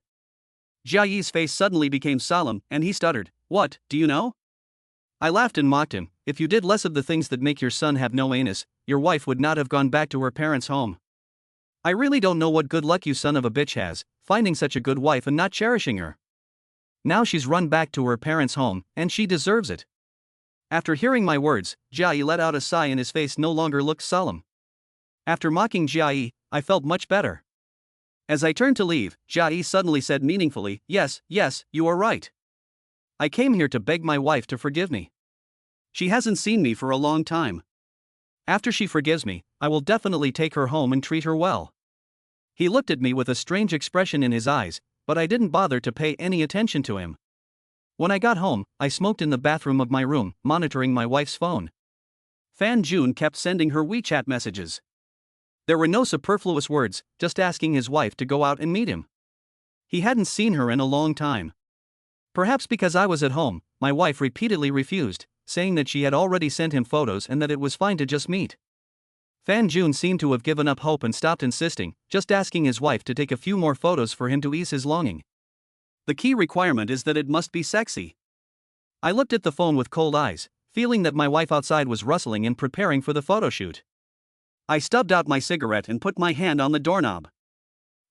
Jiayi's face suddenly became solemn, and he stuttered, "What, do you know?" I laughed and mocked him. "If you did less of the things that make your son have no anus, your wife would not have gone back to her parents' home. I really don't know what good luck you son of a bitch has, finding such a good wife and not cherishing her. Now she's run back to her parents' home, and she deserves it." After hearing my words, Jiayi let out a sigh and his face no longer looked solemn. After mocking Jiayi, I felt much better. As I turned to leave, Jiayi suddenly said meaningfully, "Yes, you are right. I came here to beg my wife to forgive me. She hasn't seen me for a long time. After she forgives me, I will definitely take her home and treat her well." He looked at me with a strange expression in his eyes, but I didn't bother to pay any attention to him. When I got home, I smoked in the bathroom of my room, monitoring my wife's phone. Fan Jun kept sending her WeChat messages. There were no superfluous words, just asking his wife to go out and meet him. He hadn't seen her in a long time. Perhaps because I was at home, my wife repeatedly refused, saying that she had already sent him photos and that it was fine to just meet. Fan Jun seemed to have given up hope and stopped insisting, just asking his wife to take a few more photos for him to ease his longing. The key requirement is that it must be sexy. I looked at the phone with cold eyes, feeling that my wife outside was rustling and preparing for the photoshoot. I stubbed out my cigarette and put my hand on the doorknob.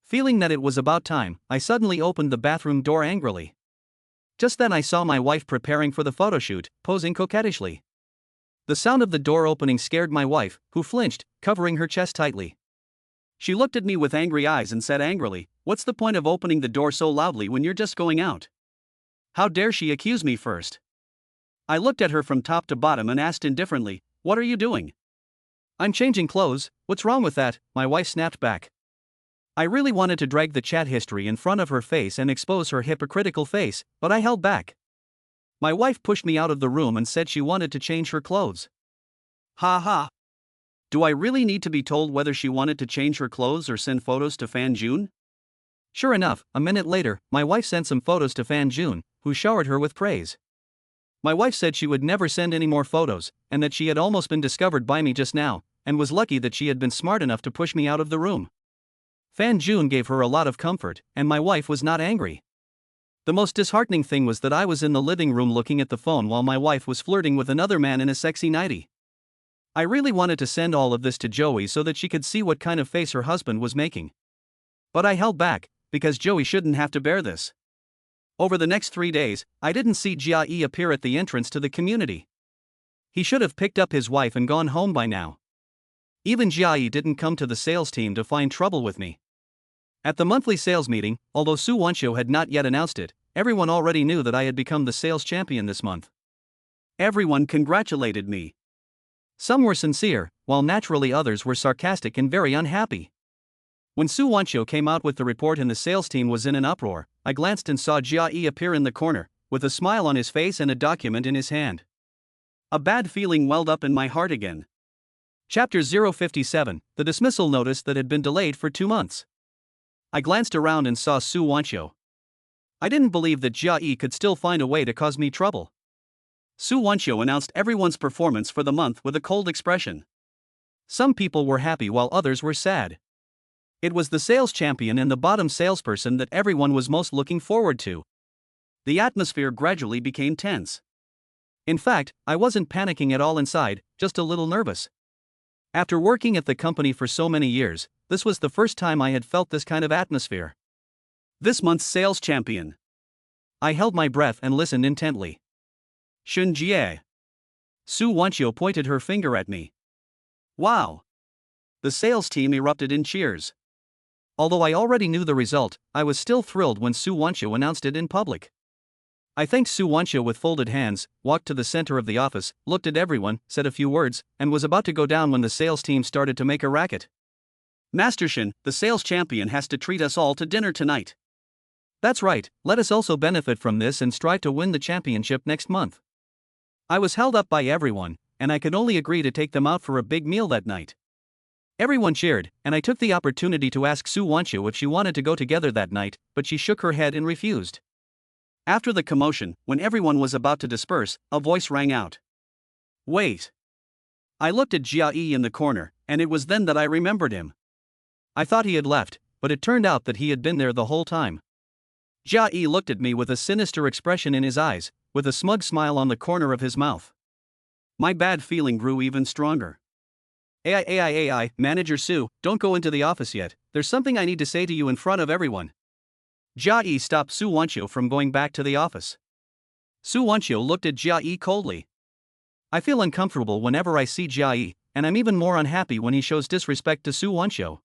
Feeling that it was about time, I suddenly opened the bathroom door angrily. Just then I saw my wife preparing for the photoshoot, posing coquettishly. The sound of the door opening scared my wife, who flinched, covering her chest tightly. She looked at me with angry eyes and said angrily, "What's the point of opening the door so loudly when you're just going out? How dare she accuse me first?" I looked at her from top to bottom and asked indifferently, "What are you doing?" "I'm changing clothes, what's wrong with that?" my wife snapped back. I really wanted to drag the chat history in front of her face and expose her hypocritical face, but I held back. My wife pushed me out of the room and said she wanted to change her clothes. Ha ha. Do I really need to be told whether she wanted to change her clothes or send photos to Fan Jun? Sure enough, a minute later, my wife sent some photos to Fan Jun, who showered her with praise. My wife said she would never send any more photos, and that she had almost been discovered by me just now, and was lucky that she had been smart enough to push me out of the room. Fan Jun gave her a lot of comfort, and my wife was not angry. The most disheartening thing was that I was in the living room looking at the phone while my wife was flirting with another man in a sexy nightie. I really wanted to send all of this to Joey so that she could see what kind of face her husband was making. But I held back, because Joey shouldn't have to bear this. Over the next 3 days, I didn't see Jia appear at the entrance to the community. He should have picked up his wife and gone home by now. Even Jia didn't come to the sales team to find trouble with me. At the monthly sales meeting, although Su Wanxiu had not yet announced it, everyone already knew that I had become the sales champion this month. Everyone congratulated me. Some were sincere, while naturally others were sarcastic and very unhappy. When Su Wanxiu came out with the report and the sales team was in an uproar, I glanced and saw Jia appear in the corner, with a smile on his face and a document in his hand. A bad feeling welled up in my heart again. Chapter 057, the dismissal notice that had been delayed for 2 months. I glanced around and saw Su Wanxiu. I didn't believe that Jia could still find a way to cause me trouble. Su Wanxiu announced everyone's performance for the month with a cold expression. Some people were happy while others were sad. It was the sales champion and the bottom salesperson that everyone was most looking forward to. The atmosphere gradually became tense. In fact, I wasn't panicking at all inside, just a little nervous. After working at the company for so many years, this was the first time I had felt this kind of atmosphere. This month's sales champion. I held my breath and listened intently. Shun Jie. Su Wanxiu pointed her finger at me. Wow! The sales team erupted in cheers. Although I already knew the result, I was still thrilled when Su Wanxiu announced it in public. I thanked Su Wanxiu with folded hands, walked to the center of the office, looked at everyone, said a few words, and was about to go down when the sales team started to make a racket. Master Shin, the sales champion has to treat us all to dinner tonight. That's right, let us also benefit from this and strive to win the championship next month. I was held up by everyone, and I could only agree to take them out for a big meal that night. Everyone cheered, and I took the opportunity to ask Su Wanxiu if she wanted to go together that night, but she shook her head and refused. After the commotion, when everyone was about to disperse, a voice rang out. Wait. I looked at Jia in the corner, and it was then that I remembered him. I thought he had left, but it turned out that he had been there the whole time. Jia Yi looked at me with a sinister expression in his eyes, with a smug smile on the corner of his mouth. My bad feeling grew even stronger. AI, Manager Su, don't go into the office yet, there's something I need to say to you in front of everyone. Jia Yi stopped Su Wanqiu from going back to the office. Su Wanqiu looked at Jia Yi coldly. I feel uncomfortable whenever I see Jia Yi, and I'm even more unhappy when he shows disrespect to Su Wanqiu.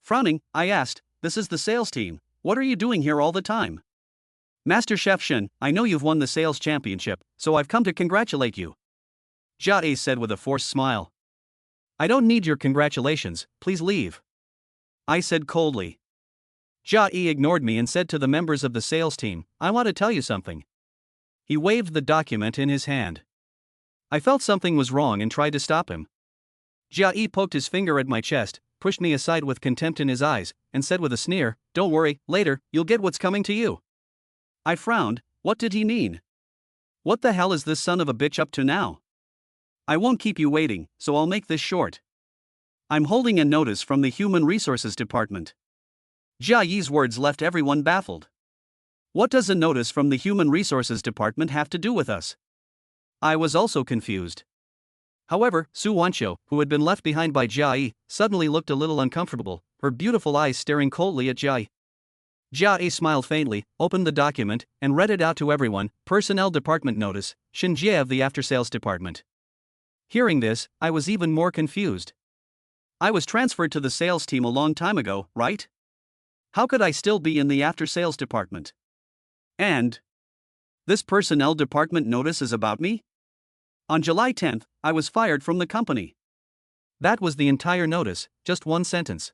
Frowning, I asked, this is the sales team, what are you doing here all the time? Master Chef Shen, I know you've won the sales championship, so I've come to congratulate you. Jia Yi said with a forced smile. I don't need your congratulations, please leave. I said coldly. Jia Yi ignored me and said to the members of the sales team, I want to tell you something. He waved the document in his hand. I felt something was wrong and tried to stop him. Jia Yi poked his finger at my chest, pushed me aside with contempt in his eyes, and said with a sneer, don't worry, later, you'll get what's coming to you. I frowned, what did he mean? What the hell is this son of a bitch up to now? I won't keep you waiting, so I'll make this short. I'm holding a notice from the Human Resources Department. Jia Yi's words left everyone baffled. What does a notice from the Human Resources Department have to do with us? I was also confused. However, Su Wanqiu, who had been left behind by Jia Yi, suddenly looked a little uncomfortable, her beautiful eyes staring coldly at Jia Yi. Jia Yi smiled faintly, opened the document, and read it out to everyone, Personnel Department Notice, Shen Jie of the After Sales Department. Hearing this, I was even more confused. I was transferred to the sales team a long time ago, right? How could I still be in the After Sales Department? And this Personnel Department Notice is about me? On July 10th, I was fired from the company. That was the entire notice, just one sentence.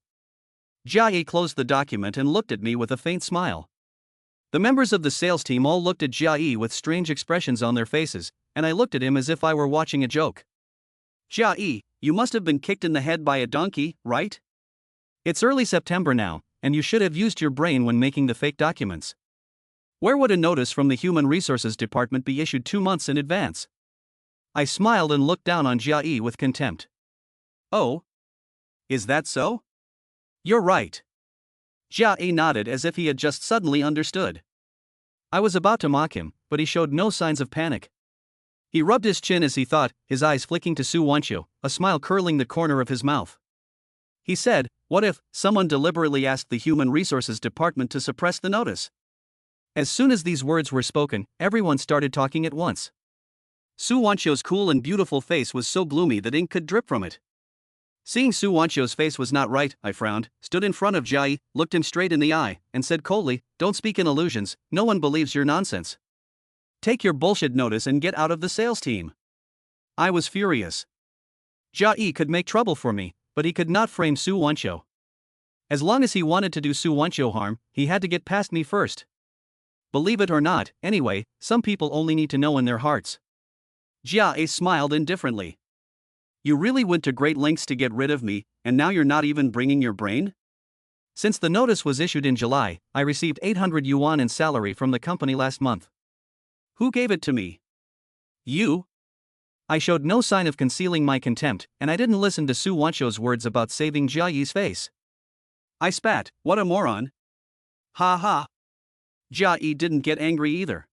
Jia Yi closed the document and looked at me with a faint smile. The members of the sales team all looked at Jia Yi with strange expressions on their faces, and I looked at him as if I were watching a joke. Jia Yi, you must have been kicked in the head by a donkey, right? It's early September now, and you should have used your brain when making the fake documents. Where would a notice from the Human Resources Department be issued 2 months in advance? I smiled and looked down on Jia Yi with contempt. Oh? Is that so? You're right. Jia Yi nodded as if he had just suddenly understood. I was about to mock him, but he showed no signs of panic. He rubbed his chin as he thought, his eyes flicking to Su Wanqiu, a smile curling the corner of his mouth. He said, what if someone deliberately asked the Human Resources Department to suppress the notice? As soon as these words were spoken, everyone started talking at once. Su Wanqiu's cool and beautiful face was so gloomy that ink could drip from it. Seeing Su Wanqiu's face was not right, I frowned, stood in front of Jia Yi, looked him straight in the eye, and said coldly, don't speak in illusions, no one believes your nonsense. Take your bullshit notice and get out of the sales team. I was furious. Jia Yi could make trouble for me, but he could not frame Su Wanqiu. As long as he wanted to do Su Wanqiu harm, he had to get past me first. Believe it or not, anyway, some people only need to know in their hearts. Jia Yi smiled indifferently. You really went to great lengths to get rid of me, and now you're not even bringing your brain? Since the notice was issued in July, I received 800 yuan in salary from the company last month. Who gave it to me? You? I showed no sign of concealing my contempt, and I didn't listen to Su Wanqiu's words about saving Jia Yi's face. I spat, what a moron. Ha ha. Jia Yi didn't get angry either.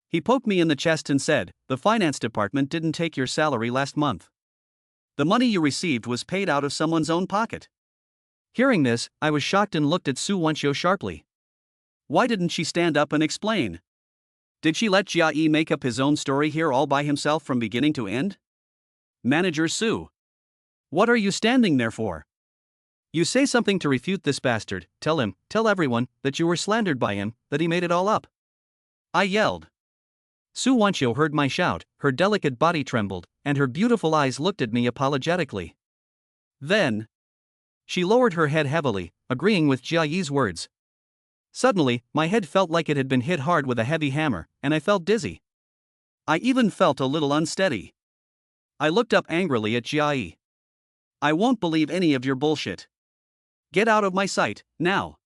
He poked me in the chest and said, the finance department didn't take your salary last month. The money you received was paid out of someone's own pocket. Hearing this, I was shocked and looked at Su Wanqiu sharply. Why didn't she stand up and explain? Did she let Jia Yi make up his own story here all by himself from beginning to end? Manager Su. What are you standing there for? You say something to refute this bastard, tell everyone, that you were slandered by him, that he made it all up. I yelled. Su Wanqiu heard my shout, her delicate body trembled, and her beautiful eyes looked at me apologetically. Then, she lowered her head heavily, agreeing with Jia Yi's words. Suddenly, my head felt like it had been hit hard with a heavy hammer, and I felt dizzy. I even felt a little unsteady. I looked up angrily at Jia Yi. I won't believe any of your bullshit. Get out of my sight, now.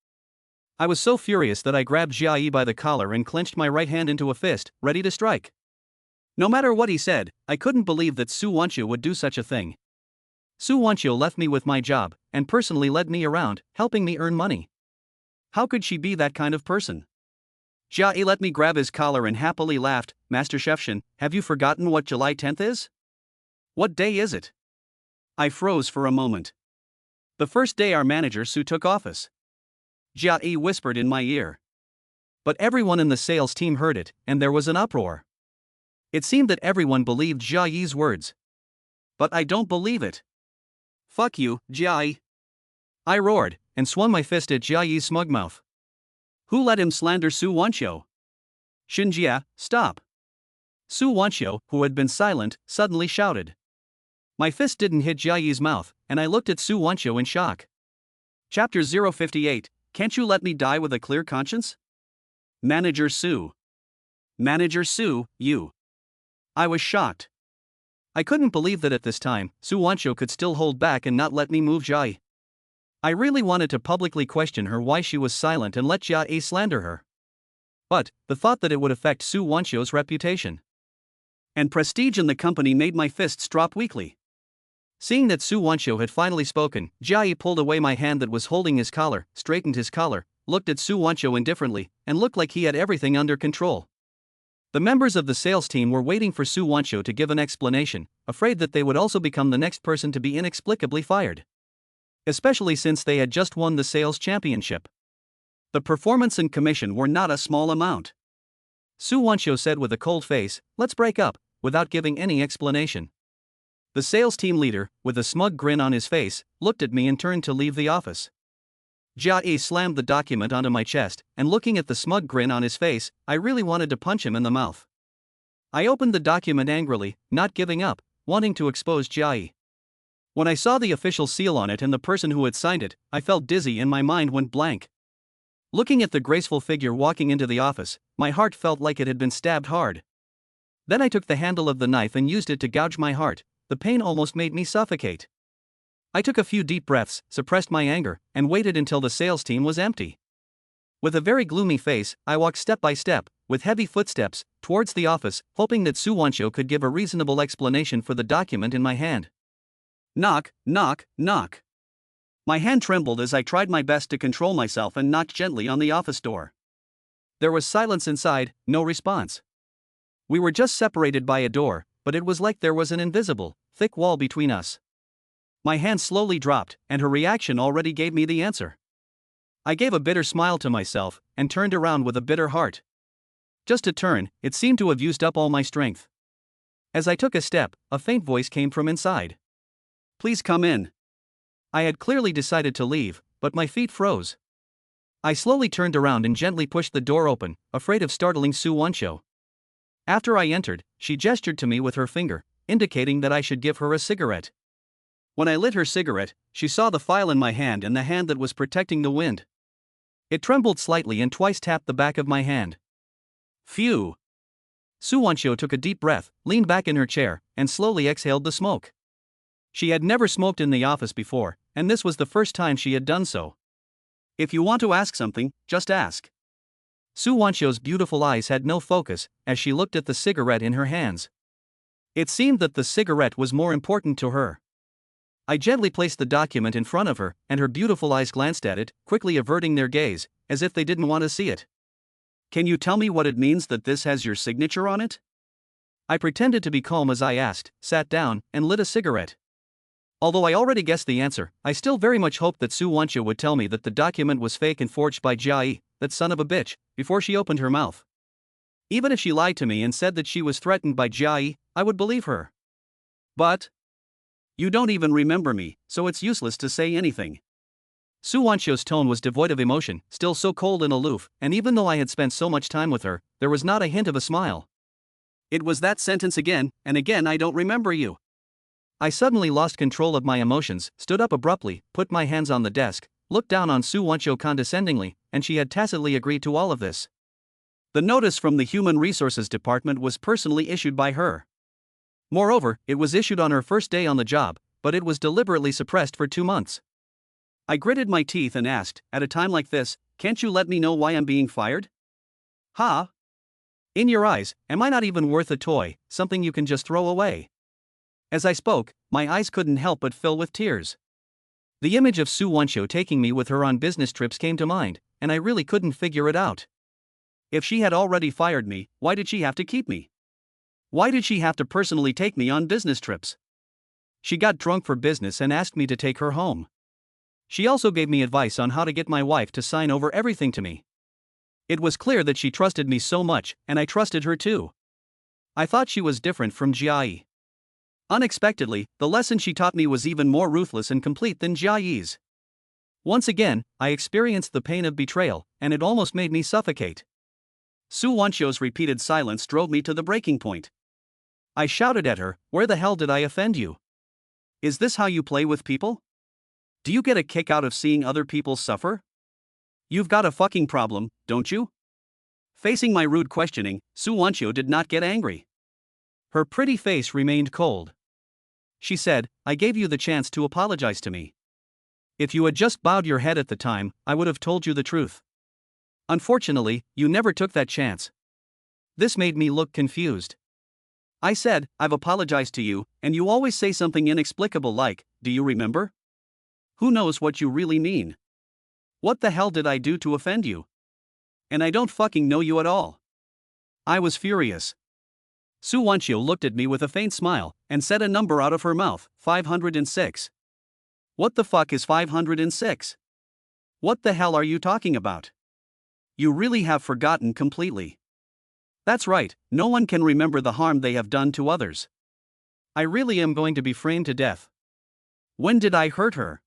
I was so furious that I grabbed Jia Yi by the collar and clenched my right hand into a fist, ready to strike. No matter what he said, I couldn't believe that Su Wanqiu would do such a thing. Su Wanqiu left me with my job, and personally led me around, helping me earn money. How could she be that kind of person? Jia Yi let me grab his collar and happily laughed. Master Chef Shen, have you forgotten what July 10th is? What day is it? I froze for a moment. The first day our manager Su took office. Jia Yi whispered in my ear. But everyone in the sales team heard it, and there was an uproar. It seemed that everyone believed Jia Yi's words. But I don't believe it. Fuck you, Jia Yi. I roared, and swung my fist at Jia Yi's smug mouth. Who let him slander Su Wanqiu? Xinjia, stop. Su Wanqiu, who had been silent, suddenly shouted. My fist didn't hit Jia Yi's mouth, and I looked at Su Wanqiu in shock. Chapter 058, Can't you let me die with a clear conscience? Manager Su. Manager Su, you. I was shocked. I couldn't believe that at this time, Su Wanqiu could still hold back and not let me move Jia Yi. I really wanted to publicly question her why she was silent and let Jia Yi slander her. But, the thought that it would affect Su Wanqiu's reputation and prestige in the company made my fists drop weakly. Seeing that Su Wanqiu had finally spoken, Jia Yi pulled away my hand that was holding his collar, straightened his collar, looked at Su Wanqiu indifferently, and looked like he had everything under control. The members of the sales team were waiting for Su Wanqiu to give an explanation, afraid that they would also become the next person to be inexplicably fired. Especially since they had just won the sales championship. The performance and commission were not a small amount. Su Wanqiu said with a cold face, "Let's break up," without giving any explanation. The sales team leader, with a smug grin on his face, looked at me and turned to leave the office. Jia Yi slammed the document onto my chest, and looking at the smug grin on his face, I really wanted to punch him in the mouth. I opened the document angrily, not giving up, wanting to expose Jia Yi. When I saw the official seal on it and the person who had signed it, I felt dizzy and my mind went blank. Looking at the graceful figure walking into the office, my heart felt like it had been stabbed hard. Then I took the handle of the knife and used it to gouge my heart. The pain almost made me suffocate. I took a few deep breaths, suppressed my anger, and waited until the sales team was empty. With a very gloomy face, I walked step by step, with heavy footsteps, towards the office, hoping that Su Wanqiu could give a reasonable explanation for the document in my hand. Knock, knock, knock. My hand trembled as I tried my best to control myself and knocked gently on the office door. There was silence inside, no response. We were just separated by a door, but it was like there was an invisible, thick wall between us. My hand slowly dropped, and her reaction already gave me the answer. I gave a bitter smile to myself, and turned around with a bitter heart. Just to turn, it seemed to have used up all my strength. As I took a step, a faint voice came from inside. Please come in. I had clearly decided to leave, but my feet froze. I slowly turned around and gently pushed the door open, afraid of startling Su Wanqiu. After I entered, she gestured to me with her finger, indicating that I should give her a cigarette. When I lit her cigarette, she saw the file in my hand and the hand that was protecting the wind. It trembled slightly and twice tapped the back of my hand. Phew! Su Wanqiu took a deep breath, leaned back in her chair, and slowly exhaled the smoke. She had never smoked in the office before, and this was the first time she had done so. If you want to ask something, just ask. Su Wanqiu's beautiful eyes had no focus, as she looked at the cigarette in her hands. It seemed that the cigarette was more important to her. I gently placed the document in front of her, and her beautiful eyes glanced at it, quickly averting their gaze, as if they didn't want to see it. Can you tell me what it means that this has your signature on it? I pretended to be calm as I asked, sat down, and lit a cigarette. Although I already guessed the answer, I still very much hoped that Su Wanqiu would tell me that the document was fake and forged by Jia Yi, that son of a bitch, before she opened her mouth. Even if she lied to me and said that she was threatened by Jia Yi, I would believe her. But you don't even remember me, so it's useless to say anything. Su Wanqiu's tone was devoid of emotion, still so cold and aloof, and even though I had spent so much time with her, there was not a hint of a smile. It was that sentence again, and again I don't remember you. I suddenly lost control of my emotions, stood up abruptly, put my hands on the desk, looked down on Su Wanqiu condescendingly, and she had tacitly agreed to all of this. The notice from the Human Resources Department was personally issued by her. Moreover, it was issued on her first day on the job, but it was deliberately suppressed for 2 months. I gritted my teeth and asked, at a time like this, can't you let me know why I'm being fired? Ha? In your eyes, am I not even worth a toy, something you can just throw away? As I spoke, my eyes couldn't help but fill with tears. The image of Su Wanshio taking me with her on business trips came to mind, and I really couldn't figure it out. If she had already fired me, why did she have to keep me? Why did she have to personally take me on business trips? She got drunk for business and asked me to take her home. She also gave me advice on how to get my wife to sign over everything to me. It was clear that she trusted me so much, and I trusted her too. I thought she was different from Jiayi. Unexpectedly, the lesson she taught me was even more ruthless and complete than Jiayi's. Once again, I experienced the pain of betrayal, and it almost made me suffocate. Su Wanshio's repeated silence drove me to the breaking point. I shouted at her, "Where the hell did I offend you? Is this how you play with people? Do you get a kick out of seeing other people suffer? You've got a fucking problem, don't you?" Facing my rude questioning, Su Wanshio did not get angry. Her pretty face remained cold. She said, "I gave you the chance to apologize to me. If you had just bowed your head at the time, I would have told you the truth. Unfortunately, you never took that chance." This made me look confused. I said, "I've apologized to you, and you always say something inexplicable like, 'Do you remember?' Who knows what you really mean? What the hell did I do to offend you? And I don't fucking know you at all." I was furious. Su Wanshio looked at me with a faint smile, and said a number out of her mouth, 506. What the fuck is 506? What the hell are you talking about? You really have forgotten completely. That's right, no one can remember the harm they have done to others. I really am going to be framed to death. When did I hurt her?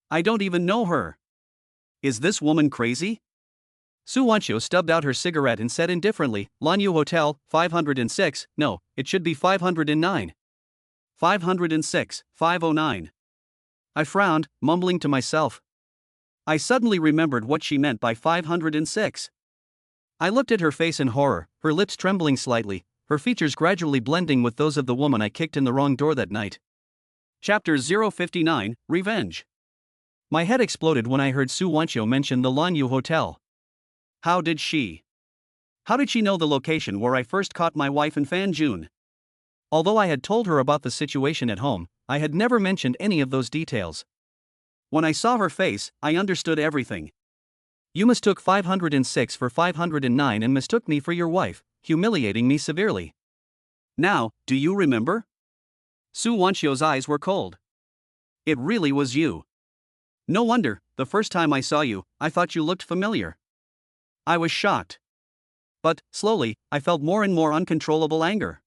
I don't even know her. Is this woman crazy? Su Wanshio stubbed out her cigarette and said indifferently, "Lanyu Hotel, 506, no, it should be 509. 506, 509. I frowned, mumbling to myself. I suddenly remembered what she meant by 506. I looked at her face in horror, her lips trembling slightly, her features gradually blending with those of the woman I kicked in the wrong door that night. Chapter 059, Revenge. My head exploded when I heard Su Wanshio mention the Lanyu Hotel. How did she know the location where I first caught my wife and Fan Jun? Although I had told her about the situation at home, I had never mentioned any of those details. When I saw her face, I understood everything. You mistook 506 for 509 and mistook me for your wife, humiliating me severely. Now, do you remember? Su Wanshio's eyes were cold. It really was you. No wonder, the first time I saw you, I thought you looked familiar. I was shocked. But, slowly, I felt more and more uncontrollable anger.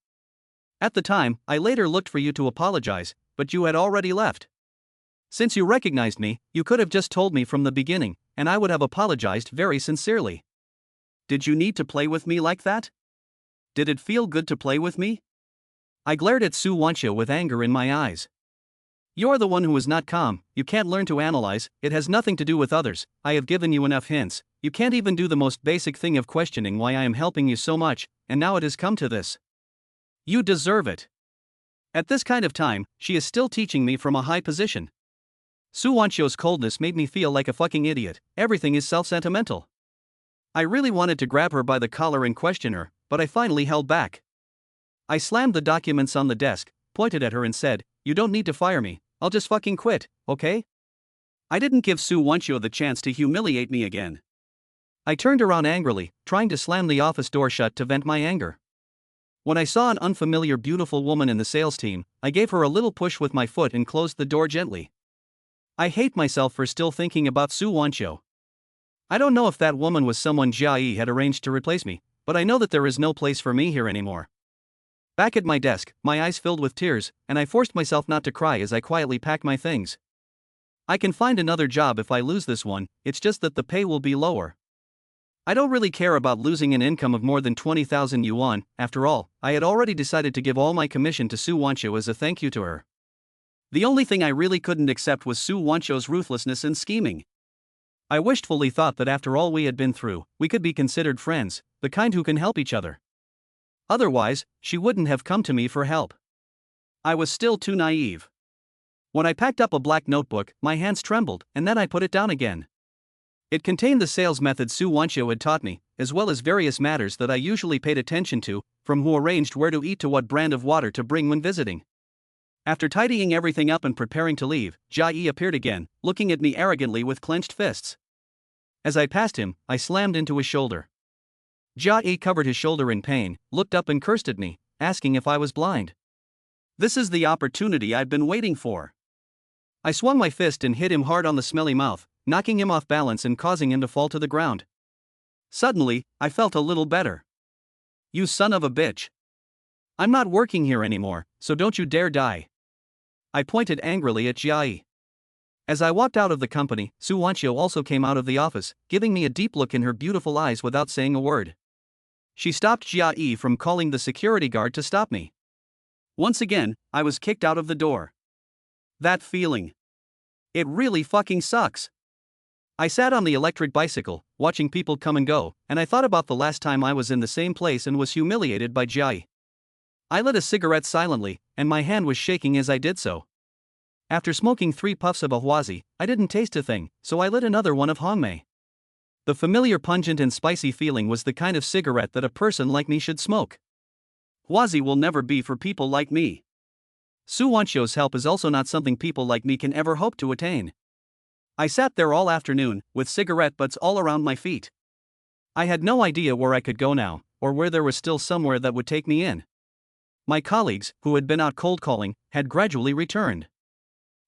At the time, I later looked for you to apologize, but you had already left. Since you recognized me, you could have just told me from the beginning, and I would have apologized very sincerely. Did you need to play with me like that? Did it feel good to play with me? I glared at Su Wanshio with anger in my eyes. You're the one who is not calm, you can't learn to analyze, it has nothing to do with others, I have given you enough hints, you can't even do the most basic thing of questioning why I am helping you so much, and now it has come to this. You deserve it. At this kind of time, she is still teaching me from a high position. Su Wanshio's coldness made me feel like a fucking idiot, everything is self-sentimental. I really wanted to grab her by the collar and question her, but I finally held back. I slammed the documents on the desk, pointed at her and said, "You don't need to fire me, I'll just fucking quit, okay?" I didn't give Su Wanshio the chance to humiliate me again. I turned around angrily, trying to slam the office door shut to vent my anger. When I saw an unfamiliar beautiful woman in the sales team, I gave her a little push with my foot and closed the door gently. I hate myself for still thinking about Su Wanshio. I don't know if that woman was someone Jiayi had arranged to replace me, but I know that there is no place for me here anymore. Back at my desk, my eyes filled with tears, and I forced myself not to cry as I quietly packed my things. I can find another job if I lose this one, it's just that the pay will be lower. I don't really care about losing an income of more than 20,000 yuan, after all, I had already decided to give all my commission to Su Wanshio as a thank you to her. The only thing I really couldn't accept was Su Wanshio's ruthlessness and scheming. I wistfully thought that after all we had been through, we could be considered friends, the kind who can help each other. Otherwise, she wouldn't have come to me for help. I was still too naive. When I packed up a black notebook, my hands trembled, and then I put it down again. It contained the sales methods Su Wanshio had taught me, as well as various matters that I usually paid attention to, from who arranged where to eat to what brand of water to bring when visiting. After tidying everything up and preparing to leave, Jia appeared again, looking at me arrogantly with clenched fists. As I passed him, I slammed into his shoulder. Jia covered his shoulder in pain, looked up and cursed at me, asking if I was blind. This is the opportunity I've been waiting for. I swung my fist and hit him hard on the smelly mouth, knocking him off balance and causing him to fall to the ground. Suddenly, I felt a little better. You son of a bitch. I'm not working here anymore, so don't you dare die. I pointed angrily at Jia. As I walked out of the company, Su Wanqiu also came out of the office, giving me a deep look in her beautiful eyes without saying a word. She stopped Jia from calling the security guard to stop me. Once again, I was kicked out of the door. That feeling. It really fucking sucks. I sat on the electric bicycle, watching people come and go, and I thought about the last time I was in the same place and was humiliated by Jia. I lit a cigarette silently, and my hand was shaking as I did so. After smoking 3 puffs of a Huazi, I didn't taste a thing, so I lit another one of Hongmei. The familiar pungent and spicy feeling was the kind of cigarette that a person like me should smoke. Huazi will never be for people like me. Su Wanqiu's help is also not something people like me can ever hope to attain. I sat there all afternoon, with cigarette butts all around my feet. I had no idea where I could go now, or where there was still somewhere that would take me in. My colleagues, who had been out cold calling, had gradually returned.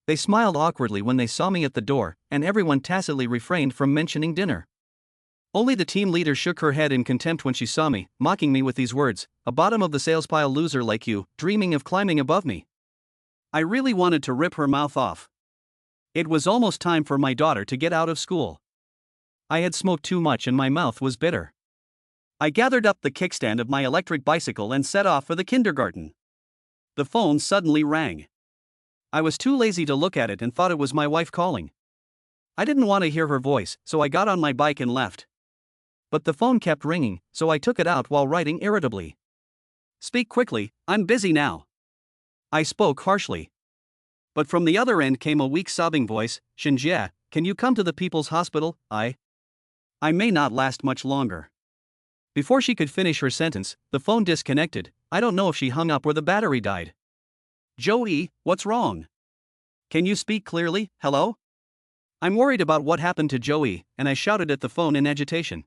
They smiled awkwardly when they saw me at the door, and everyone tacitly refrained from mentioning dinner. Only the team leader shook her head in contempt when she saw me, mocking me with these words, "A bottom of the sales pile loser like you, dreaming of climbing above me." I really wanted to rip her mouth off. It was almost time for my daughter to get out of school. I had smoked too much and my mouth was bitter. I gathered up the kickstand of my electric bicycle and set off for the kindergarten. The phone suddenly rang. I was too lazy to look at it and thought it was my wife calling. I didn't want to hear her voice, so I got on my bike and left. But the phone kept ringing, so I took it out while writing irritably. "Speak quickly, I'm busy now." I spoke harshly. But from the other end came a weak sobbing voice, "Shenjie, can you come to the People's Hospital? I may not last much longer." Before she could finish her sentence, the phone disconnected. I don't know if she hung up or the battery died. "Joey, what's wrong? Can you speak clearly, hello?" I'm worried about what happened to Joey, and I shouted at the phone in agitation.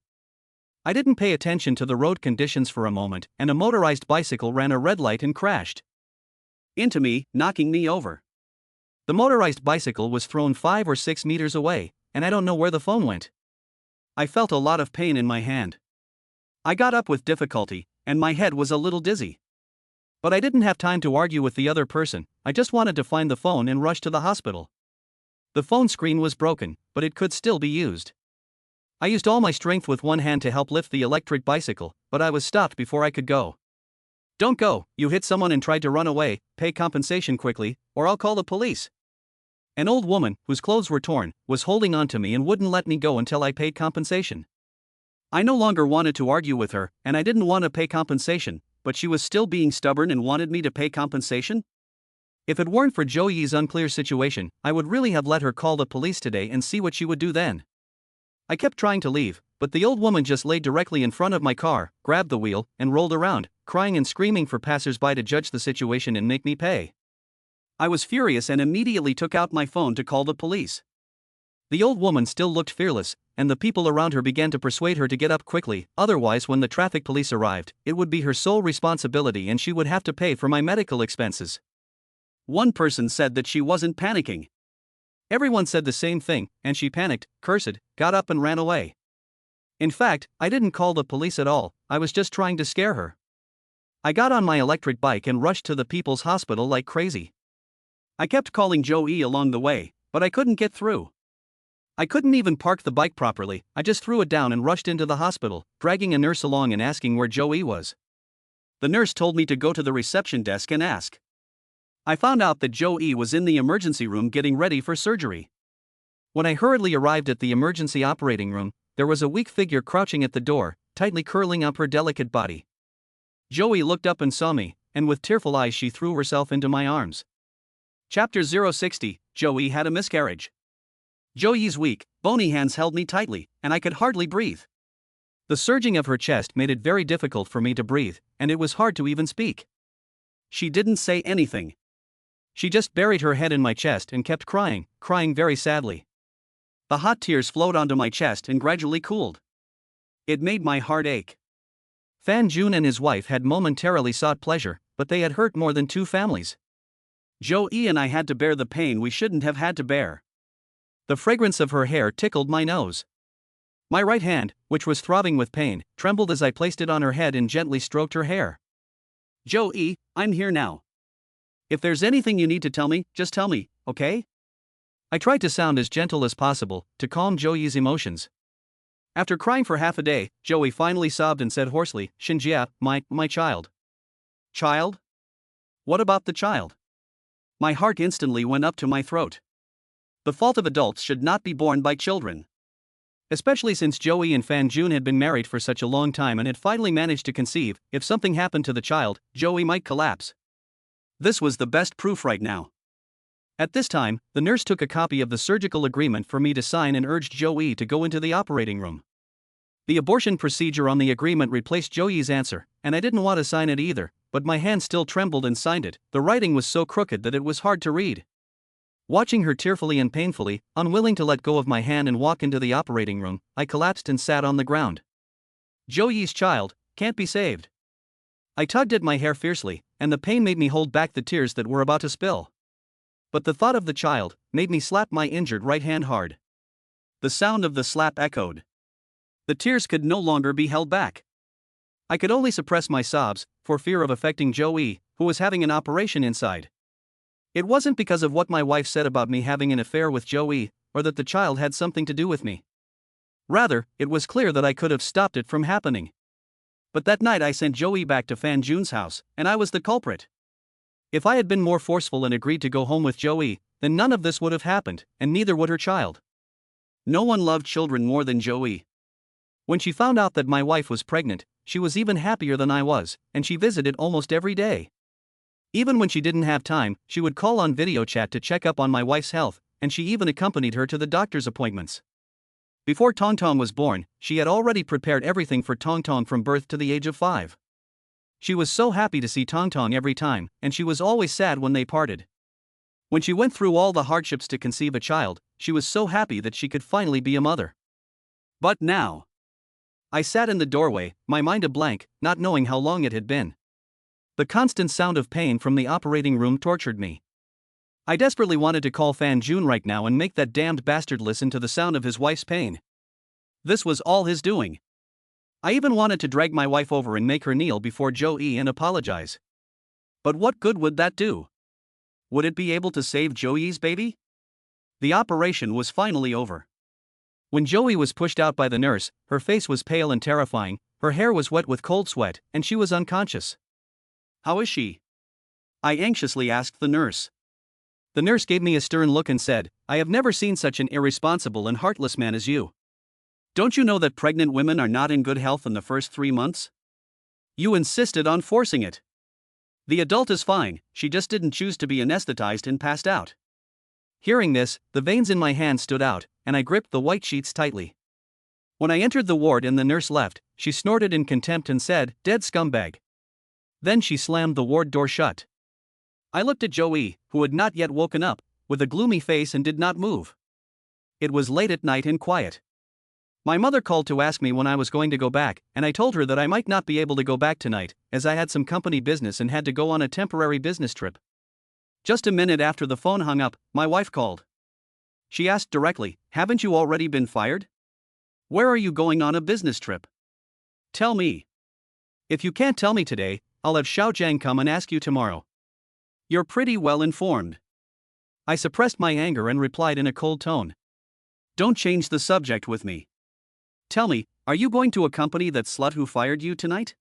I didn't pay attention to the road conditions for a moment, and a motorized bicycle ran a red light and crashed into me, knocking me over. The motorized bicycle was thrown 5 or 6 meters away, and I don't know where the phone went. I felt a lot of pain in my hand. I got up with difficulty, and my head was a little dizzy. But I didn't have time to argue with the other person, I just wanted to find the phone and rush to the hospital. The phone screen was broken, but it could still be used. I used all my strength with one hand to help lift the electric bicycle, but I was stopped before I could go. "Don't go, you hit someone and tried to run away, pay compensation quickly, or I'll call the police." An old woman, whose clothes were torn, was holding on to me and wouldn't let me go until I paid compensation. I no longer wanted to argue with her, and I didn't want to pay compensation, but she was still being stubborn and wanted me to pay compensation? If it weren't for Joey's unclear situation, I would really have let her call the police today and see what she would do then. I kept trying to leave, but the old woman just laid directly in front of my car, grabbed the wheel, and rolled around, crying and screaming for passers-by to judge the situation and make me pay. I was furious and immediately took out my phone to call the police. The old woman still looked fearless, and the people around her began to persuade her to get up quickly, otherwise when the traffic police arrived, it would be her sole responsibility and she would have to pay for my medical expenses. One person said that she wasn't panicking. Everyone said the same thing, and she panicked, cursed, got up and ran away. In fact, I didn't call the police at all, I was just trying to scare her. I got on my electric bike and rushed to the People's Hospital like crazy. I kept calling Joey along the way, but I couldn't get through. I couldn't even park the bike properly, I just threw it down and rushed into the hospital, dragging a nurse along and asking where Joey was. The nurse told me to go to the reception desk and ask. I found out that Joey was in the emergency room getting ready for surgery. When I hurriedly arrived at the emergency operating room, there was a weak figure crouching at the door, tightly curling up her delicate body. Joey looked up and saw me, and with tearful eyes she threw herself into my arms. Chapter 060, Joey had a miscarriage. Joey's weak, bony hands held me tightly, and I could hardly breathe. The surging of her chest made it very difficult for me to breathe, and it was hard to even speak. She didn't say anything. She just buried her head in my chest and kept crying, crying very sadly. The hot tears flowed onto my chest and gradually cooled. It made my heart ache. Fan Jun and his wife had momentarily sought pleasure, but they had hurt more than two families. Joey and I had to bear the pain we shouldn't have had to bear. The fragrance of her hair tickled my nose. My right hand, which was throbbing with pain, trembled as I placed it on her head and gently stroked her hair. Joey, I'm here now. If there's anything you need to tell me, just tell me, okay? I tried to sound as gentle as possible, to calm Joey's emotions. After crying for half a day, Joey finally sobbed and said hoarsely, Shinjia, my child. Child? What about the child? My heart instantly went up to my throat. The fault of adults should not be borne by children. Especially since Joey and Fan Jun had been married for such a long time and had finally managed to conceive. If something happened to the child, Joey might collapse. This was the best proof right now. At this time, the nurse took a copy of the surgical agreement for me to sign and urged Joey to go into the operating room. The abortion procedure on the agreement replaced Joey's answer, and I didn't want to sign it either, but my hand still trembled and signed it. The writing was so crooked that it was hard to read. Watching her tearfully and painfully, unwilling to let go of my hand and walk into the operating room, I collapsed and sat on the ground. Joey's child can't be saved. I tugged at my hair fiercely, and the pain made me hold back the tears that were about to spill. But the thought of the child made me slap my injured right hand hard. The sound of the slap echoed. The tears could no longer be held back. I could only suppress my sobs, for fear of affecting Joey, who was having an operation inside. It wasn't because of what my wife said about me having an affair with Joey, or that the child had something to do with me. Rather, it was clear that I could have stopped it from happening. But that night I sent Joey back to Fan Jun's house, and I was the culprit. If I had been more forceful and agreed to go home with Joey, then none of this would have happened, and neither would her child. No one loved children more than Joey. When she found out that my wife was pregnant, she was even happier than I was, and she visited almost every day. Even when she didn't have time, she would call on video chat to check up on my wife's health, and she even accompanied her to the doctor's appointments. Before Tong Tong was born, she had already prepared everything for Tong Tong from birth to the age of 5. She was so happy to see Tong Tong every time, and she was always sad when they parted. When she went through all the hardships to conceive a child, she was so happy that she could finally be a mother. But now, I sat in the doorway, my mind a blank, not knowing how long it had been. The constant sound of pain from the operating room tortured me. I desperately wanted to call Fan Jun right now and make that damned bastard listen to the sound of his wife's pain. This was all his doing. I even wanted to drag my wife over and make her kneel before Joey and apologize. But what good would that do? Would it be able to save Joey's baby? The operation was finally over. When Joey was pushed out by the nurse, her face was pale and terrifying, her hair was wet with cold sweat, and she was unconscious. How is she? I anxiously asked the nurse. The nurse gave me a stern look and said, I have never seen such an irresponsible and heartless man as you. Don't you know that pregnant women are not in good health in the first 3 months? You insisted on forcing it. The adult is fine, she just didn't choose to be anesthetized and passed out. Hearing this, the veins in my hand stood out, and I gripped the white sheets tightly. When I entered the ward and the nurse left, she snorted in contempt and said, dead scumbag. Then she slammed the ward door shut. I looked at Joey, who had not yet woken up, with a gloomy face and did not move. It was late at night and quiet. My mother called to ask me when I was going to go back, and I told her that I might not be able to go back tonight, as I had some company business and had to go on a temporary business trip. Just a minute after the phone hung up, my wife called. She asked directly, haven't you already been fired? Where are you going on a business trip? Tell me. If you can't tell me today, I'll have Xiao Jiang come and ask you tomorrow. You're pretty well informed. I suppressed my anger and replied in a cold tone. Don't change the subject with me. Tell me, are you going to accompany that slut who fired you tonight?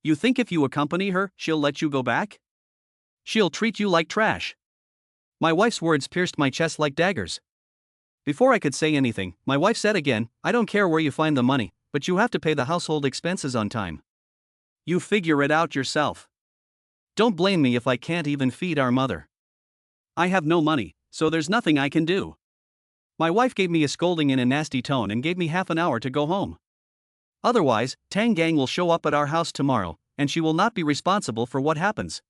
You think if you accompany her, she'll let you go back? She'll treat you like trash. My wife's words pierced my chest like daggers. Before I could say anything, my wife said again, I don't care where you find the money, but you have to pay the household expenses on time. You figure it out yourself. Don't blame me if I can't even feed our mother. I have no money, so there's nothing I can do. My wife gave me a scolding in a nasty tone and gave me half an hour to go home. Otherwise, Tang Gang will show up at our house tomorrow, and she will not be responsible for what happens.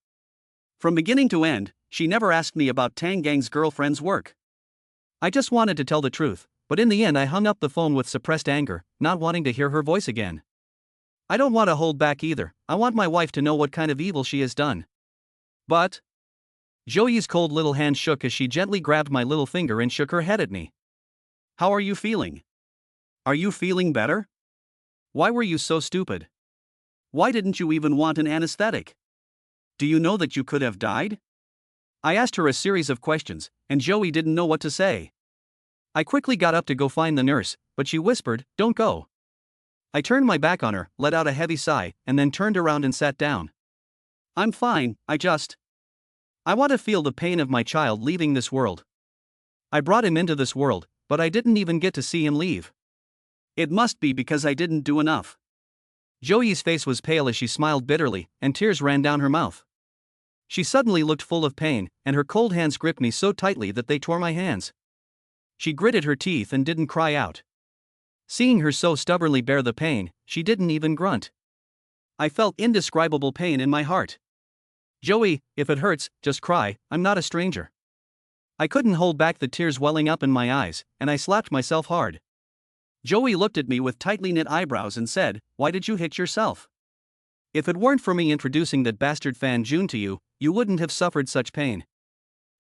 From beginning to end, She never asked me about Tang Gang's girlfriend's work. I just wanted to tell the truth, but in the end I hung up the phone with suppressed anger, not wanting to hear her voice again. I don't want to hold back either. I want my wife to know what kind of evil she has done. But Joey's cold little hand shook as she gently grabbed my little finger and shook her head at me. How are you feeling? Are you feeling better? Why were you so stupid? Why didn't you even want an anesthetic? Do you know that you could have died? I asked her a series of questions, and Joey didn't know what to say. I quickly got up to go find the nurse, but she whispered, "Don't go." I turned my back on her, let out a heavy sigh, and then turned around and sat down. I'm fine, I want to feel the pain of my child leaving this world. I brought him into this world, but I didn't even get to see him leave. It must be because I didn't do enough. Joey's face was pale as she smiled bitterly, and tears ran down her mouth. She suddenly looked full of pain, and her cold hands gripped me so tightly that they tore my hands. She gritted her teeth and didn't cry out. Seeing her so stubbornly bear the pain, she didn't even grunt. I felt indescribable pain in my heart. Joey, if it hurts, just cry, I'm not a stranger. I couldn't hold back the tears welling up in my eyes, and I slapped myself hard. Joey looked at me with tightly knit eyebrows and said, "Why did you hit yourself? If it weren't for me introducing that bastard Fan Jun to you, you wouldn't have suffered such pain.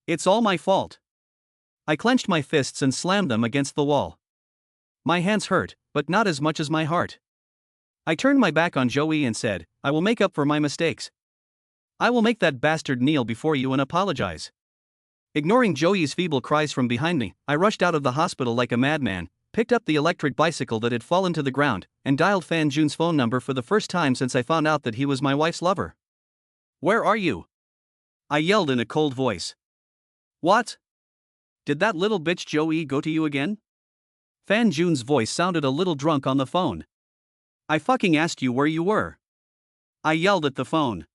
It's all my fault." I clenched my fists and slammed them against the wall. My hands hurt, but not as much as my heart. I turned my back on Joey and said, "I will make up for my mistakes. I will make that bastard kneel before you and apologize." Ignoring Joey's feeble cries from behind me, I rushed out of the hospital like a madman, picked up the electric bicycle that had fallen to the ground, and dialed Fan Jun's phone number for the first time since I found out that he was my wife's lover. "Where are you?" I yelled in a cold voice. "What? Did that little bitch Joey go to you again?" Fan Jun's voice sounded a little drunk on the phone. "I fucking asked you where you were." I yelled at the phone.